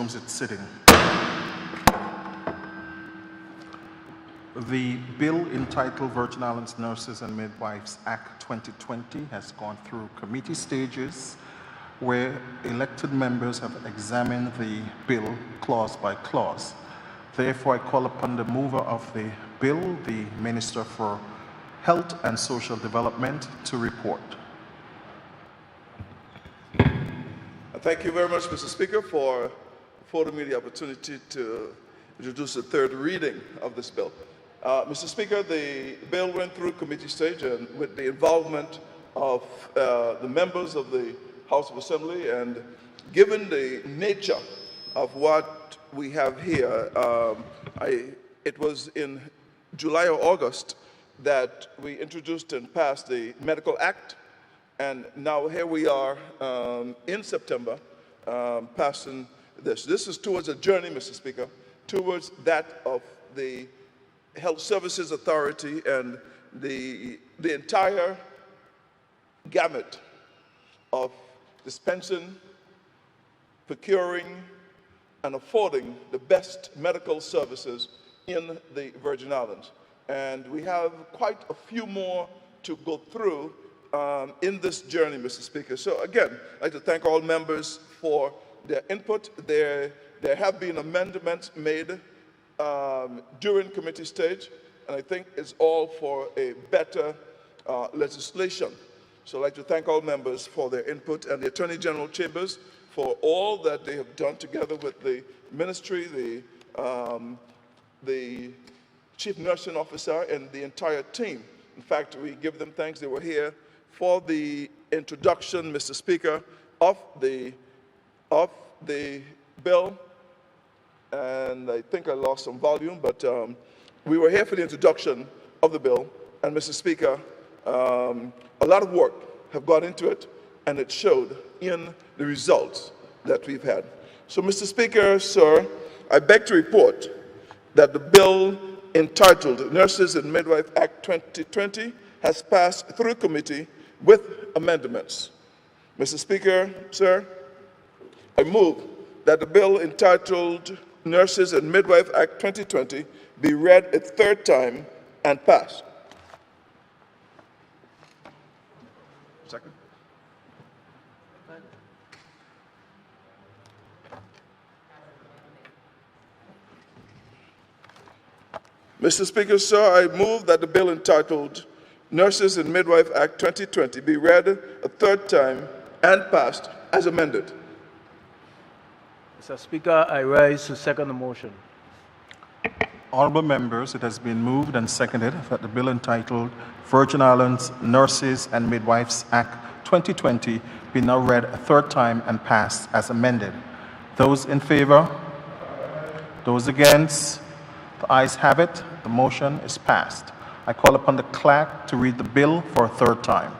resumes its sitting. The bill entitled Virgin Islands Nurses and Midwives Act 2020 has gone through committee stages where elected members have examined the bill clause by clause. Therefore, I call upon the mover of the bill, the Minister for Health and Social Development, to report. Thank you very much, Mr. Speaker, for affording me the opportunity to introduce the third reading of this bill. Mr. Speaker, the bill went through committee stage and with the involvement of the members of the House of Assembly, and given the nature of what we have here, it was in July or August that we introduced and passed the Medical Act, and now here we are in September passing this. This is towards a journey, Mr. Speaker, towards that of the Health Services Authority and the entire gamut of dispensing, procuring, and affording the best medical services in the Virgin Islands. And we have quite a few more to go through in this journey, Mr. Speaker. So again, I'd like to thank all members for their input. There have been amendments made during committee stage, and I think it's all for a better legislation. So I'd like to thank all members for their input, and the Attorney General Chambers for all that they have done together with the ministry, the Chief Nursing Officer, and the entire team. In fact, we give them thanks. They were here for the introduction, Mr. Speaker, of the bill. And I think I lost some volume, but we were here for the introduction of the bill. And Mr. Speaker, a lot of work have gone into it, and it showed in the results that we've had. So, Mr. Speaker, sir, I beg to report that the bill entitled Nurses and Midwives Act 2020 has passed through committee with amendments. Mr. Speaker, sir, I move that the bill entitled Nurses and Midwives Act 2020 be read a third time and passed. Second. Mr. Speaker, sir, I move that the bill entitled Nurses and Midwives Act 2020 be read a third time and passed as amended. Mr. Speaker, I rise to second the motion. Honorable members, it has been moved and seconded that the bill entitled Virgin Islands Nurses and Midwives Act 2020 be now read a third time and passed as amended. Those in favor? Those against? The ayes have it. The motion is passed. I call upon the clerk to read the bill for a third time.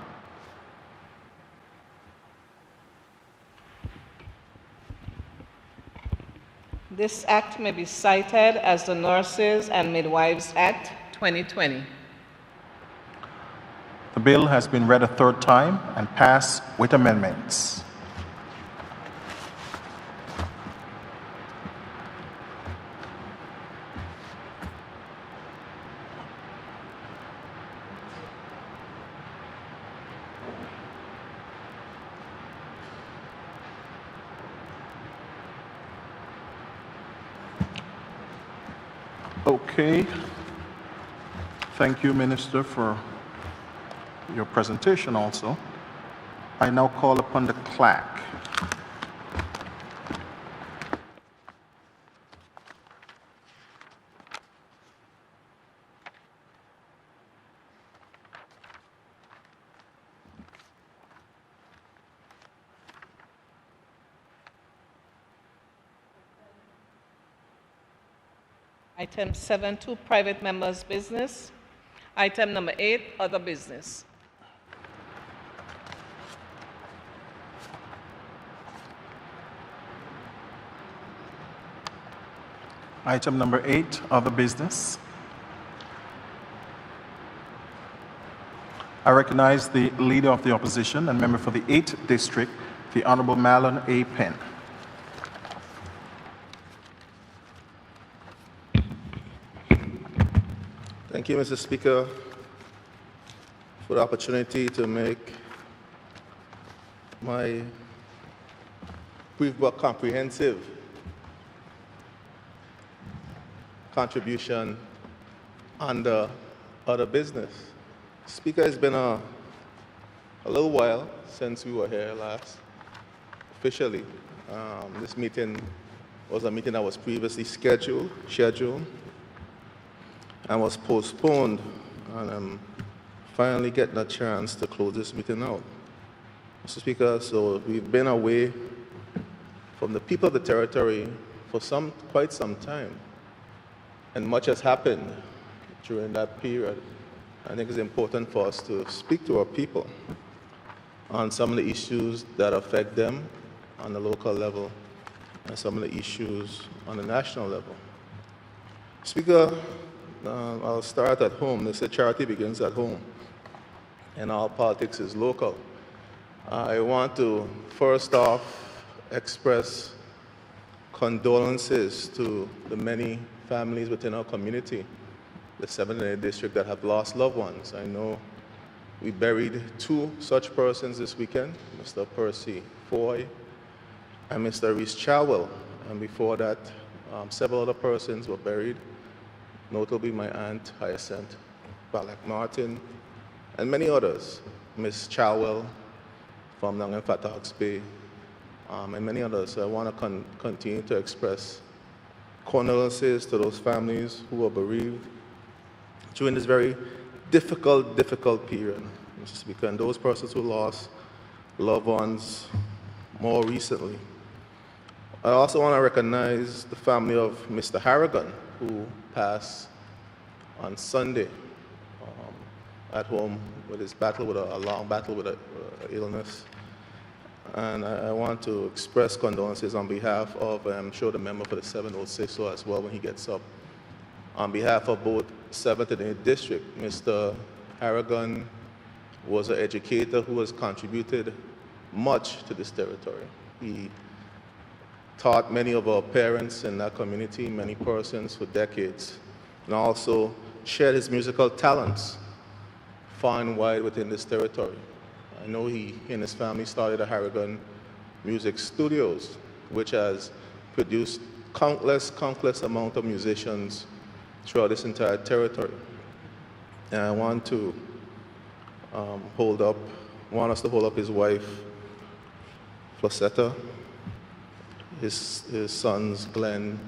This act may be cited as the Nurses and Midwives Act 2020. The bill has been read a third time and passed with amendments. Okay. Thank you, Minister, for your presentation also. I now call upon the clerk. Item 7.2, private members' business. Item number 8, other business. Item number 8, other business. I recognize the Leader of the Opposition and member for the 8th District, the Honorable Marlon A. Penn. Thank you, Mr. Speaker, for the opportunity to make my brief but comprehensive contribution under other business. Speaker, it's been a little while since we were here last officially. This meeting was a meeting that was previously scheduled and was postponed, and I'm finally getting a chance to close this meeting out. Mr. Speaker, so we've been away from the people of the territory for quite some time, and much has happened during that period. I think it's important for us to speak to our people on some of the issues that affect them on the local level and some of the issues on the national level. Speaker, I'll start at home. They say charity begins at home, and all politics is local. I want to first off express condolences to the many families within our community, the 7th and 8th District, that have lost loved ones. I know we buried 2 such persons this weekend, Mr. Percy Foy and Mr. Reese Chawel. And before that, several other persons were buried, notably my aunt, Hyacinth Balak Martin, and many others, Miss Chawel from down in Fat Hawks Bay, and many others. So I want to continue to express condolences to those families who were bereaved during this very difficult period, Mr. Speaker, and those persons who lost loved ones more recently. I also want to recognize the family of Mr. Harrigan, who passed on Sunday at home with his battle, with a long battle with an illness. And I want to express condolences on behalf of, I'm sure the member for the 7th will say so as well when he gets up. On behalf of both 7th and 8th District, Mr. Harrigan was an educator who has contributed much to this territory. He taught many of our parents in that community, many persons for decades, and also shared his musical talents far and wide within this territory. I know he and his family started the Harrigan Music Studios, which has produced countless amount of musicians throughout this entire territory. And I want to want us to hold up his wife, Flosetta, his sons, Glenn,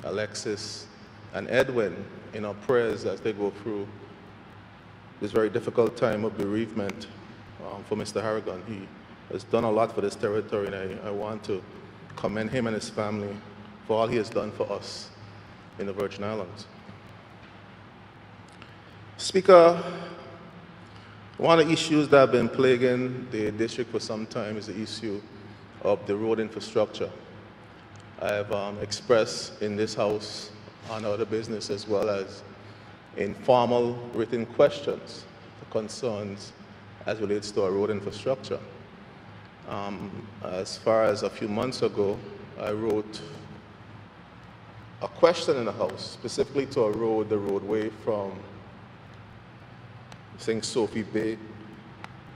Alexis, and Edwin, in our prayers as they go through this very difficult time of bereavement for Mr. Harrigan. He has done a lot for this territory, and I want to commend him and his family for all he has done for us in the Virgin Islands. Speaker, one of the issues that have been plaguing the district for some time is the issue of the road infrastructure. I have expressed in this House on other business as well as in formal written questions the concerns as relates to our road infrastructure. As far as a few months ago, I wrote a question in the House specifically to a road, the roadway from St. Sophie Bay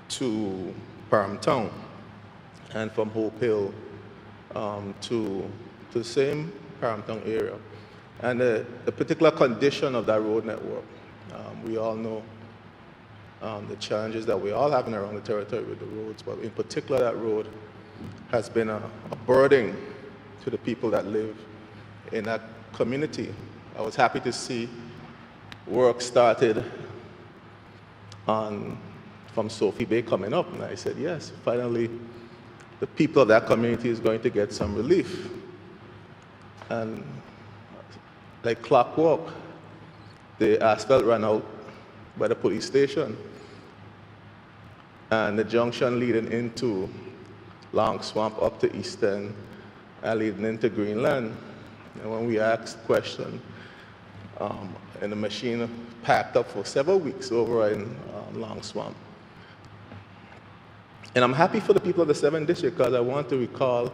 to Parham Town, and from Hope Hill to the same Parham Town area. And the particular condition of that road network, we all know the challenges that we're all having around the territory with the roads, but in particular that road has been a burden to the people that live in that community. I was happy to see work started from Sophie Bay coming up, and I said, yes, finally the people of that community is going to get some relief. And like clockwork, the asphalt ran out by the police station, and the junction leading into Long Swamp up to Eastern and leading into Greenland. And when we asked the question, and the machine packed up for several weeks over in Long Swamp. And I'm happy for the people of the 7th District, because I want to recall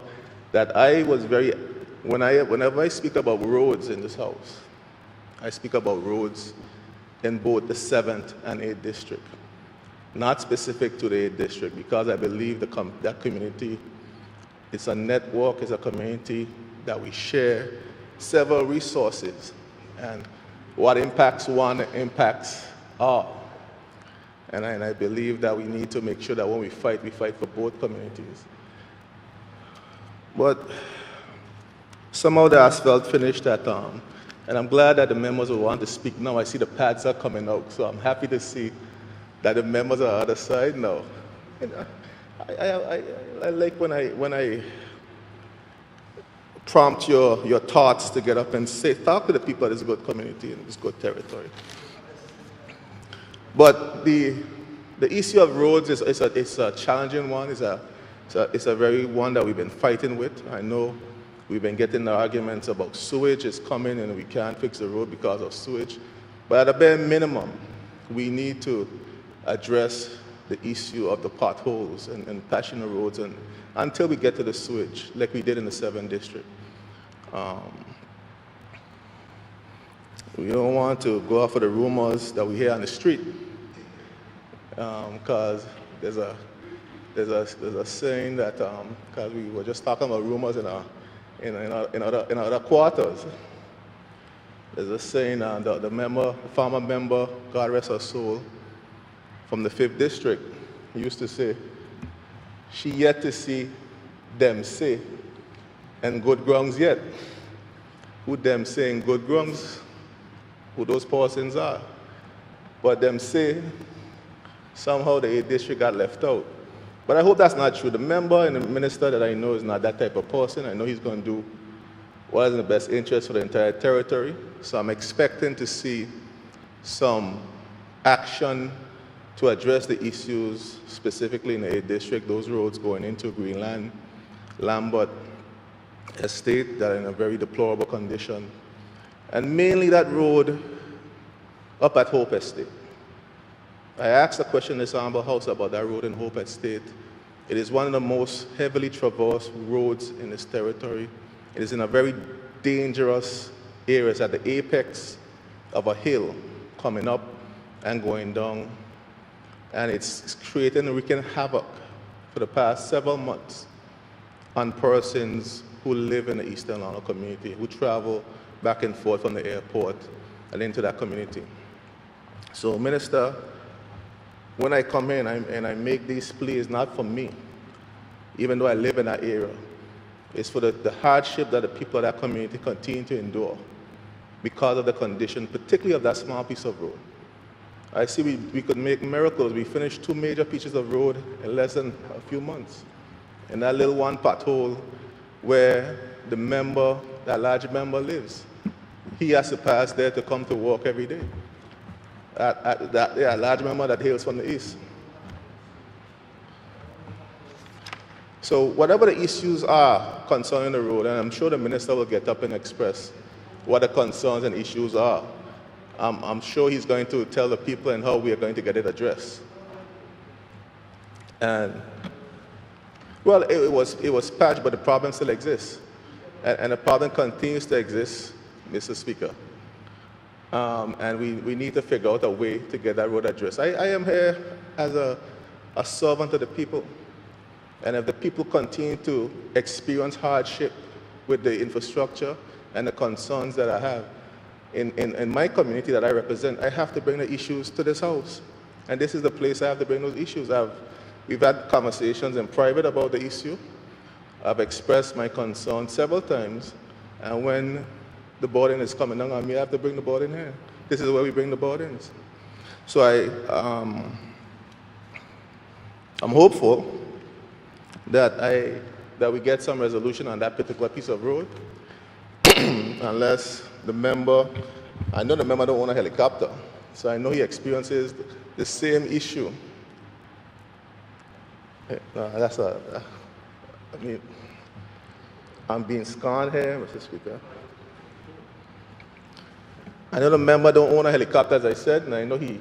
that I was whenever I speak about roads in this House, I speak about roads in both the 7th and 8th district. Not specific to the 8th district, because I believe that community, it's a network, it's a community that we share several resources, and what impacts one impacts all. And I believe that we need to make sure that when we fight for both communities. But somehow the asphalt finished at and I'm glad that the members will want to speak now. I see the pads are coming out, so I'm happy to see that the members are on the other side now. And I like when I prompt your thoughts to get up and say, talk to the people of this good community and this good territory. But the issue of roads is a challenging one. It's a very one that we've been fighting with. I know we've been getting the arguments about sewage is coming and we can't fix the road because of sewage. But at a bare minimum, we need to address the issue of the potholes and patching the roads until we get to the sewage, like we did in the 7th district. We don't want to go off of the rumors that we hear on the street, because there's a saying that because we were just talking about rumors in other quarters. There's a saying the former member, God rest her soul, from the 5th district, used to say, she yet to see them say, and good grounds yet. Who them saying good grounds? Who those persons are. But them say, somehow the 8th district got left out. But I hope that's not true. The member and the minister that I know is not that type of person. I know he's going to do what is in the best interest for the entire territory. So I'm expecting to see some action to address the issues specifically in the 8th district, those roads going into Greenland, Lambert Estate that are in a very deplorable condition. And mainly that road up at Hope Estate. I asked a question in this Honorable House about that road in Hope Estate. It is one of the most heavily traversed roads in this territory. It is in a very dangerous area. It's at the apex of a hill coming up and going down. And it's creating and wreaking havoc for the past several months on persons who live in the Eastern Lano community, who travel back and forth from the airport and into that community. So, Minister, when I come in and I make these pleas, not for me, even though I live in that area, it's for the hardship that the people of that community continue to endure because of the condition, particularly of that small piece of road. I see we could make miracles. We finished 2 major pieces of road in less than a few months. And that little one pothole where the member, that large member lives, he has to pass there to come to work every day. A large member that hails from the east. So whatever the issues are concerning the road, and I'm sure the minister will get up and express what the concerns and issues are, I'm sure he's going to tell the people and how we are going to get it addressed. And, well, it was patched, but the problem still exists. And the problem continues to exist, Mr. Speaker. And we need to figure out a way to get that road addressed. I am here as a servant of the people. And if the people continue to experience hardship with the infrastructure and the concerns that I have, in my community that I represent, I have to bring the issues to this house. And this is the place I have to bring those issues. We've had conversations in private about the issue. I've expressed my concern several times. And when the burden is coming down on me, I have to bring the burden here. This is where we bring the burdens. So I'm hopeful that we get some resolution on that particular piece of road, unless the member, I know the member don't own a helicopter, so I know he experiences the same issue. I'm being scorned here, Mr. Speaker. I know the member don't own a helicopter, as I said, and I know he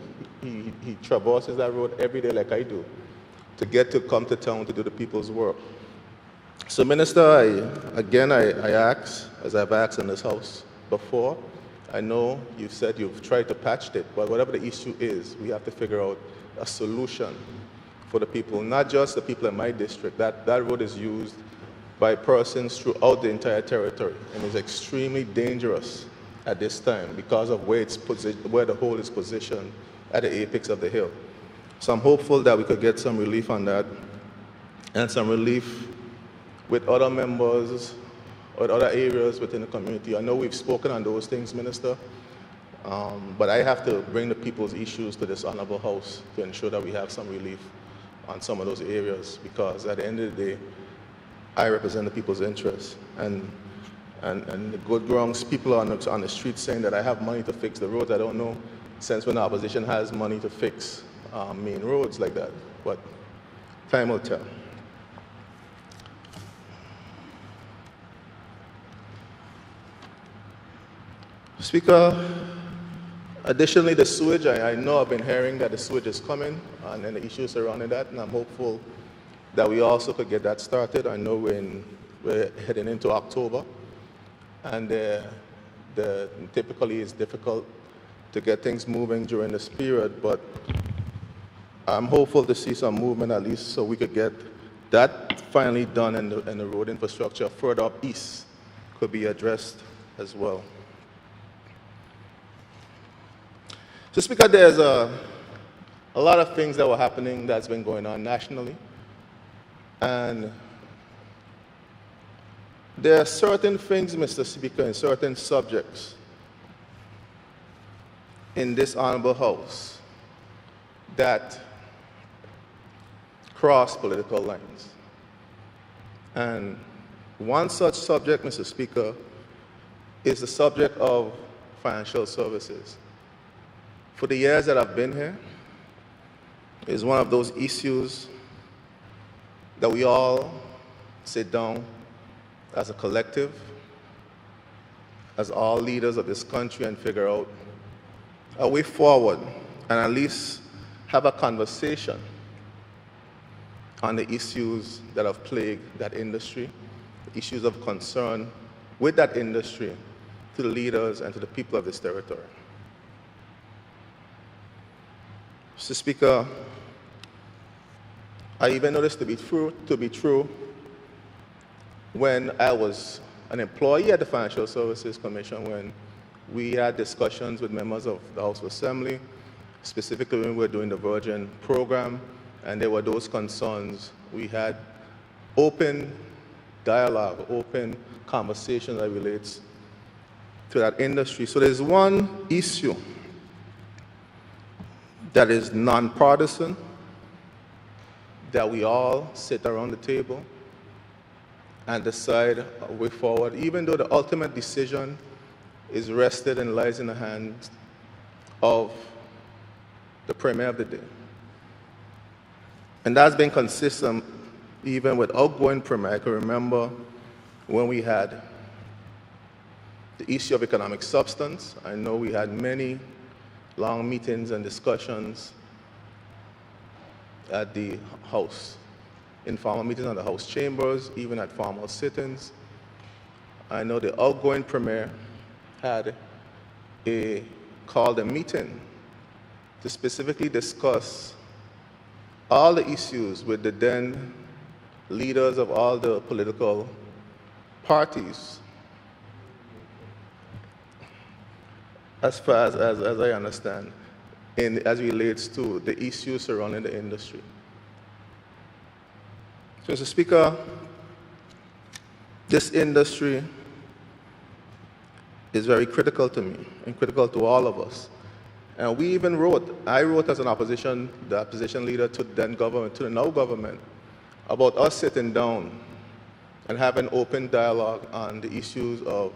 traverses that road every day like I do to come to town to do the people's work. So, Minister, I ask, as I've asked in this house before, I know you've said you've tried to patch it, but whatever the issue is, we have to figure out a solution for the people, not just the people in my district. That road is used by persons throughout the entire territory and is extremely dangerous at this time because of where the hole is positioned at the apex of the hill. So I'm hopeful that we could get some relief on that and some relief with other members or other areas within the community. I know we've spoken on those things, Minister, but I have to bring the people's issues to this honorable house to ensure that we have some relief on some of those areas, because at the end of the day, I represent the people's interests. And the good grounds, people on the street saying that I have money to fix the roads. I don't know since when the opposition has money to fix main roads like that, but time will tell. Speaker, additionally, the sewage, I know I've been hearing that the sewage is coming and the issues surrounding that, and I'm hopeful that we also could get that started. I know we're heading into October, and typically it's difficult to get things moving during this period, but I'm hopeful to see some movement at least so we could get that finally done, and the road infrastructure further up east could be addressed as well. So, Speaker, there's a lot of things that were happening that's been going on nationally. And there are certain things, Mr. Speaker, and certain subjects in this honorable house that cross political lines. And one such subject, Mr. Speaker, is the subject of financial services. For the years that I've been here, it's one of those issues that we all sit down as a collective, as all leaders of this country, and figure out a way forward and at least have a conversation on the issues that have plagued that industry, the issues of concern with that industry to the leaders and to the people of this territory. Mr. Speaker, I even know this to be true when I was an employee at the Financial Services Commission, when we had discussions with members of the House of Assembly, specifically when we were doing the Virgin program, and there were those concerns. We had open dialogue, open conversation that relates to that industry. So there's one issue that is nonpartisan, that we all sit around the table and decide a way forward, even though the ultimate decision is rested and lies in the hands of the Premier of the day. And that's been consistent even with outgoing Premier. I can remember when we had the issue of economic substance. I know we had many long meetings and discussions at the House, informal meetings in the House chambers, even at formal sit-ins. I know the outgoing Premier had called a meeting to specifically discuss all the issues with the then leaders of all the political parties, as far as I understand, as relates to the issues surrounding the industry. So, Mr. Speaker, this industry is very critical to me and critical to all of us. And we even I wrote as the opposition leader to the then government, to the now government, about us sitting down and having open dialogue on the issues of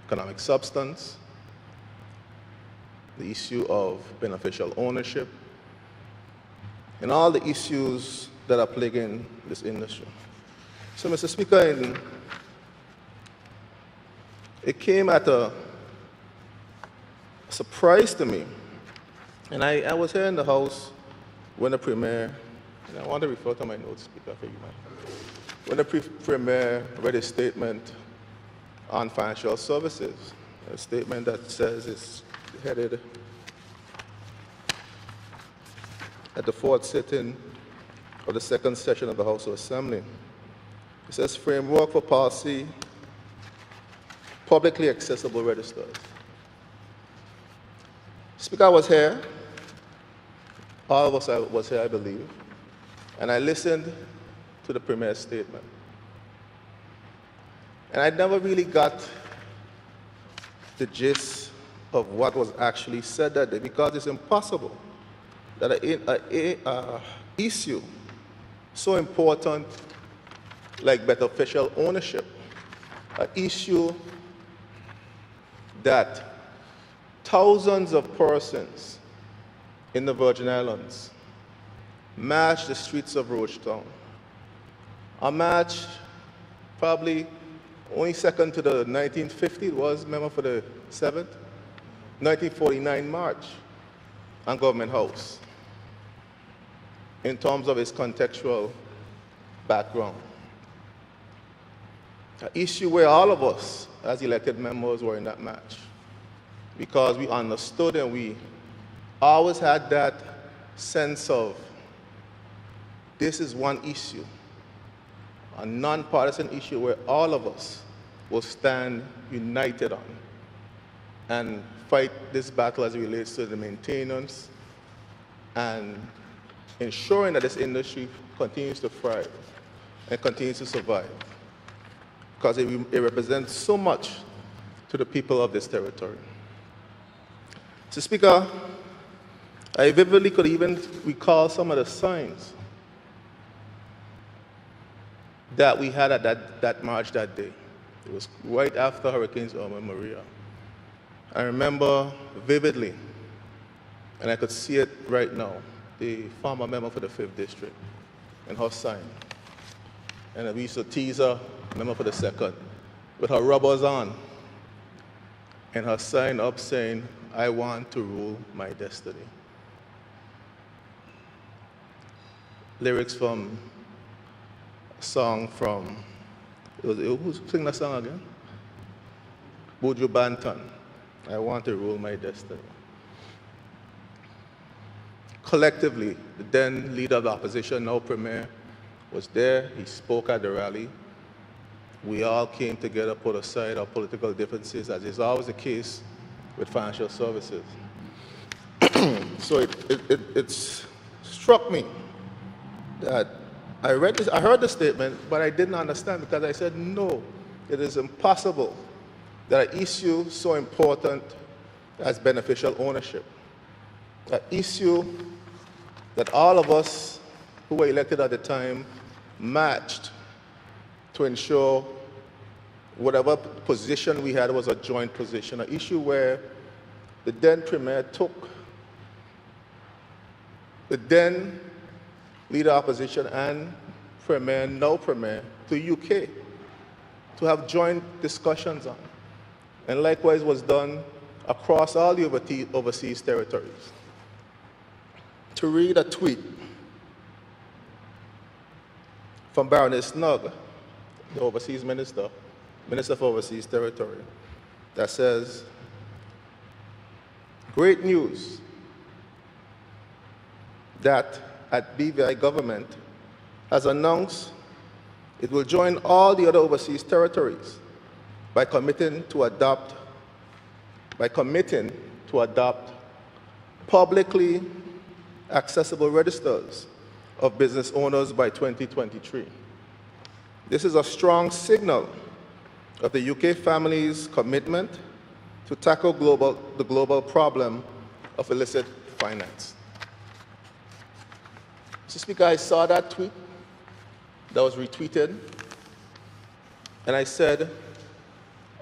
economic substance, the issue of beneficial ownership, and all the issues that are plaguing this industry. So, Mr. Speaker, it came at a surprise to me. And I was here in the House when the Premier, and I want to refer to my notes, Speaker, for you, man. When the Premier read his statement on financial services. a statement that says it's headed at the fourth sitting of the second session of the House of Assembly. It says framework for policy, publicly accessible registers. Speaker was here, all of us was here, I believe, and I listened to the Premier's statement. And I never really got the gist of what was actually said that day, because it's impossible that an issue so important like beneficial ownership, an issue that thousands of persons in the Virgin Islands marched the streets of Roachtown. A march probably only second to the 1950, it was, remember, for the 7th, 1949 march on Government House in terms of its contextual background. An issue where all of us as elected members were in that march because we understood and we always had that sense of this is one issue, a nonpartisan issue where all of us will stand united on and fight this battle as it relates to the maintenance and ensuring that this industry continues to thrive and continues to survive, because it represents so much to the people of this territory. So, Speaker, I vividly could even recall some of the signs that we had at that march that day. It was right after Hurricanes Irma and Maria. I remember vividly, and I could see it right now, the former member for the 5th District and her sign. And we used to tease her, member for the 2nd, with her rubbers on and her sign up saying, "I want to rule my destiny." Lyrics from a song from, who's singing that song again? Buju Banton, "I want to rule my destiny." Collectively, the then leader of the opposition, now Premier, was there. He spoke at the rally. We all came together, put aside our political differences, as is always the case with financial services. So it struck me that I heard the statement, but I didn't understand, because I said, no, it is impossible that an issue so important as beneficial ownership, an issue that all of us who were elected at the time matched to ensure whatever position we had was a joint position, an issue where the then Premier took the then leader of opposition and Premier, now Premier, to UK to have joint discussions on. And likewise was done across all the overseas territories. To read a tweet from Baroness Snug, the overseas minister, Minister for Overseas Territory, that says, "Great news that at BVI government has announced it will join all the other overseas territories by committing to adopt publicly accessible registers of business owners by 2023. This is a strong signal of the UK family's commitment to tackle the global problem of illicit finance." Mr. Speaker, I saw that tweet that was retweeted, and I said,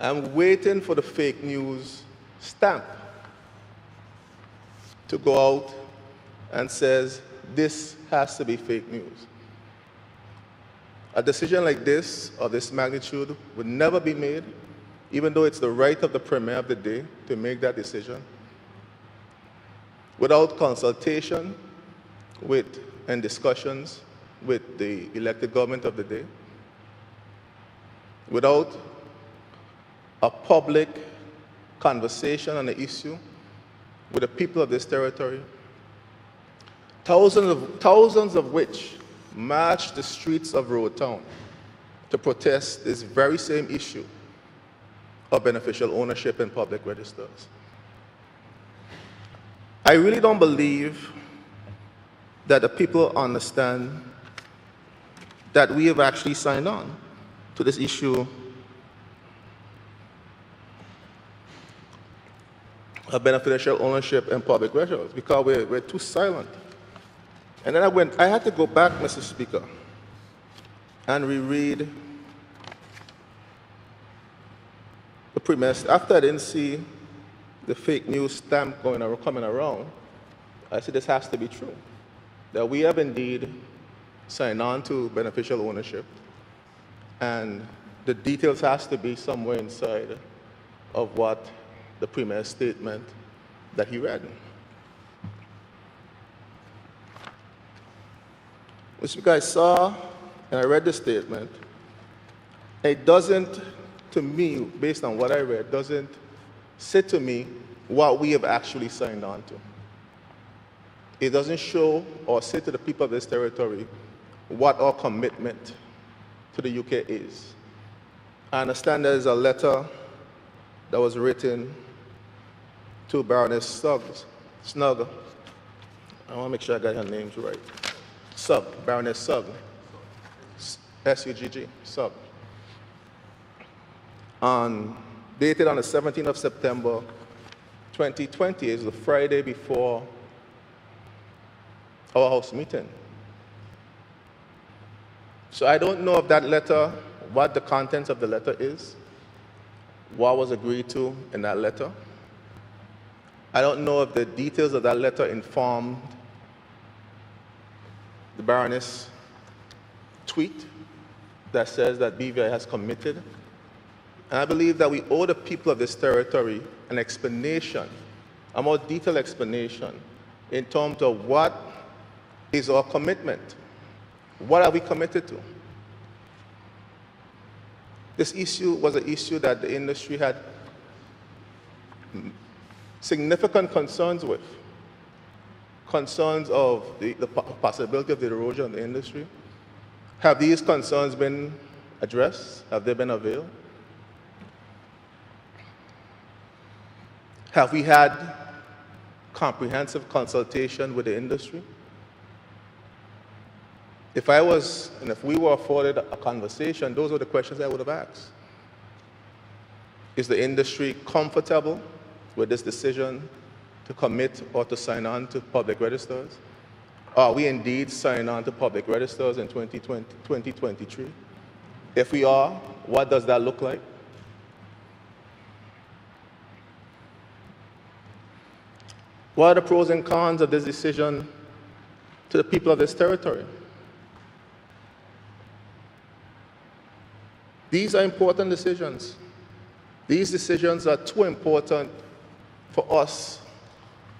I'm waiting for the fake news stamp to go out and says, this has to be fake news. A decision like this, of this magnitude, would never be made, even though it's the right of the Premier of the day to make that decision, without consultation with and discussions with the elected government of the day, without a public conversation on the issue with the people of this territory, thousands of which marched the streets of Road Town to protest this very same issue of beneficial ownership in public registers. I really don't believe that the people understand that we have actually signed on to this issue of beneficial ownership in public registers because we're too silent. And then I had to go back, Mr. Speaker, and reread the premise. After I didn't see the fake news stamp coming around, I said this has to be true, that we have indeed signed on to beneficial ownership, and the details has to be somewhere inside of what the Premier's statement that he read. Mr. Speaker, I saw and I read the statement. It doesn't, to me, based on what I read, doesn't say to me what we have actually signed on to. It doesn't show or say to the people of this territory what our commitment to the UK is. I understand there is a letter that was written to Baroness Snug. I want to make sure I got her names right. Baroness Sugg, S-U-G-G, Sugg. Dated on the 17th of September, 2020, is the Friday before our House meeting. So I don't know if that letter, what the contents of the letter is, what was agreed to in that letter. I don't know if the details of that letter informed the Baroness tweet that says that BVI has committed. And I believe that we owe the people of this territory an explanation, a more detailed explanation in terms of what is our commitment. What are we committed to? This issue was an issue that the industry had significant concerns with. Concerns of the possibility of the erosion of the industry. Have these concerns been addressed? Have they been availed? Have we had comprehensive consultation with the industry? If we were afforded a conversation, those are the questions I would have asked. Is the industry comfortable with this decision to commit or to sign on to public registers? Are we indeed signing on to public registers in 2023? If we are, what does that look like? What are the pros and cons of this decision to the people of this territory? These are important decisions. These decisions are too important for us,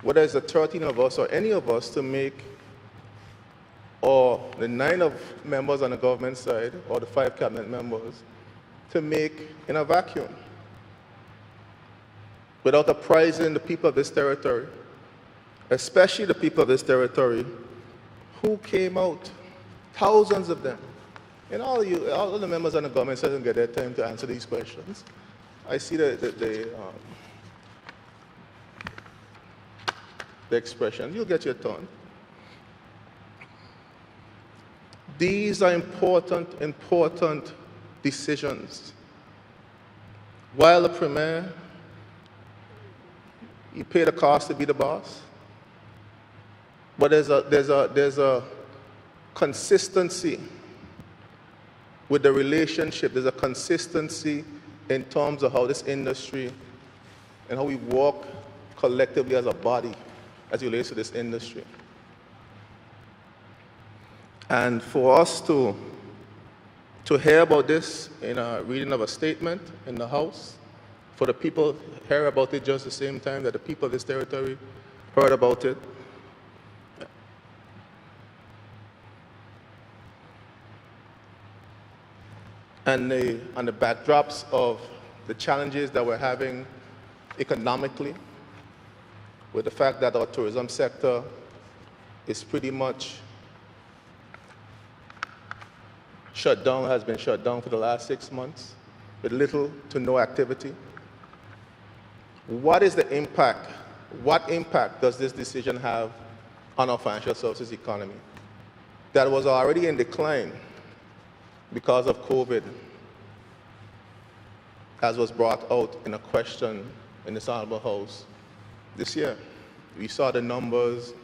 whether it's the 13 of us or any of us, to make, or the 9 members on the government side, or the 5 cabinet members, to make in a vacuum, without apprising the people of this territory, especially the people of this territory who came out, thousands of them. And all the members on the government side don't get their time to answer these questions. I see the expression, you'll get your turn. These are important decisions. While the Premier, you pay the cost to be the boss, but there's a consistency with the relationship. There's a consistency in terms of how this industry and how we work collectively as a body as it relates to this industry. And for us to hear about this in a reading of a statement in the House, for the people to hear about it just the same time that the people of this territory heard about it, and on the backdrops of the challenges that we're having economically, with the fact that our tourism sector is pretty much shut down, has been shut down for the last 6 months, with little to no activity. What is the impact? What impact does this decision have on our financial services economy that was already in decline because of COVID, as was brought out in a question in this Honorable House this year? We saw the numbers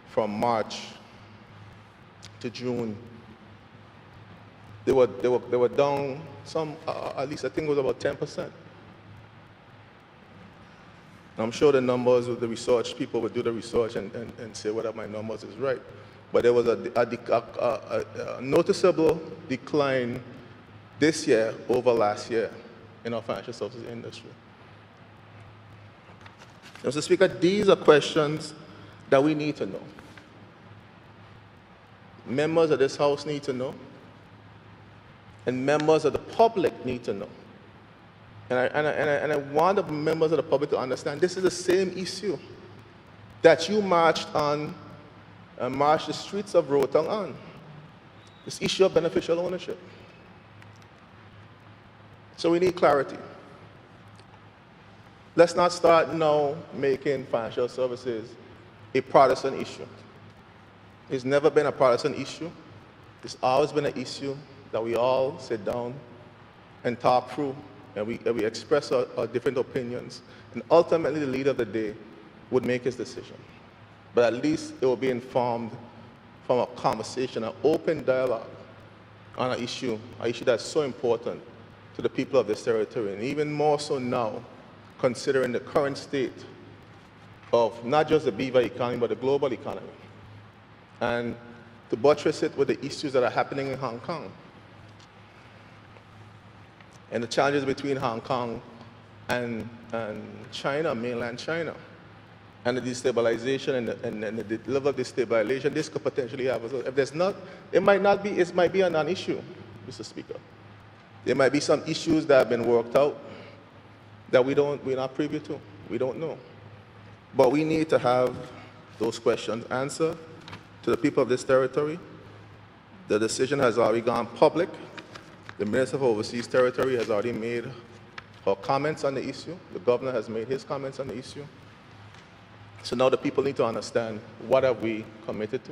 from March to June. They were down some, at least I think it was about 10%. I'm sure the numbers of the research, people would do the research and say whether my numbers is right. But there was a noticeable decline this year over last year in our financial services industry. Mr. Speaker, these are questions that we need to know. Members of this House need to know, and members of the public need to know. And I want the members of the public to understand this is the same issue that you marched on, marched the streets of Rotong on. This issue of beneficial ownership. So we need clarity. Let's not start now making financial services a partisan issue. It's never been a partisan issue. It's always been an issue that we all sit down and talk through, and we express our different opinions, and ultimately the leader of the day would make his decision. But at least it will be informed from a conversation, an open dialogue on an issue that's so important to the people of this territory, and even more so now, considering the current state of not just the beaver economy, but the global economy. And to buttress it with the issues that are happening in Hong Kong, and the challenges between Hong Kong and China, mainland China, and the destabilization and the level of destabilization this could potentially have. If there's not, it might be a non-issue, Mr. Speaker. There might be some issues that have been worked out that we're not privy to. We don't know. But we need to have those questions answered to the people of this territory. The decision has already gone public. The Minister of Overseas Territory has already made her comments on the issue. The Governor has made his comments on the issue. So now the people need to understand, what have we committed to?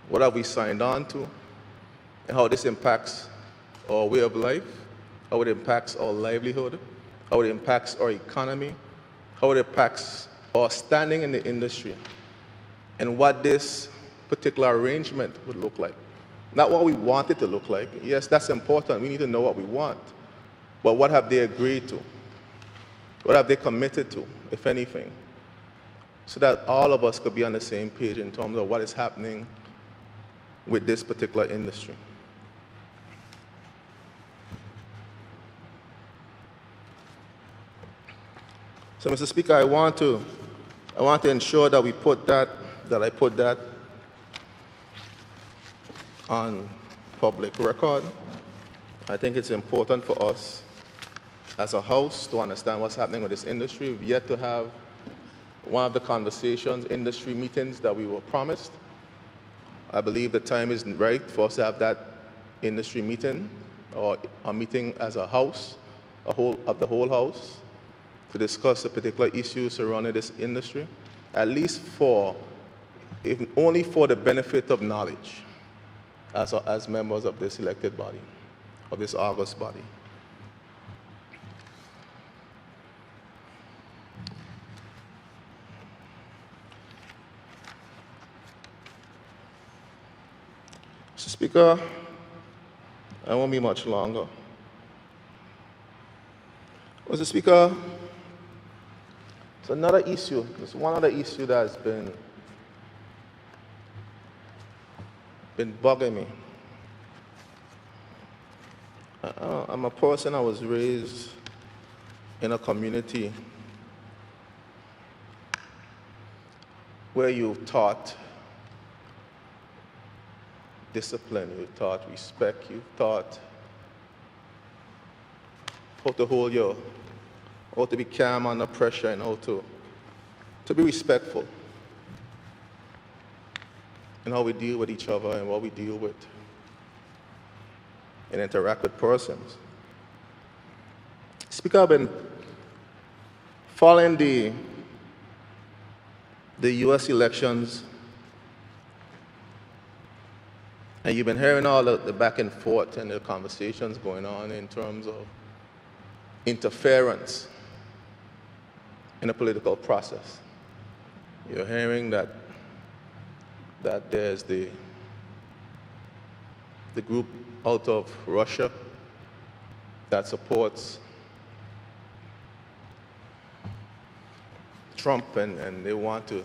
What have we signed on to? And how this impacts our way of life, how it impacts our livelihood, how it impacts our economy, how it impacts our standing in the industry, and what this particular arrangement would look like. Not what we want it to look like. Yes, that's important. We need to know what we want. But what have they agreed to? What have they committed to, if anything? So that all of us could be on the same page in terms of what is happening with this particular industry. So, Mr. Speaker, I want to ensure that I put that on public record. I think it's important for us as a House to understand what's happening with this industry. We've yet to have one of the conversations, industry meetings that we were promised. I believe the time is right for us to have that industry meeting, or a meeting as a House, the whole House, to discuss the particular issues surrounding this industry, at least if only for the benefit of knowledge, as members of this elected body, of this august body. Mr. Speaker, I won't be much longer. Mr. Speaker, it's another issue. There's one other issue that has been bugging me. I'm a person, I was raised in a community where you've taught discipline, you've taught respect, you've taught how to hold how to be calm under pressure, and how to be respectful in how we deal with each other and what we deal with and interact with persons. Speaker, I've been following the U.S. elections, and you've been hearing all the back and forth and the conversations going on in terms of interference in the political process. You're hearing that there's the group out of Russia that supports Trump, and they want to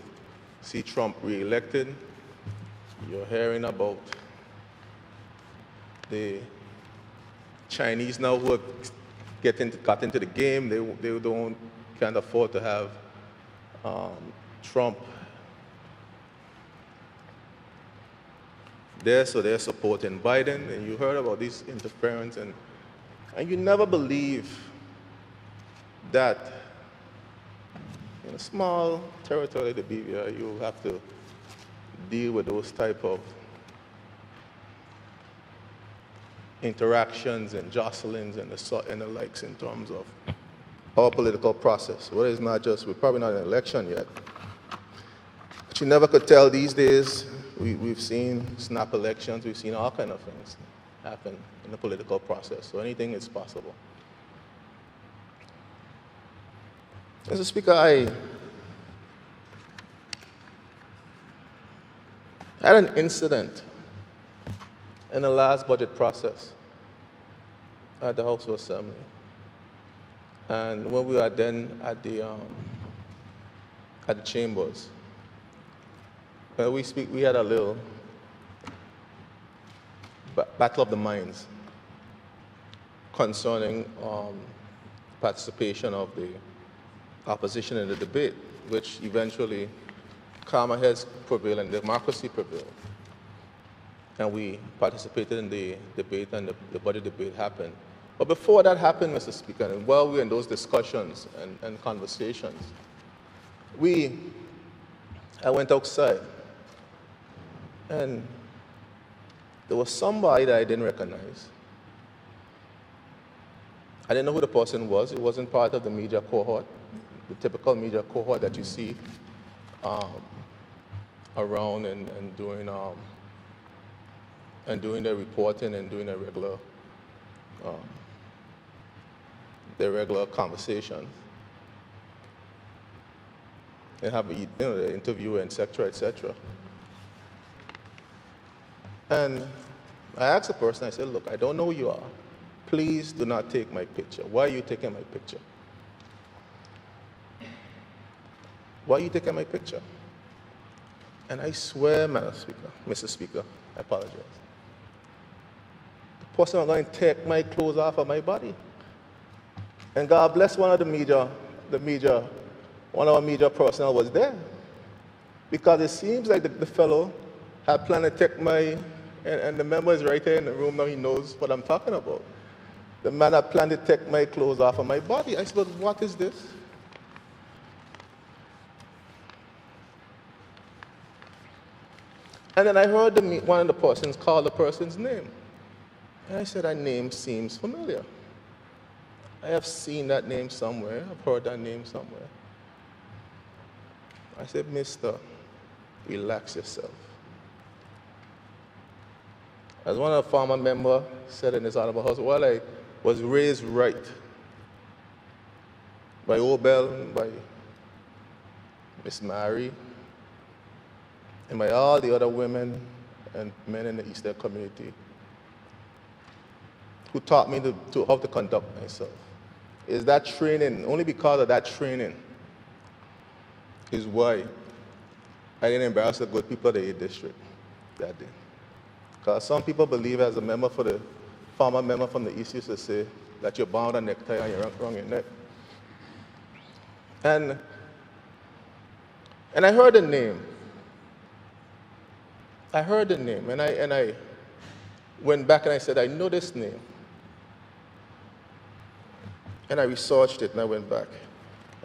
see Trump re-elected. You're hearing about the Chinese now who got into the game. They can't afford to have Trump there, so they're supporting Biden. And you heard about this interference, and you never believe that in a small territory like the BVI, you have to deal with those type of interactions and jostlings and the likes in terms of our political process. Well, it's not just, we're probably not in an election yet. But you never could tell these days. We've seen snap elections, we've seen all kinds of things happen in the political process, so anything is possible. Mr. Speaker, I had an incident in the last budget process at the House of Assembly. And when we were then at the chambers, we had a little battle of the minds concerning participation of the opposition in the debate, which eventually calmer heads prevailed and democracy prevailed. And we participated in the debate, and the budget debate happened. But before that happened, Mr. Speaker, and while we were in those discussions and conversations, I went outside, and there was somebody that I didn't recognize. I didn't know who the person was. It wasn't part of the media cohort, the typical media cohort that you see around and doing their reporting and doing their regular conversation, and have the interview, et cetera, et cetera. And I asked the person, I said, look, I don't know who you are. Please do not take my picture. Why are you taking my picture? Why are you taking my picture? And I swear, Mr. Speaker, I apologize. The person was going to take my clothes off of my body. And God bless one of one of our media personnel was there. Because it seems like the fellow had planned to take and the member is right here in the room now, he knows what I'm talking about. The man had planned to take my clothes off of my body. I said, but what is this? And then I heard one of the persons call the person's name. And I said, that name seems familiar. I have seen that name somewhere. I've heard that name somewhere. I said, mister, relax yourself. As one of the former members said in this honorable house, well, I was raised right by Obel, by Miss Mary, and by all the other women and men in the Eastern community who taught me how to conduct myself. Is that training, only because of that training is why I didn't embarrass the good people of the 8th District that day. Because some people believe, as a former member from the East used to say, that you're bound a necktie and you're around your neck. And I heard the name. I heard the name, and I went back and I said, I know this name. And I researched it and I went back.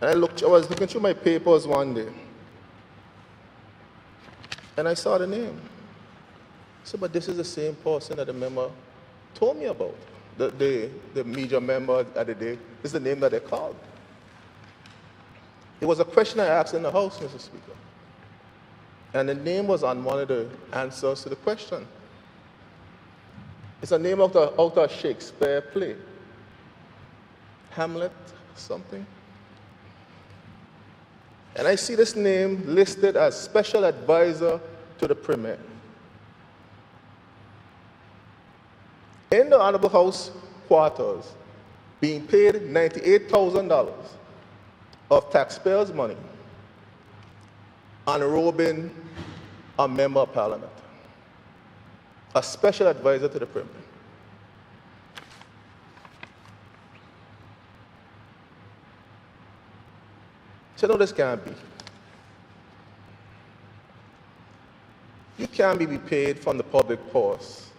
And I was looking through my papers one day. And I saw the name. I said, but this is the same person that the member told me about. The media member at the day. This is the name that they called. It was a question I asked in the House, Mr. Speaker. And the name was on one of the answers to the question. It's a name out of a Shakespeare play. Hamlet, something. And I see this name listed as special advisor to the Premier. In the Honorable House quarters, being paid $98,000 of taxpayers' money on robing a member of parliament, a special advisor to the Premier. So no, this can't be. You can't be paid from the public purse,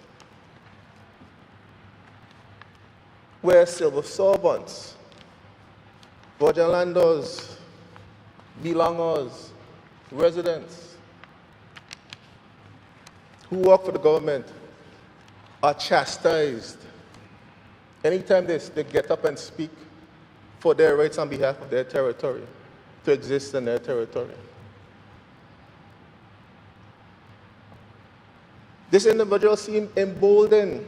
where civil servants, Virgin landers, belongers, residents who work for the government are chastised anytime they get up and speak for their rights on behalf of their territory, to exist in their territory. This individual seemed emboldened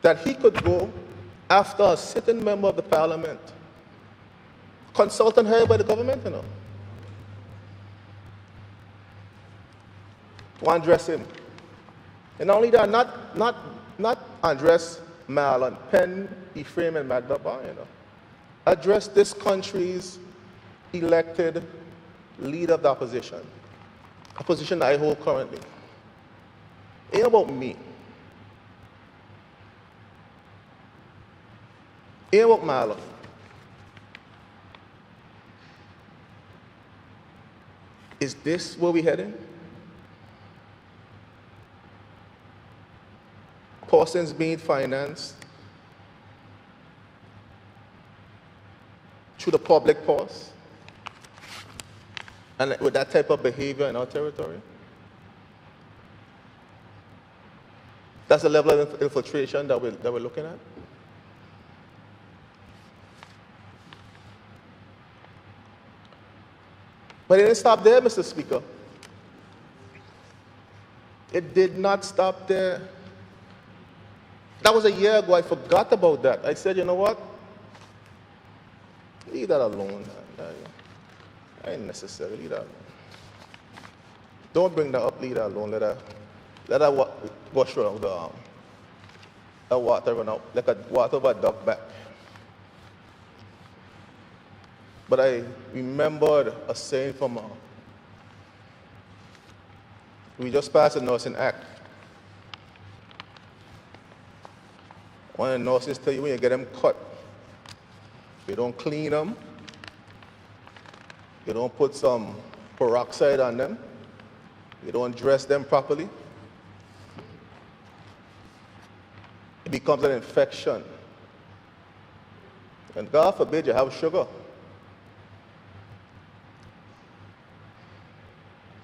that he could go after a sitting member of the parliament, consultant hired by the government, to undress him. And not only that, not undress Marlon, Penn, Ephraim, and Magda Bar, address this country's elected leader of the opposition, a position that I hold currently. It ain't about me. It ain't about Marlon. Is this where we're heading? Persons being financed through the public purse, and with that type of behavior in our territory? That's the level of infiltration that we're looking at. But it didn't stop there, Mr. Speaker. It did not stop there. That was a year ago. I forgot about that. I said, you know what? Leave that alone. I ain't necessary. Leave that alone. Don't bring that up. Leave that alone. Let that wash around the water run out like a water of a duck back. But I remembered a saying from we just passed a Nursing Act. One of the nurses tell you when you get them cut, you don't clean them, you don't put some peroxide on them, you don't dress them properly, it becomes an infection. And God forbid you have sugar.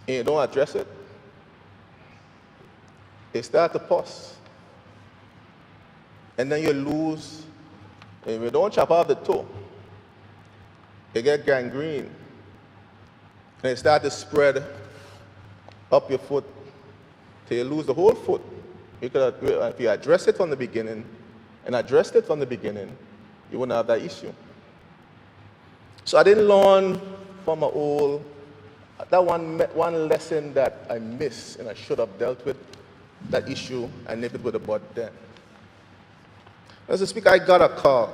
And you don't address it, it starts to pus. And then you lose, and if you don't chop off the toe, you get gangrene. And it starts to spread up your foot till you lose the whole foot. If you address it from the beginning, and addressed it from the beginning, you wouldn't have that issue. So I didn't learn from an old, that one lesson that I missed and I should have dealt with that issue and nipped it with the bud then. As a speaker, I got a call.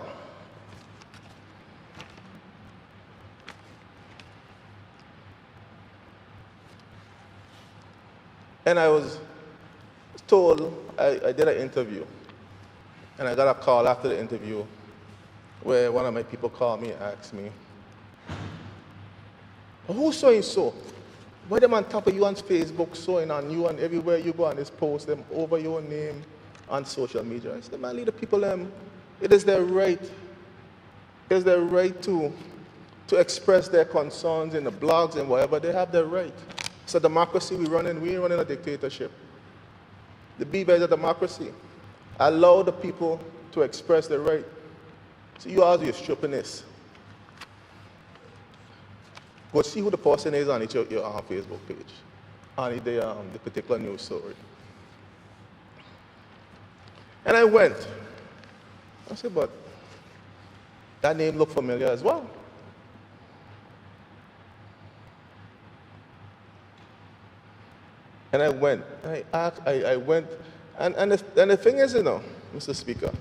And I was told, I did an interview. And I got a call after the interview where one of my people called me and asked me, who's so and so? Why them on top of you on Facebook, sewing on you, and everywhere you go on this post them over your name on social media? I said, man, leave the people It is their right. It is their right to express their concerns in the blogs and whatever. They have their right. It's a democracy we run in. We ain't running a dictatorship. The BVI is a democracy. Allow the people to express their right. So you are stripping this. Go see who the person is on your Facebook page, on the particular news story. And I went. I said, but that name looked familiar as well. And I went. I went. And the thing is, Mr. Speaker,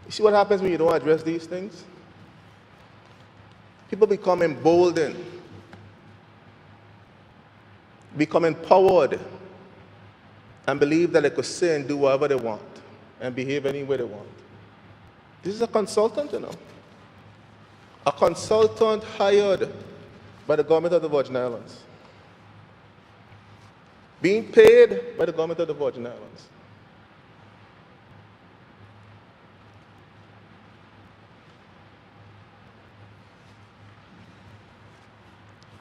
you see what happens when you don't address these things? People become emboldened, become empowered, and believe that they could say and do whatever they want and behave any way they want. This is a consultant, a consultant hired by the government of the Virgin Islands, being paid by the government of the Virgin Islands.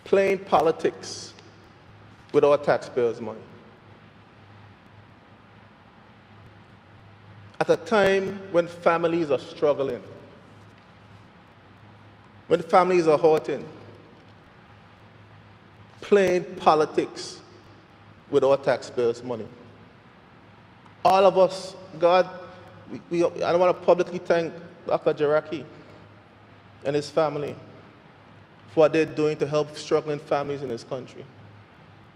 Playing politics with our taxpayers' money. At a time when families are struggling, when families are hurting, playing politics with our taxpayers' money. All of us, God, I want to publicly thank Dr. Jaraki and his family for what they're doing to help struggling families in this country.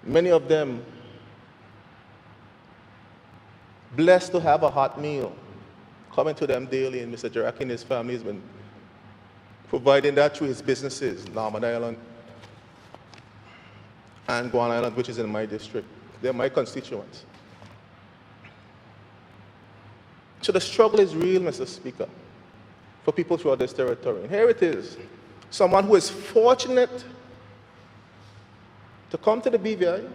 Many of them blessed to have a hot meal coming to them daily, and Mr. Jaraki and his family has been providing that through his businesses, Norman Island and Guan Island, which is in my district. They're my constituents. So the struggle is real, Mr. Speaker, for people throughout this territory. And here it is. Someone who is fortunate to come to the BVI,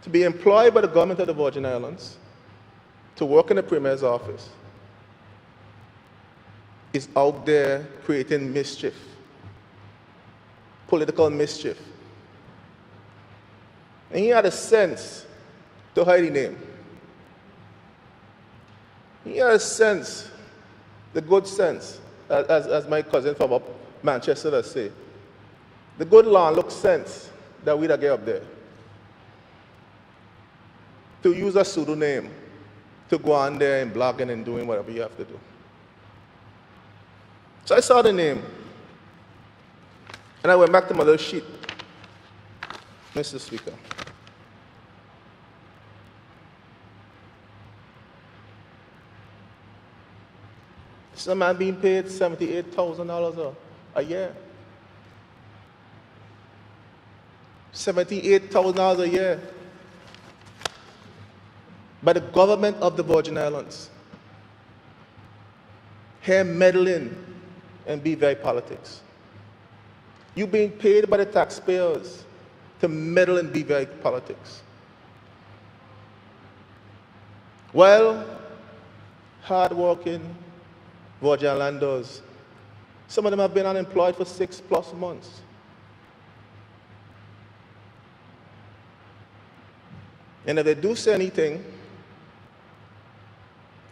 to be employed by the government of the Virgin Islands, to work in the Premier's office, is out there creating mischief, political mischief. And he had a sense to hide his name. He had a sense, the good sense, as my cousin from up Manchester does say, the good landlook sense that we'd get up there. To use a pseudonym, to go on there and blogging and doing whatever you have to do. So I saw the name, and I went back to my little sheet. Mr. Speaker. This is a man being paid $78,000 a year. $78,000 a year by the government of the Virgin Islands. Here meddling in BVI politics. You being paid by the taxpayers to meddle in BVI politics. Well, hard-working Virgin Islanders, some of them have been unemployed for 6+ months. And if they do say anything,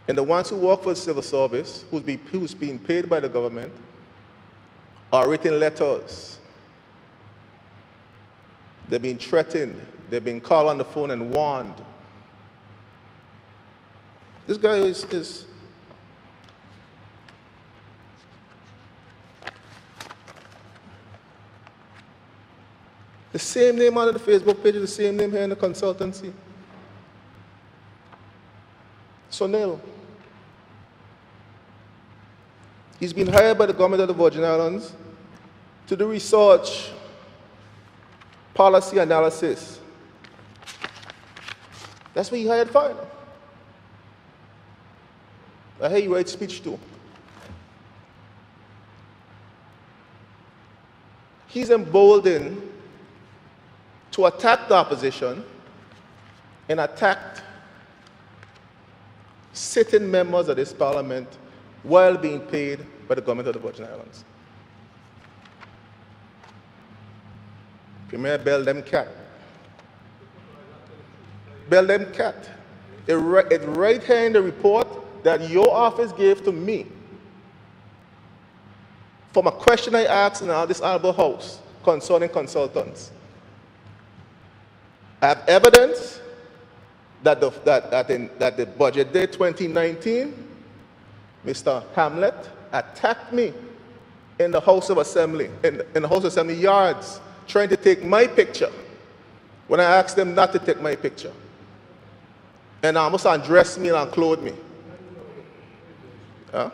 and the ones who work for the civil service, who's being paid by the government, are written letters. They've been threatened. They've been called on the phone and warned. This guy is the same name on the Facebook page, the same name here in the consultancy. Sonel. He's been hired by the government of the Virgin Islands to do research, policy analysis. That's what he hired for. I hear you write speech too. He's emboldened to attack the opposition and attacked sitting members of this parliament while being paid by the government of the Virgin Islands. Premier, bail them cat. Bail them cat. It's right here in the report that your office gave to me from a question I asked in this honorable house concerning consultants. I have evidence that the budget day 2019, Mr. Hamlet attacked me in the House of Assembly, in the House of Assembly yards, trying to take my picture when I asked them not to take my picture. And almost undressed me and unclothed me. Huh?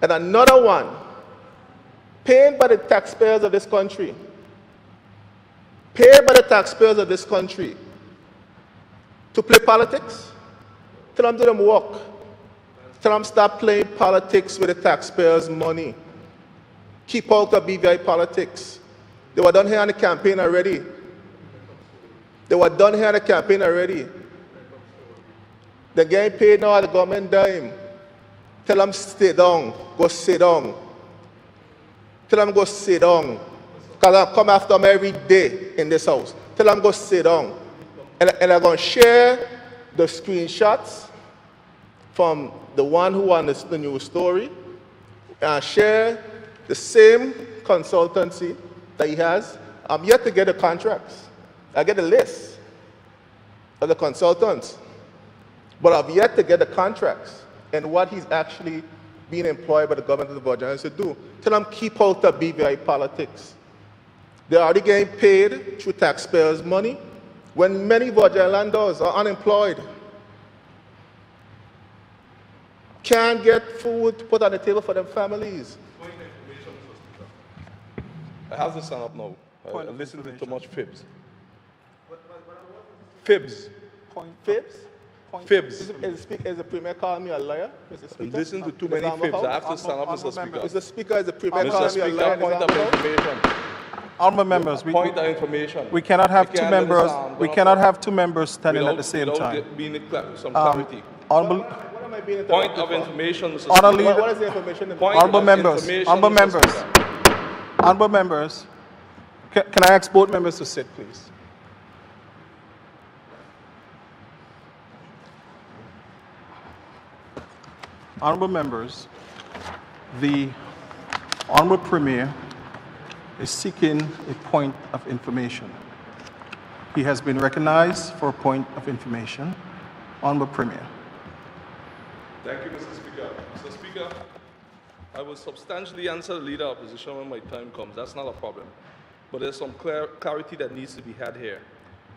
And another one, paid by the taxpayers of this country, paid by the taxpayers of this country to play politics. Tell them to them work. Tell them stop playing politics with the taxpayers' money. Keep out of BVI politics. They were done here on the campaign already. They were done here on the campaign already. They're getting paid now at the government dime. Tell them stay down. Go sit down. Tell them go sit down. Because I come after them every day in this house. Tell them go sit down. And I'm going to share the screenshots from the one who won the news story and share the same consultancy that he has. I'm yet to get the contracts. I get a list of the consultants, but I've yet to get the contracts and what he's actually being employed by the government of the Virgin Islands to do. Tell them keep out of BVI politics. They're already getting paid through taxpayers' money when many Virgin Islanders are unemployed. Can't get food to put on the table for their families. I have to stand up now. I listen to too much fibs. Fibs. Fibs? Fibs. Is the Premier calling me a liar, Mr. Speaker? Listen to too many fibs. I have to stand up, Mr. Speaker. Mr. Speaker, is the Premier Mr. calling me a Speaker, liar? point of information. Honourable members, Point of information. we cannot have two members. We cannot have two members standing at Without- the same without time. being some clarity. Honourable, What am I being Point interrupted of for? information, Mr. Honourable Speaker. Leader- What is the information? Point Honourable of members, information, honourable Mr. members, Speaker. honourable members, can I ask both members to sit, please? Honourable members, the Honourable Premier is seeking a point of information. He has been recognized for a point of information. Honourable Premier. Thank you, Mr. Speaker. Mr. Speaker, I will substantially answer the Leader of Opposition when my time comes. That's not a problem. But there's some clarity that needs to be had here.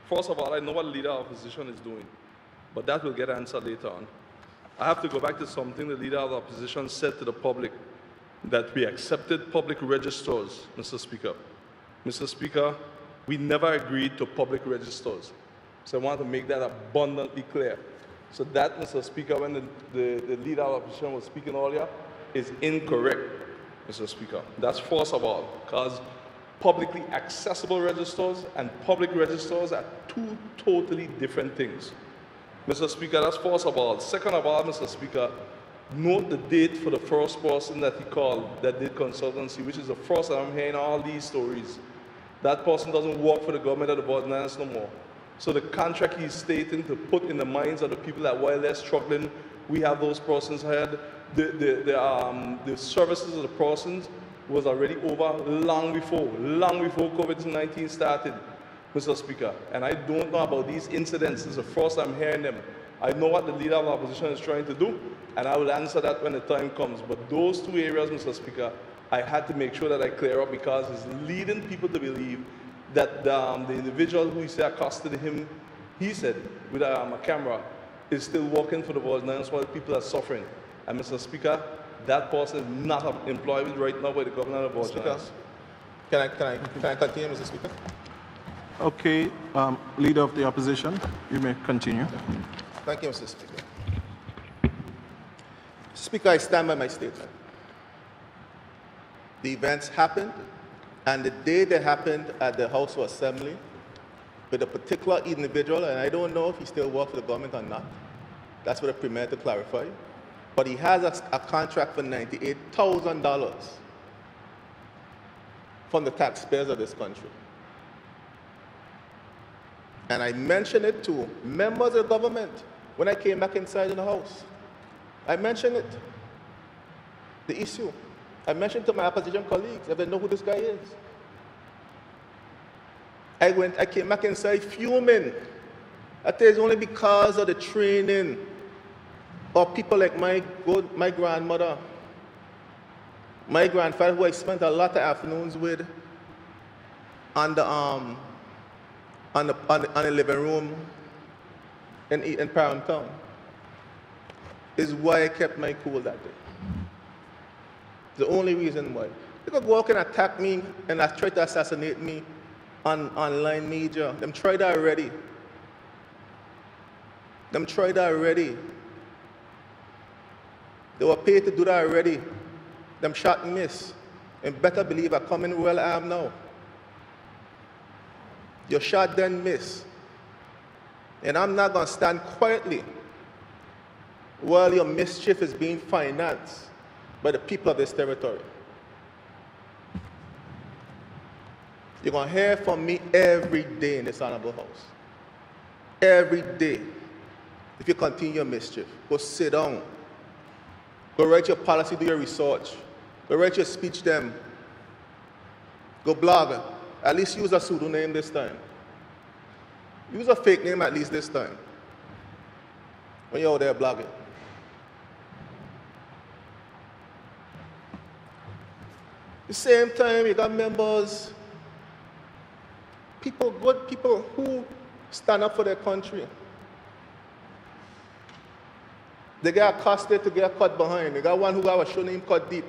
First of all, I know what the Leader of Opposition is doing, but that will get answered later on. I have to go back to something the Leader of the Opposition said to the public, that we accepted public registers, Mr. Speaker. Mr. Speaker, we never agreed to public registers. So I want to make that abundantly clear. So that, Mr. Speaker, when the Leader of the Opposition was speaking earlier, is incorrect, Mr. Speaker. That's first of all, because publicly accessible registers and public registers are two totally different things. Mr. Speaker, that's first of all. Second of all, Mr. Speaker, note the date for the first person that he called that did consultancy, which is the first time I'm hearing all these stories. That person doesn't work for the government of the Virgin Islands no more. So the contract he's stating to put in the minds of the people that while they're struggling, we have those persons hired. The services of the persons was already over long before COVID-19 started, Mr. Speaker. And I don't know about these incidents. It's the first I'm hearing them. I know what the Leader of the Opposition is trying to do, and I will answer that when the time comes. But those two areas, Mr. Speaker, I had to make sure that I clear up because it's leading people to believe that the individual who is accosted him, he said, with a camera, is still working for the Virgin Islands while people are suffering. And Mr. Speaker, that person is not employed right now by the government of the Virgin Islands. Can I continue, Mr. Speaker? Okay, Leader of the Opposition, you may continue. Thank you, Mr. Speaker. Speaker, I stand by my statement. The events happened, and the day they happened at the House of Assembly with a particular individual, and I don't know if he still works for the government or not, That's what the Premier to clarify. But he has a contract for $98,000 from the taxpayers of this country. And I mentioned it to members of the government when I came back inside in the House. I mentioned it, the issue. I mentioned to my opposition colleagues if they know who this guy is. I came back inside fuming. That is only because of the training of people like my grandmother, my grandfather, who I spent a lot of afternoons with on the living room in Param Town, is why I kept my cool that day. The only reason why. They could go out and attack me and try to assassinate me on online media. Them tried that already. Them tried that already. They were paid to do that already. Them shot and miss. And better believe I come in well armed now. Your shot then miss. And I'm not going to stand quietly while your mischief is being financed by the people of this territory. You're going to hear from me every day in this honorable house. Every day. If you continue your mischief, go sit down. Go write your policy, do your research. Go write your speech them. Go blog. At least use a pseudonym this time. Use a fake name at least this time when you're out there blogging. At the same time, you got members, people, good people who stand up for their country. They get accosted to get cut behind. They got one who got a show name cut deep.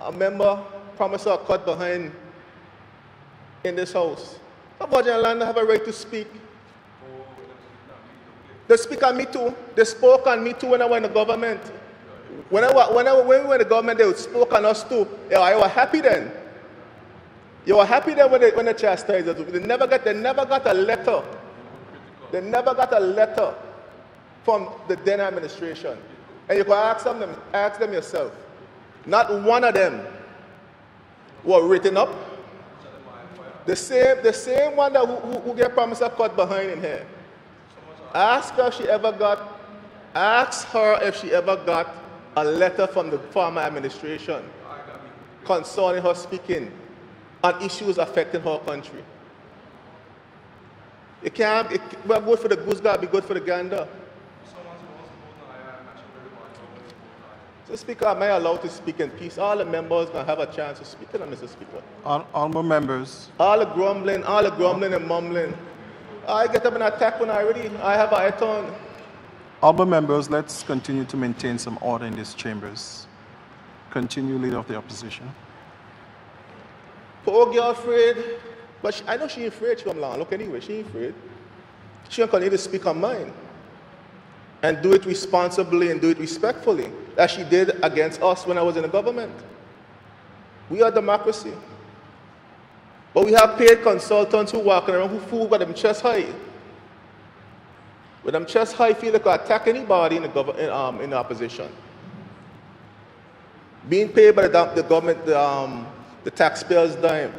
A member promised her a cut behind in this house. The Virgin Land have a right to speak. They speak on me too. They spoke on me too when I went in the government. When we were in the government, they spoke on us too. I was happy then. You were happy then when they chastised us. They never got a letter. They never got a letter from the then administration. And you can ask them yourself. Not one of them were written up. The same one that who get promised a cut behind in here. Ask her if she ever got a letter from the former administration concerning her speaking on issues affecting her country. Well, good for the goose, gotta be good for the gander. So, Speaker, am I allowed to speak in peace? All the members going to have a chance to speak, Mr. Speaker. Honourable members. All the grumbling and mumbling. I get up and attack when I have a turn. Honourable members, let's continue to maintain some order in these chambers. Continue, Leader of the Opposition. Poor girl afraid, but I know she ain't afraid. She come along. Look anyway, she ain't afraid. She ain't going to speak her mind. And do it responsibly and do it respectfully, as she did against us when I was in the government. We are democracy. But we have paid consultants who walk around who fool with them chest high. With them chest high, feel like they can attack anybody in the opposition. Being paid by the government, the taxpayers' dime.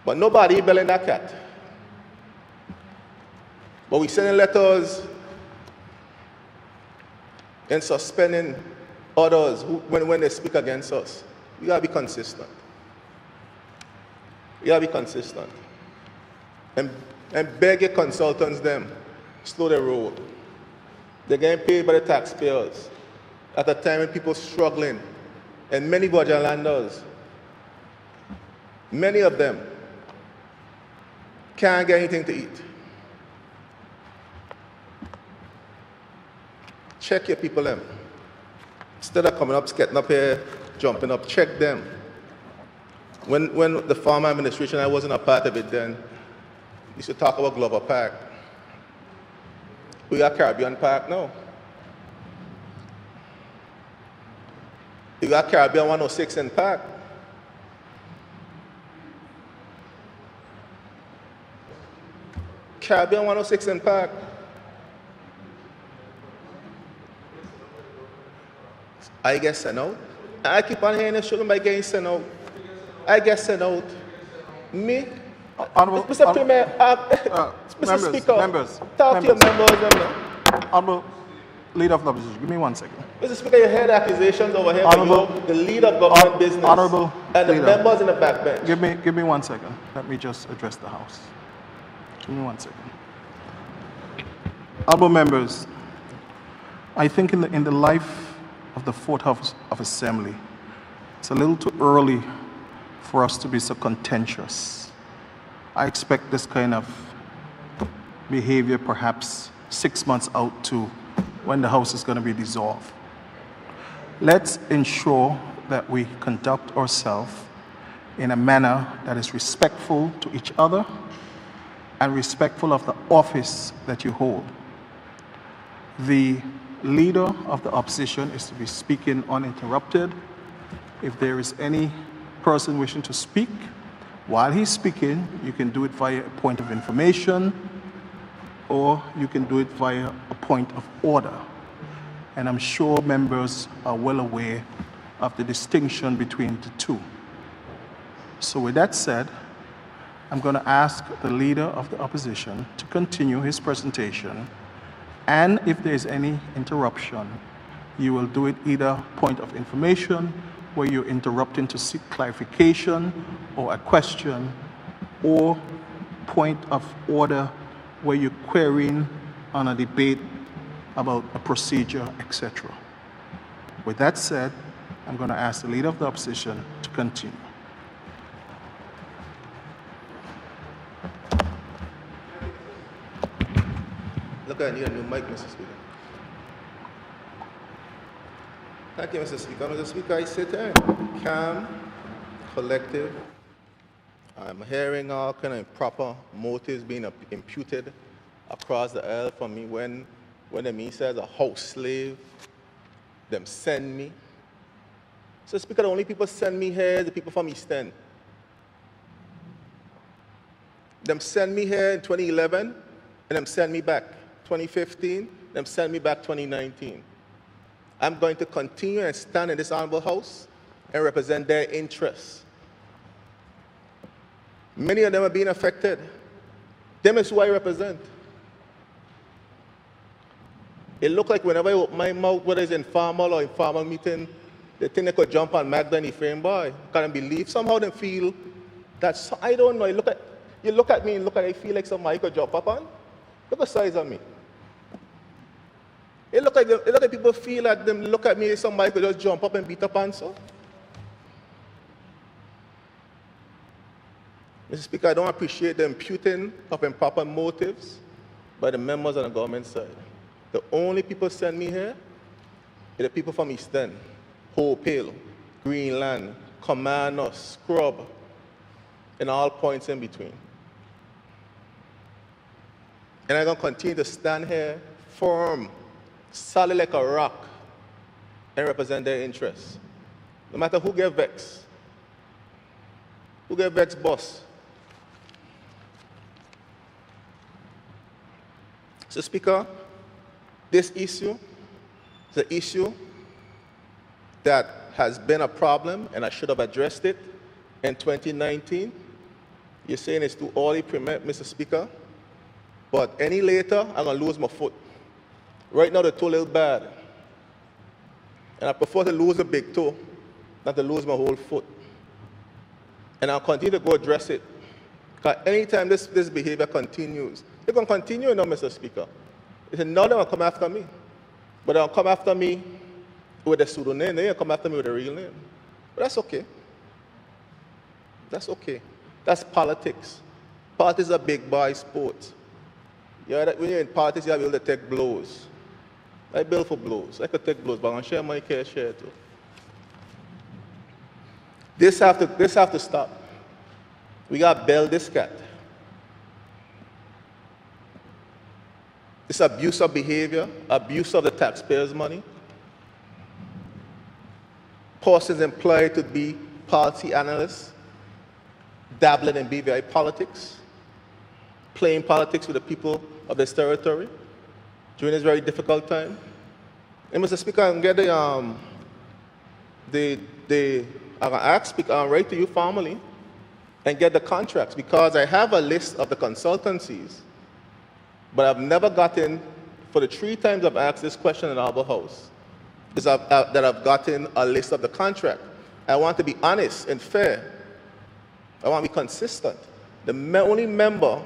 But nobody belling that cat. But we sending letters and suspending others when they speak against us. We gotta be consistent. We gotta be consistent. And beg your consultants them, slow their roll. They're getting paid by the taxpayers at a time when people are struggling. And many Virgin Landers, many of them can't get anything to eat. Check your people them. Instead of coming up, getting up here, jumping up, check them. When the former administration, I wasn't a part of it then, used to talk about Glover Park. We got Caribbean Park now. We got Caribbean 106 in Park. Caribbean 106 in Park. I get sent out. I keep on hearing this shouldn't by getting sent out. I get sent out. Me? Honorable, Mr. Premier, Mr. Speaker, talk to your members. Honorable Leader of the Opposition, give me 1 second. Mr. Speaker, you heard accusations over here for you, the leader of government business, Honorable and the Leader, members in the backbench. Give me 1 second. Let me just address the House. Give me 1 second. Honorable members, I think in the life of the Fourth House of Assembly, it's a little too early for us to be so contentious. I expect this kind of behavior perhaps 6 months out to when the House is going to be dissolved. Let's ensure that we conduct ourselves in a manner that is respectful to each other and respectful of the office that you hold. The leader of the opposition is to be speaking uninterrupted. If there is any person wishing to speak, while he's speaking, you can do it via a point of information, or you can do it via a point of order. And I'm sure members are well aware of the distinction between the two. So with that said, I'm going to ask the leader of the opposition to continue his presentation. And if there's any interruption, you will do it either point of information, where you're interrupting to seek clarification or a question, or point of order, where you're querying on a debate about a procedure, etc. With that said, I'm going to ask the leader of the opposition to continue. Look, I need a new mic, Mr. Speaker. Thank you, Mr. Speaker. Mr. Speaker, I sit there, calm, collective. I'm hearing all kind of improper motives being imputed across the aisle from me when the minister says a house slave, them send me. So, Speaker, the only people send me here is the people from East End. Them send me here in 2011, and them send me back 2015, them send me back 2019. I'm going to continue and stand in this honorable house and represent their interests. Many of them are being affected. Them is who I represent. It looks like whenever I open my mouth, whether it's informal or informal meeting, they think they could jump on Magda and Ephraim boy. Can't believe. Somehow they feel that, I don't know, you look at me and I feel like somebody could jump up on. Look at the size of me. It look like people feel like them look at me and somebody could just jump up and beat up on so. Mr. Speaker, I don't appreciate the imputing of improper motives by the members on the government side. The only people send me here are the people from East End, Hope Hill, Greenland, Commander, Scrub, and all points in between. And I'm going to continue to stand here firm, solid like a rock, and represent their interests. No matter who get vexed. Who get vexed, boss? So, Speaker, this issue is an issue that has been a problem, and I should have addressed it in 2019. You're saying it's too early, Mr. Speaker, but any later, I'm going to lose my foot. Right now, the toe a little bad, and I prefer to lose a big toe than to lose my whole foot. And I'll continue to go address it. Because anytime this behavior continues, they're going to continue now, Mr. Speaker. They said, no, they're going to come after me. But they'll come after me with a pseudonym. They're going to come after me with a real name. But that's okay. That's okay. That's politics. Politics is a big boy sport. When you're in politics, you have to be able to take blows. I build for blows. I could take blows, but I'm going to share my care share too. This have to stop. We got to bail this cat. This abuse of behavior, abuse of the taxpayers' money. Persons employed to be policy analysts, dabbling in BVI politics. playing politics with the people of this territory during this very difficult time. And Mr. Speaker, I'm going to ask Speaker, write to you formally and get the contracts, because I have a list of the consultancies, but I've never gotten, for the 3 times I've asked this question in Albert House, that I've gotten a list of the contract. I want to be honest and fair. I want to be consistent. The only member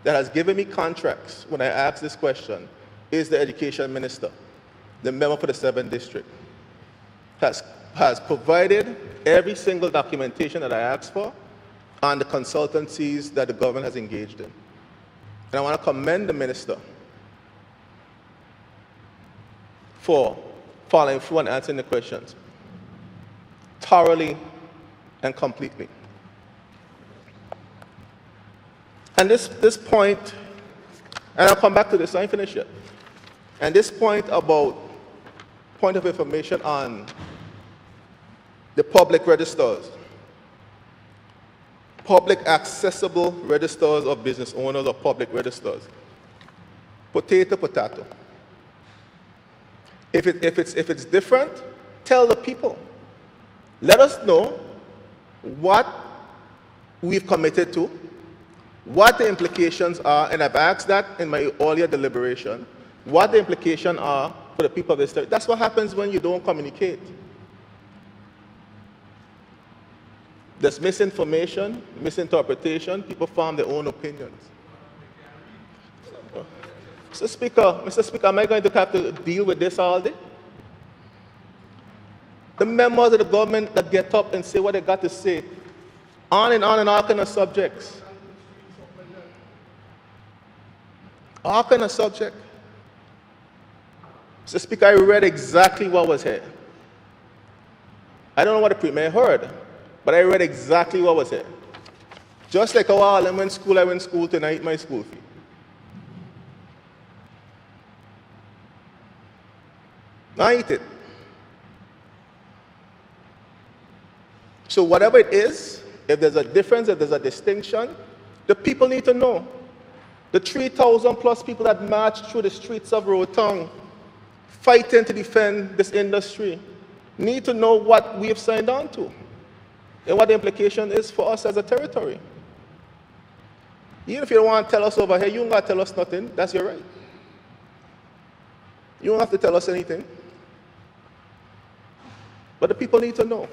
that has given me contracts when I ask this question is the Education Minister, the member for the 7th District. Has provided every single documentation that I asked for on the consultancies that the government has engaged in. And I want to commend the minister for following through and answering the questions thoroughly and completely. And this point, and I'll come back to this, I ain't finished yet. And this point about point of information on the public registers, public accessible registers of business owners or public registers. Potato, potato. If it's different, tell the people. Let us know what we've committed to, what the implications are, and I've asked that in my earlier deliberation, what the implications are for the people of this state. That's what happens when you don't communicate. There's misinformation, misinterpretation, people form their own opinions. Mr. Speaker, am I going to have to deal with this all day? The members of the government that get up and say what they got to say, on and all kind of subjects. All kind of subject. Mr. Speaker, I read exactly what was here. I don't know what the Premier heard, but I read exactly what was here. Just like how I went to school tonight, my school fee. I eat it. So whatever it is, if there's a difference, if there's a distinction, the people need to know. The 3,000 plus people that marched through the streets of Rotong, fighting to defend this industry, need to know what we have signed on to and what the implication is for us as a territory. Even if you don't want to tell us over here, you don't got to tell us nothing. That's your right. You don't have to tell us anything. But the people need to know.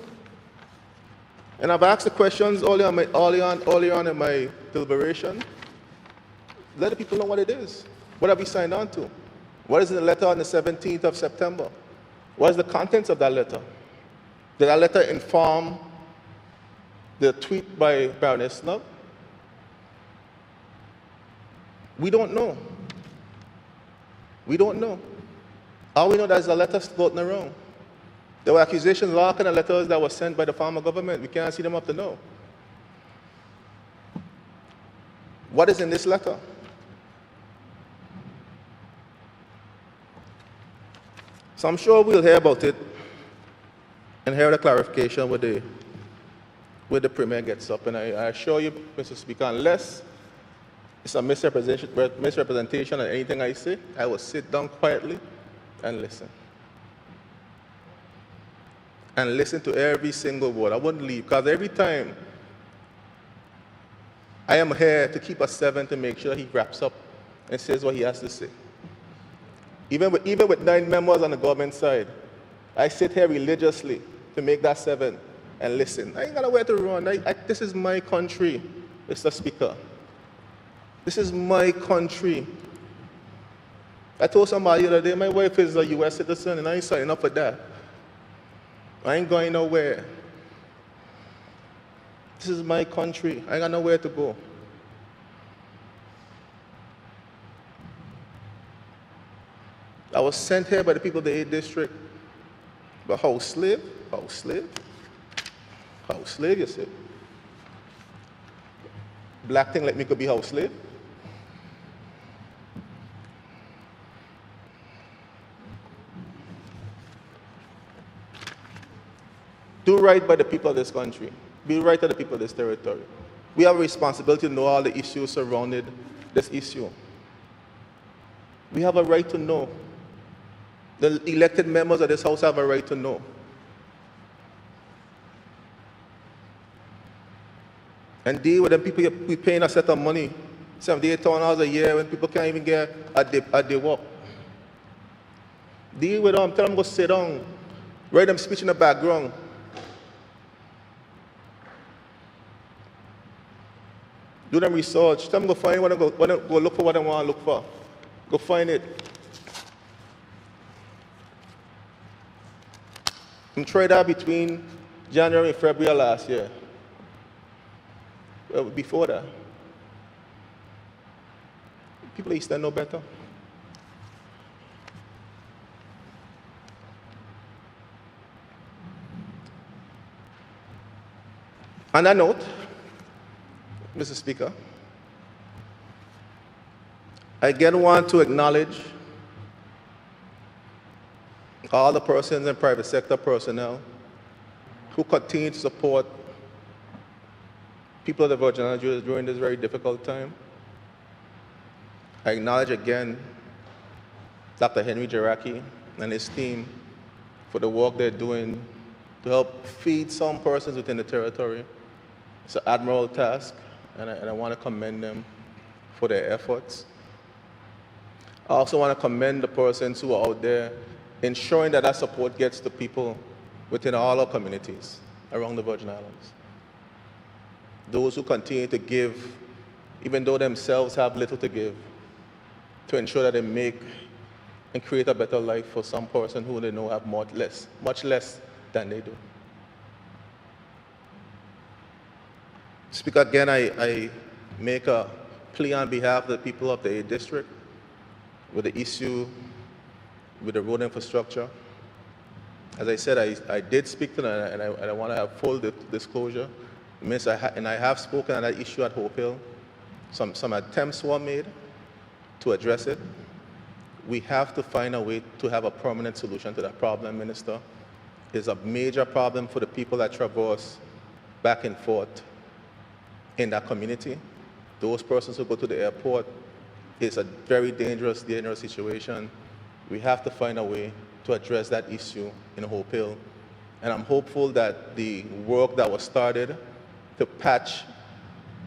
And I've asked the questions early on in my deliberation. Let the people know what it is. What have we signed on to? What is in the letter on the 17th of September? What is the contents of that letter? Did that letter inform the tweet by Baroness Snub? We don't know. We don't know. All we know there's a letter floating around. There were accusations, all kind of letters that were sent by the former government. We can't see them up to now. What is in this letter? So I'm sure we'll hear about it and hear the clarification with the Premier gets up. And I assure you, Mr. Speaker, unless it's a misrepresentation of anything I say, I will sit down quietly and listen. And listen to every single word. I wouldn't leave, because every time I am here to keep a 7 to make sure he wraps up and says what he has to say. Even with 9 members on the government side, I sit here religiously to make that 7 and listen. I ain't got nowhere to run. This is my country, Mr. Speaker. This is my country. I told somebody the other day, my wife is a U.S. citizen, and I ain't signing up for that. I ain't going nowhere. This is my country. I ain't got nowhere to go. I was sent here by the people of the 8th District. But house slave, you see. Black thing like me could be house slave. Do right by the people of this country. Be right to the people of this territory. We have a responsibility to know all the issues surrounded this issue. We have a right to know. The elected members of this House have a right to know. And deal with them people we paying a set of money, $78,000 a year, when people can't even get a day work. Deal with them, tell them go sit down, write them speech in the background. Do them research, tell them go find what they go look for what they want to look for. Go find it. And try that between January and February last year. Well, before that. People East End know better. On that note, Mr. Speaker, I again want to acknowledge all the persons and private sector personnel who continue to support people of the Virgin Islands during this very difficult time. I acknowledge again Dr. Henry Jaraki and his team for the work they're doing to help feed some persons within the territory. It's an admirable task, and I want to commend them for their efforts. I also want to commend the persons who are out there ensuring that that support gets to people within all our communities around the Virgin Islands. Those who continue to give, even though themselves have little to give, to ensure that they make and create a better life for some person who they know have much less than they do. Speaker, again, I make a plea on behalf of the people of the 8th District with the issue with the road infrastructure. As I said, I did speak to them, and I want to have full disclosure. And I have spoken on that issue at Hope Hill. Some attempts were made to address it. We have to find a way to have a permanent solution to that problem, Minister. It's a major problem for the people that traverse back and forth in that community. Those persons who go to the airport, it's a very dangerous situation. We have to find a way to address that issue in Hope Hill. And I'm hopeful that the work that was started to patch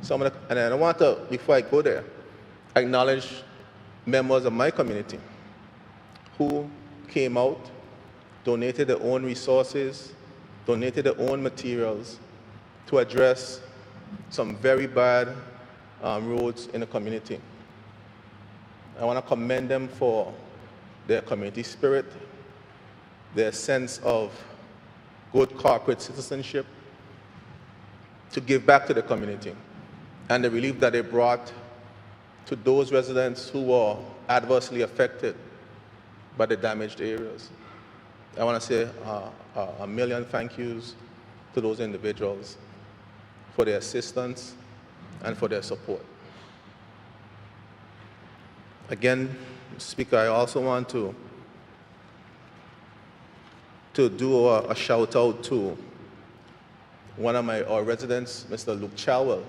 some of the, and I want to, before I go there, acknowledge members of my community who came out, donated their own resources, donated their own materials to address some very bad roads in the community. I want to commend them for their community spirit, their sense of good corporate citizenship, to give back to the community, and the relief that they brought to those residents who were adversely affected by the damaged areas. I want to say a million thank yous to those individuals for their assistance and for their support. Again, Speaker, I also want to do a shout out to one of our residents, Mr. Luke Chalwell.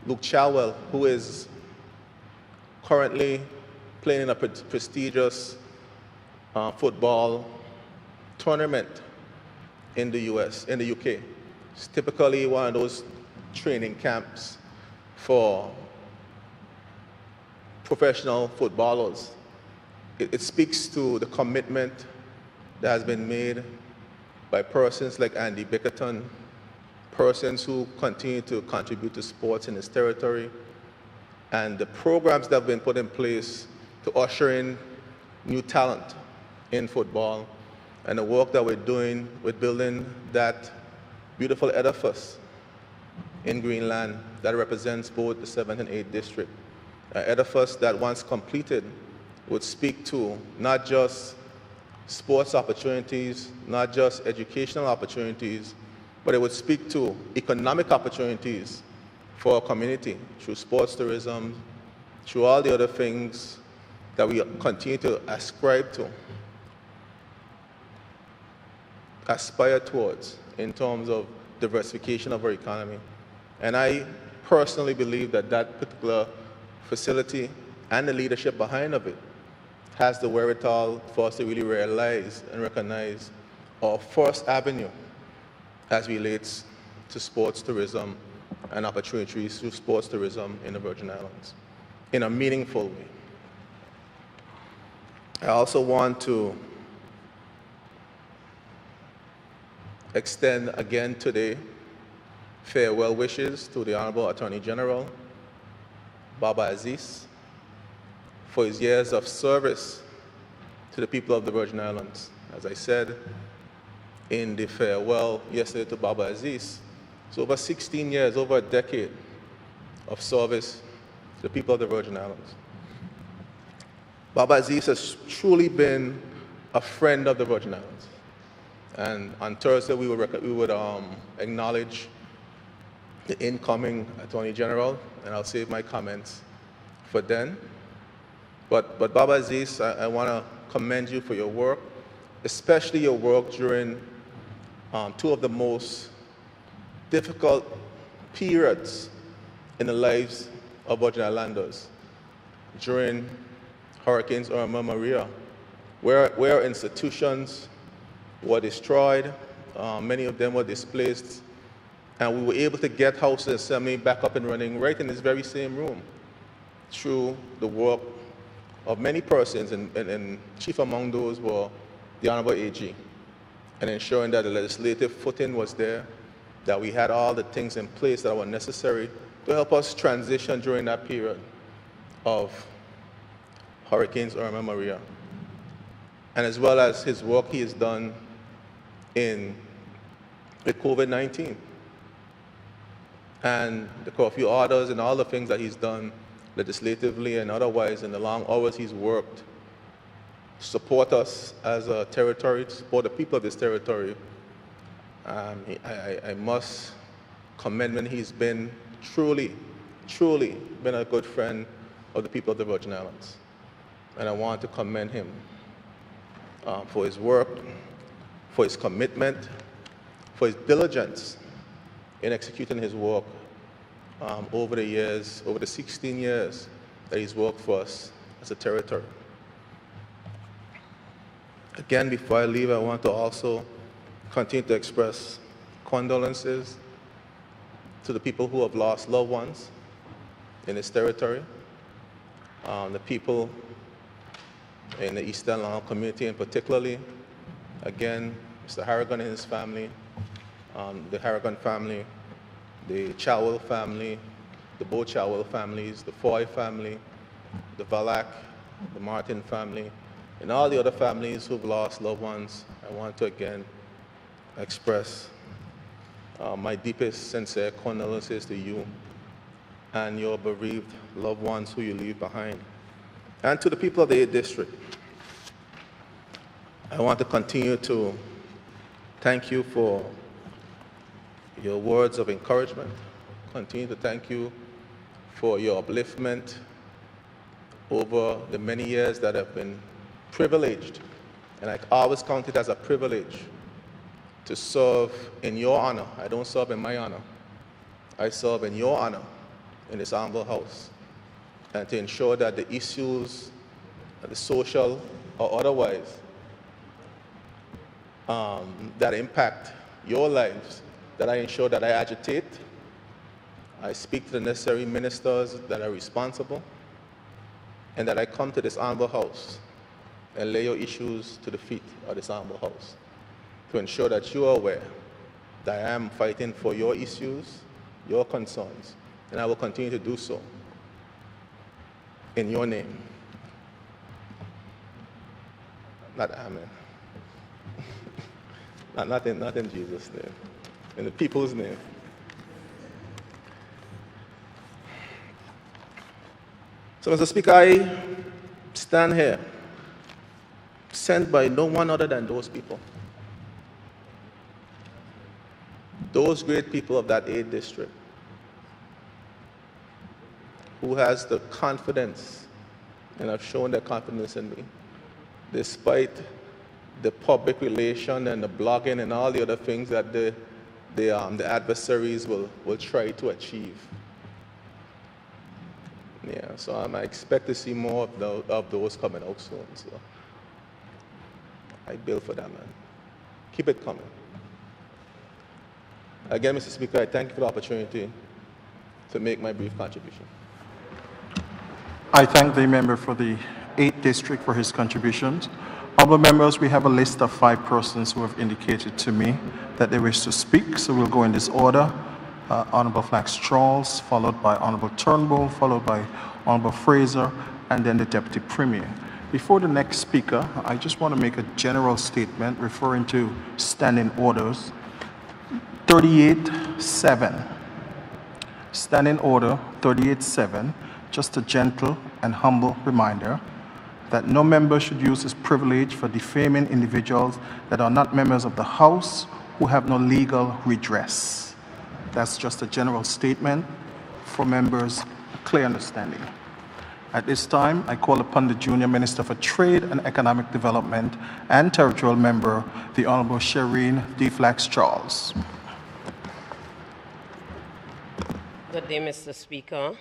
Luke Chalwell, who is currently playing in a prestigious football tournament in the UK. It's typically one of those training camps for professional footballers. It speaks to the commitment that has been made by persons like Andy Bickerton, persons who continue to contribute to sports in this territory, and the programs that have been put in place to usher in new talent in football, and the work that we're doing with building that beautiful edifice in Greenland that represents both the 7th and 8th District. An edifice that, once completed, would speak to not just sports opportunities, not just educational opportunities, but it would speak to economic opportunities for our community through sports tourism, through all the other things that we continue to ascribe to, aspire towards in terms of diversification of our economy. And I personally believe that that particular facility and the leadership behind of it has the wherewithal for us to really realize and recognize our First Avenue as relates to sports tourism and opportunities through sports tourism in the Virgin Islands in a meaningful way. I also want to extend again today farewell wishes to the Honorable Attorney General, Baba Aziz, for his years of service to the people of the Virgin Islands. As I said in the farewell yesterday to Baba Aziz, it's over 16 years, over a decade of service to the people of the Virgin Islands. Baba Aziz has truly been a friend of the Virgin Islands. And on Thursday, we would acknowledge the incoming Attorney General, and I'll save my comments for then. But Baba Aziz, I want to commend you for your work, especially your work during two of the most difficult periods in the lives of Virgin Islanders, during Hurricanes Irma and Maria, where institutions were destroyed, many of them were displaced, and we were able to get House of Assembly back up and running right in this very same room through the work of many persons, and chief among those were the Honorable AG, and ensuring that the legislative footing was there, that we had all the things in place that were necessary to help us transition during that period of Hurricanes Irma and Maria, and as well as his work he has done with COVID-19 and the curfew orders and all the things that he's done legislatively and otherwise in the long hours he's worked to support us as a territory, to support the people of this territory. I must commend him. He's been truly been a good friend of the people of the Virgin Islands. And I want to commend him for his work, for his commitment, for his diligence in executing his work over the years, over the 16 years that he's worked for us as a territory. Again, before I leave, I want to also continue to express condolences to the people who have lost loved ones in this territory, the people in the Eastern Long community and particularly, again, Mr. Harrigan and his family, the Harrigan family, the Chowell family, the Bo Chowell families, the Foy family, the Valak, the Martin family, and all the other families who've lost loved ones. I want to again express my deepest sincere condolences to you and your bereaved loved ones who you leave behind. And to the people of the 8th District, I want to continue to thank you for your words of encouragement. Continue to thank you for your upliftment over the many years that I've been privileged, and I always count it as a privilege to serve in your honor. I don't serve in my honor. I serve in your honor in this humble house, and to ensure that the issues, the social or otherwise, that impact your lives, that I ensure that I agitate, I speak to the necessary ministers that are responsible, and that I come to this humble house and lay your issues to the feet of this humble house to ensure that you are aware that I am fighting for your issues, your concerns, and I will continue to do so in your name. Not amen. not in Jesus' name, in the people's name. So, Mr. Speaker, I stand here, sent by no one other than those people. Those great people of that 8th District, who has the confidence, and have shown their confidence in me, despite the public relation and the blogging and all the other things that the adversaries will try to achieve. Yeah, so I expect to see more of those coming out soon. So I bill for that, man. Keep it coming. Again, Mr. Speaker, I thank you for the opportunity to make my brief contribution. I thank the member for the 8th District for his contributions. Honourable members, we have a list of 5 persons who have indicated to me that they wish to speak, so we'll go in this order. Honourable Flax-Charles, followed by Honourable Turnbull, followed by Honourable Fraser, and then the Deputy Premier. Before the next speaker, I just want to make a general statement referring to standing orders. 38-7. Standing order 38-7, just a gentle and humble reminder that no member should use his privilege for defaming individuals that are not members of the House who have no legal redress. That's just a general statement for members' clear understanding. At this time, I call upon the Junior Minister for Trade and Economic Development and Territorial Member, the Honourable Shireen D. Flax-Charles. Good day, Mr. Speaker.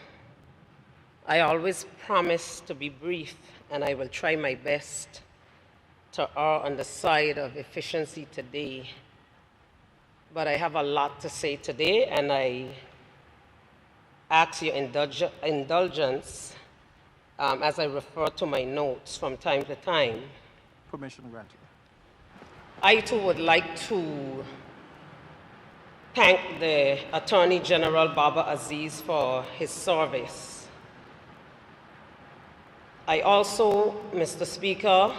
I always promise to be brief, and I will try my best to err on the side of efficiency today. But I have a lot to say today, and I ask your indulgence as I refer to my notes from time to time. Permission granted. I too would like to thank the Attorney General Baba Aziz for his service. I also, Mr. Speaker,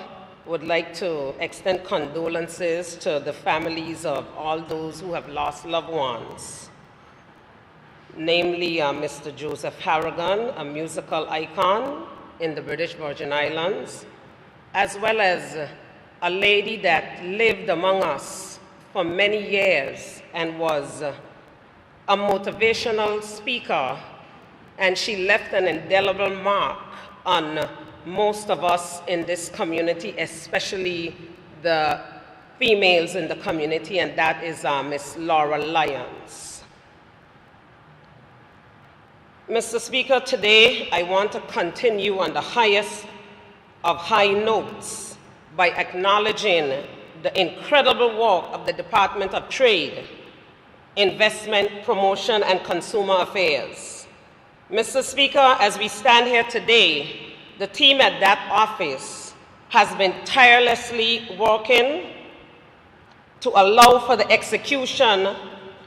would like to extend condolences to the families of all those who have lost loved ones, namely Mr. Joseph Harrigan, a musical icon in the British Virgin Islands, as well as a lady that lived among us for many years and was a motivational speaker, and she left an indelible mark on most of us in this community, especially the females in the community, and that is Miss Laura Lyons. Mr. Speaker, today I want to continue on the highest of high notes by acknowledging the incredible work of the Department of Trade, Investment, Promotion, and Consumer Affairs. Mr. Speaker, as we stand here today, the team at that office has been tirelessly working to allow for the execution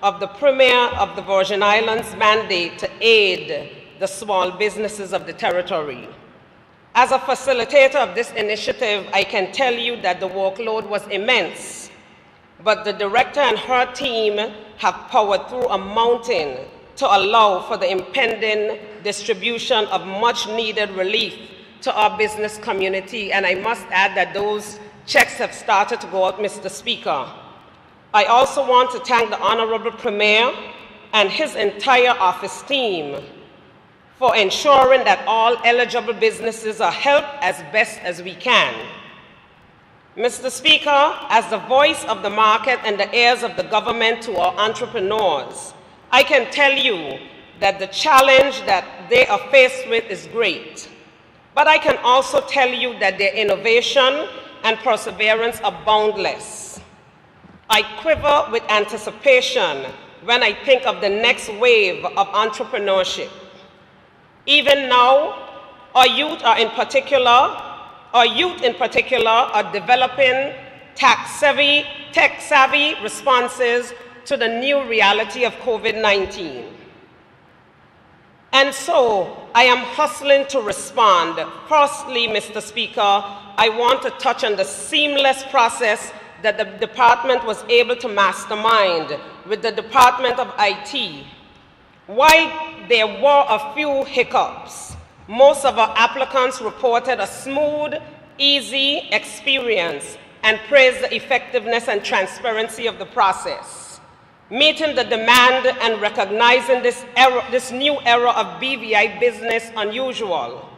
of the Premier of the Virgin Islands mandate to aid the small businesses of the territory. As a facilitator of this initiative, I can tell you that the workload was immense, but the director and her team have powered through a mountain to allow for the impending distribution of much needed relief to our business community, and I must add that those checks have started to go out, Mr. Speaker. I also want to thank the Honorable Premier and his entire office team for ensuring that all eligible businesses are helped as best as we can. Mr. Speaker, as the voice of the market and the ears of the government to our entrepreneurs, I can tell you that the challenge that they are faced with is great. But I can also tell you that their innovation and perseverance are boundless. I quiver with anticipation when I think of the next wave of entrepreneurship. Even now, our youth in particular are developing tech-savvy responses to the new reality of COVID-19. And so, I am hustling to respond. Firstly, Mr. Speaker, I want to touch on the seamless process that the department was able to mastermind with the Department of IT. While there were a few hiccups, most of our applicants reported a smooth, easy experience and praised the effectiveness and transparency of the process. Meeting the demand and recognizing this new era of BVI business unusual,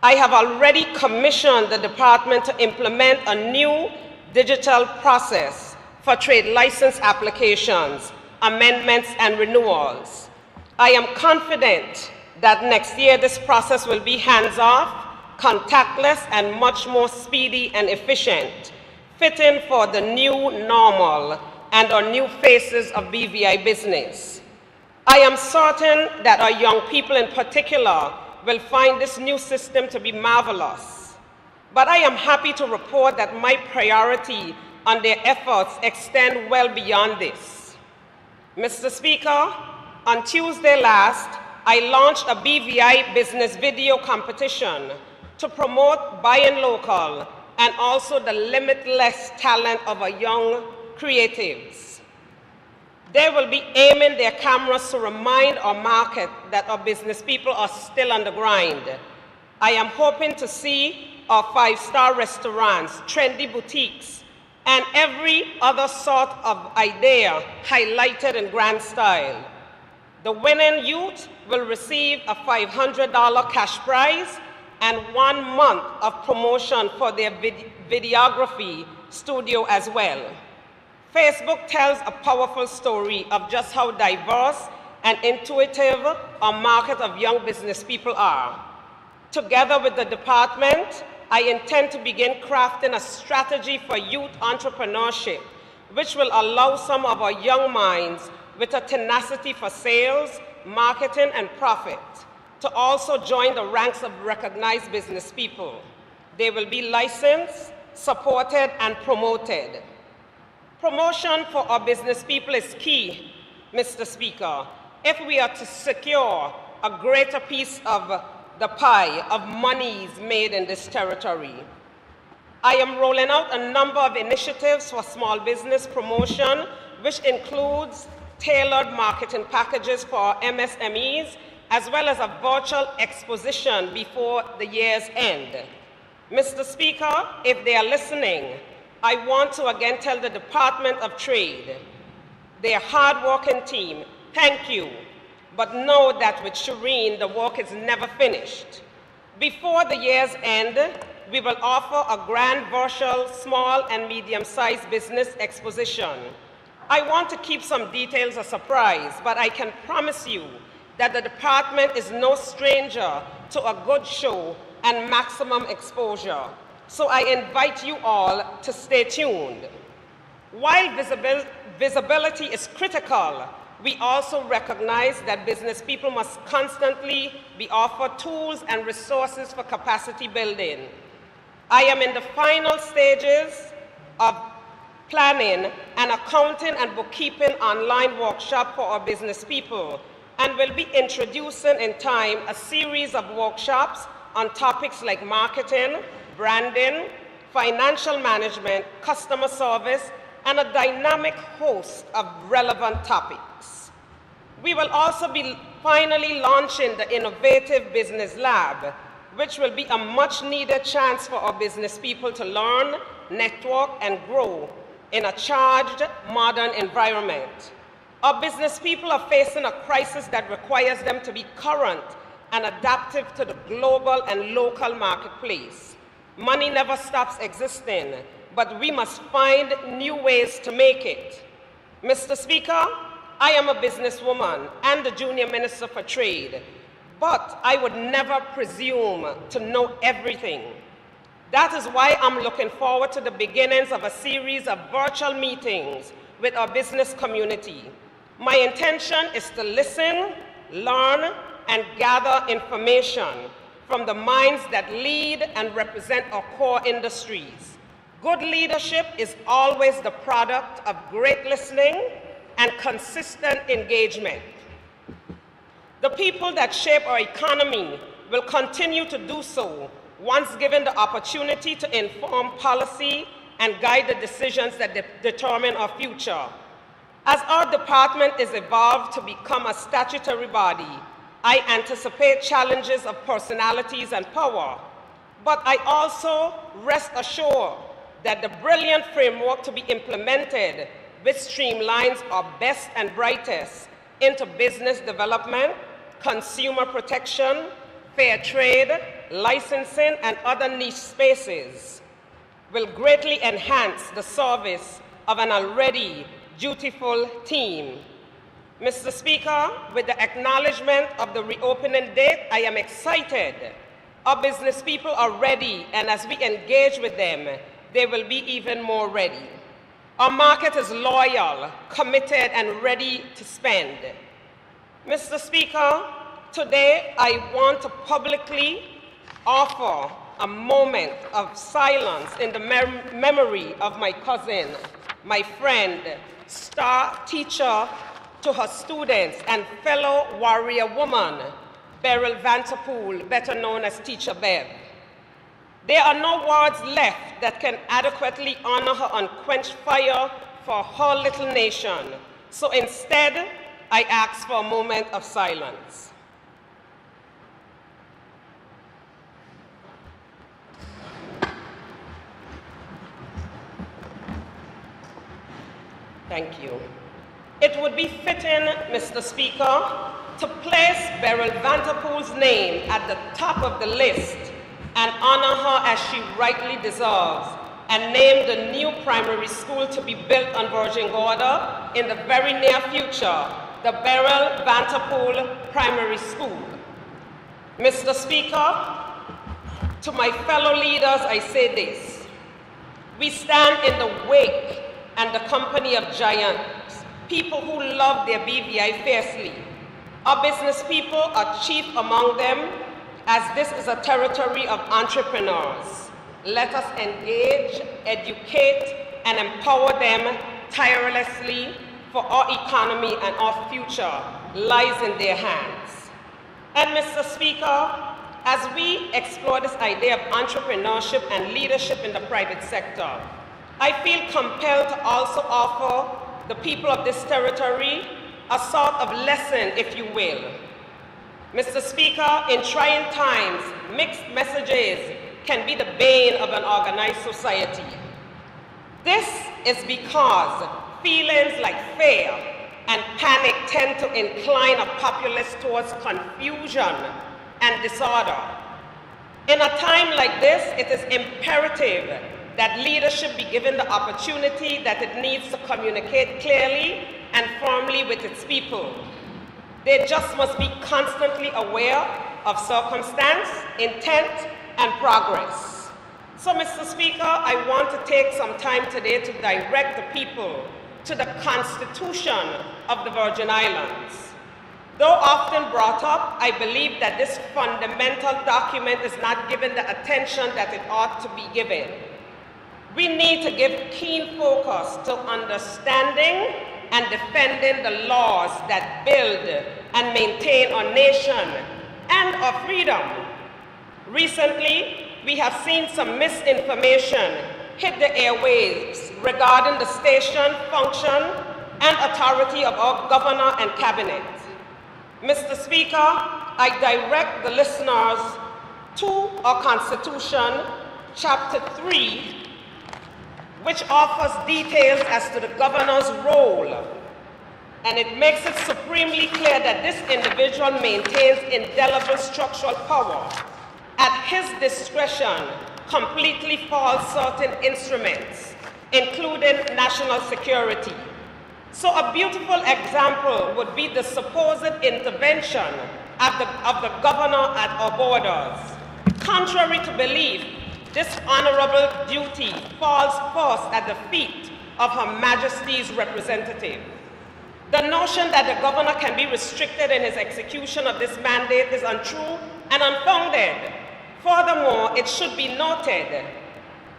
I have already commissioned the department to implement a new digital process for trade license applications, amendments, and renewals. I am confident that next year this process will be hands-off, contactless, and much more speedy and efficient, fitting for the new normal and our new phases of BVI business. I am certain that our young people in particular will find this new system to be marvelous. But I am happy to report that my priority on their efforts extend well beyond this. Mr. Speaker, on Tuesday last, I launched a BVI business video competition to promote buying local and also the limitless talent of our young creatives. They will be aiming their cameras to remind our market that our business people are still on the grind. I am hoping to see our five-star restaurants, trendy boutiques, and every other sort of idea highlighted in grand style. The winning youth will receive a $500 cash prize and 1 month of promotion for their videography studio as well. Facebook tells a powerful story of just how diverse and intuitive our market of young business people are. Together with the department, I intend to begin crafting a strategy for youth entrepreneurship, which will allow some of our young minds with a tenacity for sales, marketing, and profit to also join the ranks of recognized business people. They will be licensed, supported, and promoted. Promotion for our business people is key, Mr. Speaker, if we are to secure a greater piece of the pie of monies made in this territory. I am rolling out a number of initiatives for small business promotion, which includes tailored marketing packages for our MSMEs, as well as a virtual exposition before the year's end. Mr. Speaker, if they are listening, I want to again tell the Department of Trade, their hard-working team, thank you, but know that with Shireen, the work is never finished. Before the year's end, we will offer a grand virtual small and medium-sized business exposition. I want to keep some details a surprise, but I can promise you that the department is no stranger to a good show and maximum exposure. So I invite you all to stay tuned. While visibility is critical, we also recognize that business people must constantly be offered tools and resources for capacity building. I am in the final stages of planning an accounting and bookkeeping online workshop for our business people, and will be introducing in time a series of workshops on topics like marketing, branding, financial management, customer service, and a dynamic host of relevant topics. We will also be finally launching the Innovative Business Lab, which will be a much-needed chance for our business people to learn, network, and grow in a charged, modern environment. Our business people are facing a crisis that requires them to be current and adaptive to the global and local marketplace. Money never stops existing, but we must find new ways to make it. Mr. Speaker, I am a businesswoman and the Junior Minister for Trade, but I would never presume to know everything. That is why I'm looking forward to the beginnings of a series of virtual meetings with our business community. My intention is to listen, learn, and gather information from the minds that lead and represent our core industries. Good leadership is always the product of great listening and consistent engagement. The people that shape our economy will continue to do so once given the opportunity to inform policy and guide the decisions that determine our future. As our department is evolved to become a statutory body, I anticipate challenges of personalities and power, but I also rest assured that the brilliant framework to be implemented which streamlines our best and brightest into business development, consumer protection, fair trade, licensing, and other niche spaces will greatly enhance the service of an already dutiful team. Mr. Speaker, with the acknowledgement of the reopening date, I am excited. Our business people are ready, and as we engage with them, they will be even more ready. Our market is loyal, committed, and ready to spend. Mr. Speaker, today I want to publicly offer a moment of silence in the memory of my cousin, my friend, star teacher to her students, and fellow warrior woman, Beryl Vanterpool, better known as Teacher Bev. There are no words left that can adequately honor her unquenched fire for her little nation. So instead, I ask for a moment of silence. Thank you. It would be fitting, Mr. Speaker, to place Beryl Vanterpool's name at the top of the list and honor her as she rightly deserves, and name the new primary school to be built on Virgin Gorda in the very near future, the Beryl Vanterpool Primary School. Mr. Speaker, to my fellow leaders, I say this. We stand in the wake and the company of giants, people who love their BVI fiercely. Our business people are chief among them, as this is a territory of entrepreneurs. Let us engage, educate, and empower them tirelessly, for our economy and our future lies in their hands. And Mr. Speaker, as we explore this idea of entrepreneurship and leadership in the private sector, I feel compelled to also offer the people of this territory a sort of lesson, if you will. Mr. Speaker, in trying times, mixed messages can be the bane of an organized society. This is because feelings like fear and panic tend to incline a populace towards confusion and disorder. In a time like this, it is imperative that leadership be given the opportunity that it needs to communicate clearly and firmly with its people. They just must be constantly aware of circumstance, intent, and progress. So, Mr. Speaker, I want to take some time today to direct the people to the Constitution of the Virgin Islands. Though often brought up, I believe that this fundamental document is not given the attention that it ought to be given. We need to give keen focus to understanding and defending the laws that build and maintain our nation and our freedom. Recently, we have seen some misinformation hit the airwaves regarding the station, function, and authority of our governor and cabinet. Mr. Speaker, I direct the listeners to our Constitution, Chapter 3, which offers details as to the governor's role. And it makes it supremely clear that this individual maintains indelible structural power. At his discretion, completely falls certain instruments, including national security. So a beautiful example would be the supposed intervention of the governor at our borders. Contrary to belief, this honorable duty falls first at the feet of Her Majesty's representative. The notion that the governor can be restricted in his execution of this mandate is untrue and unfounded. Furthermore, it should be noted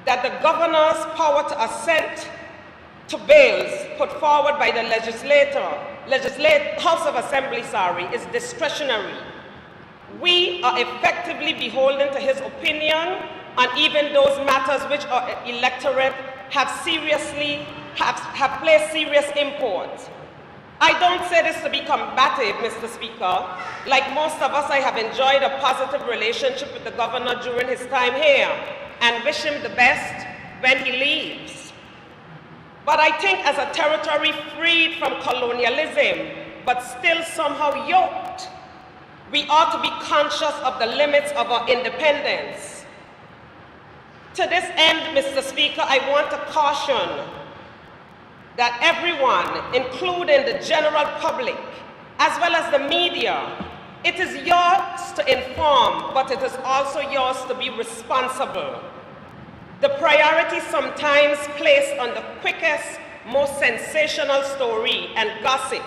that the governor's power to assent to bills put forward by the House of Assembly, is discretionary. We are effectively beholden to his opinion on even those matters which our electorate have placed serious import. I don't say this to be combative, Mr. Speaker. Like most of us, I have enjoyed a positive relationship with the governor during his time here and wish him the best when he leaves. But I think as a territory freed from colonialism, but still somehow yoked, we ought to be conscious of the limits of our independence. To this end, Mr. Speaker, I want to caution that everyone, including the general public, as well as the media, it is yours to inform, but it is also yours to be responsible. The priority sometimes placed on the quickest, most sensational story and gossip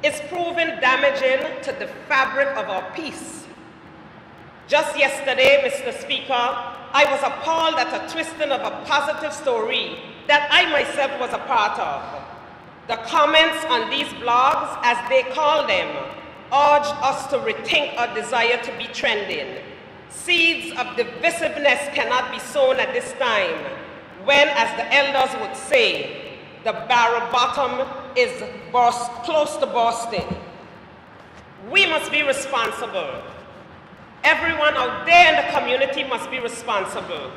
is proving damaging to the fabric of our peace. Just yesterday, Mr. Speaker, I was appalled at a twisting of a positive story that I myself was a part of. The comments on these blogs, as they call them, urged us to rethink our desire to be trending. Seeds of divisiveness cannot be sown at this time, when, as the elders would say, the barrel bottom is close to bursting. We must be responsible. Everyone out there in the community must be responsible.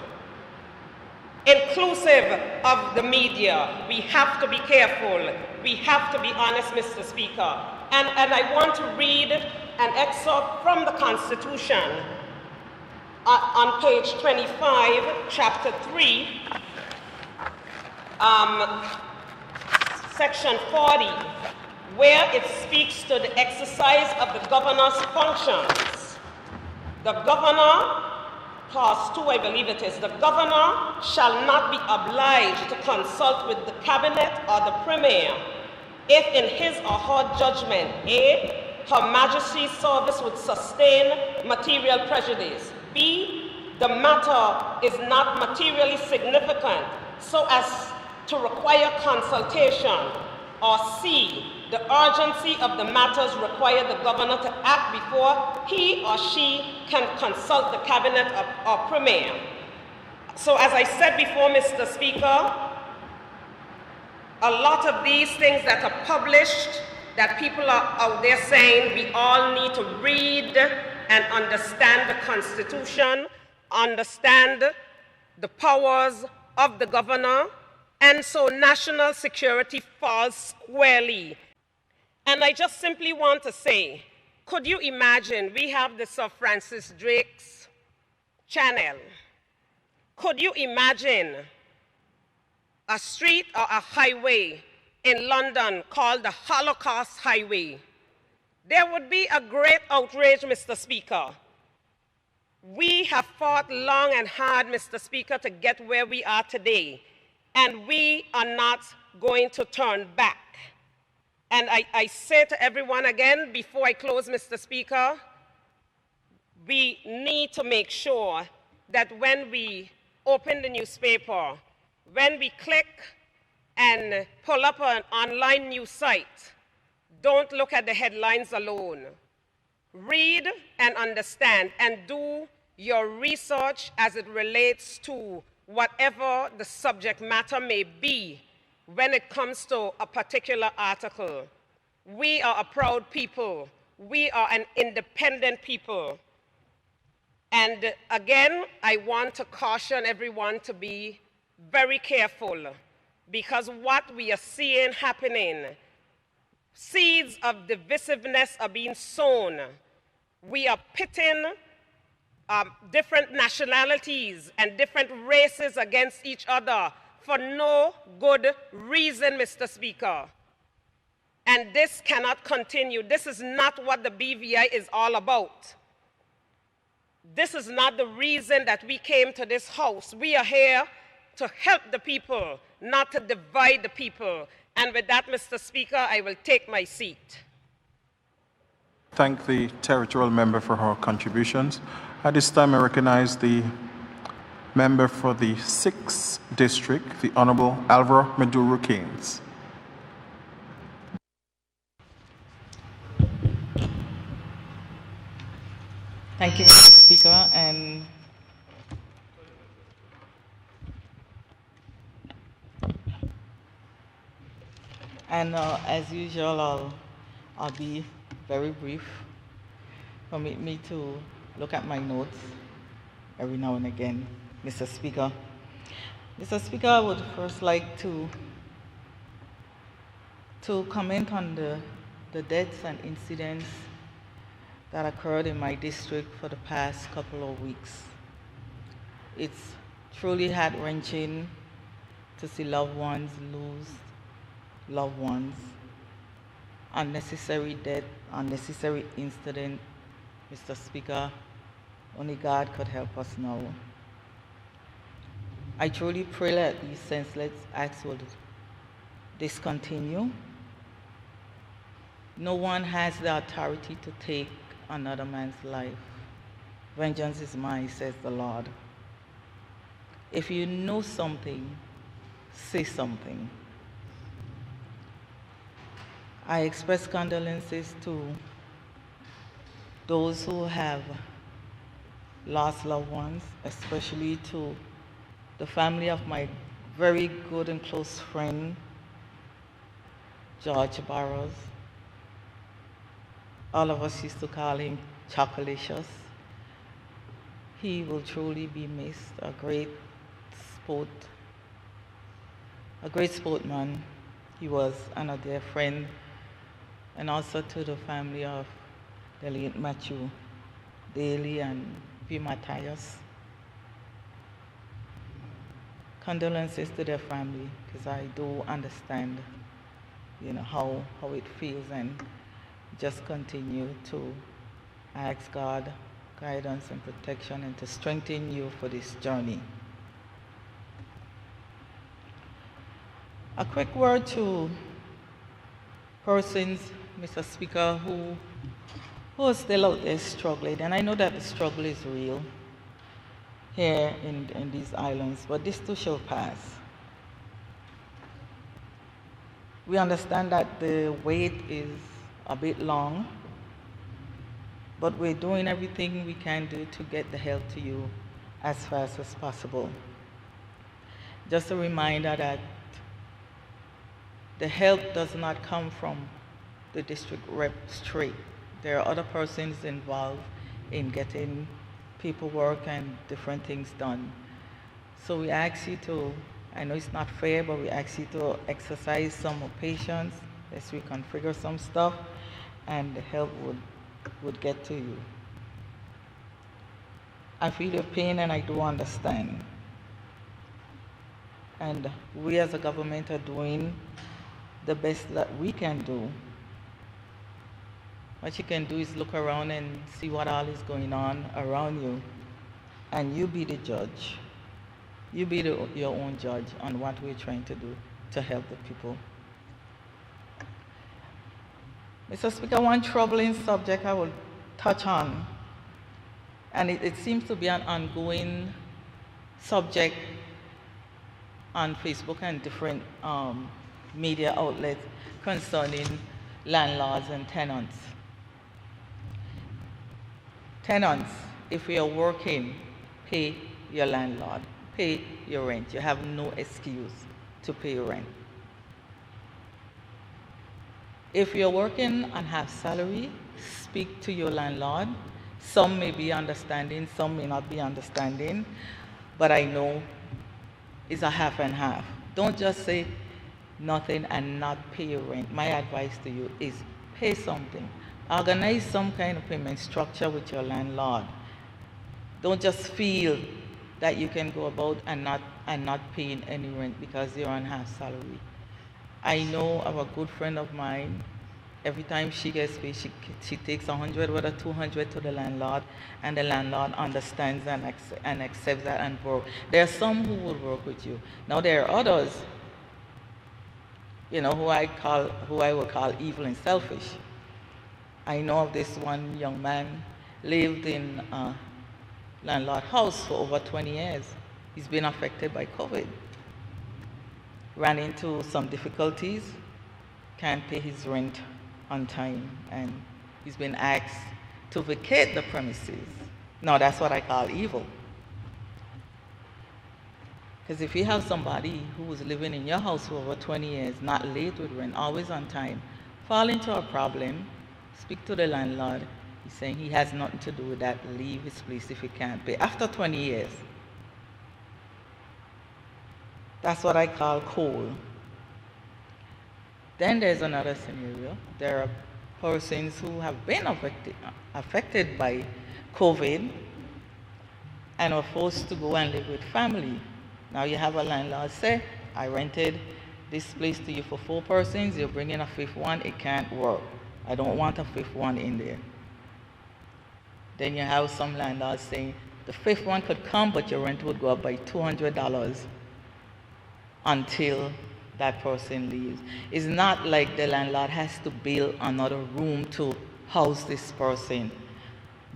Inclusive of the media, we have to be careful. We have to be honest, Mr. Speaker. And I want to read an excerpt from the Constitution on page 25, chapter 3, section 40, where it speaks to the exercise of the governor's functions. The governor, clause 2, I believe it is, the governor shall not be obliged to consult with the cabinet or the premier if in his or her judgment, A, Her Majesty's service would sustain material prejudice, B, the matter is not materially significant so as to require consultation, or C, the urgency of the matters require the governor to act before he or she can consult the cabinet or premier. So as I said before, Mr. Speaker, a lot of these things that are published, that people are out there saying we all need to read and understand the Constitution, understand the powers of the governor, and so national security falls squarely. And I just simply want to say, could you imagine, we have the Sir Francis Drake's channel. Could you imagine a street or a highway in London called the Holocaust Highway? There would be a great outrage, Mr. Speaker. We have fought long and hard, Mr. Speaker, to get where we are today, and we are not going to turn back. And I say to everyone again, before I close, Mr. Speaker, we need to make sure that when we open the newspaper, when we click and pull up an online news site, don't look at the headlines alone. Read and understand and do your research as it relates to whatever the subject matter may be when it comes to a particular article. We are a proud people. We are an independent people. And again, I want to caution everyone to be very careful, because what we are seeing happening, seeds of divisiveness are being sown. We are pitting different nationalities and different races against each other for no good reason, Mr. Speaker. And this cannot continue. This is not what the BVI is all about. This is not the reason that we came to this house. We are here to help the people, not to divide the people. And with that, Mr. Speaker, I will take my seat. Thank the territorial member for her contributions. At this time, I recognize the member for the 6th District, the Honorable Alvaro Maduro Keynes. Thank you, Mr. Speaker. And as usual, I'll be very brief. Permit me to look at my notes every now and again, Mr. Speaker. Mr. Speaker, I would first like to comment on the deaths and incidents that occurred in my district for the past couple of weeks. It's truly heart-wrenching to see loved ones lose loved ones, unnecessary death, unnecessary incident. Mr. Speaker, only God could help us now. I truly pray that these senseless acts will discontinue. No one has the authority to take another man's life. Vengeance is mine, says the Lord. If you know something, say something. I express condolences to those who have lost loved ones, especially to the family of my very good and close friend, George Barrows. All of us used to call him Chocolicious. He will truly be missed, a great sportman he was, and a dear friend, and also to the family of the late Matthew Daly and V. Matthias. Condolences to their family, because I do understand, how it feels, and just continue to ask God guidance and protection and to strengthen you for this journey. A quick word to persons, Mr. Speaker, who are still out there struggling, and I know that the struggle is real here in these islands, but this too shall pass. We understand that the wait is a bit long, but we're doing everything we can do to get the help to you as fast as possible. Just a reminder that the help does not come from the district rep straight. There are other persons involved in getting paperwork and different things done. So we ask you to, I know it's not fair, but we ask you to exercise some more patience as we configure some stuff, and the help would get to you. I feel your pain, and I do understand. And we as a government are doing the best that we can do. What you can do is look around and see what all is going on around you, and you be the judge. You be your own judge on what we're trying to do to help the people. Mr. Speaker, one troubling subject I will touch on, and it seems to be an ongoing subject on Facebook and different media outlets concerning landlords and tenants. Tenants, if you are working, pay your landlord, pay your rent. You have no excuse to pay your rent. If you're working and have salary, speak to your landlord. Some may be understanding, some may not be understanding, but I know it's a half and half. Don't just say nothing and not pay your rent. My advice to you is pay something. Organize some kind of payment structure with your landlord. Don't just feel that you can go about and not paying any rent because you're on half salary. I know of a good friend of mine, every time she gets paid, she takes 100 or 200 to the landlord, and the landlord understands and accepts that and work. There are some who will work with you. Now there are others, who I would call evil and selfish. I know of this one young man, lived in a landlord house for over 20 years. He's been affected by COVID. Ran into some difficulties, can't pay his rent on time, and he's been asked to vacate the premises. Now that's what I call evil. Because if you have somebody who was living in your house for over 20 years, not late with rent, always on time, fall into a problem, speak to the landlord. He's saying he has nothing to do with that, leave his place if he can't pay. After 20 years. That's what I call cold. Then there's another scenario. There are persons who have been affected by COVID and are forced to go and live with family. Now you have a landlord say, I rented this place to you for 4 persons, you're bringing a 5th one, it can't work. I don't want a 5th one in there. Then you have some landlords saying, the 5th one could come, but your rent would go up by $200 until that person leaves. It's not like the landlord has to build another room to house this person.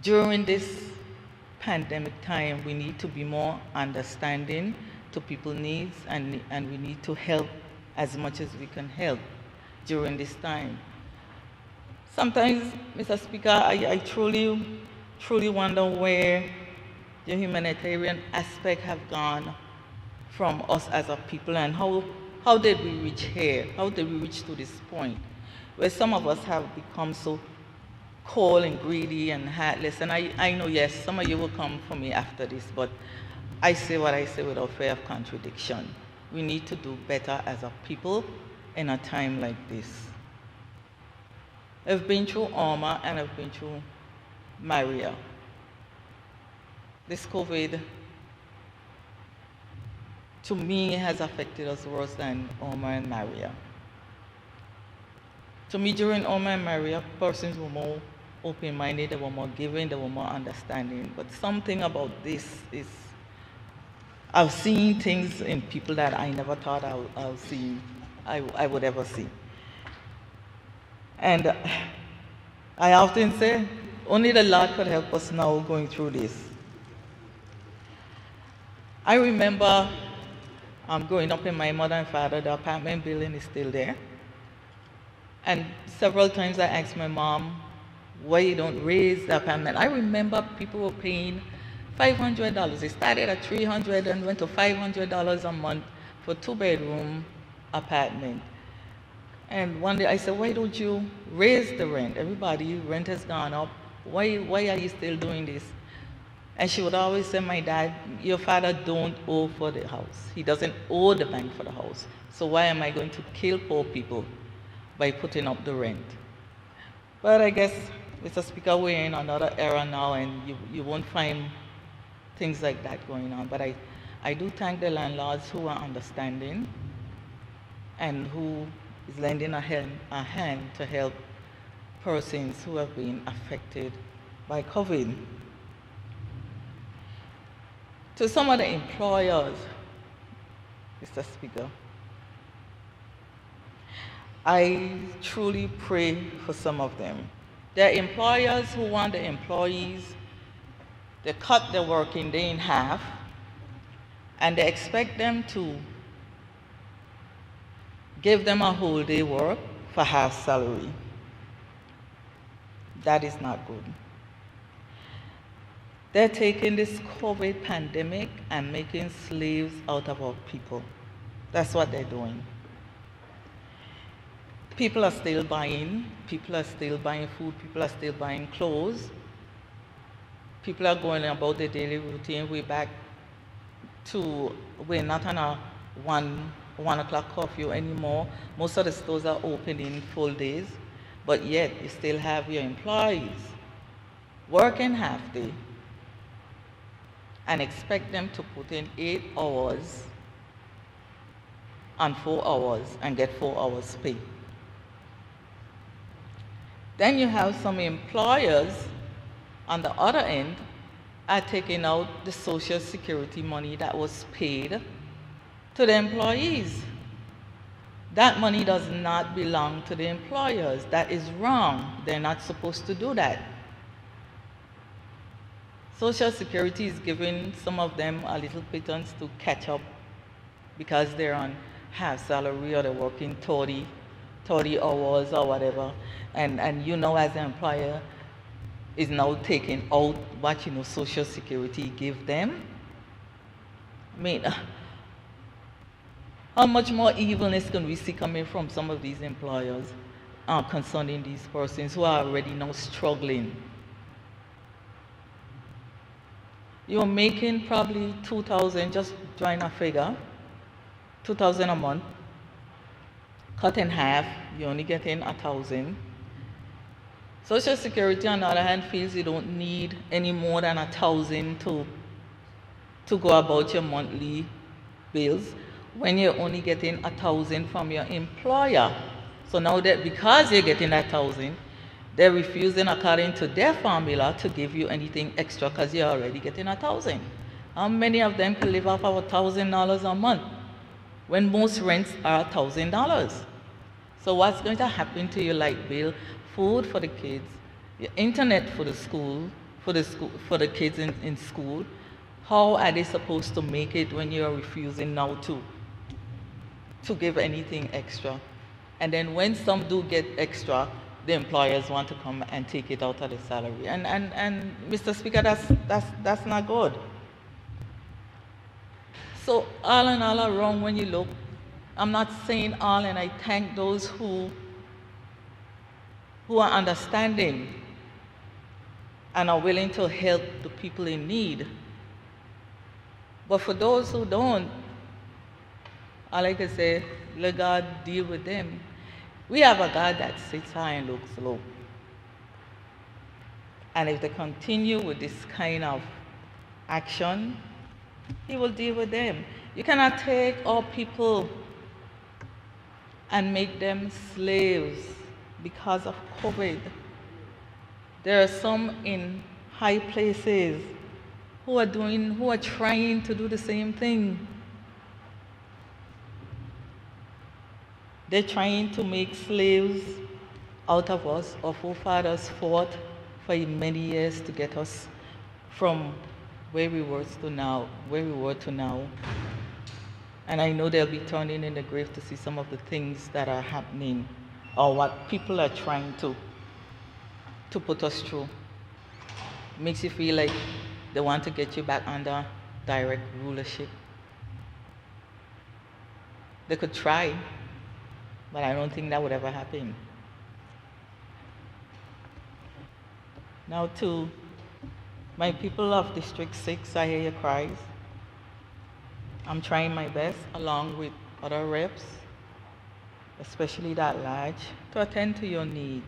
During this pandemic time, we need to be more understanding to people's needs, and we need to help as much as we can help during this time. Sometimes, Mr. Speaker, I truly wonder where the humanitarian aspect have gone from us as a people, and how did we reach here? How did we reach to this point where some of us have become so cold and greedy and heartless? And I know, yes, some of you will come for me after this, but I say what I say without fear of contradiction. We need to do better as a people in a time like this. I've been through Irma and I've been through Maria. This COVID, to me, has affected us worse than Irma and Maria. To me, during Irma and Maria, persons were more open-minded, they were more giving, they were more understanding. But something about this is, I've seen things in people that I never thought I would ever see. And I often say, only the Lord could help us now going through this. I remember growing up in my mother and father, the apartment building is still there. And several times I asked my mom, why you don't raise the apartment? I remember people were paying $500. It started at $300 and went to $500 a month for a 2-bedroom apartment. And one day I said, why don't you raise the rent? Everybody, rent has gone up. Why are you still doing this? And she would always say, my dad, your father don't owe for the house. He doesn't owe the bank for the house. So why am I going to kill poor people by putting up the rent? But I guess, Mr. Speaker, we're in another era now, and you won't find things like that going on. But I do thank the landlords who are understanding and who is lending a hand to help persons who have been affected by COVID. To some of the employers, Mr. Speaker, I truly pray for some of them. There are employers who want the employees, they cut their working day in half, and they expect them to give them a whole day work for half salary. That is not good. They're taking this COVID pandemic and making slaves out of our people. That's what they're doing. People are still buying. People are still buying food. People are still buying clothes. People are going about their daily routine. We're not on a 1 o'clock curfew anymore. Most of the stores are open in full days, but yet you still have your employees working half day and expect them to put in 8 hours and 4 hours and get 4 hours pay. Then you have some employers on the other end are taking out the Social Security money that was paid to the employees. That money does not belong to the employers. That is wrong. They're not supposed to do that. Social Security is giving some of them a little pittance to catch up because they're on half salary or they're working 30 hours or whatever. And you know, as an employer, is now taking out what Social Security give them. I mean, how much more evilness can we see coming from some of these employers concerning these persons who are already now struggling? You're making probably $2,000, just trying a figure, $2,000 a month. Cut in half, you're only getting $1,000. Social Security, on the other hand, feels you don't need any more than $1,000 to go about your monthly bills. when you're only getting 1,000 from your employer. So now that because you're getting that 1,000, they're refusing according to their formula to give you anything extra because you're already getting 1,000. How many of them can live off of $1,000 a month when most rents are $1,000? So what's going to happen to your light bill, food for the kids, your internet for the school, for the kids in school? How are they supposed to make it when you're refusing now to give anything extra? And then when some do get extra, the employers want to come and take it out of the salary. And Mr. Speaker, that's not good. So all in all around, when you look, I'm not saying all, and I thank those who are understanding and are willing to help the people in need. But for those who don't, all I can say, let God deal with them. We have a God that sits high and looks low. And if they continue with this kind of action, He will deal with them. You cannot take our people and make them slaves because of COVID. There are some in high places who are trying to do the same thing. They're trying to make slaves out of us. Our forefathers fought for many years to get us from where we were to now. And I know they'll be turning in the grave to see some of the things that are happening or what people are trying to put us through. Makes you feel like they want to get you back under direct rulership. They could try, but I don't think that would ever happen. Now to my people of District 6, I hear your cries. I'm trying my best, along with other reps, especially that large, to attend to your needs.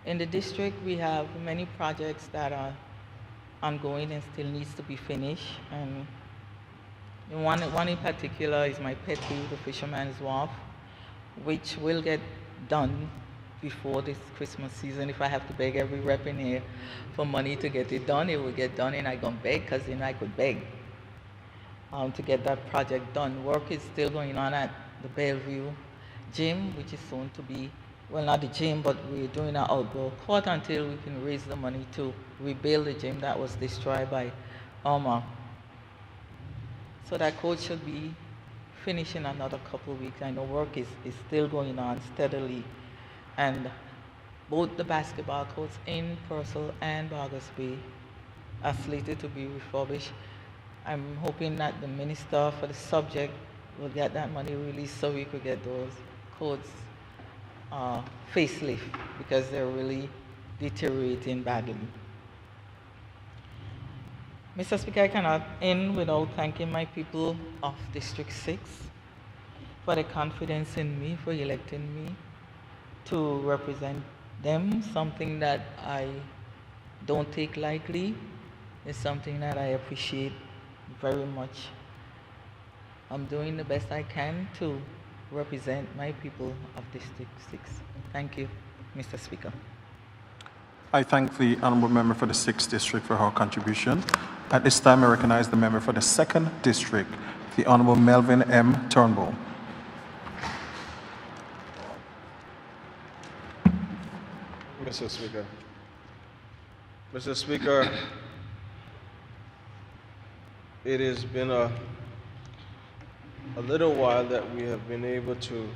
In the district, we have many projects that are ongoing and still needs to be finished. And one in particular is my pet peeve, the Fisherman's Wharf, which will get done before this Christmas season. If I have to beg every rep in here for money to get it done, it will get done, and I don't beg because I could beg to get that project done. Work is still going on at the Bellevue gym, which is soon to be, well, not the gym, but we're doing an outdoor court until we can raise the money to rebuild the gym that was destroyed by Irma. So that court should be finished in another couple of weeks. I know work is still going on steadily. And both the basketball courts in Purcell and Bargos Bay are slated to be refurbished. I'm hoping that the minister for the subject will get that money released so we could get those courts facelift, because they're really deteriorating badly. Mr. Speaker, I cannot end without thanking my people of District 6 for the confidence in me, for electing me to represent them. Something that I don't take lightly. It's something that I appreciate very much. I'm doing the best I can to represent my people of District 6. Thank you, Mr. Speaker. I thank the Honourable Member for the 6th District for her contribution. At this time, I recognize the member for the 2nd District, the Honourable Melvin M. Turnbull. Mr. Speaker. Mr. Speaker, it has been a little while that we have been able to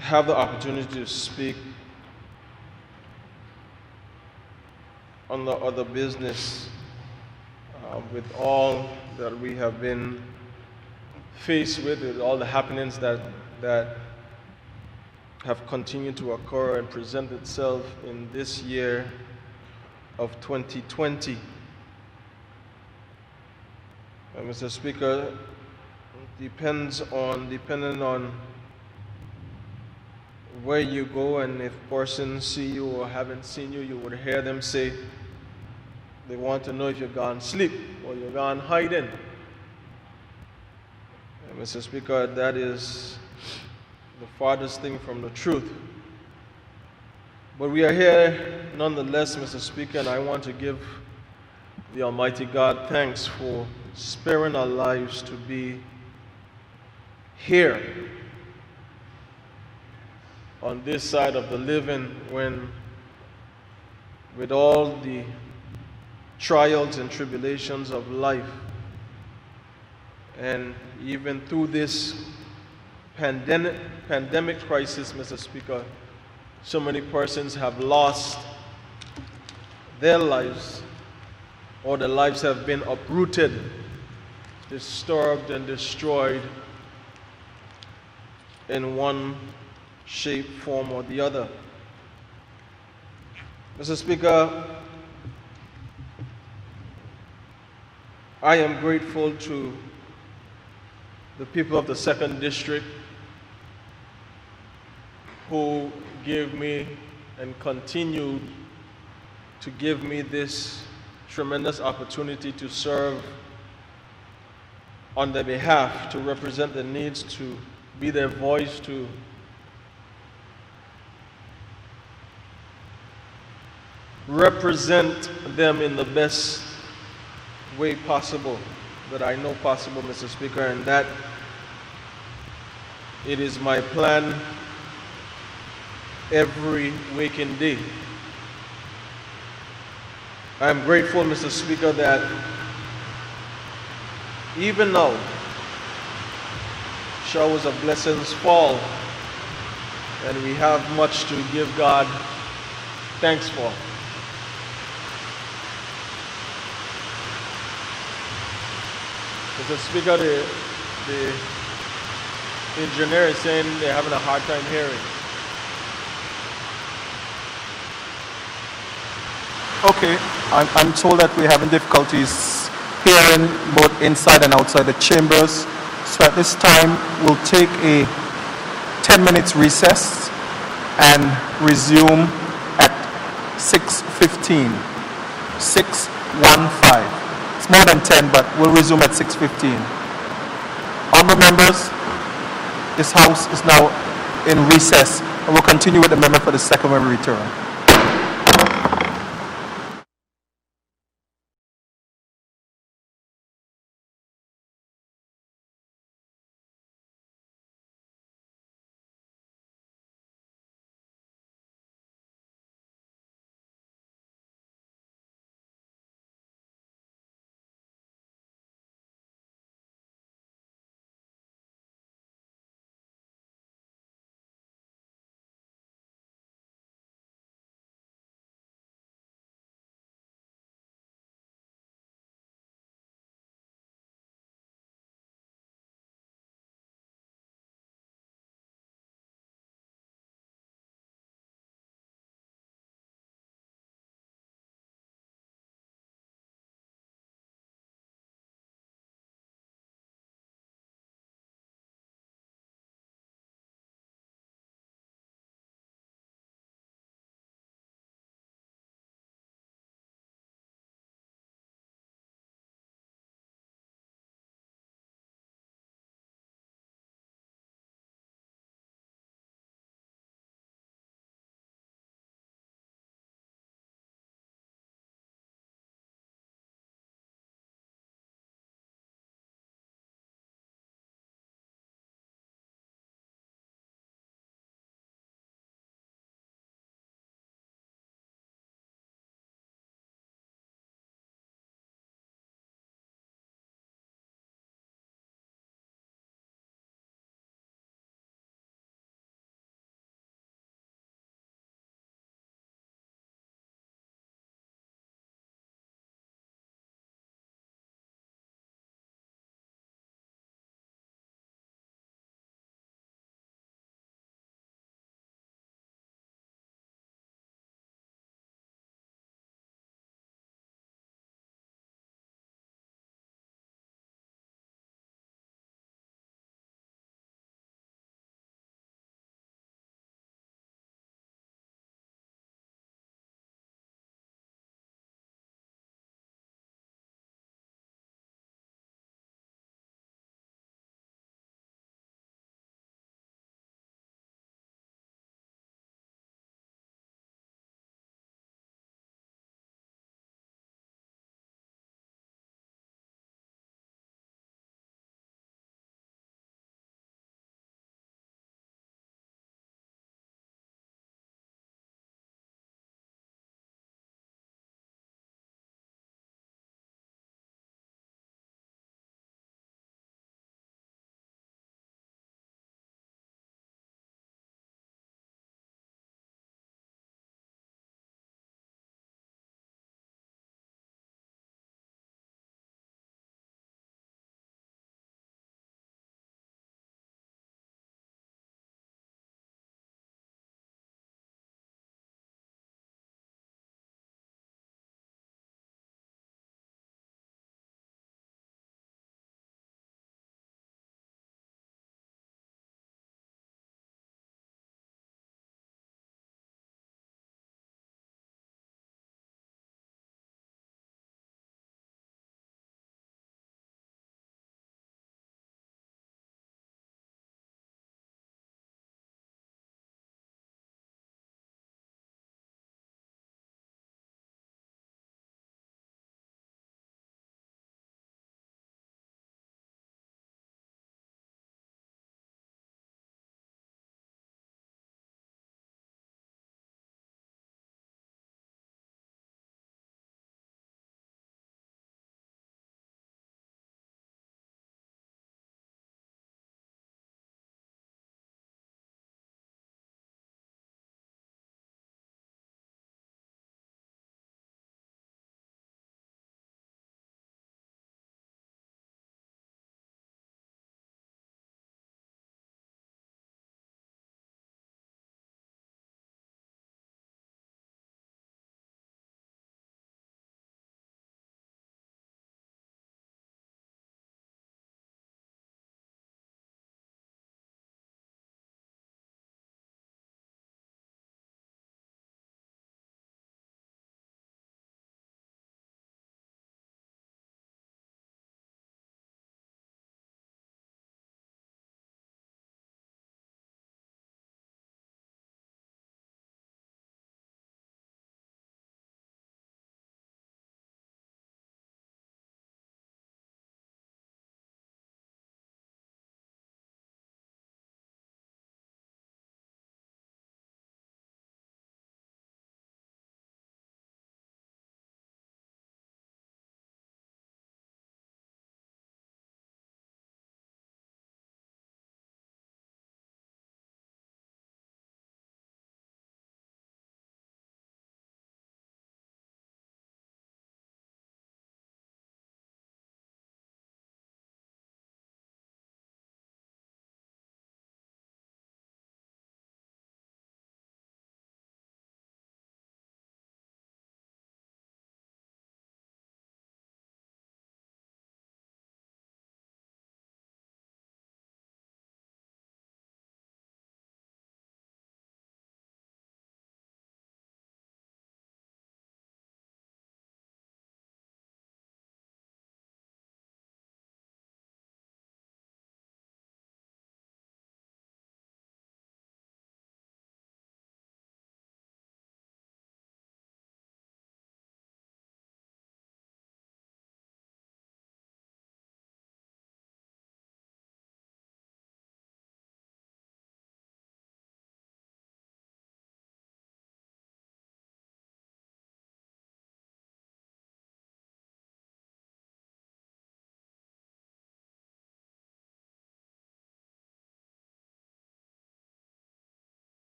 have the opportunity to speak on the other business with all that we have been faced with all the happenings that have continued to occur and present itself in this year of 2020. Mr. Speaker, depending on where you go, and if persons see you or haven't seen you, you would hear them say They want to know if you're gone sleep or you're gone hiding. And Mr. Speaker, that is the farthest thing from the truth. But we are here nonetheless, Mr. Speaker, and I want to give the Almighty God thanks for sparing our lives to be here on this side of the living when, with all the trials and tribulations of life, and even through this pandemic crisis, Mr. Speaker, so many persons have lost their lives, or their lives have been uprooted, disturbed, and destroyed in one shape, form, or the other. Mr. Speaker, I am grateful to the people of the 2nd District who gave me and continue to give me this tremendous opportunity to serve on their behalf, to represent their needs, to be their voice, to represent them in the best way possible, that I know possible, Mr. Speaker, and that it is my plan every waking day. I am grateful, Mr. Speaker, that even now, showers of blessings fall, and we have much to give God thanks for. Mr. Speaker, the engineer is saying they're having a hard time hearing. Okay, I'm told that we're having difficulties hearing both inside and outside the chambers. So at this time, we'll take a 10 minutes recess and resume at 6:15. 6:15. It's more than 10, but we'll resume at 6:15. Honorable members, this House is now in recess, and we'll continue with the member for the second when we return.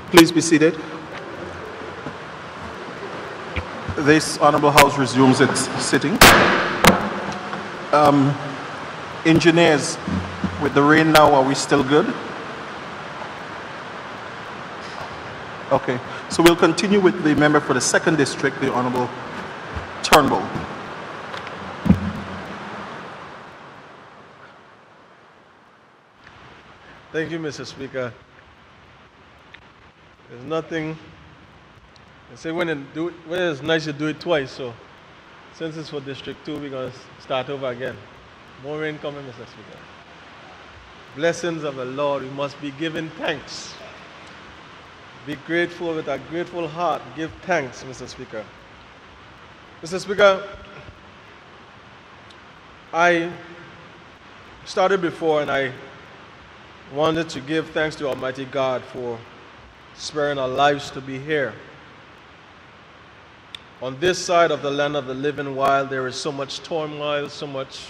Please be seated. This Honorable House resumes its sitting. Engineers, with the rain now, are we still good? Okay, so we'll continue with the member for the 2nd District, the Honorable Turnbull. Thank you, Mr. Speaker. There's nothing. They say when it's nice to do it twice, so since it's for District 2, we're going to start over again. More rain coming, Mr. Speaker. Blessings of the Lord, we must be giving thanks. Be grateful with a grateful heart. Give thanks, Mr. Speaker. Mr. Speaker, I started before and I wanted to give thanks to Almighty God for sparing our lives to be here. On this side of the land of the living, while there is so much turmoil, so much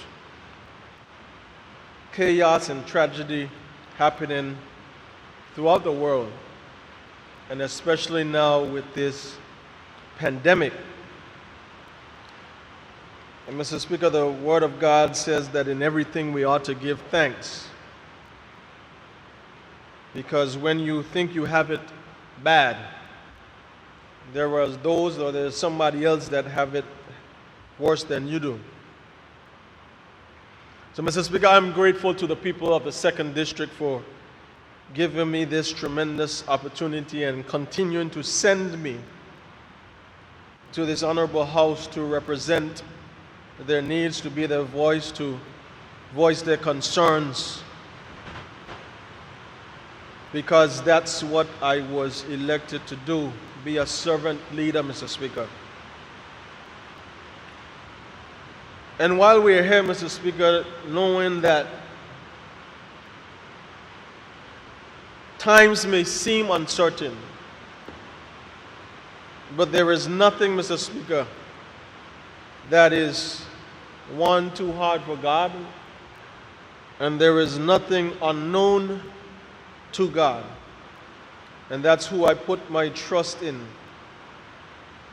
chaos and tragedy happening throughout the world, and especially now with this pandemic. And Mr. Speaker, the Word of God says that in everything we ought to give thanks. Because when you think you have it bad, there's somebody else that have it worse than you do. So, Mr. Speaker, I'm grateful to the people of the 2nd District for giving me this tremendous opportunity and continuing to send me to this honorable house to represent their needs, to be their voice, to voice their concerns, because that's what I was elected to do, be a servant leader, Mr. Speaker. And while we're here, Mr. Speaker, knowing that times may seem uncertain, but there is nothing, Mr. Speaker, that is, one, too hard for God, and there is nothing unknown to God. And that's who I put my trust in,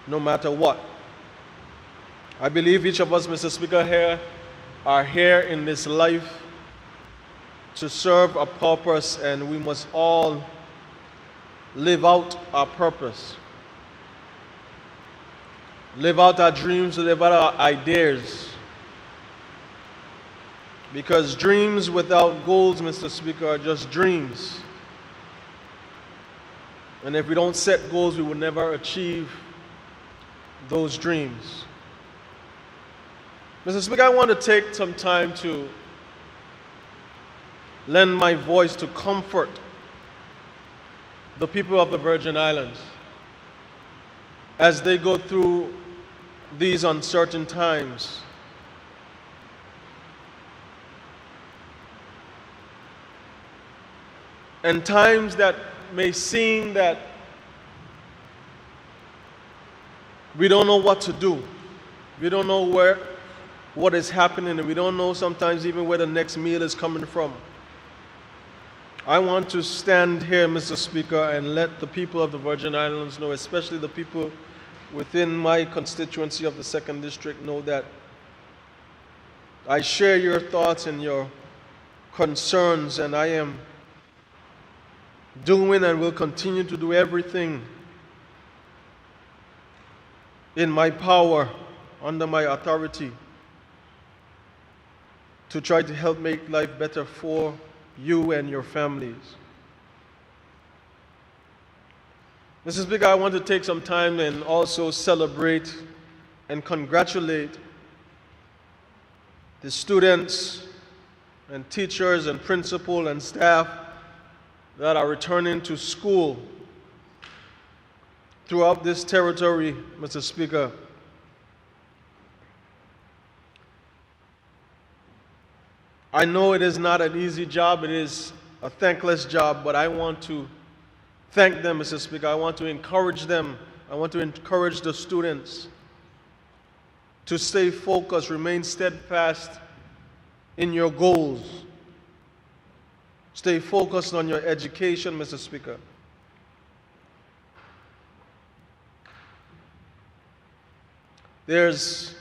no matter what. I believe each of us, Mr. Speaker, here are here in this life to serve a purpose, and we must all live out our purpose. Live out our dreams, live out our ideas. Because dreams without goals, Mr. Speaker, are just dreams. And if we don't set goals, we will never achieve those dreams. Mr. Speaker, I want to take some time to lend my voice to comfort the people of the Virgin Islands as they go through these uncertain times. And times that may seem that we don't know what to do. We don't know what is happening, and we don't know sometimes even where the next meal is coming from. I want to stand here, Mr. Speaker, and let the people of the Virgin Islands know, especially the people within my constituency of the 2nd District, know that I share your thoughts and your concerns, and I am doing and will continue to do everything in my power, under my authority, to try to help make life better for you and your families. Mr. Speaker, I want to take some time and also celebrate and congratulate the students and teachers and principal and staff that are returning to school throughout this territory, Mr. Speaker. I know it is not an easy job, it is a thankless job, but I want to thank them, Mr. Speaker. I want to encourage them. I want to encourage the students to stay focused, remain steadfast in your goals. Stay focused on your education, Mr. Speaker. There's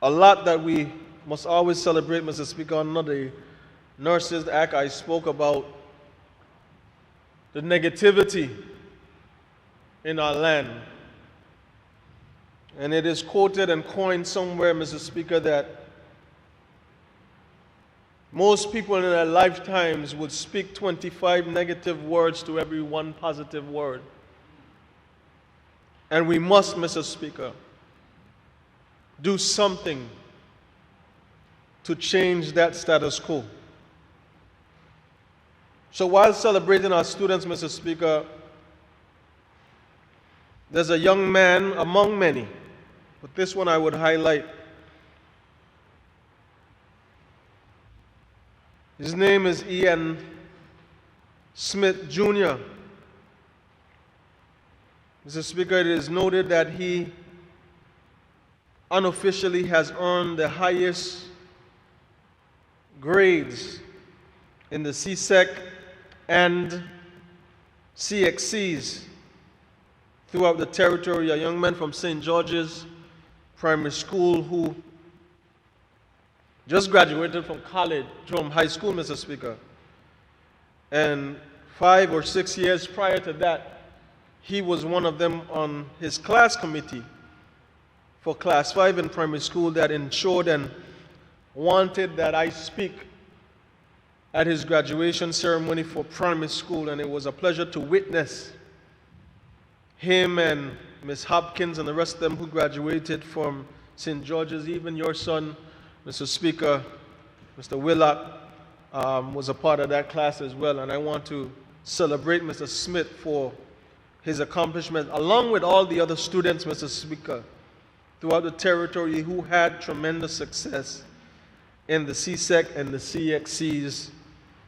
a lot that we must always celebrate, Mr. Speaker. Under the Nurses Act, I spoke about the negativity in our land. And it is quoted and coined somewhere, Mr. Speaker, that most people in their lifetimes would speak 25 negative words to every one positive word. And we must, Mr. Speaker, do something to change that status quo. So while celebrating our students, Mr. Speaker, there's a young man among many, but this one I would highlight. His name is Ian Smith Jr. Mr. Speaker, it is noted that he unofficially has earned the highest grades in the CSEC and CXCs throughout the territory. A young man from St. George's Primary School who just graduated from college, from high school, Mr. Speaker. And 5 or 6 years prior to that, he was one of them on his class committee for Class 5 in primary school that ensured and wanted that I speak at his graduation ceremony for primary school. And it was a pleasure to witness him and Miss Hopkins and the rest of them who graduated from St. George's. Even your son, Mr. Speaker, Mr. Willock, was a part of that class as well. And I want to celebrate Mr. Smith for his accomplishment, along with all the other students, Mr. Speaker, throughout the territory who had tremendous success in the CSEC and the CXCs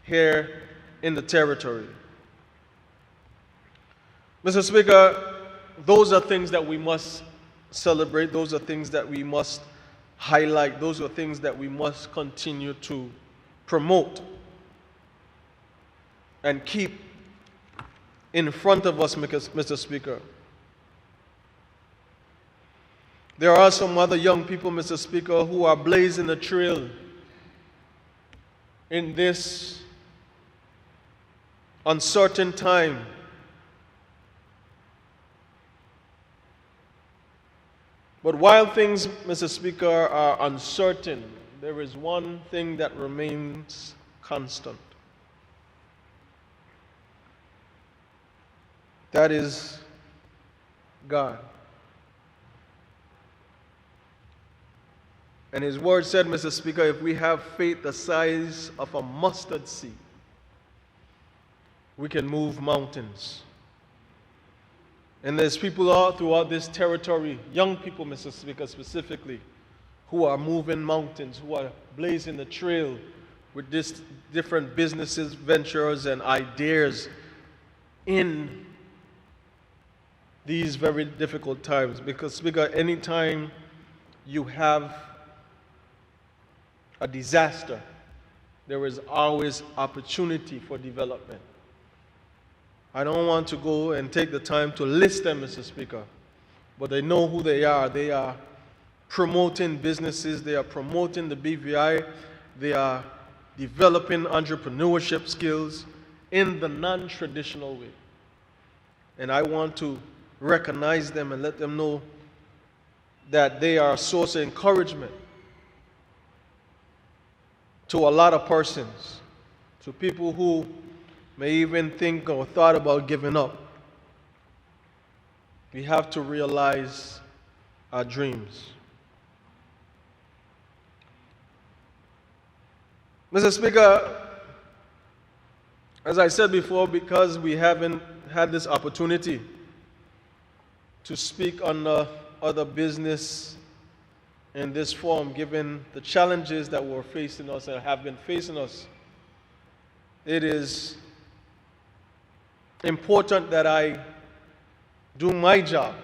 here in the territory. Mr. Speaker, those are things that we must celebrate. Those are things that we must highlight. Those are things that we must continue to promote and keep in front of us, Mr. Speaker. There are some other young people, Mr. Speaker, who are blazing the trail in this uncertain time. But while things, Mr. Speaker, are uncertain, there is one thing that remains constant. That is God. And his word said, Mr. Speaker, if we have faith the size of a mustard seed, we can move mountains. And there's people all throughout this territory, young people, Mr. Speaker, specifically, who are moving mountains, who are blazing the trail with this different businesses, ventures, and ideas in these very difficult times. Because, Speaker, anytime you have a disaster, there is always opportunity for development. I don't want to go and take the time to list them, Mr. Speaker, but they know who they are. They are promoting businesses. They are promoting the BVI. They are developing entrepreneurship skills in the non-traditional way. And I want to recognize them and let them know that they are a source of encouragement to a lot of persons, to people who may even think or thought about giving up. We have to realize our dreams. Mr. Speaker, as I said before, because we haven't had this opportunity to speak on other business in this forum, given the challenges that were facing us and have been facing us, it is important that I do my job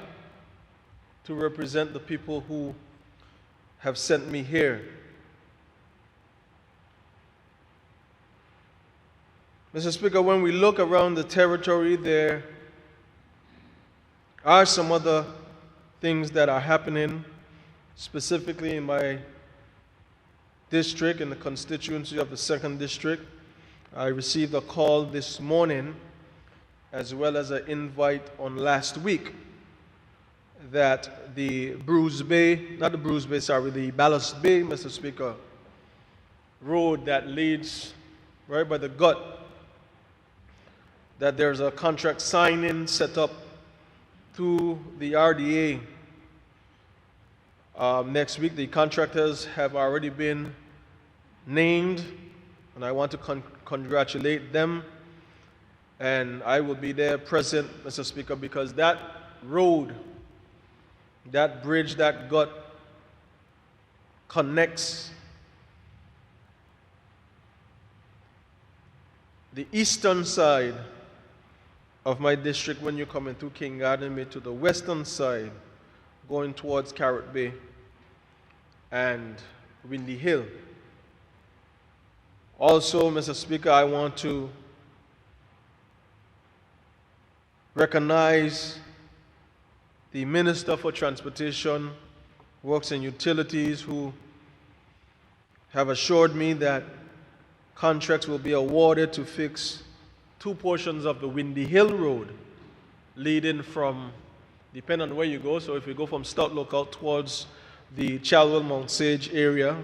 to represent the people who have sent me here. Mr. Speaker, when we look around the territory, there are some other things that are happening specifically in my district, in the constituency of the 2nd District. I received a call this morning, as well as an invite on last week, that the Ballast Bay, Mr. Speaker, road that leads right by the gut, that there's a contract signing set up through the RDA. Next week, the contractors have already been named, and I want to congratulate them. And I will be there present, Mr. Speaker, because that road, that bridge, that gut connects the eastern side of my district when you come into King Garden to the western side, going towards Carrot Bay and Windy Hill. Also, Mr. Speaker, I want to recognize the Minister for Transportation, Works and Utilities, who have assured me that contracts will be awarded to fix 2 portions of the Windy Hill Road leading from, depending on where you go, so if you go from Stout Lookout towards the Chalwell Mount Sage area,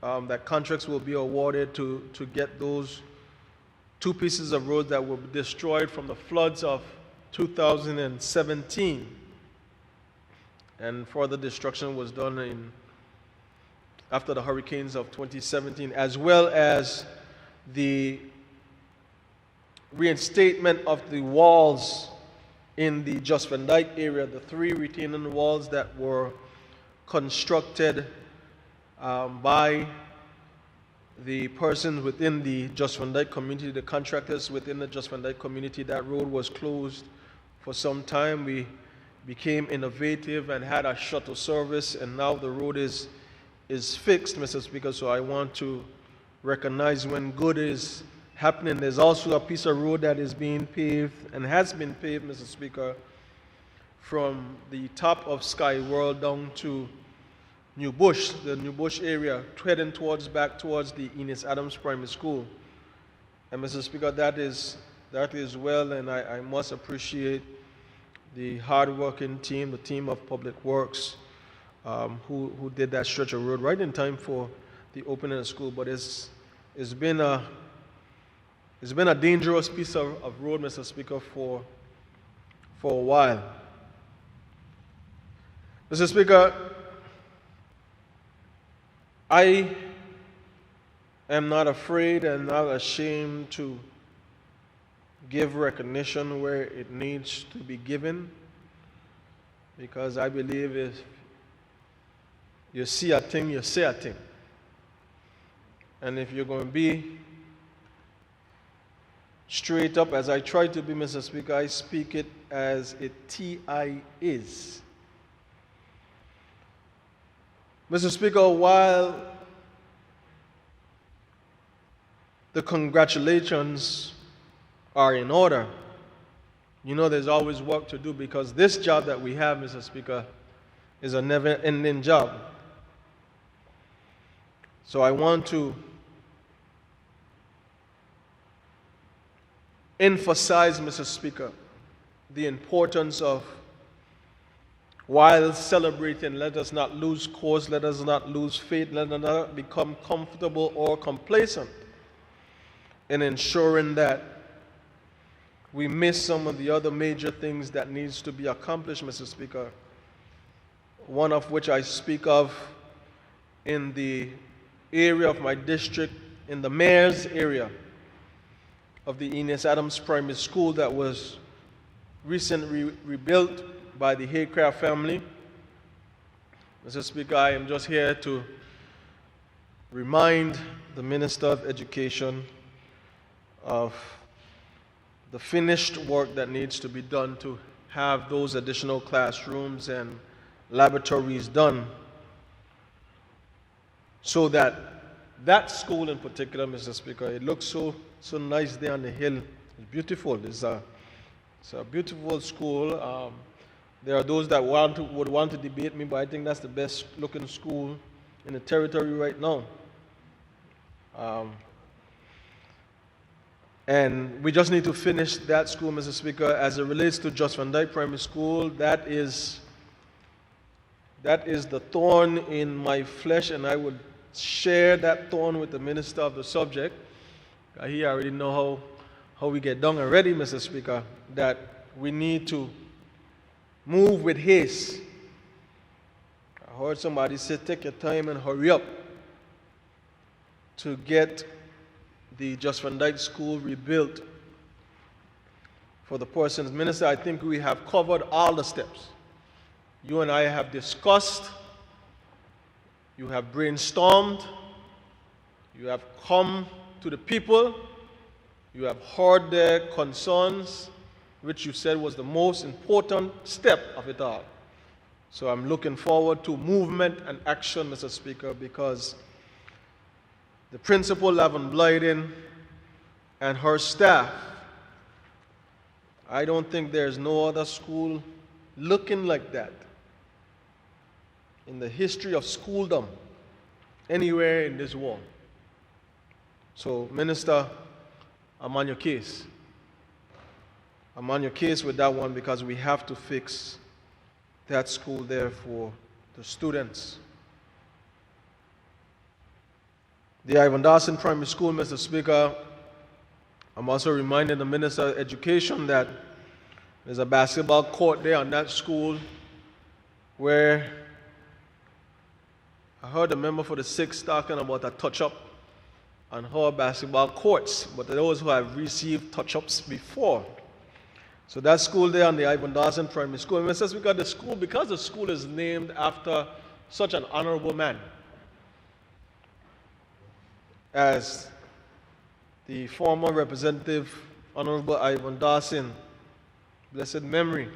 that contracts will be awarded to get those 2 pieces of road that were destroyed from the floods of 2017. And further destruction was done after the hurricanes of 2017, as well as the reinstatement of the walls in the Just Van Dyke area, the 3 retaining walls that were constructed by the persons within the Just Van Dyke community, the contractors within the Just Van Dyke community. That road was closed for some time. We became innovative and had a shuttle service, and now the road is fixed, Mr. Speaker. So I want to recognize when good is happening. There's also a piece of road that is being paved and has been paved, Mr. Speaker, from the top of Sky World down to New Bush, the New Bush area, heading back towards the Enos Adams Primary School. And Mr. Speaker, that is well, and I must appreciate the hard-working team, the team of Public Works, who did that stretch of road right in time for the opening of the school. But it's been a dangerous piece of road, Mr. Speaker, for a while. Mr. Speaker, I am not afraid and not ashamed to give recognition where it needs to be given, because I believe if you see a thing, you say a thing. And if you're going to be straight up, as I try to be, Mr. Speaker, I speak it as it TI is. Mr. Speaker, while the congratulations are in order, you know there's always work to do, because this job that we have, Mr. Speaker, is a never-ending job. So I want to emphasize, Mr. Speaker, the importance of, while celebrating, let us not lose course, let us not lose faith, let us not become comfortable or complacent in ensuring that we miss some of the other major things that needs to be accomplished, Mr. Speaker. One of which I speak of in the area of my district, in the mayor's area of the Enos Adams Primary School that was recently rebuilt by the Haycraft family. Mr. Speaker, I am just here to remind the Minister of Education of the finished work that needs to be done to have those additional classrooms and laboratories done, so that that school in particular, Mr. Speaker, it looks so nice there on the hill. It's beautiful. It's a beautiful school. There are those that would want to debate me, but I think that's the best looking school in the territory right now. And we just need to finish that school, Mr. Speaker. As it relates to Just Van Dyke Primary School, that is the thorn in my flesh, and I would share that thorn with the minister of the subject. He already know how we get done already, Mr. Speaker, that we need to move with haste. I heard somebody say, take your time and hurry up to get the Just Van Dyke School rebuilt for the persons. Minister, I think we have covered all the steps. You and I have discussed, you have brainstormed, you have come to the people, you have heard their concerns, which you said was the most important step of it all. So I'm looking forward to movement and action, Mr. Speaker, because the principal, Lavon Blyden, and her staff, I don't think there's no other school looking like that in the history of schooldom anywhere in this world. So, Minister, I'm on your case. I'm on your case with that one because we have to fix that school there for the students. The Ivan Dawson Primary School, Mr. Speaker, I'm also reminding the Minister of Education that there's a basketball court there on that school where I heard a member for the 6th talking about a touch-up on our basketball courts, but those who have received touch-ups before. So that school there on the Ivan Dawson Primary School, Mr. Speaker, because the school is named after such an honorable man as the former Representative Honorable Ivan Dawson, blessed memory,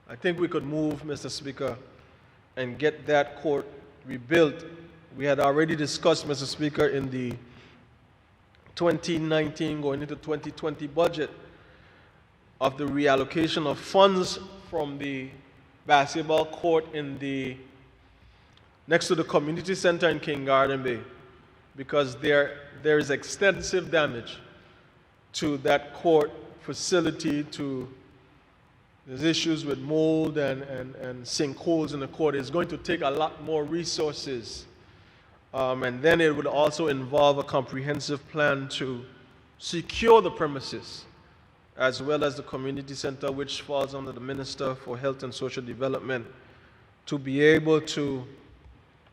I think we could move, Mr. Speaker, and get that court rebuilt. We had already discussed, Mr. Speaker, in the 2019 going into 2020 budget of the reallocation of funds from the basketball court next to the community center in King Garden Bay, because there is extensive damage to that court facility. There's issues with mold and sinkholes in the court. It's going to take a lot more resources. And then it would also involve a comprehensive plan to secure the premises, as well as the community center, which falls under the Minister for Health and Social Development, to be able to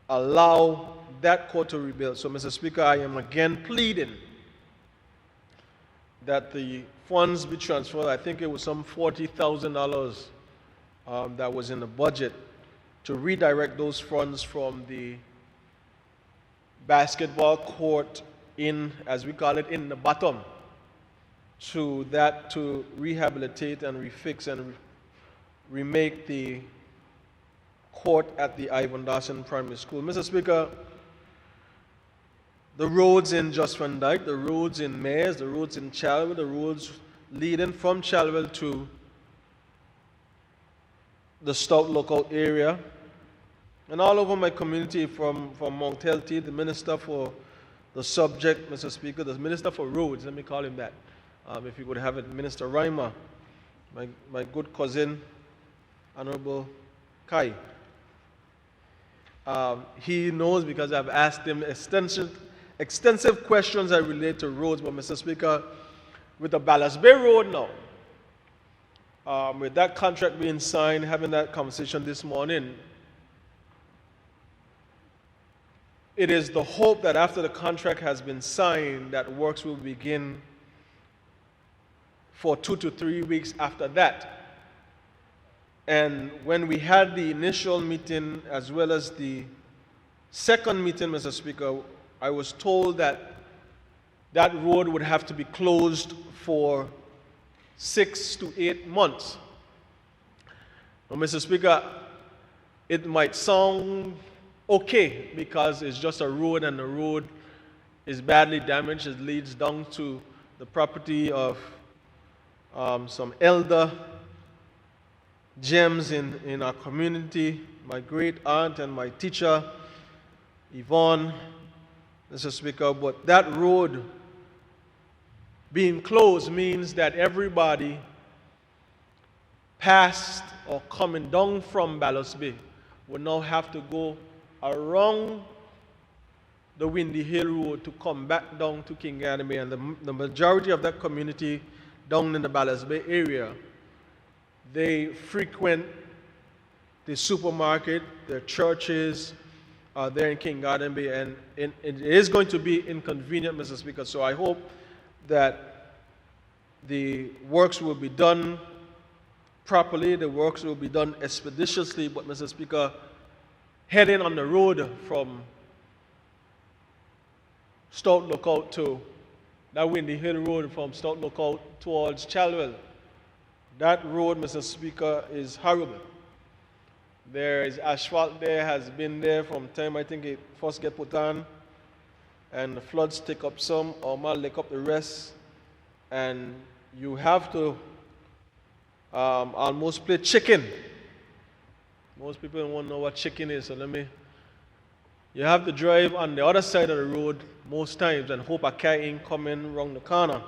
allow that court to rebuild. So, Mr. Speaker, I am again pleading that the funds be transferred. I think it was some $40,000 that was in the budget to redirect those funds from the basketball court in, as we call it, in the bottom, to rehabilitate and refix and remake the court at the Ivan Dawson Primary School. Mr. Speaker, the roads in Just Van Dyke, the roads in Mayors, the roads in Chalwell, the roads leading from Chalwell to the Stout Lookout area, and all over my community from Mount Healthy, the Minister for the subject, Mr. Speaker, the Minister for Roads, let me call him that, if you could have it, Minister Reimer, my good cousin, Honorable Kai. He knows because I've asked him extensive questions that relate to roads, but Mr. Speaker, with the Ballast Bay Road now, with that contract being signed, having that conversation this morning, it is the hope that after the contract has been signed, that works will begin for 2 to 3 weeks after that. And when we had the initial meeting as well as the second meeting, Mr. Speaker, I was told that that road would have to be closed for 6 to 8 months. Now, Mr. Speaker, it might sound okay because it's just a road and the road is badly damaged. It leads down to the property of some elder gems in our community, my great aunt and my teacher, Yvonne, Mr. Speaker, but that road being closed means that everybody past or coming down from Ballos Bay will now have to go around the Windy Hill Road to come back down to Kingadam Bay, and the majority of that community down in the Ballos Bay area, they frequent the supermarket, their churches there in Kingadam Bay, and it is going to be inconvenient, Mr. Speaker. So I hope that the works will be done properly, the works will be done expeditiously, but Mr. Speaker, heading on the road from Stout Lookout to that Windy Hill Road from Stout Lookout towards Chalwell, that road, Mr. Speaker, is horrible. There is asphalt there, has been there from time I think it first get put on, and the floods take up some, or might lick up the rest, and you have to almost play chicken. Most people don't know what chicken is, so you have to drive on the other side of the road most times and hope a car ain't coming around the corner,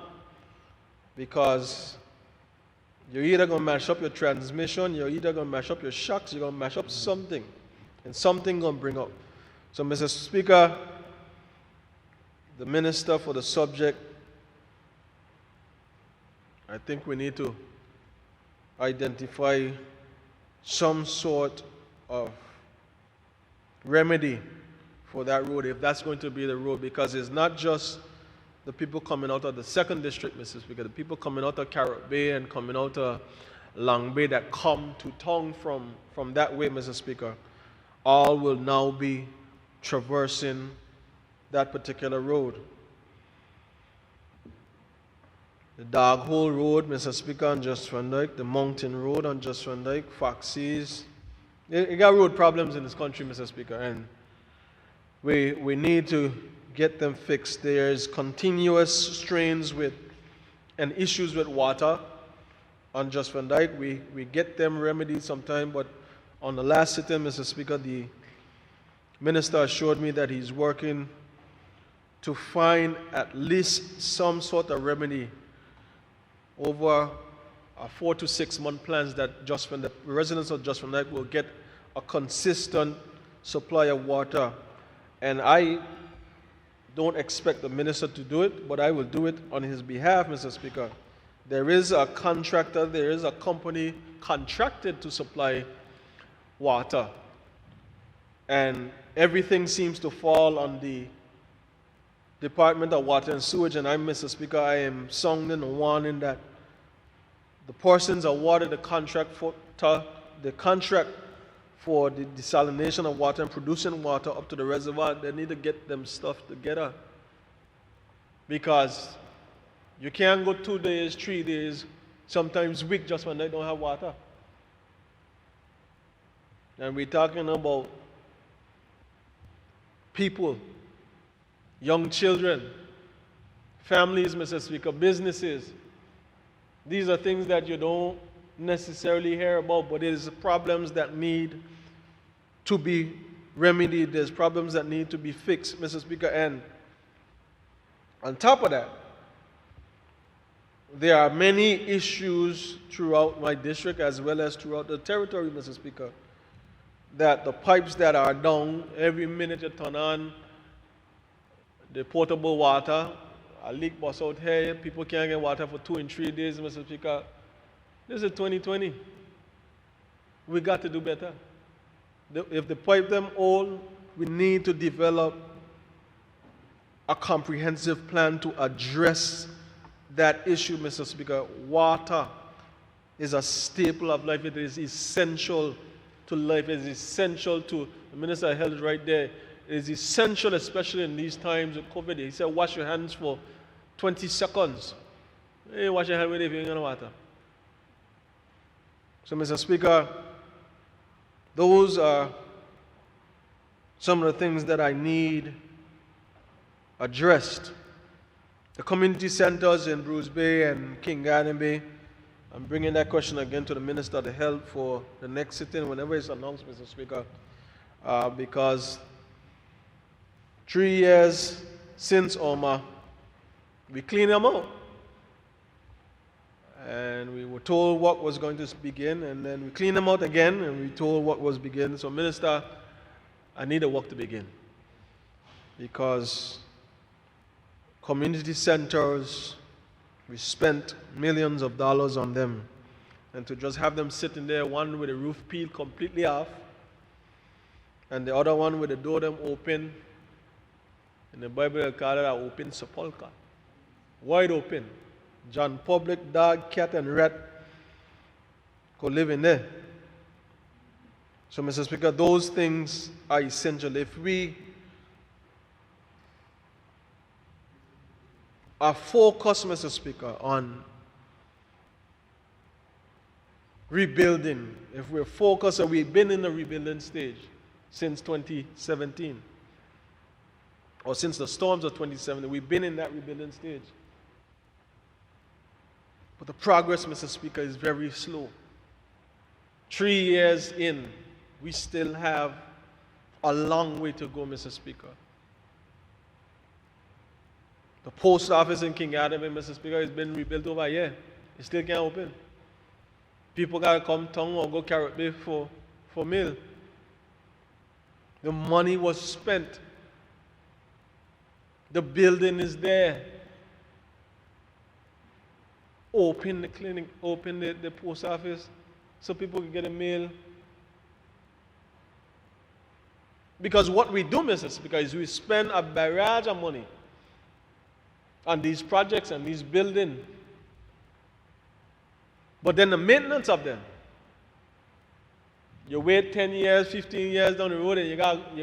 because you're either going to mash up your transmission, you're either going to mash up your shocks, you're going to mash up something, and something going to bring up. So, Mr. Speaker, the Minister for the subject, I think we need to identify some sort of remedy for that road, if that's going to be the road, because it's not just the people coming out of the 2nd District, Mr. Speaker, the people coming out of Carrot Bay and coming out of Long Bay that come to town from that way, Mr. Speaker, all will now be traversing that particular road. The Dog Hole Road, Mr. Speaker, on Just Van Dyke, the Mountain Road on Just Van Dyke, Foxes. You got road problems in this country, Mr. Speaker, and we need to get them fixed. There's continuous strains with and issues with water on Just Van Dyke. We get them remedied sometime, but on the last sitting, Mr. Speaker, the Minister assured me that he's working to find at least some sort of remedy over a 4 to 6 month plans that the residents of Just Van Dyke will get a consistent supply of water. And I don't expect the Minister to do it, but I will do it on his behalf, Mr. Speaker. There is a contractor, there is a company contracted to supply water, and everything seems to fall on the Department of Water and Sewage, and Mr. Speaker, I am sounding a warning that the persons awarded the contract for the desalination of water and producing water up to the reservoir, they need to get them stuff together. Because you can't go 2 days, 3 days, sometimes week just when they don't have water. And we're talking about people, young children, families, Mr. Speaker, businesses. These are things that you don't necessarily hear about, but there's problems that need to be remedied. There's problems that need to be fixed, Mr. Speaker. And on top of that, there are many issues throughout my district as well as throughout the territory, Mr. Speaker, that the pipes that are down, every minute you turn on the potable water, a leak bust out here, people can't get water for 2 and 3 days, Mr. Speaker. This is 2020. We got to do better. If the pipe them old, we need to develop a comprehensive plan to address that issue, Mr. Speaker. Water is a staple of life. It is essential to life. It is essential to, the Minister held it right there. It is essential, especially in these times of COVID. He said, wash your hands for 20 seconds. Hey, wash your hands with if you ain't got water. So, Mr. Speaker, those are some of the things that I need addressed. The community centers in Bruce Bay and Kingadam Bay I'm bringing that question again to the Minister of Health for the next sitting, whenever it's announced, Mr. Speaker, because 3 years since Irma, we cleaned them out. And we were told what was going to begin, and then we cleaned them out again, and we told what was begin. So, Minister, I need a work to begin. Because community centers, we spent millions of dollars on them. And to just have them sitting there, one with the roof peeled completely off, and the other one with the door them open, in the Bible they call it an open sepulchre. Wide open. John public, dog, cat, and rat could live in there. So, Mr. Speaker, those things are essential. If we are focused, Mr. Speaker, on rebuilding, if we're focused, and we've been in the rebuilding stage since 2017, or since the storms of 2017, we've been in that rebuilding stage. But the progress, Mr. Speaker, is very slow. 3 years in, we still have a long way to go, Mr. Speaker. The post office in King Adam, Mr. Speaker, has been rebuilt over a year. It still can't open. People got to come town or go Carrot Bay for mail. The money was spent. The building is there. Open the clinic, open the post office so people can get a mail. Because what we do, Mr. Speaker, is we spend a barrage of money on these projects and these buildings. But then the maintenance of them, you wait 10 years, 15 years down the road and you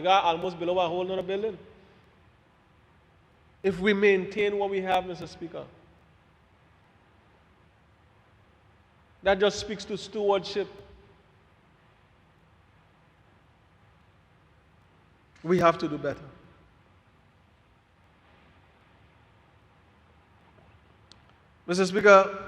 got almost below a whole nother building. If we maintain what we have, Mr. Speaker, that just speaks to stewardship. We have to do better. Mr. Speaker,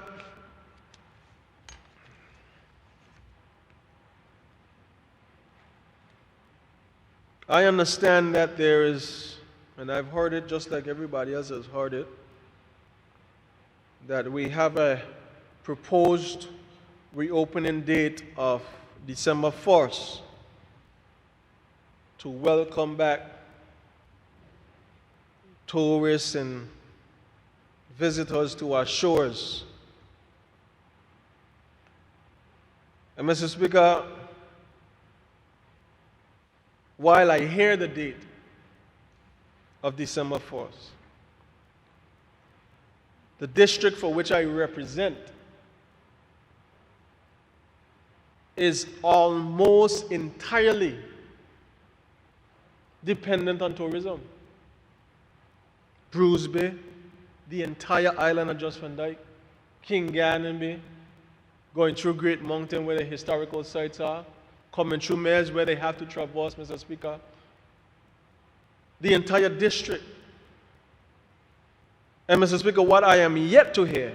I understand that there is, and I've heard it just like everybody else has heard it, that we have a proposed reopening date of December 1st to welcome back tourists and visitors to our shores. And Mr. Speaker, while I hear the date of December 1st, the district for which I represent is almost entirely dependent on tourism. Bruce Bay, the entire island of Jos Van Dyke, King Garden Bay, going through Great Mountain where the historical sites are, coming through Mares where they have to traverse, Mr. Speaker. The entire district. And Mr. Speaker, what I am yet to hear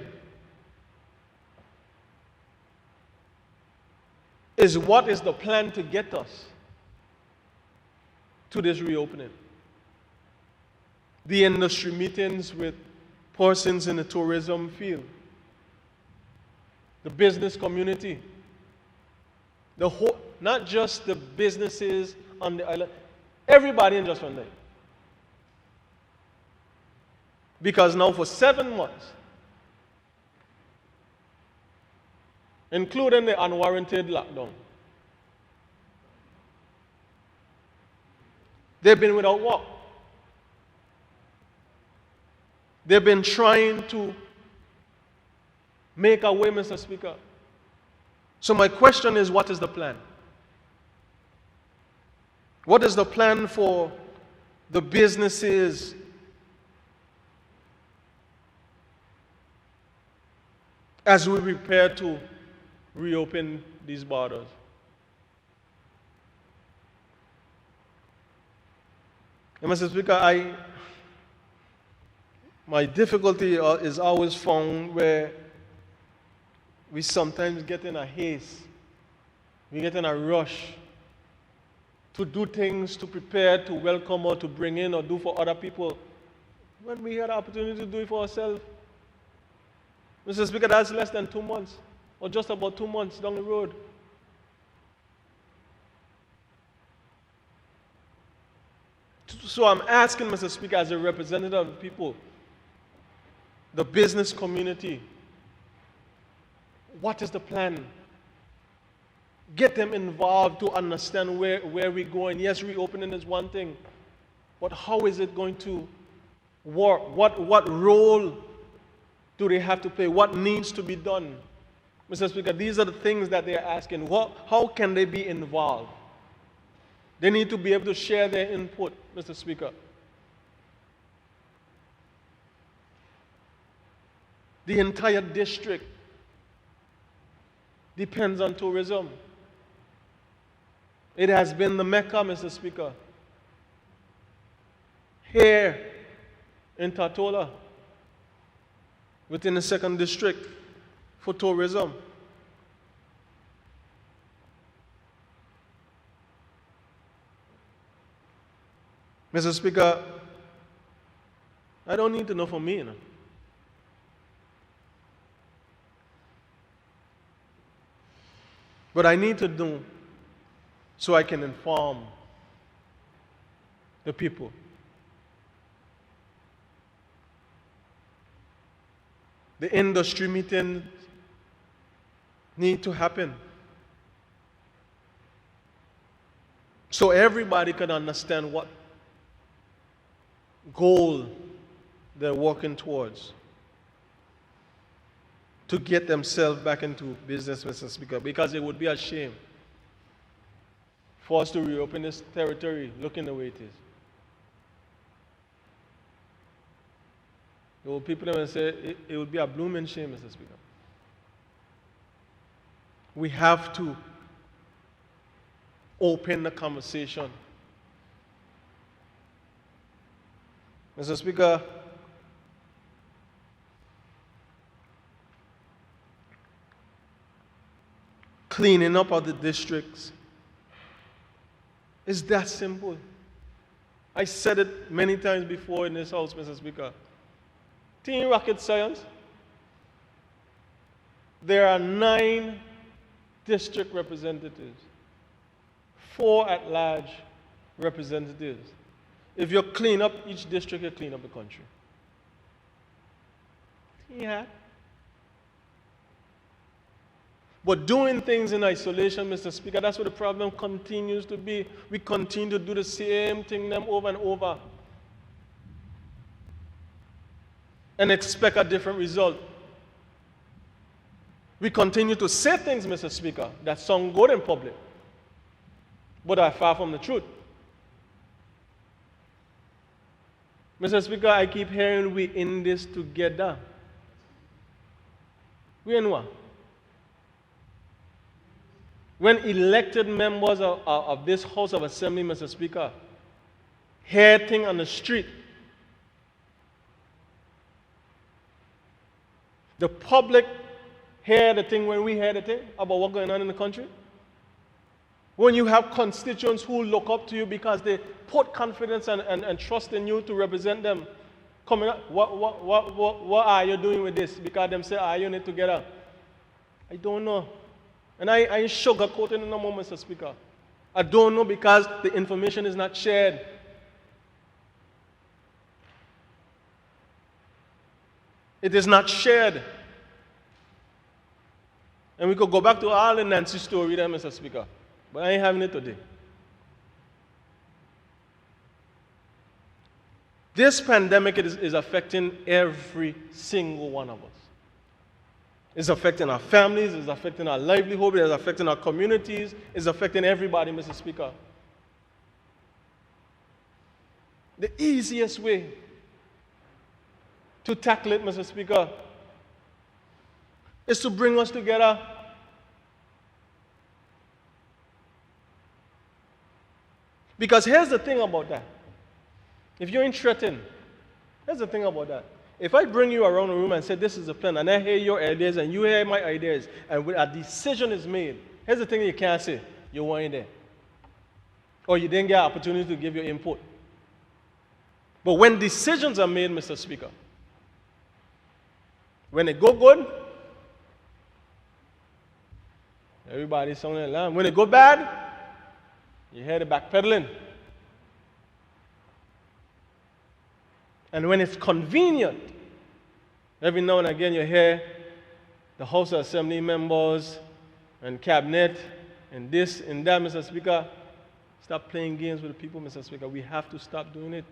is what is the plan to get us to this reopening. The industry meetings with persons in the tourism field, the business community, the whole, not just the businesses on the island, everybody in Jos Van Dyke. Because now for 7 months, including the unwarranted lockdown, they've been without work. They've been trying to make a way, Mr. Speaker. So my question is, what is the plan? What is the plan for the businesses as we prepare to reopen these borders? And Mr. Speaker, my difficulty is always found where we sometimes get in a haste. We get in a rush to do things, to prepare, to welcome or to bring in or do for other people, when we had the opportunity to do it for ourselves. Mr. Speaker, that's less than 2 months, or just about 2 months down the road. So I'm asking, Mr. Speaker, as a representative of the people, the business community, what is the plan? Get them involved to understand where we're going. Yes, reopening is one thing, but how is it going to work? What role do they have to play? What needs to be done? Mr. Speaker, these are the things that they're asking. How can they be involved? They need to be able to share their input, Mr. Speaker. The entire district depends on tourism. It has been the Mecca, Mr. Speaker. Here in Tortola, within the 2nd District, for tourism. Mr. Speaker, I don't need to know for me, you know. But I need to know so I can inform the people. The industry meetings need to happen so everybody can understand what goal they're working towards to get themselves back into business, Mr. Speaker, because it would be a shame for us to reopen this territory looking the way it is. There will people that will say it would be a blooming shame, Mr. Speaker. We have to open the conversation. Mr. Speaker, cleaning up of the districts is that simple. I said it many times before in this house, Mr. Speaker. Team rocket science. There are 9 district representatives, 4 at-large representatives. If you clean up each district, you clean up the country. Yeah. But doing things in isolation, Mr. Speaker, that's what the problem continues to be. We continue to do the same thing them over and over and expect a different result. We continue to say things, Mr. Speaker, that sound good in public, but are far from the truth. Mr. Speaker, I keep hearing we in this together. We in what? When elected members of this House of Assembly, Mr. Speaker, hear things on the street, the public hear the thing when we hear the thing about what's going on in the country. When you have constituents who look up to you because they put confidence and trust in you to represent them, coming up, what are you doing with this? Because them say, are you in it together? I don't know. And I ain't sugarcoating in no more, Mr. Speaker. I don't know because the information is not shared. It is not shared. And we could go back to all the Nancy story there, Mr. Speaker. But I ain't having it today. This pandemic is affecting every single one of us. It's affecting our families, it's affecting our livelihood, it's affecting our communities, it's affecting everybody, Mr. Speaker. The easiest way to tackle it, Mr. Speaker, is to bring us together. Because here's the thing about that. If you're in threatened, here's the thing about that. If I bring you around the room and say, this is the plan, and I hear your ideas and you hear my ideas, and when a decision is made, here's the thing you can't say. You weren't there. Or you didn't get an opportunity to give your input. But when decisions are made, Mr. Speaker, when they go good, everybody's sounding alarm. When they go bad, you hear the backpedaling. And when it's convenient, every now and again you hear the House of Assembly members and cabinet and this and that, Mr. Speaker. Stop playing games with the people, Mr. Speaker. We have to stop doing it.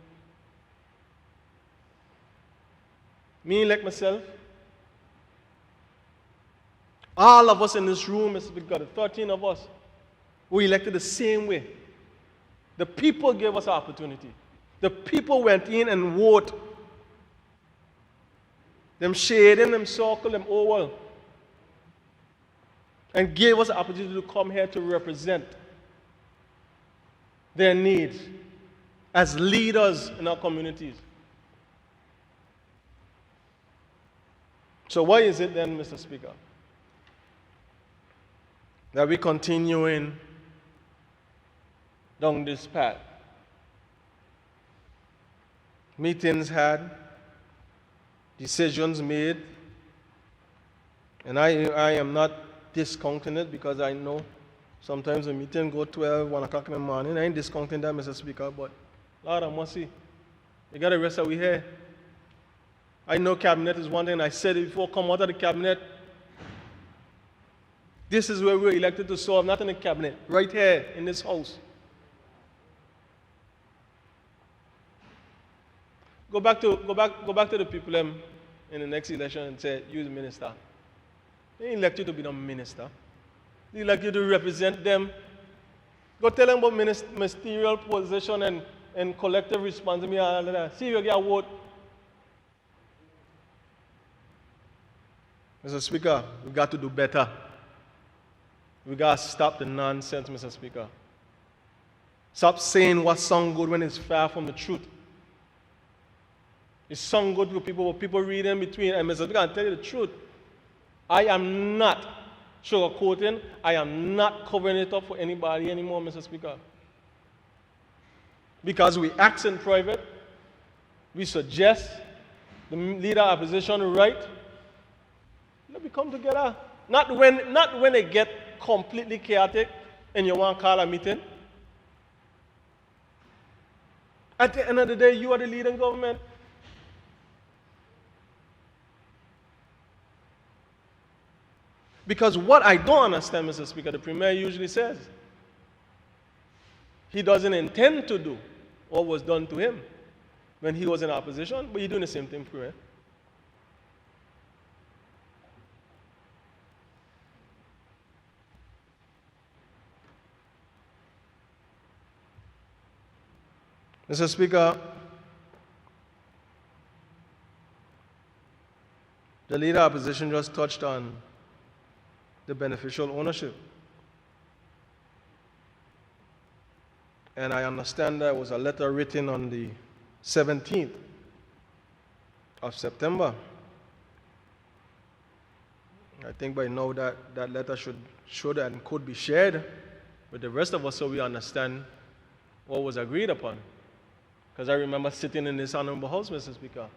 Me, like myself, all of us in this room, Mr. Speaker, the 13 of us, we elected the same way. The people gave us an opportunity. The people went in and voted. Them shading, them circle, them oval. And gave us the opportunity to come here to represent their needs as leaders in our communities. So why is it then, Mr. Speaker, that we continuing down this path? Meetings had, decisions made, and I am not discounting it because I know sometimes a meeting go 12, 1 o'clock in the morning. I ain't discounting that, Mr. Speaker, but Lord have mercy. You got to rest that we here. I know cabinet is one thing. I said it before, come out of the cabinet. This is where we're elected to serve, not in the cabinet, right here in this house. Go back to the people in the next election and say, you're the minister. They didn't elect you to be the minister. They elect you to represent them. Go tell them about ministerial position and collective responsibility and all of that. See if you get a vote. Mr. Speaker, we got to do better. We got to stop the nonsense, Mr. Speaker. Stop saying what sounds good when it's far from the truth. It sounds good to people, but people read in between. And Mr. Speaker, I'll tell you the truth. I am not sugarcoating. I am not covering it up for anybody anymore, Mr. Speaker. Because we act in private. We suggest the leader of opposition right. Let me come together. Not when they get completely chaotic and you want to call a meeting. At the end of the day, you are the leading government. Because what I don't understand, Mr. Speaker, the Premier usually says, he doesn't intend to do what was done to him when he was in opposition, but he's doing the same thing, Premier. Mr. Speaker, the leader of opposition just touched on the beneficial ownership. And I understand there was a letter written on the 17th of September. I think by now that letter should and could be shared with the rest of us so we understand what was agreed upon. Because I remember sitting in this honorable house, Mr. Speaker,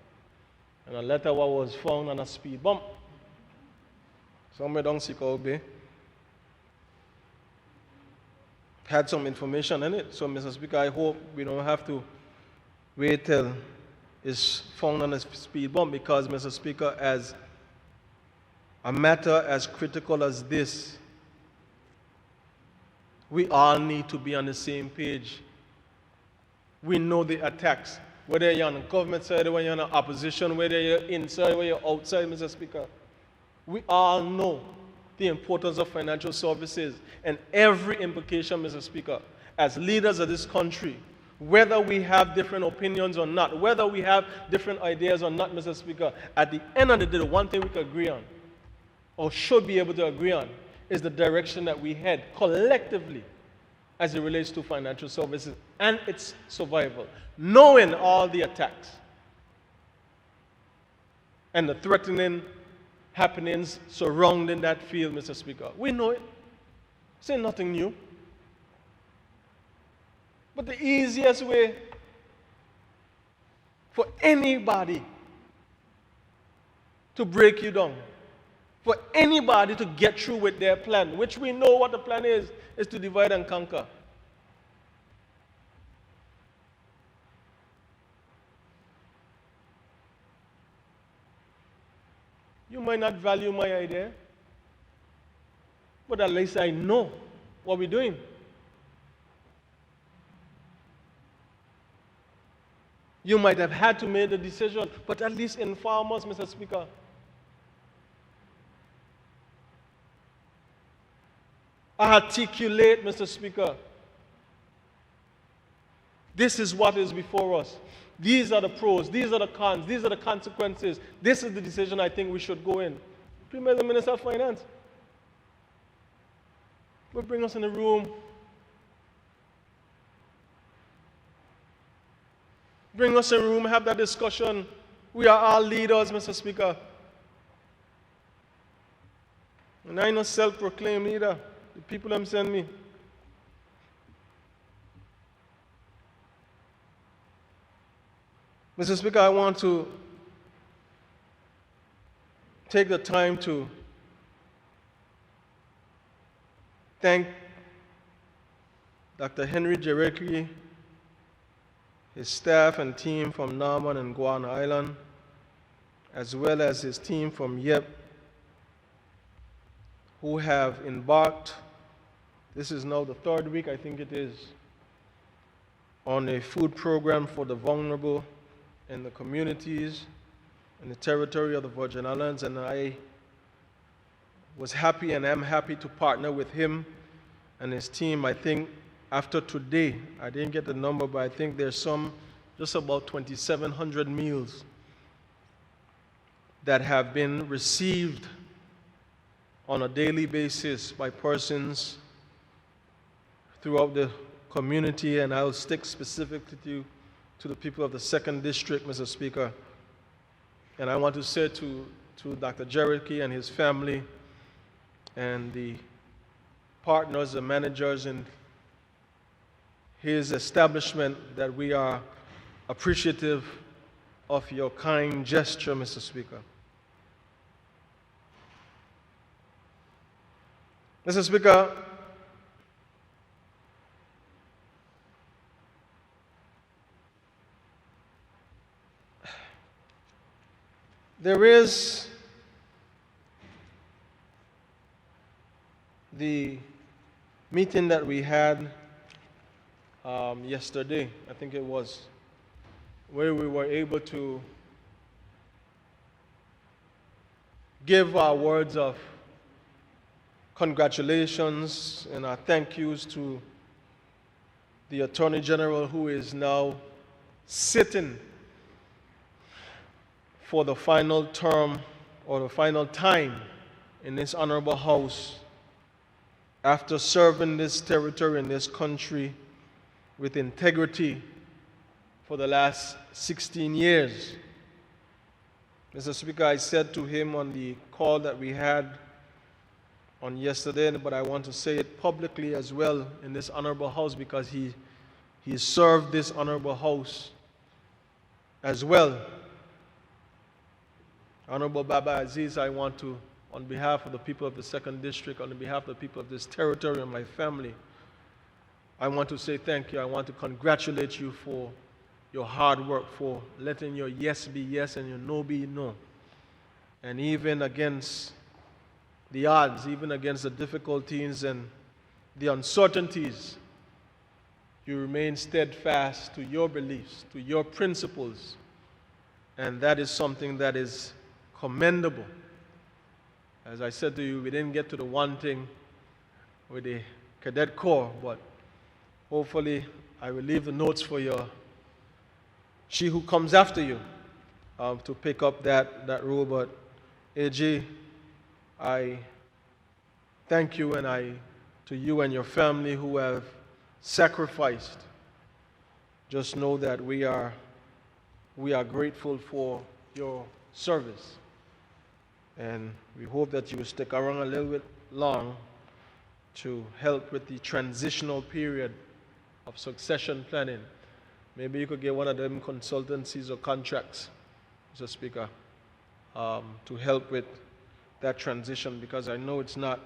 and a letter was found on a speed bump somewhere down Seacoast Bay. Had some information in it. So, Mr. Speaker, I hope we don't have to wait till it's found on a speed bump because, Mr. Speaker, as a matter as critical as this, we all need to be on the same page. We know the attacks, whether you're on the government side, whether you're on the opposition, whether you're inside, whether you're outside, Mr. Speaker. We all know the importance of financial services and every implication, Mr. Speaker, as leaders of this country, whether we have different opinions or not, whether we have different ideas or not, Mr. Speaker, at the end of the day, the one thing we can agree on, or should be able to agree on, is the direction that we head collectively as it relates to financial services and its survival, knowing all the attacks. and the threatening happenings surrounding that field, Mr. Speaker. We know it. It's nothing new. But the easiest way for anybody to break you down, for anybody to get through with their plan, which we know what the plan is to divide and conquer. You might not value my idea, but at least I know what we're doing. You might have had to make the decision, but at least inform us, Mr. Speaker. Articulate, Mr. Speaker. This is what is before us. These are the pros, these are the cons, these are the consequences. This is the decision I think we should go in. Premier Minister of Finance will bring us in the room. Bring us in a room, have that discussion. We are all leaders, Mr. Speaker. And I'm not self-proclaimed leader. The people them send me. Mr. Speaker, I want to take the time to thank Dr. Henry Jarecki, his staff and team from Norman and Guam Island, as well as his team from YEP, who have embarked, this is now the third week, I think it is, on a food program for the vulnerable in the communities in the territory of the Virgin Islands, and I was happy and am happy to partner with him and his team. I think after today, I didn't get the number, but I think there's just about 2,700 meals that have been received on a daily basis by persons throughout the community, and I'll stick specifically to the people of the 2nd District, Mr. Speaker. And I want to say to Dr. Jarecki and his family and the partners, the managers in his establishment, that we are appreciative of your kind gesture, Mr. Speaker. Mr. Speaker, there is the meeting that we had yesterday, I think it was, where we were able to give our words of congratulations and our thank yous to the Attorney General, who is now sitting for the final term or the final time in this honorable house after serving this territory and this country with integrity for the last 16 years. Mr. Speaker, I said to him on the call that we had on yesterday, but I want to say it publicly as well in this honorable house, because he served this honorable house as well. Honorable Baba Aziz, I want to, on behalf of the people of the 2nd District, on behalf of the people of this territory and my family, I want to say thank you. I want to congratulate you for your hard work, for letting your yes be yes and your no be no. And even against the odds, even against the difficulties and the uncertainties, you remain steadfast to your beliefs, to your principles. And that is something that is commendable. As I said to you, we didn't get to the one thing with the Cadet Corps, but hopefully I will leave the notes for she who comes after you to pick up that role. But AG, I thank you, and to you and your family who have sacrificed. Just know that we are grateful for your service. And we hope that you will stick around a little bit long to help with the transitional period of succession planning. Maybe you could get one of them consultancies or contracts, Mr. Speaker, to help with that transition, because I know it's not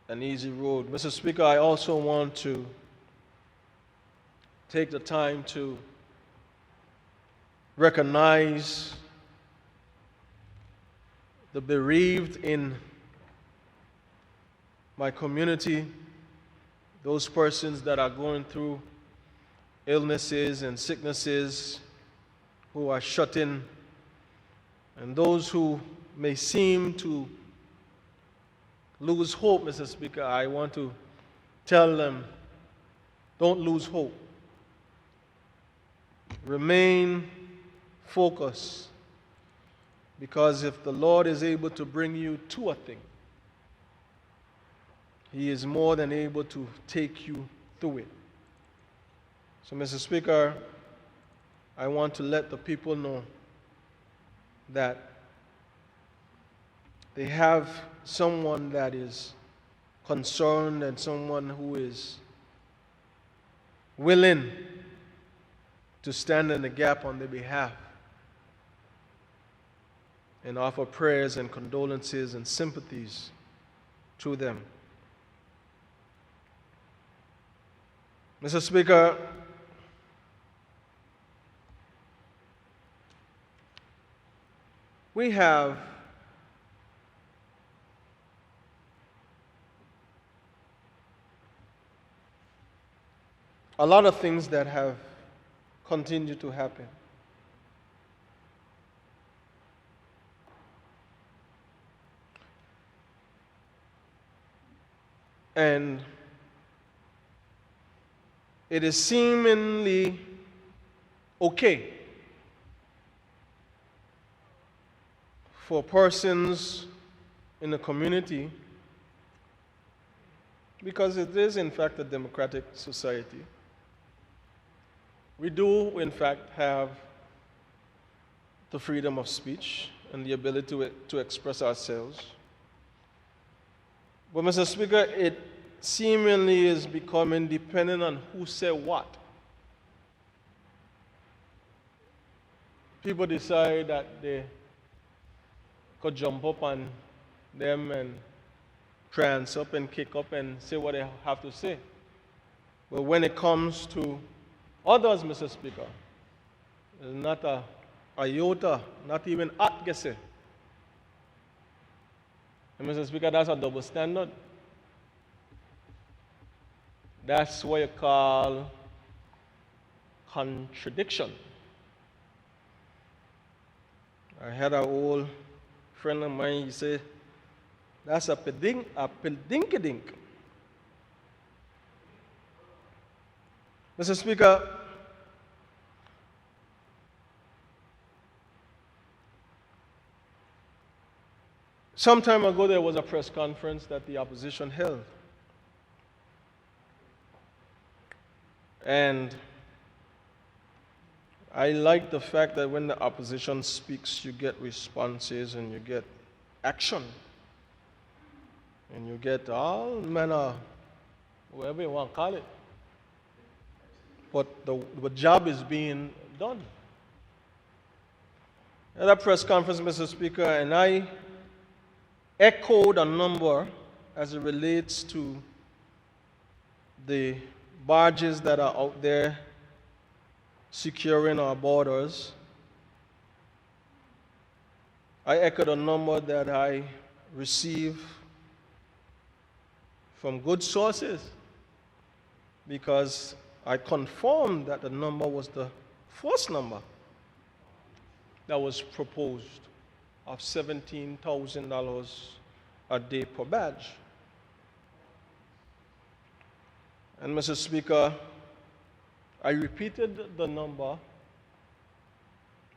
an easy road. Mr. Speaker, I also want to take the time to recognize the bereaved in my community, those persons that are going through illnesses and sicknesses, who are shut in, and those who may seem to lose hope, Mr. Speaker. I want to tell them, don't lose hope. Remain focused, because if the Lord is able to bring you to a thing, He is more than able to take you through it. So, Mr. Speaker, I want to let the people know that they have someone that is concerned and someone who is willing to stand in the gap on their behalf and offer prayers and condolences and sympathies to them. Mr. Speaker, we have a lot of things that have continued to happen. And it is seemingly okay for persons in the community, because it is in fact a democratic society. We do in fact have the freedom of speech and the ability to express ourselves. But, Mr. Speaker, it seemingly is becoming dependent on who said what. People decide that they could jump up on them and prance up and kick up and say what they have to say. But when it comes to others, Mr. Speaker, there's not a iota, not even at gese. And Mr. Speaker, that's a double standard. That's what you call contradiction. I had an old friend of mine, he said, that's a pedink-a-dink. Mr. Speaker, some time ago there was a press conference that the opposition held. And I like the fact that when the opposition speaks, you get responses and you get action. And you get all manner, whatever you want to call it. But the job is being done. At that press conference, Mr. Speaker, and I echoed a number as it relates to the barges that are out there securing our borders. I echoed a number that I received from good sources, because I confirmed that the number was the first number that was proposed of $17,000 a day per badge. And Mr. Speaker, I repeated the number,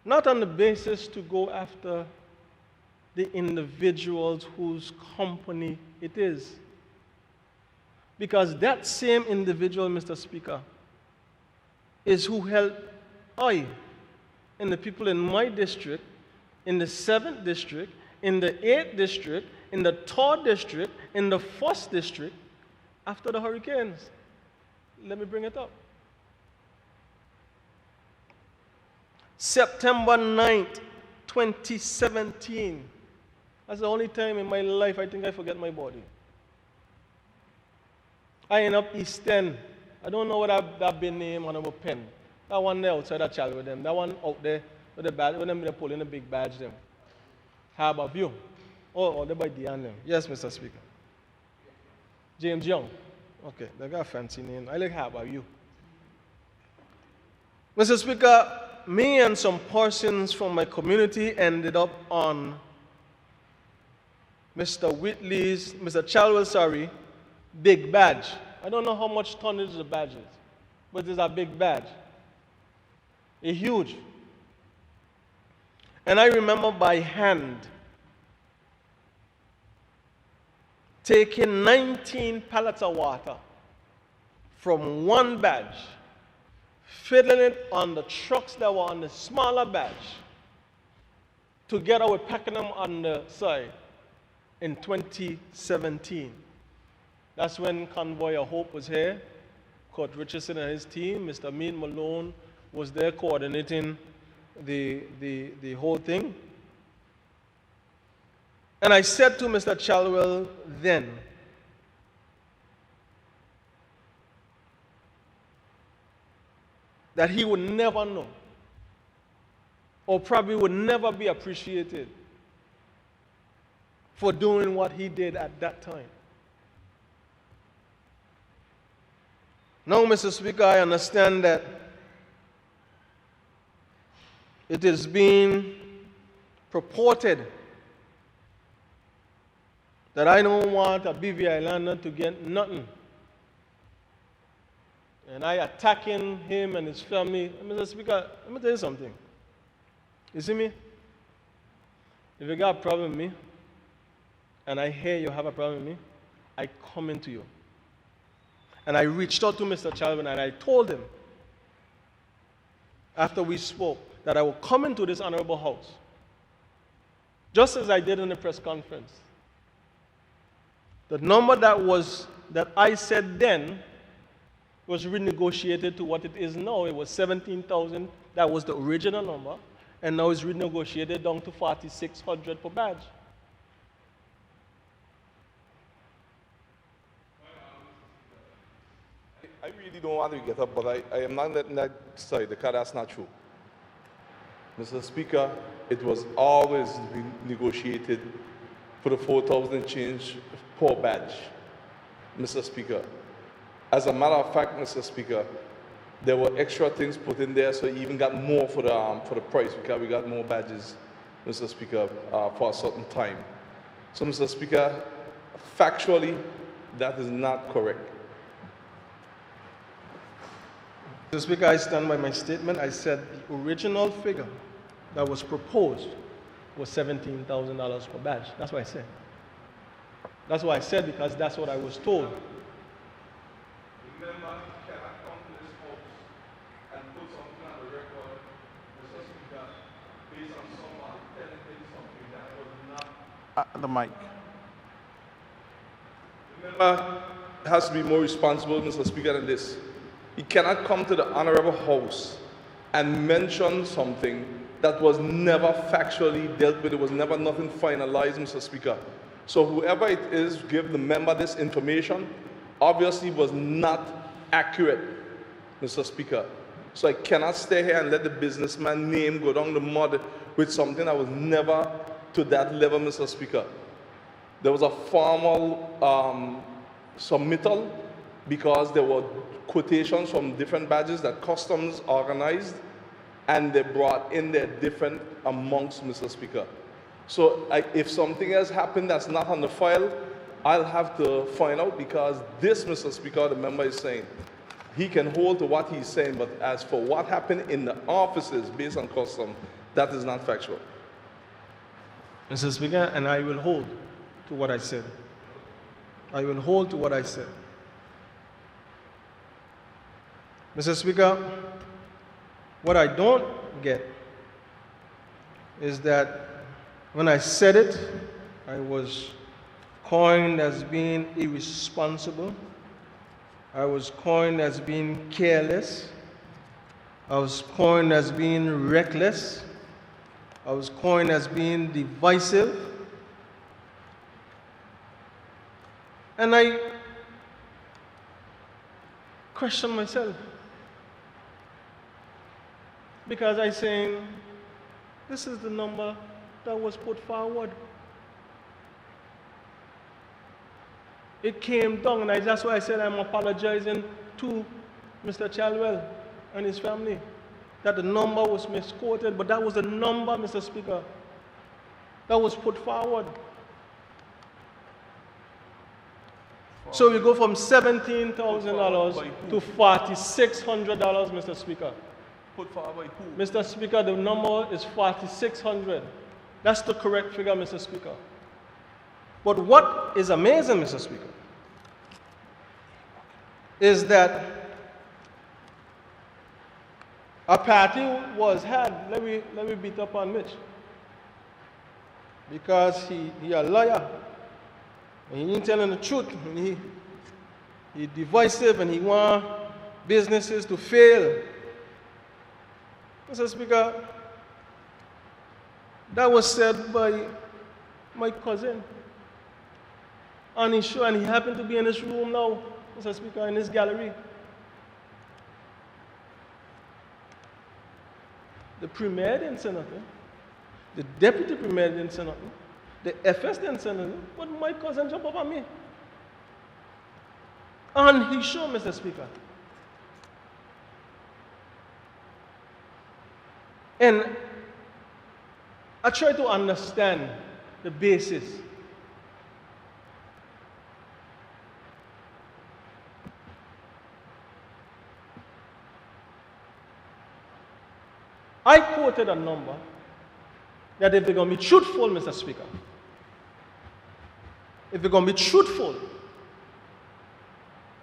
not on the basis to go after the individuals whose company it is, because that same individual, Mr. Speaker, is who helped I and the people in my district, in the 7th district, in the 8th district, in the 3rd district, in the 1st district after the hurricanes. Let me bring it up. September 9th, 2017. That's the only time in my life I think I forget my body. I end up East End. I don't know what that been name on a pen. That one there outside that child with them. That one out there with the badge, with them they're pulling the big badge them. Harbour View. Oh, they're by Diane them. Yes, Mr. Speaker. James Young. Okay, they got a fancy name. I like Harbour View. Mr. Speaker, me and some persons from my community ended up on Mr. Chalwell, big badge. I don't know how much tonnage the badge is, but it's a big badge. It's huge. And I remember by hand taking 19 pallets of water from one badge, filling it on the trucks that were on the smaller badge, together with packing them on the side in 2017. That's when Convoy of Hope was here. Kurt Richardson and his team, Mr. Mead Malone was there coordinating the whole thing. And I said to Mr. Chalwell then, that he would never know, or probably would never be appreciated for doing what he did at that time. Now, Mr. Speaker, I understand that it is being purported that I don't want a BV Islander to get nothing. And I attacking him and his family. Mr. Speaker, let me tell you something. You see me? If you got a problem with me, and I hear you have a problem with me, I come into you. And I reached out to Mr. Chalvin and I told him, after we spoke, that I will come into this honorable house, just as I did in the press conference. The number that I said then was renegotiated to what it is now. It was 17,000. That was the original number. And now it's renegotiated down to 4,600 per badge. I really don't want to get up, but I am not letting that side, because that's not true. Mr. Speaker, it was always negotiated for the 4,000 change per badge, Mr. Speaker. As a matter of fact, Mr. Speaker, there were extra things put in there, so you even got more for the price, because we got more badges, Mr. Speaker, for a certain time. So, Mr. Speaker, factually, that is not correct. Mr. Speaker, I stand by my statement. I said the original figure that was proposed was $17,000 per badge. That's what I said. That's what I said, because that's what I was told. Remember, you cannot come to this house and put something on the record, Mr. Speaker, based on somebody telling you something that was not. The mic. Remember, it has to be more responsible, Mr. Speaker, than this. You cannot come to the honorable house and mention something that was never factually dealt with. It was never nothing finalized, Mr. Speaker. So whoever it is, give the member this information, obviously was not accurate, Mr. Speaker. So I cannot stay here and let the businessman name go down the mud with something that was never to that level, Mr. Speaker. There was a formal submittal, because there were quotations from different badges that customs organized, and they brought in their different amounts, Mr. Speaker. So if something has happened that's not on the file, I'll have to find out, because this, Mr. Speaker, the member is saying, he can hold to what he's saying, but as for what happened in the offices based on custom, that is not factual. Mr. Speaker, and I will hold to what I said. I will hold to what I said. Mr. Speaker, what I don't get is that When I said it, I was coined as being irresponsible. I was coined as being careless. I was coined as being reckless. I was coined as being divisive. And I questioned myself. Because I saying, this is the number that was put forward. It came down, and that's why I said I'm apologizing to Mr. Chalwell and his family, that the number was misquoted, but that was the number, Mr. Speaker, that was put forward. So we go from $17,000 to $4,600, Mr. Speaker. Put forward by who? Mr. Speaker, the number is $4,600. That's the correct figure, Mr. Speaker. But what is amazing, Mr. Speaker, is that a party was had. Let me beat up on Mitch, because he a lawyer, and he ain't telling the truth, and he divisive, and he want businesses to fail. Mr. Speaker, that was said by my cousin. And he happened to be in this room now, Mr. Speaker, in this gallery. The Premier didn't say nothing. The Deputy Premier didn't say nothing. The FS didn't say nothing. But my cousin jumped up on me. And he showed, Mr. Speaker. And I try to understand the basis. I quoted a number that if they're going to be truthful, Mr. Speaker, if they're going to be truthful,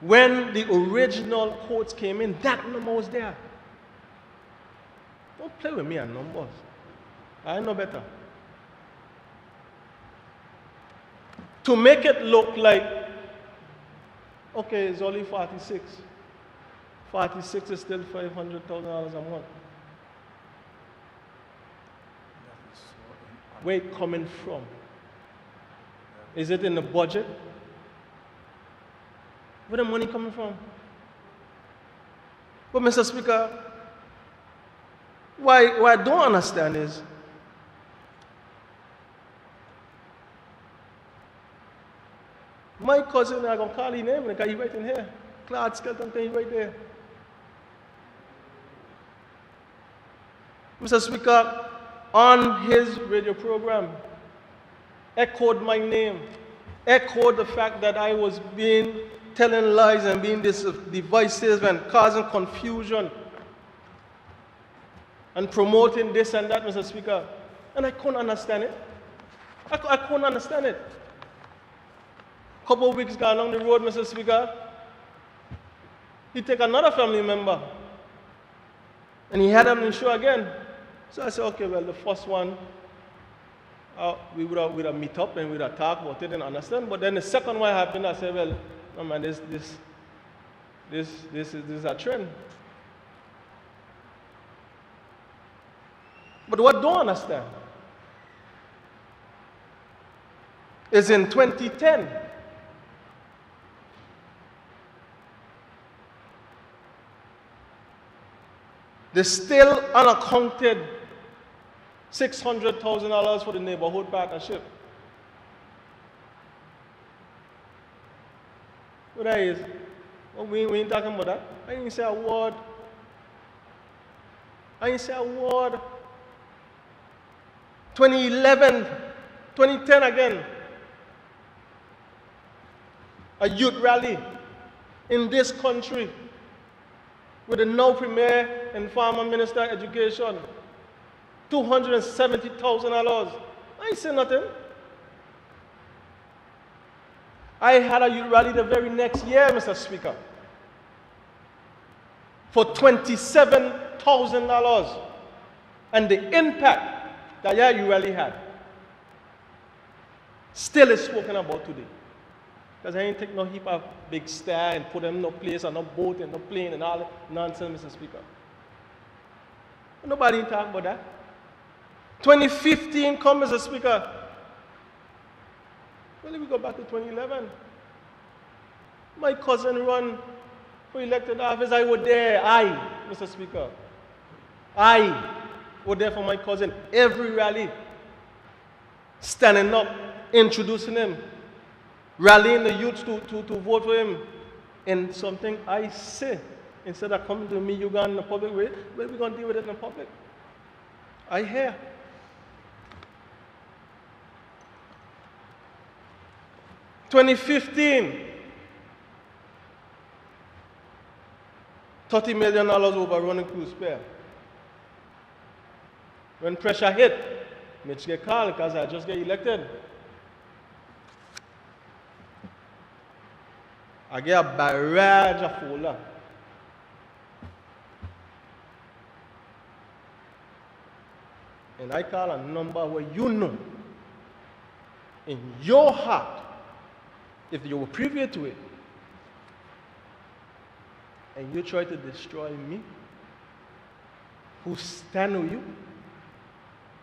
when the original quotes came in, that number was there. Don't play with me on numbers. I know better. To make it look like, okay, it's only 46. 46 is still $500,000 a month. Where it coming from? Is it in the budget? Where the money coming from? But Mr. Speaker, what I don't understand is, my cousin, I'm going to call his name because he's right in here. Claude Skelton, he's right there. Mr. Speaker, on his radio program, echoed my name, echoed the fact that I was telling lies and being divisive and causing confusion and promoting this and that, Mr. Speaker. And I couldn't understand it. I couldn't understand it. A couple of weeks gone along the road, Mr. Speaker, he take another family member and he had him in the show again. So I said, okay, well, the first one, we would have meet up and we would have talk about it and understand. But then the second one happened, I said, well, no man, this is a trend. But what I don't understand is in 2010, the still unaccounted $600,000 for the neighborhood partnership. What that is? Well, we ain't talking about that. I didn't say a word. I didn't say a word. 2011, 2010 again. A youth rally in this country with the now Premier and former Minister of Education. $270,000. I ain't say nothing. I had a youth rally the very next year, Mr. Speaker, for $27,000. And the impact that youth rally had. still is spoken about today. Because I ain't take no heap of big star and put them in no place and no boat and no plane and all that nonsense, Mr. Speaker. Nobody talk about that. 2015 come, Mr. Speaker. Well, if we go back to 2011, my cousin run for elected office. I was there. Mr. Speaker. I was there for my cousin. Every rally. Standing up, introducing him, rallying the youth to vote for him. And something I say, instead of coming to me, you going in the public way, well, we're going to deal with it in the public. I hear. $2015, $30 million over running crew spare. When pressure hit, Mitch get called because I just get elected. I get a barrage of folder. And I call a number where you know, in your heart, if you were privy to it, and you try to destroy me, who stand with you,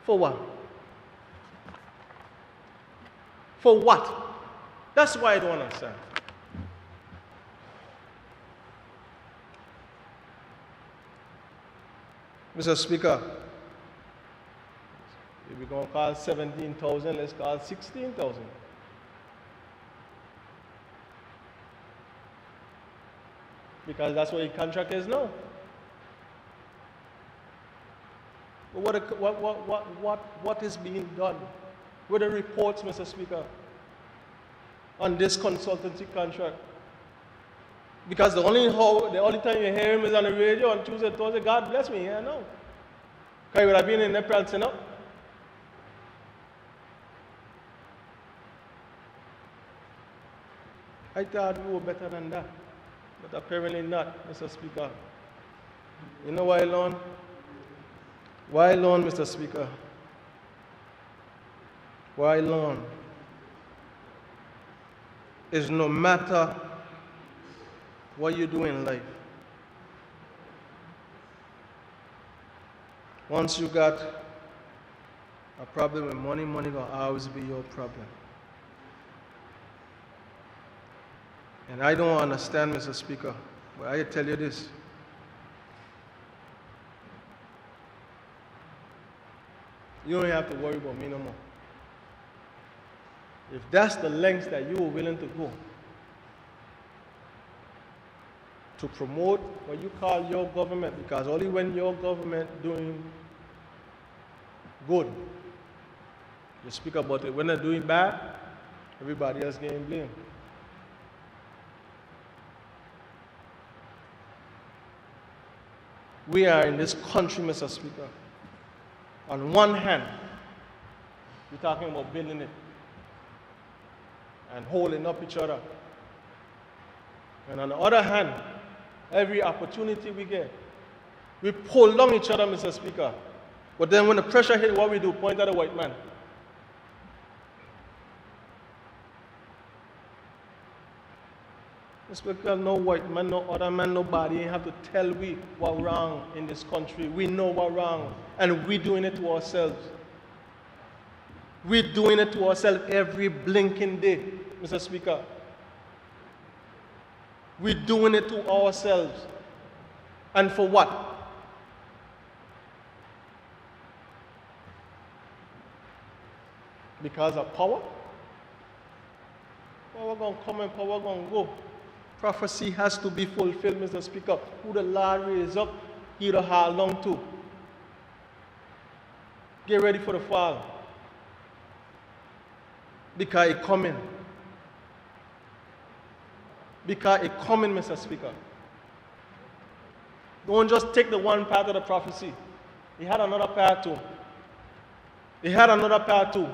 for what? For what? That's why I don't understand. Mr. Speaker, if we're going to call 17,000, let's call 16,000. Because that's what your contract is now. But what is being done with the reports, Mr. Speaker, on this consultancy contract? Because the only time you hear him is on the radio on Tuesday, Thursday. God bless me, yeah, no. Because he would have been in there prancing up. I thought we were better than that. But apparently not, Mr. Speaker. You know why, Lon? Why, Lon, Mr. Speaker? Why, Lon? Is no matter what you do in life, once you got a problem with money, money will always be your problem. And I don't understand, Mr. Speaker, but I tell you this. You don't have to worry about me no more. If that's the lengths that you are willing to go to promote what you call your government, because only when your government doing good, you speak about it. When they're doing bad, everybody else getting blamed. We are in this country, Mr. Speaker. On one hand, we're talking about building it and holding up each other. And on the other hand, every opportunity we get, we pull down each other, Mr. Speaker. But then when the pressure hits, what we do? Point at the white man. Speaker, no white man, no other man, nobody have to tell we what's wrong in this country. We know what's wrong, and we're doing it to ourselves. We're doing it to ourselves every blinking day, Mr. Speaker. We're doing it to ourselves. And for what? Because of power? Power gonna come and power gonna go. Prophecy has to be fulfilled, Mr. Speaker. Who the Lord raise up, he the hold on to. Get ready for the fall. Because it's coming. Because it's coming, Mr. Speaker. Don't just take the one part of the prophecy. He had another part too. He had another part too.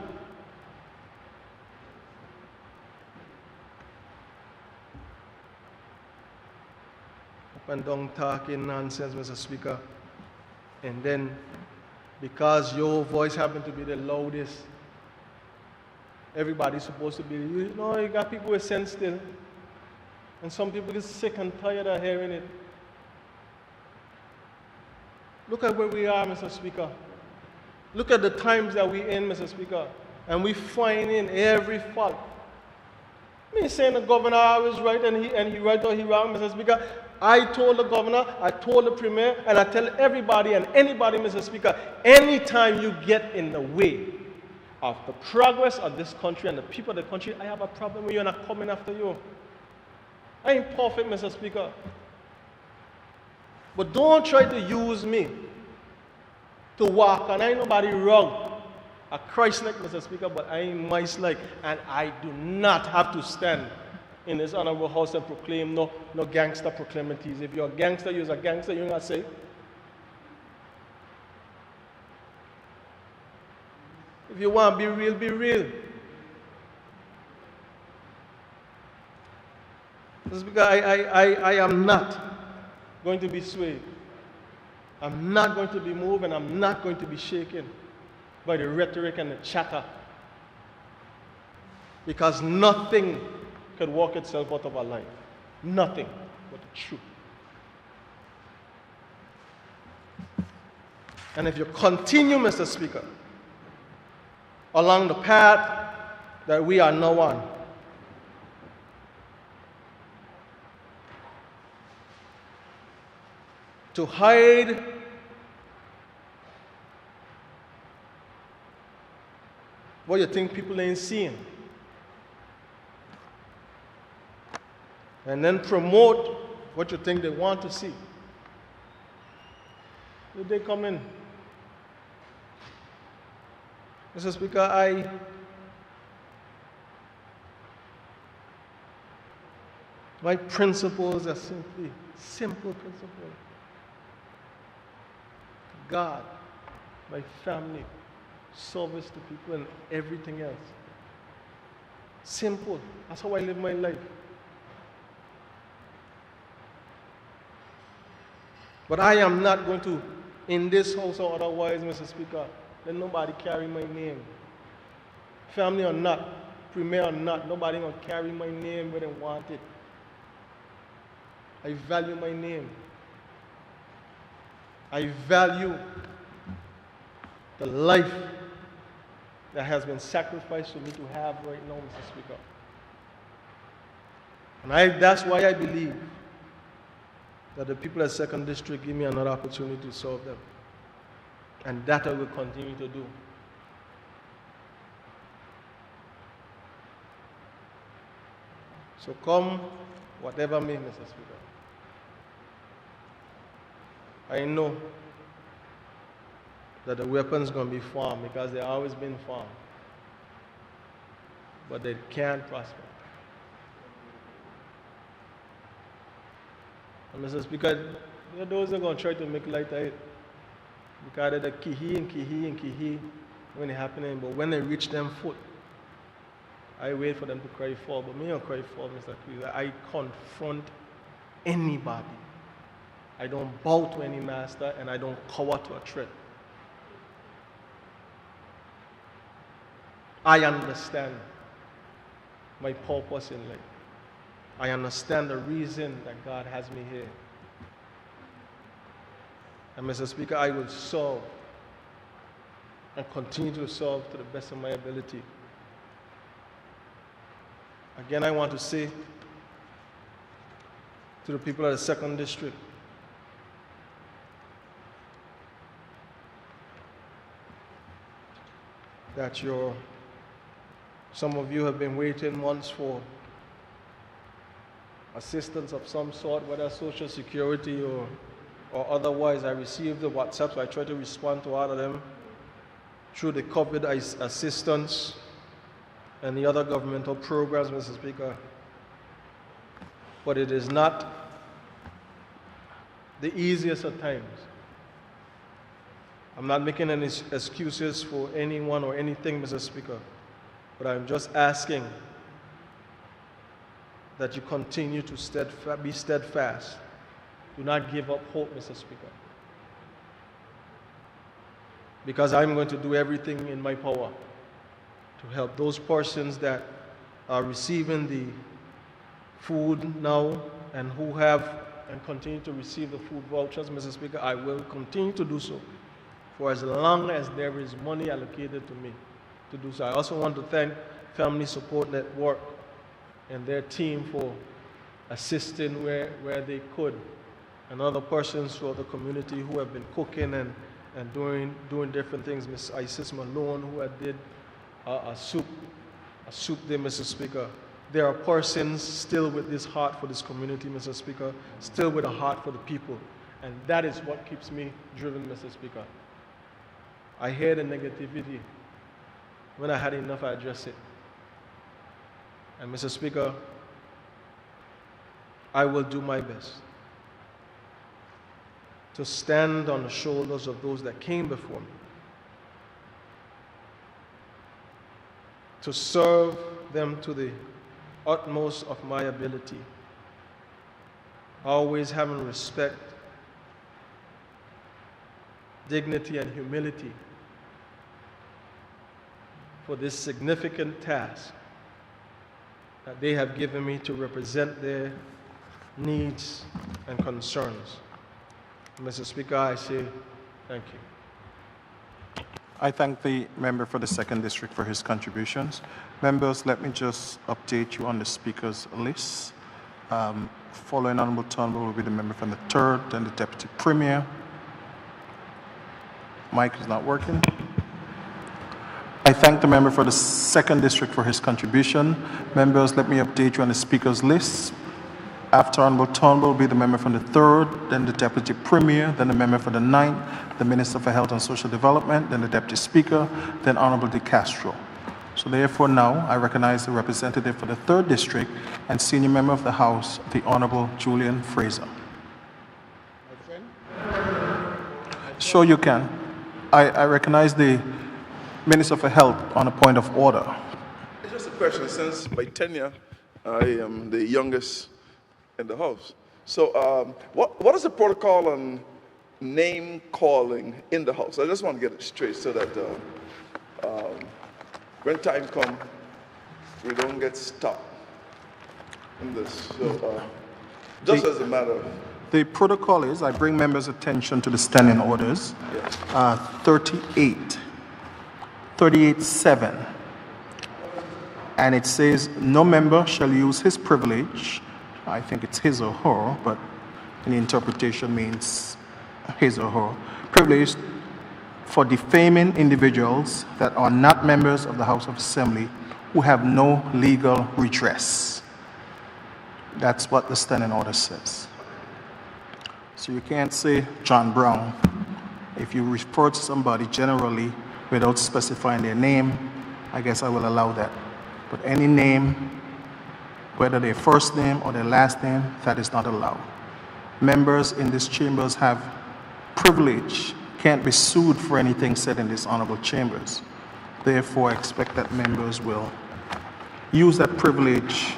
And don't talking nonsense, Mr. Speaker. And then, because your voice happened to be the loudest, everybody's supposed to be. You know, you got people with sense still. And some people get sick and tired of hearing it. Look at where we are, Mr. Speaker. Look at the times that we're in, Mr. Speaker. And we find in every fault. Me saying the governor always right and he right or he wrong, Mr. Speaker. I told the governor, I told the premier, and I tell everybody and anybody, Mr. Speaker, anytime you get in the way of the progress of this country and the people of the country, I have a problem with you and I'm coming after you. I ain't perfect, Mr. Speaker. But don't try to use me to walk, and I ain't nobody wrong. A Christ-like, Mr. Speaker, but I ain't mice-like, and I do not have to stand in this honorable house and proclaim no gangster proclamities. If you're a gangster, you're a gangster, you're not say. If you want to be real, be real. Mr. Speaker, I am not going to be swayed. I'm not going to be moved, and I'm not going to be shaken by the rhetoric and the chatter. Because nothing could work itself out of our life. Nothing but the truth. And if you continue, Mr. Speaker, along the path that we are now on, to hide what you think people ain't seeing, and then promote what you think they want to see. Did they come in? Mr. Speaker, my principles are simply simple principles. God, my family, service to people, and everything else. Simple. That's how I live my life. But I am not going to, in this house or otherwise, Mr. Speaker, let nobody carry my name. Family or not, premier or not, nobody going to carry my name where they want it. I value my name. I value the life that has been sacrificed for me to have right now, Mr. Speaker. And that's why I believe that the people at 2nd District give me another opportunity to serve them. And that I will continue to do. So come, whatever may, Mr. Speaker. I know that the weapon's going to be formed because they've always been formed. But they can't prosper. And Mr. Speaker, there are those that are going to try to make light of it. Because they're the kihi when it's happening. But when they reach them foot, I wait for them to cry for. But me don't cry for, Mr. Speaker. I confront anybody. I don't bow to any master, and I don't cower to a threat. I understand my purpose in life. I understand the reason that God has me here. And Mr. Speaker, I will serve and continue to serve to the best of my ability. Again, I want to say to the people of the 2nd District, that some of you have been waiting months for assistance of some sort, whether Social Security or otherwise. I received the WhatsApps. I try to respond to all of them through the COVID assistance and the other governmental programs, Mr. Speaker. But it is not the easiest of times. I'm not making any excuses for anyone or anything, Mr. Speaker, but I'm just asking that you continue to be steadfast. Do not give up hope, Mr. Speaker. Because I'm going to do everything in my power to help those persons that are receiving the food now and who have and continue to receive the food vouchers, Mr. Speaker. I will continue to do so for as long as there is money allocated to me to do so. I also want to thank Family Support Network and their team for assisting where they could, and other persons throughout the community who have been cooking and doing different things. Ms. Isis Malone, who had did a soup there, Mr. Speaker. There are persons still with this heart for this community, Mr. Speaker, still with a heart for the people, and that is what keeps me driven, Mr. Speaker. I hear the negativity. When I had enough, I addressed it. And Mr. Speaker, I will do my best to stand on the shoulders of those that came before me, to serve them to the utmost of my ability, always having respect, dignity, and humility for this significant task that they have given me to represent their needs and concerns. Mr. Speaker, I say thank you. I thank the member for the 2nd District for his contributions. Members, let me just update you on the speaker's list. Following Honorable Turnbull will be the member from the 3rd, then the Deputy Premier. Mic is not working. I thank the member for the 2nd District for his contribution. Members, let me update you on the speaker's list. After Honorable Turnbull will be the member from the 3rd, then the Deputy Premier, then the member for the 9th, the Minister for Health and Social Development, then the Deputy Speaker, then Honorable De Castro. So therefore now I recognize the representative for the 3rd District and Senior Member of the House, the Honorable Julian Fraser. Sure you can. I recognize the Minister for Health on a point of order. It's just a question. Since by tenure, I am the youngest in the House. So what is the protocol on name calling in the House? I just want to get it straight so that when time comes, we don't get stuck in this. So just as a matter of... The protocol is, I bring members' attention to the standing orders, Yes. 38.7, and it says no member shall use his privilege, I think it's his or her, but in the interpretation means his or her, privilege for defaming individuals that are not members of the House of Assembly who have no legal redress. That's what the standing order says. So you can't say John Brown. If you refer to somebody generally without specifying their name, I guess I will allow that. But any name, whether their first name or their last name, that is not allowed. Members in these chambers have privilege, can't be sued for anything said in these honorable chambers. Therefore, I expect that members will use that privilege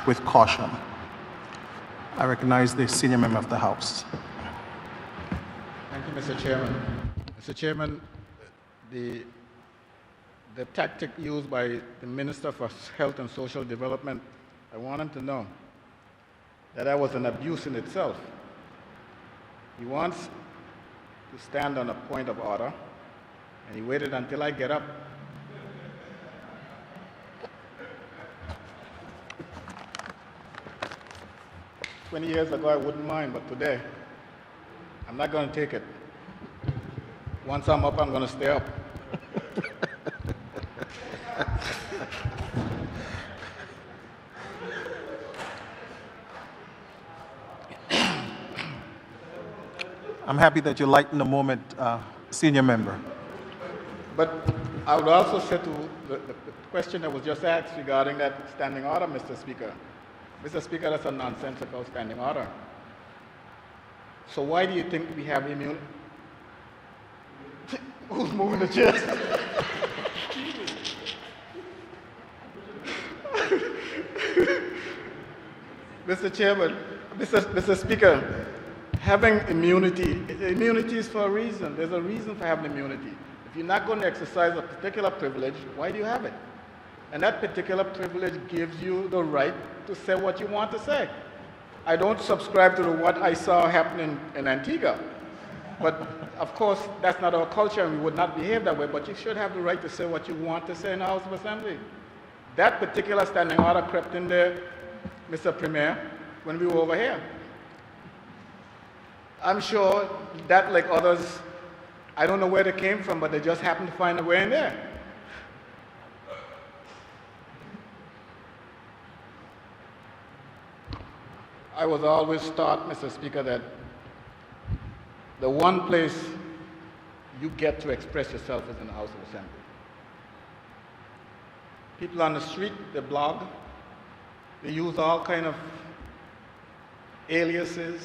with caution. I recognize the Senior Member of the House. Thank you, Mr. Chairman. Mr. Chairman, the tactic used by the Minister for Health and Social Development, I want him to know that that was an abuse in itself. He wants to stand on a point of order, and he waited until I get up. "20 years ago, I wouldn't mind, but today, I'm not going to take it. Once I'm up, I'm going to stay up." I'm happy that you lightened the moment, Senior Member. But I would also say to the question that was just asked regarding that standing order, Mr. Speaker. Mr. Speaker, that's a nonsensical standing order. So why do you think we have immunity? Who's moving the chair? Mr. Chairman, Mr. Speaker, having immunity is for a reason. There's a reason for having immunity. If you're not going to exercise a particular privilege, why do you have it? And that particular privilege gives you the right to say what you want to say. I don't subscribe to what I saw happening in Antigua. But of course, that's not our culture and we would not behave that way, but you should have the right to say what you want to say in the House of Assembly. That particular standing order crept in there, Mr. Premier, when we were over here. I'm sure that, like others, I don't know where they came from, but they just happened to find a way in there. I was always taught, Mr. Speaker, that the one place you get to express yourself is in the House of Assembly. People on the street, they blog, they use all kind of aliases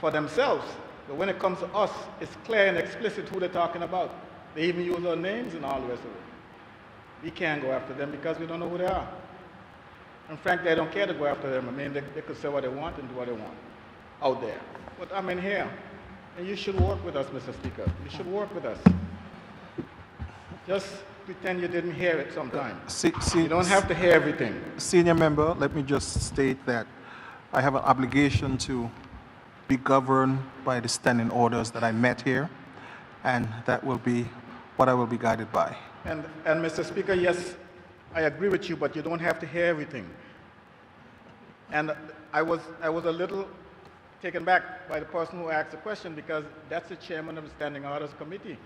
for themselves. But when it comes to us, it's clear and explicit who they're talking about. They even use our names and all the rest of it. We can't go after them because we don't know who they are. And frankly, I don't care to go after them. I mean, they could say what they want and do what they want out there. But I'm in here. And you should work with us, Mr. Speaker. You should work with us. Just pretend you didn't hear it sometime. You don't have to hear everything. Senior member, let me just state that I have an obligation to be governed by the standing orders that I met here, and that will be what I will be guided by. And Mr. Speaker, yes, I agree with you, but you don't have to hear everything. And I was a little taken back by the person who asked the question because that's the chairman of the Standing Orders Committee.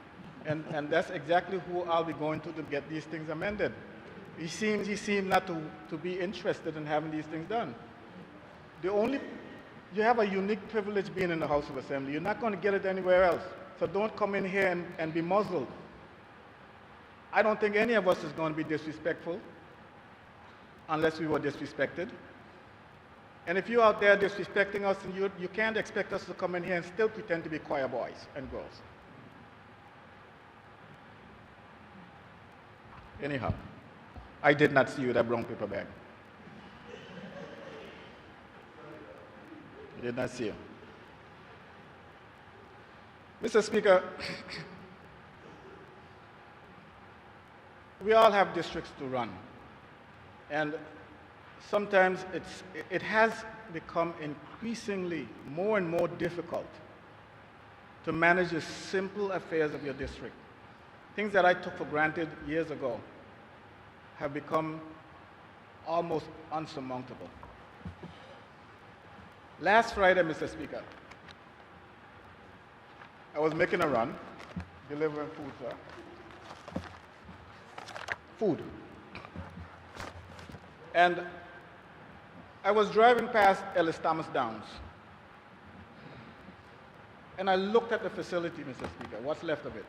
And that's exactly who I'll be going to get these things amended. He seemed not to be interested in having these things done. You have a unique privilege being in the House of Assembly. You're not going to get it anywhere else. So don't come in here and be muzzled. I don't think any of us is going to be disrespectful unless we were disrespected. And if you're out there disrespecting us, you can't expect us to come in here and still pretend to be choir boys and girls. Anyhow, I did not see you with that brown paper bag. I did not see you. Mr. Speaker, we all have districts to run. And sometimes it has become increasingly more and more difficult to manage the simple affairs of your district. Things that I took for granted years ago have become almost unsurmountable. Last Friday, Mr. Speaker, I was making a run, delivering food, sir. Food. And I was driving past Ellis Thomas Downs. And I looked at the facility, Mr. Speaker, what's left of it.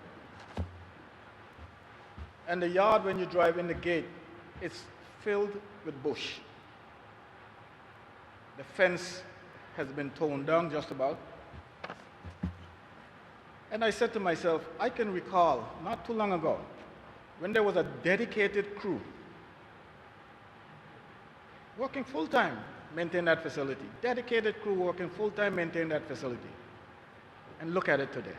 And the yard, when you drive in the gate, it's filled with bush. The fence has been torn down just about. And I said to myself, I can recall not too long ago when there was a dedicated crew working full-time, maintain that facility. Dedicated crew working full-time, maintain that facility. And look at it today.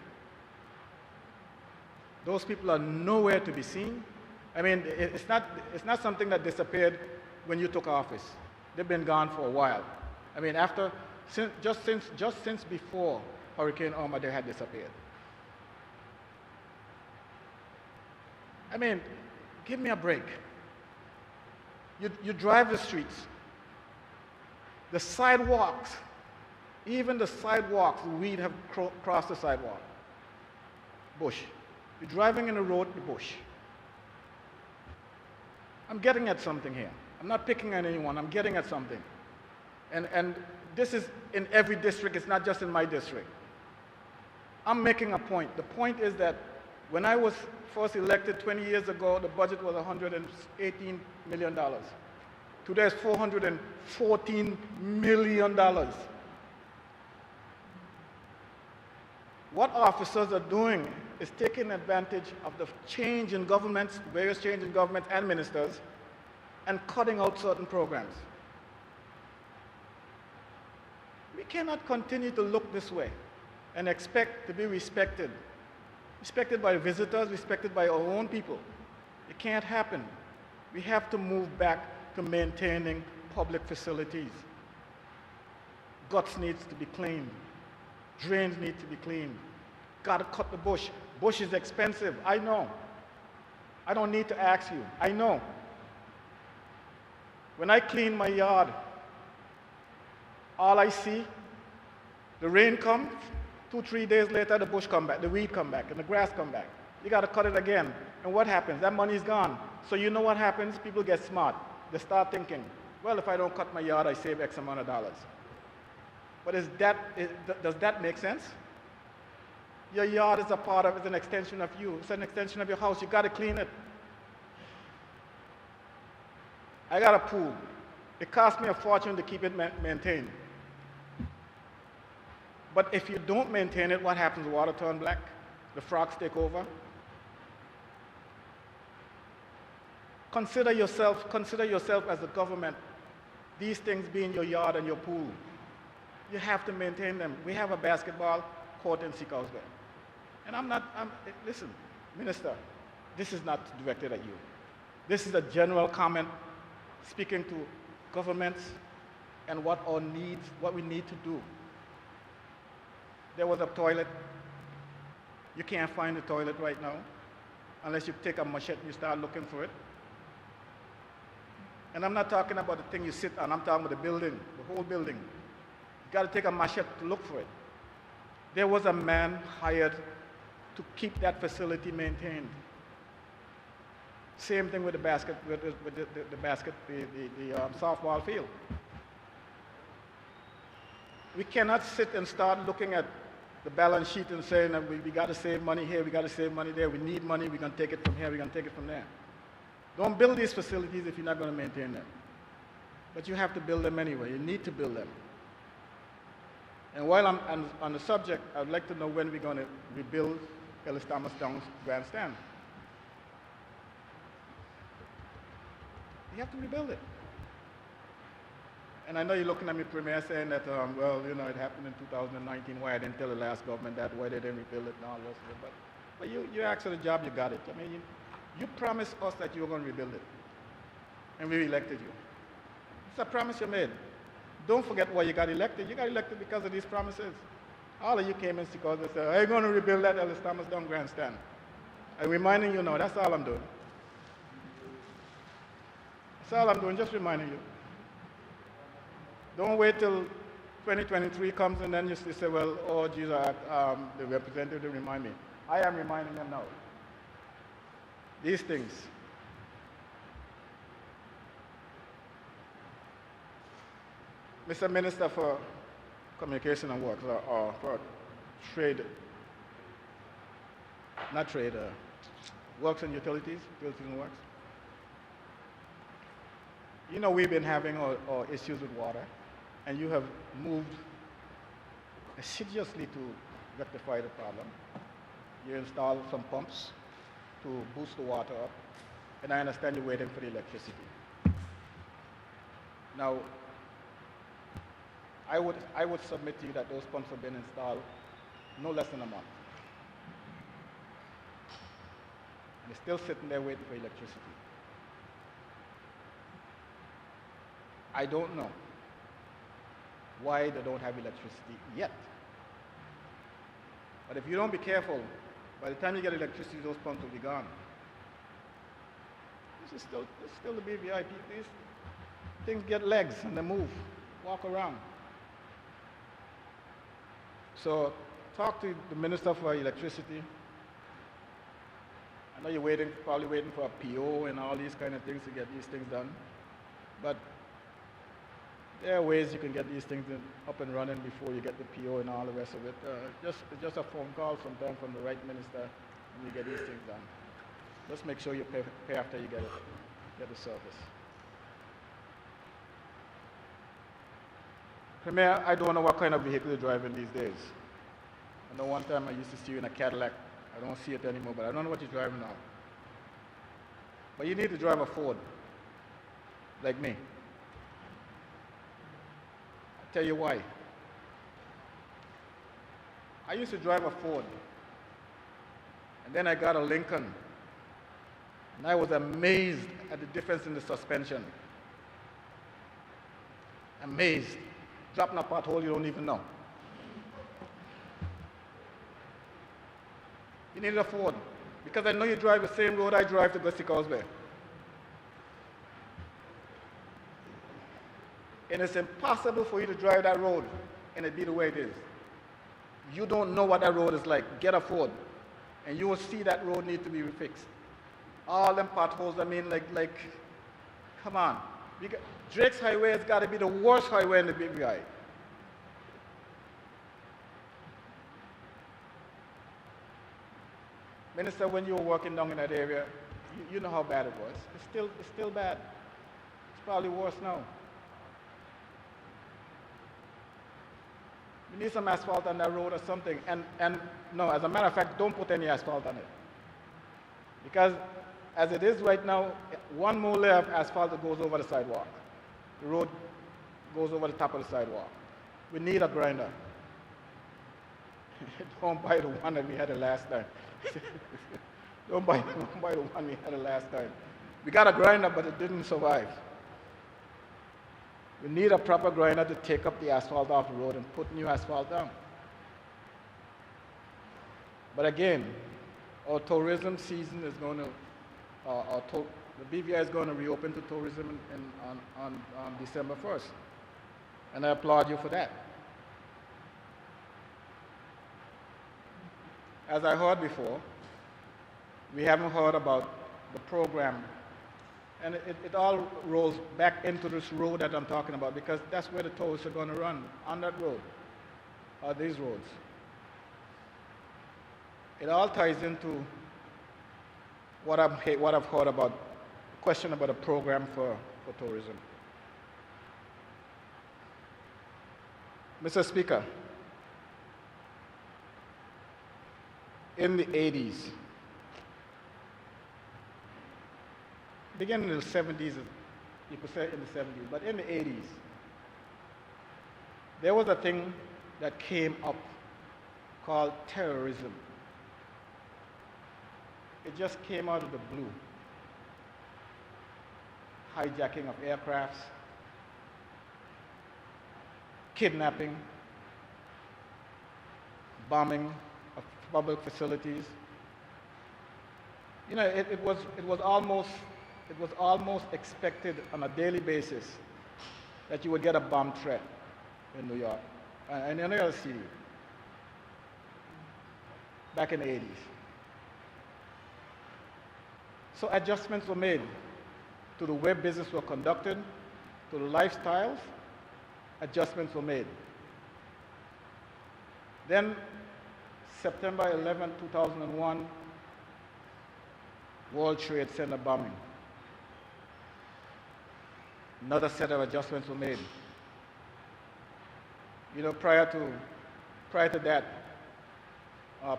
Those people are nowhere to be seen. I mean, it's not something that disappeared when you took office. They've been gone for a while. I mean, just since before Hurricane Irma, they had disappeared. I mean, give me a break. You drive the streets. The sidewalks, even the sidewalks, weed have crossed the sidewalk. Bush. You're driving in the road, the bush. I'm getting at something here. I'm not picking on anyone, I'm getting at something. And this is in every district, it's not just in my district. I'm making a point. The point is that when I was first elected 20 years ago, the budget was $118 million. Today it's $414 million. What officers are doing is taking advantage of the change in governments, various change in governments and ministers, and cutting out certain programs. We cannot continue to look this way and expect to be respected. Respected by visitors, respected by our own people. It can't happen. We have to move back to maintaining public facilities. Guts needs to be cleaned. Drains need to be cleaned. Got to cut the bush. Bush is expensive, I know. I don't need to ask you, I know. When I clean my yard, all I see, the rain comes, 2-3 days later the bush come back, the weed come back, and the grass come back. You got to cut it again. And what happens? That money's gone. So you know what happens? People get smart. They start thinking, well, if I don't cut my yard, I save X amount of dollars. But does that make sense? Your yard is a part of, it's an extension of you. It's an extension of your house. You got to clean it. I got a pool. It costs me a fortune to keep it maintained. But if you don't maintain it, what happens? The water turns black. The frogs take over. Consider yourself as a government. These things being your yard and your pool. You have to maintain them. We have a basketball court in Seacoasville. And listen, Minister, this is not directed at you. This is a general comment speaking to governments and what we need to do. There was a toilet. You can't find the toilet right now unless you take a machete and you start looking for it. And I'm not talking about the thing you sit on, I'm talking about the building, the whole building. You got to take a machete to look for it. There was a man hired to keep that facility maintained. Same thing with the softball field. We cannot sit and start looking at the balance sheet and saying that we got to save money here, we got to save money there, we need money, we're going to take it from here, we're going to take it from there. Don't build these facilities if you're not going to maintain them. But you have to build them anyway. You need to build them. And while I'm on the subject, I'd like to know when we're going to rebuild Ellis Thomas Downs Grandstand. You have to rebuild it. And I know you're looking at me, Premier, saying that, well, you know, it happened in 2019. Why I didn't tell the last government that, why they didn't rebuild it and all this. But you asked for the job, you got it. I mean, you promised us that you were going to rebuild it. And we elected you. It's a promise you made. Don't forget why you got elected. You got elected because of these promises. All of you came in because they said, are you going to rebuild that Ellis Thomas Downs Grandstand? I'm reminding you now, that's all I'm doing. That's all I'm doing, just reminding you. Don't wait till 2023 comes and then you say, well, oh, geez, the representative remind me. I am reminding them now. These things. Mr. Minister for Communication and Works, or for Trade, not Trade, Works and Utilities and Works. You know we've been having our issues with water, and you have moved assiduously to rectify the problem. You installed some pumps to boost the water up, and I understand you're waiting for the electricity. Now, I would submit to you that those pumps have been installed no less than a month. And they're still sitting there waiting for electricity. I don't know why they don't have electricity yet. But if you don't be careful, by the time you get electricity, those pumps will be gone. This is still the BVIP. These things get legs and they move, walk around. So talk to the Minister for Electricity. I know you're probably waiting for a PO and all these kind of things to get these things done. But there are ways you can get these things up and running before you get the PO and all the rest of it. Just a phone call sometime from the right minister and you get these things done. Just make sure you pay after you get the service. Premier, I don't know what kind of vehicle you're driving these days. I know one time I used to see you in a Cadillac. I don't see it anymore, but I don't know what you're driving now. But you need to drive a Ford, like me. I'll tell you why. I used to drive a Ford, and then I got a Lincoln, And I was amazed at the difference in the suspension. Amazed. Dropping a pothole you don't even know. You need a Ford. Because I know you drive the same road I drive to go to Causeway. And it's impossible for you to drive that road and it be the way it is. You don't know what that road is like. Get a Ford. And you will see that road need to be fixed. All them potholes, I mean, like, come on. Drake's Highway has got to be the worst highway in the BVI. Minister, when you were working down in that area, you know how bad it was. It's still bad. It's probably worse now. You need some asphalt on that road or something. And no, as a matter of fact, don't put any asphalt on it. Because as it is right now, one more layer of asphalt that goes over the sidewalk. The road goes over the top of the sidewalk. We need a grinder. Don't buy the one that we had the last time. Don't buy the one we had the last time. We got a grinder, but it didn't survive. We need a proper grinder to take up the asphalt off the road and put new asphalt down. But again, our tourism season is going to, the BVI is going to reopen to tourism on December 1st. And I applaud you for that. As I heard before, we haven't heard about the program. And it all rolls back into this road that I'm talking about, because that's where the tourists are going to run, on that road, or these roads. It all ties into what I've heard about, the question about a program for tourism. Mr. Speaker, in the 80s, beginning in the 70s, you could say in the 70s, but in the 80s, there was a thing that came up called terrorism. It just came out of the blue. Hijacking of aircrafts, kidnapping, bombing of public facilities. You know, it was almost expected on a daily basis that you would get a bomb threat in New York and in any other city back in the 80s. So adjustments were made to the way business were conducted, to the lifestyles. Adjustments were made. Then, September 11, 2001, World Trade Center bombing. Another set of adjustments were made. You know, prior to that,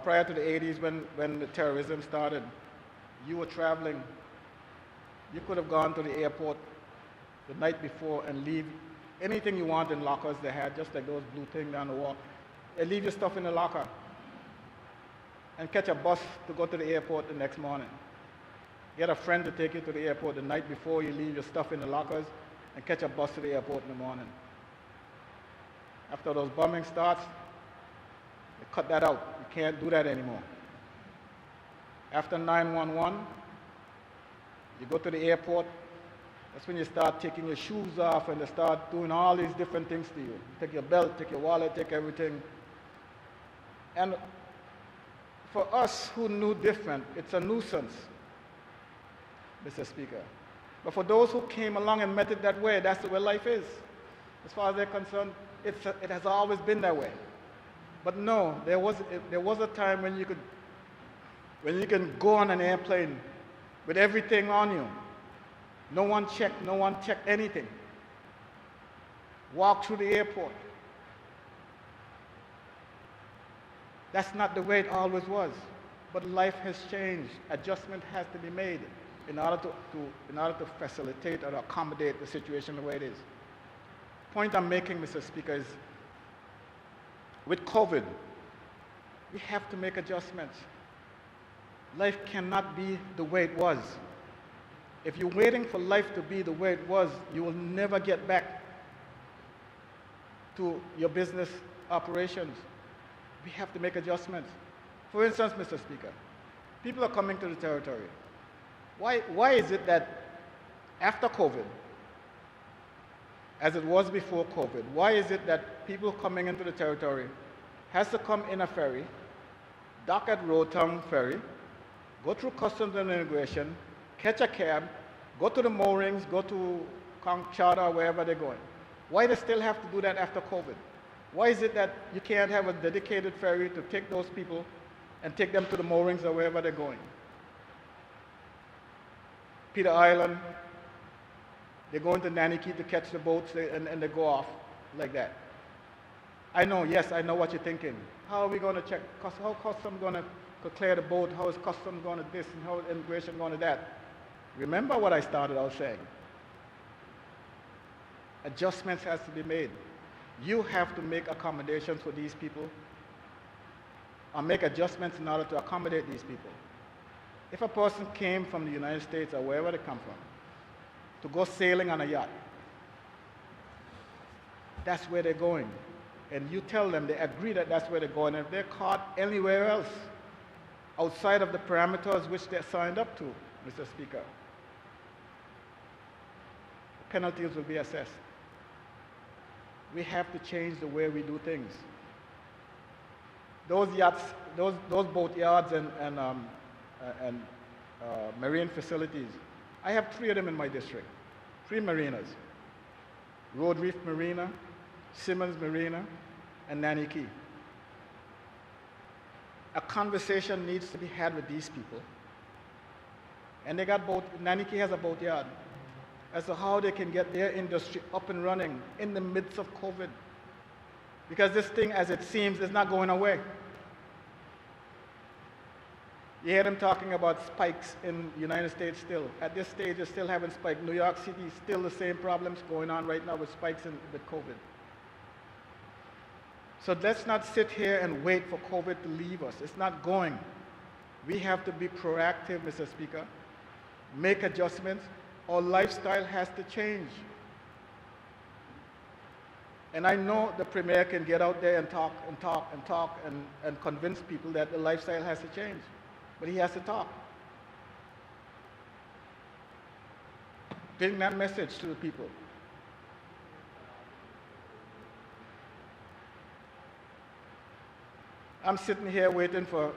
prior to the 80s when the terrorism started, you were traveling, you could have gone to the airport the night before and leave anything you want in lockers they had, just like those blue things down the wall. And leave your stuff in the locker and catch a bus to go to the airport the next morning. Get a friend to take you to the airport the night before, you leave your stuff in the lockers and catch a bus to the airport in the morning. After those bombing starts, they cut that out. You can't do that anymore. After 9/11, you go to the airport, that's when you start taking your shoes off and they start doing all these different things to you. Take your belt, take your wallet, take everything. And for us who knew different, it's a nuisance, Mr. Speaker. But for those who came along and met it that way, that's the way life is. As far as they're concerned, it has always been that way. But no, there was a time when you can go on an airplane with everything on you. No one checked anything. Walk through the airport. That's not the way it always was. But life has changed. Adjustment has to be made in order to facilitate or accommodate the situation the way it is. The point I'm making, Mr. Speaker, is with COVID, we have to make adjustments. Life cannot be the way it was. If you're waiting for life to be the way it was, you will never get back to your business operations. We have to make adjustments. For instance, Mr. Speaker, people are coming to the territory. Why is it that after COVID, as it was before COVID, why is it that people coming into the territory has to come in a ferry, dock at Road Town Ferry, go through customs and immigration, catch a cab, go to the moorings, go to Conchata, wherever they're going? Why they still have to do that after COVID? Why is it that you can't have a dedicated ferry to take those people and take them to the moorings or wherever they're going? Peter Island, they go into Naniki to catch the boats and they go off like that. I know, yes, I know what you're thinking. How are we going to check? How customs going to clear the boat? How is customs going to this and how is immigration going to that? Remember what I started out saying. Adjustments has to be made. You have to make accommodations for these people or make adjustments in order to accommodate these people. If a person came from the United States or wherever they come from to go sailing on a yacht, that's where they're going. And you tell them, they agree that that's where they're going. And if they're caught anywhere else outside of the parameters which they're signed up to, Mr. Speaker, penalties will be assessed. We have to change the way we do things. Those yachts, those boat yards and marine facilities, I have 3 of them in my district, 3 marinas. Road Reef Marina, Simmons Marina, and Naniki. A conversation needs to be had with these people. And they got Naniki has a boat yard, as to how they can get their industry up and running in the midst of COVID. Because this thing, as it seems, is not going away. You hear them talking about spikes in the United States still. At this stage, they're still having spikes. New York City, still the same problems going on right now with spikes with COVID. So let's not sit here and wait for COVID to leave us. It's not going. We have to be proactive, Mr. Speaker. Make adjustments. Our lifestyle has to change. And I know the Premier can get out there and talk and talk and talk and convince people that the lifestyle has to change. But he has to talk. Bring that message to the people. I'm sitting here waiting for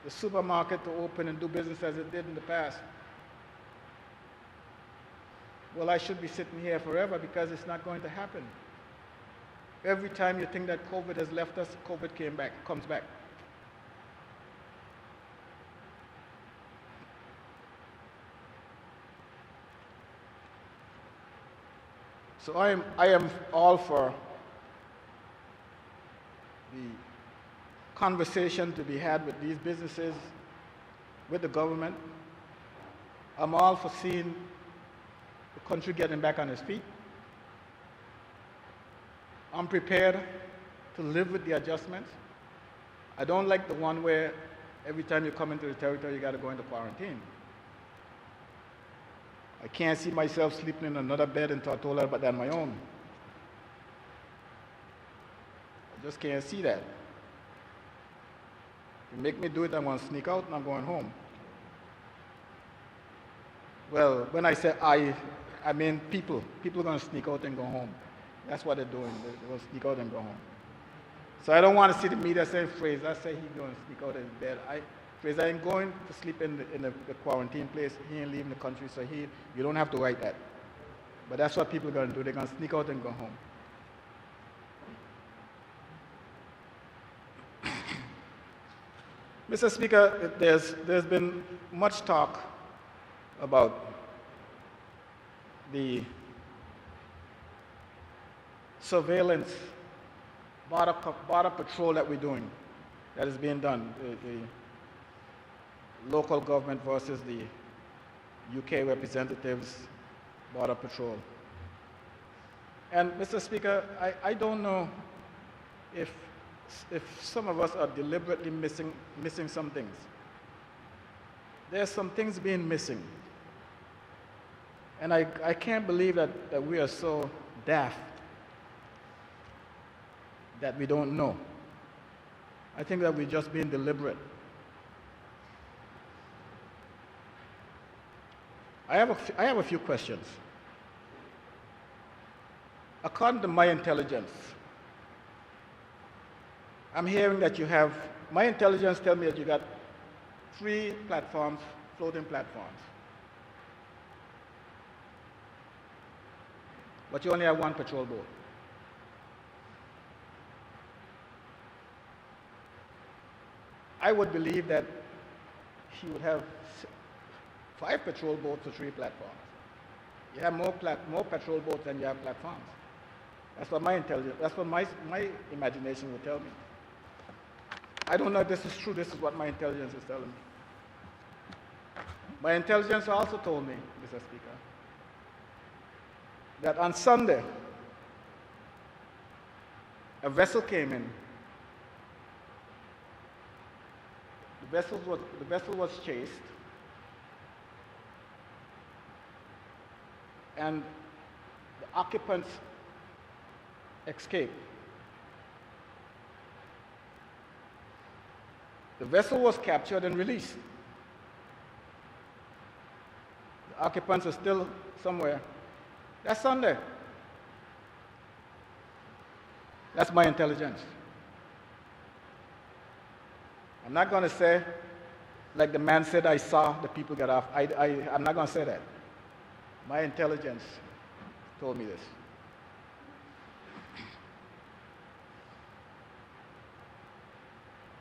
the supermarket to open and do business as it did in the past. Well, I should be sitting here forever because it's not going to happen. Every time you think that COVID has left us, COVID comes back. So I am all for the conversation to be had with these businesses, with the government. I'm all for seeing the country getting back on its feet. I'm prepared to live with the adjustments. I don't like the one where every time you come into the territory, you got to go into quarantine. I can't see myself sleeping in another bed in Tortola but than my own. I just can't see that. If you make me do it, I'm going to sneak out and I'm going home. Well, when I say I mean people. People are going to sneak out and go home. That's what they're doing. They're going to sneak out and go home. So I don't want to see the media saying, Fraser say he's going to sneak out in bed. Fraser ain't going to sleep in the quarantine place. He ain't leaving the country, so you don't have to write that. But that's what people are going to do. They're going to sneak out and go home. Mr. Speaker, there's been much talk about the surveillance, border patrol that we're doing, that is being done, the local government versus the UK representatives, border patrol. And Mr. Speaker, I don't know if some of us are deliberately missing some things. There's some things being missing. And I can't believe that we are so daft that we don't know. I think that we're just being deliberate. I have a few questions. According to my intelligence, I'm hearing that you have, my intelligence tells me that you got 3 platforms, floating platforms. But you only have 1 patrol boat. I would believe that he would have 5 patrol boats or 3 platforms. You have more patrol boats than you have platforms. That's what my intelligence, that's what my imagination would tell me. I don't know if this is true. This is what my intelligence is telling me. My intelligence also told me, Mr. Speaker, that on Sunday, a vessel came in. The vessel was chased, and the occupants escaped. The vessel was captured and released. The occupants are still somewhere. That's Sunday. That's my intelligence. I'm not going to say, like the man said, I saw the people get off. I'm not going to say that. My intelligence told me this.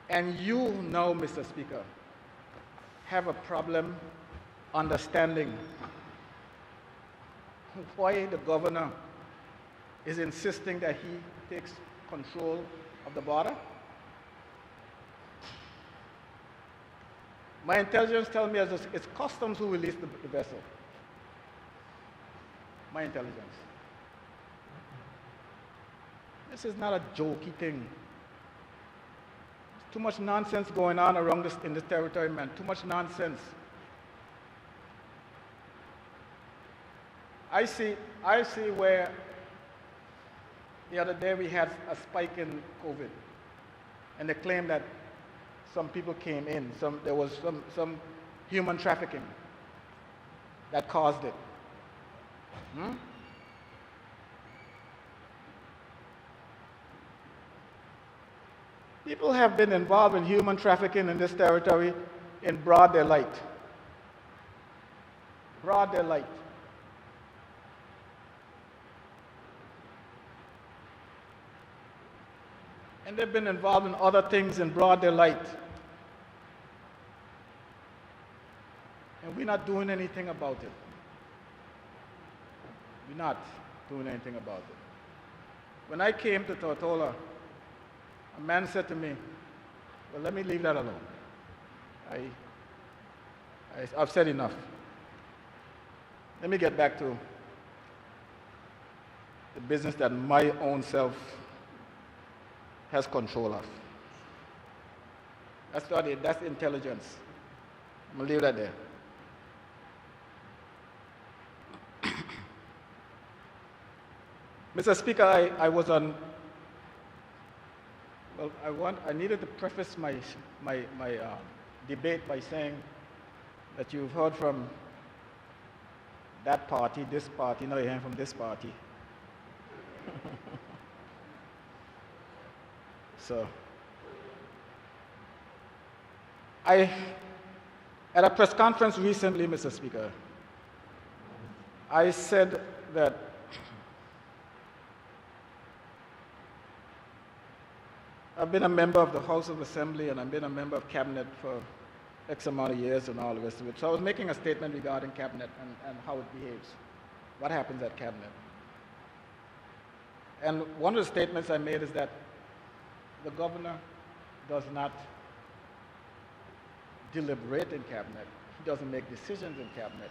And you now, Mr. Speaker, have a problem understanding why the governor is insisting that he takes control of the border. My intelligence tells me it's customs who released the vessel. My intelligence. This is not a jokey thing. There's too much nonsense going on around in this territory, man. Too much nonsense. I see where the other day we had a spike in COVID, and they claim that some people came in, there was some human trafficking that caused it. People have been involved in human trafficking in this territory in broad daylight. Broad daylight. And they've been involved in other things in broad daylight. And we're not doing anything about it. We're not doing anything about it. When I came to Tortola, a man said to me, well, let me leave that alone. I've said enough. Let me get back to the business that my own self has control of. That's not it, that's intelligence. I'm gonna leave that there. Mr. Speaker, I was on, well, I needed to preface my debate by saying that you've heard from that party, this party, now you're hearing from this party. So, at a press conference recently, Mr. Speaker, I said that I've been a member of the House of Assembly and I've been a member of Cabinet for X amount of years and all the rest of it. So I was making a statement regarding Cabinet and how it behaves, what happens at Cabinet. And one of the statements I made is that the governor does not deliberate in Cabinet. He doesn't make decisions in Cabinet.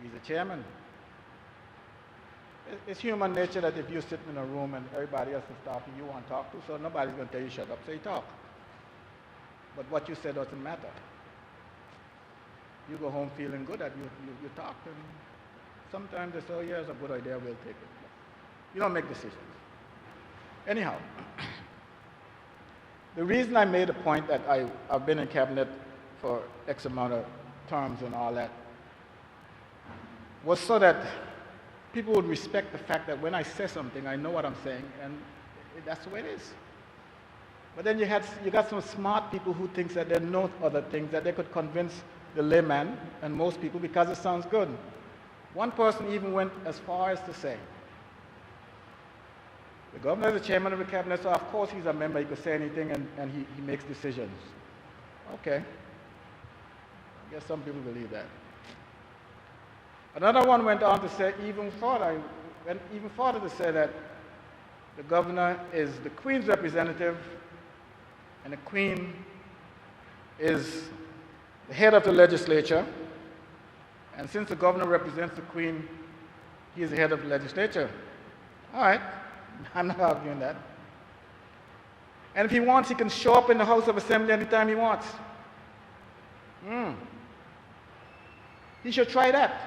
He's the chairman. It's human nature that if you sit in a room and everybody else is talking, you want to talk to, so nobody's going to tell you shut up, so you talk. But what you say doesn't matter. You go home feeling good that you talked, and sometimes they say, oh, yeah, it's a good idea, we'll take it. You don't make decisions. Anyhow, the reason I made a point that I've been in cabinet for X amount of terms and all that was so that people would respect the fact that when I say something, I know what I'm saying, and that's the way it is. But then you got some smart people who think that they know other things, that they could convince the layman and most people because it sounds good. One person even went as far as to say, the governor is the chairman of the cabinet, so of course he's a member, he could say anything and he makes decisions. Okay. I guess some people believe that. Another one went on to say even further, went even further to say that the governor is the Queen's representative and the Queen is the head of the legislature, and since the governor represents the Queen, he is the head of the legislature. All right, I'm not arguing that. And if he wants, he can show up in the House of Assembly anytime he wants. He should try that.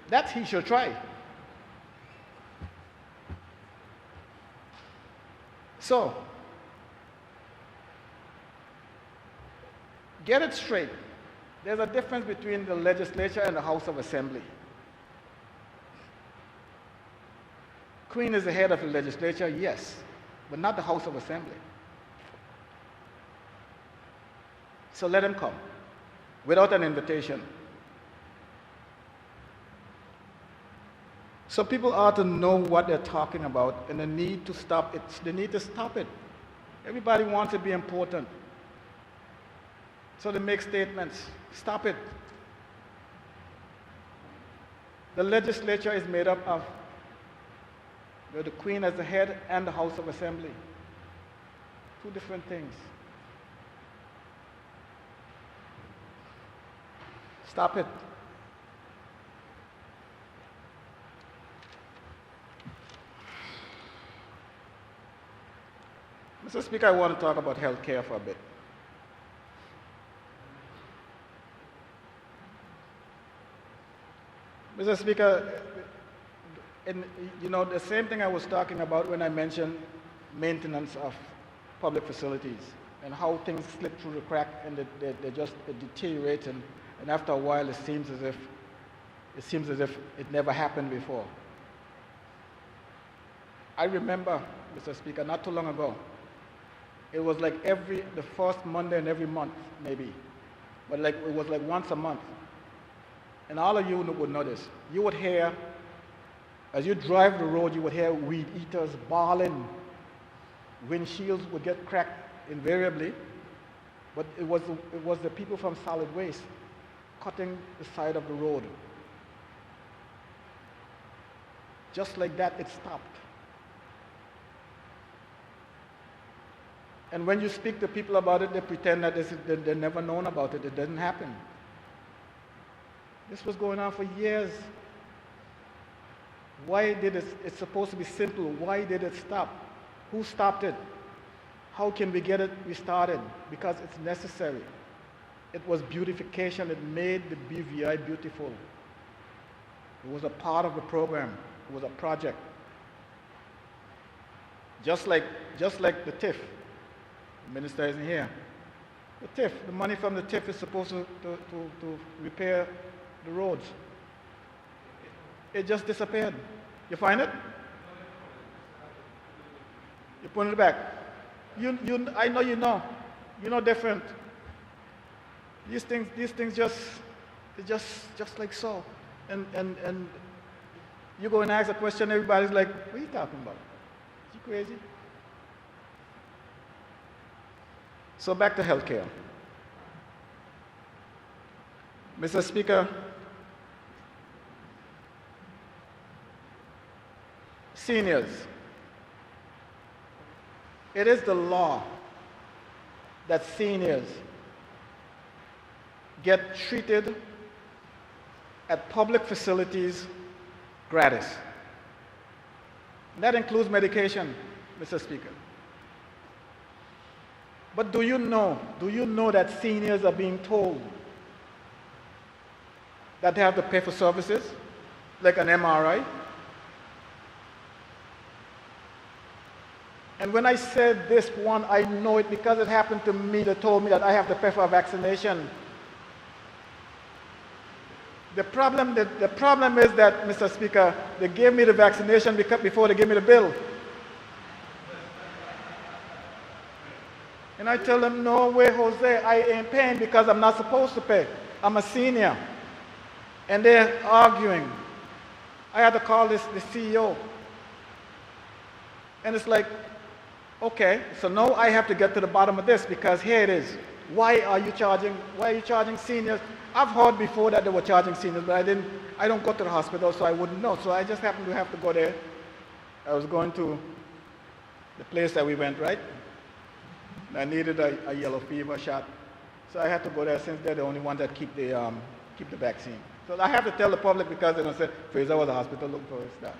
That he should try. So, get it straight. There's a difference between the legislature and the House of Assembly. Queen is the head of the legislature, yes, but not the House of Assembly. So let him come without an invitation. So people ought to know what they're talking about and the need to stop it. They need to stop it. Everybody wants to be important. So they make statements. Stop it. The legislature is made up of the Queen as the head and the House of Assembly. Two different things. Stop it. Mr. Speaker, I want to talk about health care for a bit. Mr. Speaker, the same thing I was talking about when I mentioned maintenance of public facilities and how things slip through the crack and they just deteriorate, and after a while it seems as if it never happened before. I remember, Mr. Speaker, not too long ago, it was like the first Monday in every month, maybe, but it was like once a month. And all of you would know this. You would hear, as you drive the road, you would hear weed eaters bawling. Windshields would get cracked invariably, but it was the people from solid waste cutting the side of the road. Just like that, it stopped. And when you speak to people about it, they pretend that they've never known about it. It doesn't happen. This was going on for years. Why did it? It's supposed to be simple. Why did it stop? Who stopped it? How can we get it restarted? Because it's necessary. It was beautification. It made the BVI beautiful. It was a part of the program. It was a project. Just like the TIF. The minister isn't here. The TIF, the money from the TIF is supposed to repair the roads. It just disappeared. You find it? You put it back. I know you know. You know different. These things just like so. And you go and ask a question, everybody's like, what are you talking about? Is you crazy? So back to healthcare. Mr. Speaker, seniors, it is the law that seniors get treated at public facilities gratis. That includes medication, Mr. Speaker. But do you know that seniors are being told that they have to pay for services, like an MRI. And when I said this one, I know it because it happened to me. They told me that I have to pay for a vaccination. The problem is that, Mr. Speaker, they gave me the vaccination before they gave me the bill. And I tell them, no way, Jose, I ain't paying because I'm not supposed to pay. I'm a senior. And they're arguing. I had to call the CEO. And it's like, okay, so now I have to get to the bottom of this because here it is. Why are you charging seniors? I've heard before that they were charging seniors, but I don't go to the hospital, so I wouldn't know. So I just happened to have to go there. I was going to the place that we went, right? I needed a yellow fever shot. So I had to go there since they're the only ones that keep the vaccine. So I have to tell the public because they're going to say, Fraser was a hospital, look for stuff.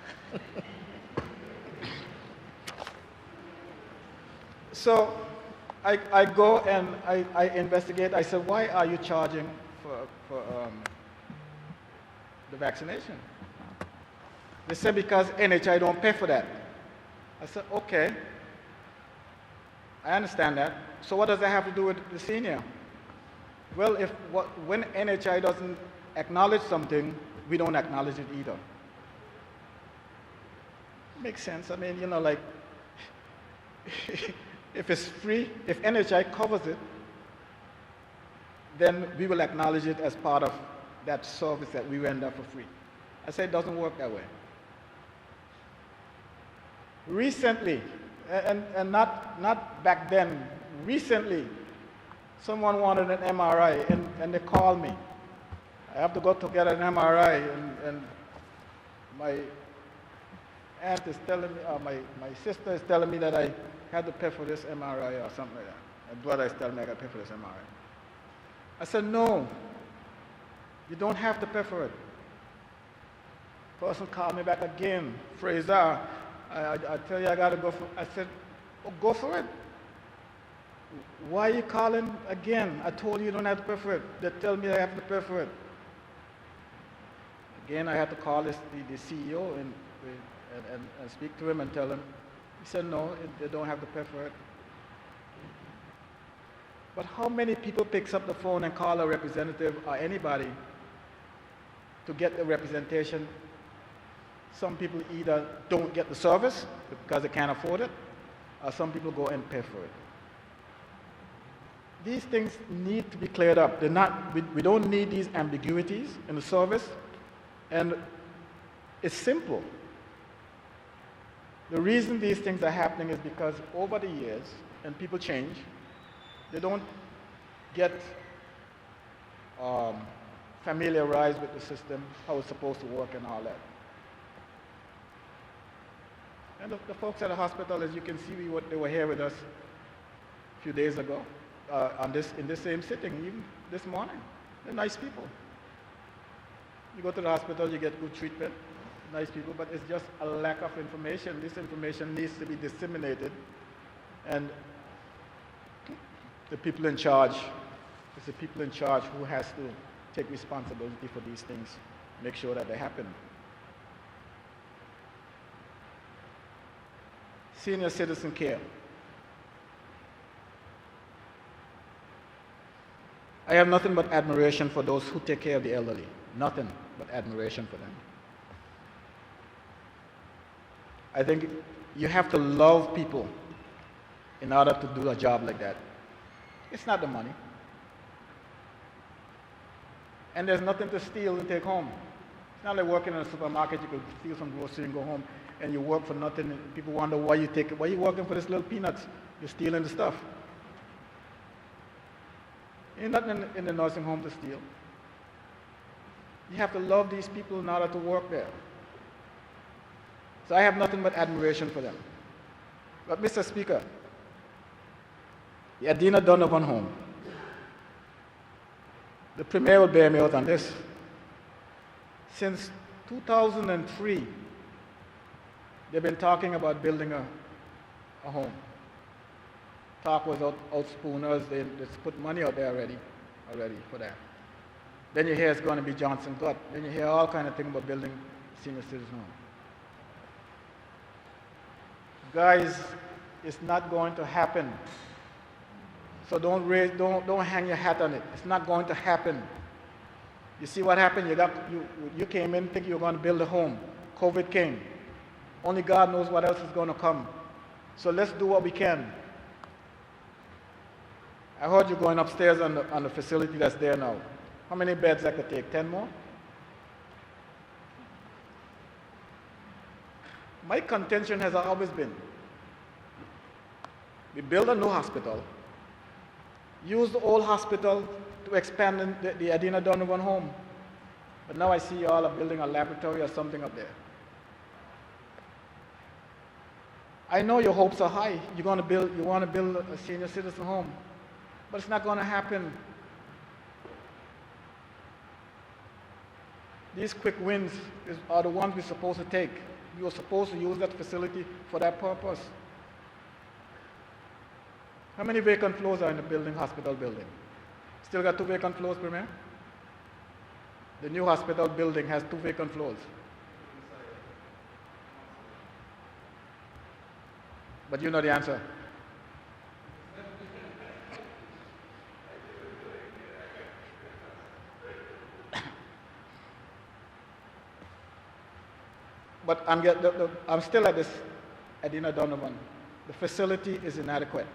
So I go and I investigate. I said, why are you charging for the vaccination? They said, because NHI don't pay for that. I said, okay. I understand that. So what does that have to do with the senior? Well, when NHI doesn't acknowledge something, we don't acknowledge it either. Makes sense. I mean, you know, like, if it's free, if NHI covers it, then we will acknowledge it as part of that service that we render for free. I say it doesn't work that way. Recently, and not back then, recently, someone wanted an MRI and they called me. I have to go to get an MRI and my aunt is telling me, my sister is telling me that I had to pay for this MRI or something like that. My brother is telling me I got to pay for this MRI. I said, no, you don't have to pay for it. Person called me back again, Fraser, I tell you I got to go for it. I said, oh, go for it. Why are you calling again? I told you you don't have to pay for it. They tell me I have to pay for it. Again, I had to call the CEO and speak to him and tell him. He said, no, they don't have to pay for it. But how many people picks up the phone and call a representative or anybody to get the representation? Some people either don't get the service because they can't afford it, or some people go and pay for it. These things need to be cleared up. We don't need these ambiguities in the service, and it's simple. The reason these things are happening is because over the years, and people change, they don't get familiarized with the system, how it's supposed to work and all that. And the folks at the hospital, as you can see, they were here with us a few days ago, in this same sitting, even this morning. They're nice people. You go to the hospital, you get good treatment, nice people, but it's just a lack of information. This information needs to be disseminated, and the people in charge, it's the people in charge who has to take responsibility for these things, make sure that they happen. Senior citizen care. I have nothing but admiration for those who take care of the elderly. Nothing but admiration for them. I think you have to love people in order to do a job like that. It's not the money. And there's nothing to steal and take home. It's not like working in a supermarket, you could steal some groceries and go home, and you work for nothing, and people wonder why you take it. Why are you working for this little peanuts? You're stealing the stuff. Ain't nothing in the nursing home to steal. You have to love these people in order to work there. So I have nothing but admiration for them. But Mr. Speaker, the Adina Donovan home, the Premier will bear me out on this. Since 2003, they've been talking about building a home. Talk was out spooners, they put money out there already for that. Then you hear it's going to be Johnson Gut. Then you hear all kind of things about building senior citizen home. Guys, it's not going to happen. So don't hang your hat on it. It's not going to happen. You see what happened? You came in thinking you were going to build a home. COVID came. Only God knows what else is going to come. So let's do what we can. I heard you going upstairs on the facility that's there now. How many beds that could take? 10 more? My contention has always been, we build a new hospital, use the old hospital to expand the Adina Donovan home. But now I see you all are building a laboratory or something up there. I know your hopes are high. You want to build a senior citizen home, but it's not going to happen. These quick wins are the ones we're supposed to take. You are supposed to use that facility for that purpose. How many vacant floors are in the hospital building? Still got 2 vacant floors, Premier? The new hospital building has 2 vacant floors. But you know the answer. But I'm still at this Adina Donovan. The facility is inadequate.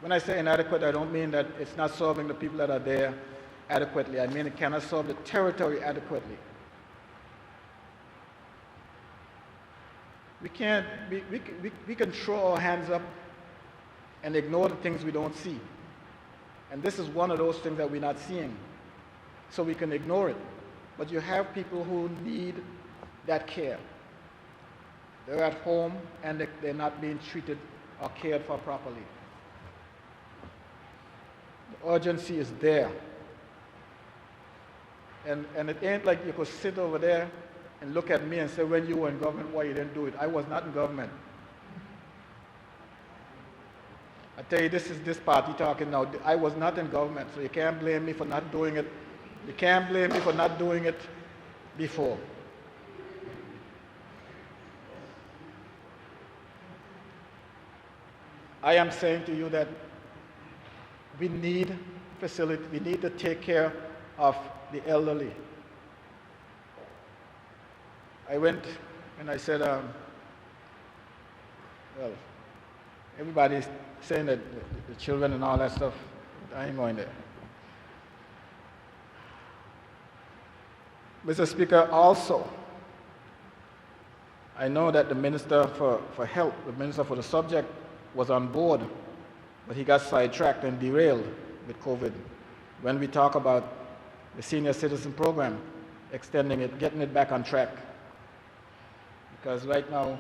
When I say inadequate, I don't mean that it's not serving the people that are there adequately. I mean it cannot serve the territory adequately. We can throw our hands up and ignore the things we don't see. And this is one of those things that we're not seeing. So we can ignore it. But you have people who need that care. They're at home and they're not being treated or cared for properly. The urgency is there. And it ain't like you could sit over there and look at me and say, when you were in government, why you didn't do it? I was not in government. I tell you, this is this party talking now. I was not in government, so you can't blame me for not doing it. You can't blame me for not doing it before. I am saying to you that we need facility, we need to take care of the elderly. I went and I said, well, everybody's saying that the children and all that stuff, I ain't going there. Mr. Speaker, also, I know that the Minister for Health, the Minister for the subject, was on board, but he got sidetracked and derailed with COVID. When we talk about the senior citizen program, extending it, getting it back on track. Because right now,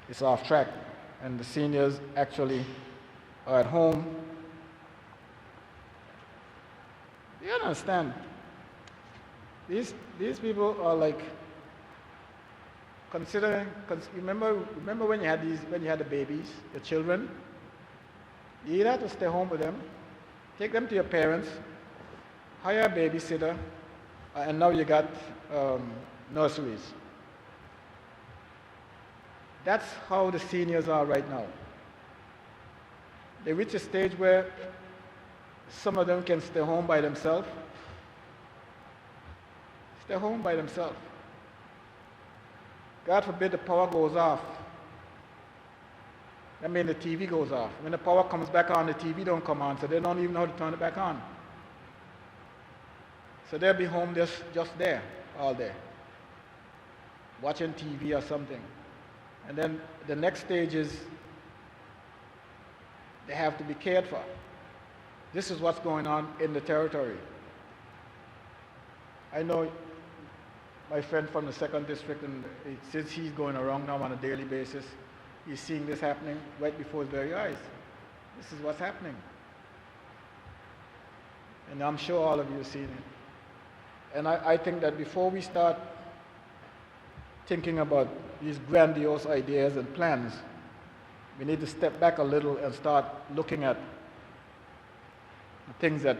it's off track, and the seniors actually are at home. You understand? These people are like, remember when you had the babies, the children? You either had to stay home with them, take them to your parents, hire a babysitter, and now you got nurseries. That's how the seniors are right now. They reach a stage where some of them can stay home by themselves. Stay home by themselves. God forbid the power goes off. That means the TV goes off. When the power comes back on, the TV don't come on, so they don't even know how to turn it back on. So they'll be home just there all day, watching TV or something. And then the next stage is they have to be cared for. This is what's going on in the territory. I know my friend from the 2nd District, and since he's going around now on a daily basis, he's seeing this happening right before his very eyes. This is what's happening. And I'm sure all of you have seen it. And I think that before we start thinking about these grandiose ideas and plans, we need to step back a little and start looking at the things that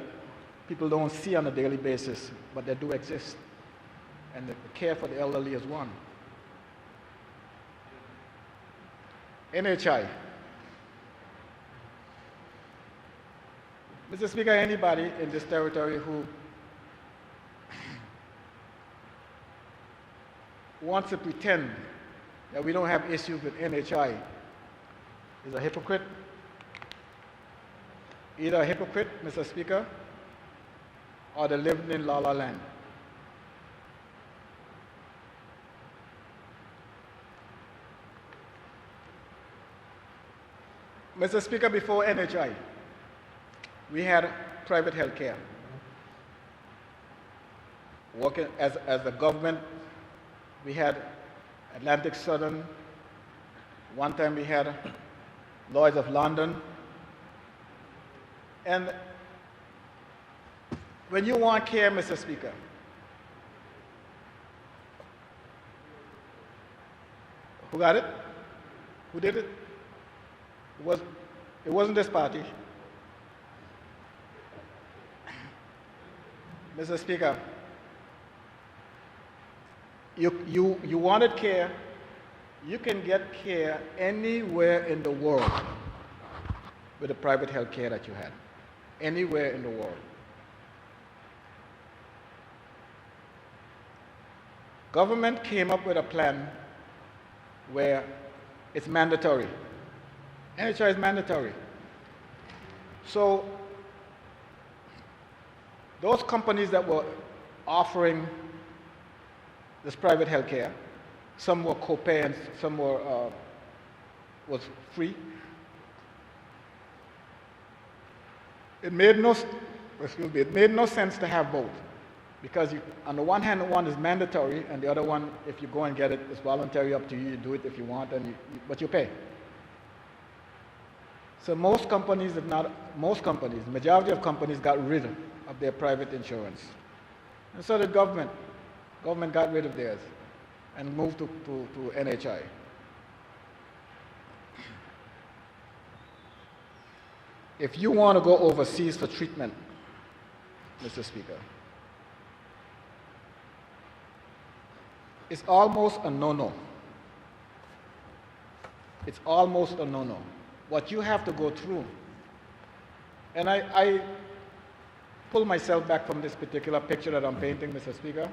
people don't see on a daily basis, but they do exist. And the care for the elderly is one. NHI. Mr. Speaker, anybody in this territory who wants to pretend that we don't have issues with NHI is a hypocrite. Either a hypocrite, Mr. Speaker, or they live in La La Land. Mr. Speaker, before NHI, we had private health care. Working as a government, we had Atlantic Southern. One time we had Lloyd's of London. And when you want care, Mr. Speaker, who got it? Who did it? It wasn't this party. Mr. Speaker, you wanted care. You can get care anywhere in the world with the private health care that you had. Anywhere in the world. Government came up with a plan where it's mandatory. NHI is mandatory. So those companies that were offering this private health care, some were co-pay and some were was free. It made no sense to have both, because on the one hand, one is mandatory, and the other one, if you go and get it, it's voluntary, up to you. You do it if you want, but you pay. So most companies, if not most companies, the majority of companies got rid of their private insurance. And so did government. Government got rid of theirs and moved to NHI. If you want to go overseas for treatment, Mr. Speaker, it's almost a no-no. It's almost a no-no. What you have to go through, and I pull myself back from this particular picture that I'm painting, Mr. Speaker.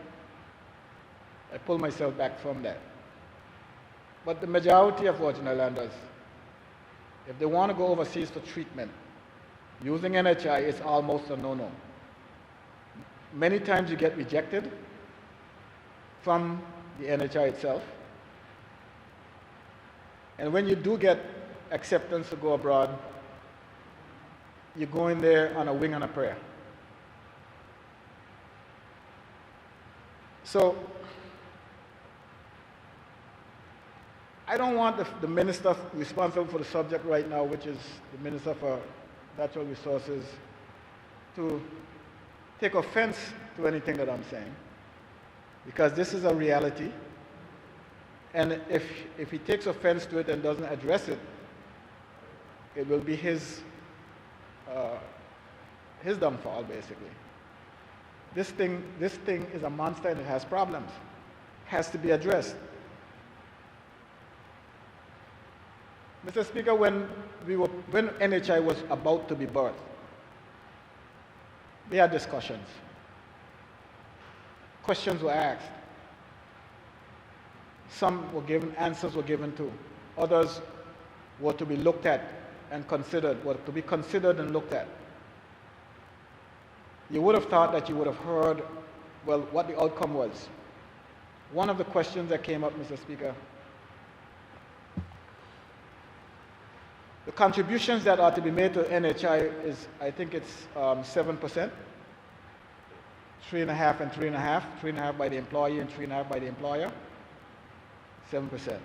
I pull myself back from that. But the majority of Virgin Islanders, if they want to go overseas for treatment, using NHI is almost a no-no. Many times you get rejected from the NHI itself. And when you do get acceptance to go abroad, you go in there on a wing and a prayer. So I don't want the minister responsible for the subject right now, which is the Minister for Natural Resources, to take offense to anything that I'm saying, because this is a reality. And if he takes offense to it and doesn't address it, it will be his downfall, basically. This thing is a monster and it has problems. It has to be addressed. Mr. Speaker, when NHI was about to be birthed, we had discussions. Questions were asked. Some were given, answers were given to. Others were to be looked at and considered, were to be considered and looked at. You would have thought that you would have heard, well, what the outcome was. One of the questions that came up, Mr. Speaker, the contributions that are to be made to NHI is, I think it's 7%, 3.5% and 3.5%, 3.5% by the employee and 3.5% by the employer, 7%.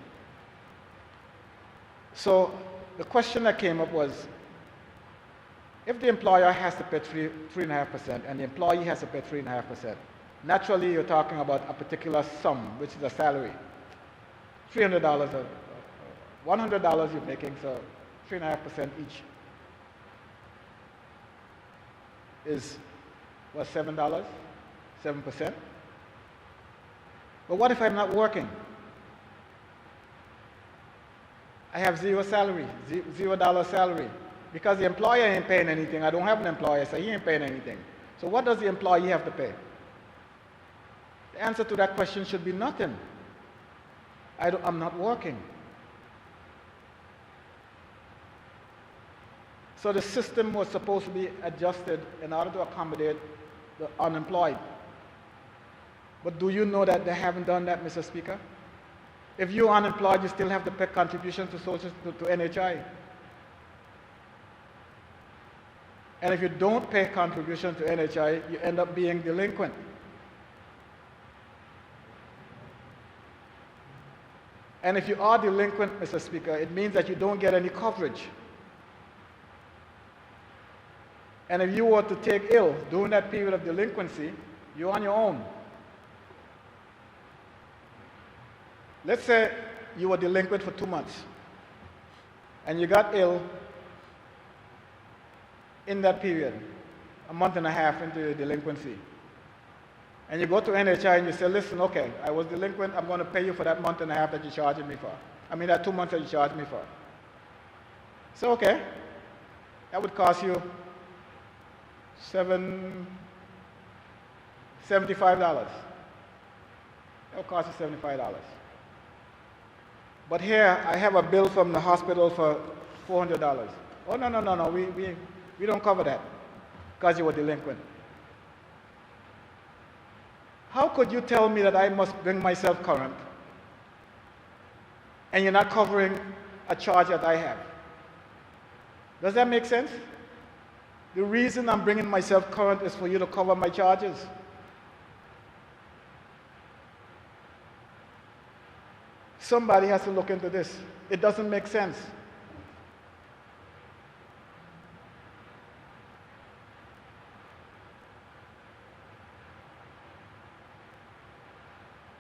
So the question that came up was, if the employer has to pay 3.5% and the employee has to pay 3.5%, naturally you're talking about a particular sum, which is a salary. $300, $100 you're making, so 3.5% each is What, $7? 7%? But what if I'm not working? I have zero salary, $0 salary. Because the employer ain't paying anything. I don't have an employer, so he ain't paying anything. So what does the employee have to pay? The answer to that question should be nothing. I'm not working. So the system was supposed to be adjusted in order to accommodate the unemployed. But do you know that they haven't done that, Mr. Speaker? If you're unemployed, you still have to pay contributions to NHI. And if you don't pay contribution to NHI, you end up being delinquent. And if you are delinquent, Mr. Speaker, it means that you don't get any coverage. And if you were to take ill during that period of delinquency, you're on your own. Let's say you were delinquent for 2 months, and you got ill in that period, a month and a half into your delinquency. And you go to NHI and you say, listen, okay, I was delinquent, I'm going to pay you for that month and a half that you're charging me for. I mean, that 2 months that you charged me for. So, okay, that would cost you $75. That would cost you $75. But here, I have a bill from the hospital for $400. Oh, no, we don't cover that because you were delinquent. How could you tell me that I must bring myself current and you're not covering a charge that I have? Does that make sense? The reason I'm bringing myself current is for you to cover my charges. Somebody has to look into this. It doesn't make sense.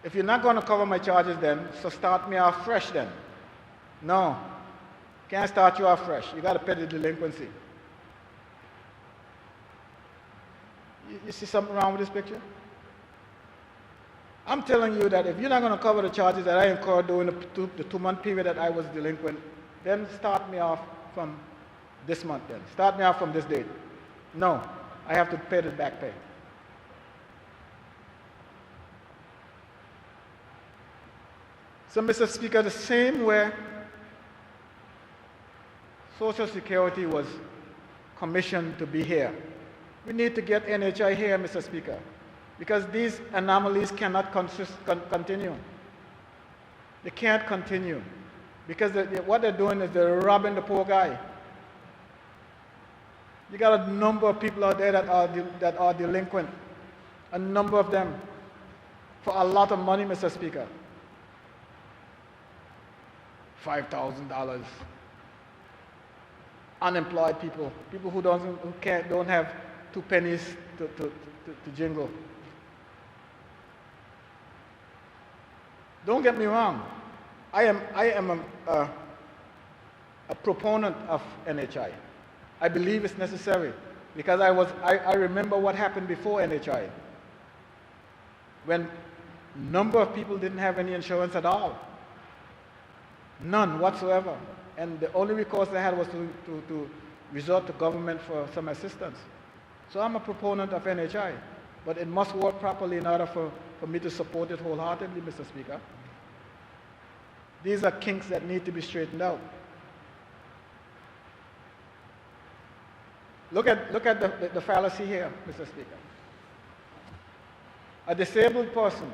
If you're not going to cover my charges then, so start me off fresh then. No, can't start you off fresh. You got to pay the delinquency. You see something wrong with this picture? I'm telling you that if you're not going to cover the charges that I incurred during the 2-month period that I was delinquent, then start me off from this month then. Start me off from this date. No, I have to pay the back pay. So, Mr. Speaker, the same way Social Security was commissioned to be here, we need to get NHI here, Mr. Speaker, because these anomalies cannot continue. They can't continue because what they're doing is they're robbing the poor guy. You got a number of people out there that are delinquent, a number of them, for a lot of money, Mr. Speaker. $5,000. Unemployed people, people who don't have 2 pennies to jingle. Don't get me wrong. I am a proponent of NHI. I believe it's necessary because I remember what happened before NHI, when a number of people didn't have any insurance at all. None whatsoever. And the only recourse they had was to resort to government for some assistance. So I'm a proponent of NHI, but it must work properly in order for me to support it wholeheartedly, Mr. Speaker. These are kinks that need to be straightened out. Look at the fallacy here, Mr. Speaker. A disabled person,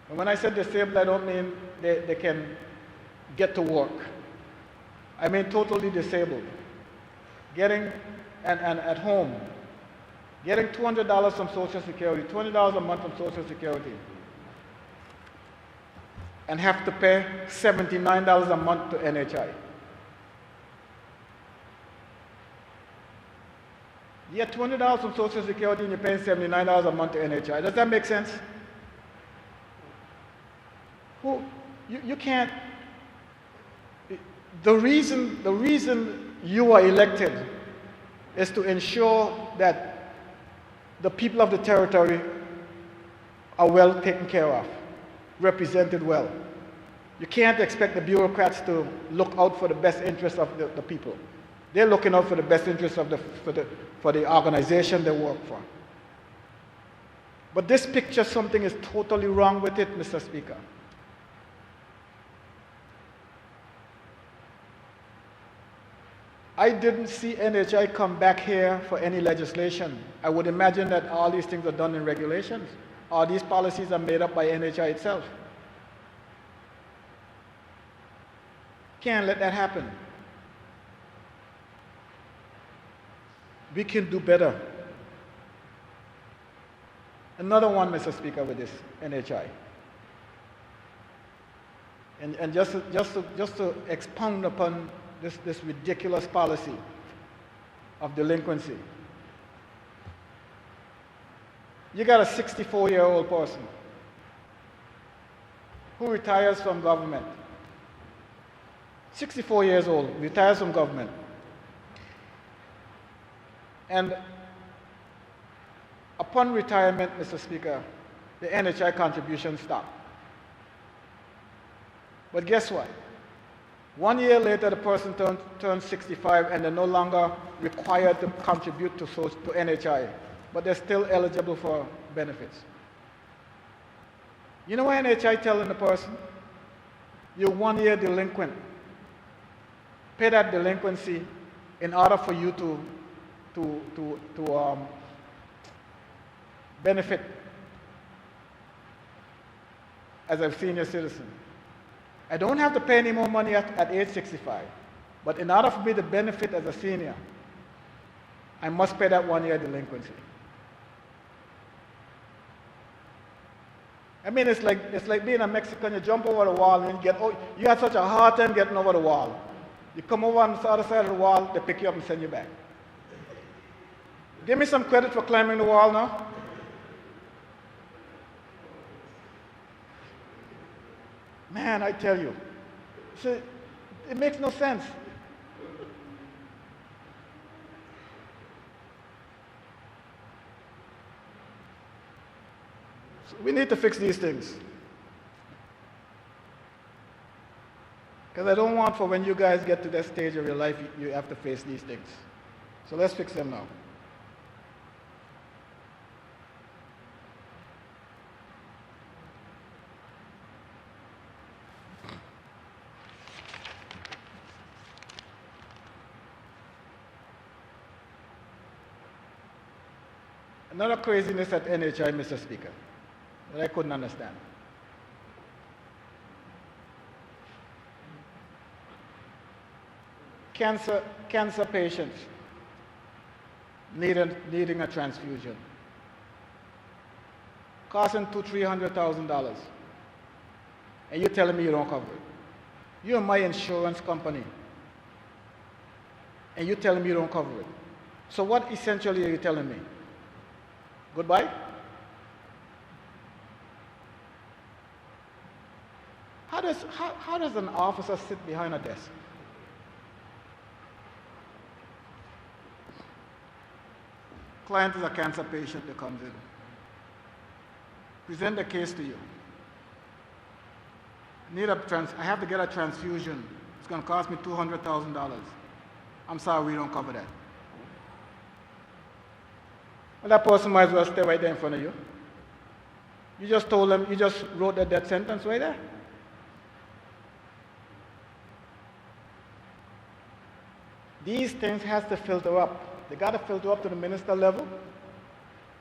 and when I say disabled, I don't mean they can get to work. I mean totally disabled. Getting, and at home, getting $200 from Social Security, $20 a month from Social Security, and have to pay $79 a month to NHI. You get $200 from Social Security and you're paying $79 a month to NHI. Does that make sense? You can't. The reason you are elected is to ensure that the people of the territory are well taken care of, represented well. You can't expect the bureaucrats to look out for the best interests of the people. They're looking out for the best interests of for the organization they work for. But this picture, something is totally wrong with it, Mr. Speaker. I didn't see NHI come back here for any legislation. I would imagine that all these things are done in regulations. All these policies are made up by NHI itself. Can't let that happen. We can do better. Another one, Mr. Speaker, with this NHI. And just to expound upon this ridiculous policy of delinquency. You got a 64-year-old person who retires from government. 64 years old, retires from government. And upon retirement, Mr. Speaker, the NHI contribution stopped. But guess what? 1 year later, the person turns 65 and they're no longer required to contribute to NHI, but they're still eligible for benefits. You know what NHI telling the person? You're 1 year delinquent. Pay that delinquency in order for you to benefit as a senior citizen. I don't have to pay any more money at age 65, but in order for me to benefit as a senior, I must pay that 1 year delinquency. I mean, it's like being a Mexican. You jump over the wall and you had such a hard time getting over the wall. You come over on the other side of the wall, they pick you up and send you back. Give me some credit for climbing the wall now. Man, I tell you, it makes no sense. So we need to fix these things. Because I don't want for when you guys get to that stage of your life, you have to face these things. So let's fix them now. Another craziness at NHI, Mr. Speaker, that I couldn't understand. Cancer patients needing a transfusion, costing $200,000-$300,000, and you're telling me you don't cover it. You're my insurance company, and you're telling me you don't cover it. So what essentially are you telling me? Goodbye? How does an officer sit behind a desk? Client is a cancer patient that comes in. Present the case to you. I have to get a transfusion. It's going to cost me $200,000. I'm sorry, we don't cover that. Well, that person might as well stay right there in front of you. You just told them, you just wrote the death sentence right there. These things has to filter up. They got to filter up to the minister level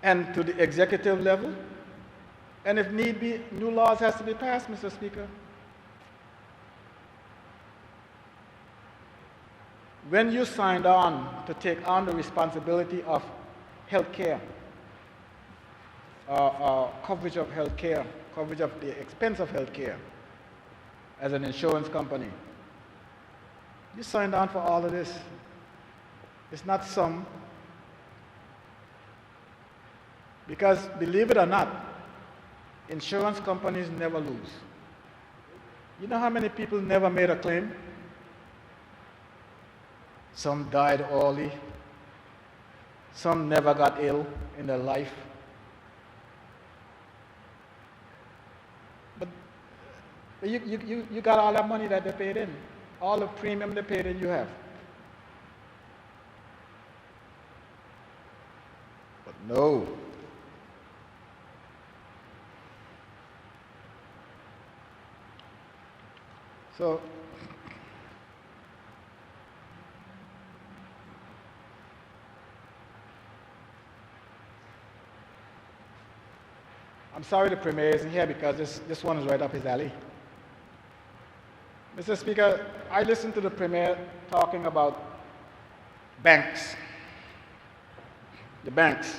and to the executive level. And if need be, new laws has to be passed, Mr. Speaker. When you signed on to take on the responsibility of health care, coverage of health care, coverage of the expense of health care as an insurance company, you signed on for all of this. It's not some. Because believe it or not, insurance companies never lose. You know how many people never made a claim? Some died early. Some never got ill in their life. But you got all that money that they paid in, all the premium they paid in you have. But no. So, I'm sorry the Premier isn't here because this one is right up his alley. Mr. Speaker, I listened to the Premier talking about banks. The banks.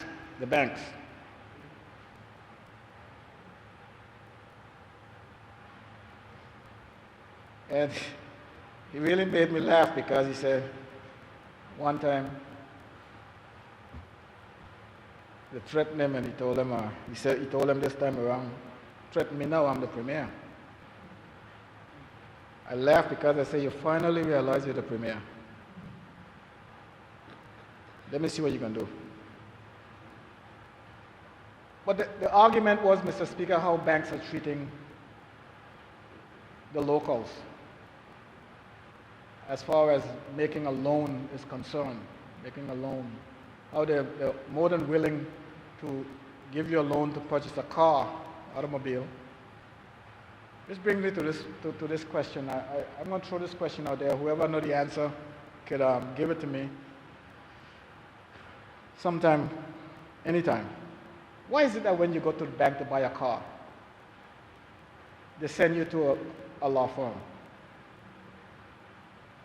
And he really made me laugh because he said one time they threatened him and he told him this time around, threaten me now, I'm the Premier. I laughed because I said, you finally realize you're the Premier. Let me see what you can do. But the argument was, Mr. Speaker, how banks are treating the locals as far as making a loan is concerned, how they're more than willing to give you a loan to purchase a car, automobile. This brings me to this question. I'm going to throw this question out there. Whoever knows the answer could give it to me sometime, anytime. Why is it that when you go to the bank to buy a car, they send you to a law firm?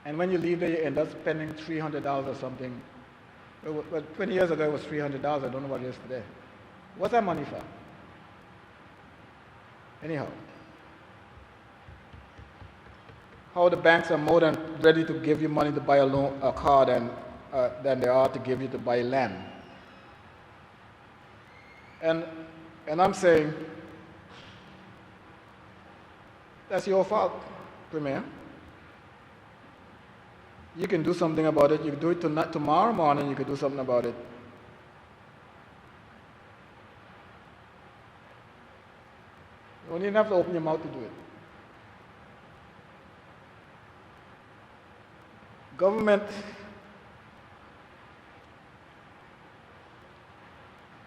And when you leave there, you end up spending $300 or something. Well, 20 years ago, it was $300. I don't know what it is today. What's that money for? Anyhow, how the banks are more than ready to give you money to buy a car than they are to give you to buy land. And I'm saying, that's your fault, Premier. You can do something about it. You can do it tomorrow morning, you can do something about it. You don't even have to open your mouth to do it.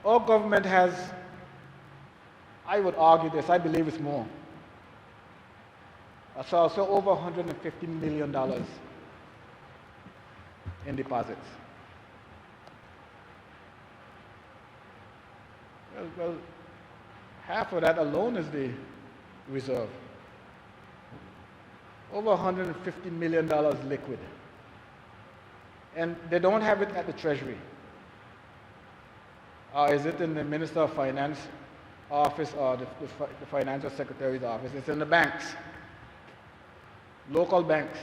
Our government has, I would argue this, I believe it's more. I saw over $150 million in deposits. Well, half of that alone is the reserve. Over $150 million liquid. And they don't have it at the Treasury. Is it in the Minister of Finance office or the Financial Secretary's office? It's in the banks, local banks.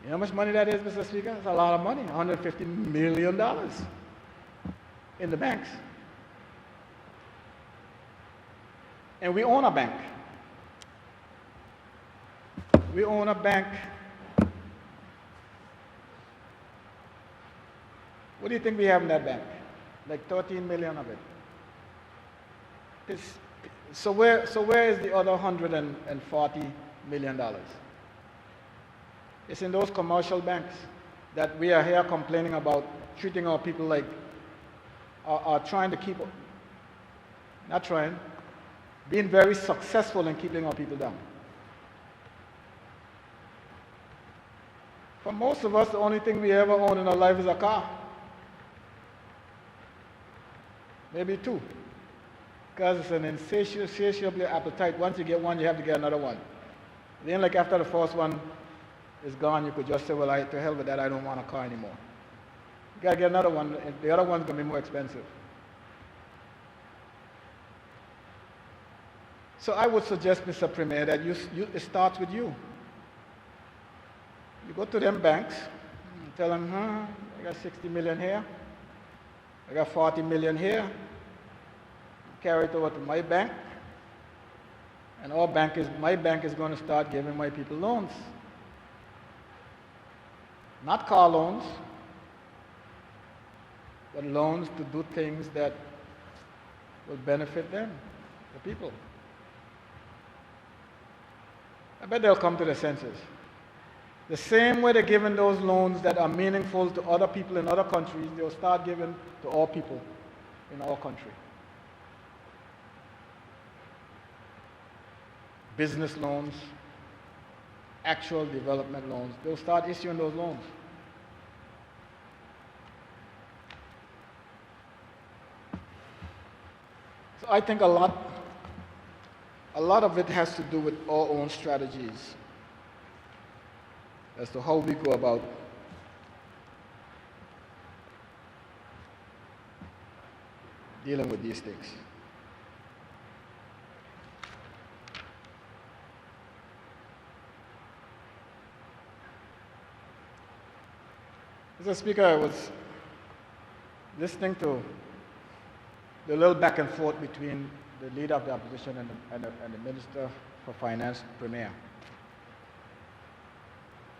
You know how much money that is, Mr. Speaker? It's a lot of money, $150 million in the banks. And we own a bank. We own a bank. What do you think we have in that bank? Like 13 million of it. So where is the other $140 million? It's in those commercial banks that we are here complaining about treating our people like, are trying to keep, not trying, being very successful in keeping our people down. For most of us, the only thing we ever own in our life is a car. Maybe two. Because it's an insatiable appetite. Once you get one, you have to get another one. Then like after the first one is gone, you could just say, well, to hell with that, I don't want a car anymore. You got to get another one. The other one's going to be more expensive. So I would suggest, Mr. Premier, that it starts with you. You go to them banks, and tell them, I got 60 million here, I got 40 million here, carry it over to my bank, and my bank is going to start giving my people loans. Not car loans, but loans to do things that will benefit them, the people. I bet they'll come to their senses. The same way they're giving those loans that are meaningful to other people in other countries, they'll start giving to all people in our country. Business loans, actual development loans, they'll start issuing those loans. So I think a lot of it has to do with our own strategies as to how we go about dealing with these things. Mr. Speaker, I was listening to the little back and forth between the leader of the opposition and the Minister for Finance, Premier.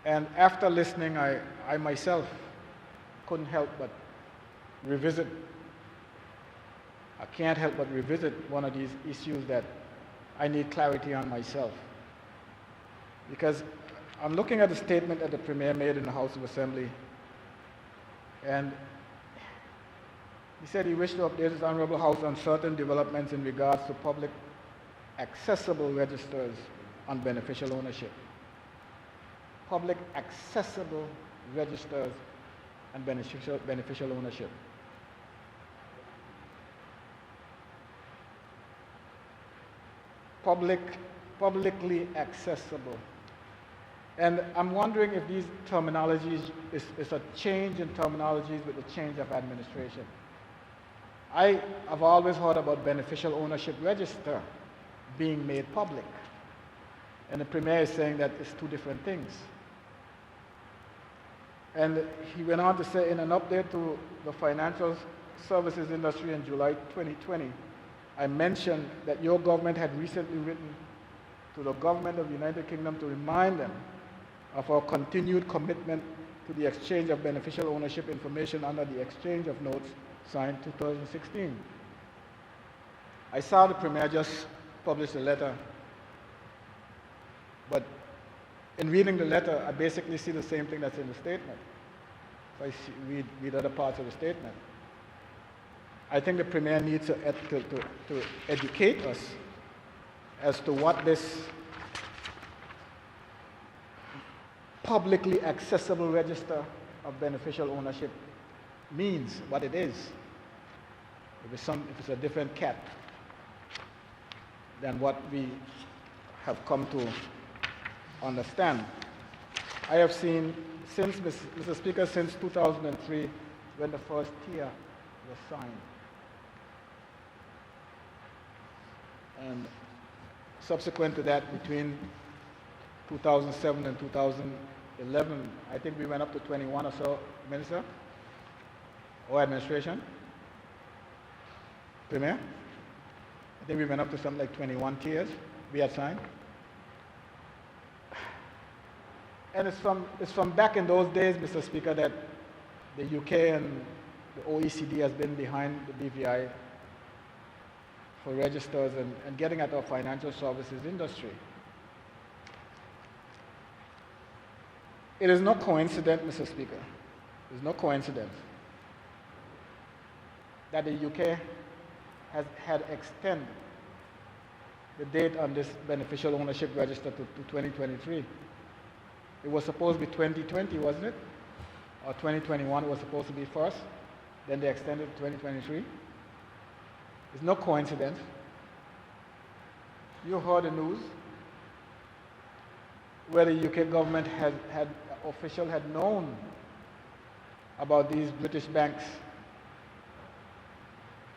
And after listening, I myself couldn't help but revisit. I can't help but revisit one of these issues that I need clarity on myself. Because I'm looking at the statement that the Premier made in the House of Assembly, and he said he wished to update his Honorable House on certain developments in regards to public accessible registers on beneficial ownership. Public accessible registers and beneficial ownership. Publicly accessible. And I'm wondering if these terminologies is a change in terminologies with the change of administration. I have always heard about beneficial ownership register being made public. And the Premier is saying that it's two different things. And he went on to say in an update to the financial services industry in July 2020, I mentioned that your government had recently written to the government of the United Kingdom to remind them of our continued commitment to the exchange of beneficial ownership information under the Exchange of Notes signed 2016. I saw the Premier just publish a letter, but in reading the letter, I basically see the same thing that's in the statement. So I read other parts of the statement. I think the Premier needs to educate us as to what this publicly accessible register of beneficial ownership means, what it is. If it's a different cat than what we have come to understand. I have seen since, Mr. Speaker, since 2003, when the first tier was signed. And subsequent to that, between 2007 and 2011, I think we went up to 21 or so, Minister, or administration, Premier. I think we went up to something like 21 tiers we had signed. And it's from back in those days, Mr. Speaker, that the UK and the OECD has been behind the BVI for registers and getting at our financial services industry. It is no coincidence, Mr. Speaker, it is no coincidence that the UK has had extended the date on this beneficial ownership register to 2023. It was supposed to be 2020, wasn't it? Or 2021 was supposed to be first, then they extended to 2023. It's no coincidence. You heard the news where the UK government official had known about these British banks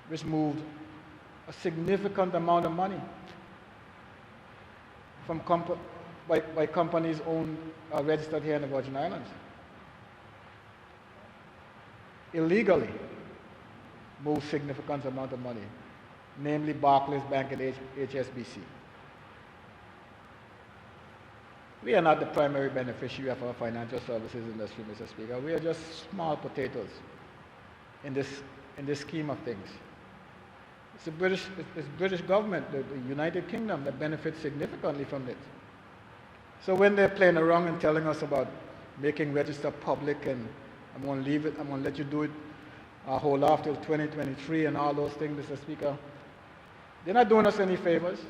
which moved a significant amount of money from by companies owned registered here in the Virgin Islands. Illegally moved significant amount of money, namely Barclays Bank and HSBC. We are not the primary beneficiary of our financial services industry, Mr. Speaker. We are just small potatoes in this scheme of things. It's the British government, the United Kingdom, that benefits significantly from it. So when they're playing around and telling us about making register public and I'm going to leave it, I'm going to let you do it, hold off till 2023 and all those things, Mr. Speaker, they're not doing us any favors.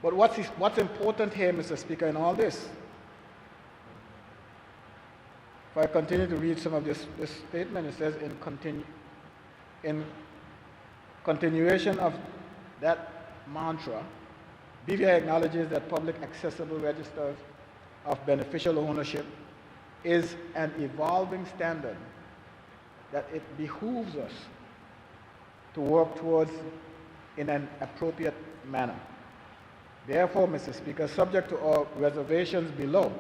But what's important here, Mr. Speaker, in all this, if I continue to read some of this statement, it says, in continuation of that mantra, BVI acknowledges that public accessible registers of beneficial ownership is an evolving standard that it behooves us to work towards in an appropriate manner. Therefore, Mr. Speaker, subject to our reservations below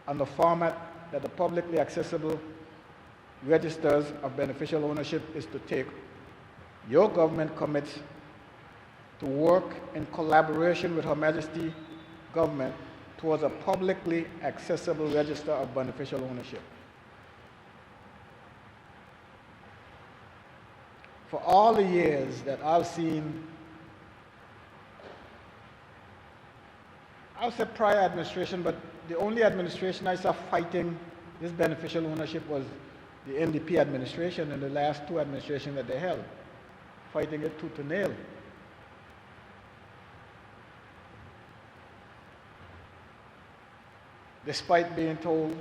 on the format that the publicly accessible registers of beneficial ownership is to take, your government commits to work in collaboration with Her Majesty government towards a publicly accessible register of beneficial ownership. For all the years that I've seen, I'll say prior administration, but the only administration I saw fighting this beneficial ownership was the NDP administration and the last two administrations that they held, fighting it tooth and nail. Despite being told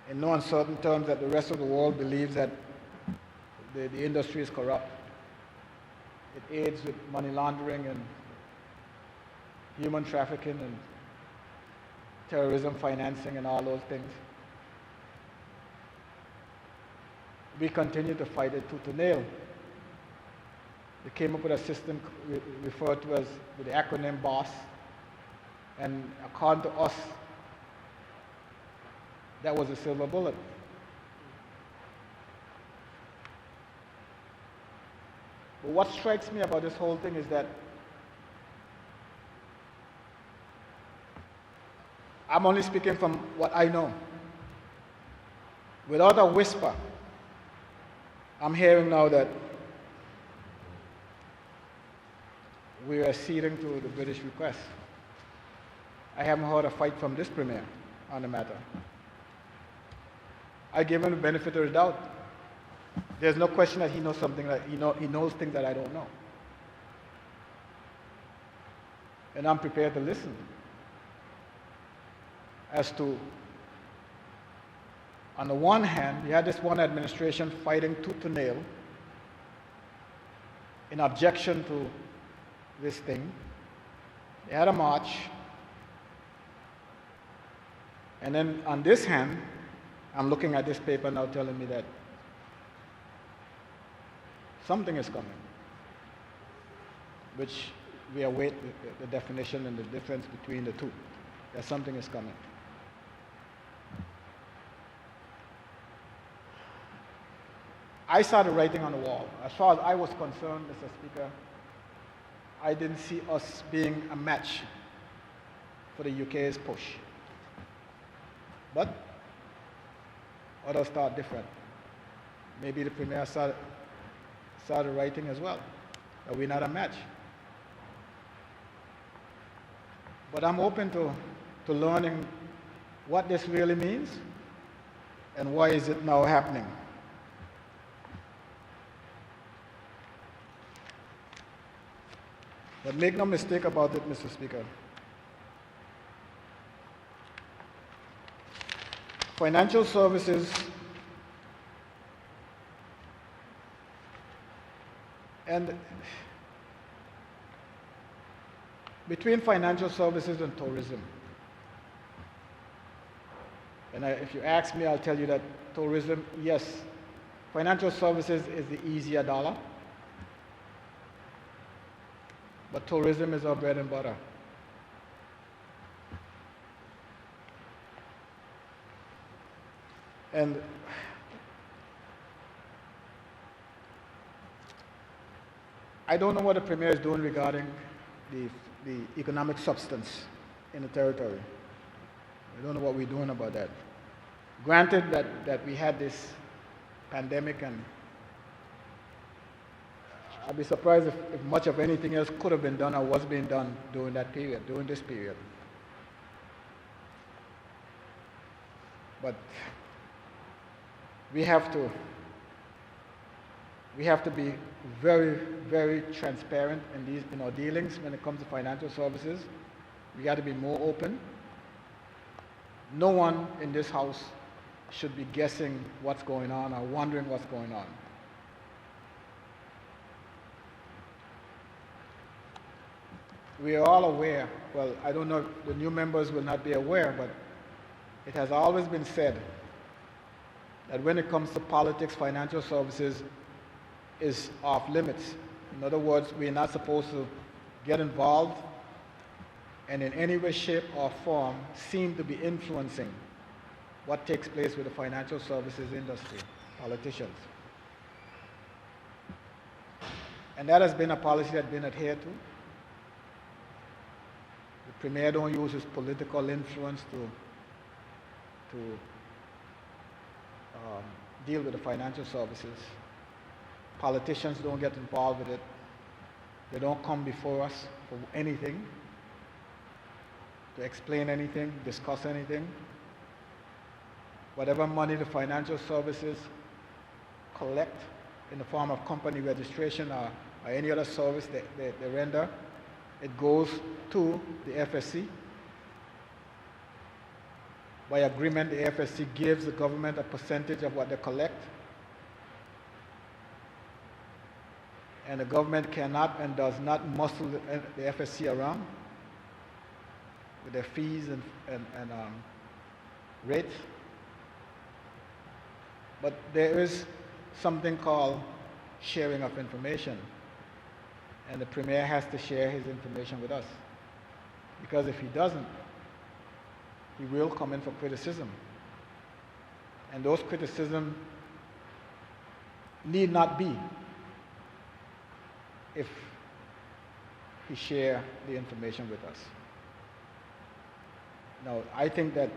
in no uncertain terms that the rest of the world believes that the industry is corrupt. It aids with money laundering and human trafficking and terrorism financing and all those things. We continue to fight it tooth and nail. They came up with a system referred to as with the acronym BOSS, and according to us, that was a silver bullet. But what strikes me about this whole thing is that I'm only speaking from what I know. Without a whisper, I'm hearing now that we are acceding to the British request. I haven't heard a fight from this Premier on the matter. I give him the benefit of the doubt. There's no question that he knows something that he knows things that I don't know. And I'm prepared to listen as to, on the one hand, you had this one administration fighting tooth and nail in objection to this thing. They had a march. And then on this hand, I'm looking at this paper now telling me that something is coming, which we await the definition and the difference between the two, that something is coming. I saw the writing on the wall. As far as I was concerned, Mr. Speaker, I didn't see us being a match for the UK's push. But others thought different. Maybe the Premier saw the writing as well, that we're not a match. But I'm open to learning what this really means and why is it now happening. But make no mistake about it, Mr. Speaker. Financial services and between financial services and tourism. And if you ask me, I'll tell you that tourism, yes, financial services is the easier dollar, but tourism is our bread and butter. And I don't know what the Premier is doing regarding the economic substance in the territory. I don't know what we're doing about that. Granted that we had this pandemic, and I'd be surprised if much of anything else could have been done or was being done during that period, during this period. But we have to be very, very transparent in our dealings when it comes to financial services. We got to be more open. No one in this house should be guessing what's going on or wondering what's going on. We are all aware, well, I don't know if the new members will not be aware, but it has always been said that when it comes to politics, financial services is off limits. In other words, we are not supposed to get involved and in any way, shape, or form seem to be influencing what takes place with the financial services industry, politicians. And that has been a policy that's been adhered to. The Premier don't use his political influence to deal with the financial services. Politicians don't get involved with it. They don't come before us for anything, to explain anything, discuss anything. Whatever money the financial services collect in the form of company registration or any other service they render, it goes to the FSC. By agreement, the FSC gives the government a percentage of what they collect. And the government cannot and does not muscle the FSC around with their fees and rates. But there is something called sharing of information. And the Premier has to share his information with us. Because if he doesn't, he will come in for criticism. And those criticisms need not be if he share the information with us. Now, I think that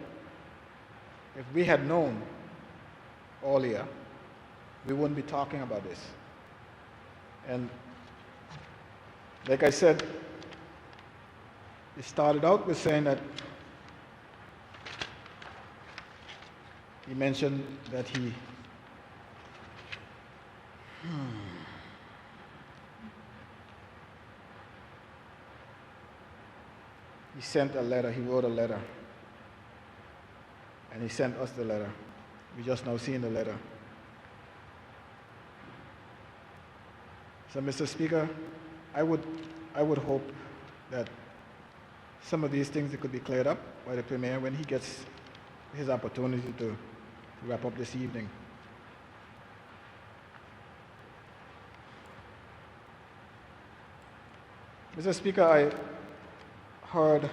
if we had known earlier, we wouldn't be talking about this. And like I said, it started out with saying that he mentioned that he sent a letter, he wrote a letter, and he sent us the letter. We just now seen the letter. So, Mr. Speaker, I would hope that some of these things could be cleared up by the Premier when he gets his opportunity to wrap up this evening. Mr. Speaker, I heard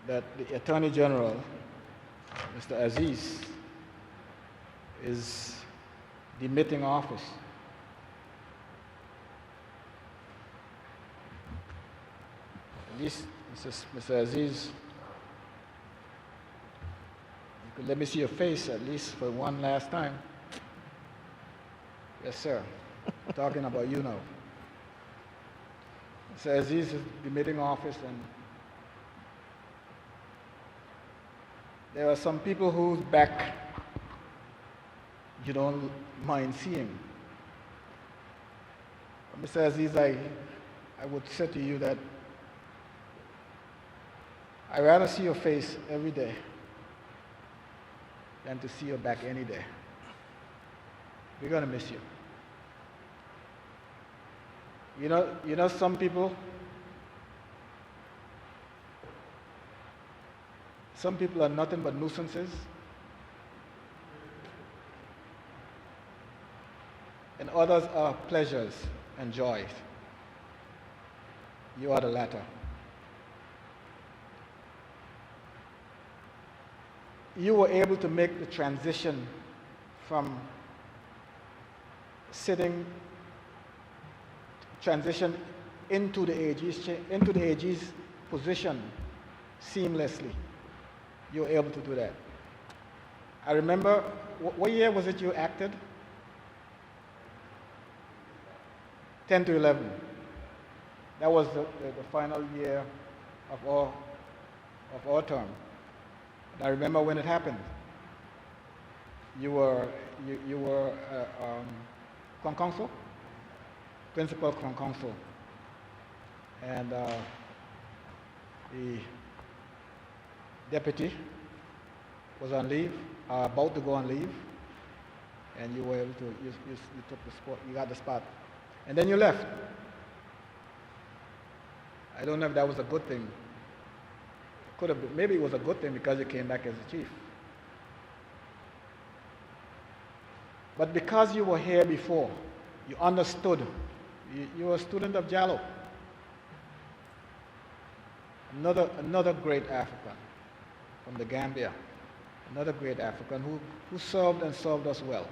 that the Attorney General, Mr. Aziz, is demitting office. At least, Mr. Aziz, you could let me see your face at least for one last time. Yes, sir. I'm talking about you now. Mr. Aziz is demitting office, and there are some people whose back you don't mind seeing. But Mr. Aziz, I would say to you that I'd rather see your face every day than to see your back any day. We're going to miss you. You know some people are nothing but nuisances. And others are pleasures and joys. You are the latter. You were able to make the transition from transition into the AG's position seamlessly. You're able to do that. I remember, what year was it you acted? 10 to 11. That was the final year of our term. And I remember when it happened. You were Crown Counsel, Principal Crown Counsel, and the deputy was on leave, about to go on leave, and you were able to, you took the spot, you got the spot, and then you left. I don't know if that was a good thing. Could have been, maybe it was a good thing because you came back as the chief. But because you were here before, you understood. You were a student of Jallow. Another great African from the Gambia. Another great African who served and served us well.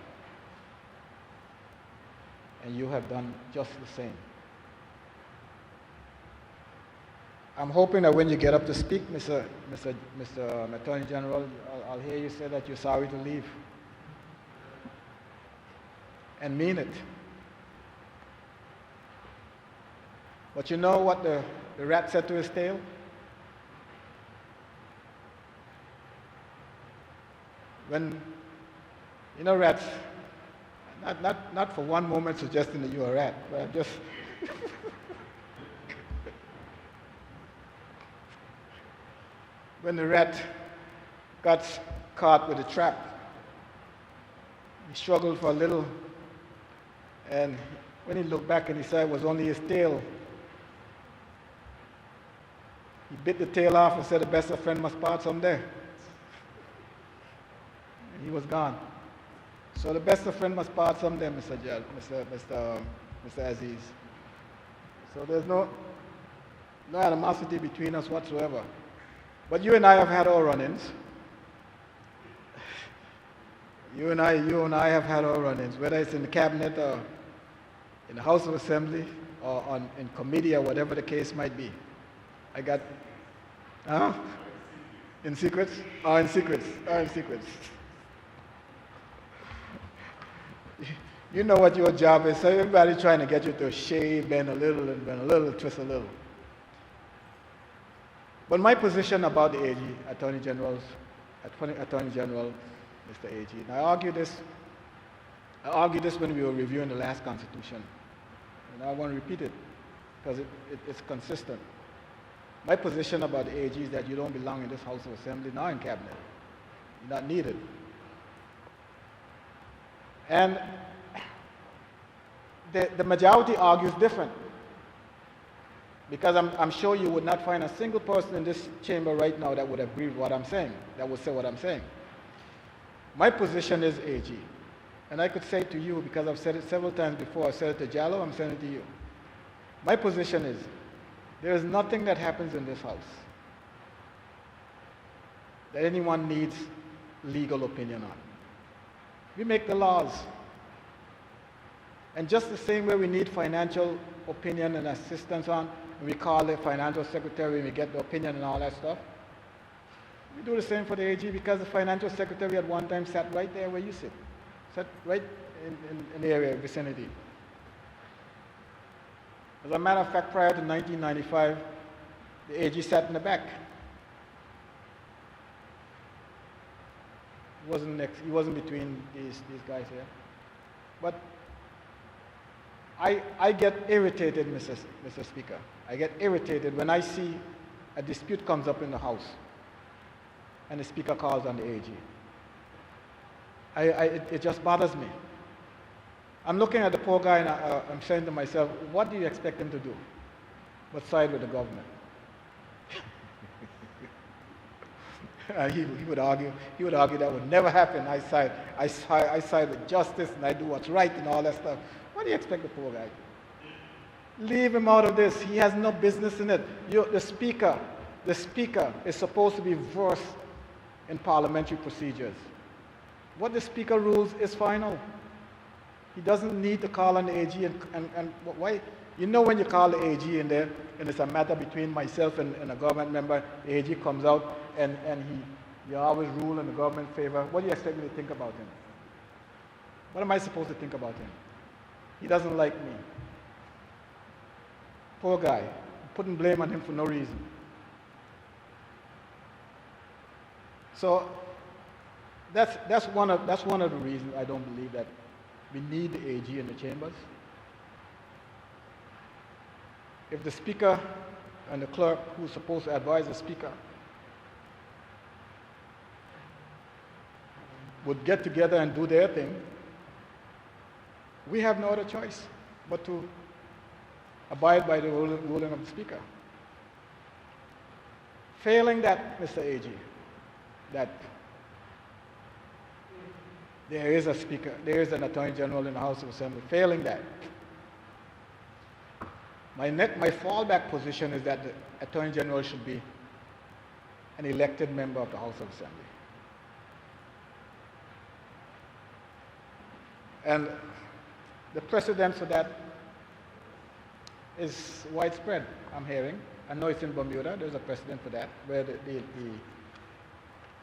And you have done just the same. I'm hoping that when you get up to speak, Mr. Attorney General, I'll hear you say that you're sorry to leave. And mean it. But you know what the rat said to his tail? When, you know, rats, not for one moment suggesting that you're a rat, but just when the rat got caught with a trap, he struggled for a little, and when he looked back and he saw it was only his tail, he bit the tail off and said, "The best of friend must part someday." And he was gone. So the best of friend must part someday, Mr. Aziz. So there's no animosity between us whatsoever. But you and I have had our run-ins. You and I have had our run-ins, whether it's in the cabinet or in the House of Assembly or in committee or whatever the case might be. I got, in secrets? Oh, in secrets. Oh, in secrets. You know what your job is, so everybody trying to get you to shave, bend a little, and bend a little, twist a little. But my position about the AG, Attorney General, Mr. AG, and I argued this when we were reviewing the last Constitution, and I want to repeat it because it's consistent. My position about the AG is that you don't belong in this House of Assembly, nor in Cabinet. You're not needed. And the majority argues different. Because I'm sure you would not find a single person in this chamber right now that would agree with what I'm saying, that would say what I'm saying. My position is AG. And I could say to you, because I've said it several times before, I said it to Jallow, I'm saying it to you. My position is, there is nothing that happens in this house that anyone needs legal opinion on. We make the laws. And just the same way we need financial opinion and assistance on, we call the financial secretary and we get the opinion and all that stuff. We do the same for the AG because the financial secretary at one time sat right there where you sit. Sat right in the area, vicinity. As a matter of fact, prior to 1995, the AG sat in the back. He wasn't between these guys here. But I get irritated, Mr. Speaker. I get irritated when I see a dispute comes up in the House and the Speaker calls on the AG. It just bothers me. I'm looking at the poor guy and I'm saying to myself, what do you expect him to do but side with the government? He would argue that would never happen. I side with justice and I do what's right and all that stuff. What do you expect the poor guy to do? Leave him out of this. He has no business in it. The speaker is supposed to be versed in parliamentary procedures. What the speaker rules is final. He doesn't need to call on the AG and why? You know when you call the AG in there and it's a matter between myself and a government member, the AG comes out and You always rule in the government's favor. What do you expect me to think about him? What am I supposed to think about him? He doesn't like me. Poor guy. Putting blame on him for no reason. So that's one of the reasons I don't believe that we need the AG in the chambers. If the speaker and the clerk, who's supposed to advise the speaker, would get together and do their thing, we have no other choice but to abide by the ruling of the speaker. Failing that, Mr. AG, that there is a speaker, there is an attorney general in the House of Assembly, failing that, my fallback position is that the attorney general should be an elected member of the House of Assembly. And the precedent for that is widespread, I'm hearing. I know it's in Bermuda, there's a precedent for that, where the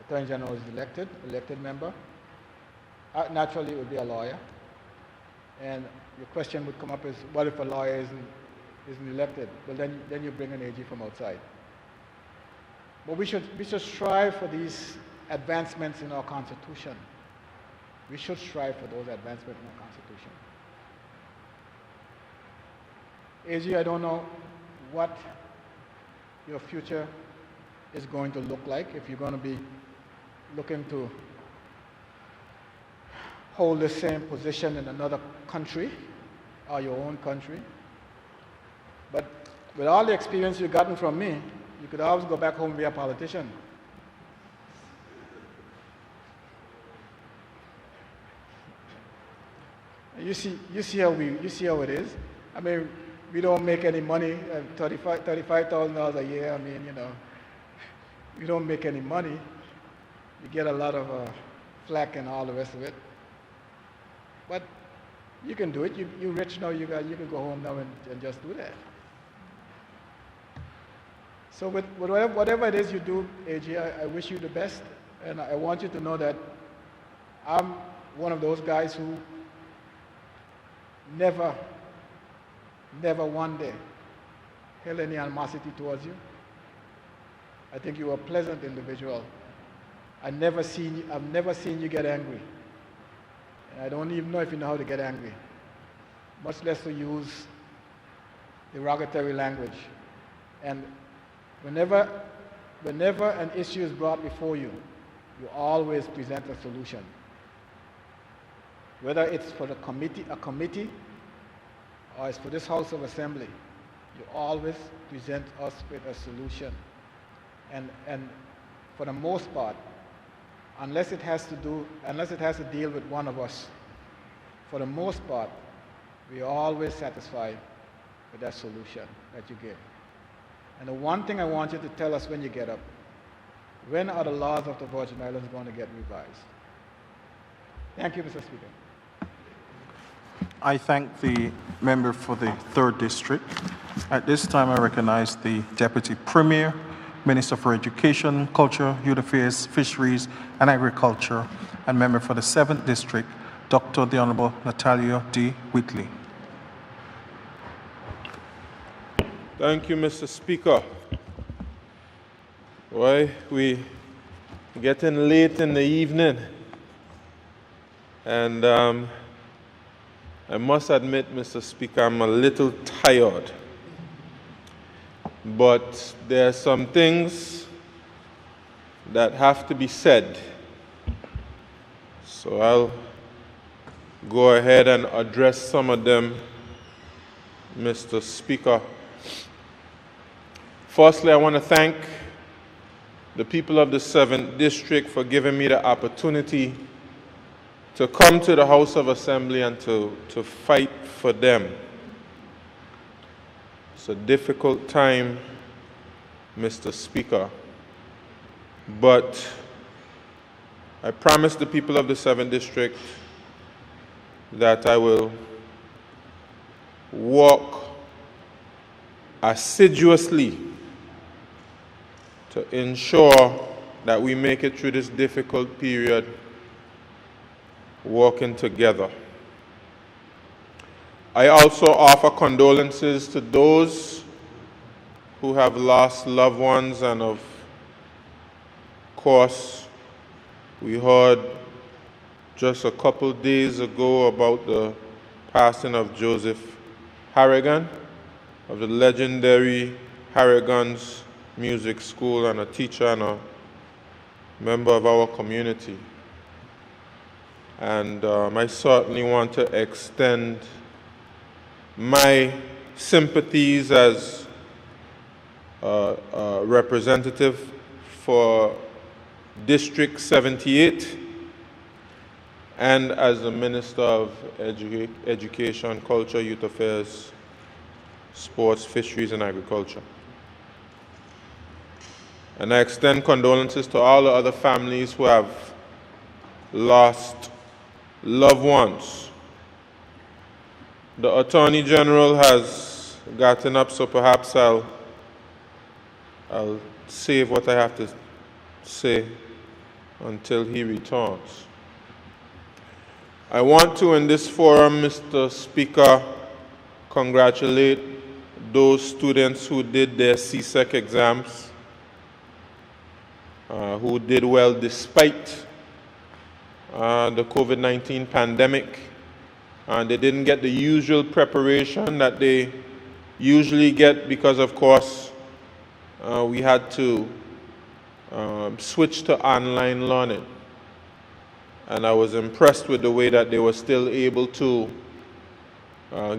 Attorney General is elected member. Naturally, it would be a lawyer. And your question would come up is, what if a lawyer isn't elected? Well, then you bring an AG from outside. But we should strive for these advancements in our Constitution. We should strive for those advancements in our Constitution. AG, I don't know what your future is going to look like, if you're going to be looking to hold the same position in another country or your own country. But with all the experience you've gotten from me, you could always go back home and be a politician. You see how it is. I mean, we don't make any money, $35,000 a year. I mean, you know, we don't make any money. You get a lot of flack and all the rest of it. But you can do it. You're rich now. You can go home now and just do that. So with whatever it is you do, AG, I wish you the best. And I want you to know that I'm one of those guys who never one day held any animosity towards you. I think you are a pleasant individual. I've never seen you get angry. And I don't even know if you know how to get angry, much less to use derogatory language. And whenever an issue is brought before you, you always present a solution. Whether it's for a committee, or it's for this House of Assembly, you always present us with a solution. And for the most part, unless it has to deal with one of us, for the most part, we are always satisfied with that solution that you give. And the one thing I want you to tell us when you get up, when are the laws of the Virgin Islands going to get revised? Thank you, Mr. Speaker. I thank the member for the 3rd District. At this time, I recognize the Deputy Premier, Minister for Education, Culture, Youth Affairs, Fisheries, and Agriculture, and member for the 7th District, Dr. the Honorable Natalia D. Whitley. Thank you, Mr. Speaker. Well, we getting late in the evening, and I must admit, Mr. Speaker, I'm a little tired. But there are some things that have to be said. So I'll go ahead and address some of them, Mr. Speaker. Firstly, I want to thank the people of the 7th District for giving me the opportunity to come to the House of Assembly and to fight for them. It's a difficult time, Mr. Speaker, but I promise the people of the 7th District that I will work assiduously to ensure that we make it through this difficult period working together. I also offer condolences to those who have lost loved ones, and of course, we heard just a couple days ago about the passing of Joseph Harrigan of the legendary Harrigan's Music School, and a teacher and a member of our community. And I certainly want to extend my sympathies as a representative for District 78 and as the Minister of Education, Culture, Youth Affairs, Sports, Fisheries, and Agriculture. And I extend condolences to all the other families who have lost loved ones. The Attorney General has gotten up, so perhaps I'll save what I have to say until he returns. I want to, in this forum, Mr. Speaker, congratulate those students who did their CSEC exams, who did well despite the COVID-19 pandemic. They didn't get the usual preparation that they usually get because, of course, we had to switch to online learning. And I was impressed with the way that they were still able to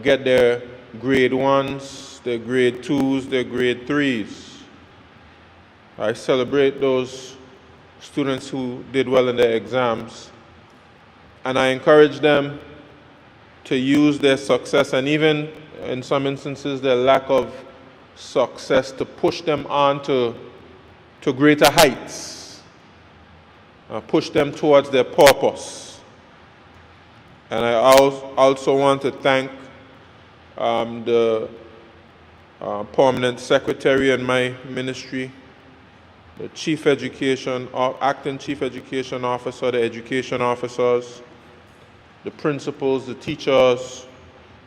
get their grade 1s, their grade 2s, their grade 3s. I celebrate those students who did well in their exams, and I encourage them to use their success, and even in some instances their lack of success, to push them on to greater heights. Push them towards their purpose. And I also want to thank the permanent secretary in my ministry, the chief education, acting chief education officer, the education officers, the principals, the teachers,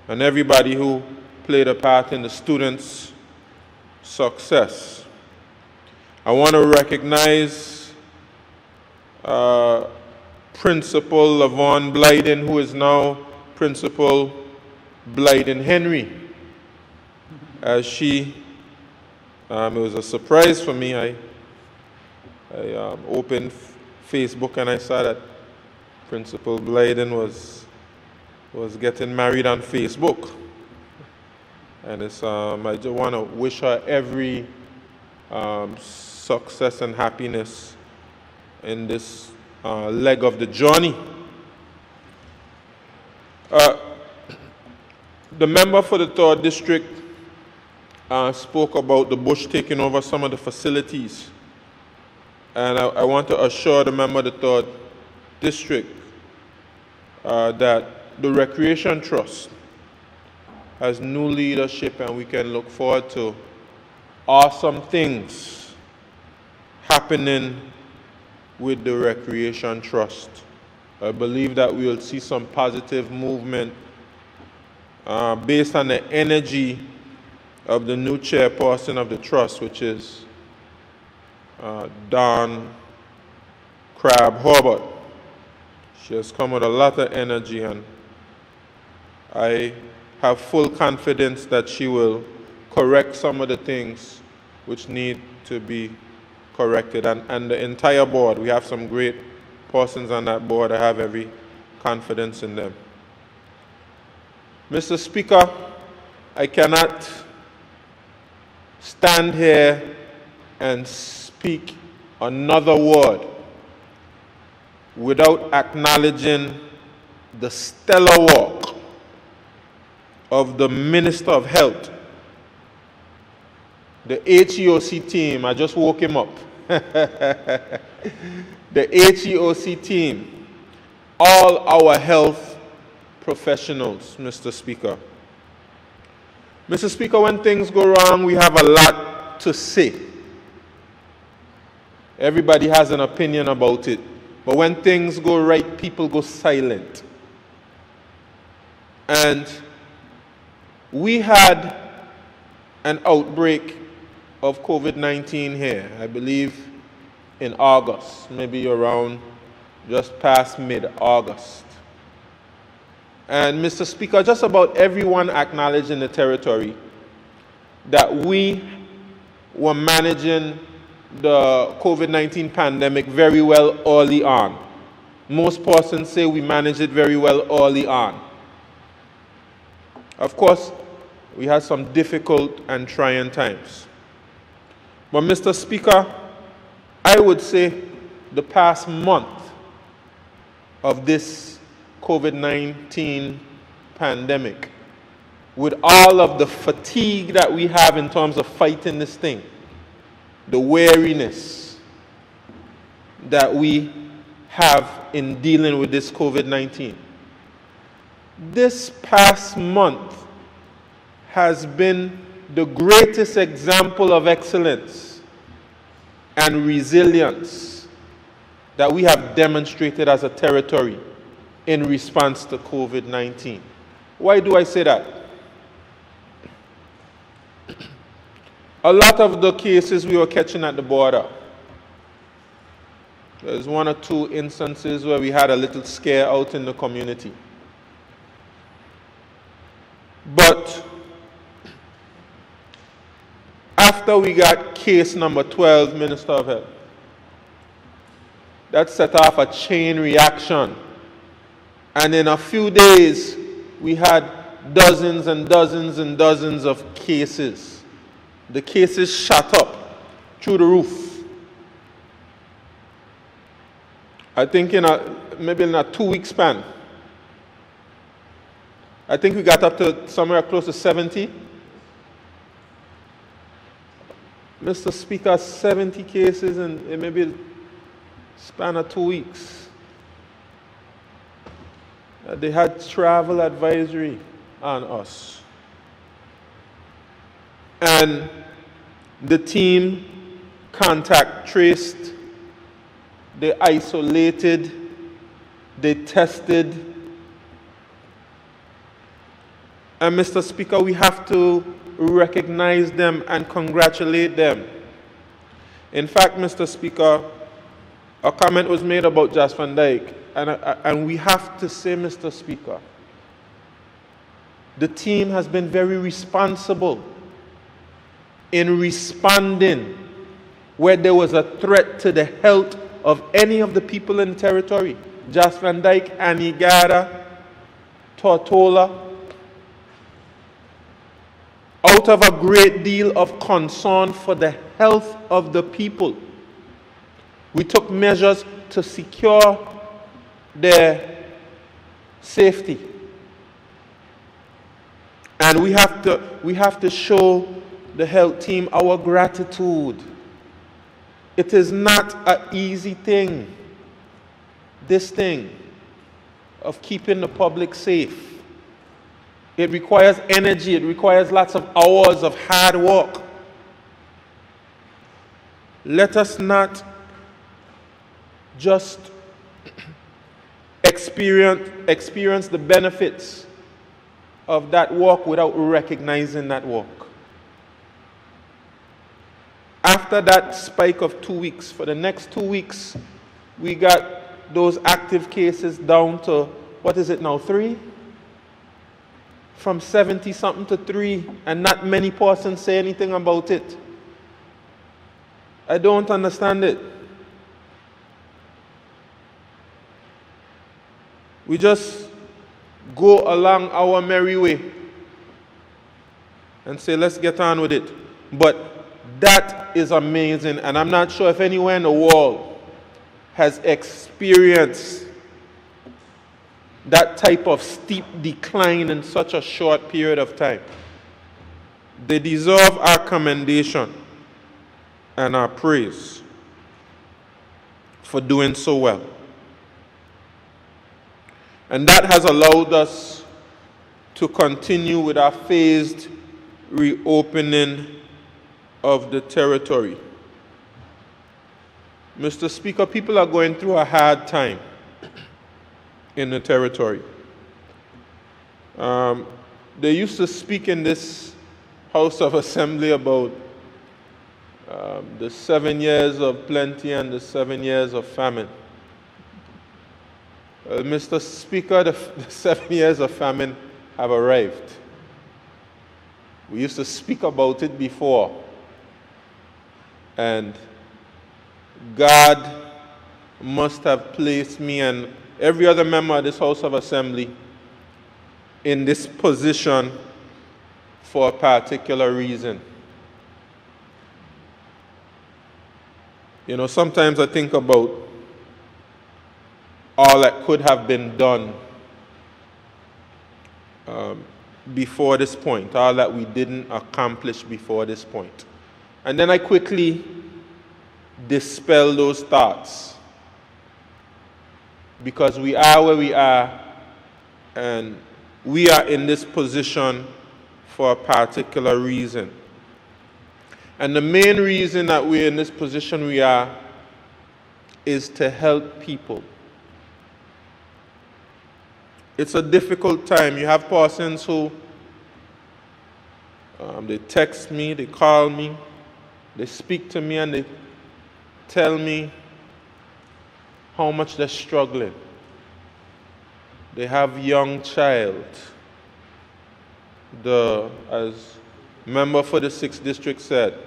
and everybody who played a part in the students' success. I want to recognize Principal Lavon Blyden, who is now Principal Blyden Henry. As she, it was a surprise for me. I opened Facebook and I saw that Principal Blyden was getting married on Facebook. And it's, I just want to wish her every success and happiness in this leg of the journey. The member for the 3rd District spoke about the Bush taking over some of the facilities. And I want to assure the member of the 3rd District that the Recreation Trust has new leadership, and we can look forward to awesome things happening with the Recreation Trust. I believe that we will see some positive movement based on the energy of the new chairperson of the trust, which is Dawn Crabb-Hobart. She has come with a lot of energy, and I have full confidence that she will correct some of the things which need to be corrected. And the entire board, we have some great persons on that board. I have every confidence in them. Mr. Speaker, I cannot stand here and speak another word without acknowledging the stellar work of the Minister of Health, the HEOC team. I just woke him up. The HEOC team, all our health professionals, Mr. Speaker. Mr. Speaker, when things go wrong, we have a lot to say. Everybody has an opinion about it. But when things go right, people go silent. And we had an outbreak of COVID-19 here, I believe in August, maybe around just past mid-August. And Mr. Speaker, just about everyone acknowledged in the territory that we were managing the COVID-19 pandemic very well early on. Most persons say we managed it very well early on. Of course, we had some difficult and trying times. But Mr. Speaker, I would say the past month of this COVID-19 pandemic, with all of the fatigue that we have in terms of fighting this thing, the weariness that we have in dealing with this COVID-19, this past month has been the greatest example of excellence and resilience that we have demonstrated as a territory in response to COVID-19. Why do I say that? A lot of the cases we were catching at the border, there's one or two instances where we had a little scare out in the community. But after we got case number 12, Minister of Health, that set off a chain reaction. And in a few days, we had dozens and dozens and dozens of cases. The cases shot up through the roof. I think maybe in a 2-week span, I think we got up to somewhere close to 70. Mr. Speaker, 70 cases in maybe a span of 2 weeks. They had travel advisory on us. And the team contact traced, they isolated, they tested. And Mr. Speaker, we have to recognize them and congratulate them. In fact, Mr. Speaker, a comment was made about Jas Van Dyke, and we have to say, Mr. Speaker, the team has been very responsible in responding where there was a threat to the health of any of the people in the territory. Jas Van Dyke, Anegada, Tortola, out of a great deal of concern for the health of the people, we took measures to secure their safety. And we have to show the health team our gratitude. It is not an easy thing, this thing of keeping the public safe. It requires energy, it requires lots of hours of hard work. Let us not just experience the benefits of that work without recognizing that work. After that spike of 2 weeks, for the next 2 weeks, we got those active cases down to, what is it now, 3? From 70-something to 3, and not many persons say anything about it. I don't understand it. We just go along our merry way and say, let's get on with it. But that is amazing, and I'm not sure if anywhere in the world has experienced that type of steep decline in such a short period of time. They deserve our commendation and our praise for doing so well. And that has allowed us to continue with our phased reopening of the territory. Mr. Speaker, people are going through a hard time in the territory. They used to speak in this House of Assembly about the 7 years of plenty and the 7 years of famine. Mr. Speaker, the 7 years of famine have arrived. We used to speak about it before. And God must have placed me and every other member of this House of Assembly in this position for a particular reason. You know, sometimes I think about all that could have been done before this point, all that we didn't accomplish before this point. And then I quickly dispel those thoughts, because we are where we are, and we are in this position for a particular reason. And the main reason that we're in this position we are is to help people. It's a difficult time. You have persons who they text me, they call me, they speak to me, and they tell me how much they're struggling. They have young child. As member for the 6th district said,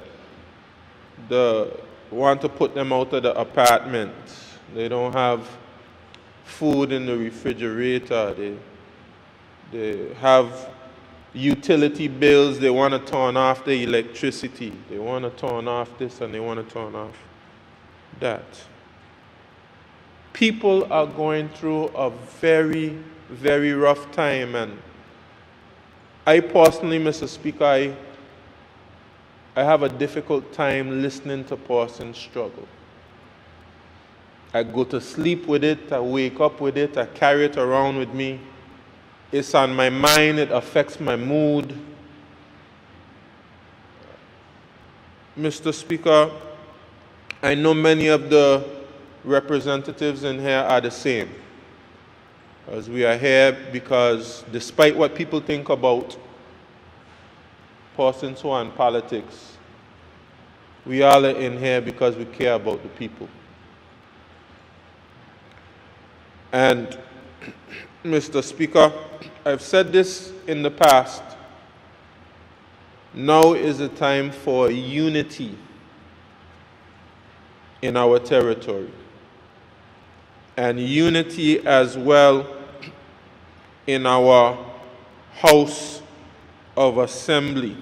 they want to put them out of the apartment. They don't have food in the refrigerator. They have utility bills. They want to turn off the electricity. They want to turn off this and they want to turn off that. People are going through a very, very rough time, and I personally, Mr. Speaker, I have a difficult time listening to persons struggle. I go to sleep with it, I wake up with it, I carry it around with me. It's on my mind, it affects my mood. Mr. Speaker, I know many of the representatives in here are the same. As we are here because despite what people think about persons who are in politics, we all are in here because we care about the people. And Mr. Speaker, I've said this in the past. Now is the time for unity in our territory, and unity as well in our House of Assembly.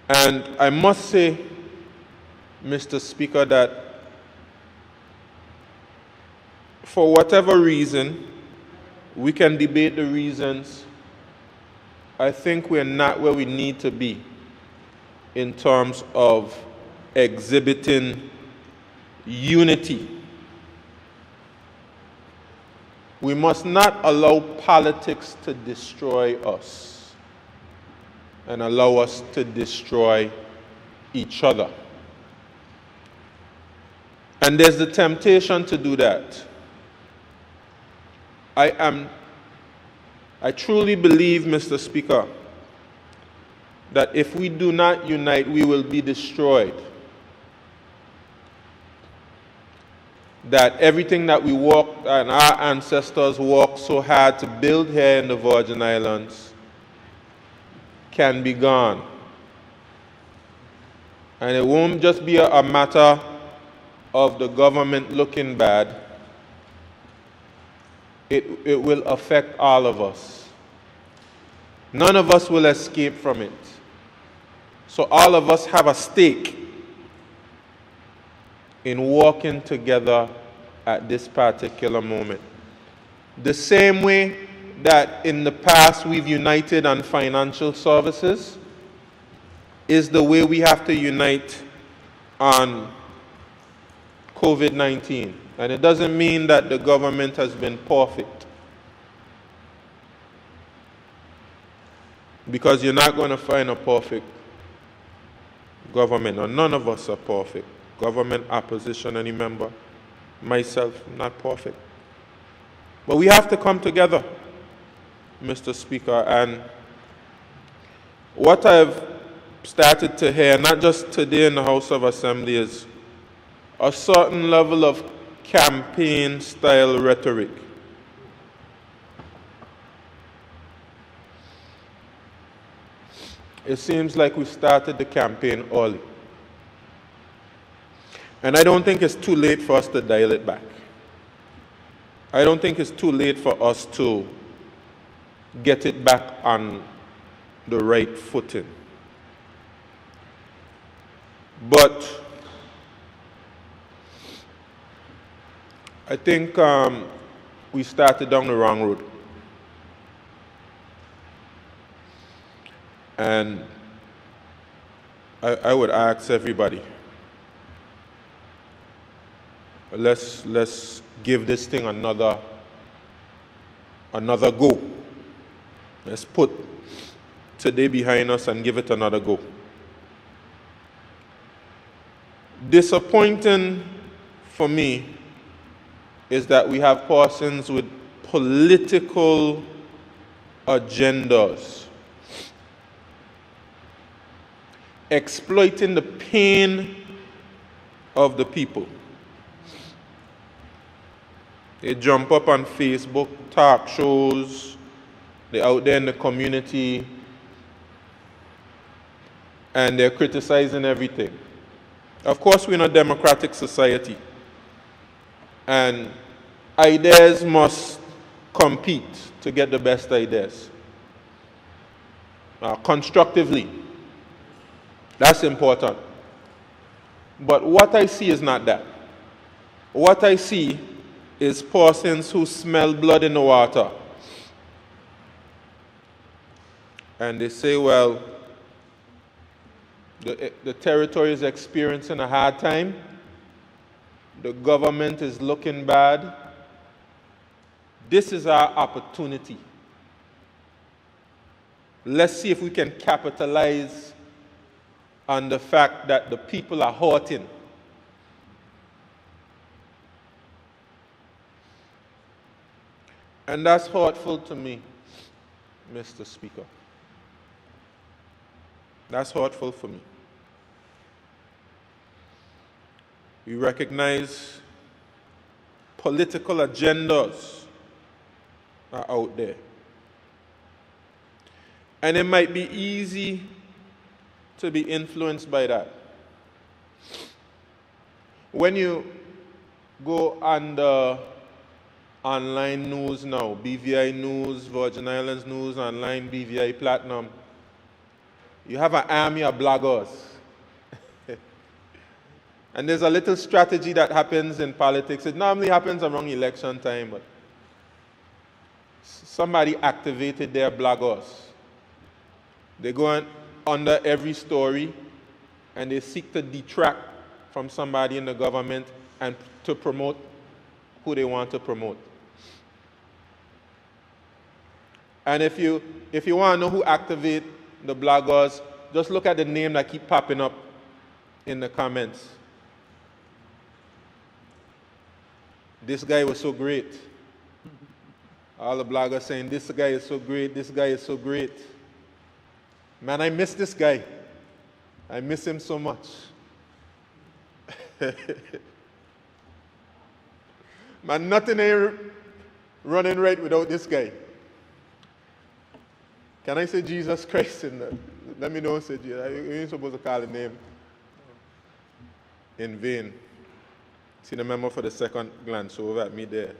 And I must say, Mr. Speaker, that for whatever reason, we can debate the reasons. I think we're not where we need to be in terms of exhibiting unity. We must not allow politics to destroy us and allow us to destroy each other. And there's the temptation to do that. I truly believe, Mr. Speaker, that if we do not unite, we will be destroyed. That everything that we walked and our ancestors walked so hard to build here in the Virgin Islands can be gone. And it won't just be a matter of the government looking bad. It will affect all of us. None of us will escape from it. So all of us have a stake in working together at this particular moment. The same way that in the past we've united on financial services is the way we have to unite on COVID-19. And it doesn't mean that the government has been perfect, because you're not going to find a perfect government, or none of us are perfect. Government, opposition, any member, myself, not perfect. But we have to come together, Mr. Speaker, and what I've started to hear, not just today in the House of Assembly, is a certain level of campaign-style rhetoric. It seems like we started the campaign early. And I don't think it's too late for us to dial it back. I don't think it's too late for us to get it back on the right footing. But I think we started down the wrong road. And I would ask everybody, let's give this thing another go. Let's put today behind us and give it another go. Disappointing for me is that we have persons with political agendas exploiting the pain of the people. They jump up on Facebook, talk shows, they're out there in the community, and they're criticizing everything. Of course, we're in a democratic society, and ideas must compete to get the best ideas, constructively. That's important. But what I see is not that. What I see is persons who smell blood in the water. And they say, well, the territory is experiencing a hard time. The government is looking bad. This is our opportunity. Let's see if we can capitalize on the fact that the people are hurting. And that's hurtful to me, Mr. Speaker. That's hurtful for me. We recognize political agendas are out there. And it might be easy to be influenced by that. When you go on the online news now, BVI News, Virgin Islands News, online, BVI Platinum, you have an army of bloggers. And there's a little strategy that happens in politics. It normally happens around election time, but somebody activated their bloggers. They go on under every story, and they seek to detract from somebody in the government and to promote who they want to promote. And if you want to know who activate the bloggers, just look at the name that keep popping up in the comments. This guy was so great. All the bloggers saying, this guy is so great, this guy is so great. Man, I miss this guy. I miss him so much. Man, nothing ain't running right without this guy. Can I say Jesus Christ in that? Let me know, say Jesus. You ain't supposed to call the name in vain. See the memo for the second glance over at me there.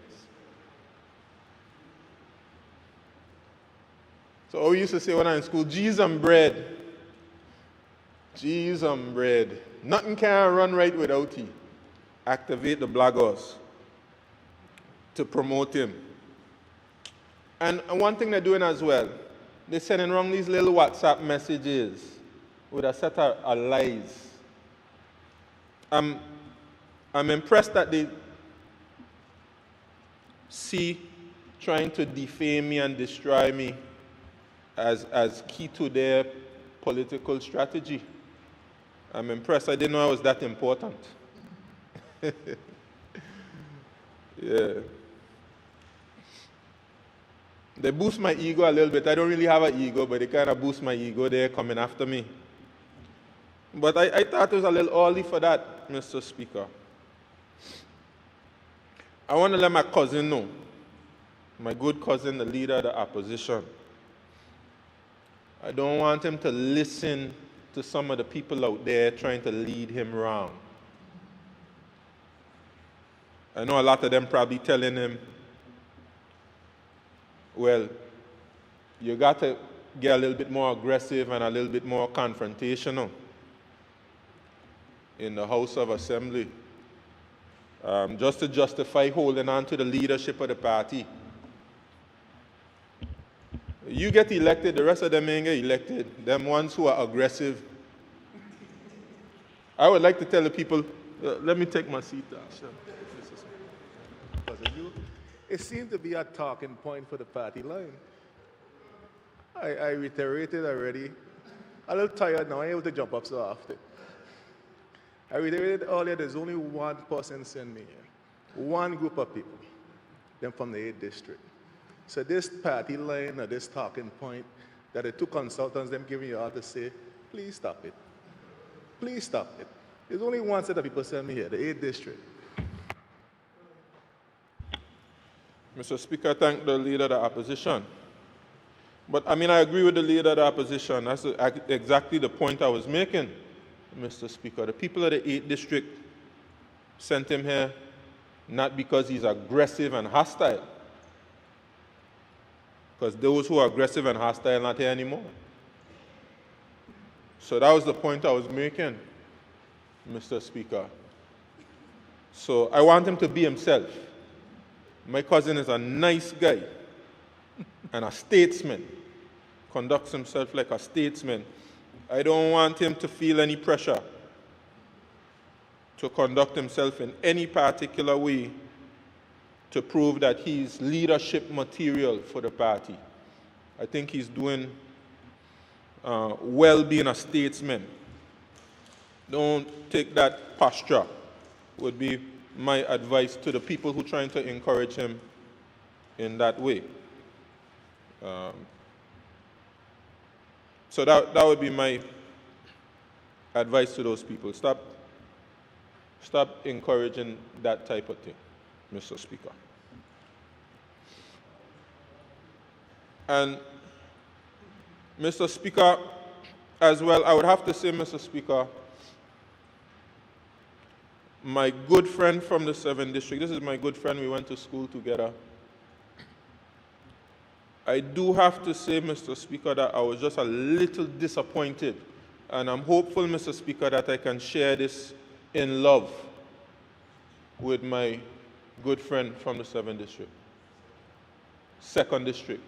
So we used to say when I was in school, cheese and bread. Cheese and bread. Nothing can run right without it. Activate the bloggers to promote him. And one thing they're doing as well, they're sending around these little WhatsApp messages with a set of lies. I'm impressed that they see trying to defame me and destroy me as key to their political strategy. I'm impressed. I didn't know I was that important. Yeah. They boost my ego a little bit. I don't really have an ego, but they kind of boost my ego. They're coming after me. But I thought it was a little early for that, Mr. Speaker. I want to let my cousin know, my good cousin, the leader of the opposition. I don't want him to listen to some of the people out there trying to lead him wrong. I know a lot of them probably telling him, well, you got to get a little bit more aggressive and a little bit more confrontational in the House of Assembly, just to justify holding on to the leadership of the party. You get elected, the rest of them ain't get elected. Them ones who are aggressive. I would like to tell the people, let me take my seat down. Sure. It seemed to be a talking point for the party line. I reiterated already. A little tired now, I ain't able to jump up so often. I reiterated earlier, there's only one person sent me here. One group of people, them from the 8th district. So this party line or this talking point that the two consultants, them giving you out to say, please stop it. Please stop it. There's only one set of people sent me here, the 8th district. Mr. Speaker, I thank the leader of the opposition. But I mean, I agree with the leader of the opposition. That's exactly the point I was making, Mr. Speaker. The people of the 8th district sent him here not because he's aggressive and hostile, because those who are aggressive and hostile are not here anymore. So that was the point I was making, Mr. Speaker. So I want him to be himself. My cousin is a nice guy and a statesman, conducts himself like a statesman. I don't want him to feel any pressure to conduct himself in any particular way to prove that he's leadership material for the party. I think he's doing well being a statesman. Don't take that posture, would be my advice to the people who are trying to encourage him in that way. So that would be my advice to those people. Stop encouraging that type of thing, Mr. Speaker. And Mr. Speaker, as well, I would have to say, Mr. Speaker, my good friend from the 7th district, this is my good friend, we went to school together. I do have to say, Mr. Speaker, that I was just a little disappointed, and I'm hopeful, Mr. Speaker, that I can share this in love with my good friend from the 7th district, 2nd district.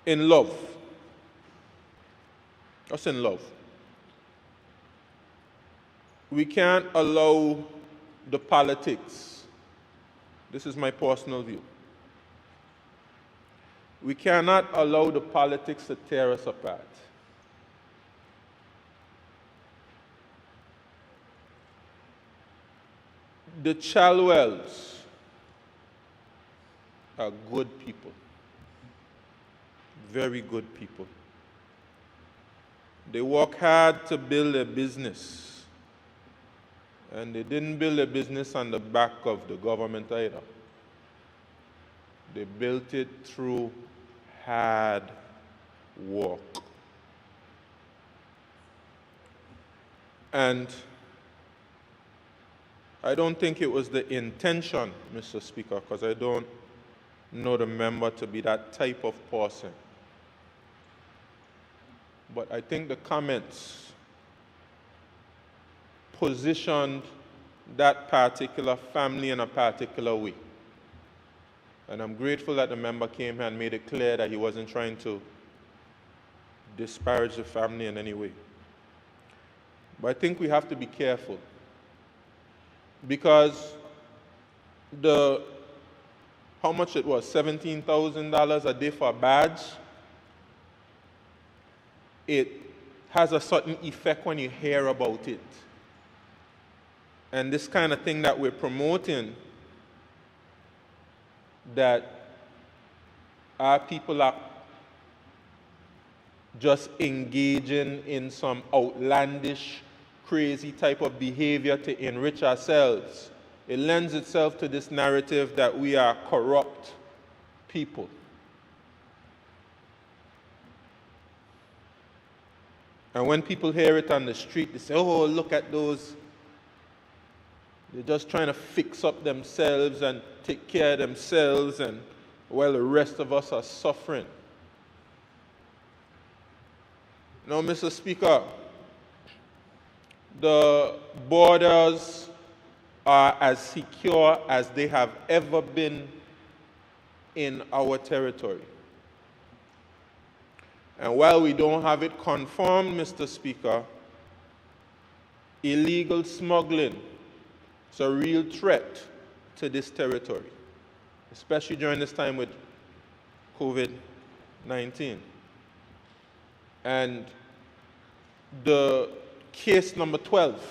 In love. Just in love. We can't allow the politics. This is my personal view. We cannot allow the politics to tear us apart. The Chalwells are good people. Very good people. They work hard to build a business. And they didn't build a business on the back of the government either. They built it through hard work. And I don't think it was the intention, Mr. Speaker, because I don't know the member to be that type of person. But I think the comments positioned that particular family in a particular way. And I'm grateful that the member came here and made it clear that he wasn't trying to disparage the family in any way. But I think we have to be careful, because how much it was, $17,000 a day for a badge, it has a certain effect when you hear about it. And this kind of thing that we're promoting, that our people are just engaging in some outlandish, crazy type of behavior to enrich ourselves, it lends itself to this narrative that we are corrupt people. And when people hear it on the street, they say, oh, look at those. They're just trying to fix up themselves and take care of themselves, and while the rest of us are suffering. Now, Mr. Speaker, the borders are as secure as they have ever been in our territory. And while we don't have it confirmed, Mr. Speaker, illegal smuggling is a real threat to this territory, especially during this time with COVID-19. And the case number 12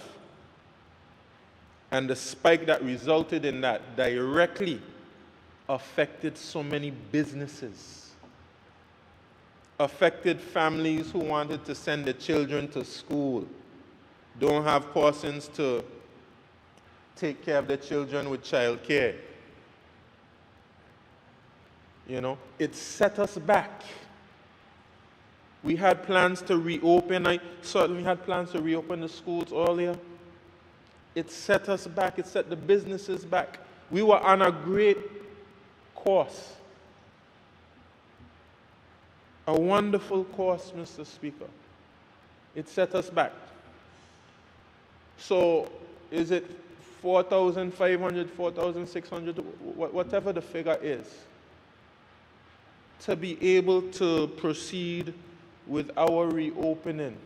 and the spike that resulted in that directly affected so many businesses, affected families who wanted to send their children to school, don't have persons to take care of their children with child care. You know, it set us back. We had plans to reopen. I certainly had plans to reopen the schools earlier. It set us back. It set the businesses back. We were on a great course. A wonderful course, Mr. Speaker. It set us back. So is it 4,500, 4,600, whatever the figure is, to be able to proceed with our reopening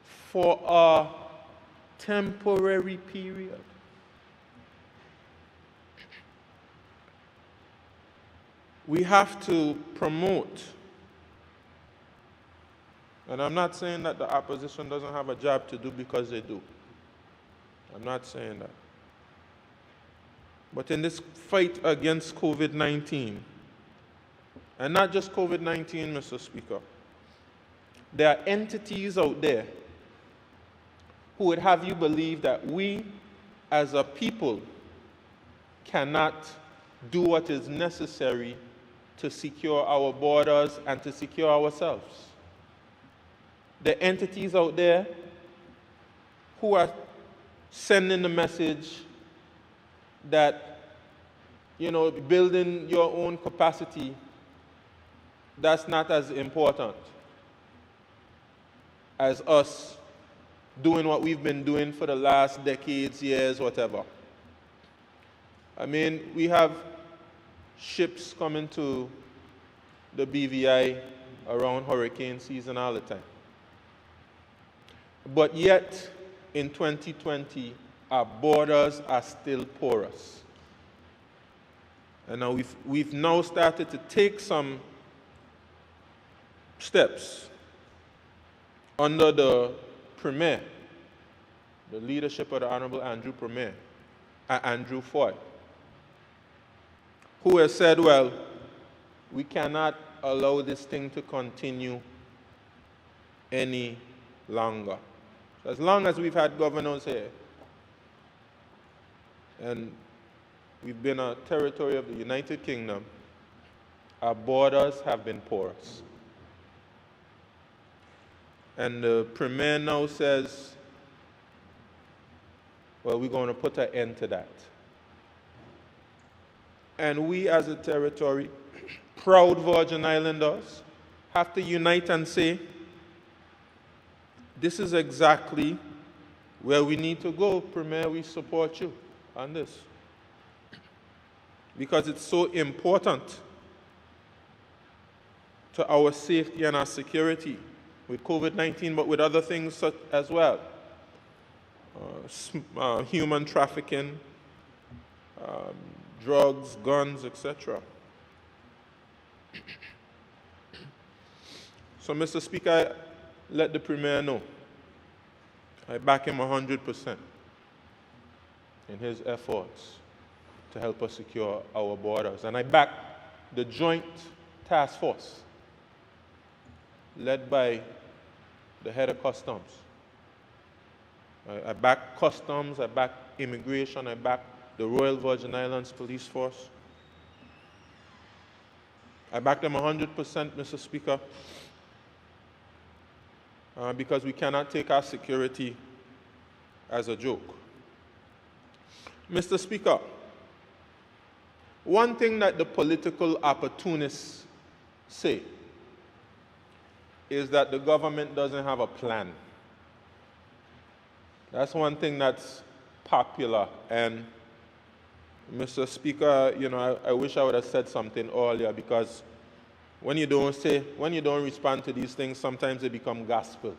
for a temporary period? We have to promote, and I'm not saying that the opposition doesn't have a job to do, because they do. I'm not saying that. But in this fight against COVID-19, and not just COVID-19, Mr. Speaker, there are entities out there who would have you believe that we, as a people, cannot do what is necessary to secure our borders and to secure ourselves. There are entities out there who are sending the message that, you know, building your own capacity, that's not as important as us doing what we've been doing for the last decades, years, whatever. I mean, we have ships coming to the BVI around hurricane season all the time. But yet, in 2020, our borders are still porous. And now we've now started to take some steps under the Premier, the leadership of the Honorable Andrew Premier, Andrew Foy, who has said, well, we cannot allow this thing to continue any longer. As long as we've had governors here, and we've been a territory of the United Kingdom, our borders have been porous. And the Premier now says, well, we're going to put an end to that. And we as a territory, proud Virgin Islanders, have to unite and say, this is exactly where we need to go. Premier, we support you on this. Because it's so important to our safety and our security with COVID-19, but with other things such as well. Human trafficking, drugs, guns, etc. So, Mr. Speaker, let the Premier know I back him 100% in his efforts to help us secure our borders. And I back the joint task force led by the head of customs. I back customs, I back immigration, I back the Royal Virgin Islands Police Force. I back them 100%, Mr. Speaker, because we cannot take our security as a joke. Mr. Speaker, one thing that the political opportunists say is that the government doesn't have a plan. That's one thing that's popular. And Mr. Speaker, you know, I wish I would have said something earlier, because when you don't respond to these things, sometimes they become gospel.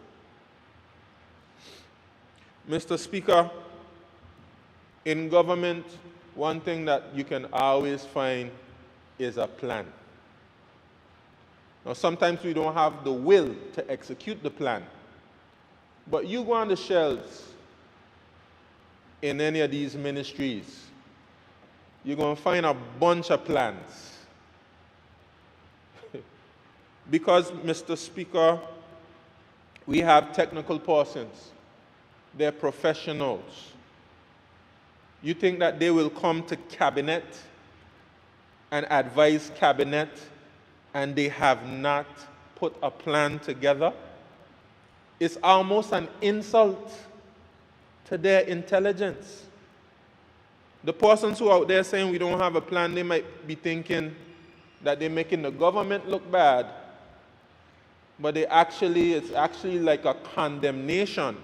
Mr. Speaker, in government, one thing that you can always find is a plan. Now, sometimes we don't have the will to execute the plan, but you go on the shelves in any of these ministries, you're going to find a bunch of plans. Because, Mr. Speaker, we have technical persons. They're professionals. You think that they will come to cabinet and advise cabinet and they have not put a plan together? It's almost an insult to their intelligence. The persons who are out there saying we don't have a plan, they might be thinking that they're making the government look bad, but it's actually like a condemnation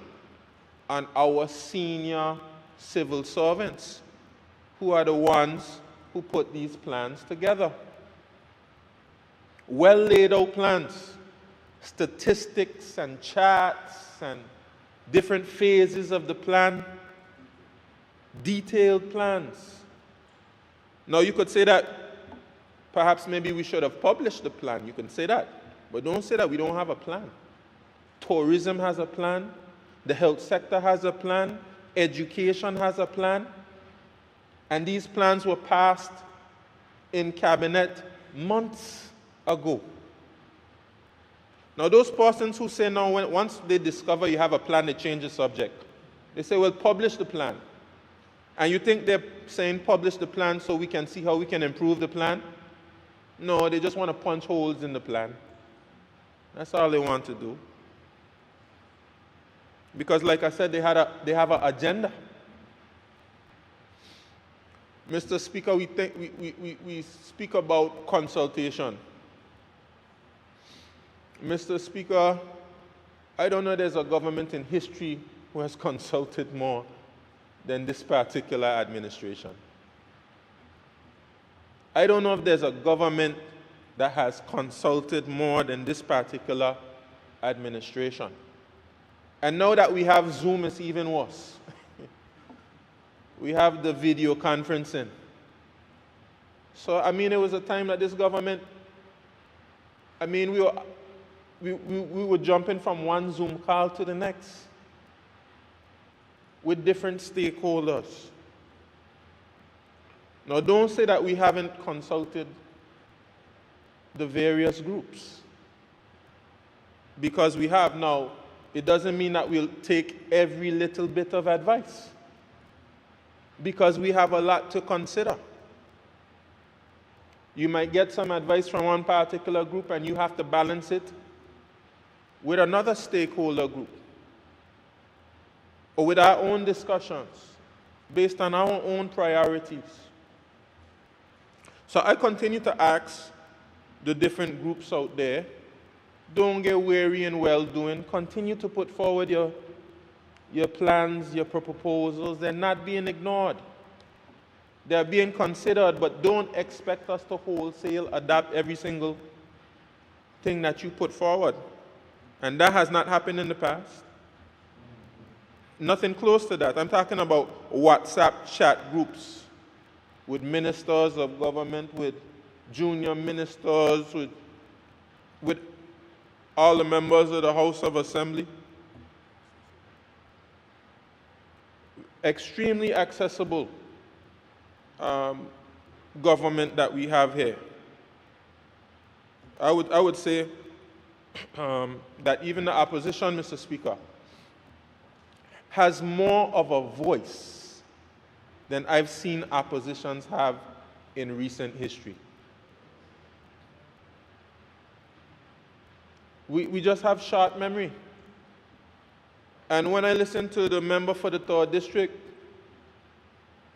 on our senior civil servants, who are the ones who put these plans together. Well laid out plans, statistics and charts and different phases of the plan, detailed plans. Now you could say that perhaps maybe we should have published the plan. You can say that, but don't say that we don't have a plan. Tourism has a plan, the health sector has a plan, education has a plan, and these plans were passed in cabinet months ago. Now those persons who say now, once they discover you have a plan, they change the subject. They say, well, publish the plan. And you think they're saying publish the plan so we can see how we can improve the plan? No, they just want to punch holes in the plan. That's all they want to do. Because like I said, they have an agenda. Mr. Speaker, we speak about consultation. Mr. Speaker, I don't know if there's a government in history who has consulted more than this particular administration. I don't know if there's a government that has consulted more than this particular administration. And now that we have Zoom, it's even worse. We have the video conferencing. So, I mean, it was a time that this government, I mean, we were jumping from one Zoom call to the next with different stakeholders. Now, don't say that we haven't consulted the various groups, because we have now. It doesn't mean that we'll take every little bit of advice, because we have a lot to consider. You might get some advice from one particular group and you have to balance it with another stakeholder group, or with our own discussions based on our own priorities. So I continue to ask the different groups out there, don't get weary in well-doing. Continue to put forward your plans, your proposals. They're not being ignored. They're being considered, but don't expect us to wholesale adapt every single thing that you put forward. And that has not happened in the past. Nothing close to that. I'm talking about WhatsApp chat groups with ministers of government, with junior ministers, with all the members of the House of Assembly. Extremely accessible government that we have here. I would say that even the opposition, Mr. Speaker, has more of a voice than I've seen oppositions have in recent history. We just have short memory. And when I listen to the member for the 3rd District,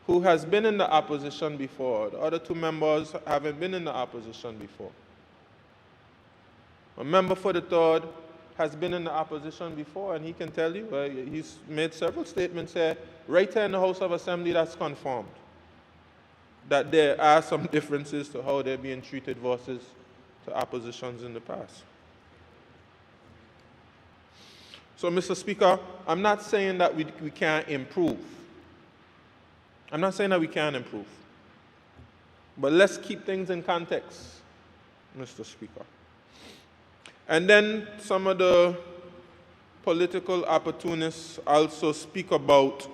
who has been in the opposition before, the other 2 members haven't been in the opposition before. A member for the 3rd has been in the opposition before, and he can tell you, he's made several statements here, right here in the House of Assembly, that's confirmed, that there are some differences to how they're being treated versus to oppositions in the past. So, Mr. Speaker, I'm not saying that we can't improve. I'm not saying that we can't improve. But let's keep things in context, Mr. Speaker. And then some of the political opportunists also speak about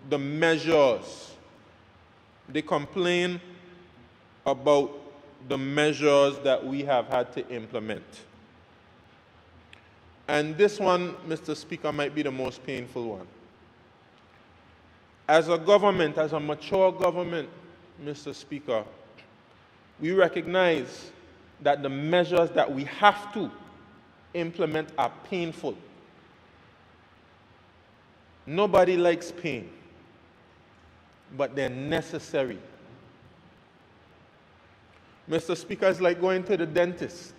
the measures. They complain about the measures that we have had to implement. And this one, Mr. Speaker, might be the most painful one. As a government, as a mature government, Mr. Speaker, we recognize that the measures that we have to implement are painful. Nobody likes pain, but they're necessary. Mr. Speaker, it's like going to the dentist.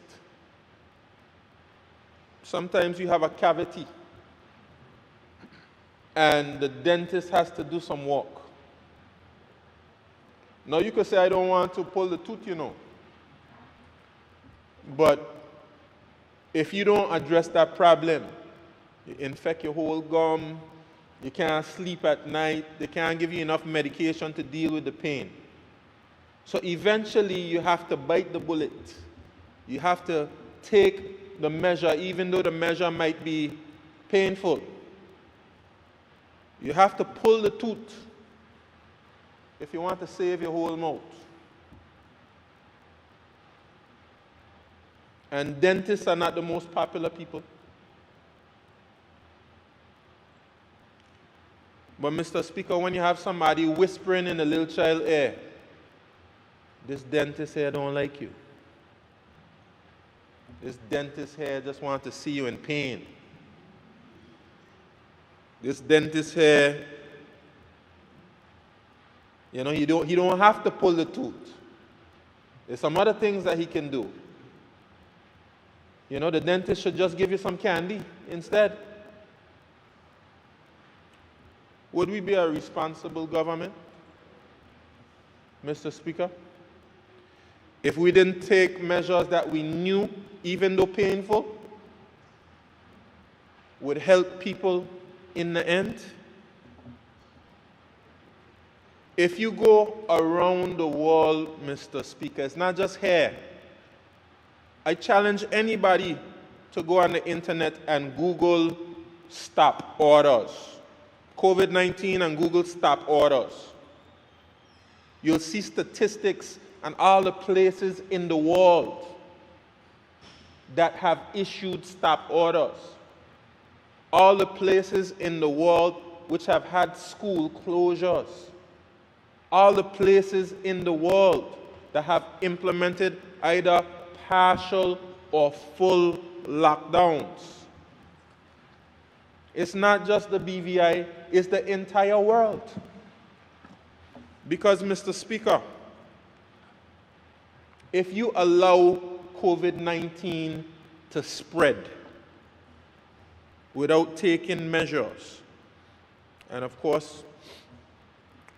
Sometimes you have a cavity, and the dentist has to do some work. Now, you could say, I don't want to pull the tooth, you know. But if you don't address that problem, you infect your whole gum, you can't sleep at night, they can't give you enough medication to deal with the pain. So eventually, you have to bite the bullet. You have to take the measure, even though the measure might be painful. You have to pull the tooth if you want to save your whole mouth. And dentists are not the most popular people. But Mr. Speaker, when you have somebody whispering in a little child's ear, this dentist here don't like you. This dentist here just wants to see you in pain. This dentist here, you know, he don't have to pull the tooth. There's some other things that he can do. You know, the dentist should just give you some candy instead. Would we be a responsible government, Mr. Speaker, if we didn't take measures that we knew, even though painful, would help people in the end? If you go around the world, Mr. Speaker, it's not just here. I challenge anybody to go on the internet and Google stop orders. COVID-19 and Google stop orders. You'll see statistics and all the places in the world that have issued stop orders. All the places in the world which have had school closures. All the places in the world that have implemented either partial or full lockdowns. It's not just the BVI, it's the entire world. Because, Mr. Speaker, if you allow COVID-19 to spread without taking measures, and of course,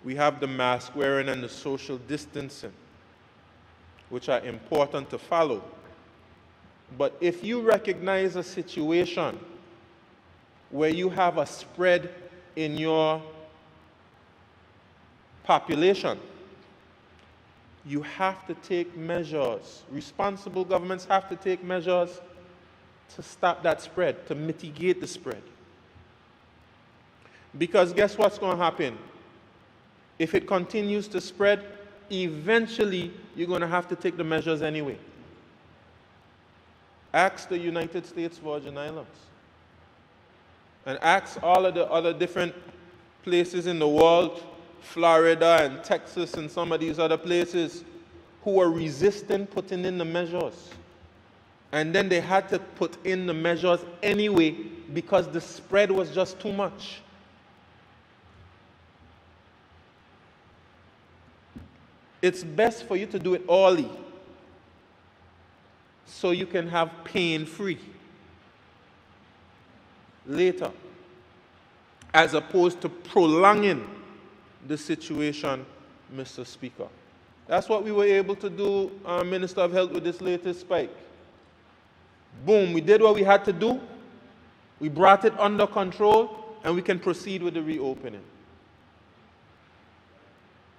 we have the mask wearing and the social distancing, which are important to follow. But if you recognize a situation where you have a spread in your population, you have to take measures. Responsible governments have to take measures to stop that spread, to mitigate the spread. Because guess what's going to happen? If it continues to spread, eventually you're going to have to take the measures anyway. Ask the United States Virgin Islands. And ask all of the other different places in the world, Florida and Texas and some of these other places, who are resisting putting in the measures. And then they had to put in the measures anyway because the spread was just too much. It's best for you to do it early so you can have pain-free later, as opposed to prolonging the situation, Mr. Speaker. That's what we were able to do, Minister of Health, with this latest spike. Boom, we did what we had to do, we brought it under control, and we can proceed with the reopening.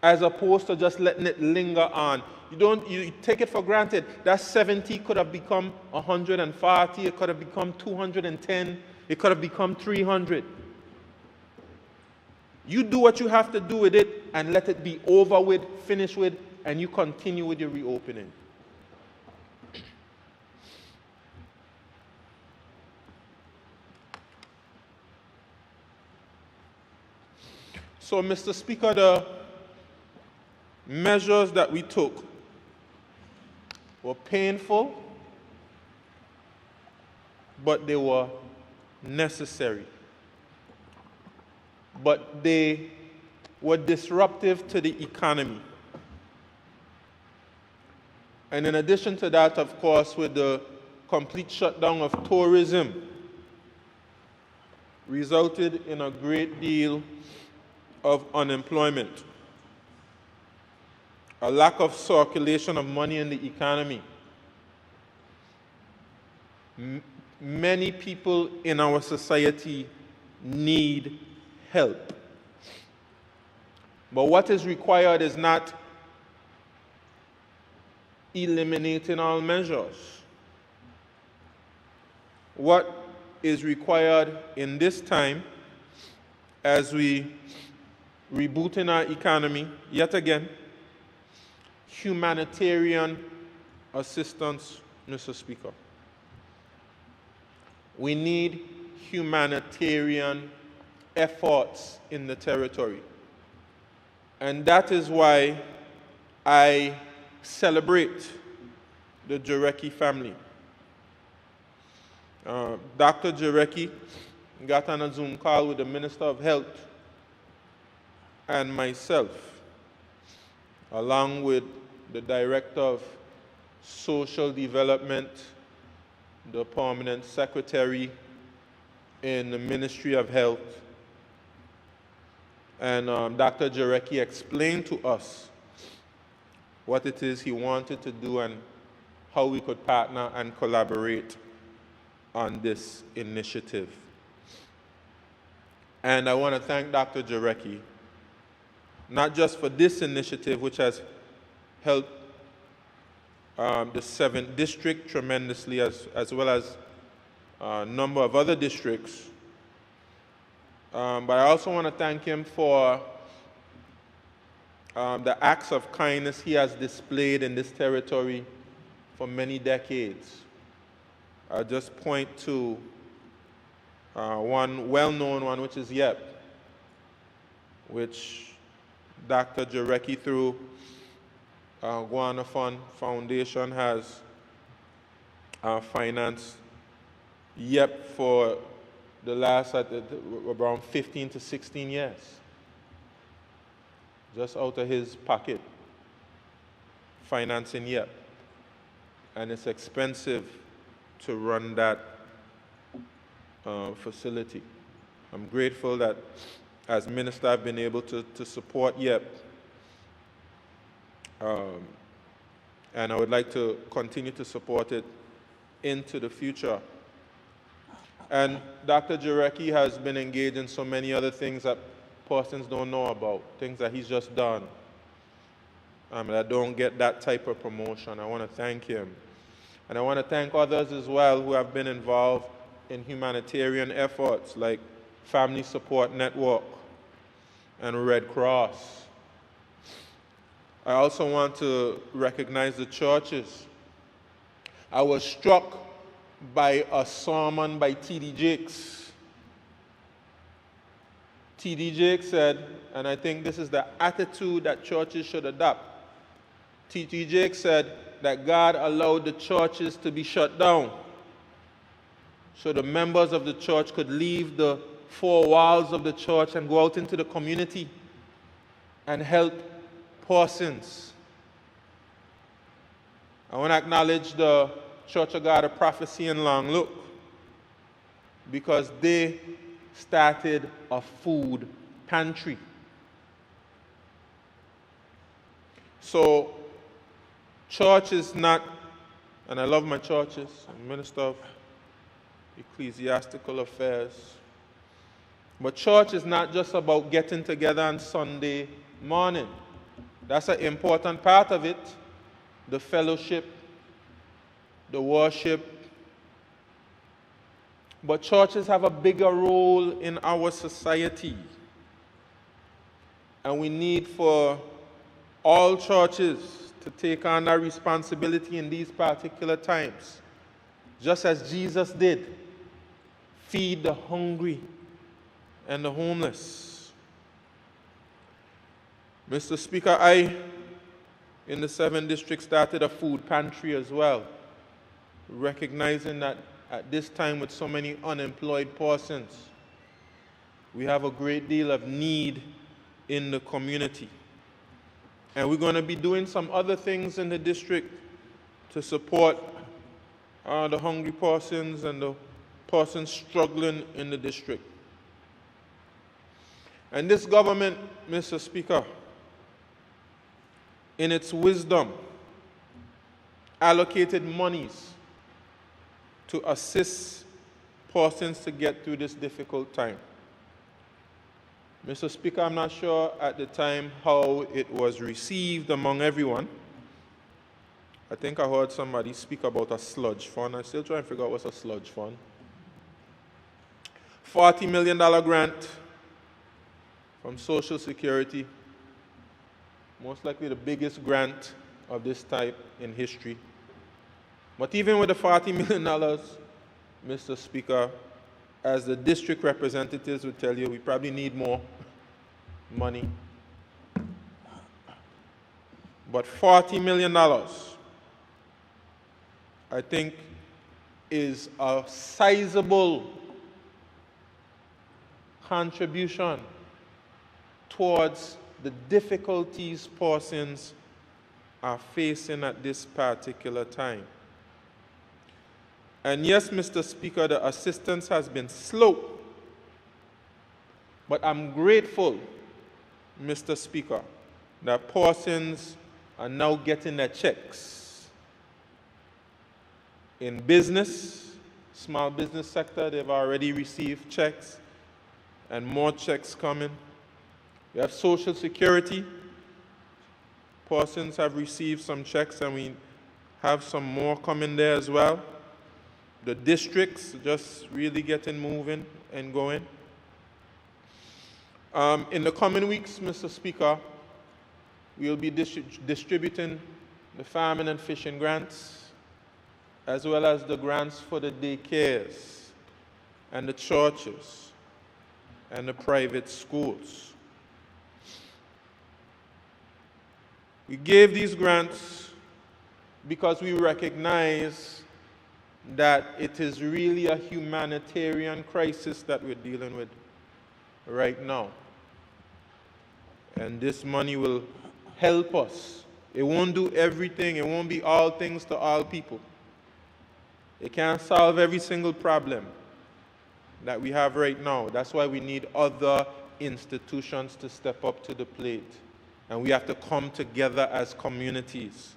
As opposed to just letting it linger on. You take it for granted. That 70 could have become 140, it could have become 210, it could have become 300. You do what you have to do with it and let it be over with, finished with, and you continue with your reopening. So, Mr. Speaker, the measures that we took were painful, but they were necessary. But they were disruptive to the economy. And in addition to that, of course, with the complete shutdown of tourism, resulted in a great deal of unemployment, a lack of circulation of money in the economy. Many people in our society need help. But what is required is not eliminating all measures. What is required in this time, as we reboot in our economy, yet again, humanitarian assistance, Mr. Speaker. We need humanitarian efforts in the territory. And that is why I celebrate the Jarecki family. Dr. Jarecki got on a Zoom call with the Minister of Health and myself, along with the Director of Social Development, the Permanent Secretary in the Ministry of Health. And Dr. Jarecki explained to us what it is he wanted to do and how we could partner and collaborate on this initiative. And I want to thank Dr. Jarecki, not just for this initiative, which has helped the 7th district tremendously, as well as a number of other districts. But I also want to thank him for the acts of kindness he has displayed in this territory for many decades. I'll just point to one well-known one, which is YEP, which Dr. Jarecki, through Guana Fund Foundation, has financed YEP for the last around 15 to 16 years, just out of his pocket, financing YEP. And it's expensive to run that facility. I'm grateful that as minister I've been able to support YEP. And I would like to continue to support it into the future. And Dr. Jarecki has been engaged in so many other things that persons don't know about, things that he's just done, that don't get that type of promotion. I want to thank him. And I want to thank others as well who have been involved in humanitarian efforts like Family Support Network and Red Cross. I also want to recognize the churches. I was struck by a sermon by T.D. Jakes. T.D. Jakes said, and I think this is the attitude that churches should adopt. T.D. Jakes said that God allowed the churches to be shut down so the members of the church could leave the four walls of the church and go out into the community and help persons. I want to acknowledge the Church of God of Prophecy in Long Look because they started a food pantry. So, church is not, and I love my churches, I'm Minister of Ecclesiastical Affairs, but church is not just about getting together on Sunday morning. That's an important part of it, the fellowship, the worship. But churches have a bigger role in our society. And we need for all churches to take on that responsibility in these particular times. Just as Jesus did, feed the hungry and the homeless. Mr. Speaker, I, in the 7th District, started a food pantry as well, recognizing that at this time with so many unemployed persons, we have a great deal of need in the community. And we're going to be doing some other things in the district to support the hungry persons and the persons struggling in the district. And this government, Mr. Speaker, in its wisdom, allocated monies to assist persons to get through this difficult time. Mr. Speaker, I'm not sure at the time how it was received among everyone. I think I heard somebody speak about a sludge fund. I'm still trying to figure out what's a sludge fund. $40 million grant from Social Security, most likely the biggest grant of this type in history. But even with the $40 million, Mr. Speaker, as the district representatives would tell you, we probably need more money. But $40 million, I think, is a sizable contribution towards the difficulties persons are facing at this particular time. And yes, Mr. Speaker, the assistance has been slow, but I'm grateful, Mr. Speaker, that persons are now getting their checks. In business, small business sector, they've already received checks, and more checks coming. We have Social Security. Persons have received some checks, and we have some more coming there as well. The districts just really getting moving and going. In the coming weeks, Mr. Speaker, we'll be distributing the farming and fishing grants, as well as the grants for the daycares and the churches and the private schools. We gave these grants because we recognize that it is really a humanitarian crisis that we're dealing with right now. And this money will help us. It won't do everything. It won't be all things to all people. It can't solve every single problem that we have right now. That's why we need other institutions to step up to the plate. And we have to come together as communities.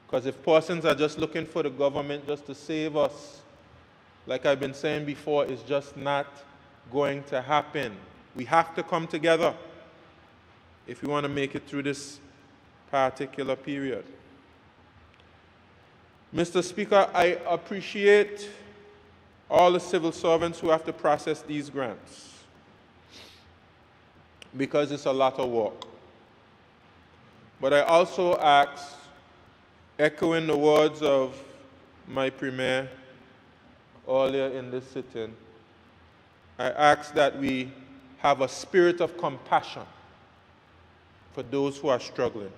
Because if persons are just looking for the government just to save us, like I've been saying before, it's just not going to happen. We have to come together if we want to make it through this particular period. Mr. Speaker, I appreciate all the civil servants who have to process these grants because it's a lot of work. But I also ask, echoing the words of my Premier earlier in this sitting, I ask that we have a spirit of compassion for those who are struggling.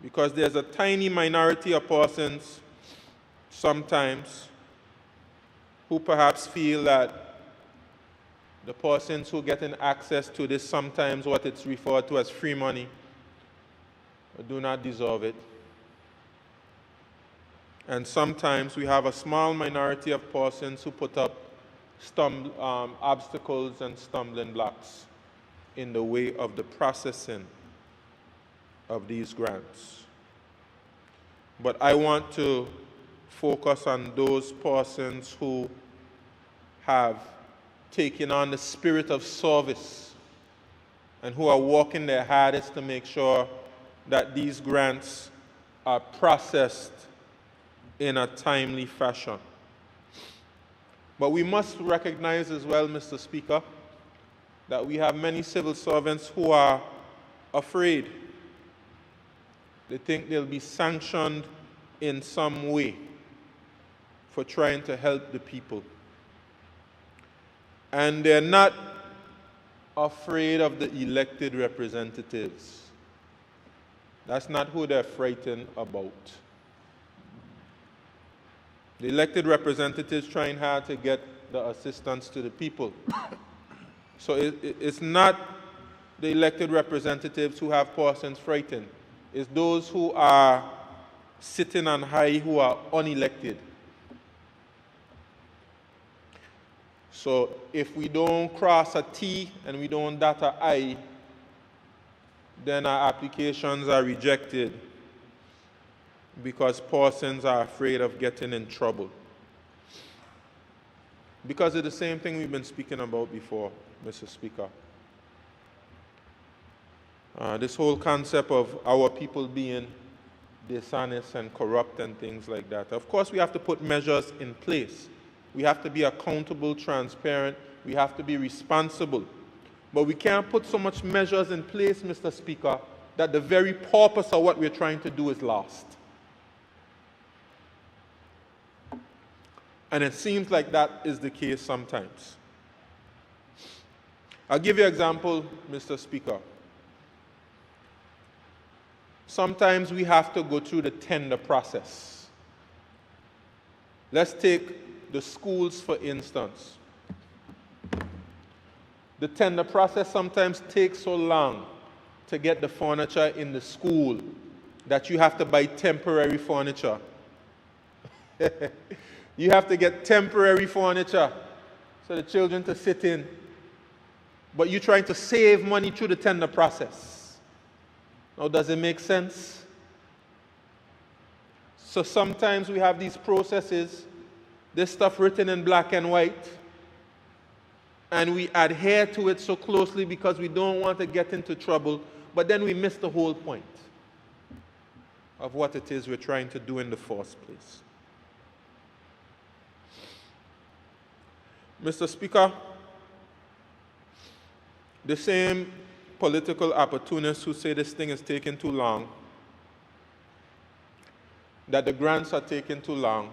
Because there's a tiny minority of persons sometimes who perhaps feel that the persons who getting access to this, sometimes what it's referred to as free money, do not deserve it. And sometimes we have a small minority of persons who put up obstacles and stumbling blocks in the way of the processing of these grants. But I want to focus on those persons who have taken on the spirit of service and who are working their hardest to make sure that these grants are processed in a timely fashion. But we must recognize as well, Mr. Speaker, that we have many civil servants who are afraid. They think they'll be sanctioned in some way for trying to help the people. And they're not afraid of the elected representatives. That's not who they're frightened about. The elected representatives trying hard to get the assistance to the people. So it's not the elected representatives who have persons frightened. It's those who are sitting on high who are unelected. So if we don't cross a T and we don't dot a I, then our applications are rejected because persons are afraid of getting in trouble. Because of the same thing we've been speaking about before, Mr. Speaker. This whole concept of our people being dishonest and corrupt and things like that. Of course, we have to put measures in place. We have to be accountable, transparent. We have to be responsible. But we can't put so much measures in place, Mr. Speaker, that the very purpose of what we're trying to do is lost. And it seems like that is the case sometimes. I'll give you an example, Mr. Speaker. Sometimes we have to go through the tender process. Let's take the schools, for instance. The tender process sometimes takes so long to get the furniture in the school that you have to buy temporary furniture. You have to get temporary furniture so the children to sit in. But you're trying to save money through the tender process. Now, does it make sense? So sometimes we have these processes, this stuff written in black and white, and we adhere to it so closely because we don't want to get into trouble, but then we miss the whole point of what it is we're trying to do in the first place. Mr. Speaker, the same political opportunists who say this thing is taking too long, that the grants are taking too long,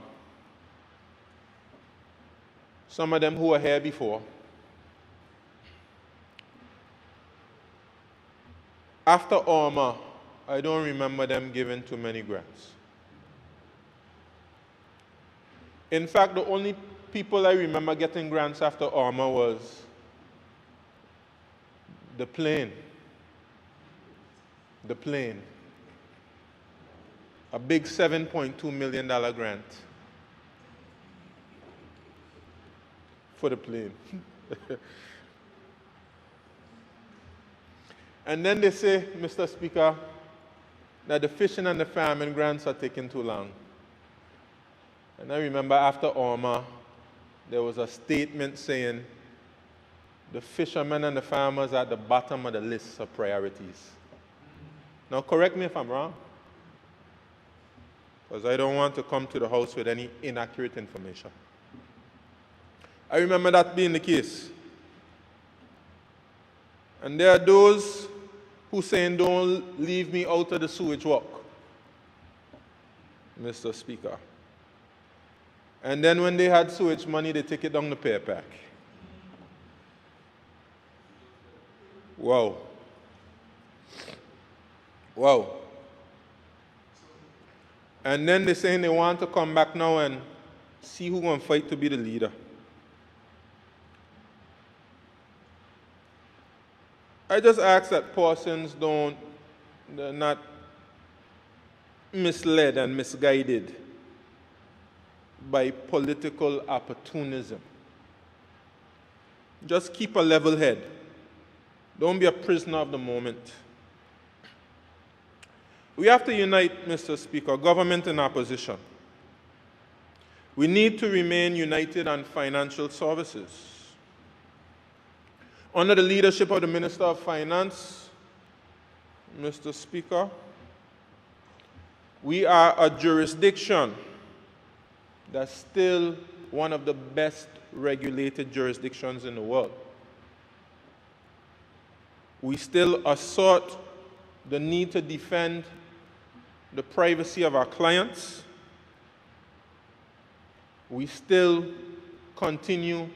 some of them who were here before, after Irma, I don't remember them giving too many grants. In fact, the only people I remember getting grants after Irma was the plane. The plane. A big $7.2 million grant for the plane. And then they say, Mr. Speaker, that the fishing and the farming grants are taking too long. And I remember after Irma, there was a statement saying the fishermen and the farmers are at the bottom of the list of priorities. Now, correct me if I'm wrong. because I don't want to come to the House with any inaccurate information. I remember that being the case. And there are those who saying, don't leave me out of the sewage walk, Mr. Speaker. And then when they had sewage money, they take it down the pay pack. Wow. Wow. And then they're saying they want to come back now and see who's going to fight to be the leader. I just ask that persons they're not misled and misguided by political opportunism. Just keep a level head. Don't be a prisoner of the moment. We have to unite, Mr. Speaker, government and opposition. We need to remain united on financial services. Under the leadership of the Minister of Finance, Mr. Speaker, we are a jurisdiction that's still one of the best regulated jurisdictions in the world. We still assert the need to defend the privacy of our clients. We still continue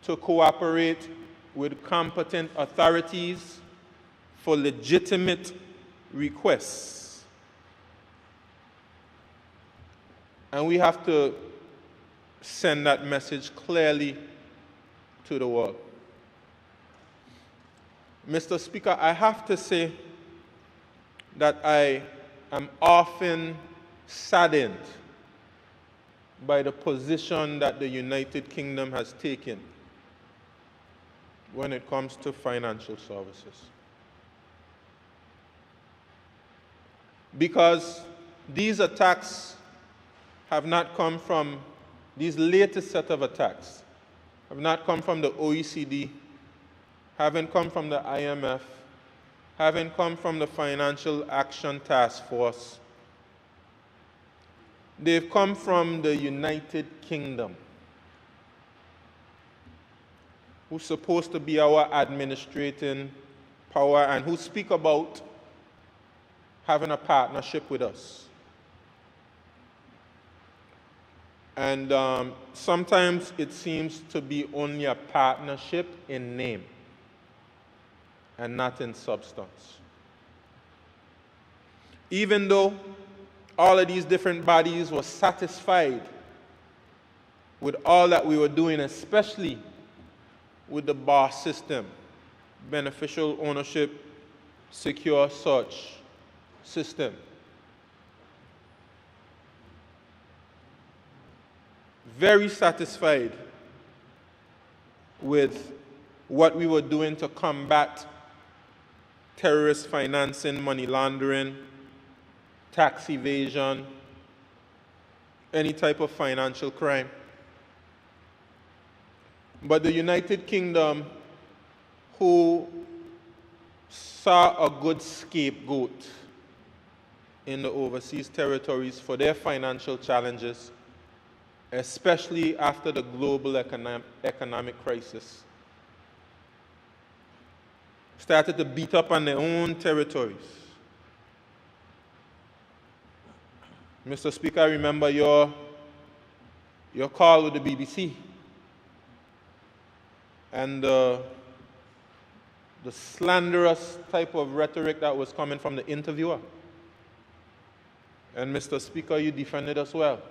to cooperate with competent authorities for legitimate requests. And we have to send that message clearly to the world. Mr. Speaker, I have to say that I am often saddened by the position that the United Kingdom has taken when it comes to financial services. Because these attacks have not come from, these latest set of attacks have not come from the OECD, haven't come from the IMF, haven't come from the Financial Action Task Force. They've come from the United Kingdom, who's supposed to be our administrating power and who speak about having a partnership with us. And sometimes it seems to be only a partnership in name and not in substance. Even though all of these different bodies were satisfied with all that we were doing, especially with the bar system, beneficial ownership, secure search system. Very satisfied with what we were doing to combat terrorist financing, money laundering, tax evasion, any type of financial crime. But the United Kingdom, who saw a good scapegoat in the overseas territories for their financial challenges, especially after the global economic crisis, started to beat up on their own territories. Mr. Speaker, I remember your call with the BBC and the slanderous type of rhetoric that was coming from the interviewer. And Mr. Speaker, you defended us well.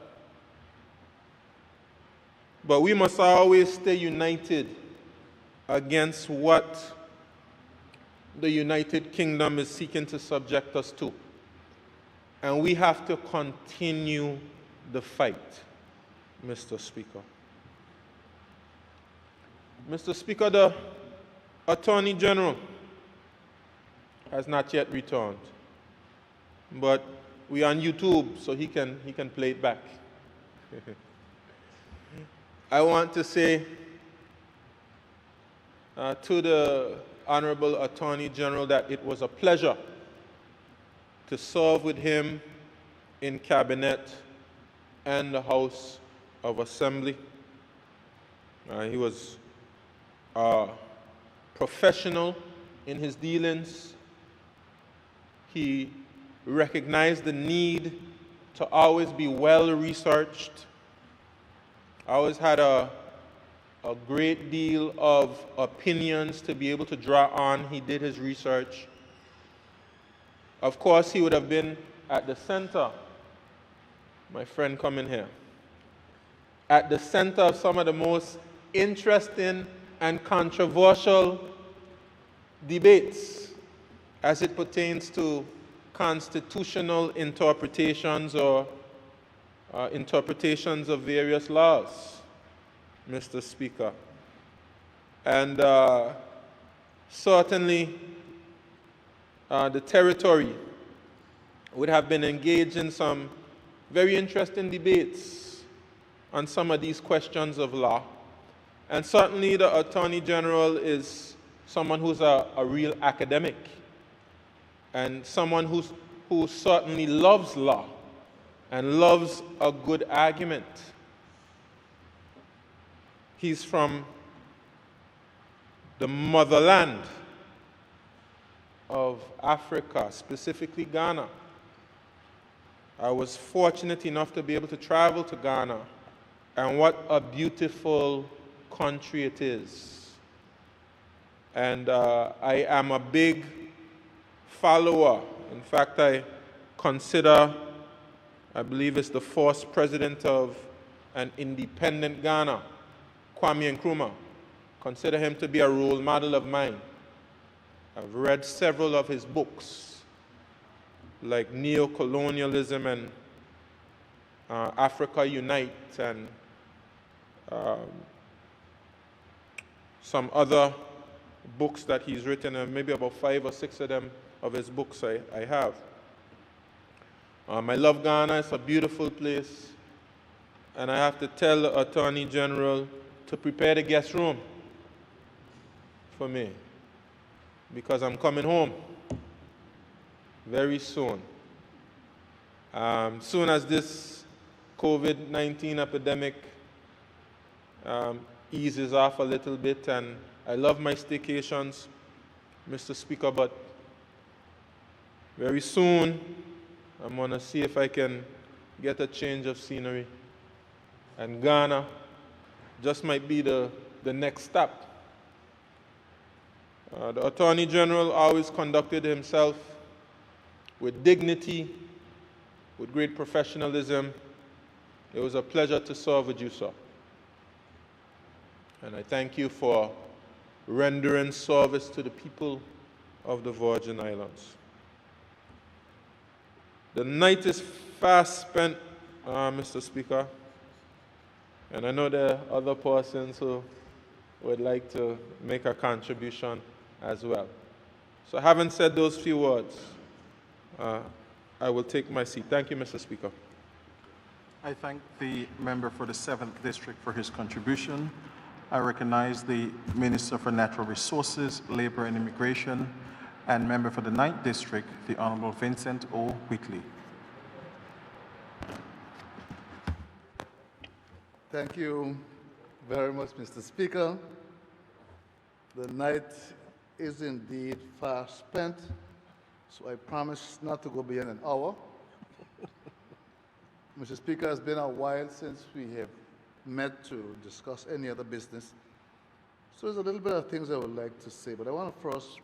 But we must always stay united against what the United Kingdom is seeking to subject us to. And we have to continue the fight, Mr. Speaker. Mr. Speaker, the Attorney General has not yet returned, but we're on YouTube, so he can play it back. I want to say to the Honorable Attorney General that it was a pleasure to serve with him in Cabinet and the House of Assembly. He was a professional in his dealings. He recognized the need to always be well researched. Always had a great deal of opinions to be able to draw on. He did his research. Of course, he would have been at the center, my friend coming here, at the center of some of the most interesting and controversial debates as it pertains to constitutional interpretations or interpretations of various laws, Mr. Speaker. And certainly the territory would have been engaged in some very interesting debates on some of these questions of law. And certainly the Attorney General is someone who's a real academic and someone who certainly loves law and loves a good argument. He's from the motherland of Africa, specifically Ghana. I was fortunate enough to be able to travel to Ghana, and what a beautiful country it is. And I am a big follower. In fact, I consider, I believe it's the first president of an independent Ghana, Kwame Nkrumah. Consider him to be a role model of mine. I've read several of his books, like Neo-Colonialism and Africa Unite, and some other books that he's written, and maybe about 5 or 6 of them of his books I have. I love Ghana. It's a beautiful place. And I have to tell the Attorney General to prepare the guest room for me, because I'm coming home very soon. Soon as this COVID-19 epidemic eases off a little bit, and I love my staycations, Mr. Speaker, but very soon I'm going to see if I can get a change of scenery. And Ghana just might be the next step. The Attorney General always conducted himself with dignity, with great professionalism. It was a pleasure to serve with you, sir. And I thank you for rendering service to the people of the Virgin Islands. The night is fast spent, Mr. Speaker, and I know there are other persons who would like to make a contribution as well. So having said those few words, I will take my seat. Thank you, Mr. Speaker. I thank the member for the 7th District for his contribution. I recognize the Minister for Natural Resources, Labor and Immigration, and member for the 9th District, the Honorable Vincent O. Whitley. Thank you very much, Mr. Speaker. The night is indeed fast spent, so I promise not to go beyond an hour. Mr. Speaker, it's been a while since we have met to discuss any other business. So there's a little bit of things I would like to say, but I want to first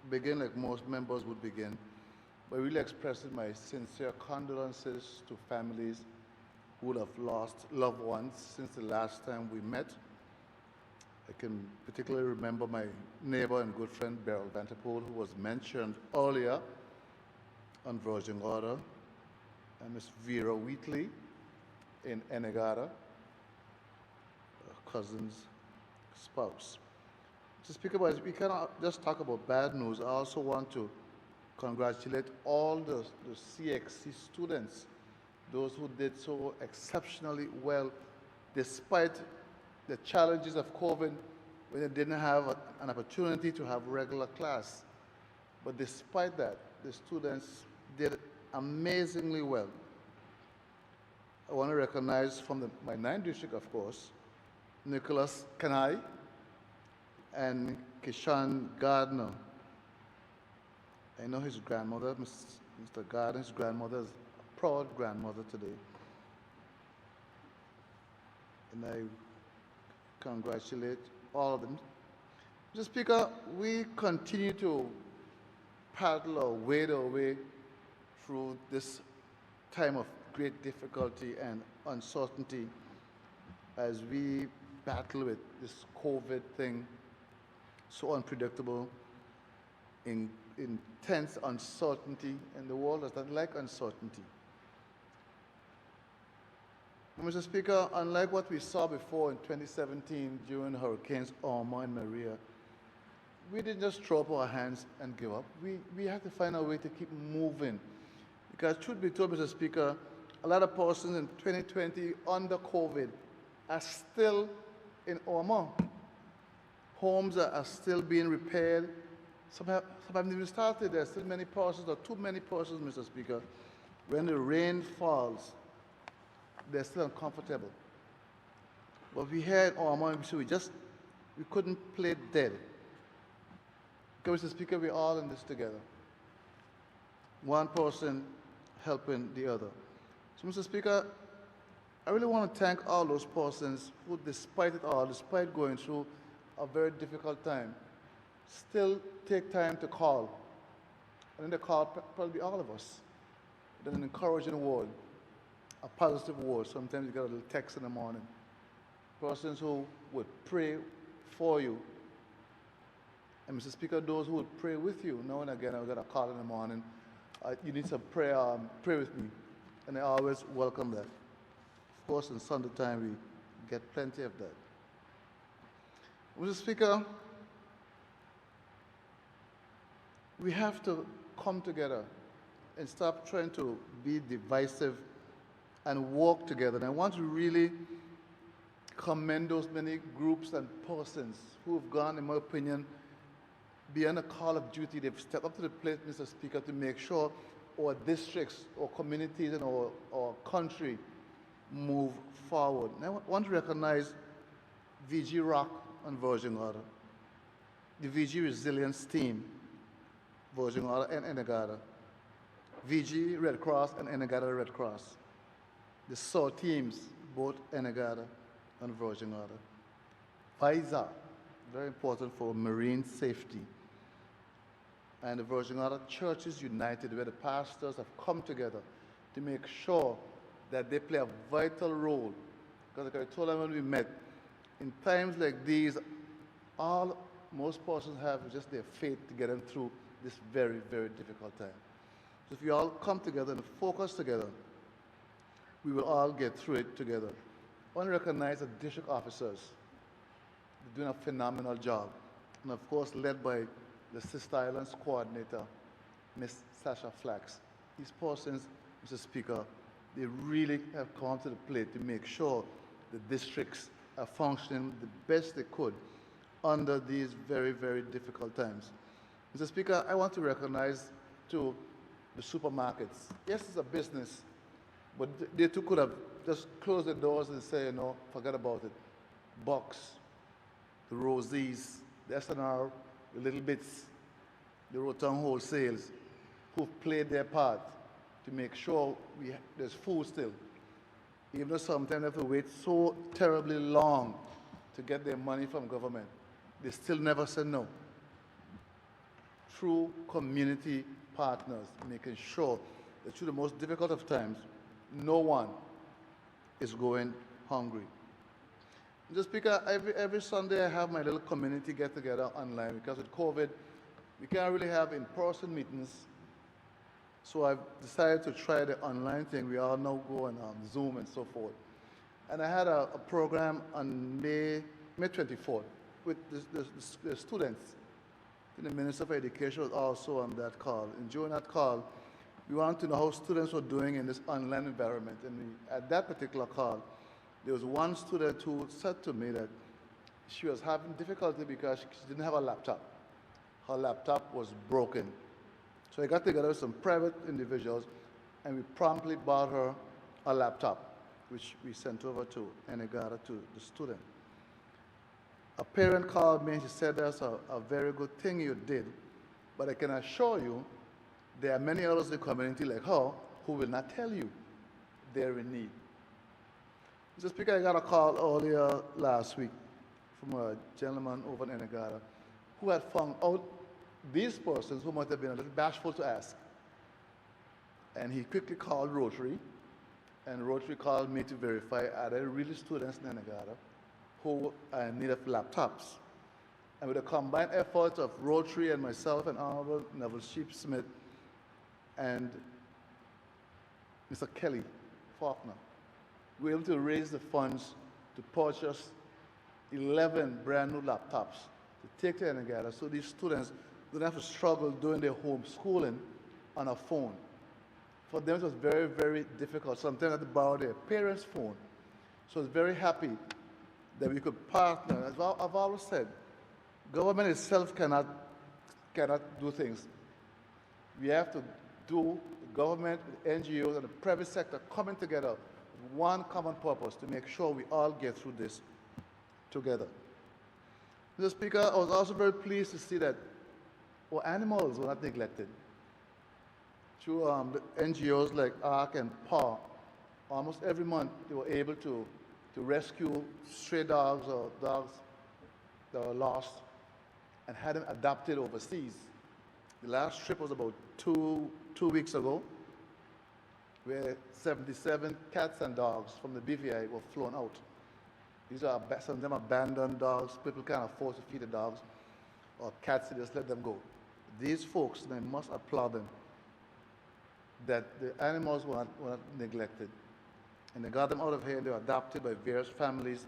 begin like most members would begin by really expressing my sincere condolences to families who would have lost loved ones since the last time we met. I can particularly remember my neighbor and good friend Beryl Vanterpool, who was mentioned earlier on Virgin Gorda, and Ms. Vera Wheatley in Enegada, her cousin's spouse. Mr. Speaker, but we cannot just talk about bad news. I also want to congratulate all the CXC students, those who did so exceptionally well despite the challenges of COVID, when they didn't have an opportunity to have regular class. But despite that, the students did amazingly well. I want to recognize from my 9th district, of course, Nicholas Kanai and Kishan Gardner. I know his grandmother, Mr. Gardner's grandmother, is a proud grandmother today. And I congratulate all of them. Mr. Speaker, we continue to paddle or wade our way through this time of great difficulty and uncertainty as we battle with this COVID thing, so unpredictable, intense uncertainty, and the world does not like uncertainty. Mr. Speaker, unlike what we saw before in 2017 during Hurricanes Irma and Maria, we didn't just throw up our hands and give up. We have to find a way to keep moving. Because truth be told, Mr. Speaker, a lot of persons in 2020 under COVID are still in Irma. Homes are still being repaired. Some haven't even started. There are still many persons, or too many persons, Mr. Speaker. When the rain falls, they're still uncomfortable. But we had Irma, we couldn't play dead. Because, Mr. Speaker, we're all in this together. One person helping the other. So, Mr. Speaker, I really want to thank all those persons who, despite it all, despite going through a very difficult time, still take time to call. And then they call probably all of us. With an encouraging word, a positive word. Sometimes you get a little text in the morning. Persons who would pray for you. And Mr. Speaker, those who would pray with you. Now and again, I get a call in the morning. You need some prayer, pray with me. And I always welcome that. Of course, in Sunday time, we get plenty of that. Mr. Speaker, we have to come together and stop trying to be divisive and work together. And I want to really commend those many groups and persons who have gone, in my opinion, beyond a call of duty. They've stepped up to the plate, Mr. Speaker, to make sure our districts, our communities, and our country move forward. And I want to recognize VG Rock and Virgin Gorda, the VG Resilience Team, Virgin Gorda and Enegada, VG Red Cross and Enegada Red Cross, the SOAR teams, both Enegada and Virgin Gorda, FISA, very important for marine safety, and the Virgin Gorda Churches United, where the pastors have come together to make sure that they play a vital role. Because like I told them when we met, in times like these, most persons have is just their faith to get them through this very, very difficult time. So if we all come together and focus together, we will all get through it together. I want to recognize the district officers. They're doing a phenomenal job. And of course, led by the Sister Islands coordinator, Ms. Sasha Flax. These persons, Mr. Speaker, they really have come to the plate to make sure the districts are functioning the best they could under these very, very difficult times. Mr. Speaker, I want to recognize too the supermarkets. Yes, it's a business, but they too could have just closed the doors and say, forget about it. Box, the Rosies, the SNR, the Little Bits, the Rotan Wholesales, who've played their part to make sure there's food still. Even though sometimes they have to wait so terribly long to get their money from government, they still never said no. True community partners, making sure that through the most difficult of times, no one is going hungry. Mr. Speaker, every Sunday I have my little community get-together online because with COVID, we can't really have in-person meetings. So I've decided to try the online thing. We all now go on Zoom and so forth. And I had a program on May 24th with the students. And the Minister of Education was also on that call. And during that call, we wanted to know how students were doing in this online environment. And at that particular call, there was one student who said to me that she was having difficulty because she didn't have a laptop. Her laptop was broken. So I got together with some private individuals and we promptly bought her a laptop. which we sent over to Enegada to the student. A parent called me and she said, that's a very good thing you did, but I can assure you there are many others in the community like her who will not tell you they're in need. Mr. Speaker, I got a call earlier last week from a gentleman over in Enegada who had found out these persons who might have been a little bashful to ask. And he quickly called Rotary, and Rotary called me to verify are there really students in Enegada who are in need of laptops. And with a combined effort of Rotary and myself and Honorable Neville Sheep-Smith and Mr. Kelly Faulkner, we were able to raise the funds to purchase 11 brand new laptops to take to Enegada so these students don't have to struggle doing their homeschooling on a phone. For them, it was very, very difficult. Sometimes they had to borrow their parents' phone. So I was very happy that we could partner. As I've always said, government itself cannot do things. We have to do the government, the NGOs, and the private sector coming together with one common purpose to make sure we all get through this together. Mr. Speaker, I was also very pleased to see that our animals were not neglected. Through the NGOs like ARC and PAW, almost every month they were able to rescue stray dogs or dogs that were lost and had them adopted overseas. The last trip was about two weeks ago, where 77 cats and dogs from the BVI were flown out. These are some of them abandoned dogs. People can't afford to feed the dogs, or cats, they just let them go. These folks, they must applaud them that the animals were not neglected. And they got them out of here, they were adopted by various families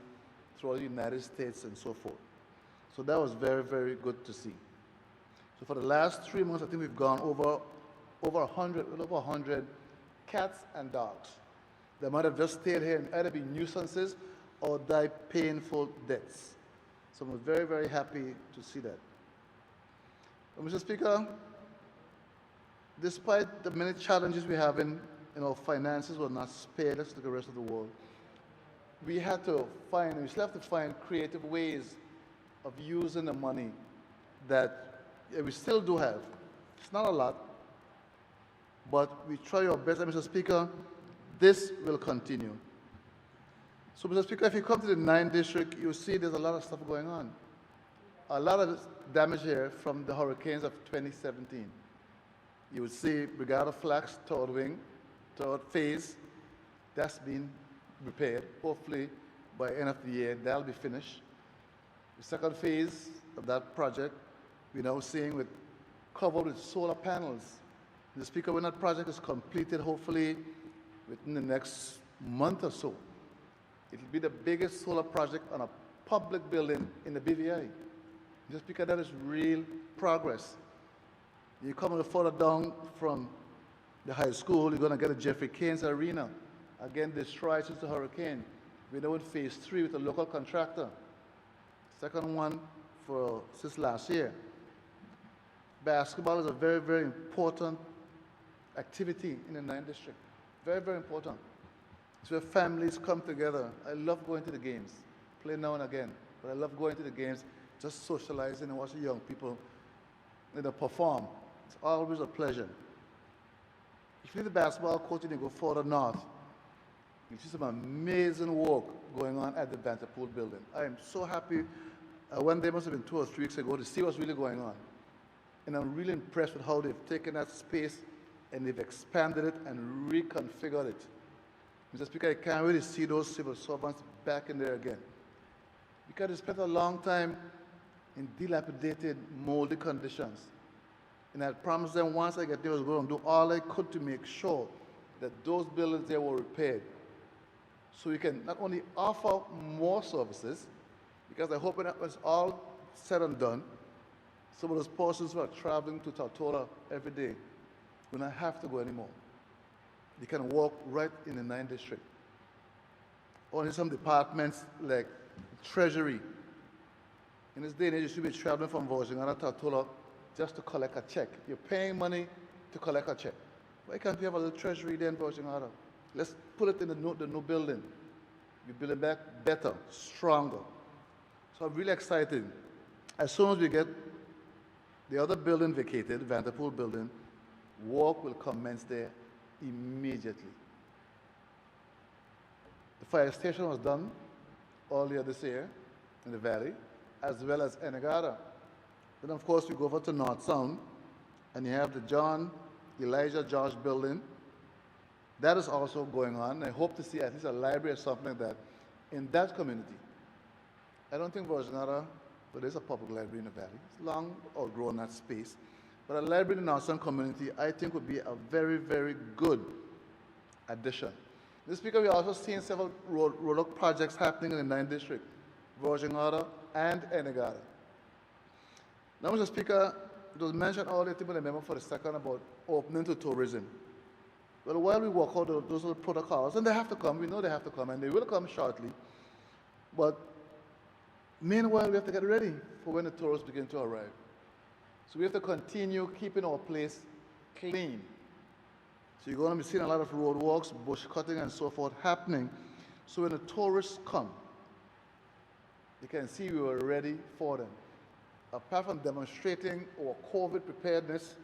throughout the United States and so forth. So that was very, very good to see. So for the last 3 months, I think we've gone over 100 cats and dogs that might have just stayed here and either been nuisances or died painful deaths. So I'm very, very happy to see that. Mr. Speaker, despite the many challenges we have in our finances were not spared us to the rest of the world, we still have to find creative ways of using the money that we still do have. It's not a lot, but we try our best. And Mr. Speaker, this will continue. So, Mr. Speaker, if you come to the 9th District, you'll see there's a lot of stuff going on. A lot of damage here from the hurricanes of 2017. You would see Brigada Flax, third phase, that's been repaired. Hopefully, by end of the year, that'll be finished. The second phase of that project, we're now seeing covered with solar panels. The Speaker, when that project is completed, hopefully within the next month or so, it'll be the biggest solar project on a public building in the BVI. Just because that is real progress. You come a little further down from the high school, you're going to get a Jeffrey Keynes Arena. Again, destroyed since the hurricane. We're now in phase 3 with a local contractor. Second one since last year. Basketball is a very, very important activity in the 9th District. Very, very important. It's where families come together. I love going to the games. Play now and again, but I love going to the games, just socializing and watching young people perform. It's always a pleasure. If you leave the basketball court and you go further north, you see some amazing work going on at the Vanderpool building. I am so happy. One day, must have been 2 or 3 weeks ago, to see what's really going on. And I'm really impressed with how they've taken that space and they've expanded it and reconfigured it. Mr. Speaker, I can't really see those civil servants back in there again. Because they spent a long time in dilapidated, moldy conditions. And I promised them once I get there, I was going to do all I could to make sure that those buildings there were repaired. So we can not only offer more services, because I hope when it's all said and done, some of those persons who are traveling to Tortola every day will not have to go anymore. They can walk right in the 9th District. Only some departments like Treasury. In this day and age, you should be traveling from Virginia to Tortola just to collect a check. You're paying money to collect a check. Why can't we have a little treasury there in Virginia? Let's put it in the new building. We build it back better, stronger. So I'm really excited. As soon as we get the other building vacated, Vanderpool building, work will commence there immediately. The fire station was done earlier this year in the valley, as well as Enegada. Then, of course, we go over to North Sound, and you have the John Elijah George building. That is also going on. I hope to see at least a library or something like that in that community. I don't think Virginata, but there's a public library in the valley. It's long outgrown that space. But a library in the North Sound community, I think, would be a very, very good addition. This Speaker, we're also seeing several road projects happening in the 9th District, Virginata and Enegada. Now, Mr. Speaker, it was mentioned earlier, I remember for the second, about opening to tourism. Well, while we work out those little protocols, and they have to come, we know they have to come, and they will come shortly, but meanwhile, we have to get ready for when the tourists begin to arrive. So we have to continue keeping our place clean. So you're going to be seeing a lot of road walks, bush cutting, and so forth happening. So when the tourists come, they can see we were ready for them. Apart from demonstrating our COVID preparedness,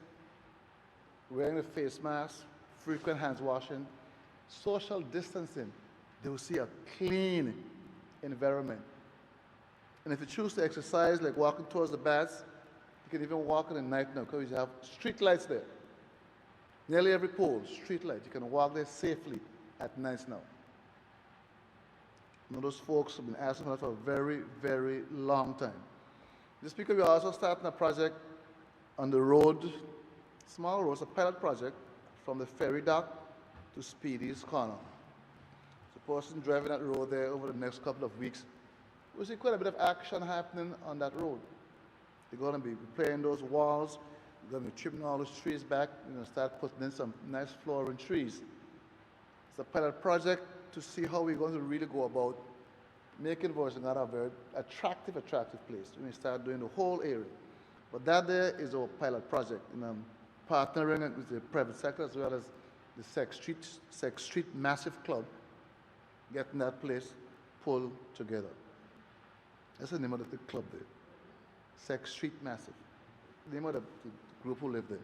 wearing the face mask, frequent hands washing, social distancing, they will see a clean environment. And if you choose to exercise, like walking towards the baths, you can even walk in the night now because you have street lights there. Nearly every pole, street light. You can walk there safely at night now. You know, those folks have been asking for that for a very, very long time. This Speaker, we are also starting a project on the road, small roads, a pilot project from the ferry dock to Speedy's Corner. So a person driving that road there over the next couple of weeks, we'll see quite a bit of action happening on that road. They're going to be repairing those walls, they're going to be trimming all those trees back, start putting in some nice flowering trees. It's a pilot project to see how we're going to really go about making Virginata a very attractive place. We start doing the whole area. But that there is our pilot project, partnering with the private sector as well as the Sex Street Massive Club, getting that place pulled together. That's the name of the club there. Sex Street Massive. The name of the group who live there.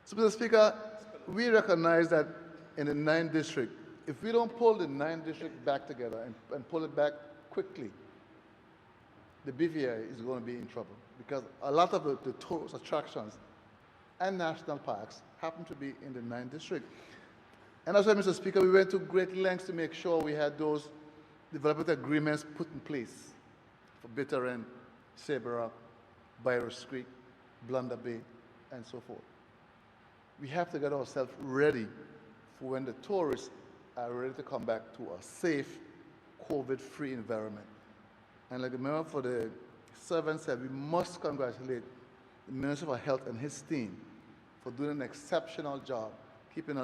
So, Mr. Speaker, we recognize that in the 9th District, if we don't pull the 9th District back together and pull it back quickly, the BVI is going to be in trouble because a lot of the tourist attractions and national parks happen to be in the 9th District. And that's why, Mr. Speaker, we went to great lengths to make sure we had those development agreements put in place for Bitter End, Sabre Rock, Byros Creek, Blunder Bay, and so forth. We have to get ourselves ready for when the tourists are ready to come back to a safe, COVID-free environment. And like the member for the servant said, we must congratulate the Minister for Health and his team for doing an exceptional job, keeping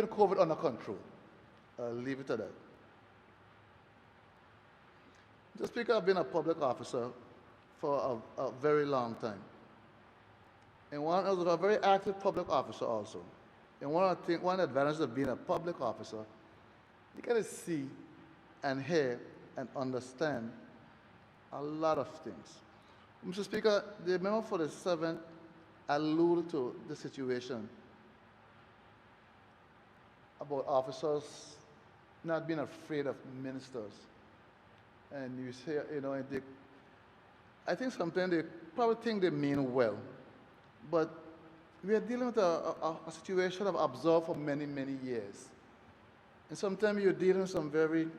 COVID under control. I'll leave it at that. Mr. Speaker, I've been a public officer for a very long time. And I was a very active public officer also. And one of the advantages of being a public officer, you get to see and hear and understand a lot of things. Mr. Speaker, the member for the 7th alluded to the situation about officers not being afraid of ministers. And you say, I think sometimes they probably think they mean well, but we are dealing with a situation I've observed for many, many years. And sometimes you're dealing with some very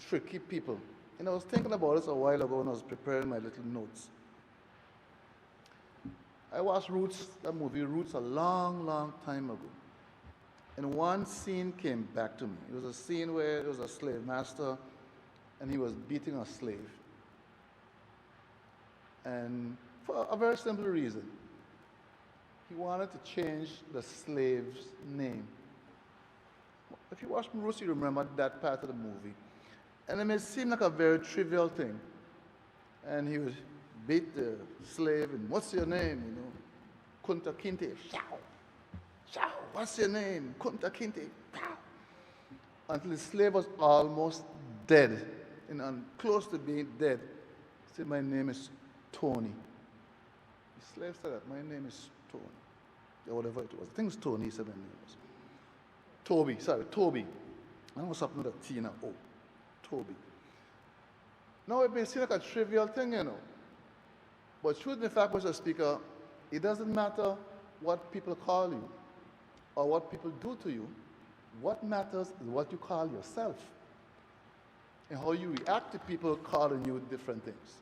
tricky people. And I was thinking about this a while ago when I was preparing my little notes. I watched Roots, that movie Roots, a long, long time ago. And one scene came back to me. It was a scene where there was a slave master and he was beating a slave. And for a very simple reason. He wanted to change the slave's name. If you watch Roots, you remember that part of the movie. And it may seem like a very trivial thing. And he would beat the slave, and what's your name, Kunta Kinte, shout, shout, what's your name? Kunta Kinte, shout. Until the slave was almost dead, and close to being dead. He said, my name is Tony. The slave said that, my name is Tony. Or whatever it was. I think it's Tony, he said my name was. Toby, sorry, Toby. I know something with a T and an O. Toby. Now it may seem like a trivial thing, you know. But truth in fact, Mr. Speaker, it doesn't matter what people call you or what people do to you. What matters is what you call yourself and how you react to people calling you different things.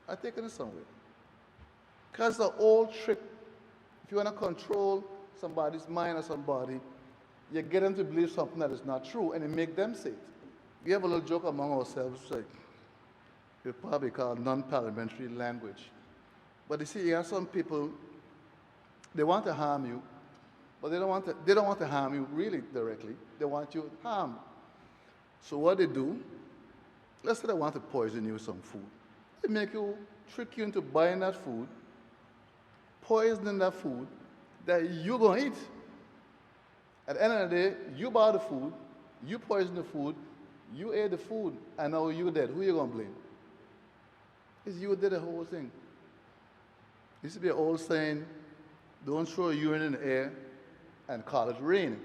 I take it somewhere. Because the old trick, if you want to control somebody's mind or somebody, you get them to believe something that is not true and you make them say it. We have a little joke among ourselves, like, we probably call non-parliamentary language. But you see, you have some people, they want to harm you, but they don't want to harm you really directly. They want you harmed. So what they do, let's say they want to poison you with some food. They trick you into buying that food, poisoning that food that you're going to eat. At the end of the day, you buy the food, you poison the food, you ate the food, and now you're dead. Who are you going to blame? It's you who did the whole thing. There used to be an old saying, don't throw urine in the air and call it rain.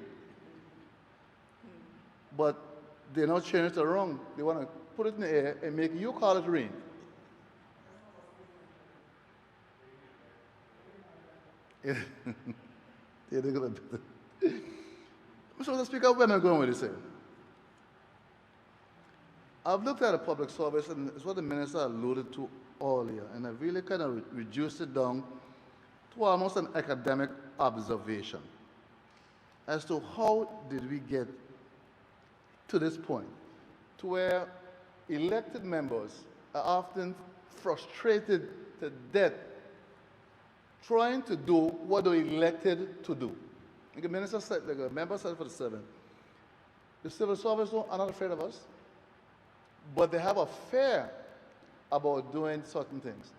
But they're not changing it around. They want to put it in the air and make you call it rain. Mr. Speaker, where am I going with this here? I've looked at the public service, and it's what the minister alluded to earlier, and I've really kind of reduced it down to almost an academic observation as to how did we get to this point, to where elected members are often frustrated to death trying to do what they're elected to do. Like the minister said, like a member said for the 7th, the civil service are not afraid of us, but they have a fear about doing certain things.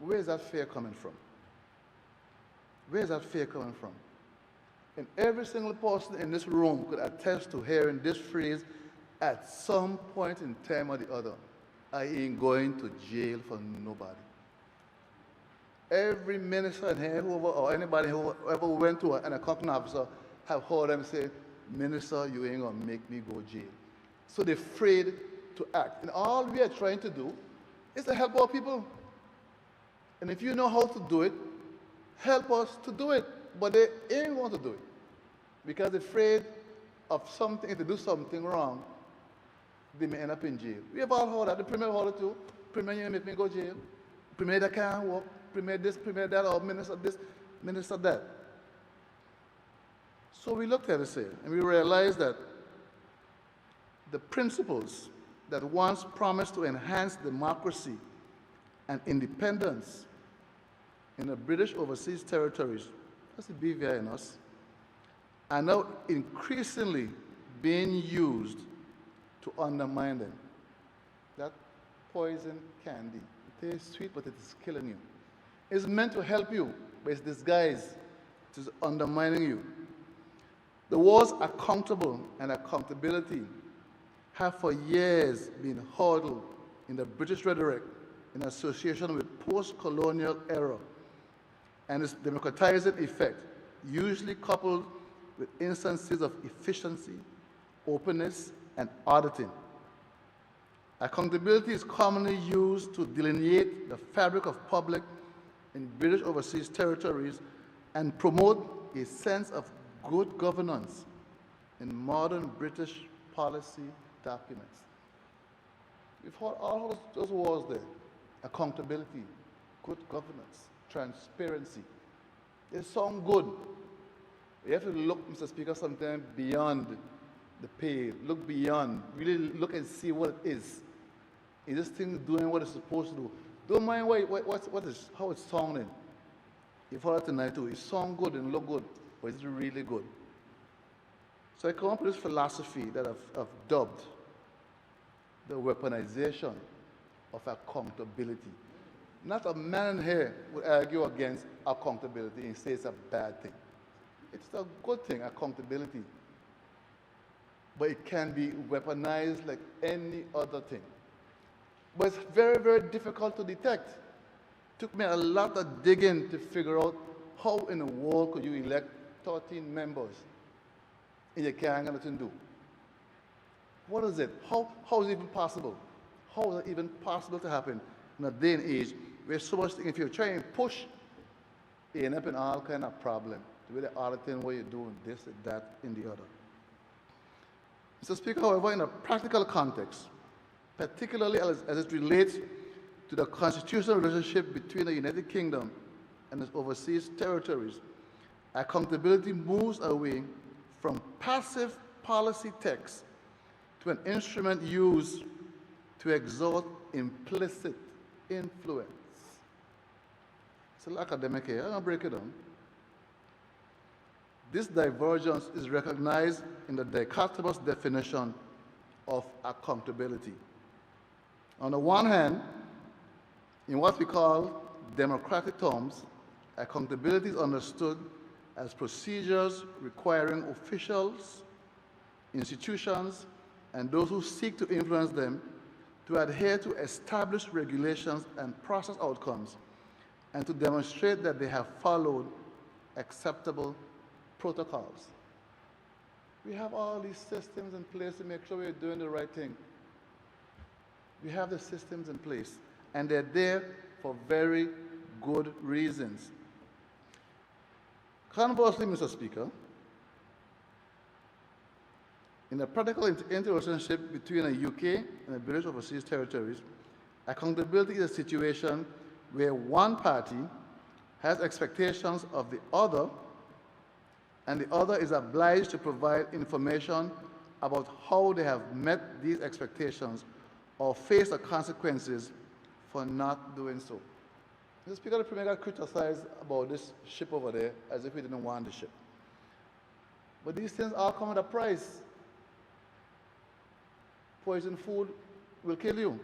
Where is that fear coming from? Where is that fear coming from? And every single person in this room could attest to hearing this phrase at some point in time or the other. I ain't going to jail for nobody. Every minister in here, or anybody who ever went to an accounting officer, have heard them say, Minister, you ain't going to make me go jail. So they're afraid to act. And all we are trying to do is to help our people. And if you know how to do it, help us to do it. But they ain't going to do it because they're afraid of something. If they do something wrong, they may end up in jail. We have all heard that. The Premier heard it too. Premier, you make me go jail. Premier, that can't work. Premier this, Premier that, or Minister this, Minister that. So we looked at this here, and we realized that the principles that once promised to enhance democracy and independence in the British overseas territories, that's the BVI in us, are now increasingly being used to undermine them. That poison candy, it tastes sweet, but it is killing you. It's meant to help you, but it's disguised. It is undermining you. The words accountable and accountability have for years been huddled in the British rhetoric in association with post-colonial era and its democratizing effect, usually coupled with instances of efficiency, openness, and auditing. Accountability is commonly used to delineate the fabric of public in British overseas territories and promote a sense of good governance in modern British policy documents. We've heard all those words there: accountability, good governance, transparency. They sound good. You have to look, Mr. Speaker, sometimes beyond the pale. Look beyond. Really look and see what it is. Is this thing doing what it's supposed to do? Don't mind how it's sounding. You've heard it tonight too. It sounds good and look good, but it's really good. So I come up with this philosophy that I've dubbed the weaponization of accountability. Not a man here would argue against accountability and say it's a bad thing. It's a good thing, accountability. But it can be weaponized like any other thing. But it's very, very difficult to detect. Took me a lot of digging to figure out how in the world could you elect 13 members and you can't get nothing to do. What is it? How is it even possible? How is it even possible to happen in a day and age where so much thing, if you try and push, you end up in all kind of problem. The way the other thing where you're doing this and that and the other. Mr. Speaker, however, in a practical context, particularly as it relates to the constitutional relationship between the United Kingdom and its overseas territories, accountability moves away from passive policy text to an instrument used to exert implicit influence. It's a little academic here. I'm going to break it down. This divergence is recognized in the dichotomous definition of accountability. On the one hand, in what we call democratic terms, accountability is understood as procedures requiring officials, institutions, and those who seek to influence them to adhere to established regulations and process outcomes, and to demonstrate that they have followed acceptable protocols. We have all these systems in place to make sure we're doing the right thing. We have the systems in place, and they're there for very good reasons. Conversely, Mr. Speaker, in the practical interrelationship between the UK and the British overseas territories, accountability is a situation where one party has expectations of the other, and the other is obliged to provide information about how they have met these expectations or face the consequences for not doing so. Mr. Speaker, the Premier got criticized about this ship over there as if we didn't want the ship. But these things all come at a price. Poison food will kill you.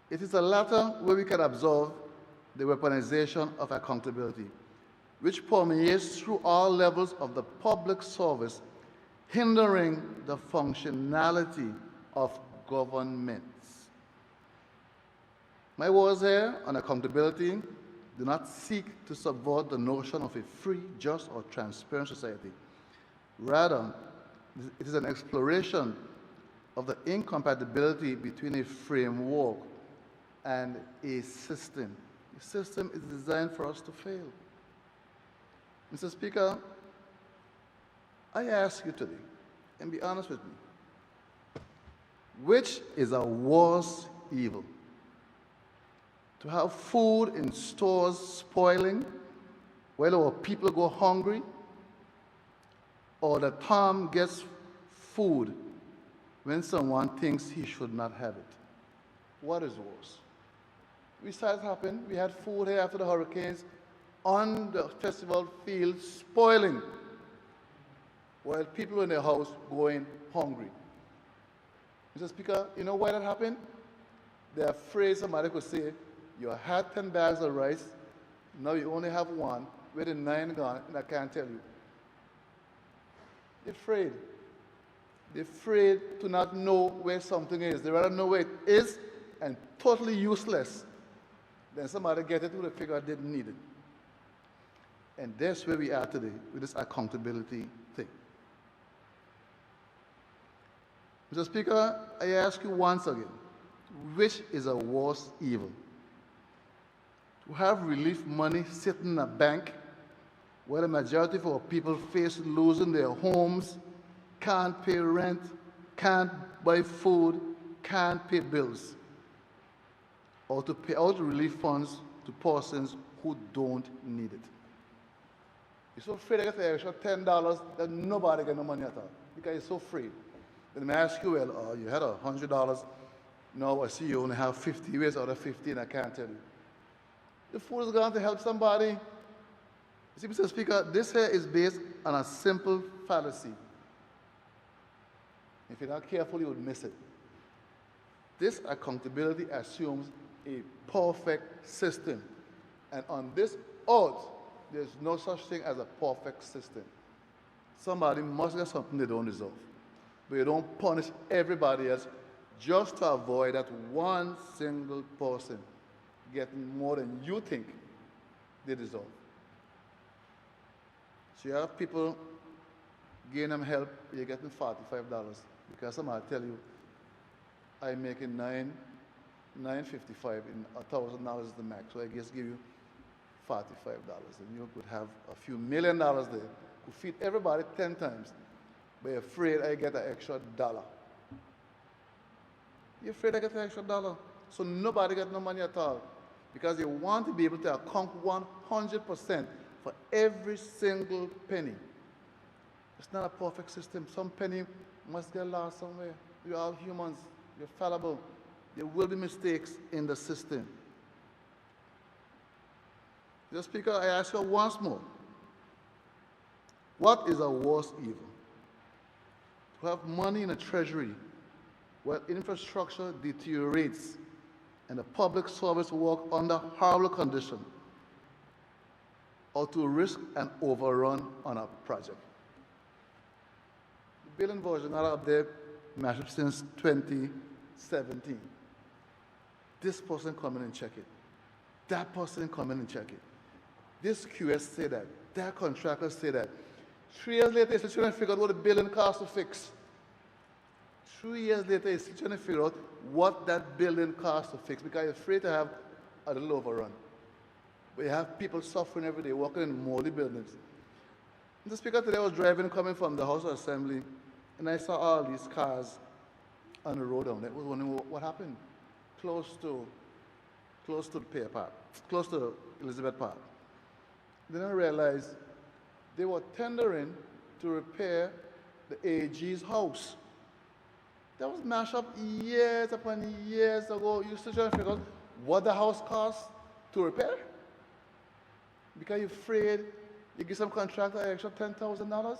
It is the latter where we can observe the weaponization of accountability, which permeates through all levels of the public service, hindering the functionality of governments. My words here on accountability do not seek to subvert the notion of a free, just, or transparent society. Rather, it is an exploration of the incompatibility between a framework and a system. The system is designed for us to fail. Mr. Speaker, I ask you today, and be honest with me, which is a worse evil? To have food in stores spoiling while our people go hungry, or that Tom gets food when someone thinks he should not have it? What is worse? We saw it happen. We had food here after the hurricanes on the festival field spoiling while people in their house going hungry. Mr. Speaker, you know why that happened? They're afraid somebody could say, you had 10 bags of rice, now you only have one, where the 9 gone, and I can't tell you. They're afraid. They're afraid to not know where something is. They rather know where it is and totally useless than somebody get it who they figure didn't need it. And that's where we are today with this accountability thing. Mr. Speaker, I ask you once again, which is a worse evil? To have relief money sitting in a bank where the majority of our people face losing their homes, can't pay rent, can't buy food, can't pay bills, or to pay out relief funds to persons who don't need it. You're so afraid to get the extra $10 that nobody get no money at all because you're so afraid. Then they ask you, well, you had $100, now I see you only have 50, where's the other 15, I can't tell you. The food is going to help somebody. You see, Mr. Speaker, this here is based on a simple fallacy. If you're not careful, you would miss it. This accountability assumes a perfect system. And on this earth, there's no such thing as a perfect system. Somebody must get something they don't deserve. But you don't punish everybody else just to avoid that one single person getting more than you think they deserve. So you have people giving them help, you're getting $45 because somebody tell you, I'm making $9.55 and $1,000 is the max, so I guess give you $45, and you could have a few $1 million there, could feed everybody 10 times, but you're afraid I get an extra dollar. You're afraid I get an extra dollar, so nobody get no money at all, because you want to be able to account 100% for every single penny. It's not a perfect system. Some penny must get lost somewhere. We're all humans. You're fallible. There will be mistakes in the system. Mr. Speaker, I ask you once more, what is a worse evil? To have money in a treasury where infrastructure deteriorates and the public service work under horrible conditions, or to risk an overrun on a project? The billing version are up there since 2017. This person come in and check it. That person come in and check it. This QS say that. That contractor say that. 3 years later, he's still trying to figure out what the billing costs to fix. 3 years later, he's still trying to figure out what that building costs to fix because he's afraid to have a little overrun. But you have people suffering every day, working in moldy buildings. Mr. Speaker, today I was driving, coming from the House of Assembly, and I saw all these cars on the road down there. I was wondering what happened close to the Pier Park, close to Elizabeth Park. Then I realized they were tendering to repair the AG's house. That was mashed up years upon years ago. You still trying to figure out what the house costs to repair? Because you're afraid you give some contractor an extra $10,000?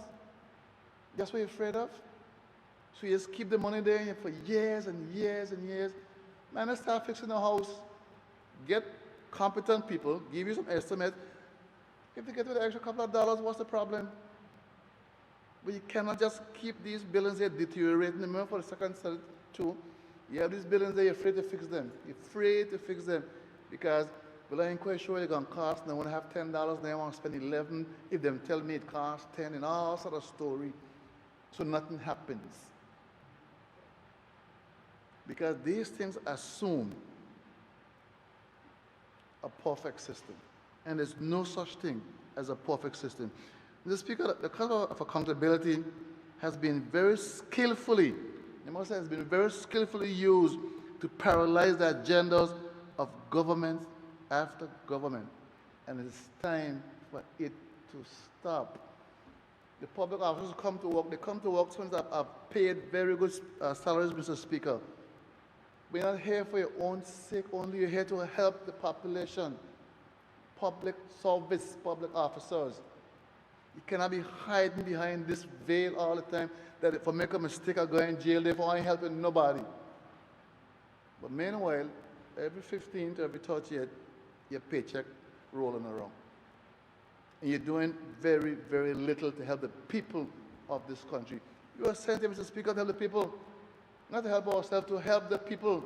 That's what you're afraid of? So you just keep the money there for years and years and years. Man, let's start fixing the house. Get competent people, give you some estimate. If they get with an extra couple of dollars, what's the problem? But you cannot just keep these buildings here deteriorating. Remember, for the second set too, you have these buildings there, you're afraid to fix them. You're afraid to fix them because, well, I ain't quite sure they're going to cost, and I want to have $10, and I want to spend 11. If them tell me it costs 10, and all sort of story. So nothing happens. Because these things assume a perfect system. And there's no such thing as a perfect system. Mr. Speaker, the concept of accountability has been very skillfully, I must say, has been very skillfully used to paralyze the agendas of government after government. And it's time for it to stop. The public officers come to work, they come to work since I've paid very good salaries, Mr. Speaker. We're not here for your own sake only, you're here to help the population. Public service, public officers. You cannot be hiding behind this veil all the time that if I make a mistake, I go in jail, therefore I ain't helping nobody. But meanwhile, every 15th, every 30th, your paycheck rolling around. And you're doing very, very little to help the people of this country. You are sent here, Mr. Speaker, to help the people, not to help ourselves, to help the people.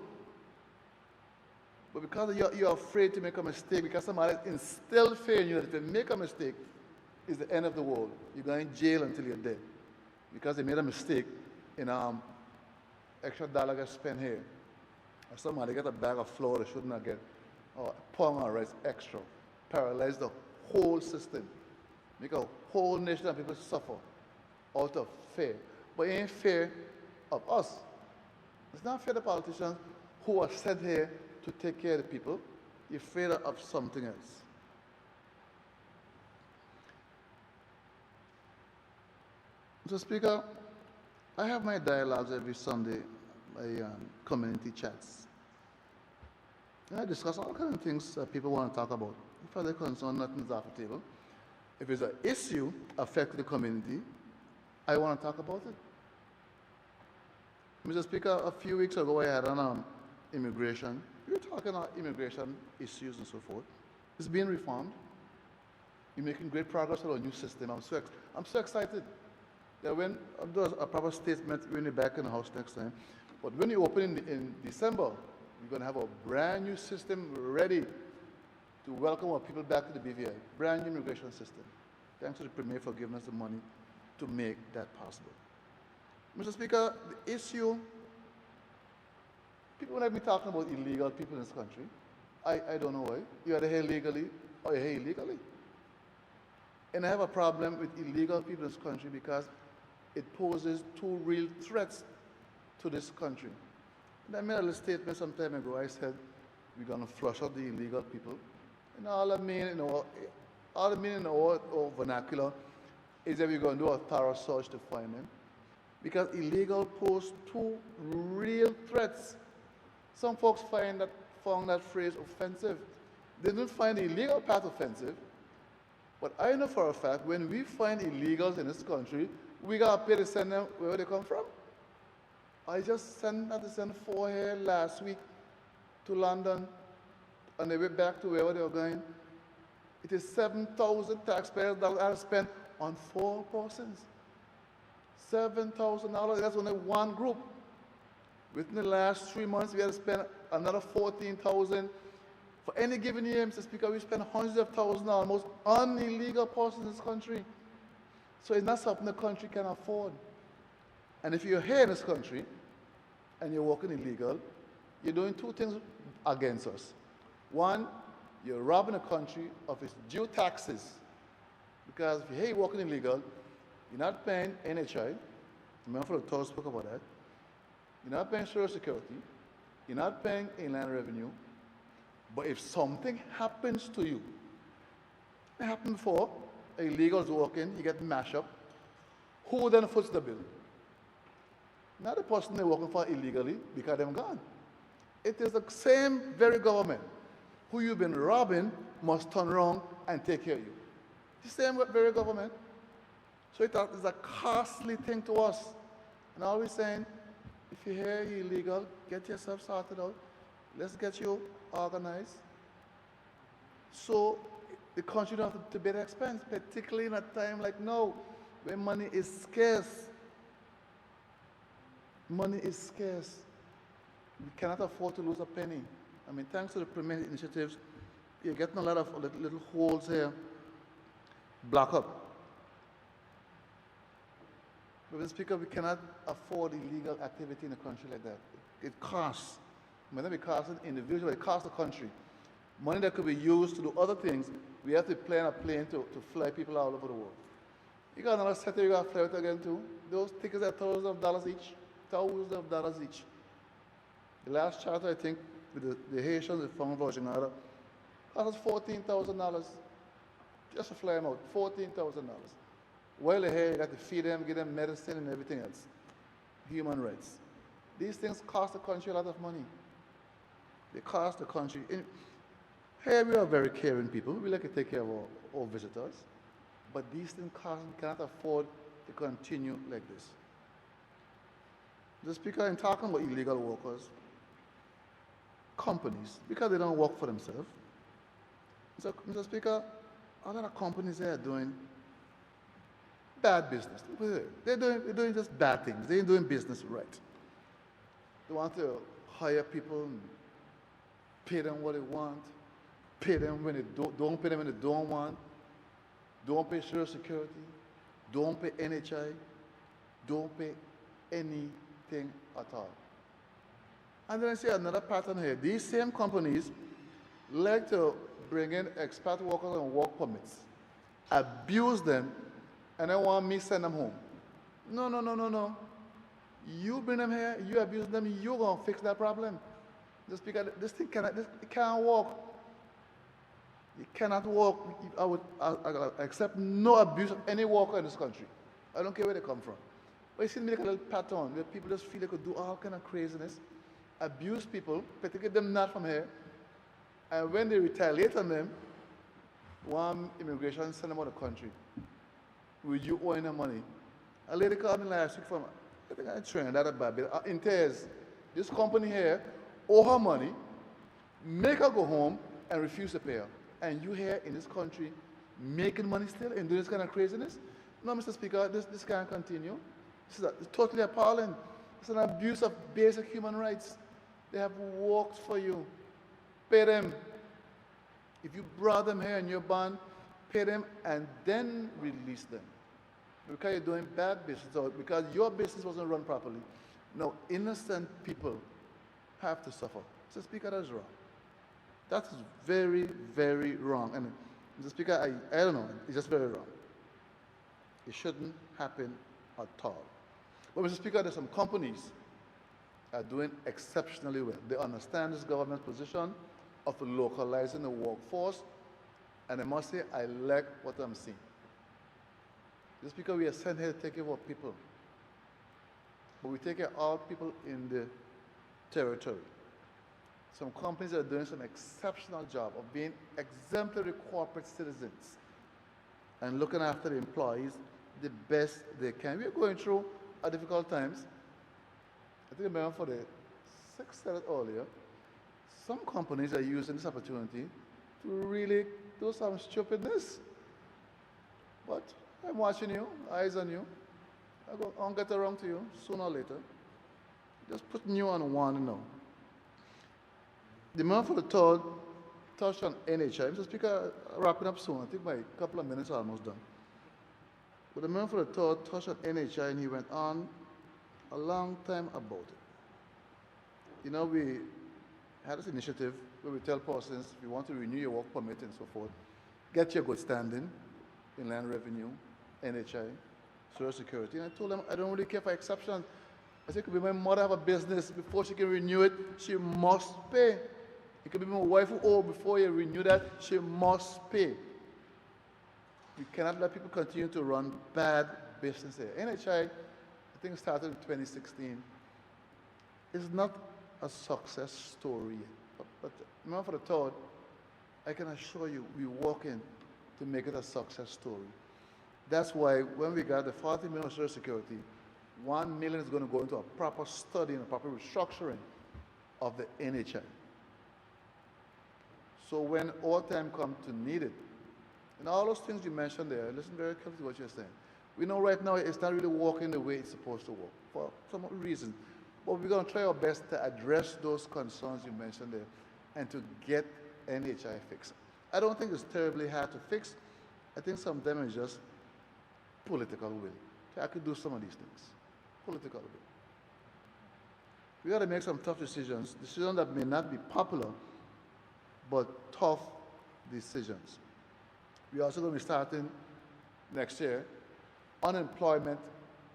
But because you're afraid to make a mistake, because somebody instilled fear in you that if you make a mistake, it's the end of the world. You're going to jail until you're dead. Because they made a mistake in extra dollar gets spent here. Or somebody get a bag of flour they should not get. Or a pound of rice extra. Paralyze the whole system. Make a whole nation of people suffer out of fear. But it ain't fear of us. It's not fear of the politicians who are sent here to take care of the people. You're afraid of something else. Mr. Speaker, I have my dialogues every Sunday, my community chats. And I discuss all kinds of things that people want to talk about. If they're concerned, nothing's off the table. If it's an issue affecting the community, I want to talk about it. Mr. Speaker, a few weeks ago I had on immigration. We were talking about immigration issues and so forth. It's being reformed. You're making great progress with our new system. I'm so excited. Yeah, when I'll do a proper statement when you're back in the House next time. But when you open in December, you're going to have a brand new system ready to welcome our people back to the BVI. Brand new immigration system. Thanks to the Premier for giving us the money to make that possible. Mr. Speaker, the issue, people when I've been talking about illegal people in this country, I don't know why. You're either here legally or you're here illegally. And I have a problem with illegal people in this country because it poses two real threats to this country. And I made a little statement some time ago. I said, we're going to flush out the illegal people. And all I mean in our vernacular is that we're going to do a thorough search to find them. Because illegal pose two real threats. Some folks found that phrase offensive. They didn't find the illegal part offensive. But I know for a fact, when we find illegals in this country, we got to pay to send them where they come from. I just had to send 4 here last week to London, and they went back to wherever they were going. It is 7,000 taxpayers that are spent on 4 persons. $7,000, that's only one group. Within the last 3 months, we had to spend another $14,000. For any given year, Mr. Speaker, we spend hundreds of thousands almost on illegal persons in this country. So it's not something the country can afford. And if you're here in this country and you're working illegal, you're doing 2 things against us. One, you're robbing the country of its due taxes. Because if you're here working illegal, you're not paying NHI. Remember, for the third spoke about that. You're not paying Social Security. You're not paying inland revenue. But if something happens to you, it happened before, illegals working, you get mashed up, who then foots the bill? Not the person they're working for illegally, because they're gone. It is the same very government who you've been robbing must turn around and take care of you. The same very government. So it is a costly thing to us. And all we're saying, if you're here, you're illegal, get yourself sorted out. Let's get you organized. So the country don't have to bear the expense, particularly in a time like now, when money is scarce. Money is scarce. We cannot afford to lose a penny. I mean, thanks to the Premier initiatives, you're getting a lot of little holes here, block up. But Mr. Speaker, we cannot afford illegal activity in a country like that. It costs. It may not be costing individuals, it costs the country. Money that could be used to do other things, we have to plan a plane to fly people all over the world. You got another set you got to fly out again too. Those tickets are thousands of dollars each. Thousands of dollars each. The last charter, I think, with the Haitians, they found Virgin Islands, cost us $14,000 just to fly them out. $14,000. While they're here, you got to feed them, give them medicine and everything else. Human rights. These things cost the country a lot of money. They cost the country. Here we are very caring people. We like to take care of our visitors. But these things cost, we cannot afford to continue like this. The Speaker, in talking about illegal workers, companies, because they don't work for themselves. So, Mr. Speaker, a lot of companies there are doing bad business. They're doing just bad things. They ain't doing business right. They want to hire people and pay them what they want, pay them when they don't pay them when they don't want, don't pay Social Security, don't pay NHI, don't pay anything at all. And then I see another pattern here. These same companies like to bring in expat workers on work permits, abuse them, and then want me to send them home. No, no, no, no, no. You bring them here, you abuse them, you're going to fix that problem. Just because this thing it can't work. It cannot work. I would accept no abuse of any worker in this country. I don't care where they come from. But you see me like a little pattern where people just feel they could do all kind of craziness, abuse people, particularly them not from here, and when they retaliate on them, one immigration send them out of the country with you owing them money. A lady called me last week from I think I'm Trinidad or Barbados. In Tears, this company here owe her money, make her go home, and refuse to pay her. And you here in this country making money still and doing this kind of craziness? No, Mr. Speaker, this can't continue. This is totally appalling. It's an abuse of basic human rights. They have worked for you. Pay them. If you brought them here in your bond, pay them and then release them. Because you're doing bad business or because your business wasn't run properly. No, innocent people have to suffer. Mr. Speaker, that's wrong. That is very, very wrong. And Mr. Speaker, I don't know, it's just very wrong. It shouldn't happen at all. But Mr. Speaker, there's some companies are doing exceptionally well. They understand this government's position of localizing the workforce, and I must say, I like what I'm seeing. Just because we are sent here to take care of our people, but we take care of all people in the territory. Some companies are doing some exceptional job of being exemplary corporate citizens and looking after the employees the best they can. We are going through difficult times. I think I remember for the 6th Senate earlier, some companies are using this opportunity to really do some stupidness. But I'm watching you, eyes on you. I'll get around to you sooner or later. Just putting you on one now. The member for the third touched on NHI. Mr. Speaker, wrapping up soon. I think my couple of minutes are almost done. But the member for the third touched on NHI and he went on a long time about it. You know, we had this initiative where we tell persons if you want to renew your work permit and so forth, get your good standing, Inland Revenue, NHI, Social Security. And I told them I don't really care for exceptions. I said, it could be my mother have a business, before she can renew it, she must pay. It could be my wife who owe, before you renew that, she must pay. We cannot let people continue to run bad business here. NHI, I think started in 2016. It's not a success story yet. But remember for the third, I can assure you we're working to make it a success story. That's why when we got the 40 million Social Security, 1 million is going to go into a proper study and a proper restructuring of the NHI. So when our time comes to need it, and all those things you mentioned there, listen very carefully to what you're saying. We know right now it's not really working the way it's supposed to work for some reasons. But we're going to try our best to address those concerns you mentioned there and to get NHI fixed. I don't think it's terribly hard to fix. I think some of them is just political will. I could do some of these things. Political will. We got to make some tough decisions that may not be popular, but tough decisions. We're also going to be starting next year unemployment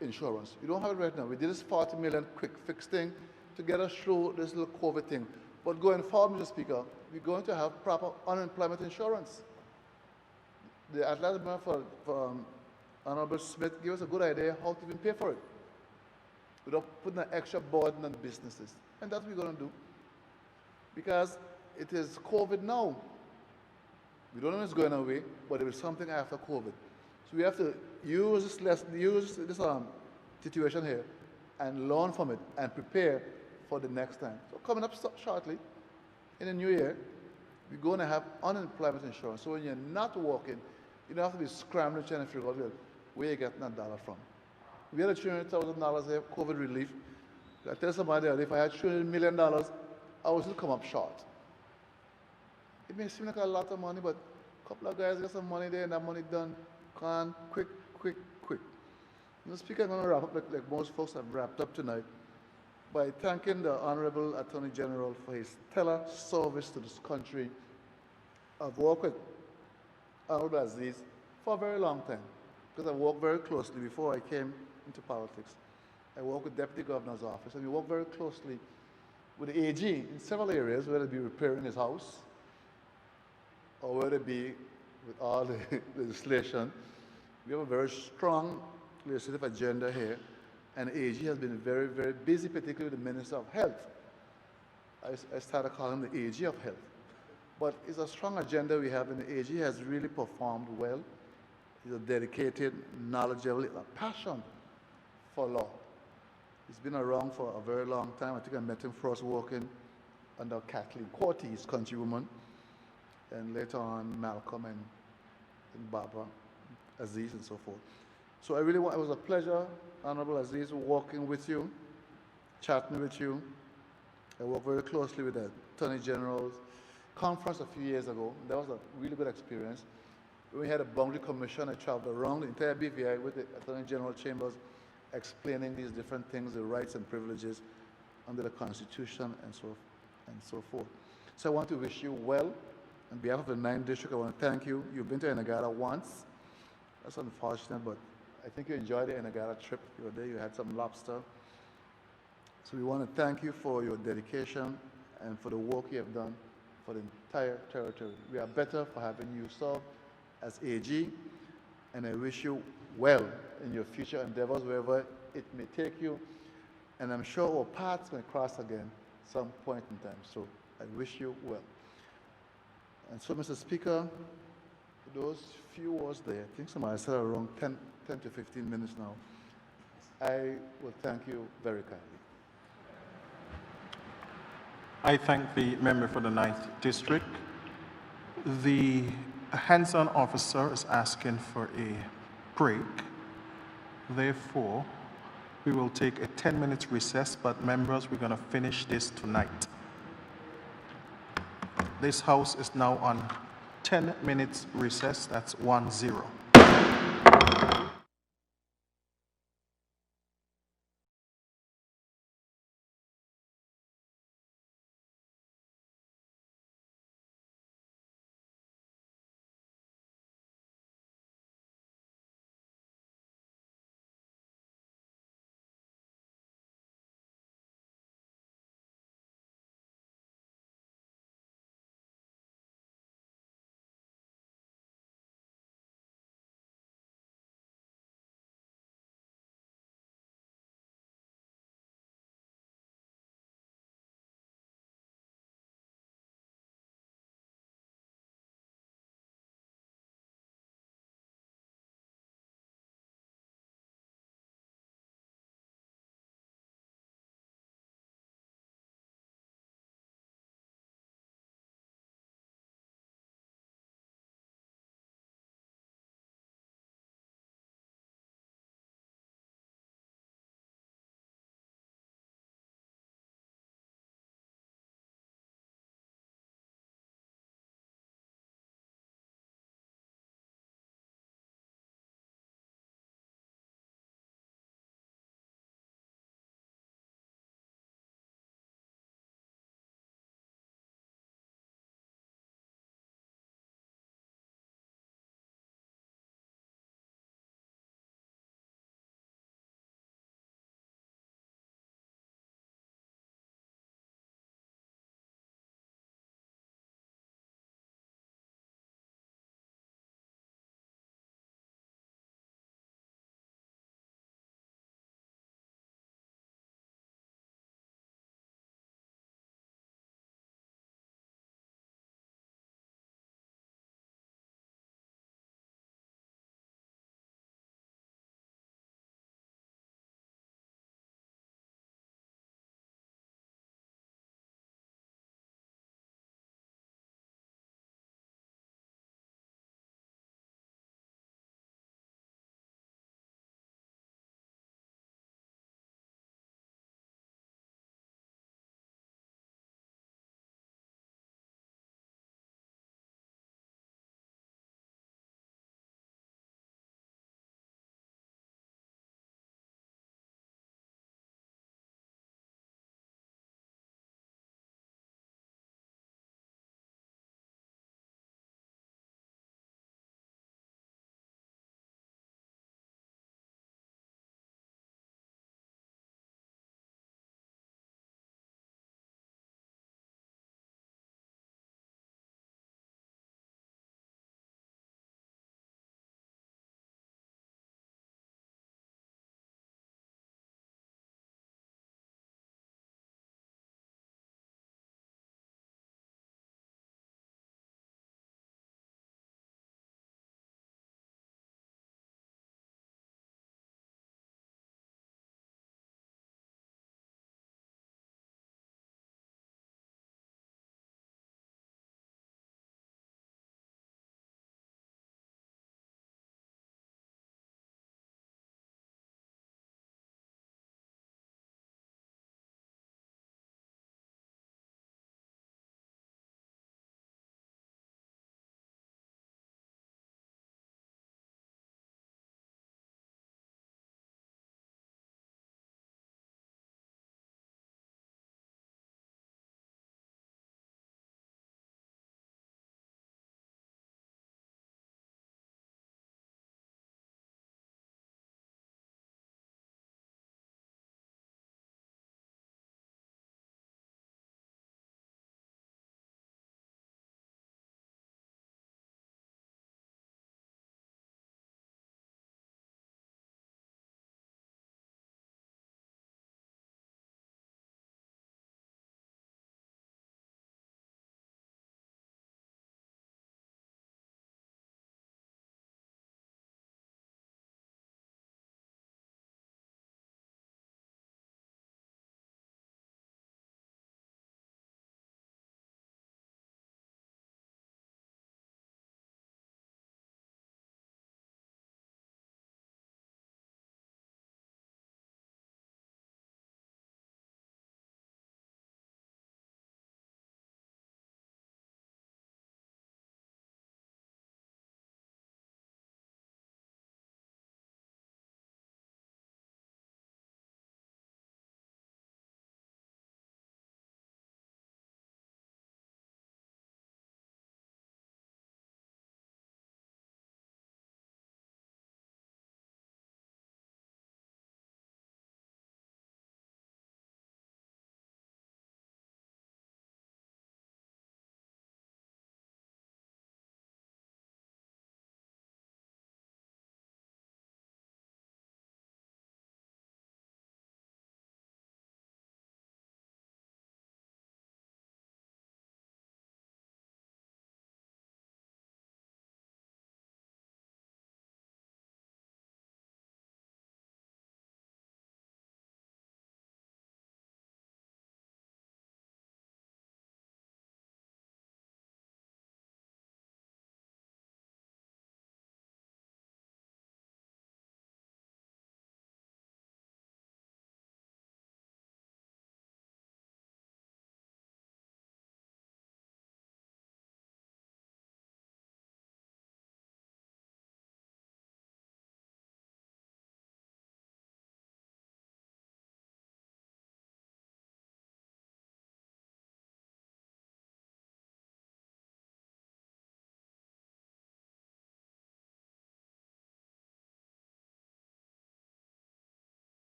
insurance. We don't have it right now. We did this 40 million quick fix thing to get us through this little COVID thing. But going forward, Mr. Speaker, we're going to have proper unemployment insurance. The Atlanta member for Honorable Smith gave us a good idea how to even pay for it without putting an extra burden on businesses. And that's what we're going to do. Because it is COVID now. We don't know it's going away, but there is something after COVID. So we have to use this situation here and learn from it and prepare for the next time. So coming up shortly, in the new year, we're going to have unemployment insurance. So when you're not working, you don't have to be scrambling trying to figure out where you're getting that dollar from. We had $300,000 here, COVID relief. I tell somebody that if I had $300 million, I would still come up short. It may seem like a lot of money, but a couple of guys get some money there and that money done. Quick. Mr. Speaker, I'm going to wrap up like most folks have wrapped up tonight by thanking the Honorable Attorney General for his stellar service to this country. I've worked with Honorable Aziz for a very long time because I worked very closely before I came into politics. I worked with Deputy Governor's office and we worked very closely with the AG in several areas, whether it be repairing his house or whether it be with all the legislation. We have a very strong legislative agenda here, and AG has been very, very busy, particularly with the Minister of Health. I started calling him the AG of Health. But it's a strong agenda we have, and the AG has really performed well. He's a dedicated, knowledgeable, a passion for law. He's been around for a very long time. I think I met him first working under Kathleen Cortez, countrywoman, and later on Malcolm and Barbara Aziz and so forth. So it was a pleasure, Honorable Aziz, working with you, chatting with you. I worked very closely with the Attorney General's conference a few years ago. That was a really good experience. When we had a boundary commission, I traveled around the entire BVI with the Attorney General chambers explaining these different things, the rights and privileges under the Constitution and so forth. So I want to wish you well. On behalf of the 9th District, I want to thank you. You've been to Enagada once. That's unfortunate, but I think you enjoyed the Enagada trip. You were there, you had some lobster. So we want to thank you for your dedication and for the work you have done for the entire territory. We are better for having you serve as AG, and I wish you well in your future endeavors, wherever it may take you. And I'm sure our paths may cross again some point in time. So I wish you well. And so, Mr. Speaker, those few words there, I think somebody said around 10 to 15 minutes now. I will thank you very kindly. I thank the member for the 9th District. The hands-on officer is asking for a break. Therefore, we will take a 10-minute recess, but members, we're going to finish this tonight. This House is now on 10 minutes recess. That's 1-0.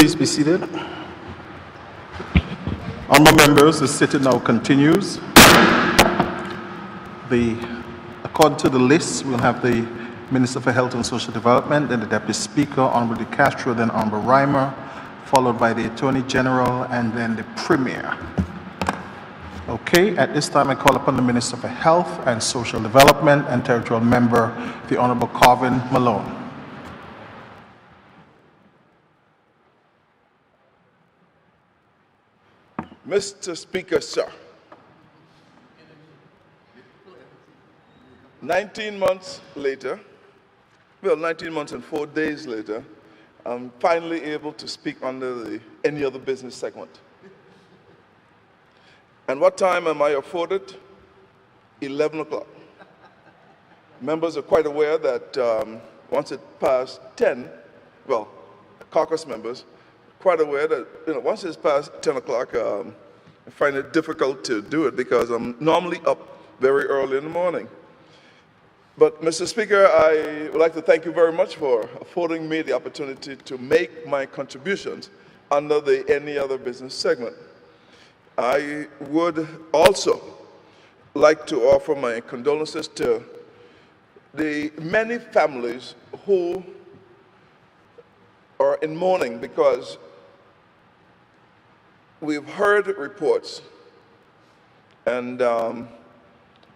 please be seated? Honourable members, the sitting now continues. According to the list, we'll have the Minister for Health and Social Development, then the Deputy Speaker, Honourable De Castro, then Honourable Reimer, followed by the Attorney General, and then the Premier. Okay, at this time I call upon the Minister for Health and Social Development and Territorial Member, the Honourable Carvin Malone. Mr. Speaker, sir, 19 months later, well, 19 months and 4 days later, I'm finally able to speak under the any other business segment. And what time am I afforded? 11 o'clock. Members are quite aware that once it passed 10, well, caucus members, quite aware that once it's past 10 o'clock, I find it difficult to do it because I'm normally up very early in the morning. But, Mr. Speaker, I would like to thank you very much for affording me the opportunity to make my contributions under the any other business segment. I would also like to offer my condolences to the many families who are in mourning because we've heard reports, and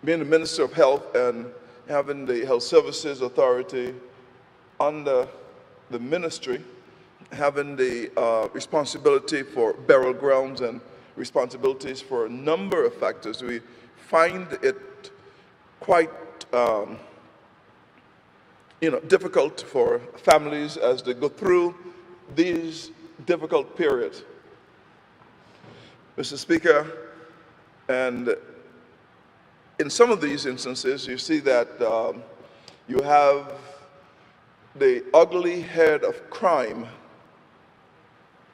being the Minister of Health and having the Health Services Authority under the ministry, having the responsibility for burial grounds and responsibilities for a number of factors, we find it quite difficult for families as they go through these difficult periods. Mr. Speaker, and in some of these instances, you see that you have the ugly head of crime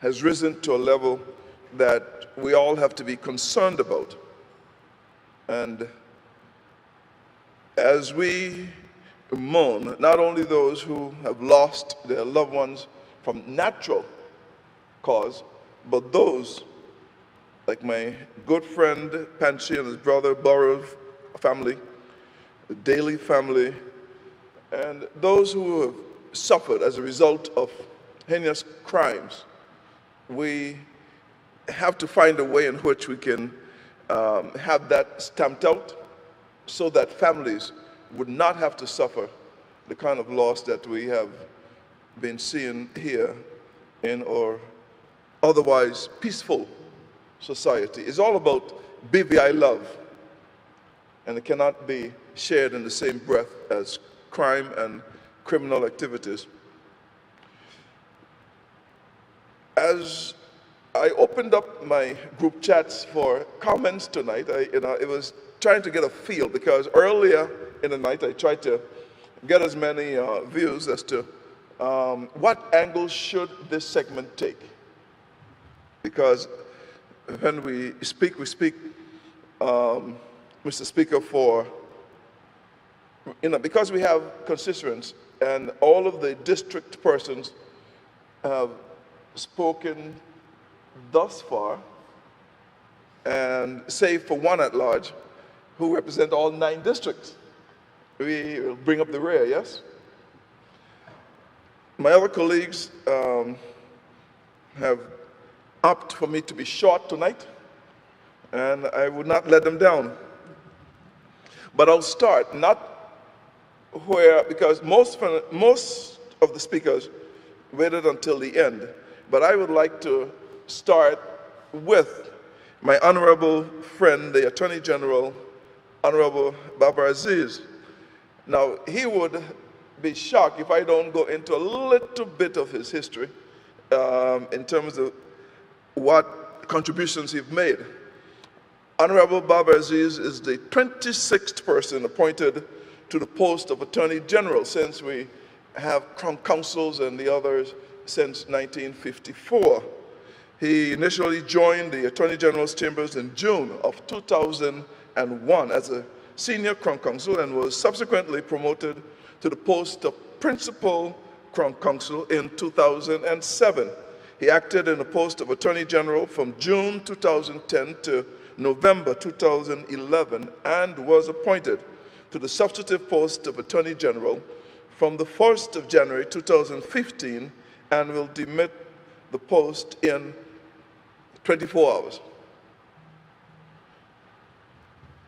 has risen to a level that we all have to be concerned about. And as we mourn, not only those who have lost their loved ones from natural cause, but those like my good friend Panchi and his brother Burrow family, the Daly family, and those who have suffered as a result of heinous crimes. We have to find a way in which we can have that stamped out so that families would not have to suffer the kind of loss that we have been seeing here in our otherwise peaceful society. It's all about BVI love, and it cannot be shared in the same breath as crime and criminal activities. As I opened up my group chats for comments tonight, it was trying to get a feel, because earlier in the night I tried to get as many views as to what angle should this segment take. Because when we speak, Mr. Speaker, because we have constituents and all of the district persons have spoken thus far, and save for one at large, who represent all 9 districts. We will bring up the rear, yes? My other colleagues have opted for me to be short tonight, and I would not let them down. But I'll start, because most of the speakers waited until the end, but I would like to start with my honorable friend, the Attorney General, Honorable Babar Aziz. Now, he would be shocked if I don't go into a little bit of his history in terms of what contributions he's made. Honorable Babar Aziz is the 26th person appointed to the post of Attorney General since we have Crown Counsels and the others since 1954. He initially joined the Attorney General's chambers in June of 2001 as a senior Crown Counsel and was subsequently promoted to the post of Principal Crown Counsel in 2007. he acted in the post of Attorney General from June 2010 to November 2011 and was appointed to the substitute post of Attorney General from the 1st of January 2015 and will demit the post in 24 hours.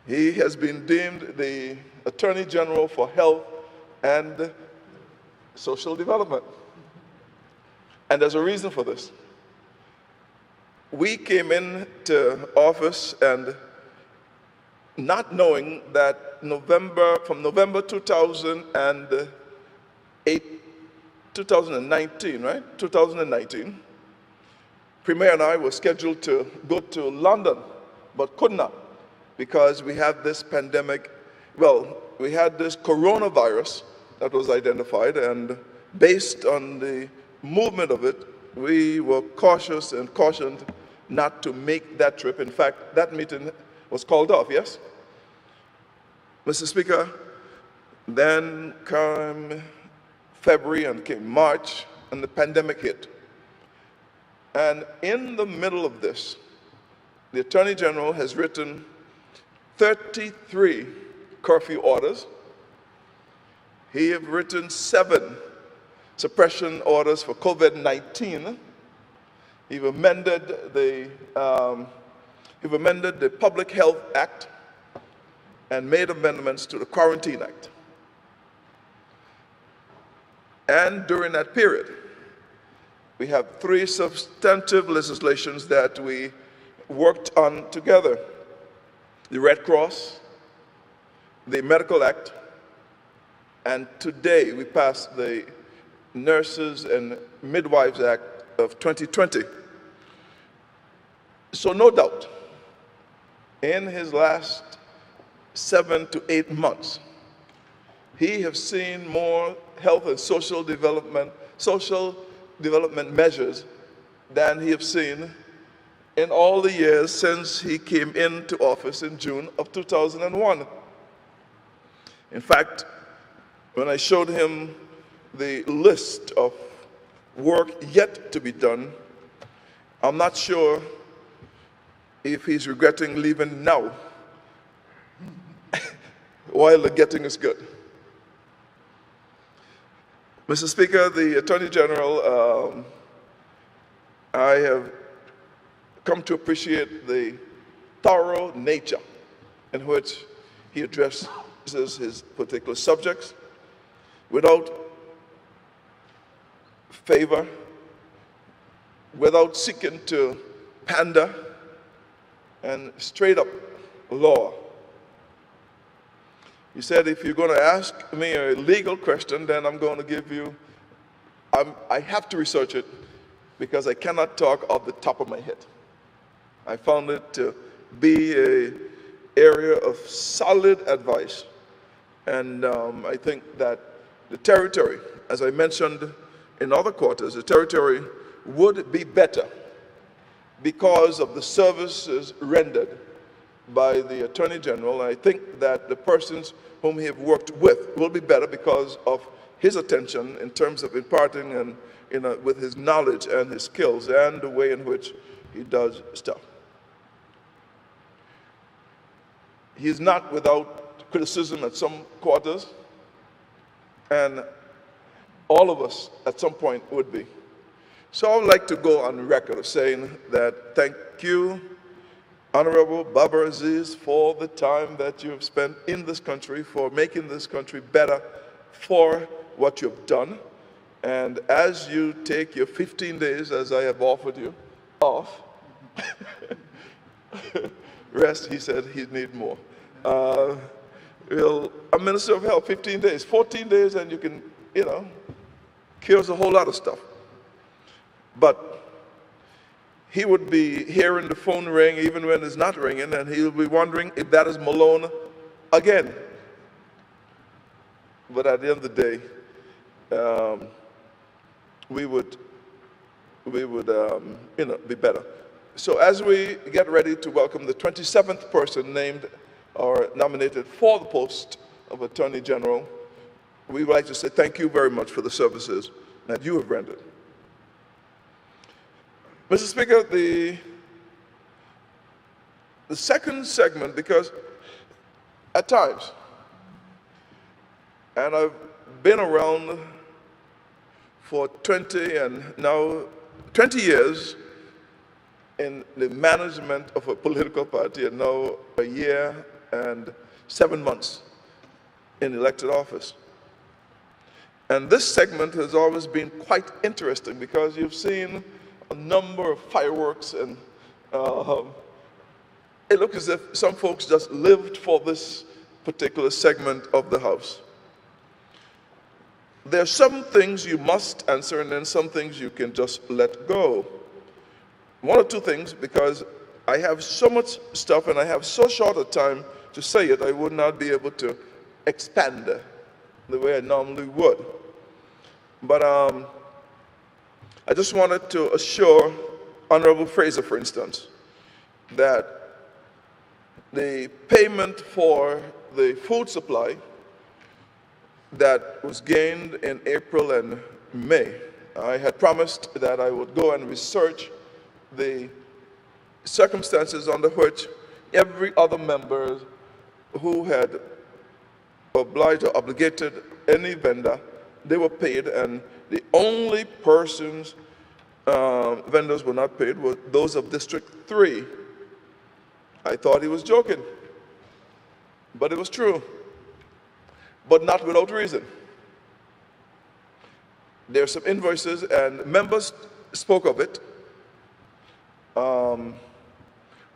He has been deemed the Attorney General for Health and Social Development. And there's a reason for this. We came into office and not knowing that from November 2019, right? 2019, Premier and I were scheduled to go to London, but could not because we had this pandemic. Well, we had this coronavirus that was identified, and based on the movement of it, we were cautious and cautioned not to make that trip. In fact, that meeting was called off, yes? Mr. Speaker, then came February and came March, and the pandemic hit. And in the middle of this, the Attorney General has written 33 curfew orders. He has written 7 suppression orders for COVID-19. He's amended the Public Health Act and made amendments to the Quarantine Act. And during that period, we have 3 substantive legislations that we worked on together: the Red Cross, the Medical Act, and today we passed the Nurses and Midwives Act of 2020. So no doubt, in his last 7 to 8 months, he has seen more health and social development measures than he has seen in all the years since he came into office in June of 2001. In fact, when I showed him the list of work yet to be done, I'm not sure if he's regretting leaving now while the getting is good. Mr. Speaker, the Attorney General, I have come to appreciate the thorough nature in which he addresses his particular subjects without favor, without seeking to pander, and straight up law. He said, if you're going to ask me a legal question, then I'm going to give you, I have to research it because I cannot talk off the top of my head. I found it to be an area of solid advice. And I think that the territory, as I mentioned in other quarters, the territory would be better because of the services rendered by the Attorney General. I think that the persons whom he has worked with will be better because of his attention in terms of imparting and with his knowledge and his skills and the way in which he does stuff. He is not without criticism at some quarters, and all of us at some point would be. So I would like to go on record of saying that thank you, Honorable Babar Aziz, for the time that you have spent in this country, for making this country better, for what you have done. And as you take your 15 days, as I have offered you, off, rest, he said he'd need more. A Minister of Health, 15 days, 14 days, and you can, cures a whole lot of stuff. But he would be hearing the phone ring even when it's not ringing, and he'll be wondering if that is Malone again. But at the end of the day, we would be better. So as we get ready to welcome the 27th person named or nominated for the post of Attorney General, we would like to say thank you very much for the services that you have rendered. Mr. Speaker, the second segment, because at times, and I've been around for 20 and now 20 years in the management of a political party, and now a year and 7 months in elected office. And this segment has always been quite interesting because you've seen a number of fireworks, and it looks as if some folks just lived for this particular segment of the House. There are some things you must answer, and then some things you can just let go. One or two things, because I have so much stuff and I have so short a time to say it, I would not be able to expand the way I normally would. But I just wanted to assure Honorable Fraser, for instance, that the payment for the food supply that was gained in April and May, I had promised that I would go and research the circumstances under which every other member who had obliged or obligated any vendor, they were paid, and the only persons vendors were not paid were those of District 3. I thought he was joking, but it was true, but not without reason. There are some invoices, and members spoke of it.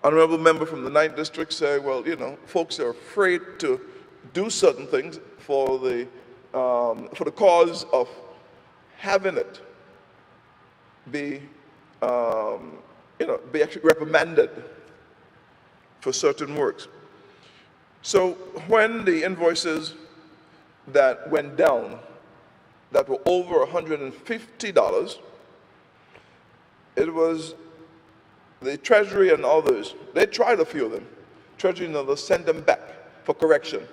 Honorable member from the 9th District said, well, you know, folks are afraid to do certain things for the cause of having it be, be actually reprimanded for certain works. So when the invoices that went down, that were over $150, it was the Treasury and others, they tried a few of them. Treasury and others sent them back for correction.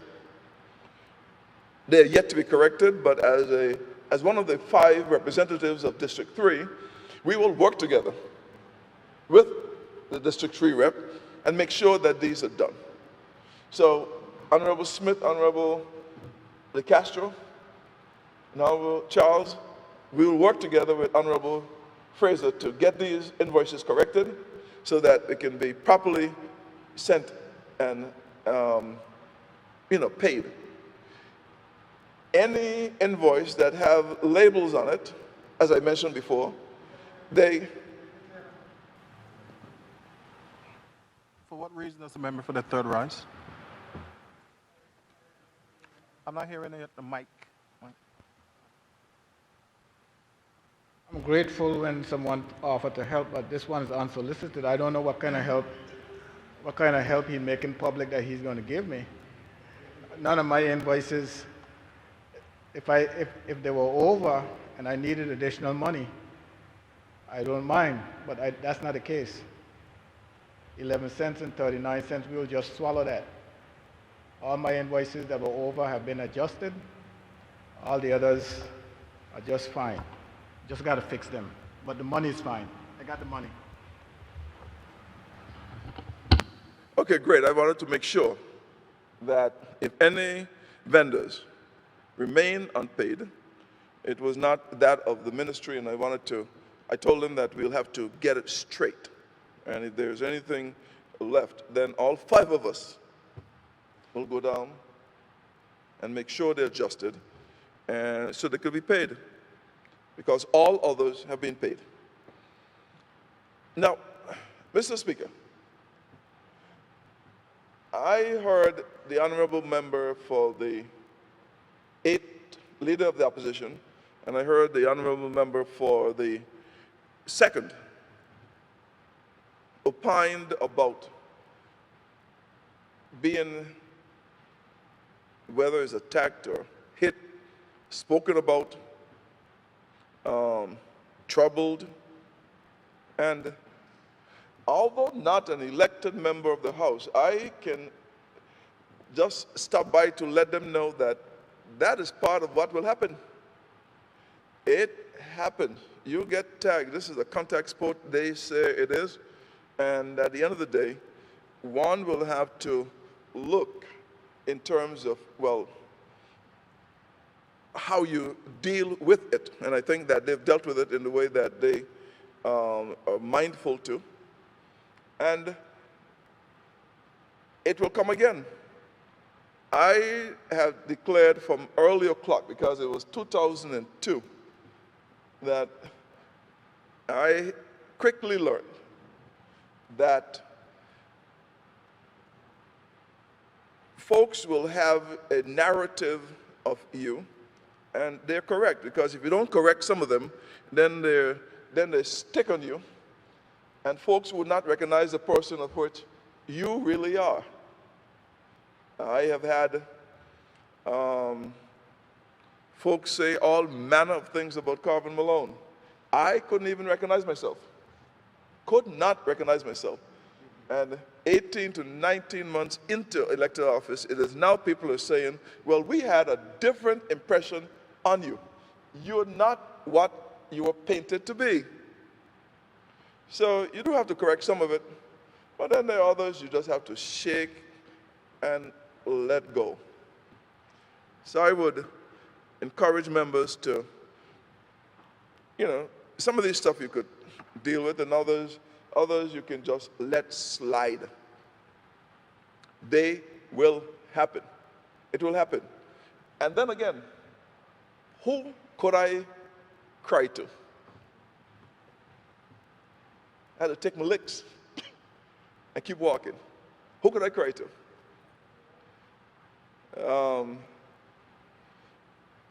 They are yet to be corrected, but as one of the 5 representatives of District 3, we will work together with the District 3 rep and make sure that these are done. So, Honorable Smith, Honorable De Castro, and Honorable Charles, we will work together with Honorable Fraser to get these invoices corrected so that it can be properly sent and paid. Any invoice that have labels on it, as I mentioned before, they... For what reason does the member for the third rise? I'm not hearing it at the mic. I'm grateful when someone offered to help, but this one is unsolicited. I don't know what kind of help he's making public that he's going to give me. None of my invoices, if they were over and I needed additional money, I don't mind, but that's not the case. 11 cents and 39 cents, we will just swallow that. All my invoices that were over have been adjusted. All the others are just fine. Just got to fix them. But the money is fine. I got the money. Okay, great. I wanted to make sure that if any vendors remain unpaid, it was not that of the ministry, and I told them that we'll have to get it straight. And if there's anything left, then all 5 of us will go down and make sure they're adjusted, and so they could be paid, because all others have been paid. Now, Mr. Speaker, I heard the honorable member for the 8th leader of the opposition, and I heard the honorable member for the 2nd opined about being, whether it's attacked or hit, spoken about, troubled, and although not an elected member of the House, I can just stop by to let them know that that is part of what will happen. It happen. You get tagged. This is a contact sport, they say it is. And at the end of the day, one will have to look in terms of, well, how you deal with it. And I think that they've dealt with it in the way that they are mindful to. And it will come again. I have declared from early o'clock, because it was 2002, that I quickly learned that folks will have a narrative of you, and they're correct, because if you don't correct some of them, then they stick on you, and folks would not recognize the person of which you really are. I have had folks say all manner of things about Carvin Malone. I couldn't even recognize myself. Could not recognize myself. And 18 to 19 months into elected office, it is now people are saying, well, we had a different impression on you. You're not what you were painted to be. So you do have to correct some of it, but then there are others you just have to shake and let go. So I would encourage members to, some of these stuff you could deal with, and others you can just let slide. They will happen. It will happen. And then again, who could I cry to? I had to take my licks and keep walking. Who could I cry to?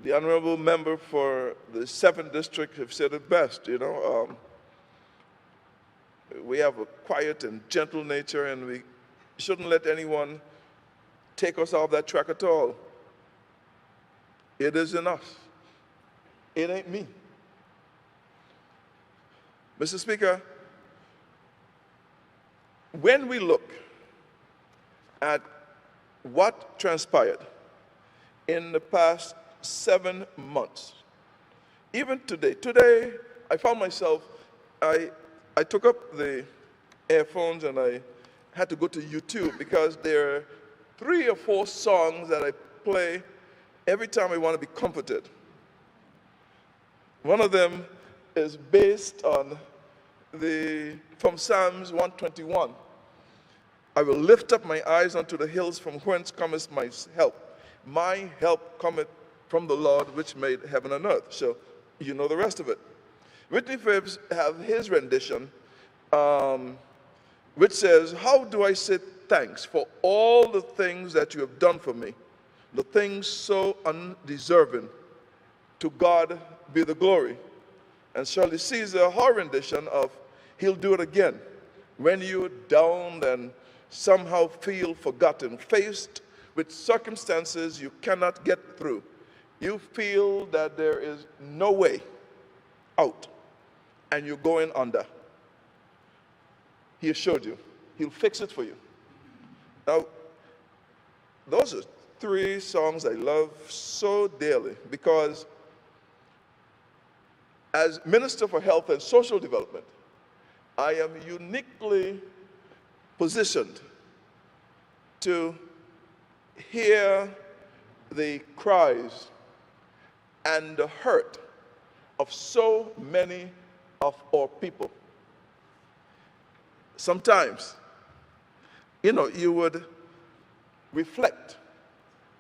The honorable member for the 7th district have said it best, we have a quiet and gentle nature, and we shouldn't let anyone take us off that track at all. It is in us. It ain't me. Mr. Speaker, when we look at what transpired in the past 7 months, even today I found myself, I took up the earphones and I had to go to YouTube, because there are 3 or 4 songs that I play every time I want to be comforted. One of them is based on from Psalms 121. I will lift up my eyes unto the hills, from whence cometh my help. My help cometh from the Lord, which made heaven and earth. So you know the rest of it. Whitney Phibbs have his rendition, which says, how do I say thanks for all the things that you have done for me, the things so undeserving? To God be the glory. And Shirley Caesar, her rendition of He'll Do It Again. When you're down and somehow feel forgotten, faced with circumstances you cannot get through, you feel that there is no way out, and you're going under. He assured you, He'll fix it for you. Now, those are 3 songs I love so dearly, because as Minister for Health and Social Development, I am uniquely positioned to hear the cries and the hurt of so many of our people. Sometimes, you would reflect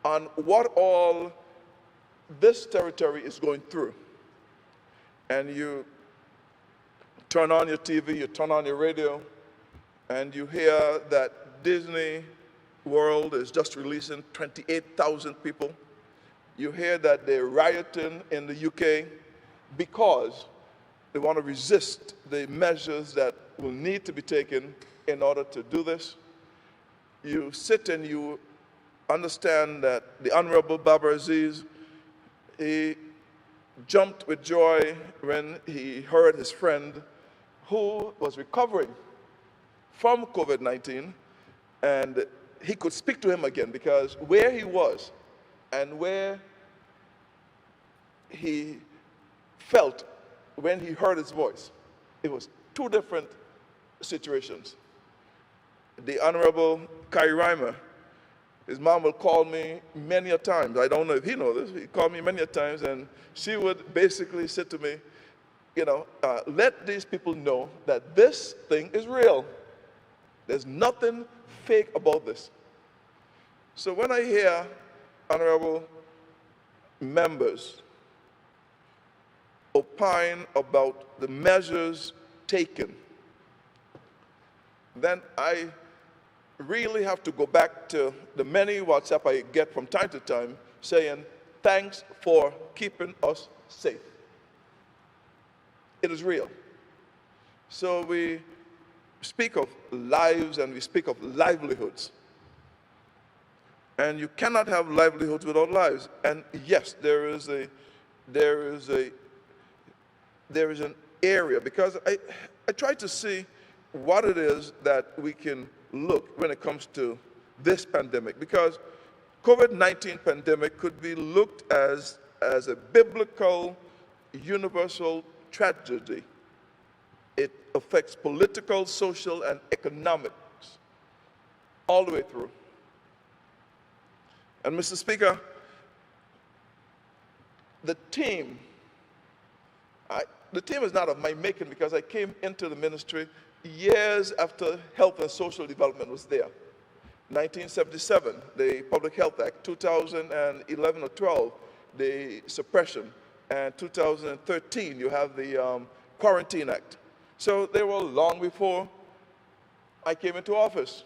on what all this territory is going through. And you turn on your TV, you turn on your radio, and you hear that Disney World is just releasing 28,000 people. You hear that they're rioting in the UK because they want to resist the measures that will need to be taken in order to do this. You sit and you understand that the Honorable Babar Aziz, he jumped with joy when he heard his friend who was recovering from COVID-19, and he could speak to him again, because where he was and where he felt when he heard his voice. It was two different situations. The Honorable Kai Reimer, his mom will call me many a times. I don't know if he knows this. He called me many a times, and she would basically say to me, you know, let these people know that this thing is real. There's nothing fake about this. So when I hear honorable members opine about the measures taken, then I really have to go back to the many WhatsApp I get from time to time saying, thanks for keeping us safe. It is real. So we speak of lives and we speak of livelihoods. And you cannot have livelihoods without lives. And yes, there is an area, because I try to see what it is that we can look when it comes to this pandemic, because COVID-19 pandemic could be looked as a biblical, universal tragedy. It affects political, social, and economics all the way through. And Mr. Speaker, the team is not of my making, because I came into the ministry years after Health and Social Development was there. 1977, the Public Health Act, 2011 or 12, the suppression, and 2013, you have the Quarantine Act. So they were long before I came into office.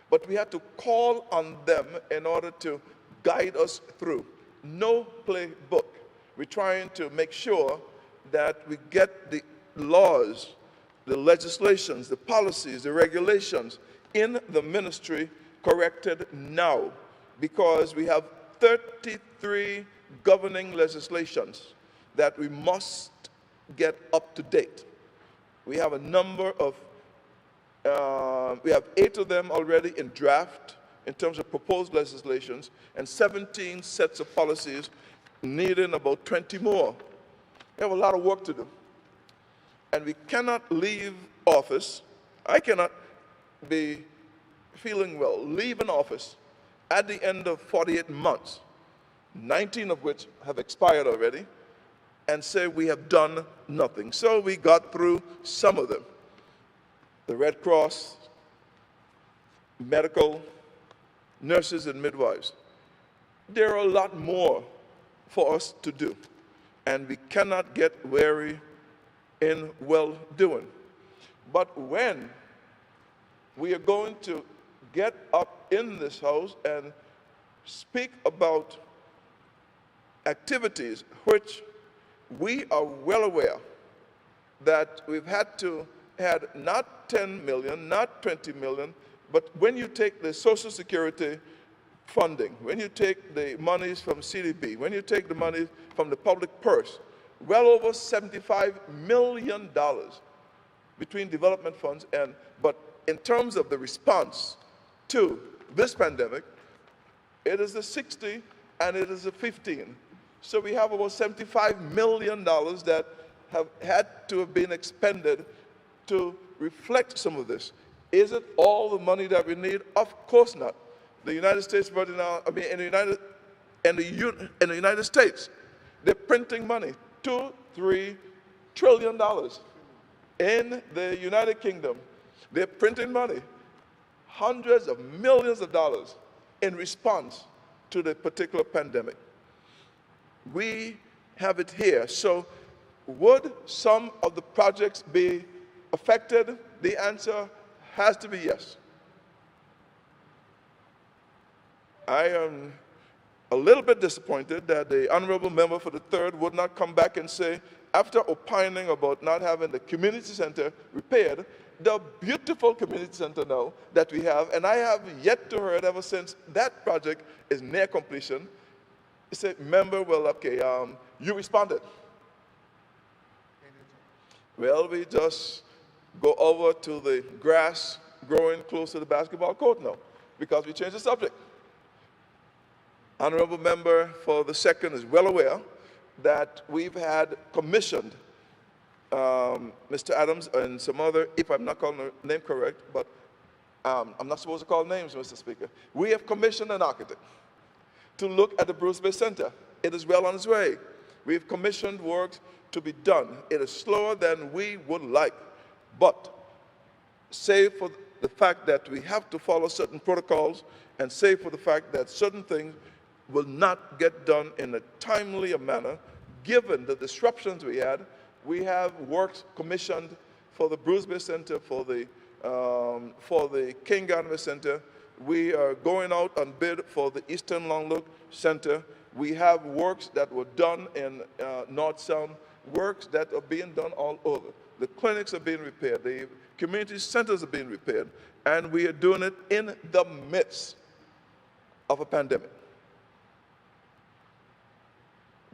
But we had to call on them in order to guide us through. No playbook. We're trying to make sure that we get the laws, the legislations, the policies, the regulations in the ministry corrected now, because we have 33 governing legislations that we must get up to date. We have a number of, we have 8 of them already in draft in terms of proposed legislations, and 17 sets of policies needing about 20 more. We have a lot of work to do. And we cannot leave office, I cannot be feeling well, leave an office at the end of 48 months, 19 of which have expired already, and say we have done nothing. So we got through some of them. The Red Cross, medical, nurses and midwives. There are a lot more for us to do, and we cannot get weary in well-doing. But when we are going to get up in this house and speak about activities which we are well aware that we've had not 10 million, not 20 million, but when you take the Social Security funding, when you take the monies from CDB, when you take the money from the public purse, well over $75 million between development funds but in terms of the response to this pandemic, it is the 60 and it is the 15. So we have about $75 million that have had to have been expended to reflect some of this. Is it all the money that we need? Of course not. The United States right now, I mean, in the United States, they're printing money, $2-3 trillion. In the United Kingdom, they're printing money, hundreds of millions of dollars in response to the particular pandemic. We have it here. So would some of the projects be affected? The answer has to be yes. I am a little bit disappointed that the honorable member for the 3rd would not come back and say, after opining about not having the community center repaired, the beautiful community center now that we have, and I have yet to heard ever since that project is near completion, he said, member, well, okay, you responded. Well, we just go over to the grass growing close to the basketball court now, because we changed the subject. Honorable member for the 2nd is well aware that we've had commissioned Mr. Adams and some other, if I'm not calling the name correct, but I'm not supposed to call names, Mr. Speaker. We have commissioned an architect to look at the Bruce Bay Center. It is well on its way. We've commissioned works to be done. It is slower than we would like, but save for the fact that we have to follow certain protocols and save for the fact that certain things will not get done in a timely manner, given the disruptions we had. We have works commissioned for the Bruce Bay Center, for the King Gardner Center. We are going out on bid for the Eastern Longlook Center. We have works that were done in North Sound, works that are being done all over. The clinics are being repaired. The community centers are being repaired. And we are doing it in the midst of a pandemic.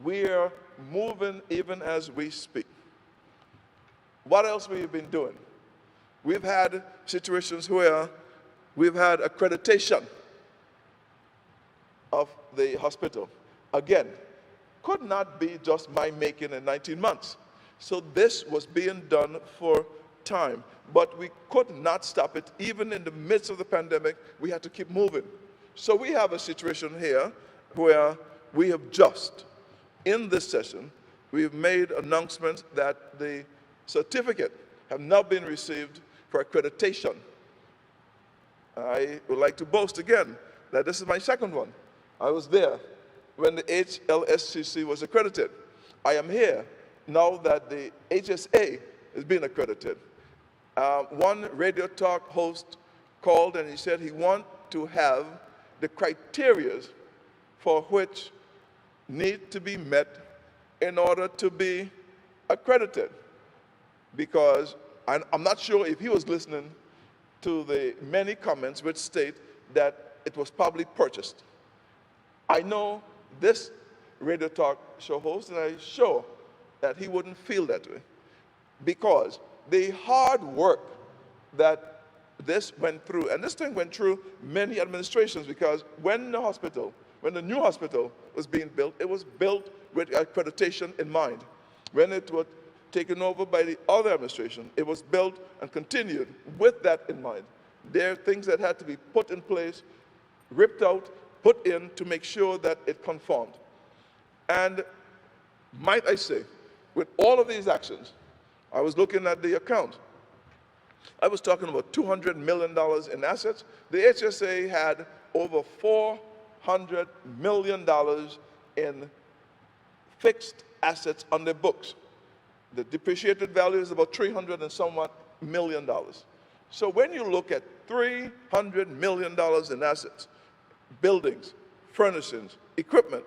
We are moving even as we speak. What else we've been doing? We've had situations where we've had accreditation of the hospital. Again, could not be just my making in 19 months. So this was being done for time, but we could not stop it. Even in the midst of the pandemic, we had to keep moving. So we have a situation here where we have just, in this session, we've made announcements that the certificate have now been received for accreditation. I would like to boast again that this is my second one. I was there when the HLSCC was accredited. I am here now that the HSA is being accredited. One radio talk host called and he said he wanted to have the criteria for which need to be met in order to be accredited. Because I'm not sure if he was listening to the many comments which state that it was probably purchased. I know this radio talk show host, and I'm sure that he wouldn't feel that way, because the hard work that this went through, and this thing went through many administrations, because when the new hospital was being built, it was built with accreditation in mind. When it was taken over by the other administration, it was built and continued with that in mind. There are things that had to be put in place, ripped out, put in to make sure that it conformed. And might I say, with all of these actions, I was looking at the account. I was talking about $200 million in assets. The HSA had over $400 million in fixed assets on their books. The depreciated value is about $300 and somewhat million. So when you look at $300 million in assets, buildings, furnishings, equipment,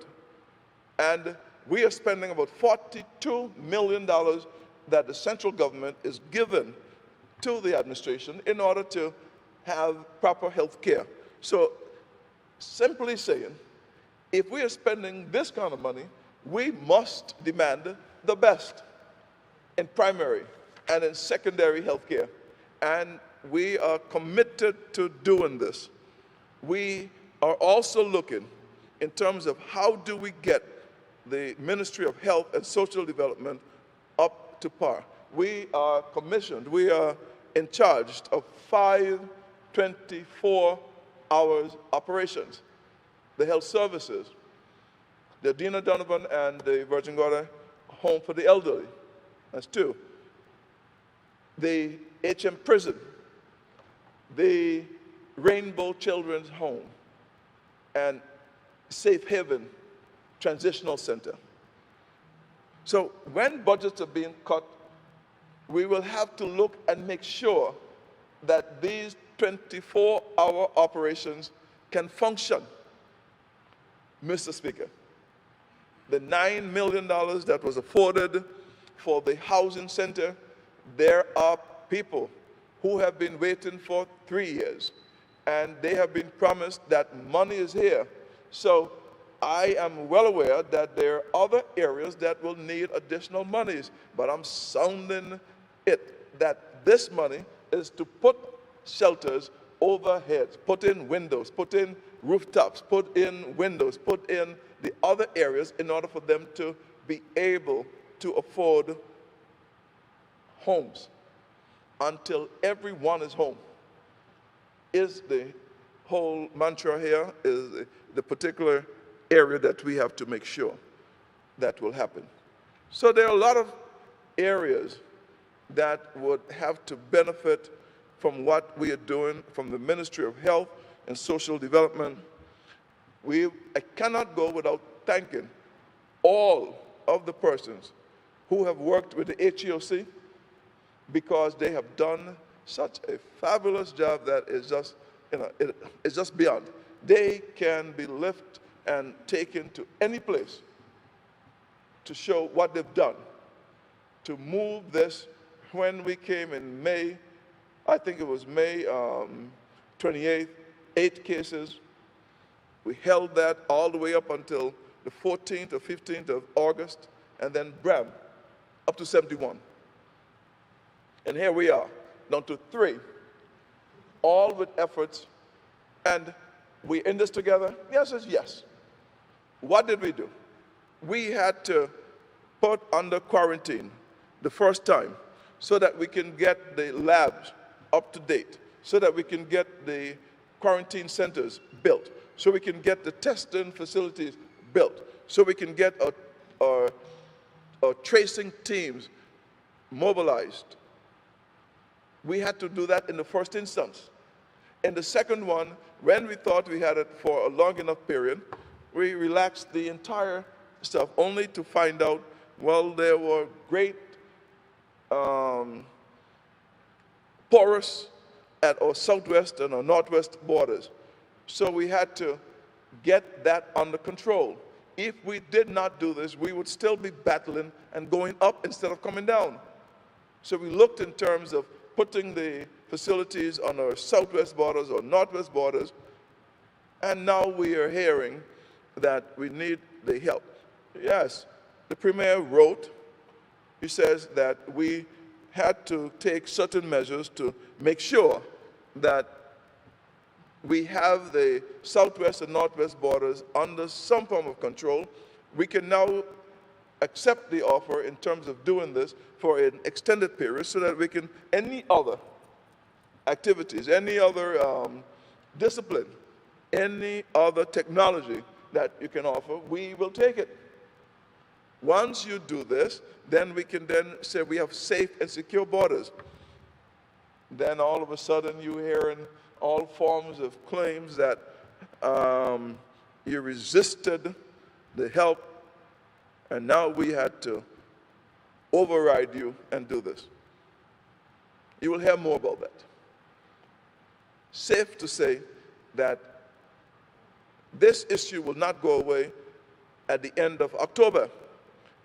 and we are spending about $42 million that the central government is given to the administration in order to have proper health care. So simply saying, if we are spending this kind of money, we must demand the best in primary and in secondary health care. And we are committed to doing this. We are also looking in terms of how do we get the Ministry of Health and Social Development up to par. We are commissioned, we are in charge of 5 24-hour operations. The health services, the Dina Donovan and the Virgin Gorda Home for the Elderly, that's 2. The HM Prison, the Rainbow Children's Home, and Safe Haven Transitional Center. So when budgets are being cut, we will have to look and make sure that these 24-hour operations can function. Mr. Speaker, the $9 million that was afforded for the housing center, there are people who have been waiting for 3 years, and they have been promised that money is here. So I am well aware that there are other areas that will need additional monies, but I'm sounding it that this money is to put shelters overhead, put in windows, put in rooftops, put in windows, put in the other areas in order for them to be able to afford homes until everyone is home is the whole mantra here, is the particular area that we have to make sure that will happen. So there are a lot of areas that would have to benefit from what we are doing from the Ministry of Health and Social Development. I cannot go without thanking all of the persons who have worked with the HEOC, because they have done such a fabulous job that is just, it's just beyond. They can be lifted and taken to any place to show what they've done to move this. When we came in May, I think it was May 28th, 8 cases. We held that all the way up until the 14th or 15th of August, and then BRAM, up to 71. And here we are, down to 3, all with efforts. And we in this together? The answer is yes. What did we do? We had to put under quarantine the first time so that we can get the labs up to date, so that we can get the quarantine centers built, so we can get the testing facilities built, so we can get our tracing teams mobilized. We had to do that in the first instance. In the second one, when we thought we had it for a long enough period, we relaxed the entire stuff, only to find out, well, there were great porous at our southwest and our northwest borders. So we had to get that under control. If we did not do this, we would still be battling and going up instead of coming down. So we looked in terms of putting the facilities on our southwest borders or northwest borders, and now we are hearing that we need the help. Yes, the Premier wrote, he says that we had to take certain measures to make sure that we have the southwest and northwest borders under some form of control. We can now accept the offer in terms of doing this for an extended period so that we can, any other activities, any other discipline, any other technology that you can offer, we will take it. Once you do this, then we can then say we have safe and secure borders. Then all of a sudden you hear in all forms of claims that you resisted the help, and now we had to override you and do this. You will hear more about that. Safe to say that this issue will not go away at the end of October.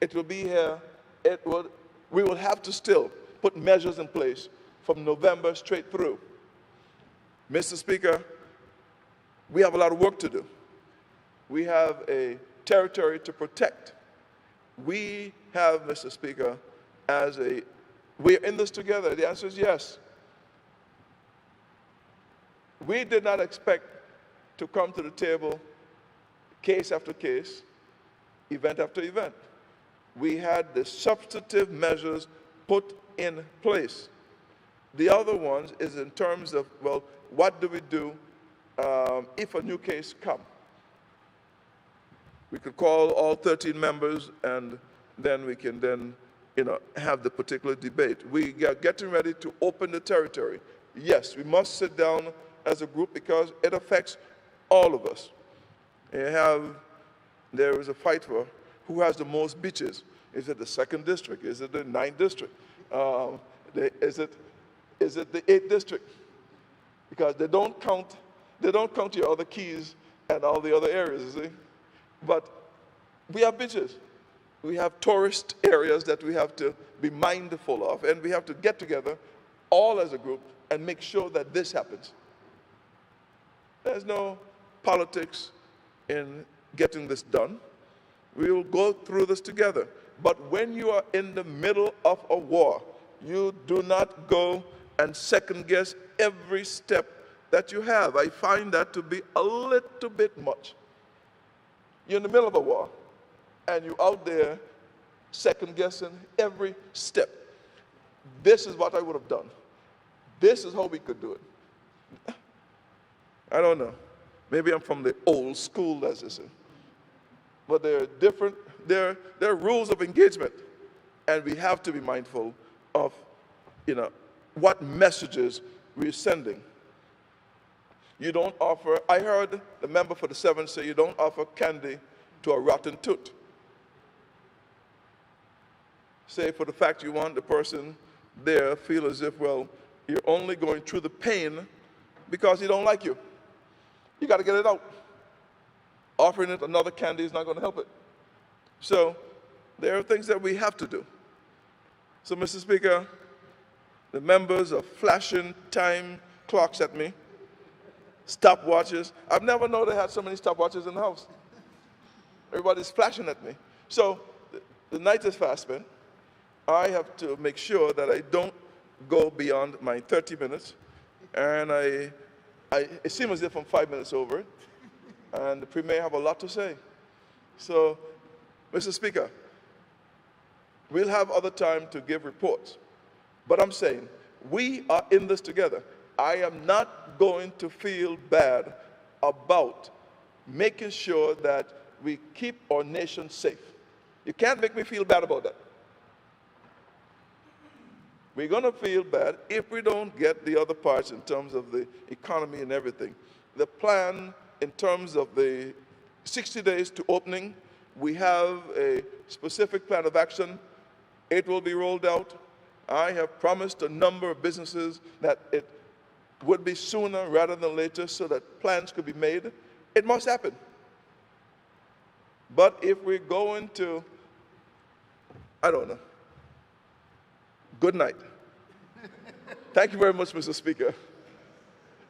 It will be here. We will have to still put measures in place from November straight through. Mr. Speaker, we have a lot of work to do. We have a territory to protect. We have, Mr. Speaker, we're in this together. The answer is yes. We did not expect to come to the table case after case, event after event. We had the substantive measures put in place. The other ones is in terms of, well, what do we do if a new case comes? We could call all 13 members, and then we can then, have the particular debate. We are getting ready to open the territory. Yes, we must sit down as a group because it affects all of us. There is a fight for who has the most beaches. Is it the 2nd district? Is it the 9th district? Is it the 8th district? Because they don't count your other keys and all the other areas, you see? But we have beaches. We have tourist areas that we have to be mindful of, and we have to get together all as a group and make sure that this happens. There's no politics in getting this done. We will go through this together. But when you are in the middle of a war, you do not go and second guess every step that you have. I find that to be a little bit much. You're in the middle of a war, and you're out there second guessing every step. this is what I would have done. This is how we could do it. I don't know. Maybe I'm from the old school, as they say. But there are different, there are rules of engagement. And we have to be mindful of, what messages we're sending. You don't offer, I heard the member for the 7 say you don't offer candy to a rotten tooth. Say for the fact you want the person there feel as if, well, you're only going through the pain because he don't like you. You got to get it out. Offering it another candy is not going to help it. So there are things that we have to do. So, Mr. Speaker, the members are flashing time clocks at me, stopwatches. I've never known they had so many stopwatches in the house. Everybody's flashing at me. So the night is fast spent. I have to make sure that I don't go beyond my 30 minutes. And it seems as if I'm 5 minutes over it. And the Premier have a lot to say. So, Mr. Speaker, we'll have other time to give reports. But I'm saying, we are in this together. I am not going to feel bad about making sure that we keep our nation safe. You can't make me feel bad about that. We're going to feel bad if we don't get the other parts in terms of the economy and everything. The plan in terms of the 60 days to opening, we have a specific plan of action. It will be rolled out. I have promised a number of businesses that it would be sooner rather than later so that plans could be made. It must happen. But if we're going to, I don't know. Good night. Thank you very much, Mr. Speaker,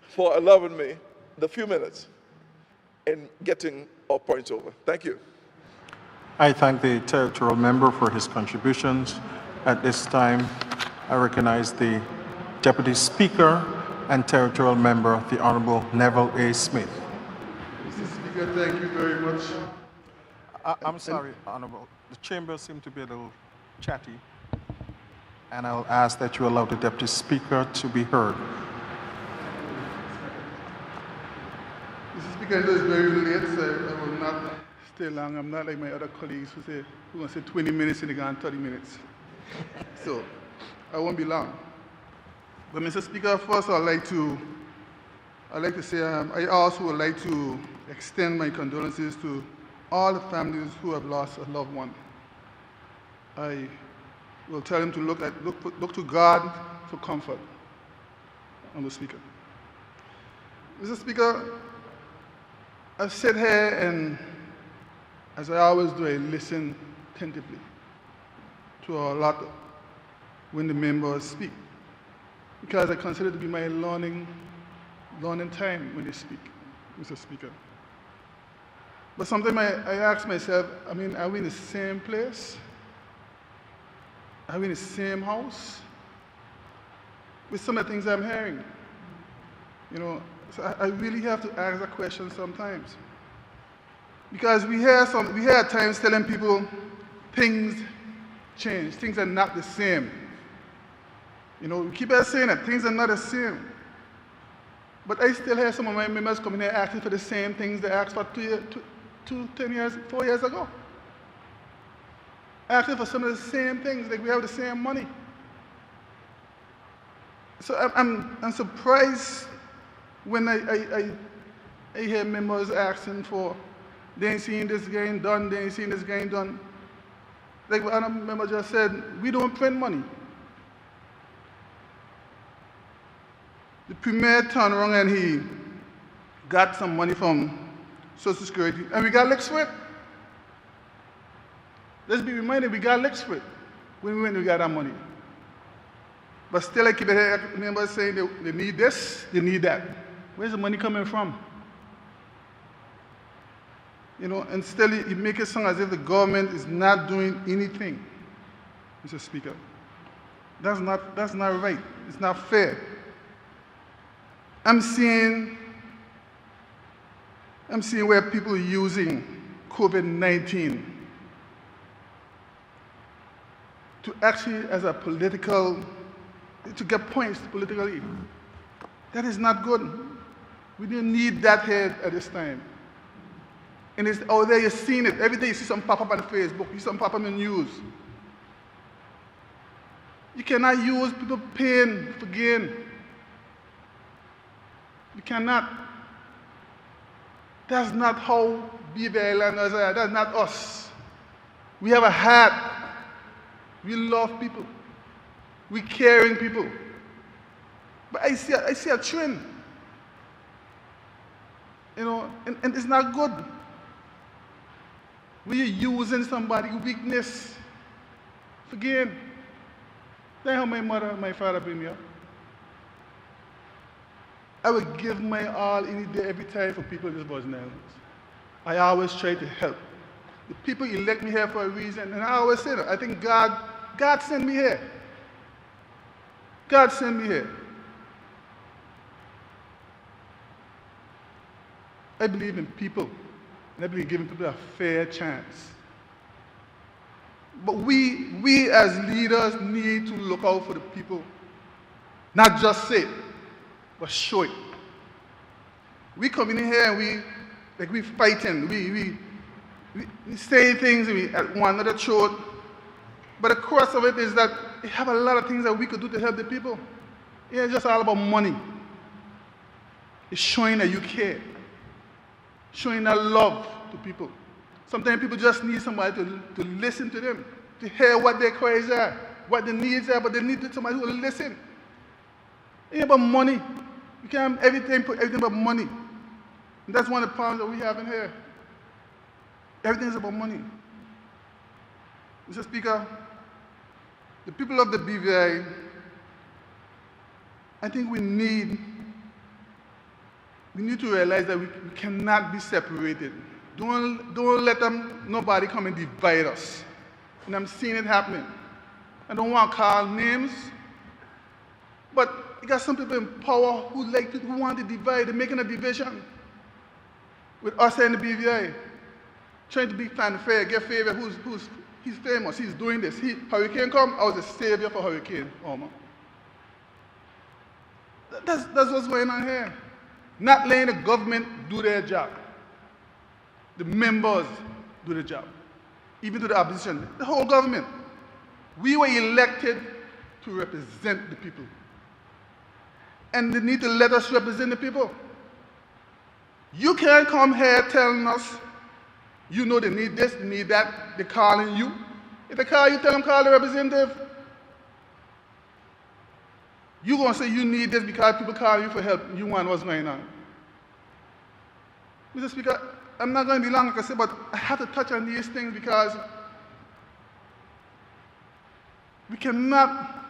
for allowing me the few minutes in getting our points over. Thank you. I thank the territorial member for his contributions. At this time, I recognize the Deputy Speaker and territorial member, the Honorable Neville A. Smith. Mr. Speaker, thank you very much. I'm sorry, Honorable. The chamber seemed to be a little chatty, and I'll ask that you allow the Deputy Speaker to be heard. Mr. Speaker, I know it's very late, so I will not stay long. I'm not like my other colleagues who say, we're going to say 20 minutes and they go on 30 minutes. So I won't be long. But Mr. Speaker, first I'd like to say I also would like to extend my condolences to all the families who have lost a loved one. I will tell them to look to God for comfort. Mr. Speaker. Mr. Speaker, I sit here and, as I always do, I listen attentively to a lot when the members speak, because I consider it to be my learning time when they speak, Mr. Speaker. But sometimes I ask myself, are we in the same place? Are we in the same house? With some of the things I'm hearing. So I really have to ask that question sometimes. Because we hear at times telling people things change, things are not the same. We keep on saying that things are not the same. But I still hear some of my members coming here asking for the same things they asked for 4 years ago. Asking for some of the same things, like we have the same money. So I'm surprised when I hear members asking for, they ain't seen this getting done, they ain't seen this getting done. Like what another member just said, we don't print money. The Premier turned around and he got some money from Social Security, and we got licked for it. Let's be reminded, we got licked for it when we got our money. But still, I keep hearing members saying they need this, they need that. Where's the money coming from? And still you make it sound as if the government is not doing anything, Mr. Speaker. That's not right. It's not fair. I'm seeing where people are using COVID-19 to actually as a political to get points politically. That is not good. We didn't need that here at this time. And it's out there, you've seen it. Every day you see something pop up on Facebook, you see something pop up in the news. You cannot use people's pain for gain. You cannot. That's not how Beaver Islanders are. That's not us. We have a heart. We love people. We caring people. But I see a trend. You know, and it's not good. We're using somebody's weakness for gain. That's how my mother and my father bring me up. I would give my all any day, every time for people in this Virgin Islands. I always try to help. The people elect me here for a reason, and I always say that. I think God sent me here. God sent me here. I believe in people, and I believe in giving people a fair chance. But we as leaders need to look out for the people. Not just say it, but show it. We come in here and we fighting. We say things and we at one another throat. But the crux of it is that we have a lot of things that we could do to help the people. It's just all about money. It's showing that you care. Showing that love to people. Sometimes people just need somebody to listen to them, to hear what their cries are, what their needs are, but they need somebody who will listen. It ain't about money. You can't put everything about money. And that's one of the problems that we have in here. Everything is about money. Mr. Speaker, the people of the BVI, I think we need to realize that we cannot be separated. Don't let nobody come and divide us. And I'm seeing it happening. I don't want to call names, but you got some people in power who want to divide. They're making a division with us and the BVI, trying to be fair, get favor. He's famous. He's doing this. Hurricane come. I was a savior for Hurricane Irma. That's what's going on here. Not letting the government do their job. The members do the job. Even to the opposition, the whole government. We were elected to represent the people. And they need to let us represent the people. You can't come here telling us, you know they need this, they need that, they're calling you. If they call you, tell them call the representative. You're going to say you need this because people call you for help. You want what's going on. Mr. Speaker, I'm not going to be long, like I said, but I have to touch on these things because we cannot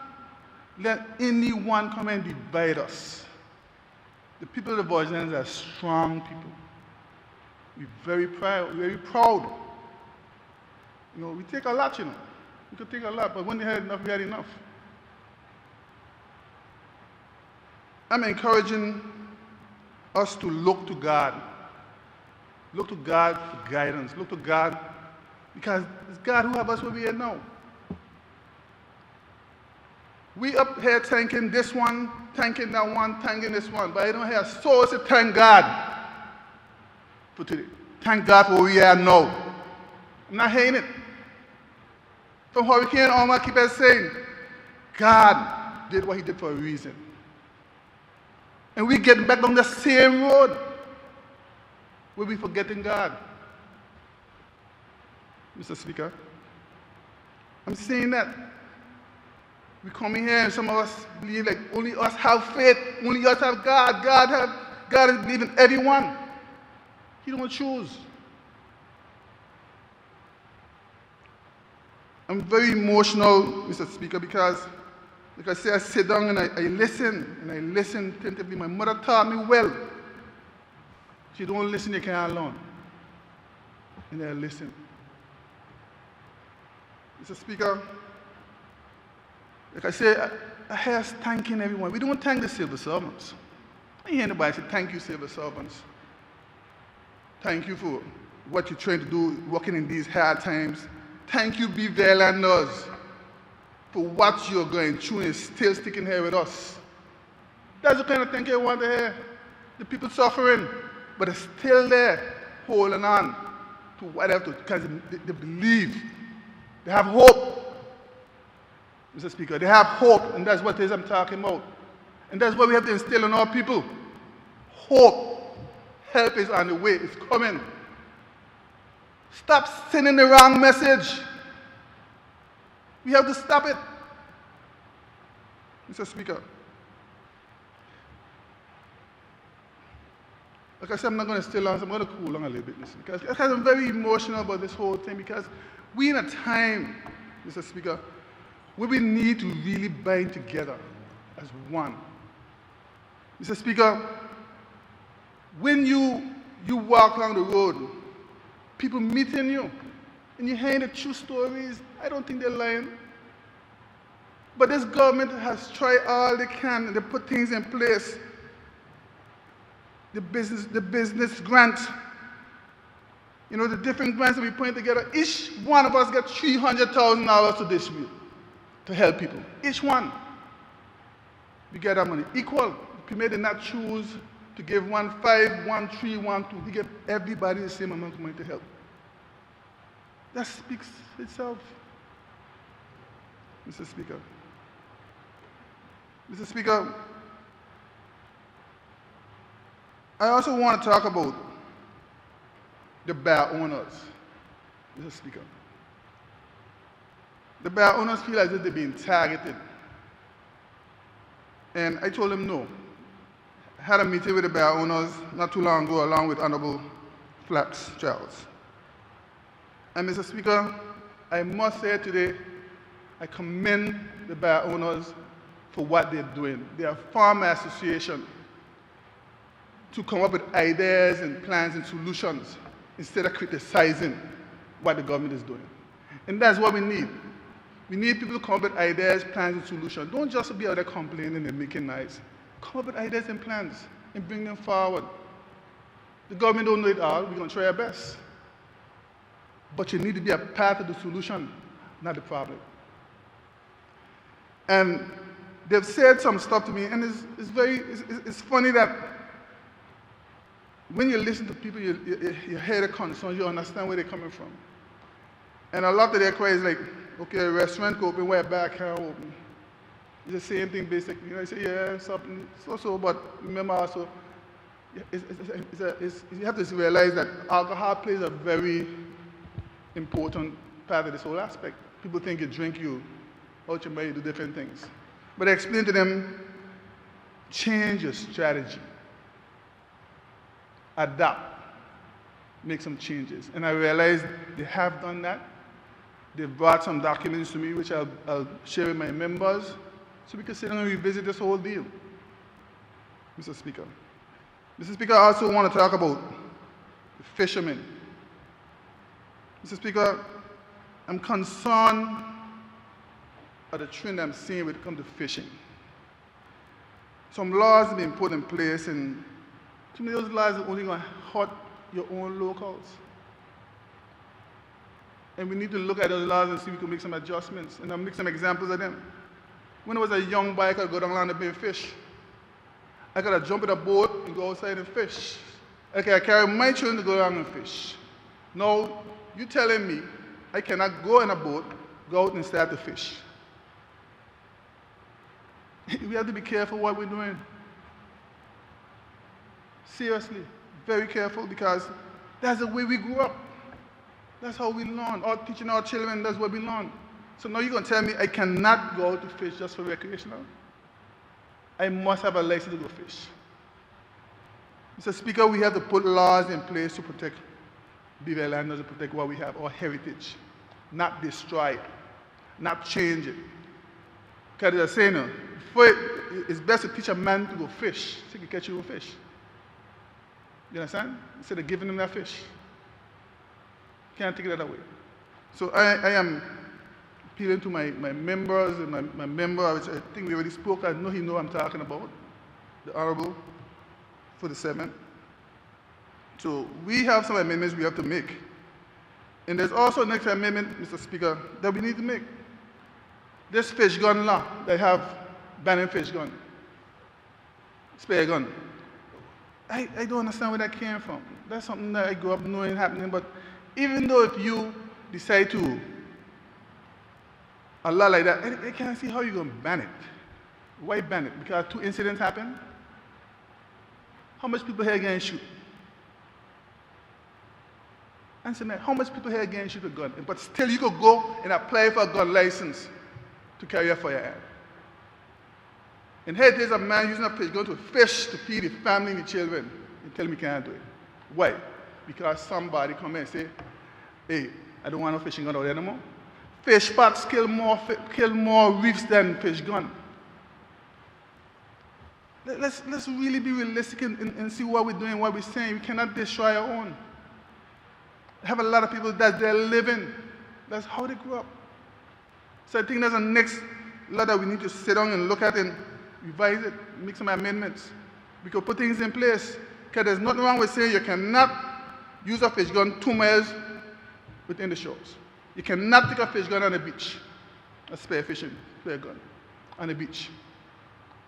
let anyone come and divide us. The people of the Virgin Islands are strong people. We're very proud. You know, we take a lot, you know. We could take a lot, but when they had enough, we had enough. I'm encouraging us to look to God. Look to God for guidance. Look to God because it's God who have us where we are now. We up here thanking this one, thanking that one, thanking this one, but I don't hear so to thank God for today. Thank God for where we are now. I'm not hearing it. From Hurricane Irma, I keep on saying, God did what he did for a reason. And we get back on the same road where we forgetting God. Mr. Speaker, I'm saying that. We come in here and some of us believe like only us have faith, only us have God. God is believing everyone. He don't choose. I'm very emotional, Mr. Speaker, because like I say, I sit down and I listen attentively. My mother taught me well. She don't listen, you can't learn. And I listen. Mr. Speaker, like I say, I hear us thanking everyone. We don't thank the civil servants. I hear anybody say, thank you, civil servants. Thank you for what you're trying to do, working in these hard times. Thank you, Beaver Islanders. for what you're going through and still sticking here with us. That's the kind of thing I want to hear. The people suffering, but they're still there, holding on to whatever, because they believe. They have hope. Mr. Speaker, they have hope, and that's what it is I'm talking about. And that's what we have to instill in our people. Hope. Help is on the way. It's coming. Stop sending the wrong message. We have to stop it. Mr. Speaker, like I said, I'm not going to stay long, so I'm going to cool down a little bit, because I'm very emotional about this whole thing, because we're in a time, Mr. Speaker, where we need to really bind together as one. Mr. Speaker, when you walk along the road, people meeting you, and you're hearing the true stories, I don't think they're lying. But this government has tried all they can, and they put things in place. The business grant, you know, the different grants that we put together, each one of us got $300,000 to distribute to help people. Each one. We get that money equal. People did not choose to give 1 5, 1 3, 1 2. We give everybody the same amount of money to help. That speaks itself. Mr. Speaker. Mr. Speaker, I also want to talk about the bar owners, Mr. Speaker. The bar owners feel as if they're being targeted. And I told them no. I had a meeting with the bar owners not too long ago, along with Honorable Flax Charles. And Mr. Speaker, I must say today, I commend the bar owners for what they're doing. They are farmer association to come up with ideas and plans and solutions instead of criticizing what the government is doing. And that's what we need. We need people to come up with ideas, plans, and solutions. Don't just be out there complaining and making noise. Come up with ideas and plans and bring them forward. The government don't know it all. We're going to try our best. But you need to be a part of the solution, not the problem. And they've said some stuff to me, and it's funny that when you listen to people, you hear the concerns, you understand where they're coming from. And a lot of their cries is like, okay, a restaurant can open, where a bar can't open. It's the same thing basically. You know, I say, yeah, something, so, but remember also, you have to realize that alcohol plays a very important part of this whole aspect. People think you drink, you out your money, do different things. But I explain to them, change your strategy. Adapt. Make some changes. And I realized they have done that. They've brought some documents to me, which I'll share with my members, so we can sit down and revisit this whole deal. Mr. Speaker. Mr. Speaker, I also want to talk about the fishermen. Mr. Speaker, I'm concerned at the trend I'm seeing when it comes to fishing. Some laws have been put in place, and to me those laws are only going to hurt your own locals. And we need to look at those laws and see if we can make some adjustments. And I'll make some examples of them. When I was a young boy, I could go down land and bay fish. I could jump in a boat and go outside and fish. Okay, I carry my children to go down and fish. Now, you're telling me I cannot go in a boat, go out and start to fish. We have to be careful what we're doing. Seriously, very careful, because that's the way we grew up. That's how we learn. Or teaching our children, that's what we learn. So now you're going to tell me I cannot go out to fish just for recreational? I must have a license to go fish. Mr. Speaker, we have to put laws in place to protect beaver landers, to protect what we have, our heritage. Not destroy it, not change it. Because they're saying, it's best to teach a man to go fish so he can catch you a fish. You understand? Instead of giving him that fish. Can't take that away. So I am appealing to my members, and my member, which I think we already spoke, I know he knows what I'm talking about, the Honorable 47. So we have some amendments we have to make. And there's also next amendment, Mr. Speaker, that we need to make. this fish gun law, they have banning fish gun, spear gun. I don't understand where that came from. That's something that I grew up knowing happening, but even though if you decide to a law like that, I can't see how you're going to ban it. Why ban it? Because 2 incidents happened? How much people here getting shoot? Answer me, how much people here getting shoot a gun? But still you could go and apply for a gun license to carry a firearm. And here it is a man using a fish gun to fish to feed his family and the children. You tell me you can't do it. Why? Because somebody come and say, hey, I don't want no fishing gun out there anymore. Fish pots kill more reefs than fish gun. Let's really be realistic and see what we're doing, what we're saying. We cannot destroy our own. I have a lot of people that they're living. That's how they grew up. So I think that's the next law that we need to sit down and look at and revise it, make some amendments. We could put things in place. Because there's nothing wrong with saying you cannot use a fish gun 2 miles within the shores. You cannot take a fish gun on the beach, a spear fishing spear gun on the beach.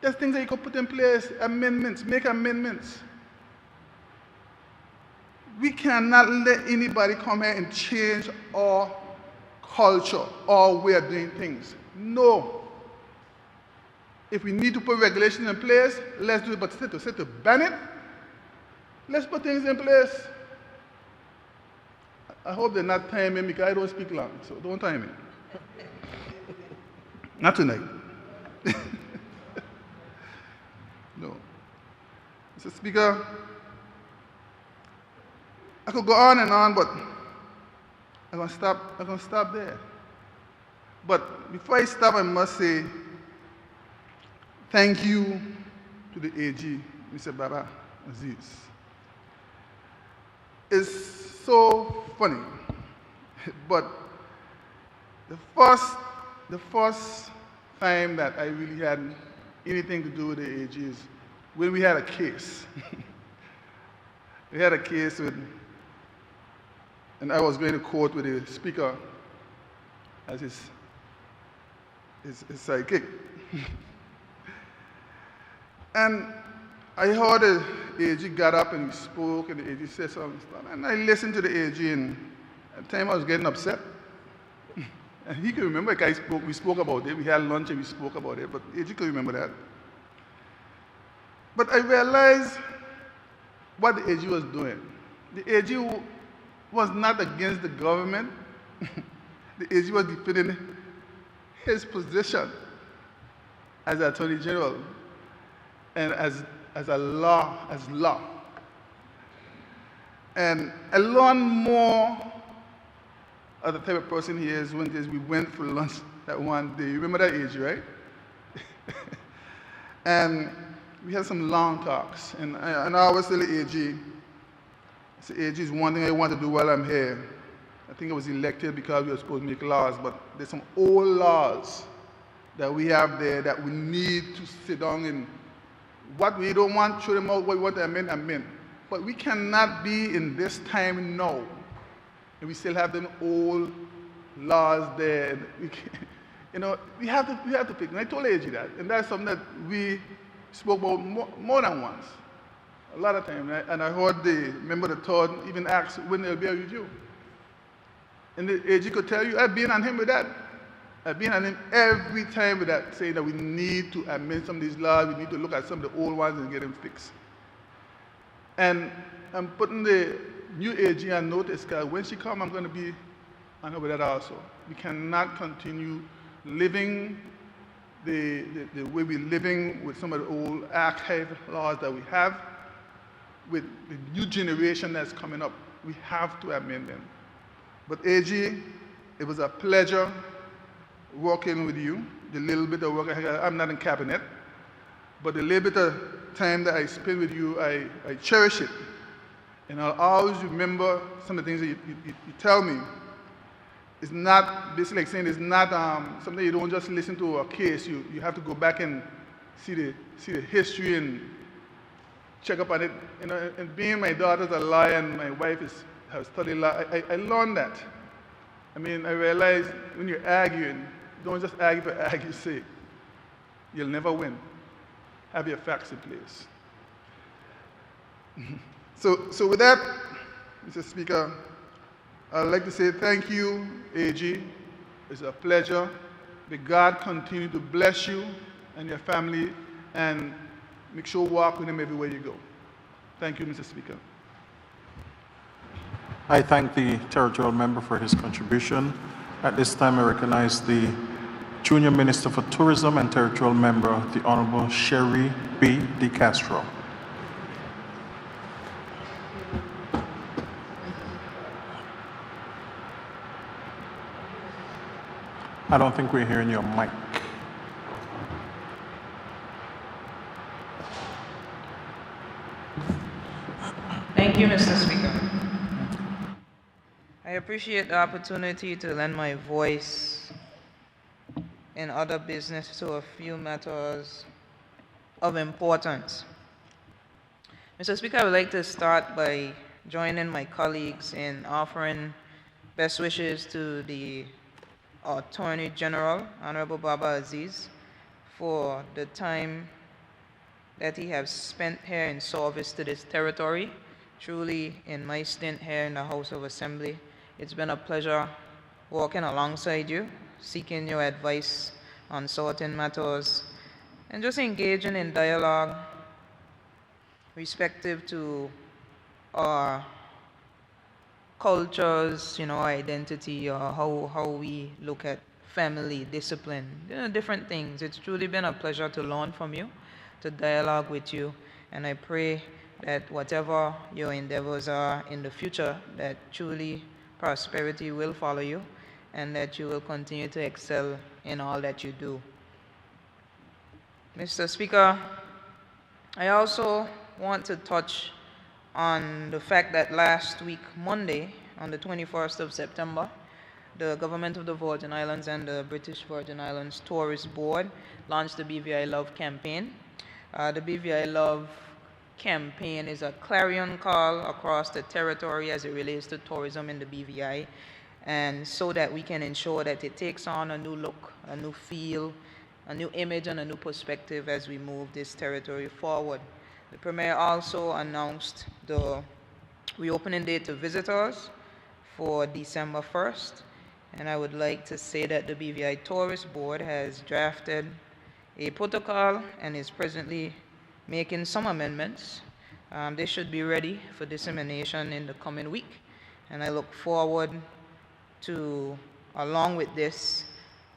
There's things that you could put in place, amendments, make amendments. We cannot let anybody come here and change our culture, our way of doing things. No. If we need to put regulations in place, let's do it. But to ban it, let's put things in place. I hope they're not timing me because I don't speak long, so don't time me. Not tonight. No. Mr. Speaker, I could go on and on, but I'm going to stop there. But before I stop, I must say thank you to the AG, Mr. Baba Aziz. It's so funny, but the first time that I really had anything to do with the AG is when we had a case. We had a case with, and I was going to court with the speaker as his sidekick. And I heard the AG got up and he spoke, and the AG said something, and I listened to the AG, and at the time I was getting upset. And he could remember, like we spoke about it, we had lunch and we spoke about it, but the AG could remember that. But I realized what the AG was doing. The AG was not against the government. The AG was defending his position as Attorney General and as law. And I learned more of the type of person he is when we went for lunch that one day. You remember that AG, right? And we had some long talks. And I always tell the AG, I said, AG is one thing I want to do while I'm here. I think I was elected because we were supposed to make laws, but there's some old laws that we have there that we need to sit down and what we don't want, show them out, what we want to amend. But we cannot be in this time now, and we still have them old laws there. We have to pick. And I told AG that, and that's something that we spoke about more than once, a lot of times. And I heard the member of the third even ask when there'll be a review. And the AG could tell you, I've been on him with that. I've been on him every time with that, saying that we need to amend some of these laws, we need to look at some of the old ones and get them fixed. And I'm putting the new AG on notice, because when she comes, I'm going to be on her with that also. We cannot continue living the way we're living with some of the old archaic laws that we have. With the new generation that's coming up, we have to amend them. But AG, it was a pleasure working with you. The little bit of work I had, I'm not in cabinet, but the little bit of time that I spent with you, I cherish it. And I'll always remember some of the things that you tell me. It's not, basically like saying, it's not something you don't just listen to a case. You have to go back and see the history and check up on it. And being my daughter's a lawyer and my wife has studied law, I learned that. I mean, I realized when you're arguing, Don't just argue for argue's sake. You'll never win. Have your facts in place. So with that, Mr. Speaker, I'd like to say thank you, AG. It's a pleasure. May God continue to bless you and your family, and make sure you walk with him everywhere you go. Thank you, Mr. Speaker. I thank the territorial member for his contribution. At this time, I recognize the Junior Minister for Tourism and Territorial Member, the Honorable Sherry B. DeCastro. I don't think we're hearing your mic. Thank you, Mr. Speaker. I appreciate the opportunity to lend my voice in other business to a few matters of importance. Mr. Speaker, I would like to start by joining my colleagues in offering best wishes to the Attorney General, Honorable Baba Aziz, for the time that he has spent here in service to this territory. Truly, in my stint here in the House of Assembly, it's been a pleasure working alongside you, seeking your advice on certain matters, and just engaging in dialogue respective to our cultures, our identity, or how we look at family, discipline, different things. It's truly been a pleasure to learn from you, to dialogue with you, and I pray that whatever your endeavors are in the future, that truly prosperity will follow you, and that you will continue to excel in all that you do. Mr. Speaker, I also want to touch on the fact that last week, Monday, on the 21st of September, the Government of the Virgin Islands and the British Virgin Islands Tourist Board launched the BVI Love campaign. The BVI Love campaign is a clarion call across the territory as it relates to tourism in the BVI, and so that we can ensure that it takes on a new look, a new feel, a new image, and a new perspective as we move this territory forward. The Premier also announced the reopening date to visitors for December 1st, and I would like to say that the BVI Tourist Board has drafted a protocol and is presently making some amendments. They should be ready for dissemination in the coming week, and I look forward to, along with this,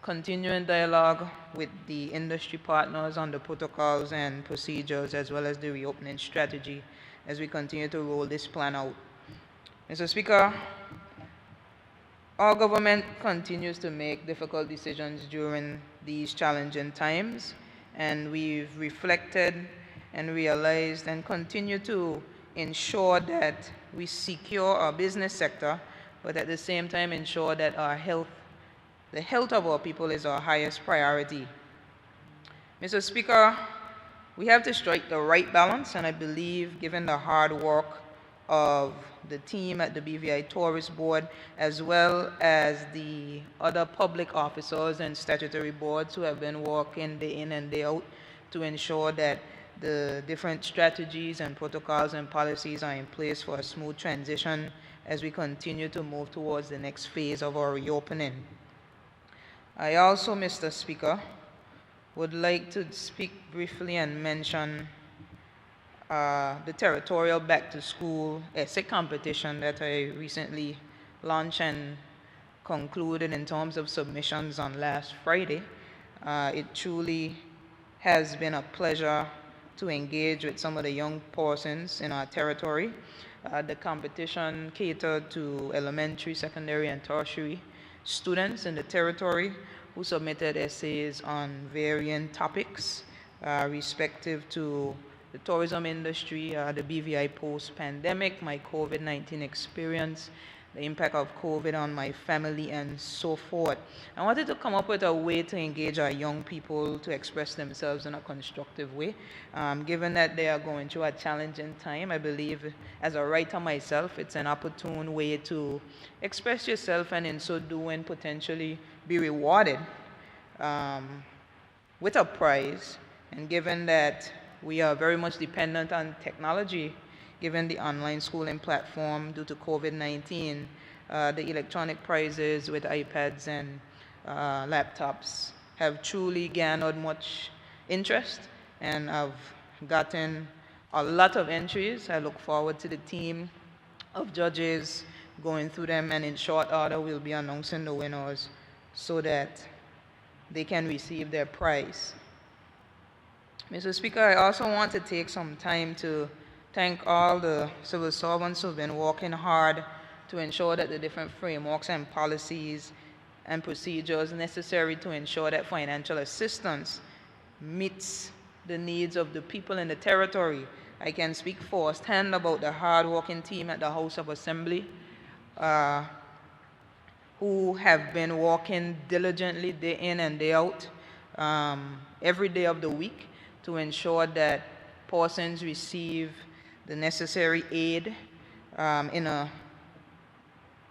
continuing dialogue with the industry partners on the protocols and procedures, as well as the reopening strategy as we continue to roll this plan out. Mr. Speaker, our government continues to make difficult decisions during these challenging times, and we've reflected and realized and continue to ensure that we secure our business sector, but at the same time ensure that the health of our people is our highest priority. Mr. Speaker, we have to strike the right balance, and I believe, given the hard work of the team at the BVI Tourist Board, as well as the other public officers and statutory boards who have been working day in and day out to ensure that the different strategies and protocols and policies are in place for a smooth transition as we continue to move towards the next phase of our reopening. I also, Mr. Speaker, would like to speak briefly and mention the territorial back-to-school essay competition that I recently launched and concluded in terms of submissions on last Friday. It truly has been a pleasure to engage with some of the young persons in our territory. The competition catered to elementary, secondary, and tertiary students in the territory who submitted essays on varying topics respective to the tourism industry, the BVI post-pandemic, my COVID-19 experience, the impact of COVID on my family, and so forth. I wanted to come up with a way to engage our young people to express themselves in a constructive way. Given that they are going through a challenging time, I believe as a writer myself, it's an opportune way to express yourself and in so doing potentially be rewarded with a prize, and given that we are very much dependent on technology, given the online schooling platform due to COVID-19, the electronic prizes with iPads and laptops have truly garnered much interest, and I've gotten a lot of entries. I look forward to the team of judges going through them, and in short order we'll be announcing the winners so that they can receive their prize. Mr. Speaker, I also want to take some time to thank all the civil servants who've been working hard to ensure that the different frameworks and policies and procedures necessary to ensure that financial assistance meets the needs of the people in the territory. I can speak firsthand about the hard-working team at the House of Assembly who have been working diligently day in and day out every day of the week to ensure that persons receive the necessary aid in a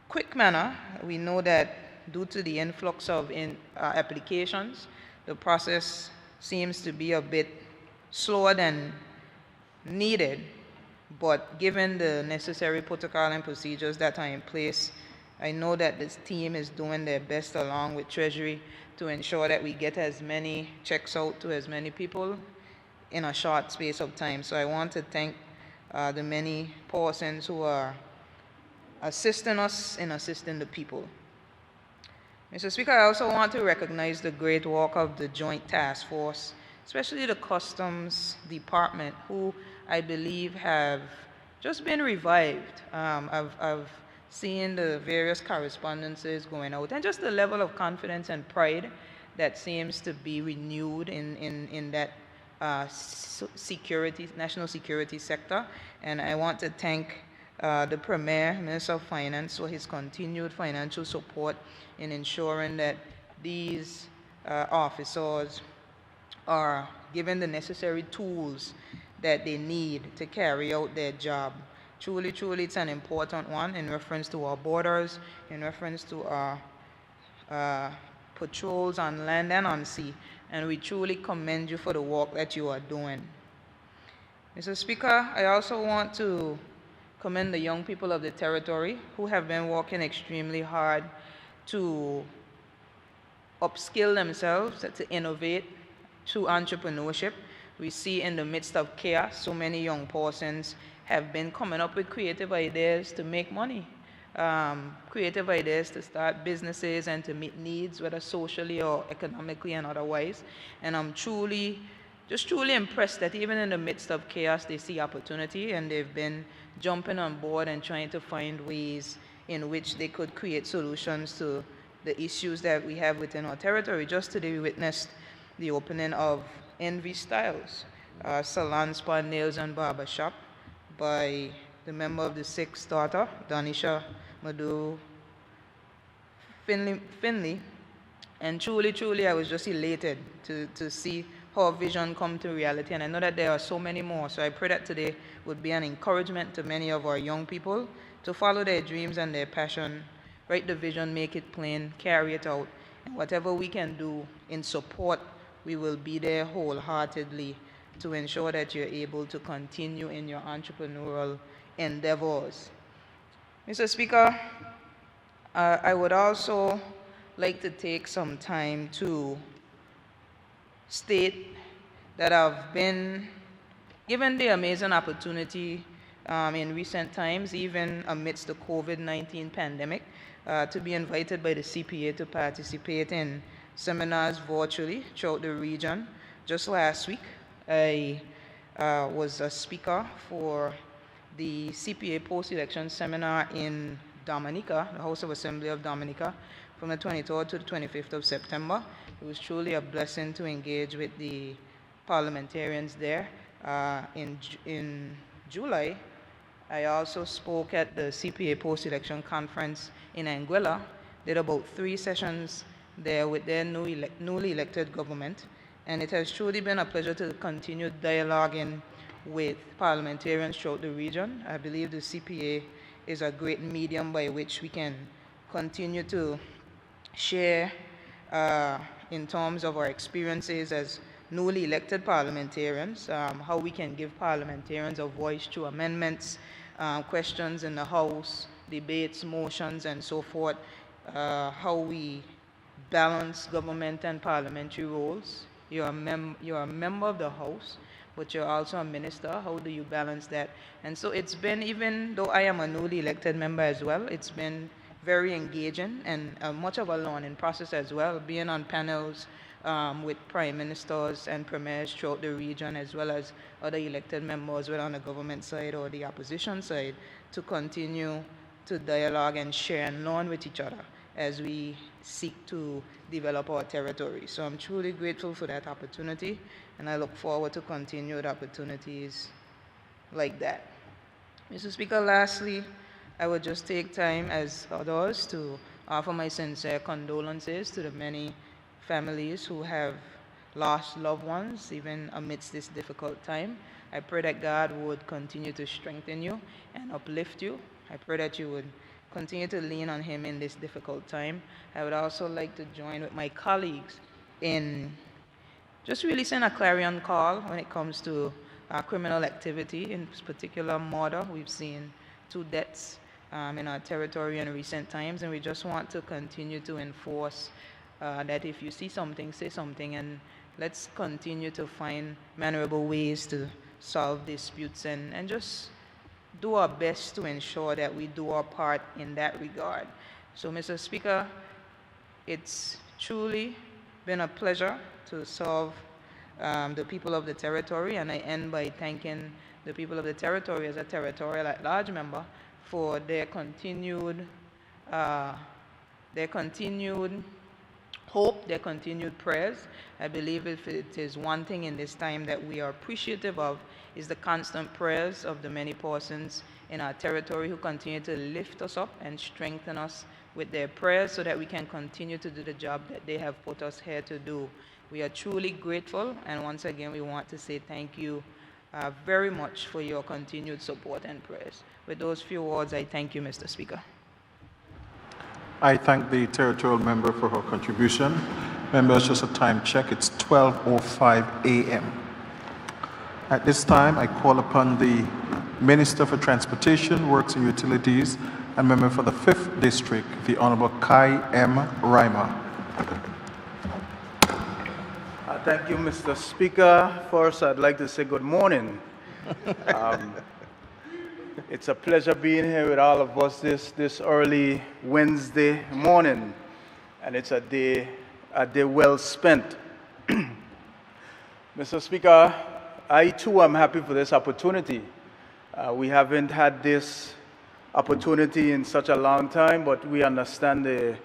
quick manner. We know that due to the influx of applications, the process seems to be a bit slower than needed, but given the necessary protocol and procedures that are in place, I know that this team is doing their best along with Treasury to ensure that we get as many checks out to as many people in a short space of time. So I want to thank the many persons who are assisting us in assisting the people. Mr. Speaker, I also want to recognize the great work of the Joint Task Force, especially the Customs Department, who I believe have just been revived. I've seen the various correspondences going out, and just the level of confidence and pride that seems to be renewed in that national security sector. And I want to thank the Premier, Minister of Finance, for his continued financial support in ensuring that these officers are given the necessary tools that they need to carry out their job. Truly, truly, it's an important one in reference to our borders, in reference to our patrols on land and on sea, and we truly commend you for the work that you are doing. Mr. Speaker, I also want to commend the young people of the territory who have been working extremely hard to upskill themselves, to innovate through entrepreneurship. We see in the midst of chaos, so many young persons have been coming up with creative ideas to make money, creative ideas to start businesses and to meet needs, whether socially or economically and otherwise. And I'm truly impressed that even in the midst of chaos, they see opportunity, and they've been jumping on board and trying to find ways in which they could create solutions to the issues that we have within our territory. Just today, we witnessed the opening of Envy Styles, salon, spa, nails, and barber shop by the member of the 6th daughter, Danisha Madhu Finley. And truly, truly, I was just elated to see her vision come to reality. And I know that there are so many more. So I pray that today would be an encouragement to many of our young people to follow their dreams and their passion, write the vision, make it plain, carry it out. And whatever we can do in support, we will be there wholeheartedly to ensure that you're able to continue in your entrepreneurial endeavors. Mr. Speaker, I would also like to take some time to state that I've been given the amazing opportunity in recent times, even amidst the COVID-19 pandemic, to be invited by the CPA to participate in seminars virtually throughout the region. Just last week, I was a speaker for the CPA post-election seminar in Dominica, the House of Assembly of Dominica, from the 23rd to the 25th of September. It was truly a blessing to engage with the parliamentarians there. In July, I also spoke at the CPA post-election conference in Anguilla, did about 3 sessions there with their newly elected government, and it has truly been a pleasure to continue dialoguing with parliamentarians throughout the region. I believe the CPA is a great medium by which we can continue to share in terms of our experiences as newly elected parliamentarians, how we can give parliamentarians a voice through amendments, questions in the House, debates, motions, and so forth, how we balance government and parliamentary roles. You're a member of the House, but you're also a minister. How do you balance that? And so it's been, even though I am a newly elected member as well, it's been very engaging and much of a learning process as well, being on panels with prime ministers and premiers throughout the region, as well as other elected members, whether on the government side or the opposition side, to continue to dialogue and share and learn with each other as we seek to develop our territory. So I'm truly grateful for that opportunity, and I look forward to continued opportunities like that. Mr. Speaker, lastly, I would just take time, as others, to offer my sincere condolences to the many families who have lost loved ones, even amidst this difficult time. I pray that God would continue to strengthen you and uplift you. I pray that you would continue to lean on Him in this difficult time. I would also like to join with my colleagues in just really send a clarion call when it comes to criminal activity, in particular murder. We've seen 2 deaths in our territory in recent times, and we just want to continue to enforce that if you see something, say something, and let's continue to find mannerable ways to solve disputes and just do our best to ensure that we do our part in that regard. So, Mr. Speaker, it's truly been a pleasure to serve the people of the territory, and I end by thanking the people of the territory as a territorial at-large member for their continued hope, their continued prayers. I believe if it is one thing in this time that we are appreciative of, is the constant prayers of the many persons in our territory who continue to lift us up and strengthen us with their prayers so that we can continue to do the job that they have put us here to do. We are truly grateful, and once again we want to say thank you very much for your continued support and prayers. With those few words, I thank you, Mr. Speaker. I thank the territorial member for her contribution. Members, just a time check, it's 12:05 a.m. At this time, I call upon the Minister for Transportation, Works and Utilities, and member for the 5th District, the Honorable Kai M. Reimer. Thank you, Mr. Speaker. First, I'd like to say good morning. It's a pleasure being here with all of us this early Wednesday morning, and it's a day well spent. Mr. Speaker, I too am happy for this opportunity. We haven't had this opportunity in such a long time, but we understand the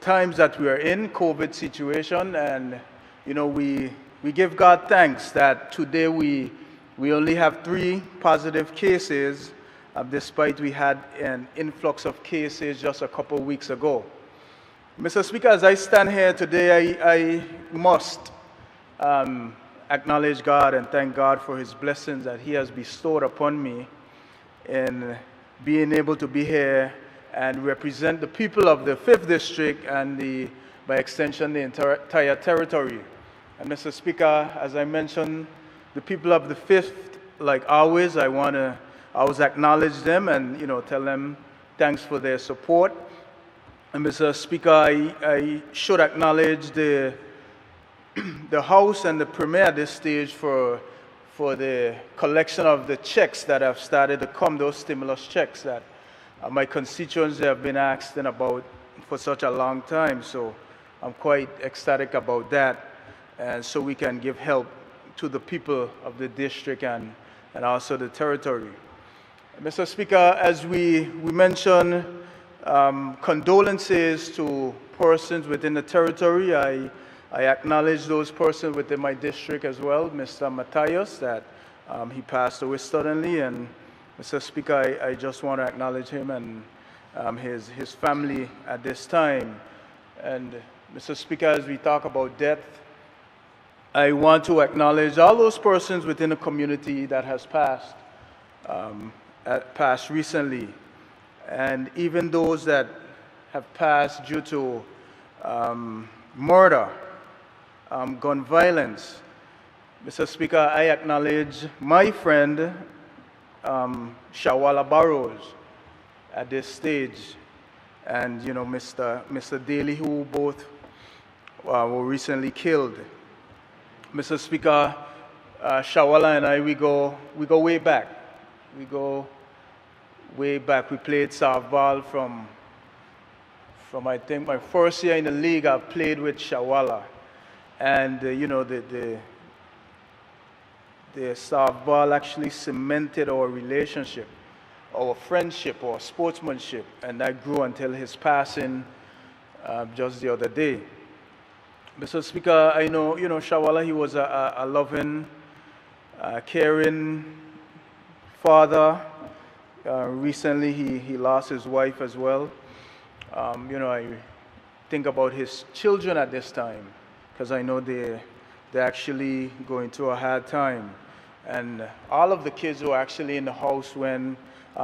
times that we are in, COVID situation, and you know, we give God thanks that today we only have 3 positive cases, despite we had an influx of cases just a couple weeks ago. Mr. Speaker, as I stand here today, I must acknowledge God and thank God for His blessings that He has bestowed upon me in being able to be here and represent the people of the 5th District and by extension, the entire territory. And Mr. Speaker, as I mentioned, the people of the 5th, like always, I want to always acknowledge them and, you know, tell them thanks for their support. And Mr. Speaker, I should acknowledge the House and the Premier at this stage for the collection of the checks that have started to come, those stimulus checks that my constituents have been asking about for such a long time. So I'm quite ecstatic about that. And so we can give help to the people of the district and also the territory. Mr. Speaker, as we mentioned, condolences to persons within the territory. I acknowledge those persons within my district as well, Mr. Matthias, that he passed away suddenly. And Mr. Speaker, I just want to acknowledge him and his family at this time. And Mr. Speaker, as we talk about death, I want to acknowledge all those persons within the community that has passed recently, and even those that have passed due to murder. gun violence. Mr. Speaker, I acknowledge my friend, Shawala Barrows, at this stage, and Mr. Daly, who both were recently killed. Mr. Speaker, Shawala and I, we go way back. We go way back. We played softball from I think my first year in the league. I played with Shawala, and the softball actually cemented our relationship, our friendship, our sportsmanship, and that grew until his passing just the other day. Mr. Speaker, I know, Shawala, he was a loving, caring father. Recently, he lost his wife as well. I think about his children at this time, because I know they're actually going through a hard time. And all of the kids were actually in the house when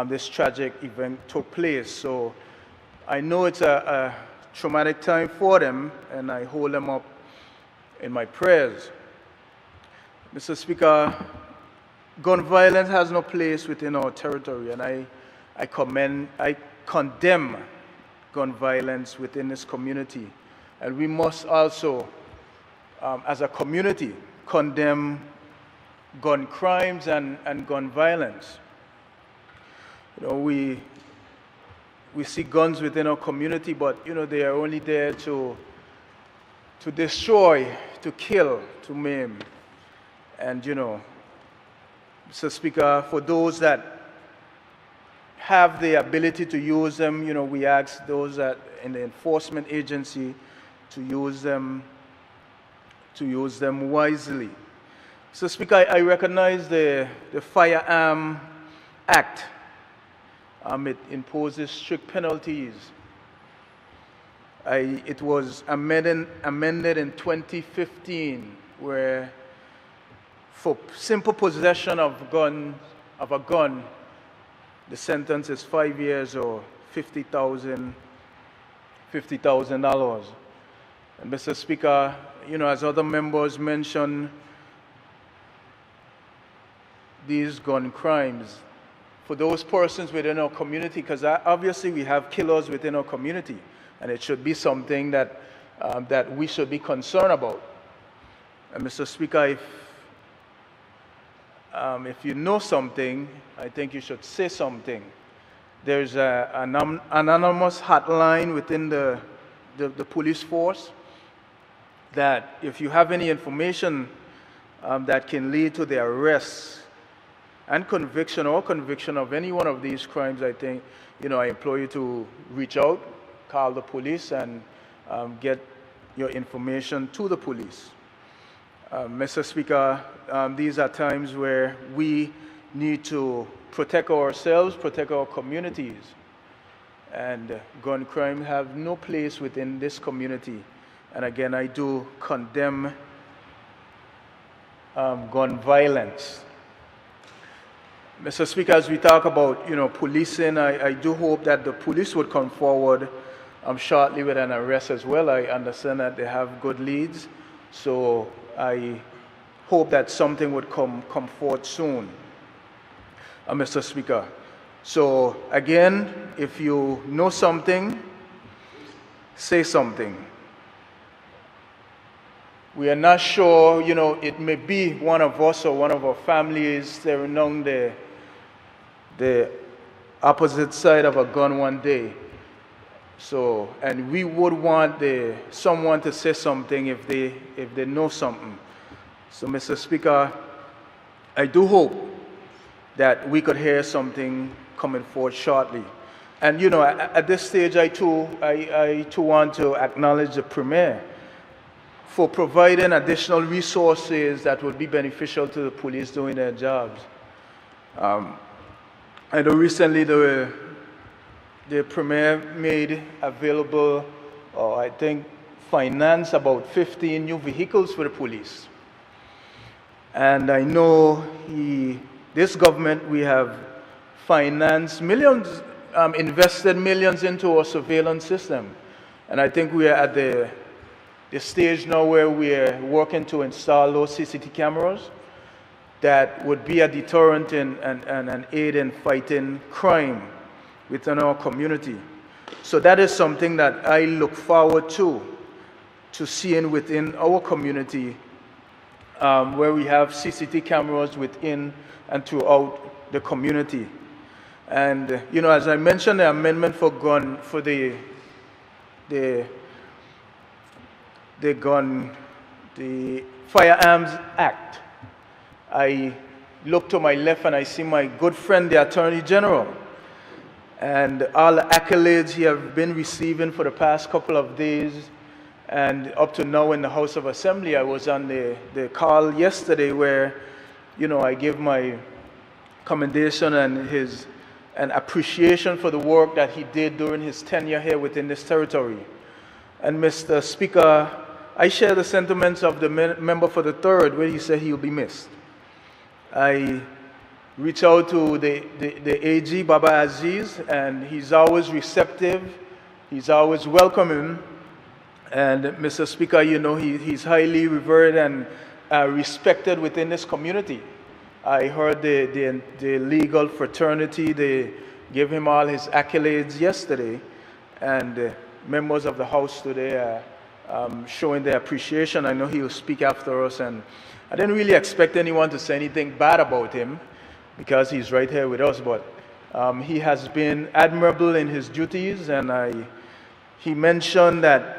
this tragic event took place. So I know it's a traumatic time for them, and I hold them up in my prayers. Mr. Speaker, gun violence has no place within our territory, and I condemn gun violence within this community. And we must also, as a community, condemn gun crimes and gun violence. We see guns within our community, but they are only there to destroy, to kill, to maim. And Mr. Speaker, for those that have the ability to use them, we ask those that in the enforcement agency to use them wisely. So, Speaker, I recognize the Firearm Act. It imposes strict penalties. It was amended in 2015, where for simple possession of a gun, the sentence is 5 years or $50,000. And Mr. Speaker, as other members mentioned, these gun crimes, for those persons within our community, because obviously we have killers within our community, and it should be something that we should be concerned about. And Mr. Speaker, if you know something, I think you should say something. There's an anonymous hotline within the police force that if you have any information that can lead to the arrest and conviction of any one of these crimes, I think, I implore you to reach out, call the police, and get your information to the police. Mr. Speaker, these are times where we need to protect ourselves, protect our communities. And gun crime have no place within this community. And again, I do condemn gun violence. Mr. Speaker, as we talk about, policing, I do hope that the police would come forward shortly with an arrest as well. I understand that they have good leads, so I hope that something would come forth soon, Mr. Speaker. So again, if you know something, say something. We are not sure, it may be one of us or one of our families staring on the opposite side of a gun one day. So, and we would want someone to say something if they know something. So, Mr. Speaker, I do hope that we could hear something coming forth shortly. And at this stage, I too want to acknowledge the Premier for providing additional resources that would be beneficial to the police doing their jobs. I know recently the Premier made available, I think, financed about 15 new vehicles for the police. And I know this government, we have financed millions, invested millions into our surveillance system. And I think we are at the stage now where we're working to install those CCTV cameras that would be a deterrent and an aid in fighting crime within our community. So that is something that I look forward to seeing within our community, where we have CCTV cameras within and throughout the community. And as I mentioned, the amendment for the Firearms Act, I look to my left and I see my good friend, the Attorney General, and all the accolades he has been receiving for the past couple of days, and up to now in the House of Assembly. I was on the call yesterday where, I give my commendation and appreciation for the work that he did during his tenure here within this territory. And Mr. Speaker, I share the sentiments of the member for the 3rd, where he said he will be missed. I reach out to the AG, Baba Aziz, and he's always receptive. He's always welcoming. And Mr. Speaker, he's highly revered and respected within this community. I heard the legal fraternity, they gave him all his accolades yesterday, and members of the House today are showing their appreciation. I know he will speak after us, and I didn't really expect anyone to say anything bad about him because he's right here with us, but he has been admirable in his duties, and he mentioned that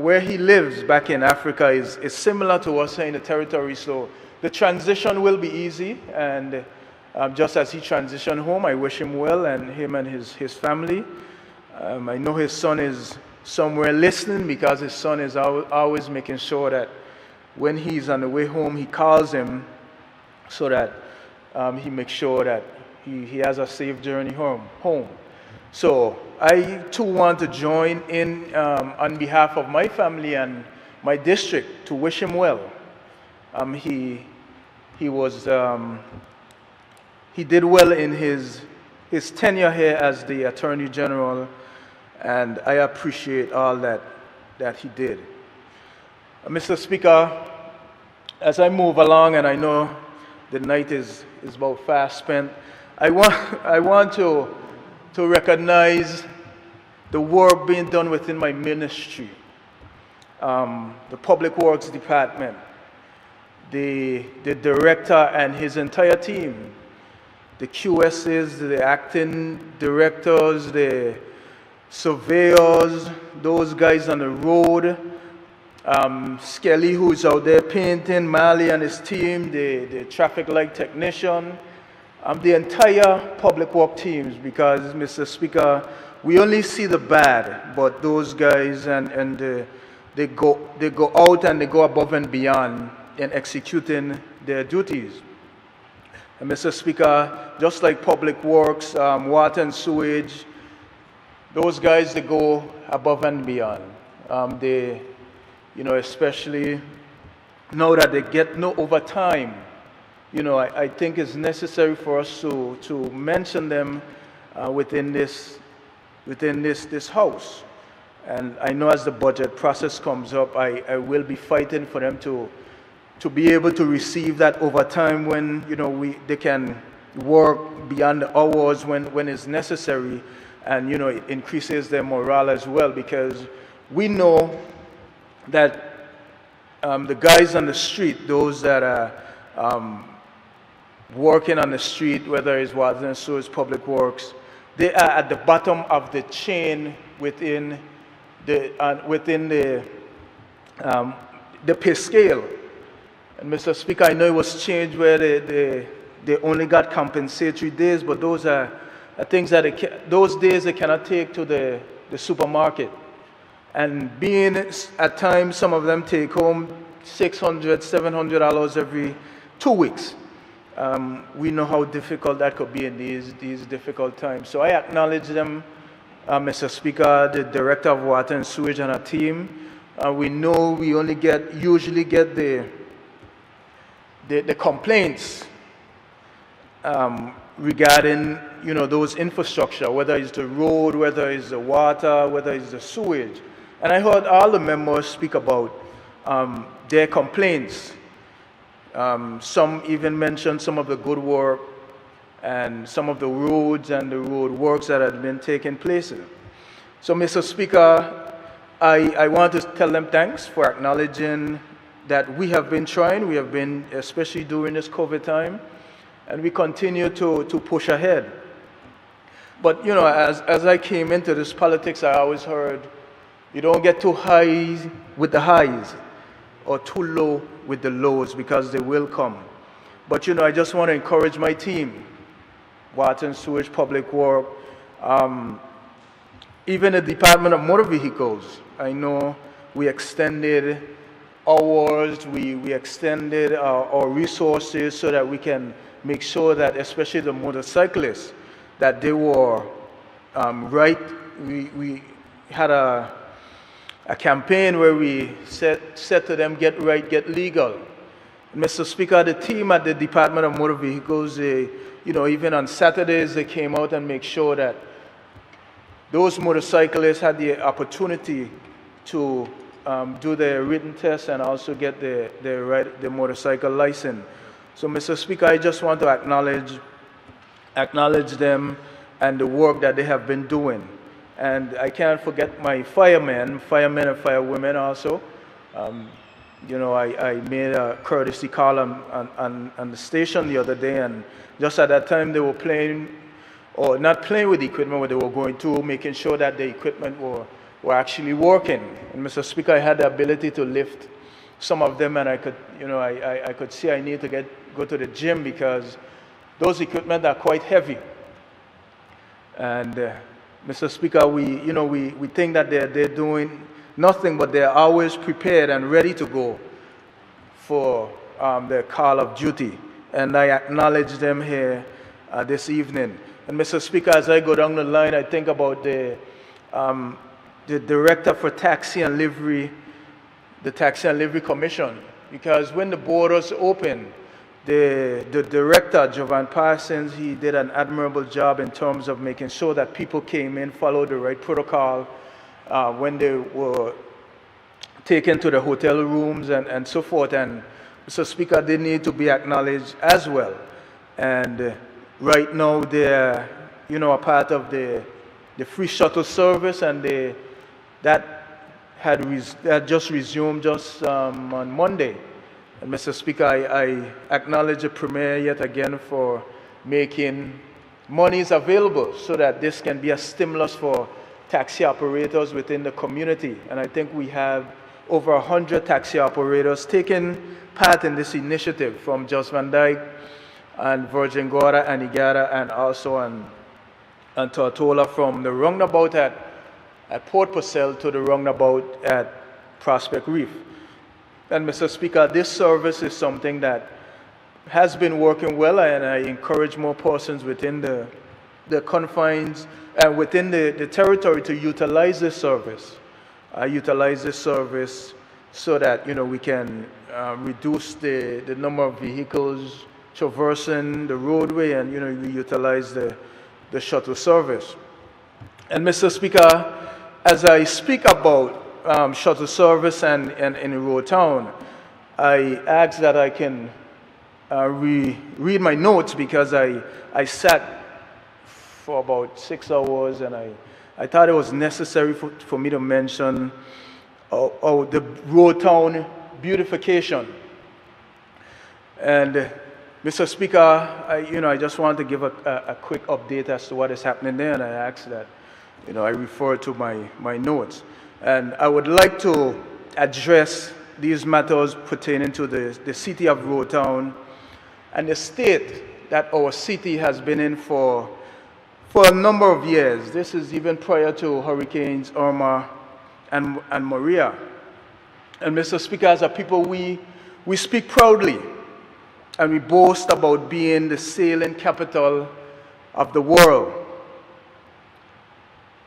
where he lives back in Africa is similar to us here in the territory, so the transition will be easy, and just as he transitioned home, I wish him well, and him and his family. I know his son is somewhere listening, because his son is always making sure that when he's on the way home, he calls him so that he makes sure that he has a safe journey home. So I too want to join in on behalf of my family and my district to wish him well. He did well in his tenure here as the Attorney General, and I appreciate all that he did. Mr. Speaker, as I move along, and I know the night is about fast spent, I want to recognize the work being done within my ministry, the Public Works Department, the director and his entire team, the QSs, the acting directors, the surveyors, those guys on the road, Skelly, who's out there painting, Mali and his team, the traffic light technician, the entire public work teams, because, Mr. Speaker, we only see the bad, but those guys, they go out and they go above and beyond in executing their duties. And Mr. Speaker, just like Public Works, water and sewage, those guys, they go above and beyond. Especially now that they get no overtime, I think it's necessary for us to mention them within this House. And I know as the budget process comes up, I will be fighting for them to be able to receive that overtime when they can work beyond the hours when it's necessary, and it increases their morale as well, because we know that the guys on the street, those that are working on the street, whether it's water and sewage, public works, they are at the bottom of the chain within the pay scale. And Mr. Speaker, I know it was changed where they only got compensatory days, but those are things that those days they cannot take to the supermarket. And being at times, some of them take home $600, $700 every 2 weeks. We know how difficult that could be in these difficult times. So I acknowledge them, Mr. Speaker, the Director of Water and Sewage and our team. We know we only usually get the complaints regarding those infrastructure, whether it's the road, whether it's the water, whether it's the sewage. And I heard all the members speak about their complaints. Some even mentioned some of the good work and some of the roads and the road works that had been taking place. So, Mr. Speaker, I want to tell them thanks for acknowledging that we have been trying. We have been, especially during this COVID time, and we continue to push ahead. But, you know, as I came into this politics, I always heard, you don't get too high with the highs or too low with the lows, because they will come. But, you know, I just want to encourage my team, Water and Sewage, Public Work, even the Department of Motor Vehicles. I know we extended hours, we extended our resources so that we can make sure that, especially the motorcyclists, that they were right. We had a campaign where we said to them, get right, get legal. Mr. Speaker, the team at the Department of Motor Vehicles, you know, even on Saturdays, they came out and make sure that those motorcyclists had the opportunity to do their written test and also get the motorcycle license. So, Mr. Speaker, I just want to acknowledge them and the work that they have been doing. And I can't forget my firemen and firewomen also. You know, I made a courtesy call on the station the other day, and just at that time they were playing, or not playing with the equipment, but they were going through making sure that the equipment were actually working. And Mr. Speaker, I had the ability to lift some of them, and I could, you know, I could see I need to go to the gym because those equipment are quite heavy. And Mr. Speaker, we think that they're doing nothing, but they're always prepared and ready to go for their call of duty. And I acknowledge them here this evening. And Mr. Speaker, as I go down the line, I think about the Director for Taxi and Livery, the Taxi and Livery Commission, because when the borders opened, the director, Jovan Parsons, he did an admirable job in terms of making sure that people came in, followed the right protocol when they were taken to the hotel rooms and so forth. And Mr. Speaker, they need to be acknowledged as well. And right now they're, you know, a part of the free shuttle service, and that had just resumed just on Monday. And Mr. Speaker, I acknowledge the Premier yet again for making monies available so that this can be a stimulus for taxi operators within the community. And I think we have over 100 taxi operators taking part in this initiative, from Jos Van Dyke and Virgin Gorda and Igara, and also on Tortola, from the roundabout at Port Purcell to the roundabout at Prospect Reef. And Mr. Speaker, this service is something that has been working well, and I encourage more persons within the confines and within the territory to utilize this service. So that, you know, we can reduce the number of vehicles traversing the roadway, and, you know, we utilize the shuttle service. And Mr. Speaker, as I speak about shuttle service and in Road Town, I ask that I can read my notes, because I sat for about 6 hours, and I thought it was necessary for me to mention the Road Town beautification. And Mr. Speaker, I just want to give a quick update as to what is happening there, and I ask that, you know, I refer to my notes. And I would like to address these matters pertaining to the city of Road Town and the state that our city has been in for a number of years. This is even prior to Hurricanes Irma and Maria. And Mr. Speaker, as a people, we speak proudly, and we boast about being the sailing capital of the world.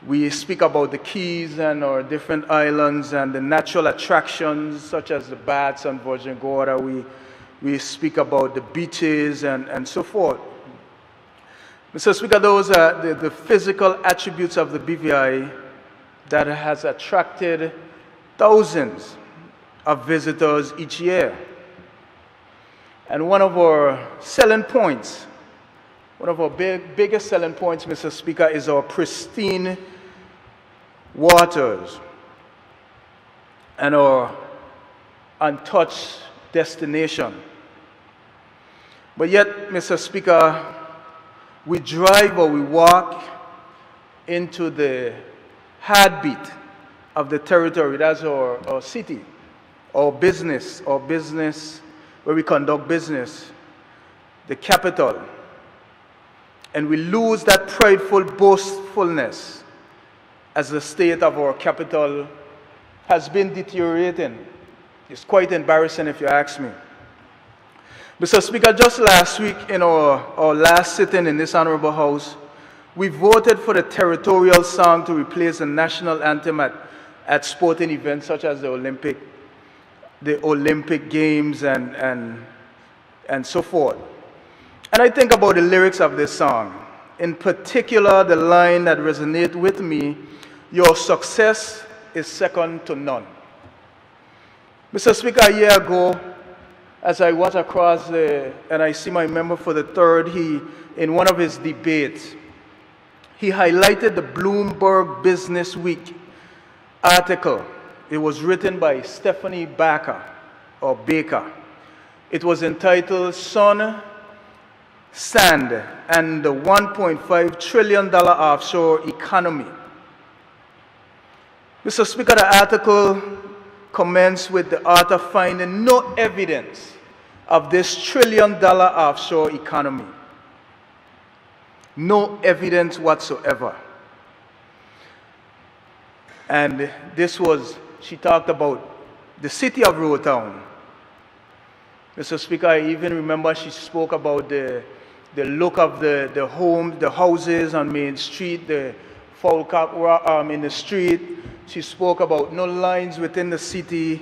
We speak about the Keys and our different islands and the natural attractions such as the Bats and Virgin Gorda. We speak about the beaches and so forth. Mr. Speaker, those are the physical attributes of the BVI that has attracted thousands of visitors each year. And one of our selling points, one of our biggest selling points, Mr. Speaker, is our pristine waters and our untouched destination. But yet, Mr. Speaker, we drive or we walk into the heartbeat of the territory. That's our city, our business where we conduct business, the capital. And we lose that prideful boastfulness as the state of our capital has been deteriorating. It's quite embarrassing if you ask me. Mr. Speaker, just last week in our last sitting in this honorable house, we voted for the territorial song to replace the national anthem at sporting events such as the Olympic Games and so forth. And I think about the lyrics of this song. In particular, the line that resonates with me, "Your success is second to none." Mr. Speaker, a year ago, as I was across and I see my member for the third, in one of his debates, he highlighted the Bloomberg Business Week article. It was written by Stephanie Baker. It was entitled "Sun, Sand, and the $1.5 trillion Offshore Economy." Mr. Speaker, the article commenced with the author finding no evidence of this trillion-dollar offshore economy. No evidence whatsoever. And she talked about the city of Road Town. Mr. Speaker, I even remember she spoke about the look of the homes, the houses on Main Street, the folk in the street. She spoke about no lines within the city.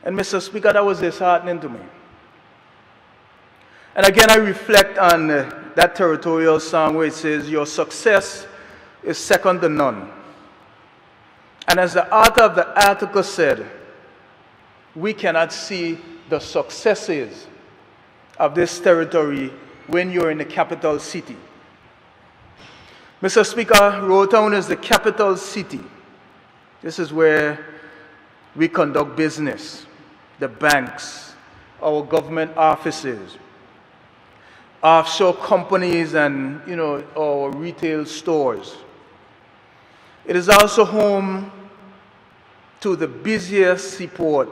And Mr. Speaker, that was disheartening to me. And again, I reflect on that territorial song where it says, "Your success is second to none." And as the author of the article said, we cannot see the successes of this territory when you're in the capital city. Mr. Speaker, Road Town is the capital city. This is where we conduct business, the banks, our government offices, offshore companies, and our retail stores. It is also home to the busiest seaport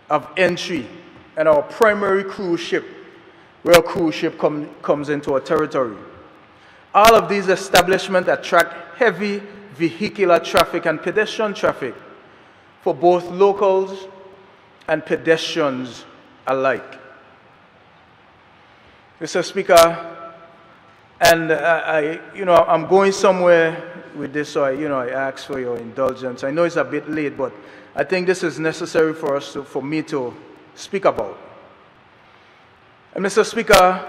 of entry and our primary cruise ship, where a cruise ship comes into our territory. All of these establishments attract heavy vehicular traffic and pedestrian traffic for both locals and pedestrians alike. Mr. Speaker, and I'm going somewhere with this, so I ask for your indulgence. I know it's a bit late, but I think this is necessary for me to speak about. And Mr. Speaker,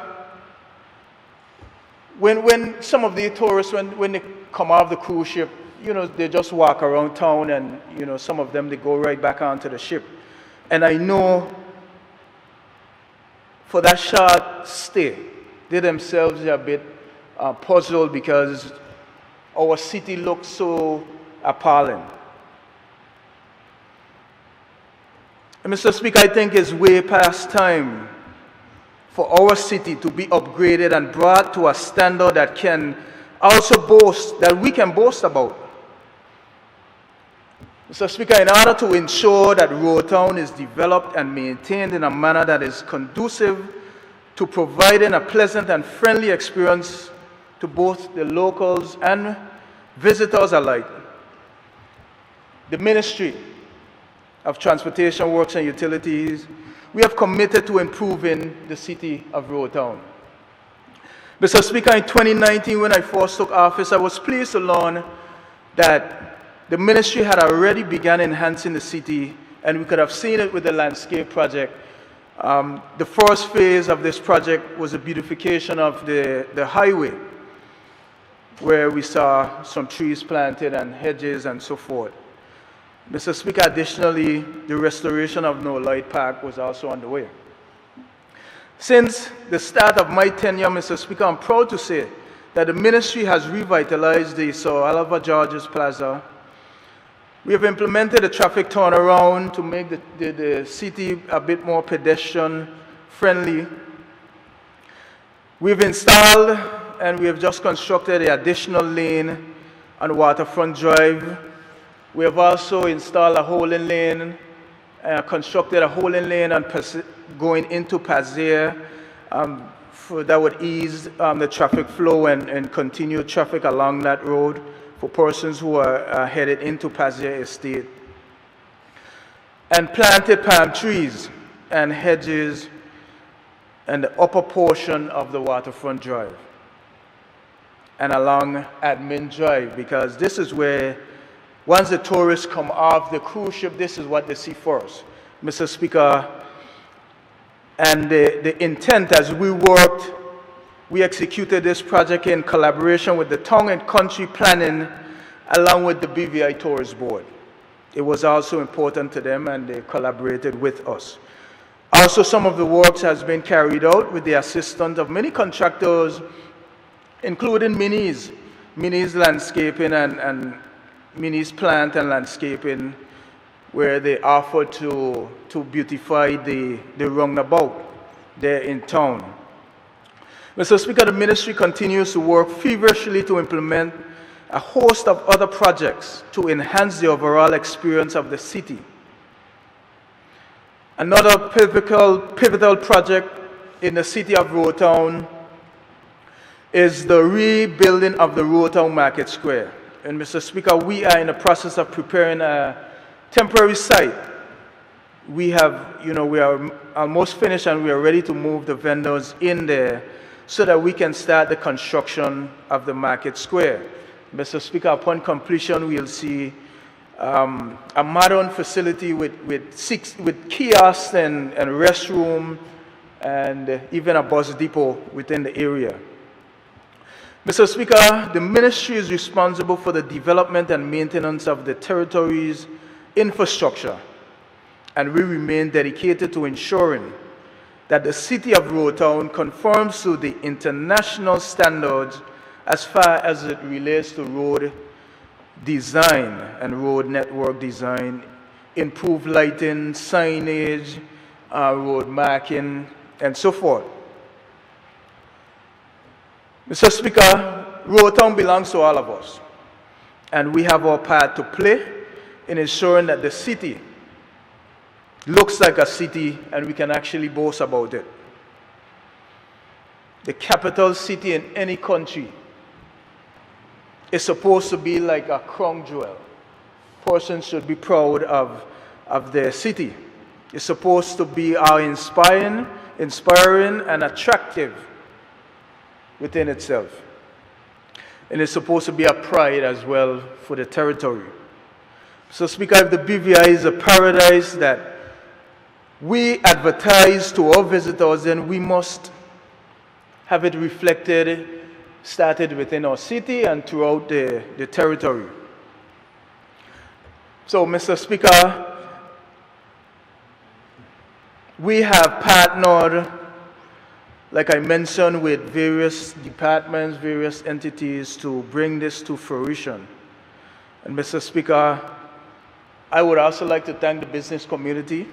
when some of the tourists, when they come off the cruise ship, they just walk around town, and some of them, they go right back onto the ship. And I know for that short stay, they themselves are a bit puzzled because our city looks so appalling. And Mr. Speaker, I think it's way past time for our city to be upgraded and brought to a standard that can also boast, that we can boast about. Mr. Speaker, in order to ensure that Road Town is developed and maintained in a manner that is conducive to providing a pleasant and friendly experience to both the locals and visitors alike, the Ministry of Transportation, Works and Utilities, we have committed to improving the city of Road Town. Mr. Speaker, in 2019, when I first took office, I was pleased to learn that the ministry had already begun enhancing the city, and we could have seen it with the landscape project. The first phase of this project was the beautification of the highway. where we saw some trees planted and hedges and so forth. Mr. Speaker, additionally, the restoration of No Light Park was also underway. Since the start of my tenure, Mr. Speaker, I'm proud to say that the ministry has revitalized the Sir Oliver Georges Plaza. We have implemented a traffic turnaround to make the city a bit more pedestrian friendly. We've installed and we have just constructed an additional lane on Waterfront Drive. We have also installed a holding lane, constructed a holding lane on going into Pazier that would ease the traffic flow and continue traffic along that road for persons who are headed into Pazier Estate. And planted palm trees and hedges in the upper portion of the Waterfront Drive and along Admin Drive, because this is where, once the tourists come off the cruise ship, this is what they see first. Mr. Speaker, and the intent as we worked, we executed this project in collaboration with the Town and Country Planning along with the BVI Tourist Board. It was also important to them and they collaborated with us. Also, some of the works has been carried out with the assistance of many contractors, including Minis Landscaping and Minis Plant and Landscaping, where they offer to beautify the roundabout there in town. Mr. Speaker, the ministry continues to work feverishly to implement a host of other projects to enhance the overall experience of the city. Another pivotal project in the city of Roetown is the rebuilding of the Roetown Market Square. And Mr. Speaker, we are in the process of preparing a temporary site. We are almost finished and we are ready to move the vendors in there so that we can start the construction of the market square. Mr. Speaker, upon completion, we'll see a modern facility with kiosks and restroom and even a bus depot within the area. Mr. Speaker, the ministry is responsible for the development and maintenance of the territory's infrastructure, and we remain dedicated to ensuring that the city of Roetown conforms to the international standards as far as it relates to road design and road network design, improved lighting, signage, road marking, and so forth. Mr. Speaker, Roetown belongs to all of us, and we have our part to play in ensuring that the city looks like a city and we can actually boast about it. The capital city in any country is supposed to be like a crown jewel. Persons should be proud of their city. It's supposed to be inspiring and attractive within itself. And it's supposed to be a pride as well for the territory. So, Speaker, if the BVI is a paradise that we advertise to our visitors, then we must have it reflected, started within our city and throughout the territory. So, Mr. Speaker, we have partnered, like I mentioned, with various departments, various entities to bring this to fruition. And Mr. Speaker, I would also like to thank the business community.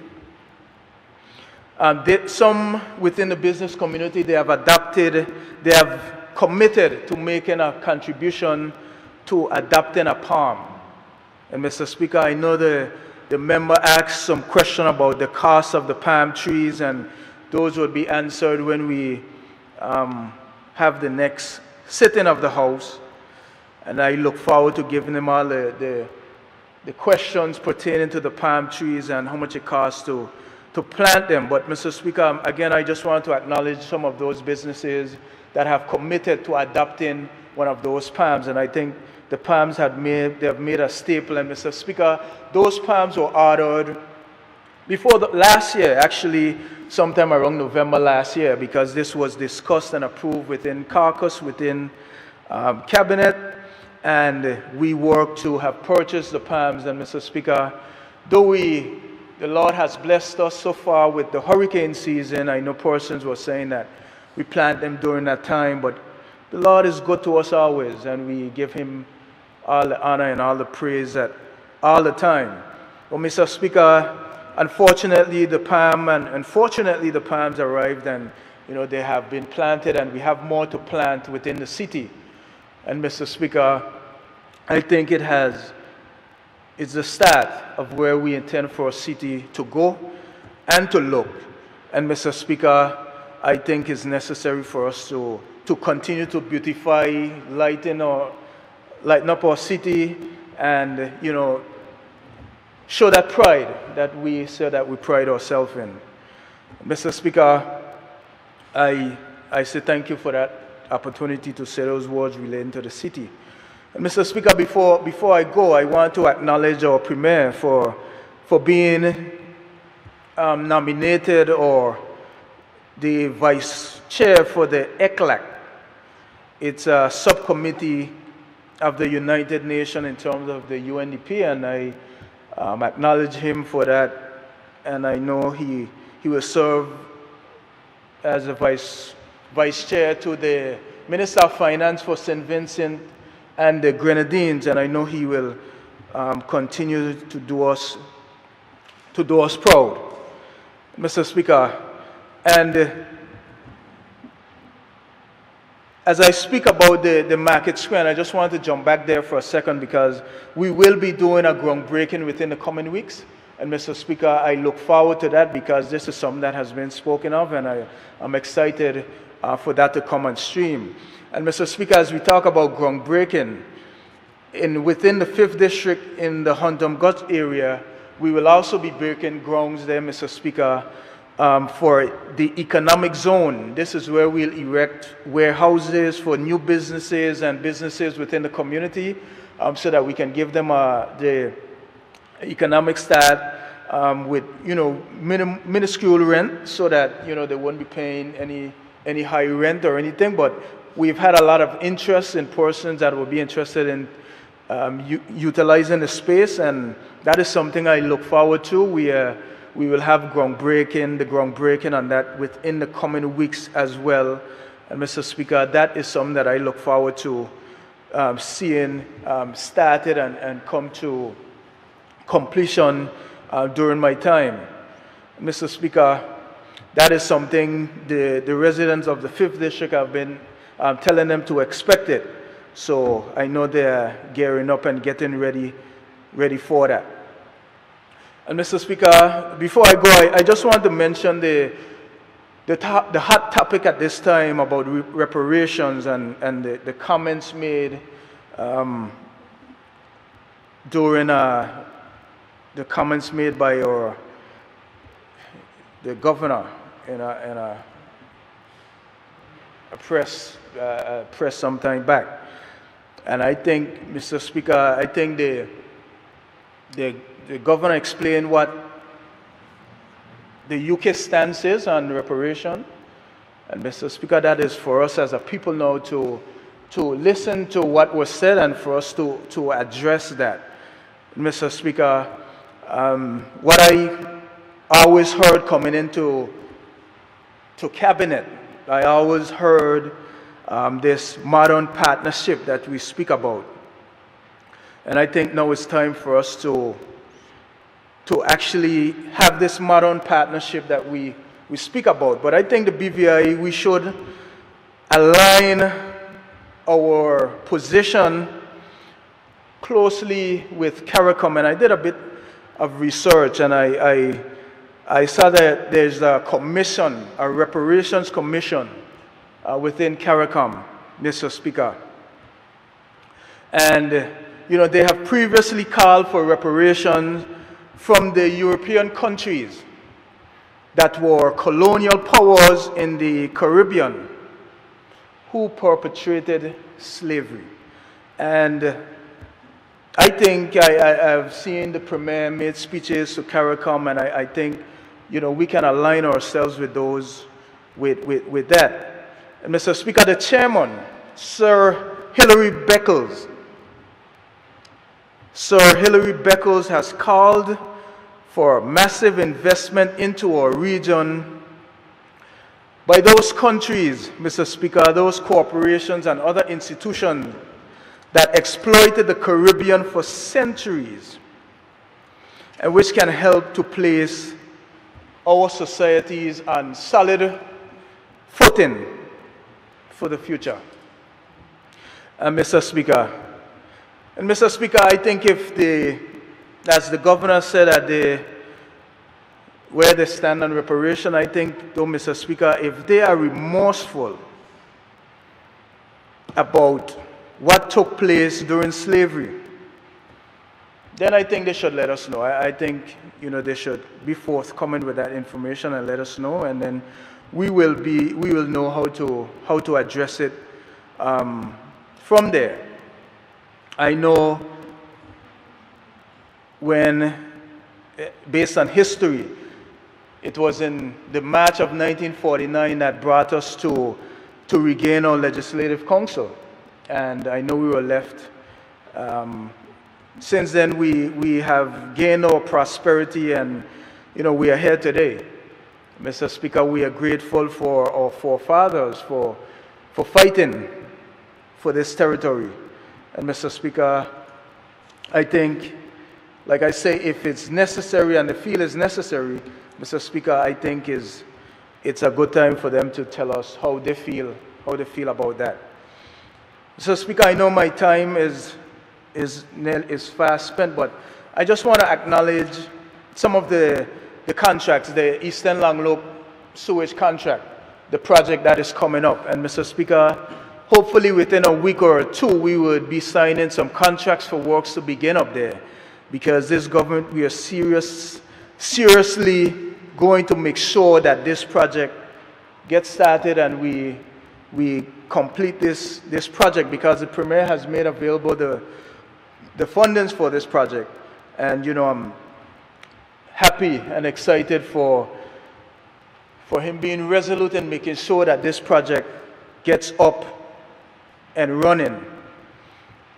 Some within the business community, they have committed to making a contribution to adopting a palm. And Mr. Speaker, I know the member asked some question about the cost of the palm trees, and those will be answered when we have the next sitting of the House. And I look forward to giving them all the questions pertaining to the palm trees and how much it costs to plant them. But Mr. Speaker, again, I just want to acknowledge some of those businesses that have committed to adopting one of those palms. And I think the palms they have made a staple. And Mr. Speaker, those palms were ordered before last year, actually sometime around November last year, because this was discussed and approved within caucus, within cabinet, and we work to have purchased the palms. And Mr. Speaker, though the Lord has blessed us so far with the hurricane season, I know persons were saying that we plant them during that time, but the Lord is good to us always, and we give him all the honor and all the praise at all the time. Well, Mr. Speaker, unfortunately the palms arrived, and they have been planted, and we have more to plant within the city. And Mr. Speaker, I think it's the start of where we intend for a city to go and to look. And Mr. Speaker, I think it's necessary for us to continue to beautify, lighten up our city, and show that pride that we say that we pride ourselves in. Mr. Speaker, I say thank you for that opportunity to say those words relating to the city. And Mr. Speaker, before I go, I want to acknowledge our Premier for being nominated, or the Vice Chair for the ECLAC. It's a subcommittee of the United Nations in terms of the UNDP, and I acknowledge him for that, and I know he will serve as a vice chair to the Minister of Finance for St. Vincent and the Grenadines, and I know he will continue to do us proud, Mr. Speaker. And as I speak about the market square, and I just want to jump back there for a second, because we will be doing a groundbreaking within the coming weeks. And Mr. Speaker, I look forward to that, because this is something that has been spoken of, and I'm excited for that to come on stream. And Mr. Speaker, as we talk about groundbreaking, within the 5th District in the Huntum Guts area, we will also be breaking grounds there, Mr. Speaker, for the economic zone. This is where we'll erect warehouses for new businesses and businesses within the community, so that we can give them the economic start with minuscule rent, so that they won't be paying any high rent or anything. But we've had a lot of interest in persons that will be interested in utilizing the space, and that is something I look forward to. We will have the groundbreaking on that within the coming weeks as well. And Mr. Speaker, that is something that I look forward to seeing started and come to completion during my time. Mr. Speaker, that is something the residents of the 5th District have been telling them to expect it. So I know they're gearing up and getting ready for that. And Mr. Speaker, before I go, I just want to mention the hot topic at this time about reparations and the comments made during the comments made by the governor in a press some time back. And I think, Mr. Speaker, I think the governor explained what the UK stance is on reparation. And Mr. Speaker, that is for us as a people now to listen to what was said and for us to address that. Mr. Speaker, what I always heard coming into cabinet, I always heard this modern partnership that we speak about. And I think now it's time for us to actually have this modern partnership that we speak about. But I think the BVI, we should align our position closely with CARICOM. And I did a bit of research, and I saw that there's a commission, a reparations commission within CARICOM, Mr. Speaker. And, they have previously called for reparations from the European countries that were colonial powers in the Caribbean who perpetrated slavery. And I think I've seen the Premier made speeches to CARICOM, and I think, we can align ourselves with those, with that. And Mr. Speaker, the chairman, Sir Hilary Beckles. Sir Hilary Beckles has called for massive investment into our region by those countries, Mr. Speaker, those corporations and other institutions that exploited the Caribbean for centuries and which can help to place our societies on solid footing for the future. Mr. Speaker, I think if as the governor said where they stand on reparation, I think, though, Mr. Speaker, if they are remorseful about what took place during slavery, then I think they should let us know. I think, they should be forthcoming with that information and let us know, and then we will know how to address it from there. I know when, based on history, it was in the March of 1949 that brought us to regain our legislative council. And I know we were left. Since then, we have gained our prosperity, and we are here today. Mr. Speaker, we are grateful for our forefathers for fighting for this territory. And Mr. Speaker, I think, like I say, if it's necessary and the field is necessary, Mr. Speaker, I think it's a good time for them to tell us how they feel about that. Mr. Speaker, I know my time is fast spent, but I just want to acknowledge some of the contracts, the Eastern Long Loop sewage contract, the project that is coming up. And Mr. Speaker, hopefully within a week or two, we would be signing some contracts for works to begin up there. Because this government, we are seriously going to make sure that this project gets started and we complete this project, because the Premier has made available the fundings for this project. And I'm happy and excited for him being resolute in making sure that this project gets up and running.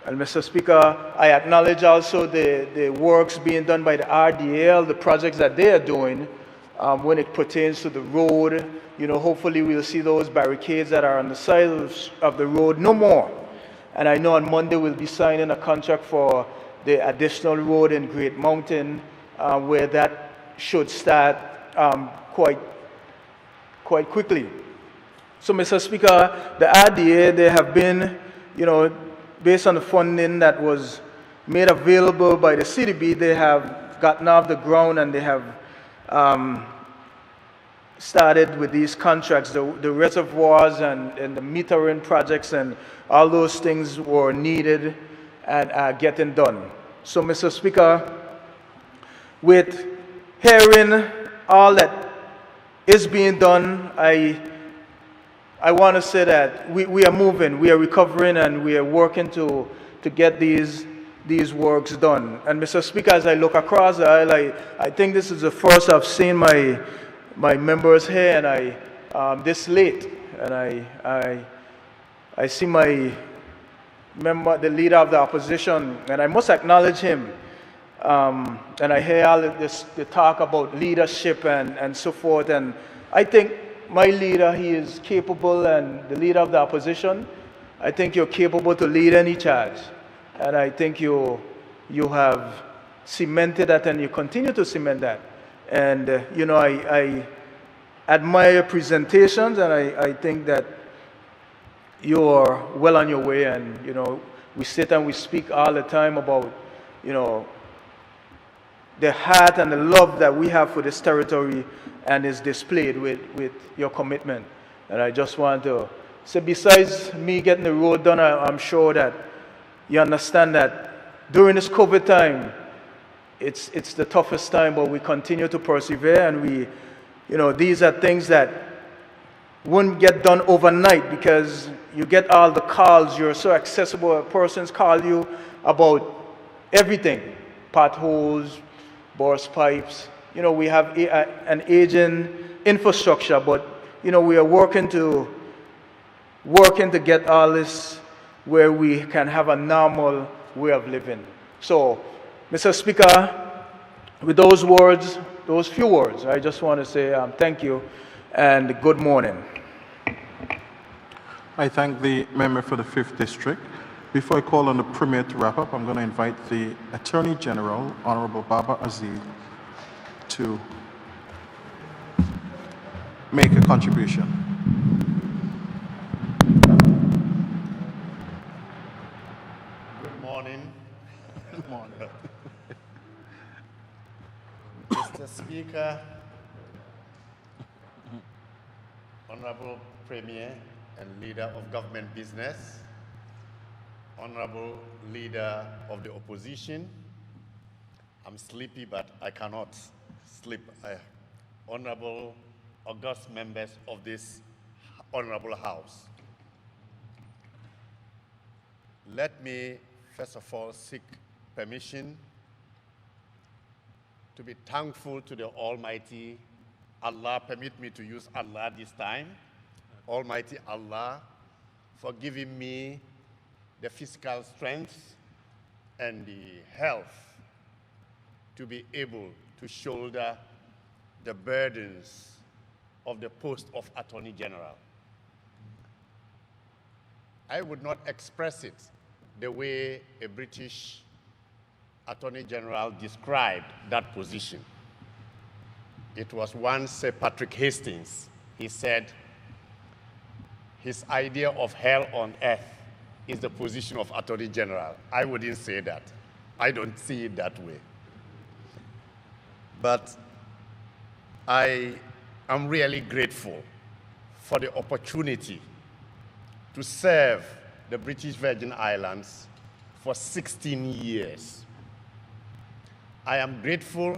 And Mr. Speaker, I acknowledge also the works being done by the RDL, the projects that they are doing when it pertains to the road. Hopefully we'll see those barricades that are on the side of the road no more. And I know on Monday we'll be signing a contract for the additional road in Great Mountain, where that should start quite quickly. So, Mr. Speaker, the RDA, they have been, based on the funding that was made available by the CDB, they have gotten off the ground and they have started with these contracts. The reservoirs and the metering projects and all those things were needed and are getting done. So, Mr. Speaker, with hearing all that is being done, I want to say that we are moving, we are recovering, and we are working to get these works done. And Mr. Speaker, as I look across the aisle, I think this is the first I've seen my members here, and this late, and I see my member, the leader of the opposition, and I must acknowledge him. And I hear all the talk about leadership and so forth, and I think my leader, he is capable, and the leader of the opposition, I think you're capable to lead any charge. And I think you have cemented that, and you continue to cement that. And, I admire your presentations, and I think that you're well on your way. And, we sit and we speak all the time about, the heart and the love that we have for this territory, and is displayed with your commitment. And I just want to say, besides me getting the road done, I'm sure that you understand that during this COVID time, it's the toughest time, but we continue to persevere, and these are things that wouldn't get done overnight, because you get all the calls, you're so accessible, persons call you about everything, potholes, burst pipes. We have an aging infrastructure, but we are working to get all this where we can have a normal way of living. So, Mr. Speaker, with those words, those few words, I just want to say thank you and good morning. I thank the member for the 5th District. Before I call on the Premier to wrap up, I'm going to invite the Attorney General, Honorable Baba Aziz, to make a contribution. Good morning. Good morning. Mr. Speaker, Honorable Premier and Leader of Government Business, Honorable Leader of the Opposition, I'm sleepy, but I cannot sleep. Honorable august members of this Honorable House, let me first of all seek permission to be thankful to the Almighty Allah. Permit me to use Allah this time. Almighty Allah, for giving me the physical strength and the health to be able to shoulder the burdens of the post of Attorney General. I would not express it the way a British Attorney General described that position. It was once Sir Patrick Hastings. He said his idea of hell on earth is the position of Attorney General. I wouldn't say that. I don't see it that way. But I am really grateful for the opportunity to serve the British Virgin Islands for 16 years. I am grateful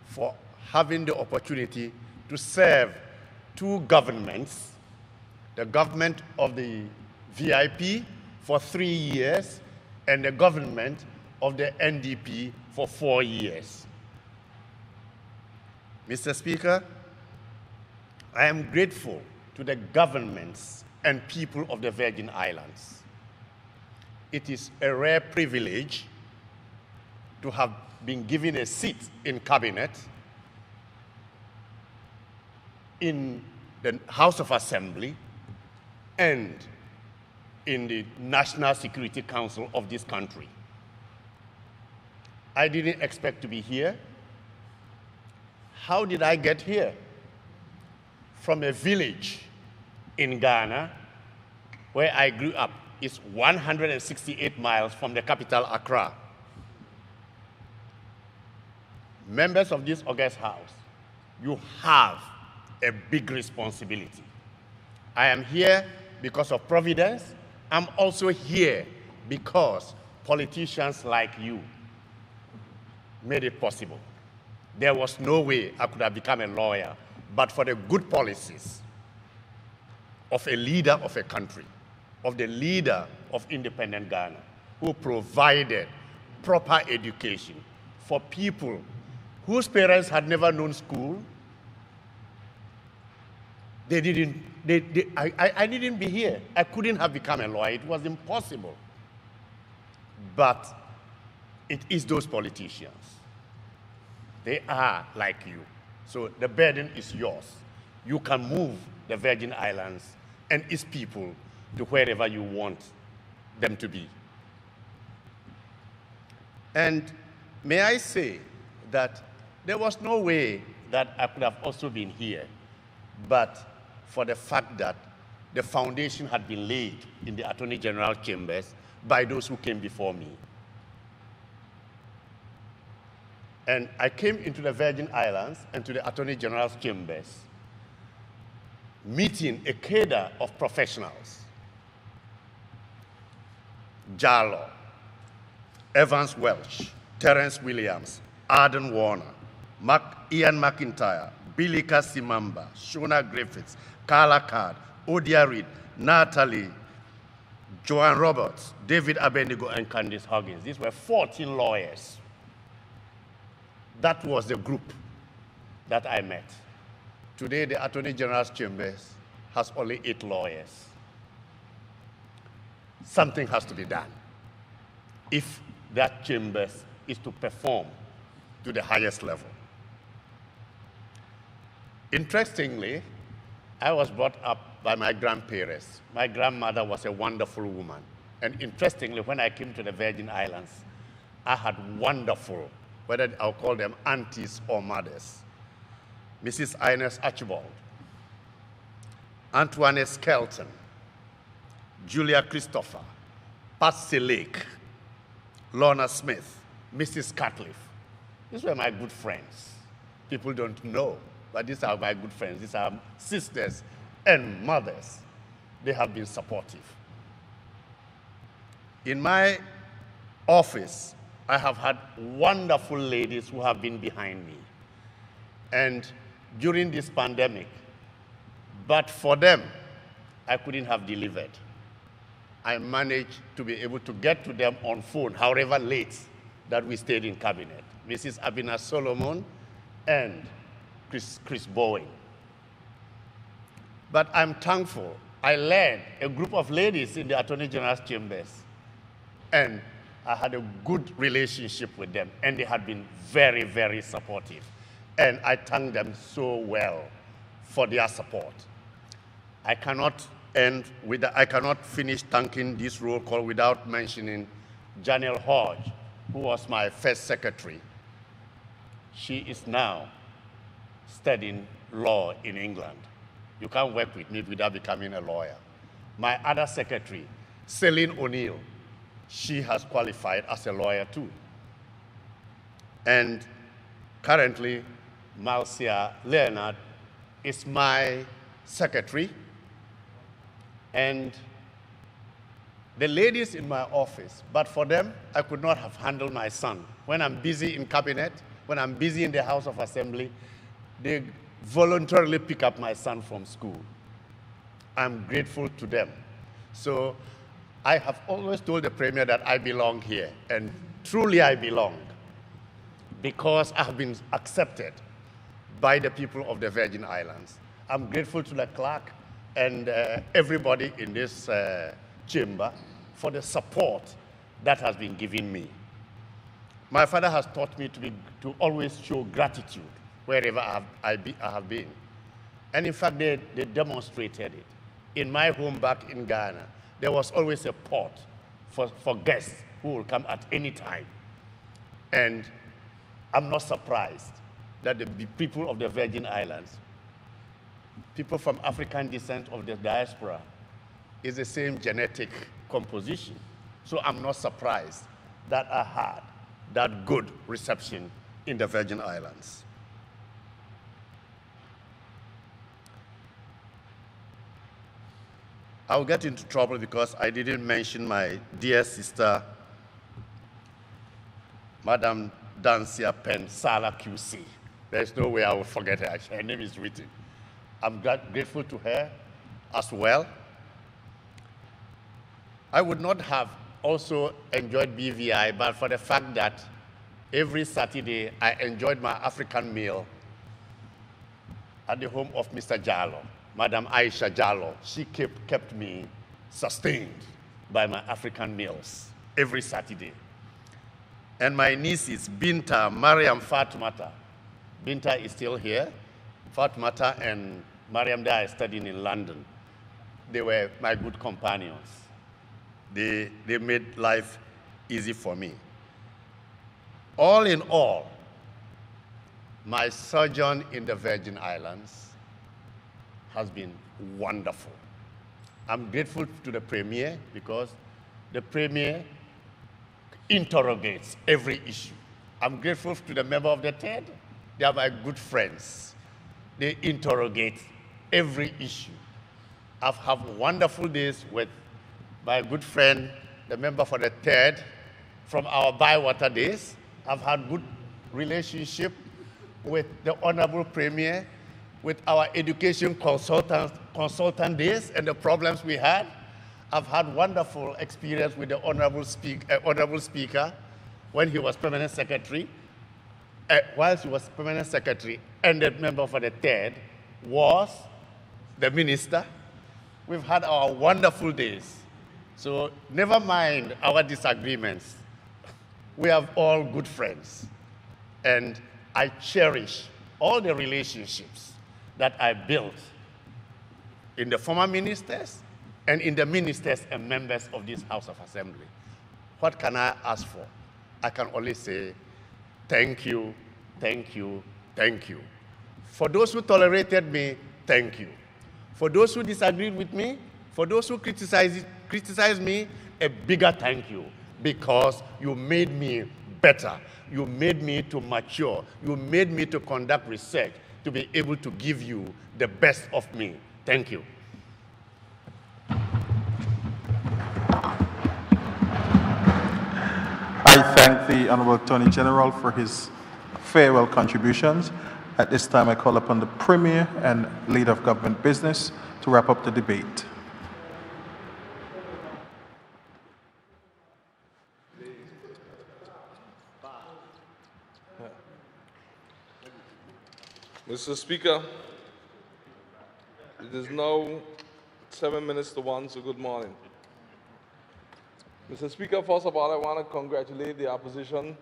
for having the opportunity to serve two governments, the government of the VIP for 3 years and the government of the NDP for 4 years. Mr. Speaker, I am grateful to the governments and people of the Virgin Islands. It is a rare privilege to have been given a seat in cabinet, in the House of Assembly, and in the National Security Council of this country. I didn't expect to be here. How did I get here? From a village in Ghana, where I grew up. It's 168 miles from the capital, Accra. Members of this august house, you have a big responsibility. I am here because of providence. I'm also here because politicians like you made it possible. There was no way I could have become a lawyer, but for the good policies of a leader of a country, of the leader of independent Ghana, who provided proper education for people whose parents had never known school. I didn't be here. I couldn't have become a lawyer. It was impossible. But it is those politicians. They are like you. So the burden is yours. You can move the Virgin Islands and its people to wherever you want them to be. And may I say that there was no way that I could have also been here, but for the fact that the foundation had been laid in the Attorney General chambers by those who came before me. And I came into the Virgin Islands and to the Attorney General's chambers, meeting a cadre of professionals. Jallow, Evans Welch, Terence Williams, Arden Warner, Ian McIntyre, Billy Kasimamba, Shona Griffiths, Carla Card, Odia Reed, Natalie, Joanne Roberts, David Abednego, and Candice Huggins. These were 14 lawyers. That was the group that I met. Today, the Attorney General's chambers has only 8 lawyers. something has to be done if that chambers is to perform to the highest level. Interestingly, I was brought up by my grandparents. My grandmother was a wonderful woman. And interestingly, when I came to the Virgin Islands, I had wonderful, whether I'll call them aunties or mothers. Mrs. Ines Archibald, Antoinette Skelton, Julia Christopher, Patsy Lake, Lorna Smith, Mrs. Catliff. These were my good friends. People don't know, but these are my good friends. These are sisters and mothers. They have been supportive. In my office, I have had wonderful ladies who have been behind me. And during this pandemic, but for them, I couldn't have delivered. I managed to be able to get to them on phone, however late that we stayed in cabinet. Mrs. Abina Solomon and Chris Bowen. But I'm thankful. I led a group of ladies in the Attorney General's chambers, and I had a good relationship with them, and they had been very, very supportive. And I thank them so well for their support. I cannot finish thanking this roll call without mentioning Janelle Hodge, who was my first secretary. She is now studying law in England. You can't work with me without becoming a lawyer. My other secretary, Celine O'Neill, she has qualified as a lawyer too. And currently, Marcia Leonard is my secretary. And the ladies in my office, but for them, I could not have handled my son. When I'm busy in cabinet, when I'm busy in the House of Assembly, they voluntarily pick up my son from school. I'm grateful to them. So I have always told the Premier that I belong here, and truly I belong, because I have been accepted by the people of the Virgin Islands. I'm grateful to the clerk and everybody in this chamber for the support that has been given me. My father has taught me to always show gratitude wherever I have been. And in fact, they demonstrated it. In my home back in Ghana, there was always a pot for guests who will come at any time. And I'm not surprised that the people of the Virgin Islands, people from African descent of the diaspora, is the same genetic composition. So I'm not surprised that I had that good reception in the Virgin Islands. I'll get into trouble because I didn't mention my dear sister, Madam Dancia Penn Sala QC. There's no way I will forget her. Her name is written. I'm grateful to her as well. I would not have also enjoyed BVI, but for the fact that every Saturday I enjoyed my African meal at the home of Mr. Jallo, Madam Aisha Jallo. She kept me sustained by my African meals every Saturday. And my nieces, Binta, Mariam, Fatmata. Binta is still here. Fatmata and Mariam, they are studying in London. They were my good companions. They made life easy for me. All in all, my sojourn in the Virgin Islands has been wonderful. I'm grateful to the Premier because the Premier interrogates every issue. I'm grateful to the member of the TED. They are my good friends. They interrogate every issue. I've had wonderful days with my good friend, the member for the TED, from our Bywater days. I've had good relationship with the Honorable Premier, with our education consultant days and the problems we had. I've had wonderful experience with the Honorable Speaker when he was Permanent Secretary. Whilst he was Permanent Secretary and the member for the TED was the Minister. We've had our wonderful days. So never mind our disagreements. We are all good friends. And I cherish all the relationships that I built in the former ministers and in the ministers and members of this House of Assembly. What can I ask for? I can only say, thank you, thank you, thank you. For those who tolerated me, thank you. For those who disagreed with me, for those who criticized me, a bigger thank you, because you made me better. You made me to mature. You made me to conduct research, to be able to give you the best of me. Thank you. I thank the Honorable Attorney General for his farewell contributions. At this time, I call upon the Premier and Leader of Government Business to wrap up the debate. Mr. Speaker, it is now 7 minutes to 1, so good morning. Mr. Speaker, first of all, I want to congratulate the opposition.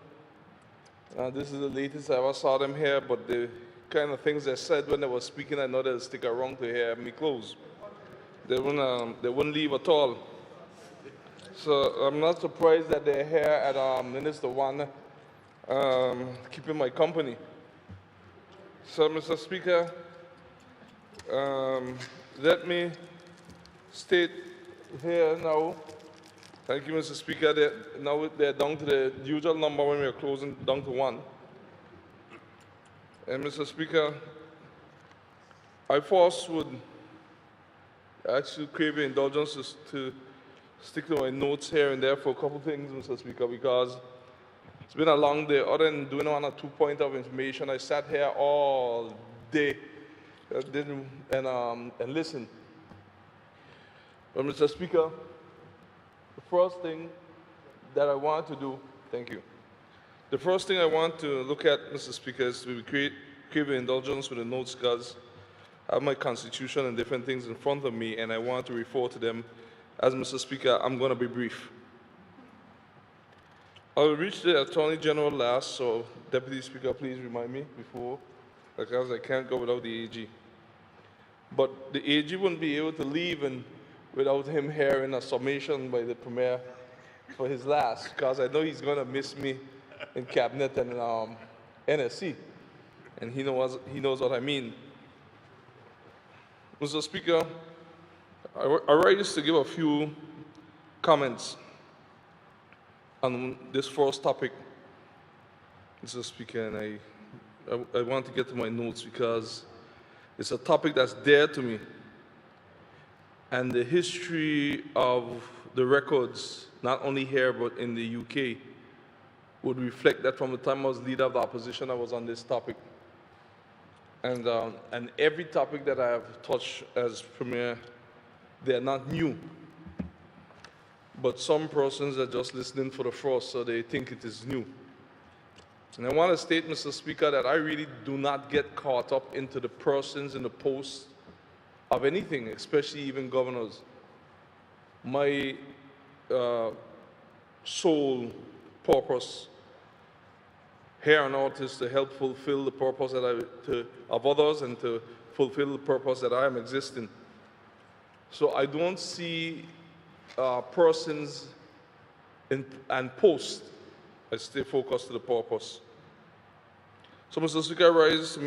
This is the latest I ever saw them here, but the kind of things they said when they were speaking, I know they'll stick around to hear me close. They wouldn't leave at all. So I'm not surprised that they're here at Minister One, keeping my company. So, Mr. Speaker, let me state here now. Thank you, Mr. Speaker. Now they're down to the usual number when we are closing, down to 1. And, Mr. Speaker, I first would actually crave your indulgence to stick to my notes here and there for a couple things, Mr. Speaker, because it's been a long day. Other than doing 1 or 2 points of information, I sat here all day and listened. But, Mr. Speaker, the first thing that I want to do, thank you. The first thing I want to look at, Mr. Speaker, is to crave your indulgence with the notes, because I have my Constitution and different things in front of me, and I want to refer to them. As Mr. Speaker, I'm going to be brief. I will reach the Attorney General last, so Deputy Speaker, please remind me before, because I can't go without the AG. But the AG wouldn't be able to leave without him hearing a summation by the Premier for his last, because I know he's going to miss me in Cabinet and NSC, and he knows what I mean. Mr. Speaker, I rise to give a few comments on this first topic, Mr. Speaker, and I want to get to my notes because it's a topic that's dear to me. And the history of the records, not only here but in the UK, would reflect that from the time I was leader of the opposition, I was on this topic. And every topic that I have touched as Premier, they are not new. But some persons are just listening for the first, so they think it is new. And I want to state, Mr. Speaker, that I really do not get caught up into the persons in the post of anything, especially even governors. My sole purpose here on earth is to help fulfill the purpose of others and to fulfill the purpose that I am existing. So I don't see persons and posts. I stay focused to the purpose. So, Mr. Speaker, I rise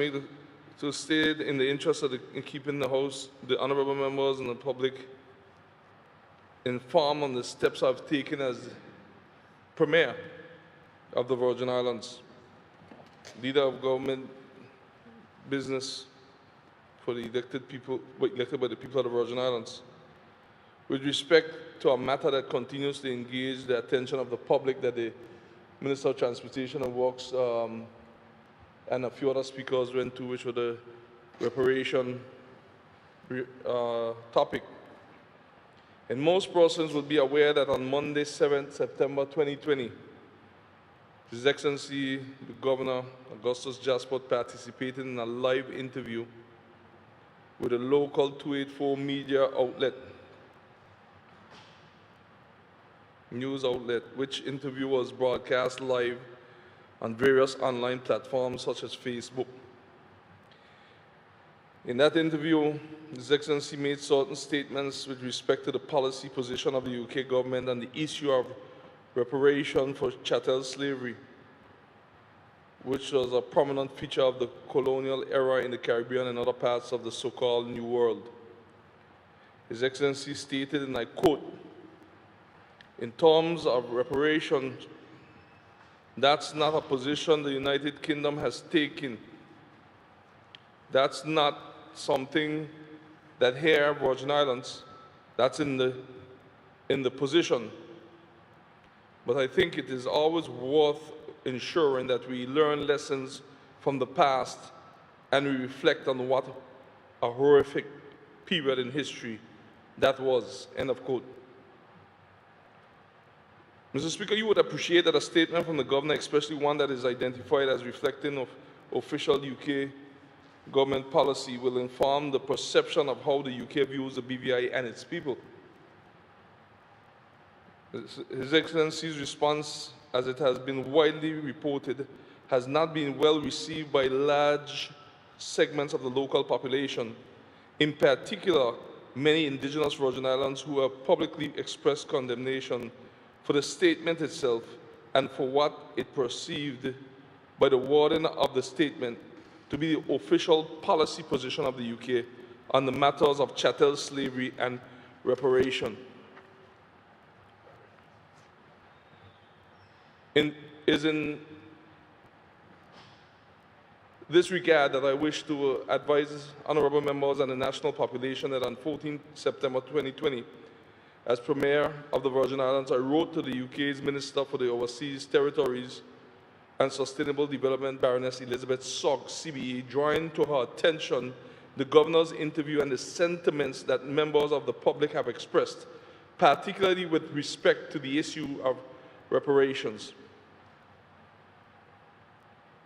to stay in the interest of in keeping the House, the honourable members and the public informed on the steps I've taken as Premier of the Virgin Islands, leader of government business for the elected by the people of the Virgin Islands. With respect to a matter that continues to engage the attention of the public that the Minister of Transportation and Works and a few other speakers went to, which was the reparation topic. And most persons will be aware that on Monday, 7th September 2020, His Excellency, the Governor, Augustus Jasport, participated in a live interview with a local 284 media outlet. news outlet, which interview was broadcast live on various online platforms such as Facebook. In that interview, His Excellency made certain statements with respect to the policy position of the UK government and the issue of reparation for chattel slavery, which was a prominent feature of the colonial era in the Caribbean and other parts of the so-called New World. His Excellency stated, and I quote, "In terms of reparations, that's not a position the United Kingdom has taken. That's not something that here, Virgin Islands, that's in the position. But I think it is always worth ensuring that we learn lessons from the past and we reflect on what a horrific period in history that was," end of quote. Mr. Speaker, you would appreciate that a statement from the governor, especially one that is identified as reflecting of official UK government policy, will inform the perception of how the UK views the BVI and its people. His Excellency's response, as it has been widely reported, has not been well received by large segments of the local population, in particular many indigenous Virgin Islands who have publicly expressed condemnation for the statement itself and for what it perceived by the wording of the statement to be the official policy position of the UK on the matters of chattel slavery and reparation. It is in this regard that I wish to advise honourable members and the national population that on 14 September 2020, as Premier of the Virgin Islands, I wrote to the UK's Minister for the Overseas Territories and Sustainable Development, Baroness Elizabeth Sogg, CBE, drawing to her attention the Governor's interview and the sentiments that members of the public have expressed, particularly with respect to the issue of reparations.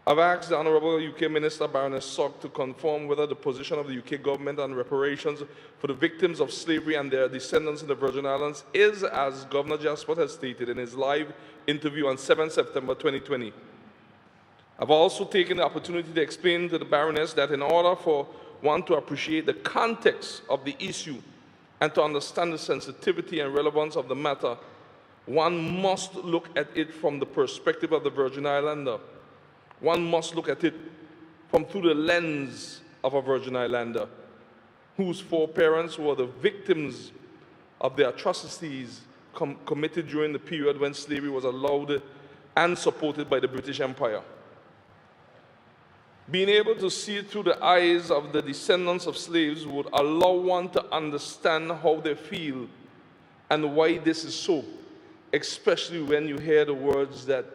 I've asked the Honourable UK Minister Baroness Sogg to confirm whether the position of the UK government on reparations for the victims of slavery and their descendants in the Virgin Islands is, as Governor Jasper has stated in his live interview on 7 September 2020. I've also taken the opportunity to explain to the Baroness that in order for one to appreciate the context of the issue and to understand the sensitivity and relevance of the matter, one must look at it from the perspective of the Virgin Islander. One must look at it through the lens of a Virgin Islander whose foreparents were the victims of the atrocities committed during the period when slavery was allowed and supported by the British Empire. Being able to see it through the eyes of the descendants of slaves would allow one to understand how they feel and why this is so, especially when you hear the words that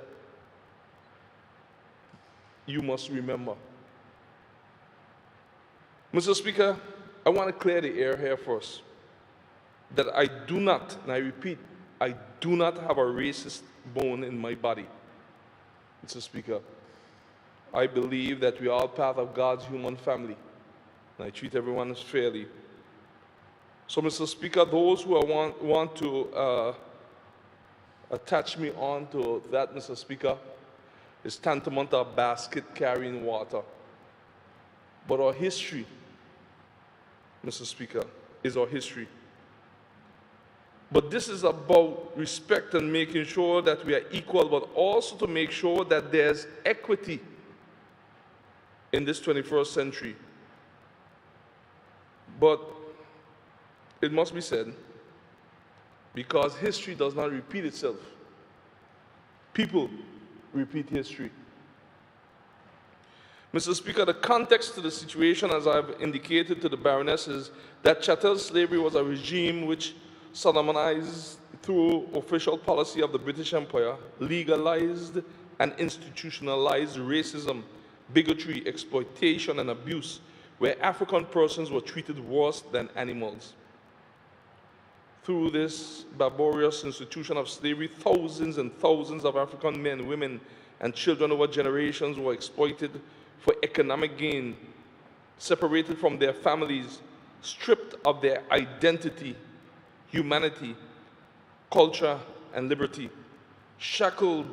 you must remember. Mr. Speaker, I want to clear the air here first, that I do not, and I repeat, I do not have a racist bone in my body. Mr. Speaker, I believe that we are all part of God's human family, and I treat everyone fairly. So, Mr. Speaker, those who want to attach me on to that, Mr. Speaker, is tantamount to a basket carrying water. But our history, Mr. Speaker, is our history. But this is about respect and making sure that we are equal, but also to make sure that there's equity in this 21st century. But it must be said, because history does not repeat itself, people repeat history. Mr. Speaker, the context to the situation, as I've indicated to the Baroness, is that chattel slavery was a regime which solemnized through official policy of the British Empire, legalized and institutionalized racism, bigotry, exploitation, and abuse, where African persons were treated worse than animals. Through this barbarous institution of slavery, thousands and thousands of African men, women, and children over generations were exploited for economic gain, separated from their families, stripped of their identity, humanity, culture, and liberty, shackled,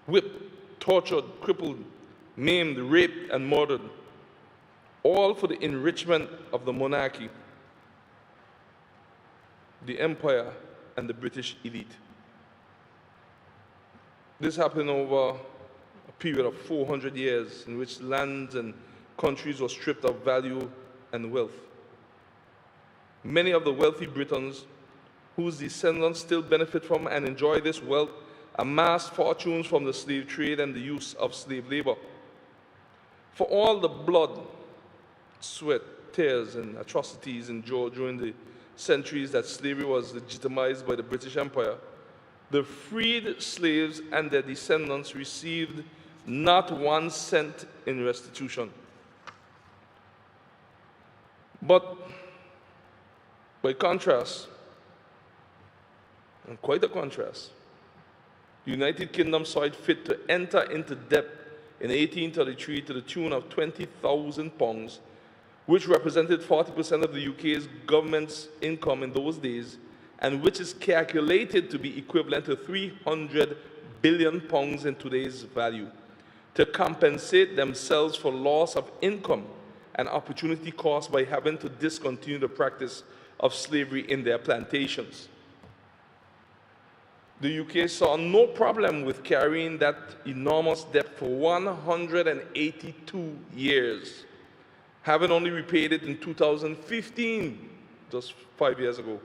whipped, tortured, crippled, maimed, raped, and murdered, all for the enrichment of the monarchy, the empire, and the British elite. This happened over a period of 400 years in which lands and countries were stripped of value and wealth. Many of the wealthy Britons, whose descendants still benefit from and enjoy this wealth, amassed fortunes from the slave trade and the use of slave labor. For all the blood, sweat, tears, and atrocities endured during the centuries that slavery was legitimized by the British Empire, the freed slaves and their descendants received not 1 cent in restitution. But by contrast, and quite a contrast, the United Kingdom saw it fit to enter into debt in 1833 to the tune of £20,000, which represented 40% of the UK's government's income in those days, and which is calculated to be equivalent to £300 billion in today's value, to compensate themselves for loss of income and opportunity cost by having to discontinue the practice of slavery in their plantations. The UK saw no problem with carrying that enormous debt for 182 years, having only repaid it in 2015, just 5 years ago.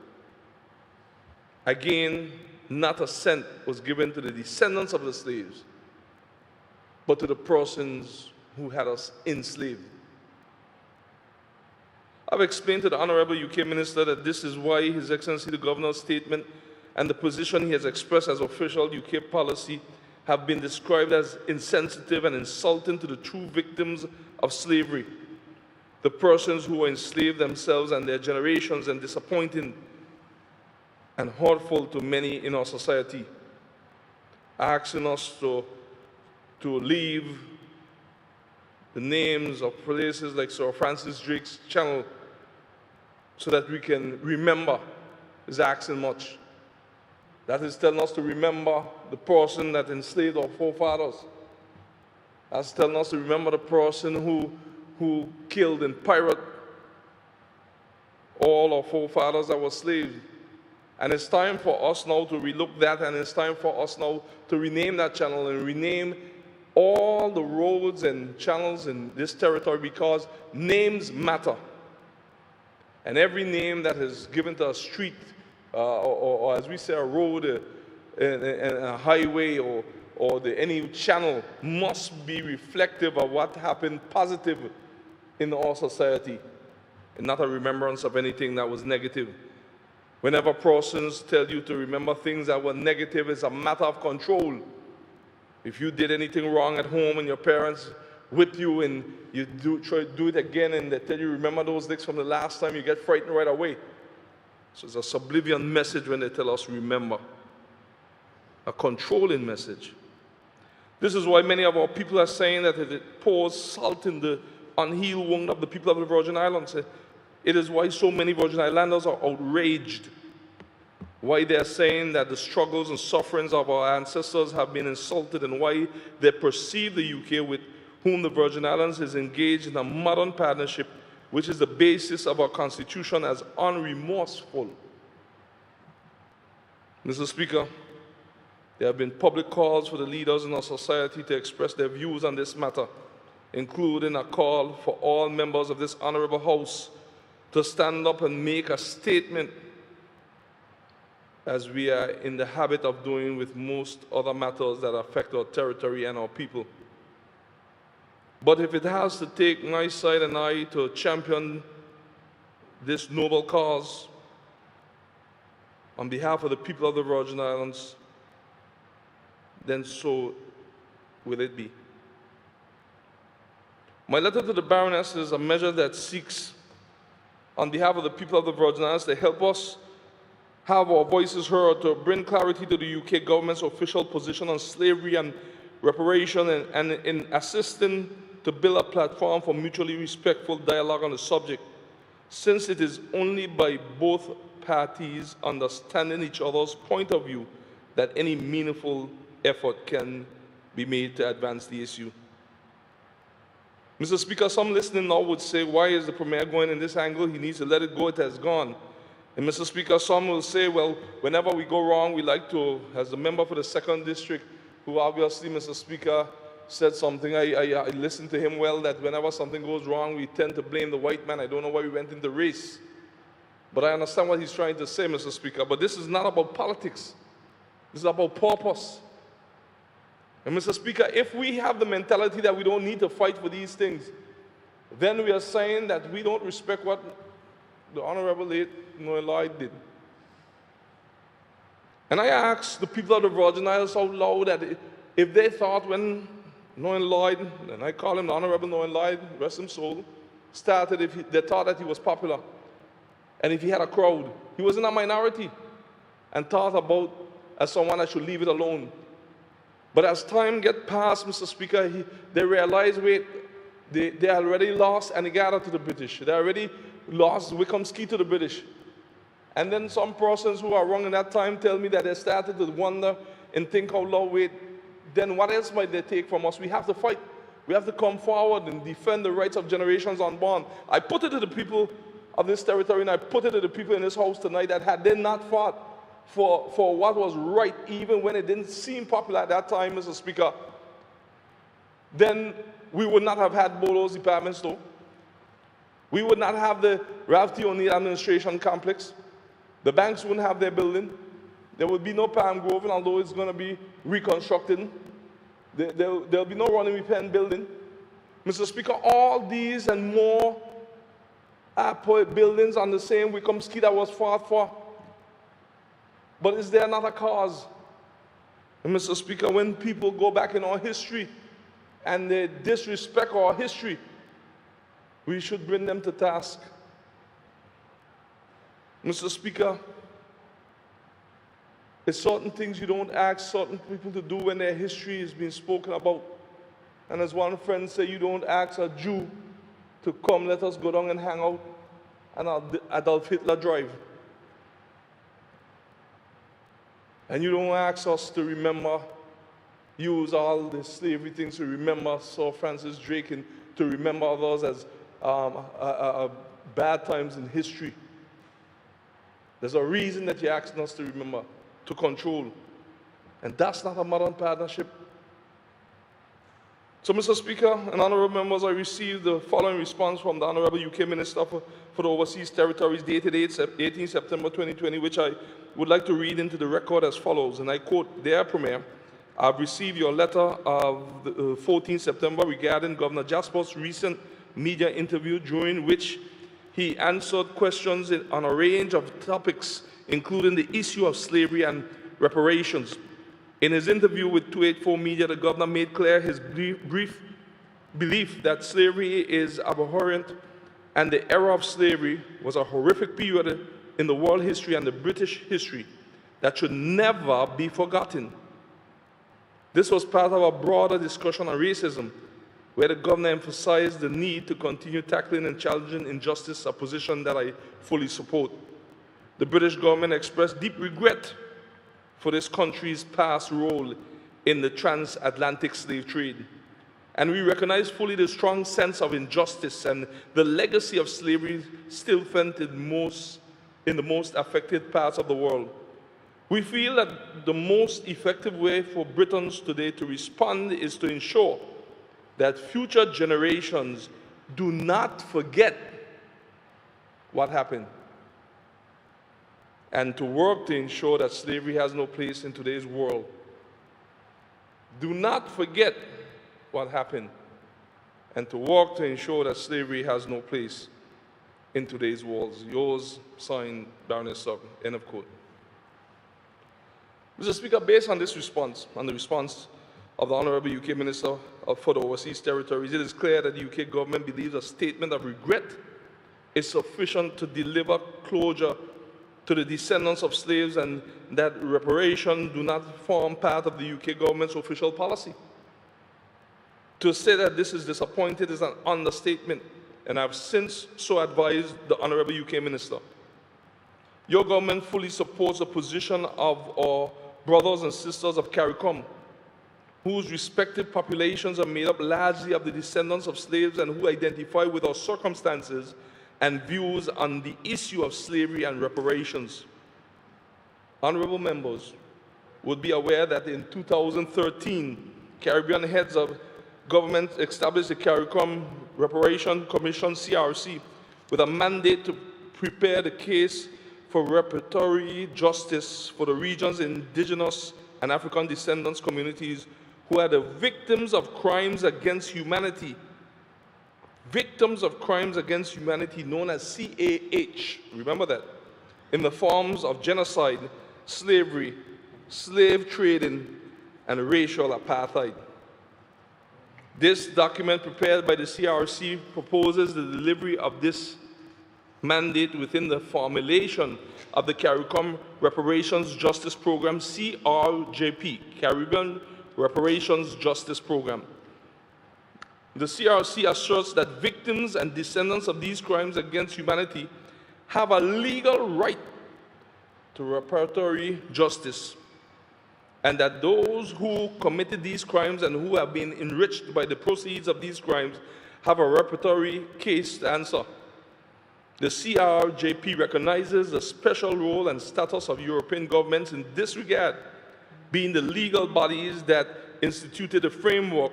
Again, not a cent was given to the descendants of the slaves, but to the persons who had us enslaved. I've explained to the Honorable UK Minister that this is why His Excellency the Governor's statement and the position he has expressed as official UK policy have been described as insensitive and insulting to the true victims of slavery, the persons who were enslaved themselves and their generations, and disappointing and hurtful to many in our society, asking us to leave the names of places like Sir Francis Drake's Channel so that we can remember is asking much. That is telling us to remember the person that enslaved our forefathers. That's telling us to remember the person who killed and pirated all our forefathers that were slaves. And it's time for us now to relook that, and it's time for us now to rename that channel and rename all the roads and channels in this territory, because names matter. And every name that is given to a street, or as we say, a road, and a highway, or any channel, must be reflective of what happened positive in our society, and not a remembrance of anything that was negative. Whenever persons tell you to remember things that were negative, it's a matter of control. If you did anything wrong at home and your parents whip you and you try to do it again and they tell you remember those things from the last time, you get frightened right away. So it's a subliminal message when they tell us remember, a controlling message. This is why many of our people are saying that it pours salt in the unhealed wound of the people of the Virgin Islands. It is why so many Virgin Islanders are outraged, why they're saying that the struggles and sufferings of our ancestors have been insulted, and why they perceive the UK, with whom the Virgin Islands is engaged in a modern partnership, which is the basis of our Constitution, as unremorseful. Mr. Speaker, there have been public calls for the leaders in our society to express their views on this matter, including a call for all members of this honorable House to stand up and make a statement, as we are in the habit of doing with most other matters that affect our territory and our people. But if it has to take my side and I to champion this noble cause on behalf of the people of the Virgin Islands, then so will it be. My letter to the Baroness is a measure that seeks, on behalf of the people of the Virgin Islands, to help us have our voices heard, to bring clarity to the UK government's official position on slavery and reparation, and in assisting to build a platform for mutually respectful dialogue on the subject, since it is only by both parties understanding each other's point of view that any meaningful effort can be made to advance the issue. Mr. Speaker, some listening now would say, why is the Premier going in this angle? He needs to let it go, it has gone. And Mr. Speaker, some will say, well, whenever we go wrong, we like to, as the member for the 2nd District, who obviously, Mr. Speaker, said something, I listened to him well, that whenever something goes wrong, we tend to blame the white man. I don't know why we went in the race. But I understand what he's trying to say, Mr. Speaker. But this is not about politics. This is about purpose. And Mr. Speaker, if we have the mentality that we don't need to fight for these things, then we are saying that we don't respect what the Honorable late Noel Lloyd did. And I asked the people of the Virgin Islands out loud that if they thought when Noel Lloyd, and I call him the Honorable Noel Lloyd, rest his soul, started, if they thought that he was popular, and if he had a crowd, he was in a minority, and thought about as someone that should leave it alone. But as time get past, Mr. Speaker, they realize, wait, they already lost Anegada to the British. They already lost Wickhamski to the British. And then some persons who are wrong in that time tell me that they started to wonder and think out loud, wait, then what else might they take from us? We have to fight. We have to come forward and defend the rights of generations unborn. I put it to the people of this territory, and I put it to the people in this house tonight, that had they not fought for what was right, even when it didn't seem popular at that time, Mr. Speaker, then we would not have had Bolo's department store. We would not have the Ralph T. O'Neill Administration Complex. The banks wouldn't have their building. There would be no Palm Grove, and although it's going to be reconstructed, there'll be no Ronnie Penn building. Mr. Speaker, all these and more buildings on the same Wickhamski that was fought for. But is there another cause? And Mr. Speaker, when people go back in our history and they disrespect our history, we should bring them to task. Mr. Speaker, there's certain things you don't ask certain people to do when their history is being spoken about. And as one friend said, you don't ask a Jew to come, let us go down and hang out on Adolf Hitler Drive. And you don't ask us to remember, use all the slavery things to remember Sir Francis Drake and to remember others as bad times in history. There's a reason that you're asking us to remember, to control. And that's not a modern partnership. So, Mr. Speaker and honorable members, I received the following response from the Honorable UK Minister for the Overseas Territories dated 18 September 2020, which I would like to read into the record as follows, and I quote, "Dear Premier, I've received your letter of the 14 September regarding Governor Jasper's recent media interview, during which he answered questions on a range of topics, including the issue of slavery and reparations. In his interview with 284 Media, the governor made clear his brief belief that slavery is abhorrent and the era of slavery was a horrific period in the world history and the British history that should never be forgotten. This was part of a broader discussion on racism, where the governor emphasized the need to continue tackling and challenging injustice, a position that I fully support. The British government expressed deep regret for this country's past role in the transatlantic slave trade. And we recognize fully the strong sense of injustice and the legacy of slavery still felt in the most affected parts of the world. We feel that the most effective way for Britons today to respond is to ensure that future generations do not forget what happened, and to work to ensure that slavery has no place in today's world. Do not forget what happened, and to work to ensure that slavery has no place in today's world." Yours, signed, Baroness Sutton. End of quote. Mr. Speaker, based on this response, on the response of the Honourable UK Minister for the Overseas Territories, it is clear that the UK government believes a statement of regret is sufficient to deliver closure to the descendants of slaves, and that reparations do not form part of the UK government's official policy. To say that this is disappointed is an understatement, and I've since so advised the Honourable UK Minister. Your government fully supports the position of our brothers and sisters of CARICOM, whose respective populations are made up largely of the descendants of slaves and who identify with our circumstances and views on the issue of slavery and reparations. Honorable members would be aware that in 2013, Caribbean heads of government established the CARICOM Reparation Commission, CRC, with a mandate to prepare the case for reparatory justice for the region's indigenous and African descendants communities who are the victims of crimes against humanity. Victims of crimes against humanity known as CAH, remember that, in the forms of genocide, slavery, slave trading, and racial apartheid. This document prepared by the CRC proposes the delivery of this mandate within the formulation of the CARICOM Reparations Justice Program, CRJP, Caribbean Reparations Justice Program. The CRC asserts that victims and descendants of these crimes against humanity have a legal right to reparatory justice, and that those who committed these crimes and who have been enriched by the proceeds of these crimes have a reparatory case to answer. The CRJP recognizes the special role and status of European governments in this regard, being the legal bodies that instituted a framework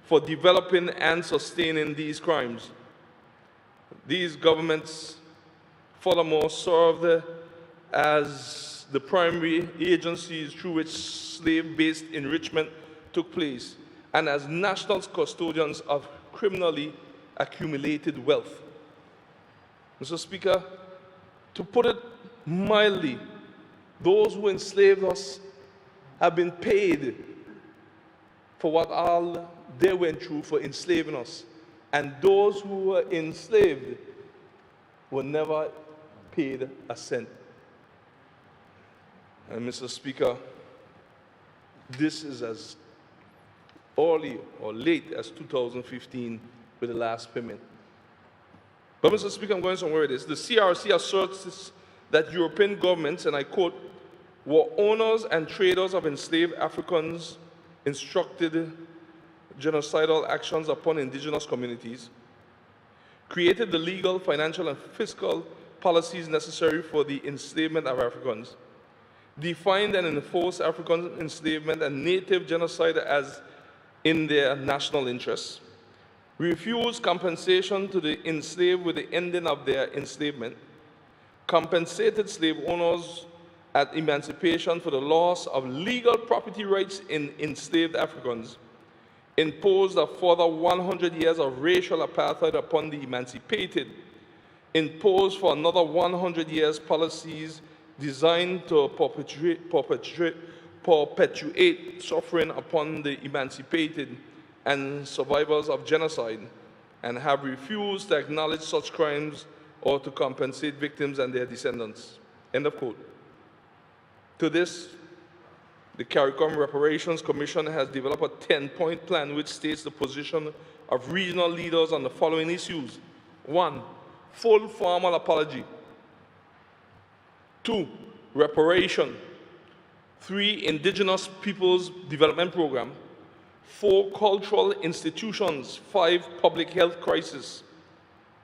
for developing and sustaining these crimes. These governments, furthermore, served as the primary agencies through which slave-based enrichment took place and as national custodians of criminally accumulated wealth. Mr. Speaker, to put it mildly, those who enslaved us have been paid for what all they went through for enslaving us. And those who were enslaved were never paid a cent. And Mr. Speaker, this is as early or late as 2015 with the last payment. But Mr. Speaker, I'm going somewhere with this. The CRC asserts that European governments, and I quote, were owners and traders of enslaved Africans, instructed genocidal actions upon indigenous communities, created the legal, financial, and fiscal policies necessary for the enslavement of Africans, defined and enforced African enslavement and native genocide as in their national interests, refused compensation to the enslaved with the ending of their enslavement, compensated slave owners at emancipation for the loss of legal property rights in enslaved Africans, imposed a further 100 years of racial apartheid upon the emancipated, imposed for another 100 years policies designed to perpetuate suffering upon the emancipated and survivors of genocide, and have refused to acknowledge such crimes or to compensate victims and their descendants. End of quote. To this, the CARICOM Reparations Commission has developed a 10-point plan which states the position of regional leaders on the following issues. 1, full formal apology. 2, reparation. 3, indigenous peoples development program. 4, cultural institutions. 5, public health crisis.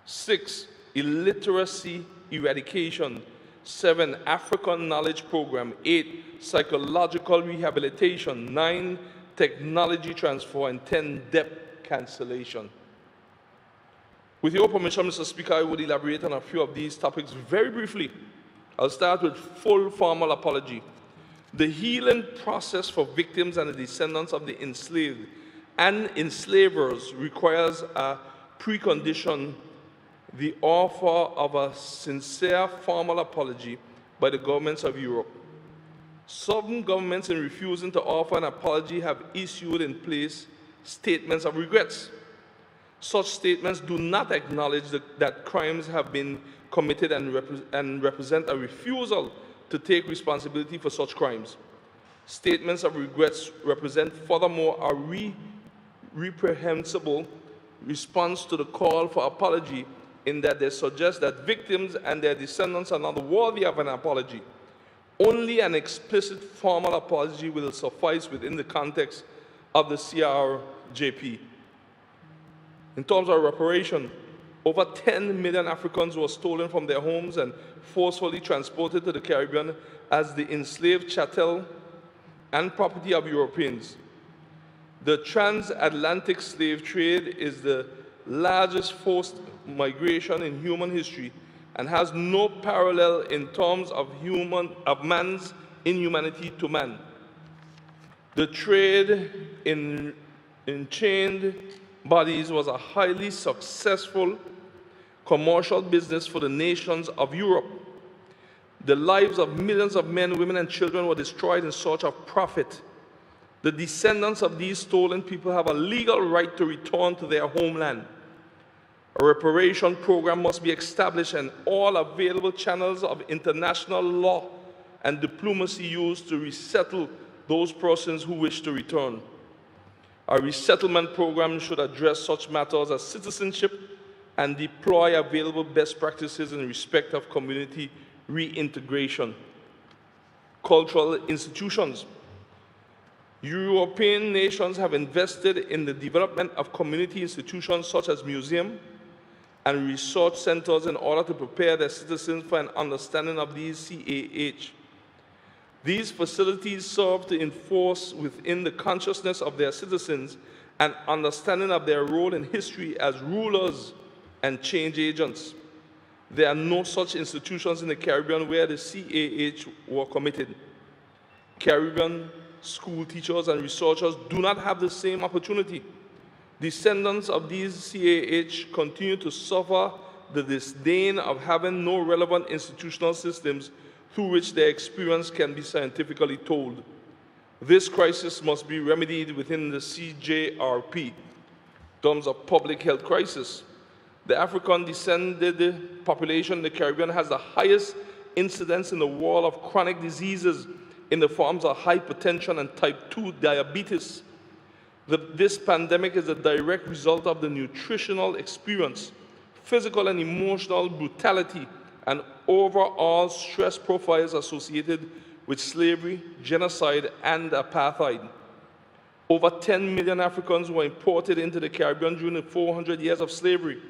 6, illiteracy eradication. 7, African knowledge program. 8, psychological rehabilitation. 9, technology transfer. And 10, debt cancellation. With your permission, Mr. Speaker, I would elaborate on a few of these topics very briefly. I'll start with full formal apology. The healing process for victims and the descendants of the enslaved and enslavers requires a precondition: the offer of a sincere formal apology by the governments of Europe. Some governments, in refusing to offer an apology, have issued in place statements of regrets. Such statements do not acknowledge that crimes have been committed and represent a refusal to take responsibility for such crimes. Statements of regrets represent, furthermore, a reprehensible response to the call for apology, in that they suggest that victims and their descendants are not worthy of an apology. Only an explicit formal apology will suffice within the context of the CRJP. In terms of reparation, over 10 million Africans were stolen from their homes and forcefully transported to the Caribbean as the enslaved chattel and property of Europeans. The transatlantic slave trade is the largest forced migration in human history and has no parallel in terms of man's inhumanity to man. The trade in chained bodies was a highly successful commercial business for the nations of Europe. The lives of millions of men, women, and children were destroyed in search of profit. The descendants of these stolen people have a legal right to return to their homeland. A reparation program must be established and all available channels of international law and diplomacy used to resettle those persons who wish to return. A resettlement program should address such matters as citizenship and deploy available best practices in respect of community reintegration. Cultural institutions. European nations have invested in the development of community institutions such as museums and research centers in order to prepare their citizens for an understanding of these CAH. These facilities serve to enforce within the consciousness of their citizens an understanding of their role in history as rulers and change agents. There are no such institutions in the Caribbean where the CAH were committed. Caribbean school teachers and researchers do not have the same opportunity. Descendants of these CAH continue to suffer the disdain of having no relevant institutional systems through which their experience can be scientifically told. This crisis must be remedied within the CJRP. In terms of public health crisis, the African-descended population in the Caribbean has the highest incidence in the world of chronic diseases in the forms of hypertension and type 2 diabetes. This pandemic is a direct result of the nutritional experience, physical and emotional brutality, and overall stress profiles associated with slavery, genocide, and apartheid. Over 10 million Africans were imported into the Caribbean during the 400 years of slavery.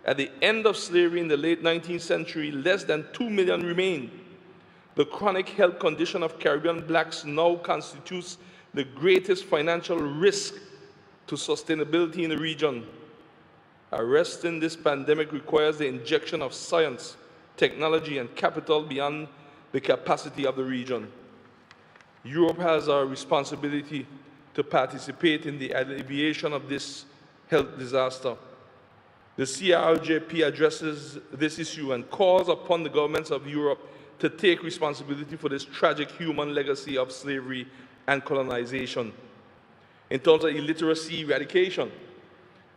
At the end of slavery in the late 19th century, less than 2 million remained. The chronic health condition of Caribbean blacks now constitutes the greatest financial risk to sustainability in the region. Arresting this pandemic requires the injection of science, technology, and capital beyond the capacity of the region. Europe has a responsibility to participate in the alleviation of this health disaster. The CRJP addresses this issue and calls upon the governments of Europe to take responsibility for this tragic human legacy of slavery and colonization. In terms of illiteracy eradication,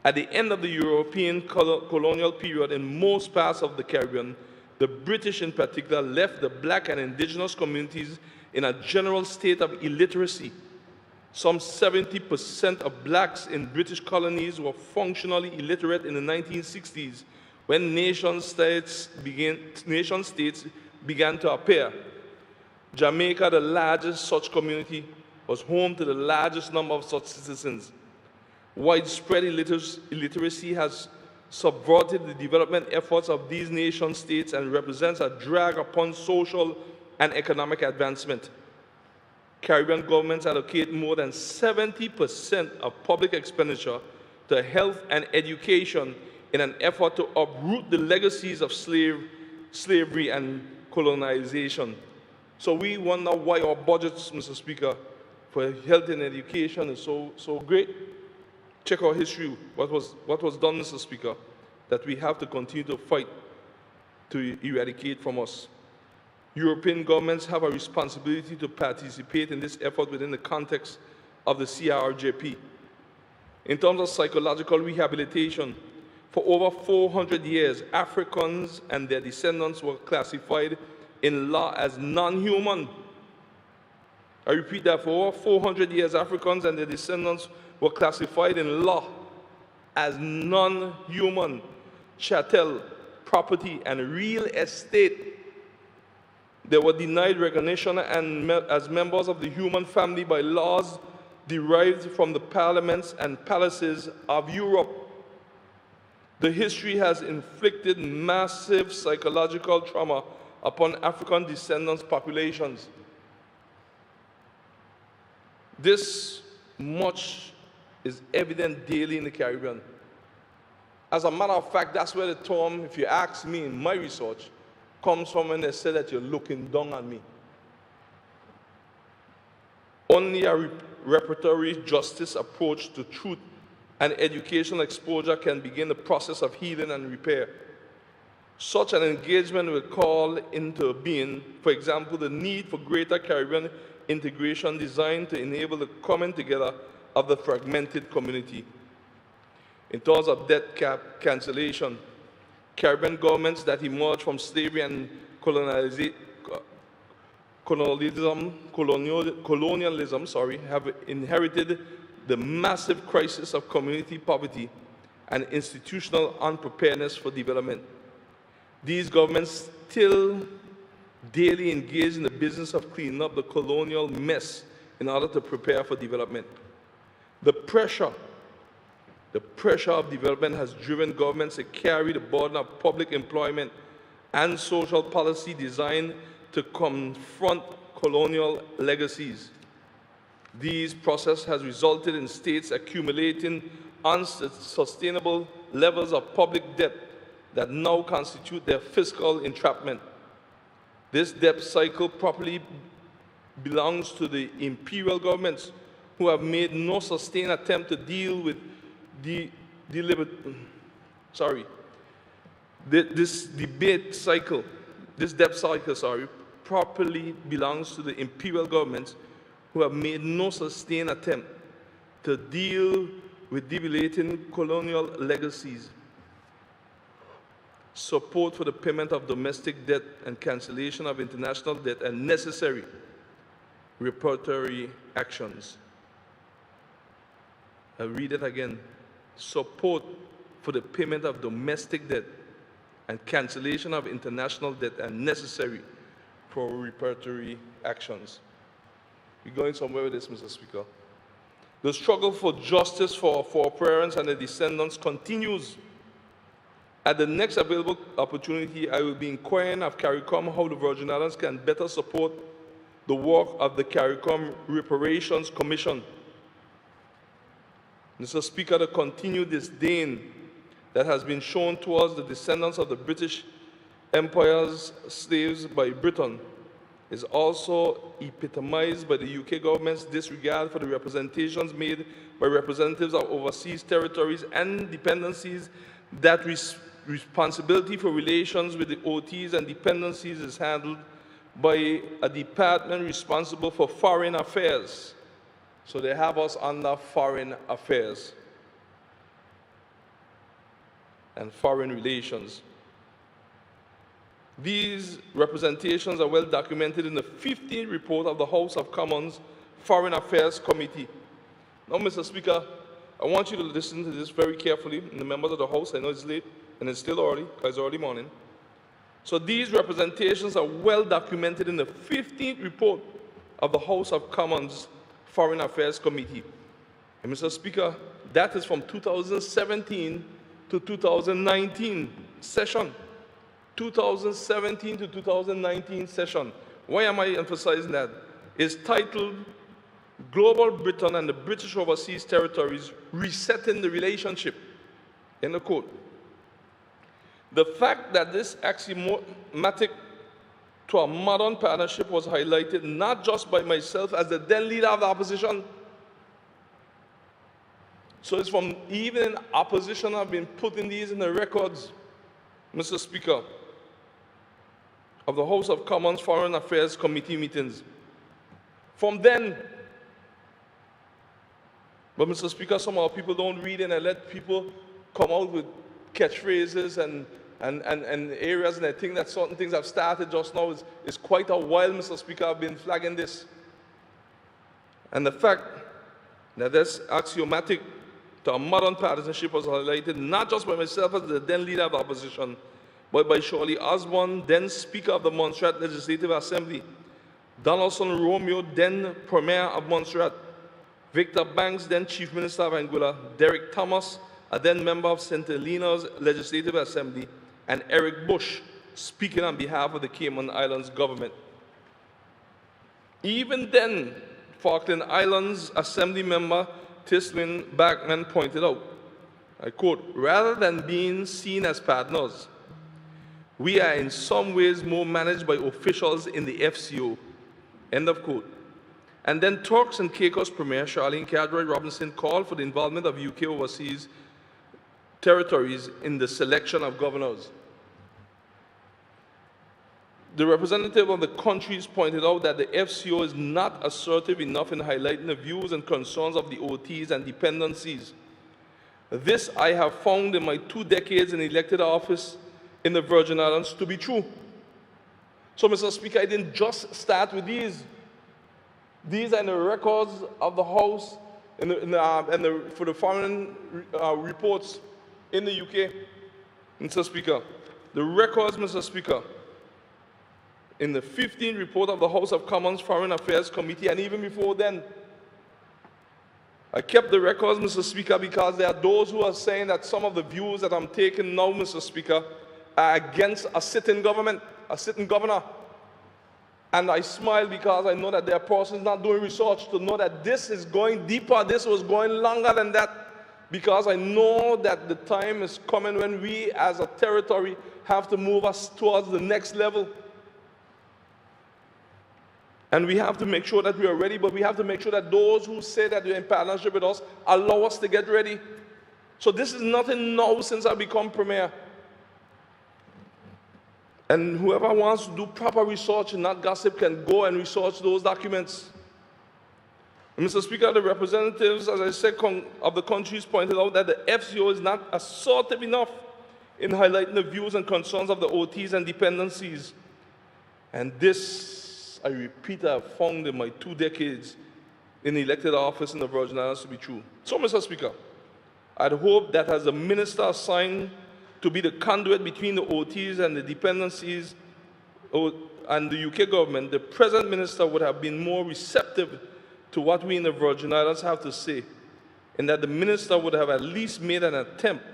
at the end of the European colonial period in most parts of the Caribbean, the British in particular left the black and indigenous communities in a general state of illiteracy. Some 70% of blacks in British colonies were functionally illiterate in the 1960s when nation states began to appear. Jamaica, the largest such community, was home to the largest number of such citizens. Widespread illiteracy has subverted the development efforts of these nation states and represents a drag upon social and economic advancement. Caribbean governments allocate more than 70% of public expenditure to health and education in an effort to uproot the legacies of slavery and colonization. So we wonder why our budgets, Mr. Speaker, for health and education is so great. Check our history, what was done, Mr. Speaker, that we have to continue to fight to eradicate from us. European governments have a responsibility to participate in this effort within the context of the CRJP. In terms of psychological rehabilitation, for over 400 years, Africans and their descendants were classified in law as non-human. I repeat that, for over 400 years, Africans and their descendants were classified in law as non-human, chattel, property, and real estate. They were denied recognition as members of the human family by laws derived from the parliaments and palaces of Europe. The history has inflicted massive psychological trauma upon African descendants' populations. This much is evident daily in the Caribbean. As a matter of fact, that's where the term, if you ask me in my research, comes from when they say that you're looking down on me. Only a reparatory justice approach to truth and educational exposure can begin the process of healing and repair. Such an engagement will call into being, for example, the need for greater Caribbean integration designed to enable the coming together of the fragmented community. In terms of debt cap cancellation, Caribbean governments that emerged from slavery and colonialism have inherited the massive crisis of community poverty and institutional unpreparedness for development. These governments still daily engage in the business of cleaning up the colonial mess in order to prepare for development. The pressure of development has driven governments to carry the burden of public employment and social policy designed to confront colonial legacies. These processes has resulted in states accumulating unsustainable levels of public debt that now constitute their fiscal entrapment. This debt cycle properly belongs to the imperial governments who have made no sustained attempt to deal with this debt cycle, properly belongs to the imperial governments who have made no sustained attempt to deal with debilitating colonial legacies. Support for the payment of domestic debt and cancellation of international debt and necessary reparatory actions. I'll read it again. Support for the payment of domestic debt and cancellation of international debt and necessary for reparatory actions. We're going somewhere with this, Mr. Speaker. The struggle for justice for our parents and their descendants continues. At the next available opportunity, I will be inquiring of CARICOM how the Virgin Islands can better support the work of the CARICOM Reparations Commission. Mr. Speaker, the continued disdain that has been shown towards the descendants of the British Empire's slaves by Britain is also epitomized by the UK government's disregard for the representations made by representatives of overseas territories and dependencies that responsibility for relations with the OTs and dependencies is handled by a department responsible for foreign affairs. So they have us under foreign affairs and foreign relations. These representations are well documented in the 15th report of the House of Commons Foreign Affairs Committee. Now, Mr. Speaker, I want you to listen to this very carefully, and the members of the House. I know it's late, and it's still early, because it's early morning. So these representations are well documented in the 15th report of the House of Commons Foreign Affairs Committee. And Mr. Speaker, that is from 2017 to 2019 session. 2017 to 2019 session. Why am I emphasizing that? It's titled Global Britain and the British Overseas Territories Resetting the Relationship. End of quote. The fact that this axiomatic to a modern partnership was highlighted not just by myself as the then leader of the opposition. So it's from even in opposition I've been putting these in the records, Mr. Speaker, of the House of Commons Foreign Affairs Committee meetings. From then, but Mr. Speaker, some of our people don't read and I let people come out with catchphrases and areas, and I think that certain things I've started just now is quite a while, Mr. Speaker, I've been flagging this. And the fact that this axiomatic to a modern partisanship was highlighted not just by myself as the then leader of the opposition, but by Shirley Osborn, then Speaker of the Montserrat Legislative Assembly, Donaldson Romeo, then Premier of Montserrat, Victor Banks, then Chief Minister of Anguilla, Derek Thomas, a then member of St. Helena's Legislative Assembly, and Eric Bush, speaking on behalf of the Cayman Islands government. Even then, Falkland Islands Assembly member Tislin Backman pointed out, I quote, rather than being seen as partners, we are in some ways more managed by officials in the FCO, end of quote. And then Turks and Caicos Premier Charlene Cadroy Robinson called for the involvement of UK overseas territories in the selection of governors. The representative of the countries pointed out that the FCO is not assertive enough in highlighting the views and concerns of the OTs and dependencies. This I have found in my 2 decades in elected office in the Virgin Islands to be true. So, Mr. Speaker, I didn't just start with these. These are in the records of the House for the foreign reports in the UK, Mr. Speaker. The records, Mr. Speaker, in the 15th report of the House of Commons Foreign Affairs Committee, and even before then. I kept the records, Mr. Speaker, because there are those who are saying that some of the views that I'm taking now, Mr. Speaker, are against a sitting government, a sitting governor. And I smile because I know that there are persons not doing research to know that this is going deeper, this was going longer than that, because I know that the time is coming when we as a territory have to move us towards the next level. And we have to make sure that we are ready, but we have to make sure that those who say that they're in partnership with us allow us to get ready. So this is nothing now since I become Premier. And whoever wants to do proper research and not gossip can go and research those documents. And Mr. Speaker, the representatives, as I said, of the countries pointed out that the FCO is not assertive enough in highlighting the views and concerns of the OTs and dependencies. And this, I repeat, I have found in my 2 decades in elected office in the Virgin Islands to be true. So, Mr. Speaker, I'd hope that as a minister assigned to be the conduit between the OTs and the dependencies and the UK government, the present minister would have been more receptive to what we in the Virgin Islands have to say, and that the minister would have at least made an attempt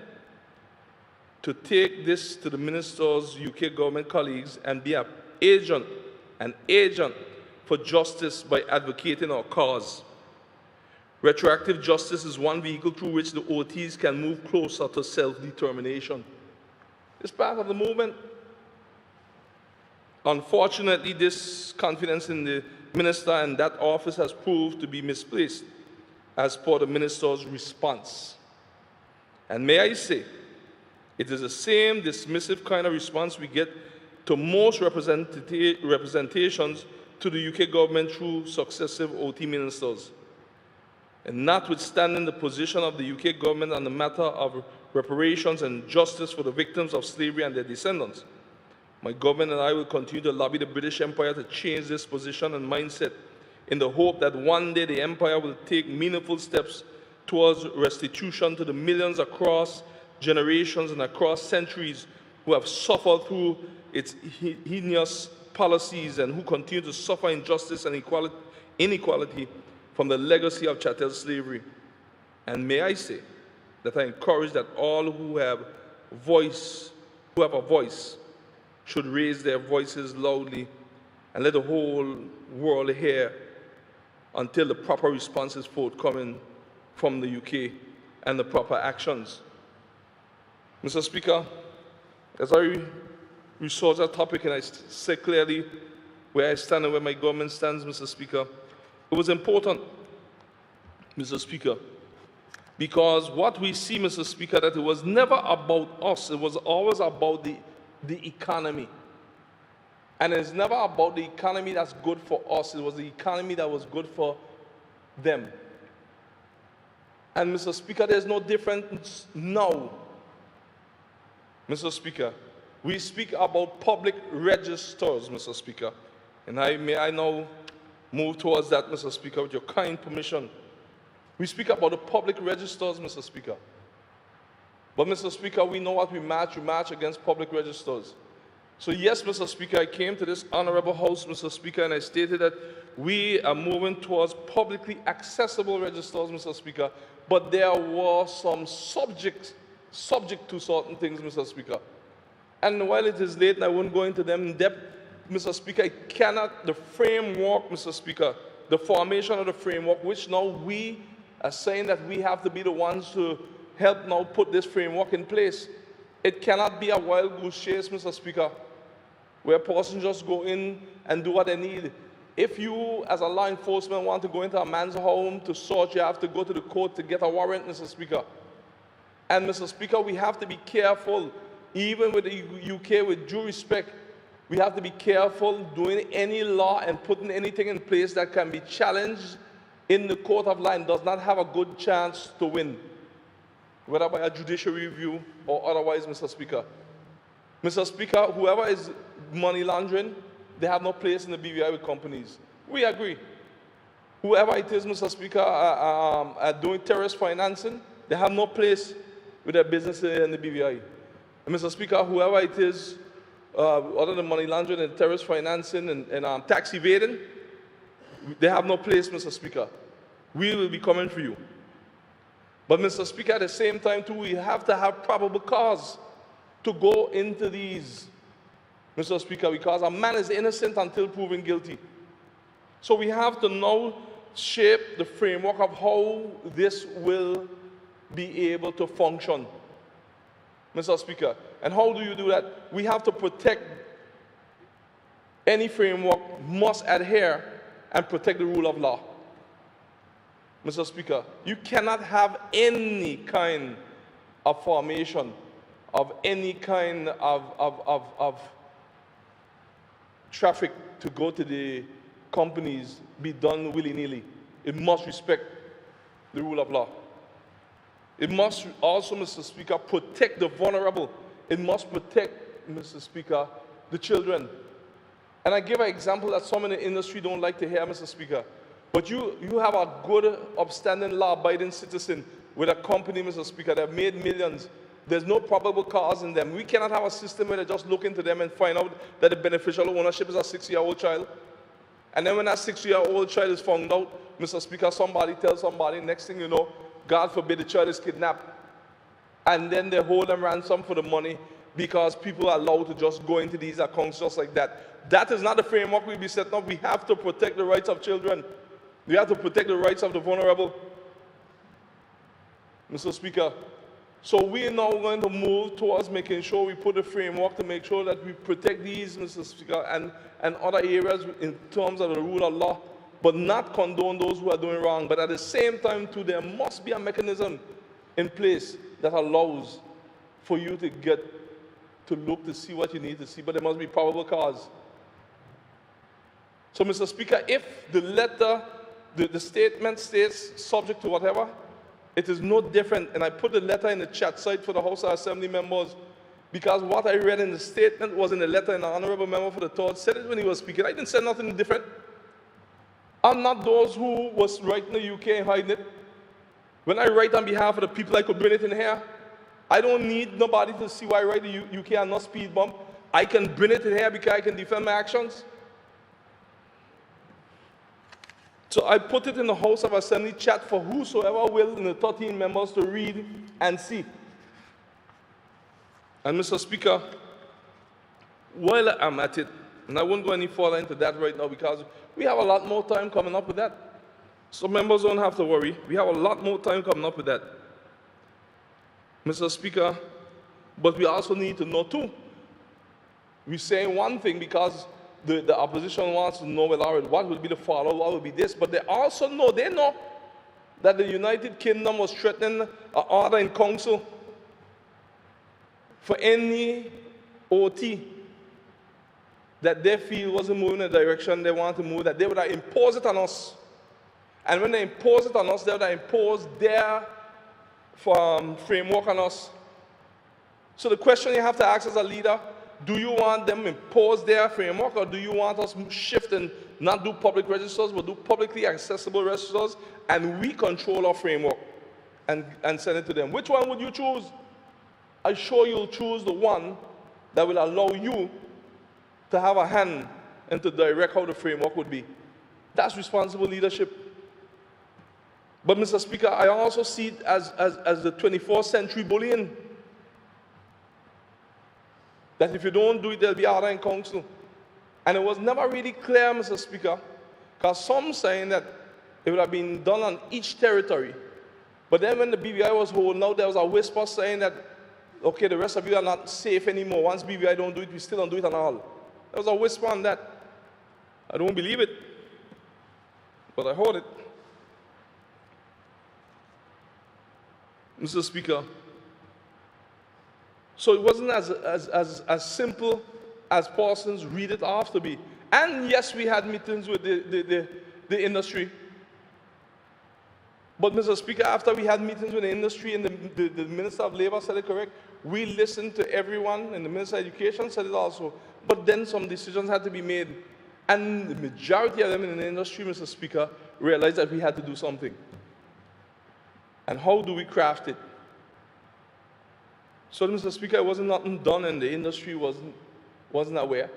to take this to the minister's UK government colleagues and be an agent for justice by advocating our cause. Retroactive justice is one vehicle through which the OTs can move closer to self-determination. It's part of the movement. Unfortunately, this confidence in the minister and that office has proved to be misplaced as per the minister's response. And may I say, it is the same dismissive kind of response we get to most representations to the UK government through successive OT ministers. And notwithstanding the position of the UK government on the matter of reparations and justice for the victims of slavery and their descendants, my government and I will continue to lobby the British Empire to change this position and mindset in the hope that one day the Empire will take meaningful steps towards restitution to the millions across generations and across centuries who have suffered through its heinous policies and who continue to suffer injustice and inequality from the legacy of chattel slavery. And may I say that I encourage that all who have a voice should raise their voices loudly and let the whole world hear until the proper response is forthcoming from the UK and the proper actions. Mr. Speaker, as I research that topic and I say clearly where I stand and where my government stands, Mr. Speaker, it was important, Mr. Speaker, because what we see, Mr. Speaker, that it was never about us, it was always about the economy. And it's never about the economy that's good for us, it was the economy that was good for them. And Mr. Speaker, there's no difference now. Mr. Speaker, we speak about public registers, Mr. Speaker. And may I now move towards that, Mr. Speaker, with your kind permission. We speak about the public registers, Mr. Speaker. But, Mr. Speaker, we know what we match against public registers. So yes, Mr. Speaker, I came to this honorable House, Mr. Speaker, and I stated that we are moving towards publicly accessible registers, Mr. Speaker, but there were some subject to certain things, Mr. Speaker. And while it is late and I won't go into them in depth, Mr. Speaker, I cannot, the framework, Mr. Speaker, the formation of the framework, which now we are saying that we have to be the ones to help now put this framework in place. It cannot be a wild goose chase, Mr. Speaker, where persons just go in and do what they need. If you, as a law enforcement, want to go into a man's home to search, you have to go to the court to get a warrant, Mr. Speaker. And, Mr. Speaker, we have to be careful, even with the UK, with due respect, we have to be careful doing any law and putting anything in place that can be challenged in the court of law and does not have a good chance to win, whether by a judicial review or otherwise, Mr. Speaker. Mr. Speaker, whoever is money laundering, they have no place in the BVI with companies. We agree. Whoever it is, Mr. Speaker, doing terrorist financing, they have no place with their business in the BVI. And Mr. Speaker, whoever it is, other than money laundering and terrorist financing and tax evading, they have no place, Mr. Speaker. We will be coming for you. But, Mr. Speaker, at the same time, too, we have to have probable cause to go into these, Mr. Speaker, because a man is innocent until proven guilty. So we have to now shape the framework of how this will be able to function, Mr. Speaker. And how do you do that? We have to protect any framework, must adhere and protect the rule of law. Mr. Speaker, you cannot have any kind of formation of any kind of traffic to go to the companies be done willy-nilly. It must respect the rule of law. It must also, Mr. Speaker, protect the vulnerable. It must protect, Mr. Speaker, the children. And I give an example that some in the industry don't like to hear, Mr. Speaker. But you have a good, upstanding, law-abiding citizen with a company, Mr. Speaker, that have made millions. There's no probable cause in them. We cannot have a system where they just look into them and find out that the beneficial ownership is a 6-year-old child. And then when that 6-year-old child is found out, Mr. Speaker, somebody tells somebody, next thing you know, God forbid the child is kidnapped. And then they hold them ransom for the money because people are allowed to just go into these accounts just like that. That is not the framework we'll be setting up. We have to protect the rights of children. We have to protect the rights of the vulnerable. Mr. Speaker, so we are now going to move towards making sure we put a framework to make sure that we protect these, Mr. Speaker, and other areas in terms of the rule of law, but not condone those who are doing wrong. But at the same time, too, there must be a mechanism in place that allows for you to get to look to see what you need to see, but there must be probable cause. So, Mr. Speaker, if the letter, the statement states subject to whatever, it is no different. And I put the letter in the chat site for the House of Assembly members because what I read in the statement was in the letter, and the honorable member for the third said it when he was speaking. I didn't say nothing different. I'm not those who was writing the UK and hiding it. When I write on behalf of the people, I could bring it in here. I don't need nobody to see why I write the UK and not speed bump. I can bring it in here because I can defend my actions. So I put it in the House of Assembly chat for whosoever will in the 13 members to read and see. And Mr. Speaker, while I'm at it, and I won't go any further into that right now because we have a lot more time coming up with that. So members don't have to worry. We have a lot more time coming up with that. Mr. Speaker, but we also need to know too. We're saying one thing because the opposition wants to know, well, all right, what will be the follow, what will be this, but they also know, they know that the United Kingdom was threatening an order in council for any OT that they feel wasn't moving in the direction they want to move, that they would have imposed it on us. And when they impose it on us, they would have imposed their framework on us. So the question you have to ask as a leader, do you want them to impose their framework, or do you want us to shift and not do public registers, but do publicly accessible registers, and we control our framework and send it to them? Which one would you choose? I'm sure you'll choose the one that will allow you to have a hand and to direct how the framework would be. That's responsible leadership. But, Mr. Speaker, I also see it as the 21st century bullying. That if you don't do it, there'll be order in council. And it was never really clear, Mr. Speaker, because some saying that it would have been done on each territory. But then when the BVI was holding out, there was a whisper saying that, okay, the rest of you are not safe anymore. Once BVI don't do it, we still don't do it at all. There was a whisper on that. I don't believe it, but I heard it. Mr. Speaker, so it wasn't as simple as persons read it off to be. And yes, we had meetings with the industry. But, Mr. Speaker, after we had meetings with the industry and the Minister of Labor said it correct, we listened to everyone, and the Minister of Education said it also. But then some decisions had to be made. And the majority of them in the industry, Mr. Speaker, realized that we had to do something. And how do we craft it? So, Mr. Speaker, it wasn't nothing done and the industry wasn't aware.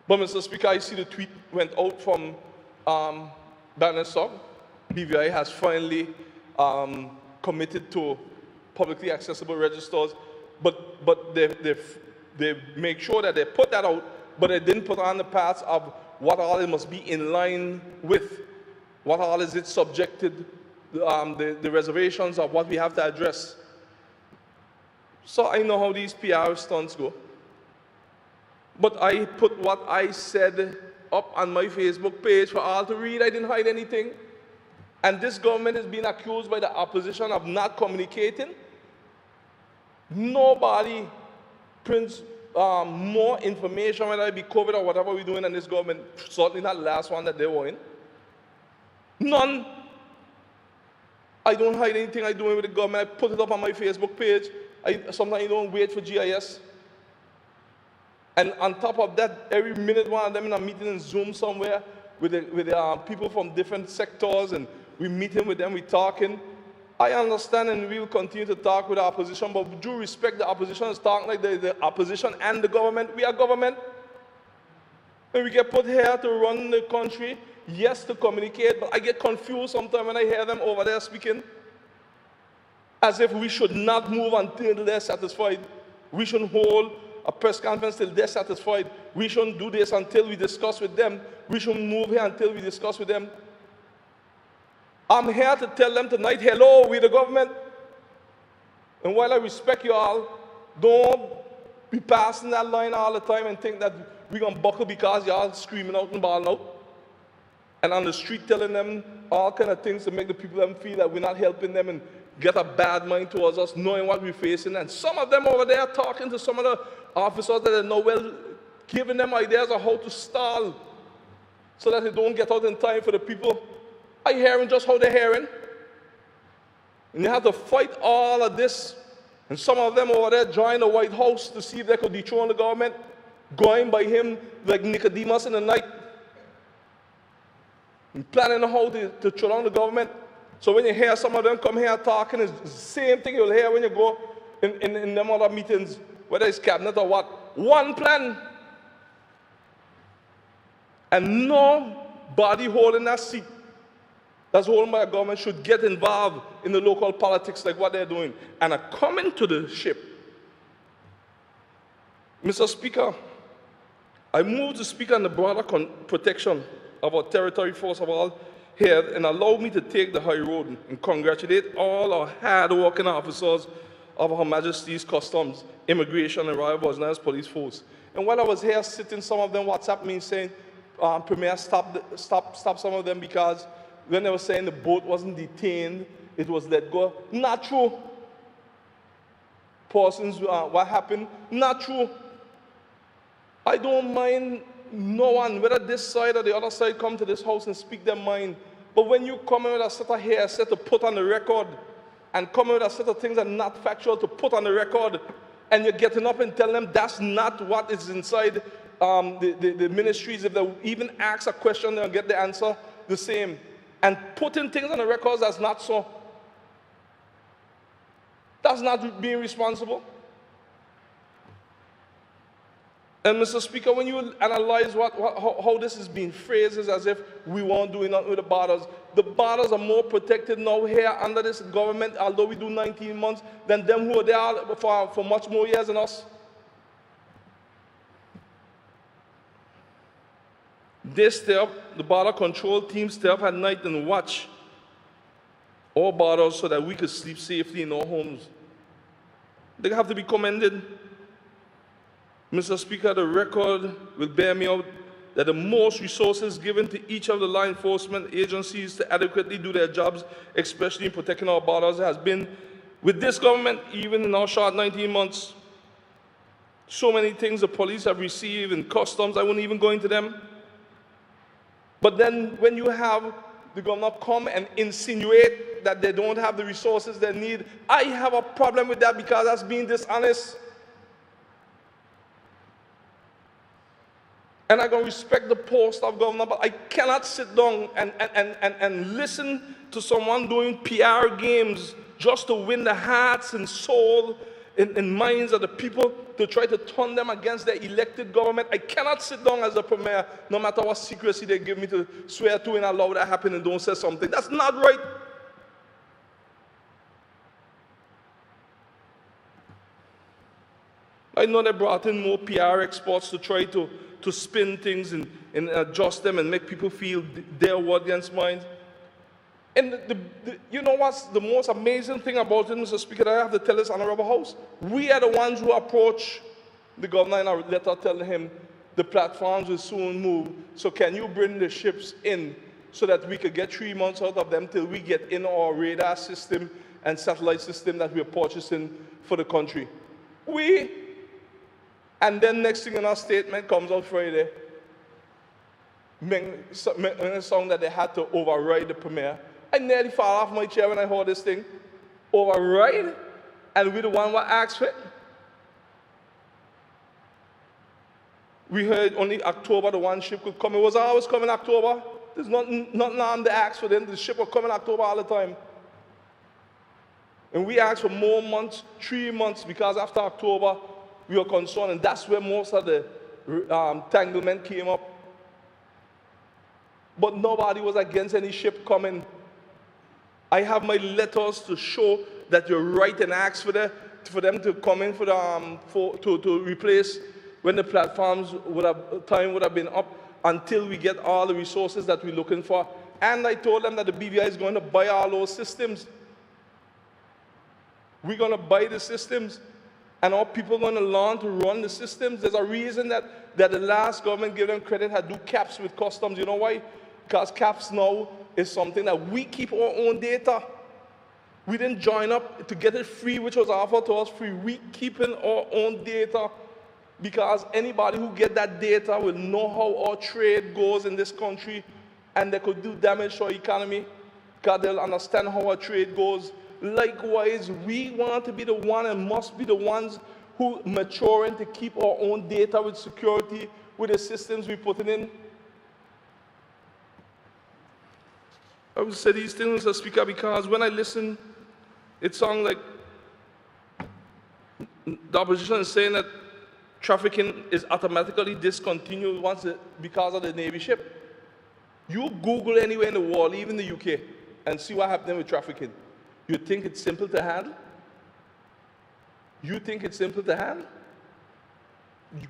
But, Mr. Speaker, I see the tweet went out from Banasog. BVI has finally committed to publicly accessible registers, but they make sure that they put that out, but they didn't put on the paths of what all it must be in line with, what all is it subjected, the reservations of what we have to address. So I know how these PR stunts go. But I put what I said up on my Facebook page for all to read. I didn't hide anything. And this government is being accused by the opposition of not communicating. Nobody prints more information, whether it be COVID or whatever we're doing in this government, certainly not the last one that they were in. None. I don't hide anything I do with the government. I put it up on my Facebook page. Sometimes I don't wait for GIS. And on top of that, every minute one of them in a meeting in Zoom somewhere with the people from different sectors, and we're meeting with them, we're talking. I understand and we will continue to talk with the opposition, but with due respect, the opposition is talking like the opposition and the government. We are government. And we get put here to run the country, yes, to communicate, but I get confused sometimes when I hear them over there speaking as if we should not move until they're satisfied. We shouldn't hold a press conference till they're satisfied. We shouldn't do this until we discuss with them. We shouldn't move here until we discuss with them. I'm here to tell them tonight, hello, we're the government. And while I respect you all, don't be passing that line all the time and think that we're going to buckle because y'all screaming out and bawling out. And on the street telling them all kind of things to make the people them feel that we're not helping them and get a bad mind towards us, knowing what we're facing. And some of them over there talking to some of the officers that they know well, giving them ideas of how to stall so that they don't get out in time for the people. I hearing just how they're hearing. And you have to fight all of this. And some of them over there join the White House to see if they could dethrone the government, going by him like Nicodemus in the night, and planning how to throw down the government. So when you hear some of them come here talking, it's the same thing you'll hear when you go in them other meetings, whether it's cabinet or what. One plan. And nobody holding that seat that's holding by a government should get involved in the local politics like what they're doing. And are coming to the ship. Mr. Speaker, I move to speak on the broader protection of our territory first of all here, and allow me to take the high road and congratulate all our hard-working officers of Her Majesty's Customs, Immigration, and Royal Virgin Police Force. And while I was here sitting, some of them WhatsApp me saying, Premier, stop some of them because when they were saying the boat wasn't detained, it was let go. Not true. Persons, what happened? Not true. I don't mind no one, whether this side or the other side, come to this house and speak their mind. But when you come in with a set of hair set to put on the record, and come in with a set of things that are not factual to put on the record, and you're getting up and telling them that's not what is inside the ministries, if they even ask a question, they'll get the answer the same. And putting things on the records that's not so. That's not being responsible. And Mr. Speaker, when you analyze how this is being phrased, is as if we won't do nothing with the borders. The borders are more protected now here under this government, although we do 19 months, than them who are there for much more years than us. They stay up, the border control team stay up at night and watch our borders so that we could sleep safely in our homes. They have to be commended. Mr. Speaker, the record will bear me out that the most resources given to each of the law enforcement agencies to adequately do their jobs, especially in protecting our borders, has been with this government, even in our short 19 months. So many things the police have received in customs, I won't even go into them. But then when you have the governor come and insinuate that they don't have the resources they need, I have a problem with that because that's being dishonest. And I'm going to respect the post of governor, but I cannot sit down and listen to someone doing PR games just to win the hearts and soul and minds of the people, to try to turn them against their elected government. I cannot sit down as a premier, no matter what secrecy they give me to swear to and allow that happen and don't say something. That's not right. I know they brought in more PR experts to try to spin things and adjust them and make people feel their word against mine. And you know what's the most amazing thing about it, Mr. Speaker, that I have to tell this honorable House? We are the ones who approach the governor in our letter telling him the platforms will soon move. So can you bring the ships in so that we could get 3 months out of them till we get in our radar system and satellite system that we're purchasing for the country? And then next thing in our statement comes out Friday, a song that they had to override the premier. I nearly fall off my chair when I heard this thing. Override? And we the one who asked for it? We heard only October the one ship could come. It was always coming October. There's nothing on the ask for them. The ship will come in October all the time. And we asked for more months, 3 months, because after October, we were concerned, and that's where most of the entanglement came up. But nobody was against any ship coming. I have my letters to show that you're right and ask for them to come in to replace when the platforms would have been up until we get all the resources that we're looking for. And I told them that the BVI is going to buy all those systems. We're going to buy the systems. And our people are going to learn to run the systems. There's a reason that the last government gave them credit had do caps with customs. You know why? Because caps now is something that we keep our own data. We didn't join up to get it free, which was offered to us free. We keeping our own data because anybody who get that data will know how our trade goes in this country, and they could do damage to our economy because they'll understand how our trade goes. Likewise, we want to be the one and must be the ones who maturing to keep our own data with security, with the systems we put it in. I would say these things, Mr. Speaker, because when I listen, it sounds like the opposition is saying that trafficking is automatically discontinued because of the Navy ship. You Google anywhere in the world, even the UK, and see what happened with trafficking. You think it's simple to handle? You think it's simple to handle?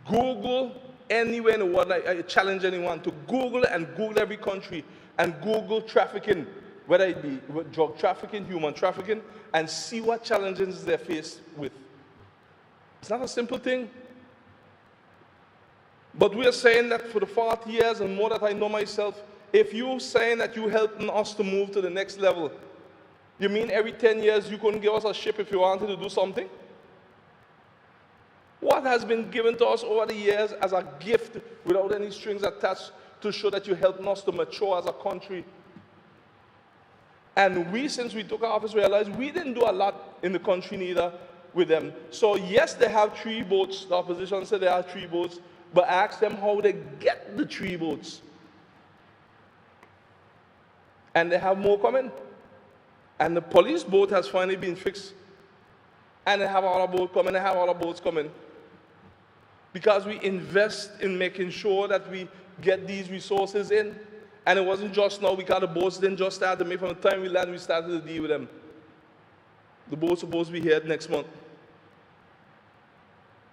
Google anywhere in the world. I challenge anyone to Google and Google every country and Google trafficking, whether it be drug trafficking, human trafficking, and see what challenges they're faced with. It's not a simple thing. But we are saying that for the 40 years and more that I know myself, if you're saying that you're helping us to move to the next level, you mean every 10 years you couldn't give us a ship if you wanted to do something? What has been given to us over the years as a gift without any strings attached to show that you're helping us to mature as a country? And we, since we took office, realized we didn't do a lot in the country neither with them. So yes, they have 3 boats. The opposition said they have 3 boats, but ask them how they get the 3 boats. And they have more coming. And the police boat has finally been fixed. And they have other boats coming, they have other boats coming. Because we invest in making sure that we get these resources in. And it wasn't just now, because the boats didn't just start to make. From the time we landed, we started to deal with them. The boat's supposed to be here next month.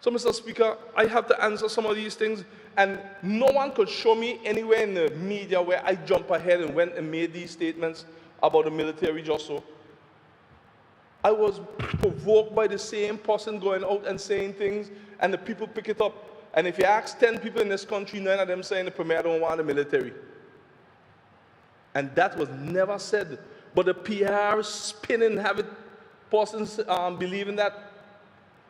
So, Mr. Speaker, I have to answer some of these things, and no one could show me anywhere in the media where I jump ahead and went and made these statements about the military just so. I was provoked by the same person going out and saying things, and the people pick it up. And if you ask 10 people in this country, 9 of them saying the Premier don't want the military. And that was never said. But the PR spinning, have it persons believing that.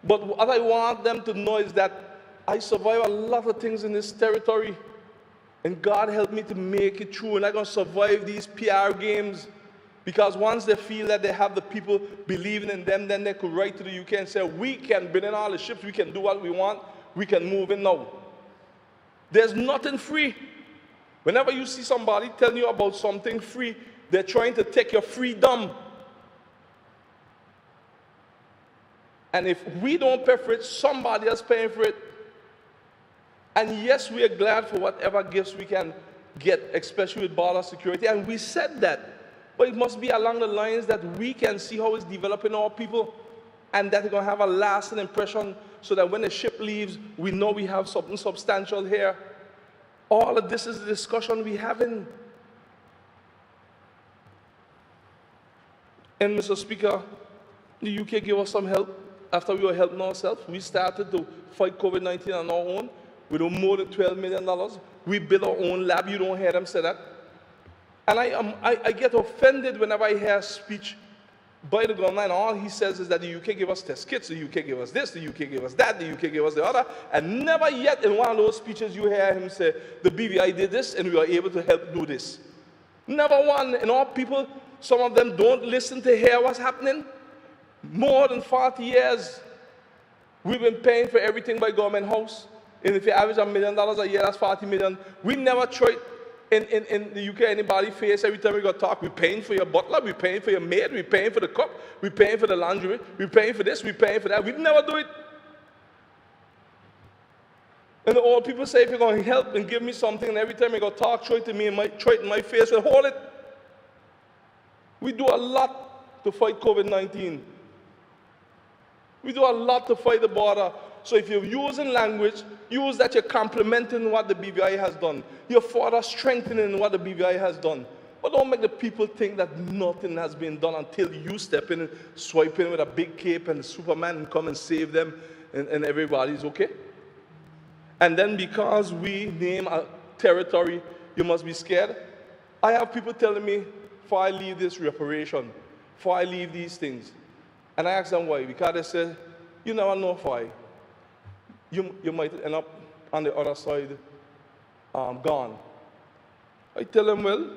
But what I want them to know is that I survive a lot of things in this territory. And God helped me to make it through. And I'm going to survive these PR games. Because once they feel that they have the people believing in them, then they could write to the UK and say, we can bring in all the ships, we can do what we want, we can move in now. There's nothing free. Whenever you see somebody telling you about something free, they're trying to take your freedom. And if we don't pay for it, somebody else paying for it. And yes, we are glad for whatever gifts we can get, especially with border security. And we said that. But it must be along the lines that we can see how it's developing our people, and that it's going to have a lasting impression so that when the ship leaves, we know we have something substantial here. All of this is the discussion we're having. And Mr. Speaker, the UK gave us some help. After we were helping ourselves, we started to fight COVID-19 on our own with more than $12 million. We built our own lab. You don't hear them say that. And I get offended whenever I hear a speech by the government, and all he says is that the UK gave us test kits, the UK gave us this, the UK gave us that, the UK gave us the other, and never yet in one of those speeches you hear him say, the BVI did this and we were able to help do this. Never one. And all people, some of them don't listen to hear what's happening. More than 40 years, we've been paying for everything by government house. And if you average $1 million a year, that's 40 million. We never tried. In the UK, anybody face every time we got talk, we're paying for your butler, we're paying for your maid, we're paying for the cook, we're paying for the laundry, we're paying for this, we're paying for that. We never do it. And the old people say, if you're going to help and give me something, and every time you got talk, throw it to me, throw it in my face, and hold it. We do a lot to fight COVID-19. We do a lot to fight the border. So if you're using language, use that you're complementing what the BVI has done. You're further strengthening what the BVI has done. But don't make the people think that nothing has been done until you step in and swipe in with a big cape and Superman and come and save them and everybody's okay. And then because we name a territory, you must be scared. I have people telling me, before I leave this reparation, before I leave these things, and I ask them why, because they say, you never know why. You might end up on the other side gone. I tell them, well,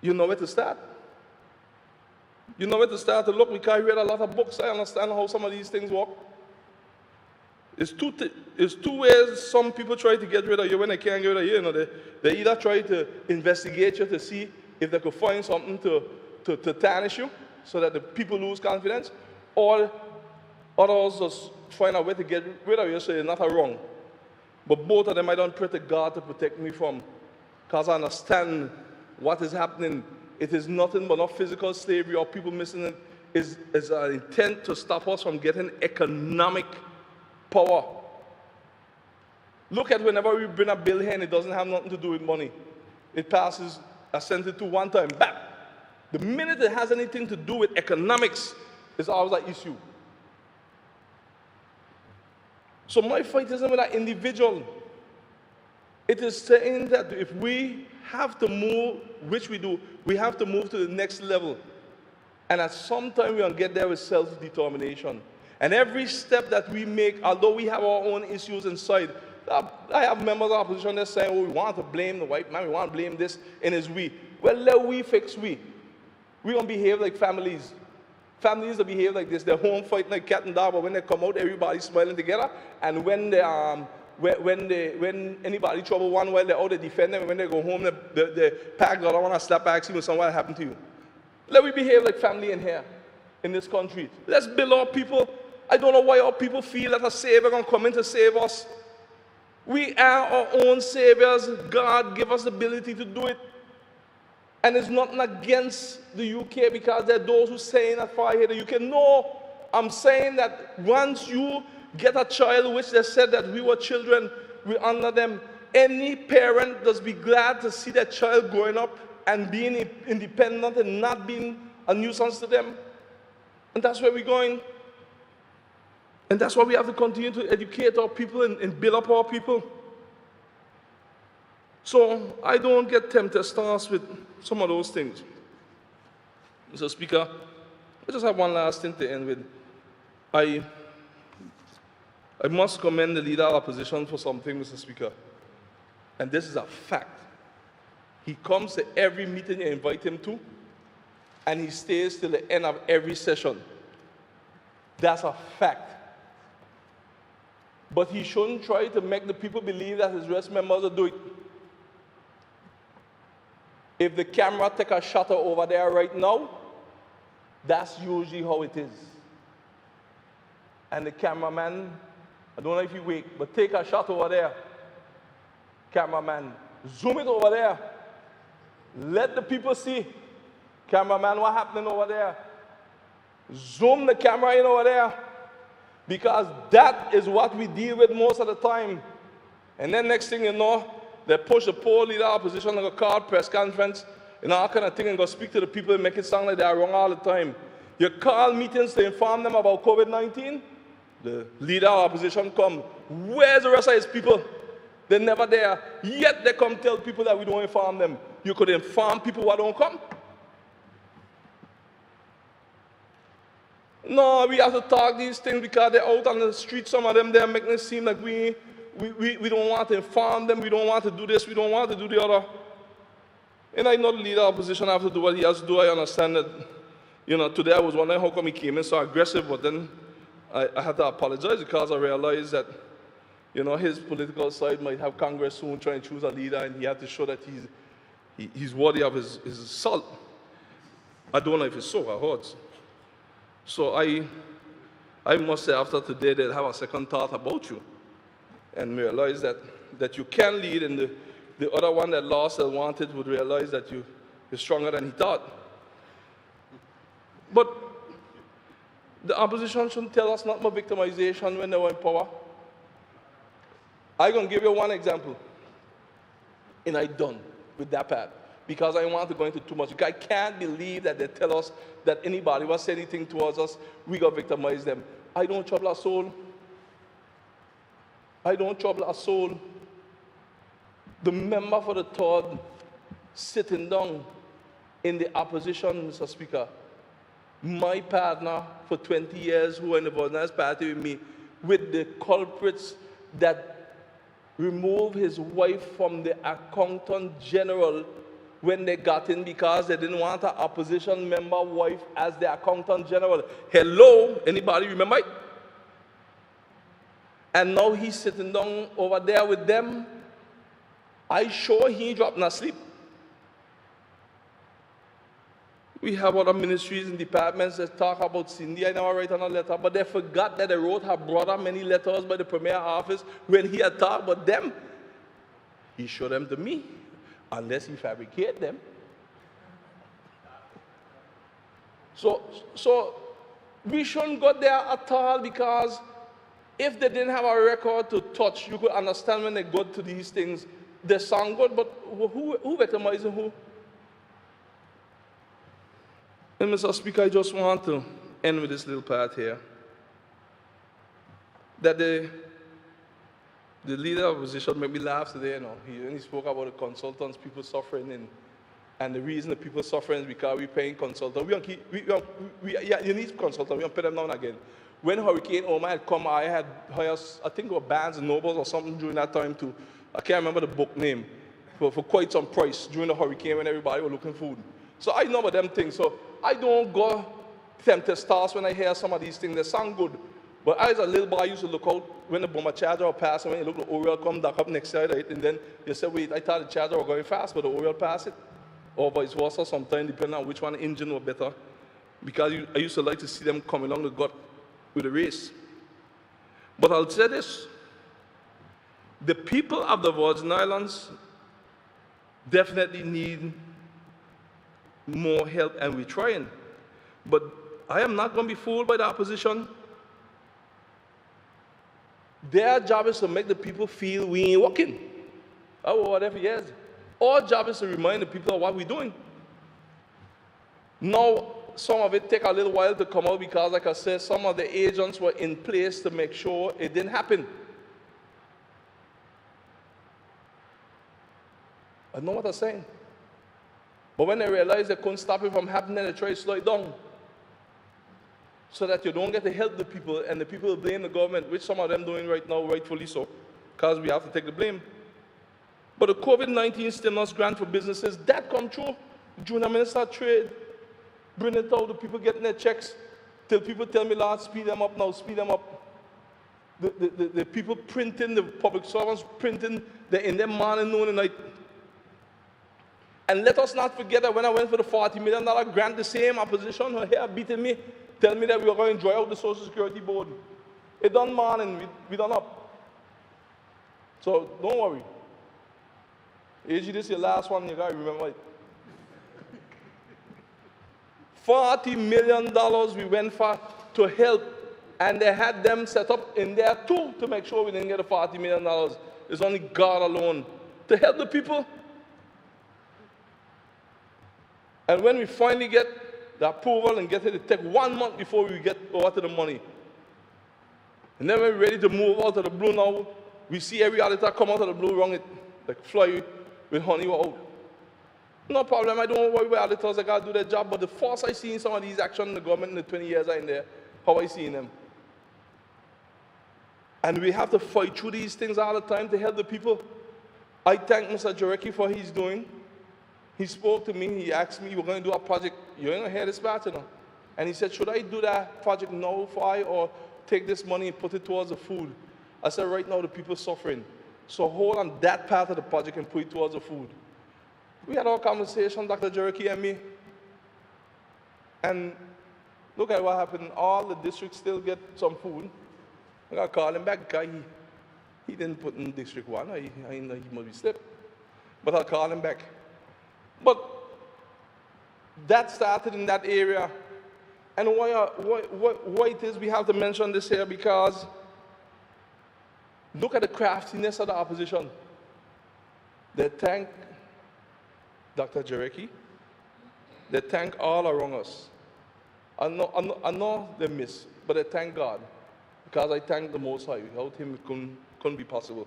you know where to start. You know where to start to look, because I read a lot of books. I understand how some of these things work. It's two ways some people try to get rid of you when they can't get rid of you. You know, they either try to investigate you to see if they could find something to tarnish you so that the people lose confidence, or others just find a way to get rid of you so you're not wrong. But both of them I don't pray to God to protect me from, because I understand what is happening. It is nothing but not physical slavery or people missing it. Is an intent to stop us from getting economic power. Look at whenever we bring a bill here and it doesn't have nothing to do with money. It passes, I sent it to one time, back. The minute it has anything to do with economics, it's always an issue. So my fight isn't with that individual. It is saying that if we have to move, which we do, we have to move to the next level. And at some time we're going to get there with self-determination. And every step that we make, although we have our own issues inside, I have members of the opposition that say, oh, we want to blame the white man, we want to blame this, and it's we. Well, let we fix we. We're going to behave like families. Families that behave like this, they're home fighting like cat and dog, but when they come out, everybody's smiling together. And when anybody trouble one while they're out, they defend them. And when they go home, they pack the other one and slap back, see when something happened to you. Let we behave like family in here. in this country. Let's build our people. I don't know why our people feel that a savior can come in to save us. We are our own saviors. God gave us the ability to do it. And it's nothing against the UK, because there are those who say that far here the UK. No, I'm saying that once you get a child, which they said that we were children, we honor them. Any parent does be glad to see their child growing up and being independent and not being a nuisance to them. And that's where we're going. And that's why we have to continue to educate our people and build up our people. So I don't get tempted stars with some of those things. Mr. Speaker, I just have one last thing to end with. I must commend the leader of opposition for something, Mr. Speaker. And this is a fact. He comes to every meeting you invite him to, and he stays till the end of every session. That's a fact. But he shouldn't try to make the people believe that his rest members will do it. If the camera take a shutter over there right now, that's usually how it is. And the cameraman, I don't know if you wake, but take a shot over there. Cameraman, zoom it over there. Let the people see. Cameraman, what's happening over there? Zoom the camera in over there. Because that is what we deal with most of the time. And then next thing you know, they push the poor leader of opposition like a card press conference and all kind of thing, and go speak to the people and make it sound like they are wrong all the time. You call meetings to inform them about COVID-19, the leader of opposition come. Where's the rest of his people? They're never there. Yet they come tell people that we don't inform them. You could inform people who don't come. No, we have to talk these things because they're out on the street. Some of them, they're making it seem like we don't want to inform them. We don't want to do this. We don't want to do the other. And I know the leader of opposition has to do what he has to do. I understand that, today I was wondering how come he came in so aggressive, but then I had to apologize because I realized that, his political side might have Congress soon trying to choose a leader, and he had to show that he's worthy of his salt. I don't know if it's so or hurts. So I must say after today they'll have a second thought about you and realize that you can lead, and the other one that lost and wanted would realize that you're stronger than he thought. But the opposition shouldn't tell us not more victimization when they were in power. I'm going to give you one example. And I'm done with that part, because I want to go into too much. I can't believe that they tell us that anybody who say anything towards us, we got to victimize them. I don't trouble a soul. I don't trouble a soul. The member for the third sitting down in the opposition, Mr. Speaker, my partner for 20 years who were in the Volunteers Party with me, with the culprits that removed his wife from the accountant general when they got in because they didn't want an opposition member wife as the accountant general. Hello, anybody remember it? And now he's sitting down over there with them. I sure he ain't dropping asleep. We have other ministries and departments that talk about Cindy. I never write on a letter, but they forgot that they wrote her brother many letters by the Premier Office when he had talked about them. He showed them to me, unless he fabricated them. So we shouldn't go there at all, because if they didn't have a record to touch, you could understand when they go to these things, they sound good, but who victimizing who? And Mr. Speaker, I just want to end with this little part here. That the leader of opposition made me laugh today, He spoke about the consultants, people suffering, and the reason the people suffering is because we're paying consultants. You need consultants, we don't pay them down again. When Hurricane Irma had come, I had hired, I think it was Barnes & Noble or something during that time too. I can't remember the book name, for quite some price during the hurricane when everybody was looking for food. So I know about them things. So I don't go tempted stars when I hear some of these things. They sound good. But as a little boy, I used to look out when the bomber charger was passing, when you look, the Oriole come back up next side, right? And then you say, wait, I thought the charger was going fast, but the Oriole passed it. Or vice versa, sometimes depending on which one engine was better. because I used to like to see them come along the gut with the race. But I'll say this, the people of the Virgin Islands definitely need more help, and we're trying. But I am not going to be fooled by the opposition. Their job is to make the people feel we ain't working. Oh, whatever, yes. Our job is to remind the people of what we're doing. Now, some of it take a little while to come out because, like I said, some of the agents were in place to make sure it didn't happen. I know what I'm saying. But when they realized they couldn't stop it from happening, they tried to slow it down. So that you don't get to help the people, and the people blame the government, which some of them doing right now, rightfully so, because we have to take the blame. But the COVID-19 stimulus grant for businesses, that come true. Junior Minister of Trade, bring it out, the people getting their checks, till people tell me, Lord, speed them up now, speed them up. The people printing, the public servants printing, they're in their morning, noon, and night. And let us not forget that when I went for the $40 million grant, the same opposition were here beating me, telling me that we were going to enjoy out the Social Security Board. It done morning, we done up. So don't worry. AG, this is your last one, you got to remember it. $40 million we went for to help, and they had them set up in there too to make sure we didn't get the $40 million. It's only God alone to help the people. And when we finally get the approval and get it, it takes 1 month before we get over to the money. And then when we're ready to move out of the blue now, we see every auditor come out of the blue wrong it, like fly with honey out. No problem, I don't worry about auditors, I got to do their job, but the force I see in some of these actions in the government in the 20 years I'm there, how I see them. And we have to fight through these things all the time to help the people. I thank Mr. Jarecki for what he's doing. He spoke to me, he asked me, we're going to do a project, you ain't going to hear this part, you know. And he said, should I do that project now for I, or take this money and put it towards the food? I said, right now the people are suffering. So hold on that part of the project and put it towards the food. We had our conversation, Dr. Jarecki and me. And look at what happened. All the districts still get some food. I got to call him back because he didn't put in District 1. I know he must be slipped. But I'll call him back. But that started in that area. And why it is we have to mention this here, because look at the craftiness of the opposition. They thank Dr. Jarecki. They thank all around us. I know they miss, but I thank God, because I thank the Most High. Without him, it couldn't be possible.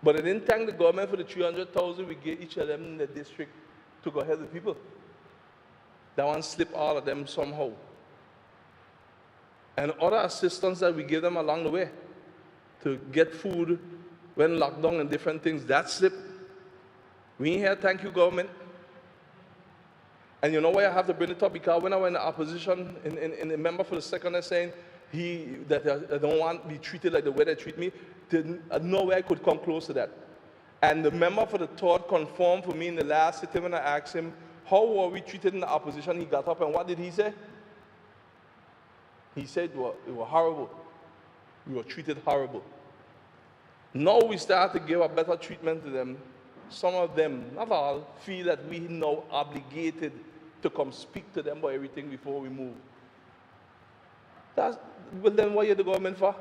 But I didn't thank the government for the $300,000 we gave each of them in the district to go help the people. That one slipped all of them somehow. And other assistance that we gave them along the way to get food when lockdown and different things, that slipped. We ain't here, thank you, government. And you know why I have to bring it up? Because when I went in the opposition, in the member for the second is saying that I don't want to be treated like the way they treat me, no way I could come close to that. And the member for the third confirmed for me in the last sitting when I asked him, how were we treated in the opposition? He got up and what did he say? He said it was horrible. We were treated horrible. Now we start to give a better treatment to them. Some of them, not all, feel that we now obligated to come speak to them about everything before we move. Well, then what are you the government for?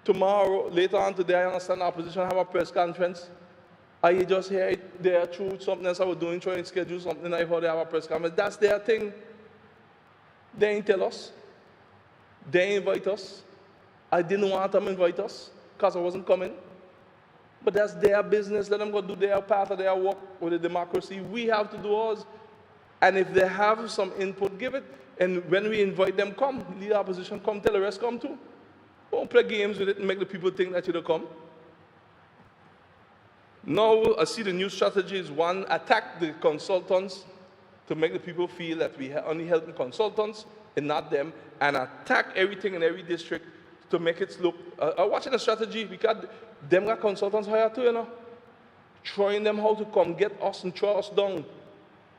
Tomorrow, later on today, I understand the opposition have a press conference. I just hear it there through something else I was doing, trying to schedule something. I heard they have a press conference. That's their thing. They ain't tell us. They invite us. I didn't want them to invite us because I wasn't coming. But that's their business. Let them go do their part of their work with the democracy. We have to do ours. And if they have some input, give it. And when we invite them, come. Lead the opposition, come. Tell the rest, come too. Don't play games with it and make the people think that you don't come. Now, I see the new strategy is one, attack the consultants to make the people feel that we are only helping consultants and not them, and attack everything in every district to make it look. I'm watching the strategy because them got consultants hired too, you know, trying them how to come get us and throw us down.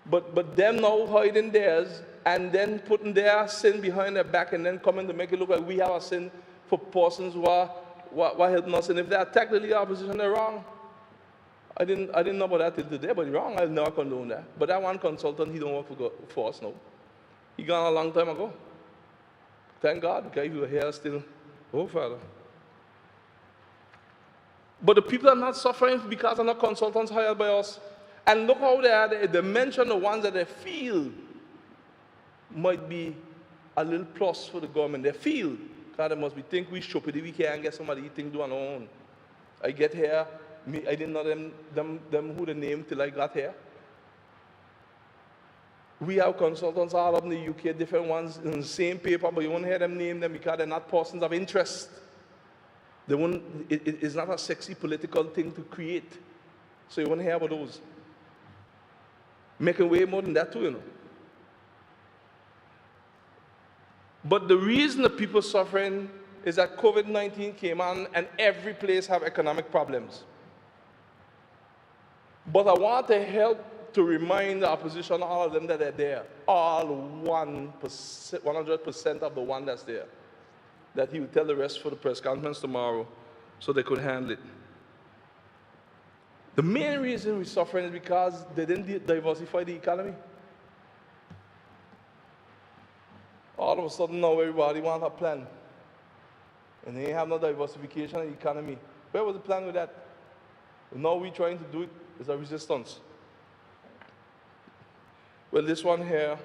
But them now hiding theirs and then putting their sin behind their back and then coming to make it look like we have a sin for persons who are helping us. And if they attack the leader opposition, they're wrong. I didn't know about that till today, but he's wrong. I'll never condone that. But that one consultant, he don't work for us now. He gone a long time ago. Thank God, because he was here still. Oh, Father. But the people are not suffering because they're not consultants hired by us. And look how they are. They mention the ones that they feel might be a little plus for the government. They feel, because they must be think we stupid if we can't get somebody eating do on our own. I get here, I didn't know them who the name till I got here. We have consultants all up in the UK, different ones in the same paper, but you won't hear them name them because they're not persons of interest. They won't, it's not a sexy political thing to create. So you won't hear about those. Making way more than that too, you know. But the reason the people suffering is that COVID-19 came on and every place have economic problems. But I want to help to remind the opposition, all of them that are there, all 100% of the one that's there, that he will tell the rest for the press conference tomorrow so they could handle it. The main reason we're suffering is because they didn't diversify the economy. All of a sudden now everybody wants a plan. And they have no diversification in the economy. Where was the plan with that? Now we're trying to do it. It's a resistance. Well, this one here,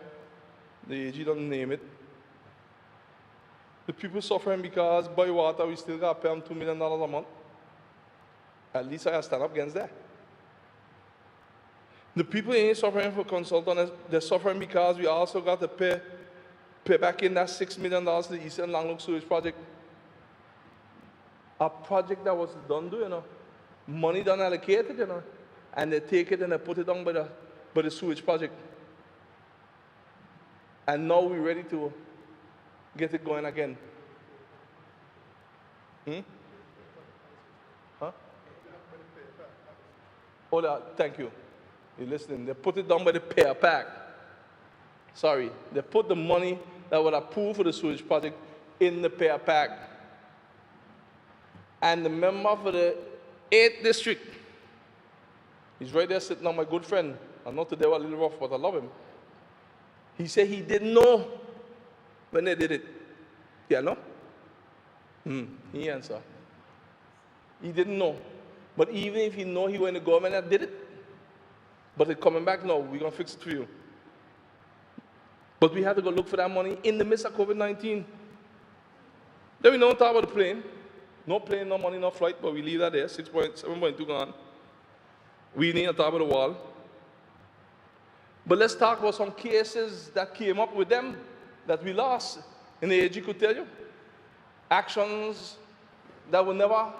the AG doesn't name it. The people suffering because by water we still got to pay them $2 million a month. At least I stand up against that. The people ain't suffering for consultants, they're suffering because we also got to pay back in that $6 million to the Eastern Langlook Sewage Project. A project that was done, you know. Money done allocated, you know. And they take it and they put it on by the sewage project. And now we're ready to get it going again. Huh? Oh, thank you. You're listening. They put it down by the pair pack. Sorry. They put the money that would approve for the sewage project in the pair pack. And the member for the 8th district, he's right there sitting on my good friend. I know today was a little rough, but I love him. He said he didn't know when they did it. Yeah, no? He answered. He didn't know. But even if he know, he went in the government that did it. But it's coming back now. We're going to fix it for you. But we had to go look for that money in the midst of COVID-19. Then we don't talk about the plane. No plane, no money, no flight, but we leave that there. 7.2 gone. We need to talk about the wall. But let's talk about some cases that came up with them that we lost. And the AG could tell you. Actions that were never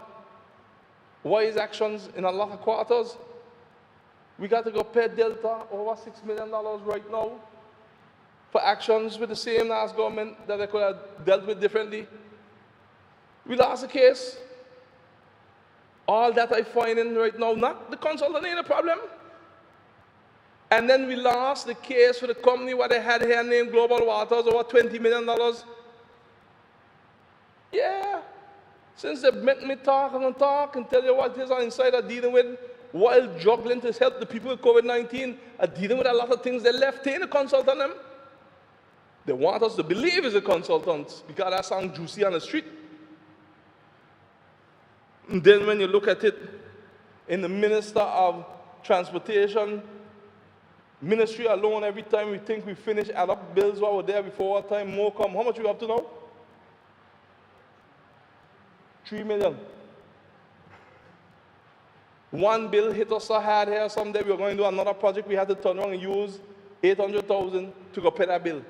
wise actions in a lot of quarters. We got to go pay Delta over $6 million right now for actions with the same last government that they could have dealt with differently. We lost the case. All that I find in right now, not the consultant ain't a problem. And then we lost the case for the company where they had here named Global Waters, over $20 million. Yeah. Since they met me talk and tell you what it is on inside are dealing with, while juggling to help the people with COVID-19, are dealing with a lot of things they left in the consultant them. They want us to believe it's a consultant because that sounds juicy on the street. And then when you look at it in the Minister of Transportation, ministry alone, every time we think we finish add up bills while we're there before our time, more come. How much we up to now? 3 million. One bill hit us so hard here someday, we were going to do another project, we had to turn around and use 800,000 to go pay that bill.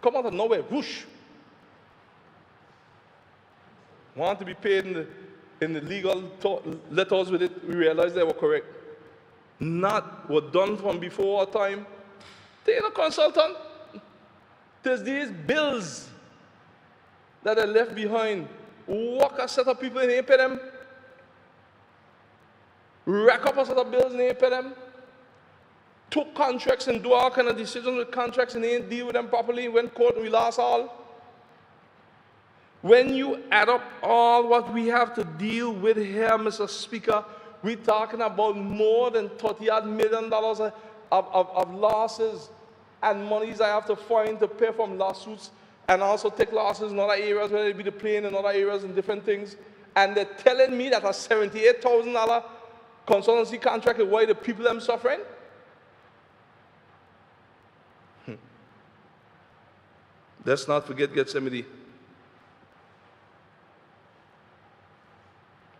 Come out of nowhere, whoosh. Want to be paid in the legal letters with it, we realized they were correct. Not were done from before our time. They ain't a consultant. There's these bills that are left behind. Walk a set of people and ain't pay them. Rack up a set of bills and ain't pay them. took contracts and do all kind of decisions with contracts and they didn't deal with them properly, went court and we lost all. When you add up all what we have to deal with here, Mr. Speaker, we're talking about more than $30 million of losses and monies I have to find to pay from lawsuits and also take losses in other areas, whether it be the plane and other areas and different things. And they're telling me that a $78,000 consultancy contract is why the people are suffering? Let's not forget Gethsemane.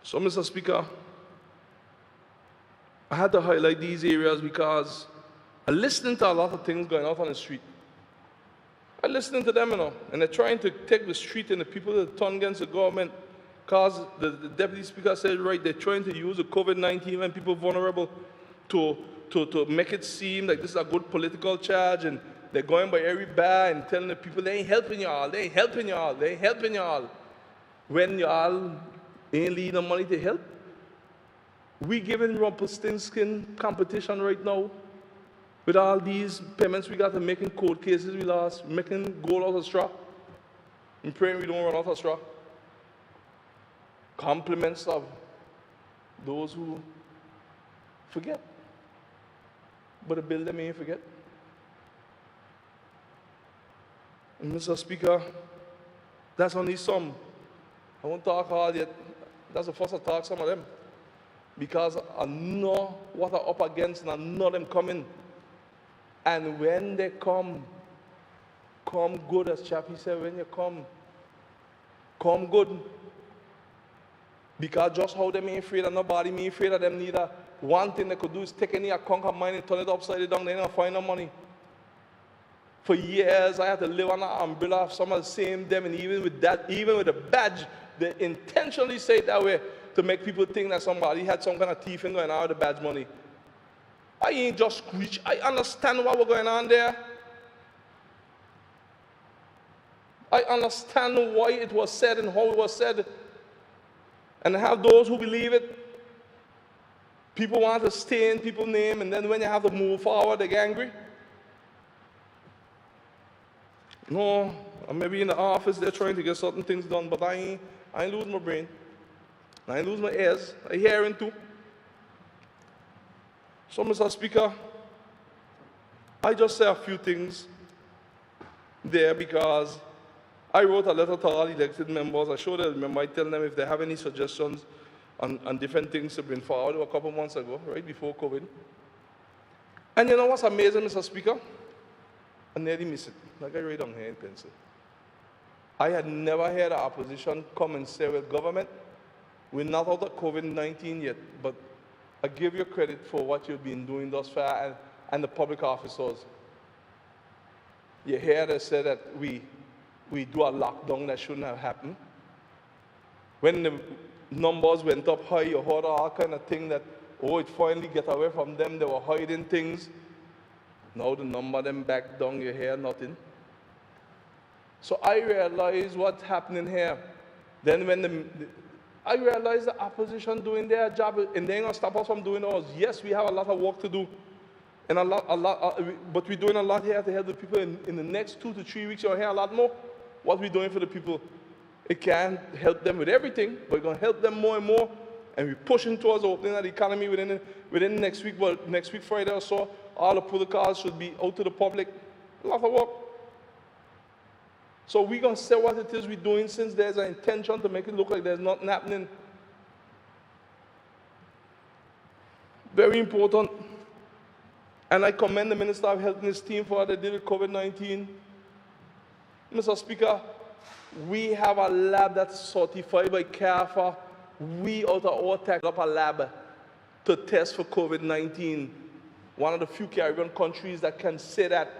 So, Mr. Speaker, I had to highlight these areas because I'm listening to a lot of things going out on the street. I'm listening to them, you know, and they're trying to take the street and the people that turn against the government because the Deputy Speaker said, right, they're trying to use the COVID-19 when people are vulnerable to make it seem like this is a good political charge, and they're going by every bar and telling the people they ain't helping y'all, they ain't helping y'all, they ain't helping y'all. When y'all ain't leaving the money to help. We giving Rumpelstiltskin competition right now with all these payments we got to make in court cases we lost, making gold out of straw. I'm praying we don't run out of straw. Compliments of those who forget. But the bill them ain't forget. And Mr. Speaker, that's only some. I won't talk hard yet. That's the first I talk some of them. Because I know what I'm up against and I know them coming. And when they come good, as Chappie said, when you come good. Because just how them ain't afraid of nobody, me ain't afraid of them neither. One thing they could do is take any account of mine and turn it upside down, they ain't gonna find no money. For years, I had to live under an umbrella of some of the same them, and even with that, even with the badge, they intentionally say it that way to make people think that somebody had some kind of thief in going out with the badge money. I ain't just screech. I understand what was going on there. I understand why it was said and how it was said. And I have those who believe it. People want to stay in people's name, and then when you have to move forward, they get angry. No, or maybe in the office they're trying to get certain things done, but I ain't lose my brain. I ain't lose my ears. I hearing too. So, Mr. Speaker, I just say a few things there because I wrote a letter to all elected members. I showed them, I tell them if they have any suggestions on different things to bring forward a couple months ago, right before COVID. And you know what's amazing, Mr. Speaker? I nearly missed it. Like I write down here in pencil. I had never heard the opposition come and say, well, government, we're not out of COVID-19 yet, but I give you credit for what you've been doing thus far and the public officers. You hear they say that we do a lockdown that shouldn't have happened. When the numbers went up high, you heard all kind of thing that, oh, it finally get away from them, they were hiding things. Now the number them back down, you hear nothing. So I realized what's happening here. Then when I realized the opposition doing their job, and they ain't gonna stop us from doing ours. Yes, we have a lot of work to do, and but we're doing a lot here to help the people. In the next 2 to 3 weeks, you'll hear a lot more what we're doing for the people. It can't help them with everything, but we're gonna help them more and more, and we're pushing towards opening of the economy within next week. Well, next week Friday or so, all the protocols should be out to the public. A lot of work. So we're going to say what it is we're doing since there's an intention to make it look like there's nothing happening. Very important. And I commend the Minister of Health and his team for what they did with COVID-19. Mr. Speaker, we have a lab that's certified by CARPHA. We, out of our tax, up a lab to test for COVID-19. One of the few Caribbean countries that can say that.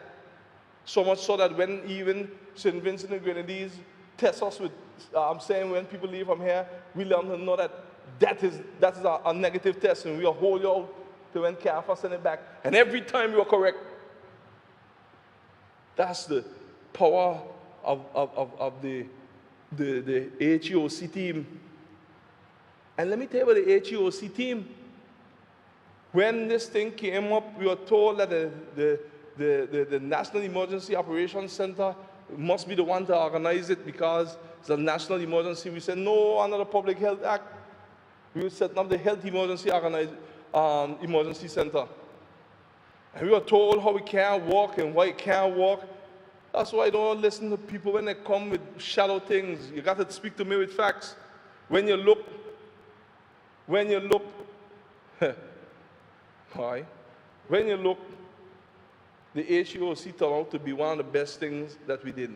So much so that when even St. Vincent and Grenadines test us with, I'm saying when people leave from here, we let them know that that is a negative test, and we'll hold you out to when CARPHA send it back. And every time you're correct. That's the power of the HEOC team. And let me tell you about the HEOC team. When this thing came up, we were told that the National Emergency Operations Center must be the one to organize it because it's a national emergency. We said, no, under the Public Health Act, we were setting up the Health Emergency Emergency Center. And we were told how we can't walk and why it can't walk. That's why I don't listen to people when they come with shallow things. You got to speak to me with facts. When you look, why? When you look, the HEOC turned out to be one of the best things that we did.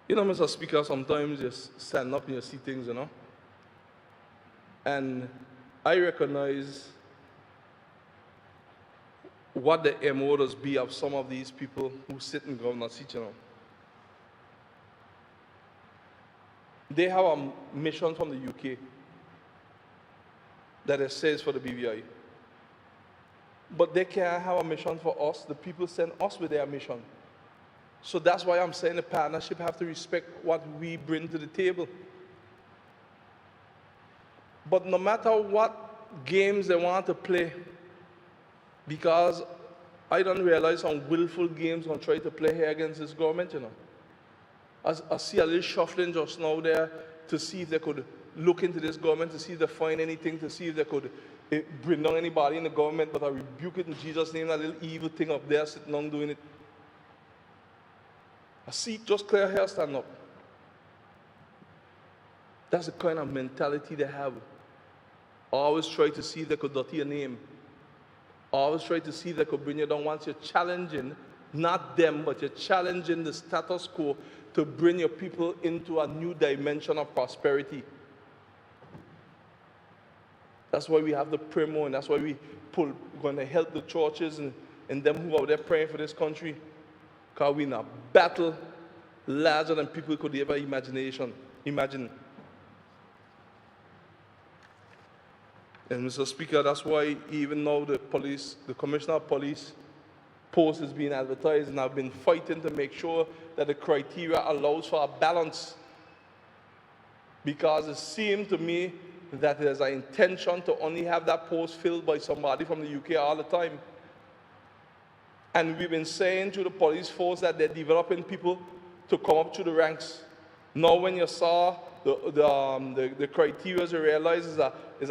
You know, Mr. Speaker, sometimes you stand up and you see things, you know. And I recognize what the MO does be of some of these people who sit in governor's seat, you know. They have a mission from the UK that it says for the BVI. But they can't have a mission for us. The people send us with their mission. So that's why I'm saying the partnership have to respect what we bring to the table. But no matter what games they want to play, because I don't realize some willful games going to try to play here against this government, you know. I see a little shuffling just now there to see if they could look into this government, to see if they find anything, to see if they could bring down anybody in the government, but I rebuke it in Jesus' name, that little evil thing up there sitting down doing it. I see it just clear hair stand up. That's the kind of mentality they have. Always try to see if they could dirty your name. Always try to see if they could bring you down once you're challenging, not them, but you're challenging the status quo to bring your people into a new dimension of prosperity. That's why we have the Primo, and that's why we're going to help the churches and them who are there praying for this country. Because we're in a battle larger than people could ever imagine. And Mr. Speaker, that's why even now the Commissioner of Police post is being advertised, and I've been fighting to make sure that the criteria allows for a balance. Because it seemed to me that there's an intention to only have that post filled by somebody from the UK all the time. And we've been saying to the police force that they're developing people to come up through the ranks. Now when you saw the criteria, you realize is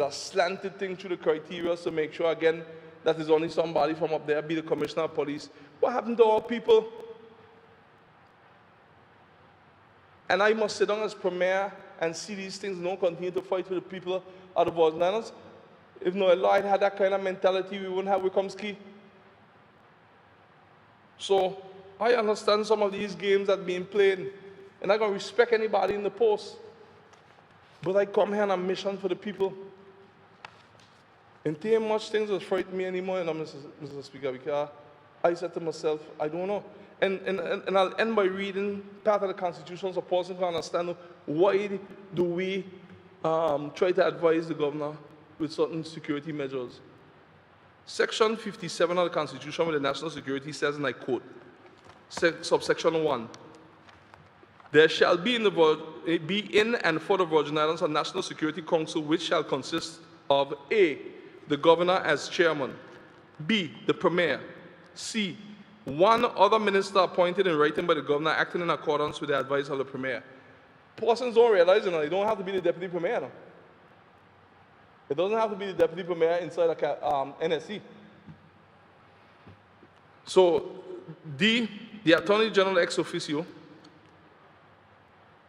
a slanted thing through the criteria to make sure, again, that is only somebody from up there, be the Commissioner of Police. What happened to our people? And I must sit down as Premier and see these things and don't continue to fight for the people of the Virgin Islands. If Noel Lloyd had that kind of mentality, we wouldn't have Wikomsky. So I understand some of these games that are being played, and I don't respect anybody in the post. But I come here on a mission for the people. And too much things will frighten me anymore, you know, Mr. Speaker, because I said to myself, I don't know. And I'll end by reading part of the Constitution so a person can understand why do we try to advise the governor with certain security measures. Section 57 of the Constitution with the national security says, and I quote, subsection 1, there shall be in and for the Virgin Islands a National Security Council which shall consist of A, the governor as chairman, B, the premier, C, one other minister appointed in writing by the governor acting in accordance with the advice of the premier. Persons don't realize, you know, they don't have to be the deputy premier. No? It doesn't have to be the deputy premier inside a NSC. So, D, the Attorney General ex officio,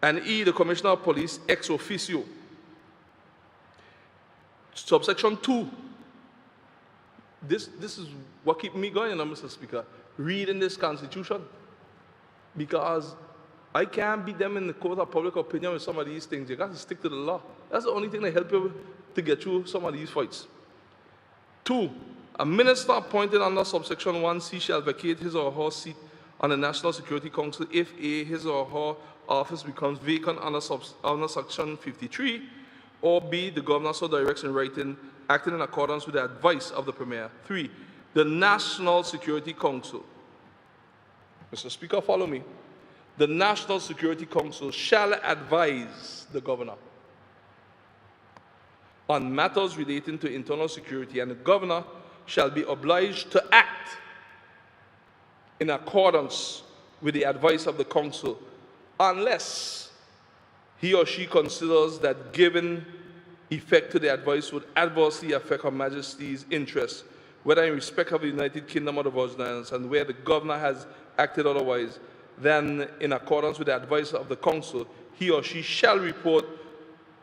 and E, the Commissioner of Police ex officio. Subsection 2. This is what keeps me going, Mr. Speaker, reading this Constitution. Because I can't beat them in the court of public opinion with some of these things. You got to stick to the law. That's the only thing that helps you to get through some of these fights. 2, a minister appointed under subsection 1C shall vacate his or her seat on the National Security Council if A, his or her office becomes vacant under section 53, or B, the governor so directs in writing, acting in accordance with the advice of the premier. 3, the National Security Council. Mr. Speaker, follow me. The National Security Council shall advise the governor. on matters relating to internal security, and the governor shall be obliged to act in accordance with the advice of the council, unless he or she considers that giving effect to the advice would adversely affect Her Majesty's interests, whether in respect of the United Kingdom or the Virgin Islands, and where the governor has acted otherwise, then in accordance with the advice of the council, he or she shall report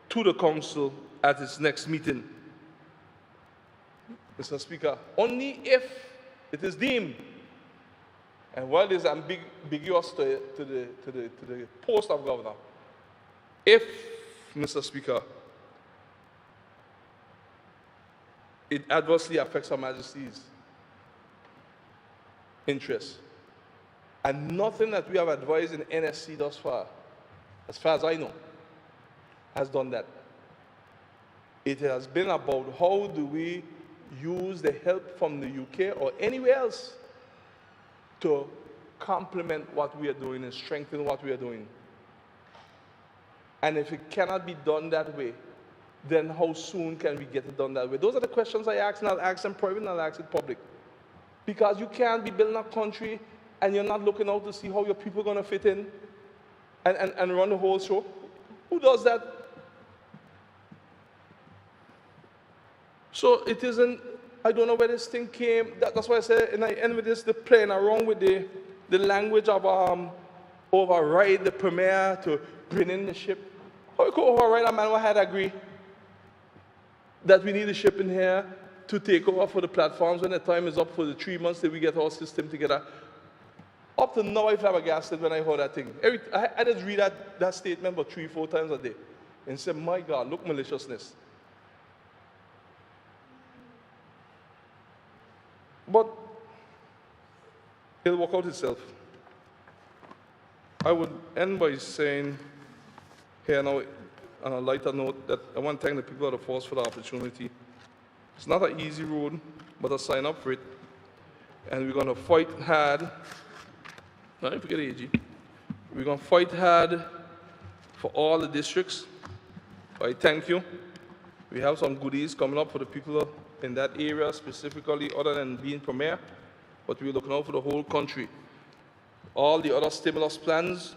to the council at its next meeting. Mr. Speaker, only if it is deemed, and while it is ambiguous to the post of governor, if, Mr. Speaker, it adversely affects Her Majesty's interests, and nothing that we have advised in NSC thus far, as far as I know, has done that. It has been about how do we use the help from the UK or anywhere else to complement what we are doing and strengthen what we are doing. And if it cannot be done that way, then how soon can we get it done that way? Those are the questions I ask, and I'll ask them private and I'll ask it public. Because you can't be building a country and you're not looking out to see how your people are going to fit in and run the whole show. Who does that? So it isn't, I don't know where this thing came. That's why I said, and I end with this, the playing around with the language of override the premier to bring in the ship. How you could override a man who had agreed that we need a ship in here to take over for the platforms when the time is up for the 3 months that we get our system together. Up to now, I flabbergasted when I heard that thing. I just read that statement about 3-4 times a day and say, my God, look, maliciousness. But it'll work out itself. I would end by saying here now, on a lighter note, that I want to thank the people of the force for the opportunity. It's not an easy road, but I sign up for it. And we're going to fight hard. Don't forget AG. We're going to fight hard for all the districts. I thank you. We have some goodies coming up for the people in that area specifically, other than being premier, but we're looking out for the whole country. All the other stimulus plans,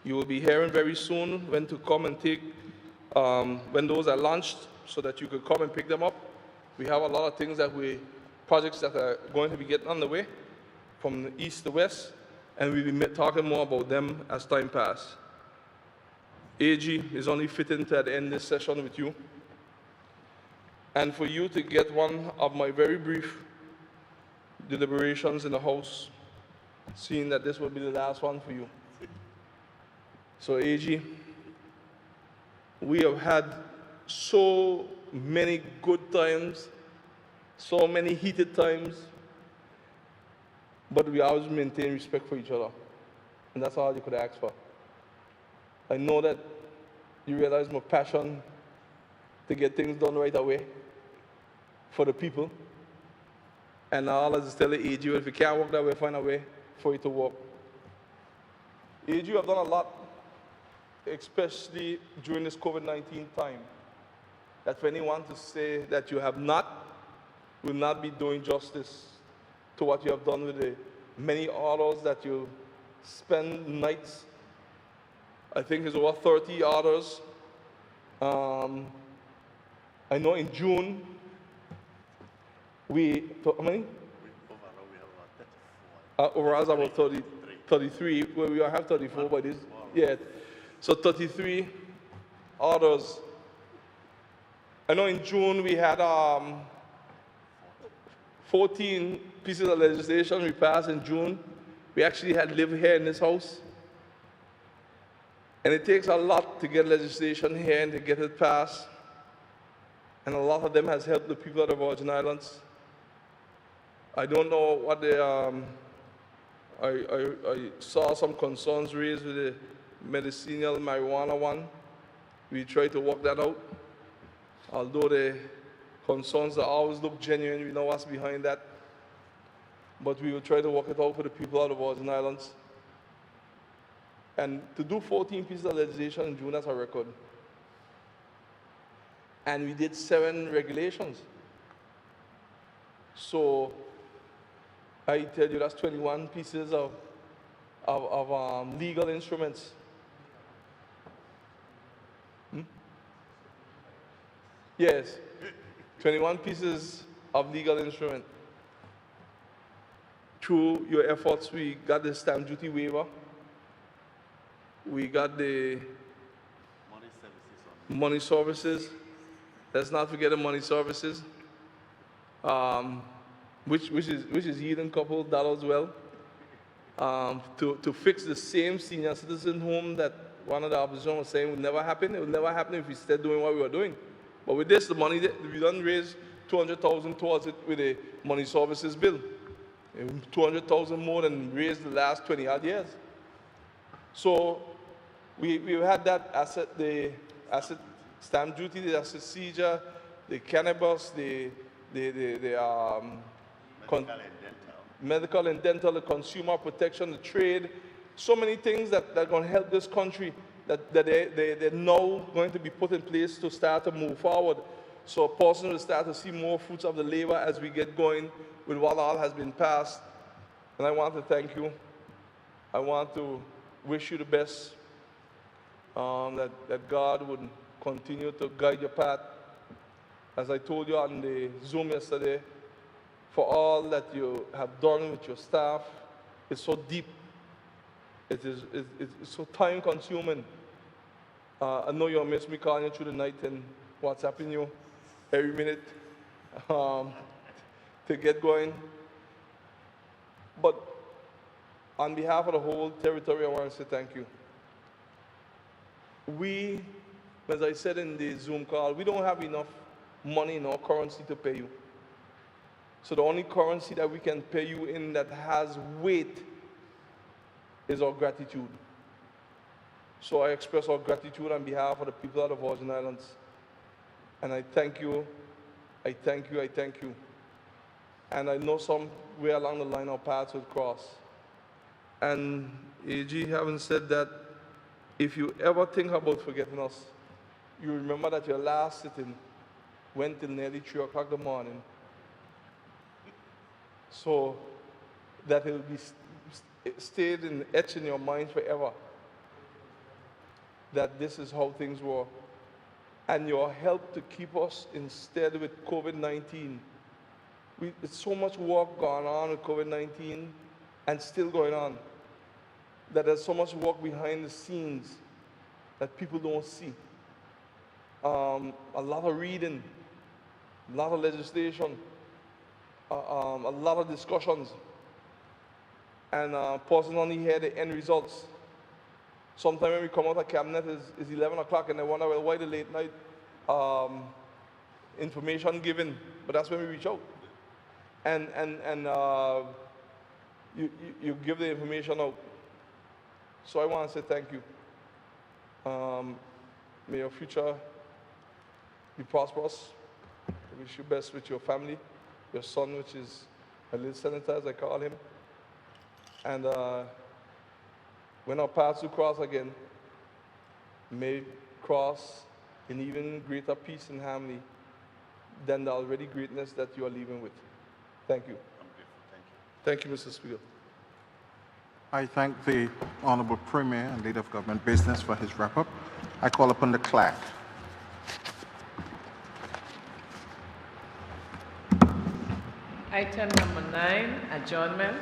you will be hearing very soon when to come and take, when those are launched, so that you could come and pick them up. We have a lot of things projects that are going to be getting underway from the east to west, and we'll be talking more about them as time passes. AG is only fitting to end this session with you, and for you to get one of my very brief deliberations in the House, seeing that this will be the last one for you. So AG, we have had so many good times, so many heated times, but we always maintain respect for each other. And that's all you could ask for. I know that you realize my passion to get things done right away for the people. And all I just tell the AG, if you can't work that way, find a way for it to work. AG, you have done a lot, especially during this COVID-19 time, that for anyone to say that you have not, will not be doing justice to what you have done with the many orders that you spend nights. I think it's over 30 orders. I know in June, how many? Overall, about 33, where we have 34 by this. Yeah, so 33 orders. I know in June we had 14 pieces of legislation we passed in June. We actually had lived here in this house. And it takes a lot to get legislation here and to get it passed. And a lot of them has helped the people of the Virgin Islands. I don't know what I saw some concerns raised with the medicinal marijuana one. We tried to work that out. Although the concerns always look genuine, we know what's behind that. But we will try to work it out for the people of the Virgin Islands. And to do 14 pieces of legislation in June, that's a record. and we did 7 regulations. So I tell you, that's 21 pieces of legal instruments. Yes, 21 pieces of legal instrument. Through your efforts, we got the stamp duty waiver. We got the money services. Let's not forget the money services, which is yielding a couple of dollars well, to fix the same senior citizen home that one of the opposition was saying would never happen. It would never happen if we stayed doing what we were doing. But with this, the money that we done raised $200,000 towards it with a money services bill. 200,000 more than raised the last 20-odd years. So we've had that asset, the asset stamp duty, the asset seizure, the cannabis, medical and dental, the consumer protection, the trade, so many things that are going to help this country that they're now going to be put in place to start to move forward. So a person will start to see more fruits of the labor as we get going with what all has been passed. And I want to thank you. I want to wish you the best, that God would continue to guide your path. As I told you on the Zoom yesterday, for all that you have done with your staff, it's so deep. It's so time consuming. I know you'll miss me calling you through the night and WhatsApping you every minute to get going. But on behalf of the whole territory, I want to say thank you. We, as I said in the Zoom call, we don't have enough money in our currency to pay you. So the only currency that we can pay you in that has weight is our gratitude. So I express our gratitude on behalf of the people of the Virgin Islands. And I thank you, I thank you, I thank you. And I know somewhere along the line our paths will cross. And AG, having said that, if you ever think about forgetting us, you remember that your last sitting went till nearly 3 o'clock in the morning. So that it will be stayed and etched in your mind forever, that this is how things were. And your help to keep us instead with COVID-19. It's so much work going on with COVID-19 and still going on, that there's so much work behind the scenes that people don't see. A lot of reading, a lot of legislation, a lot of discussions, and person only hear the end results. Sometimes when we come out of cabinet, it's 11 o'clock, and they wonder, well, why the late night information given? But that's when we reach out. And you give the information out. So I want to say thank you. May your future be prosperous. I wish you best with your family, your son, which is a little senator, as I call him. And when our paths will cross again, may cross in even greater peace and harmony than the already greatness that you are leaving with. Thank you. Thank you, Mr. Speaker. I thank the Honorable Premier and Leader of Government Business for his wrap-up. I call upon the clerk. Item number 9, adjournment.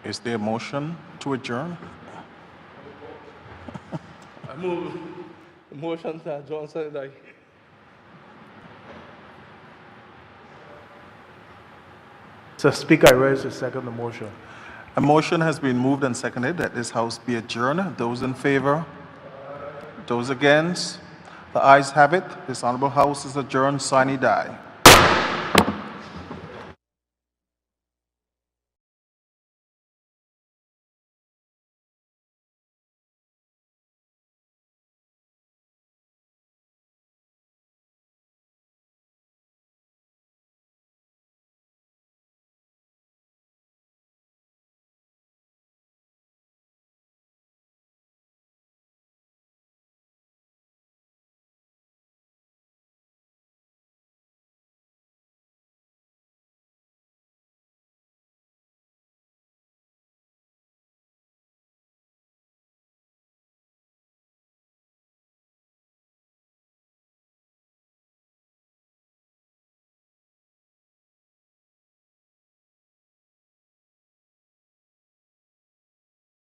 Is there a motion to adjourn? I move the motion to adjourn, Senator. Mr. Speaker, I raise to second the motion. A motion has been moved and seconded that this House be adjourned. Those in favor? Those against? The ayes have it. This Honorable House is adjourned sine die.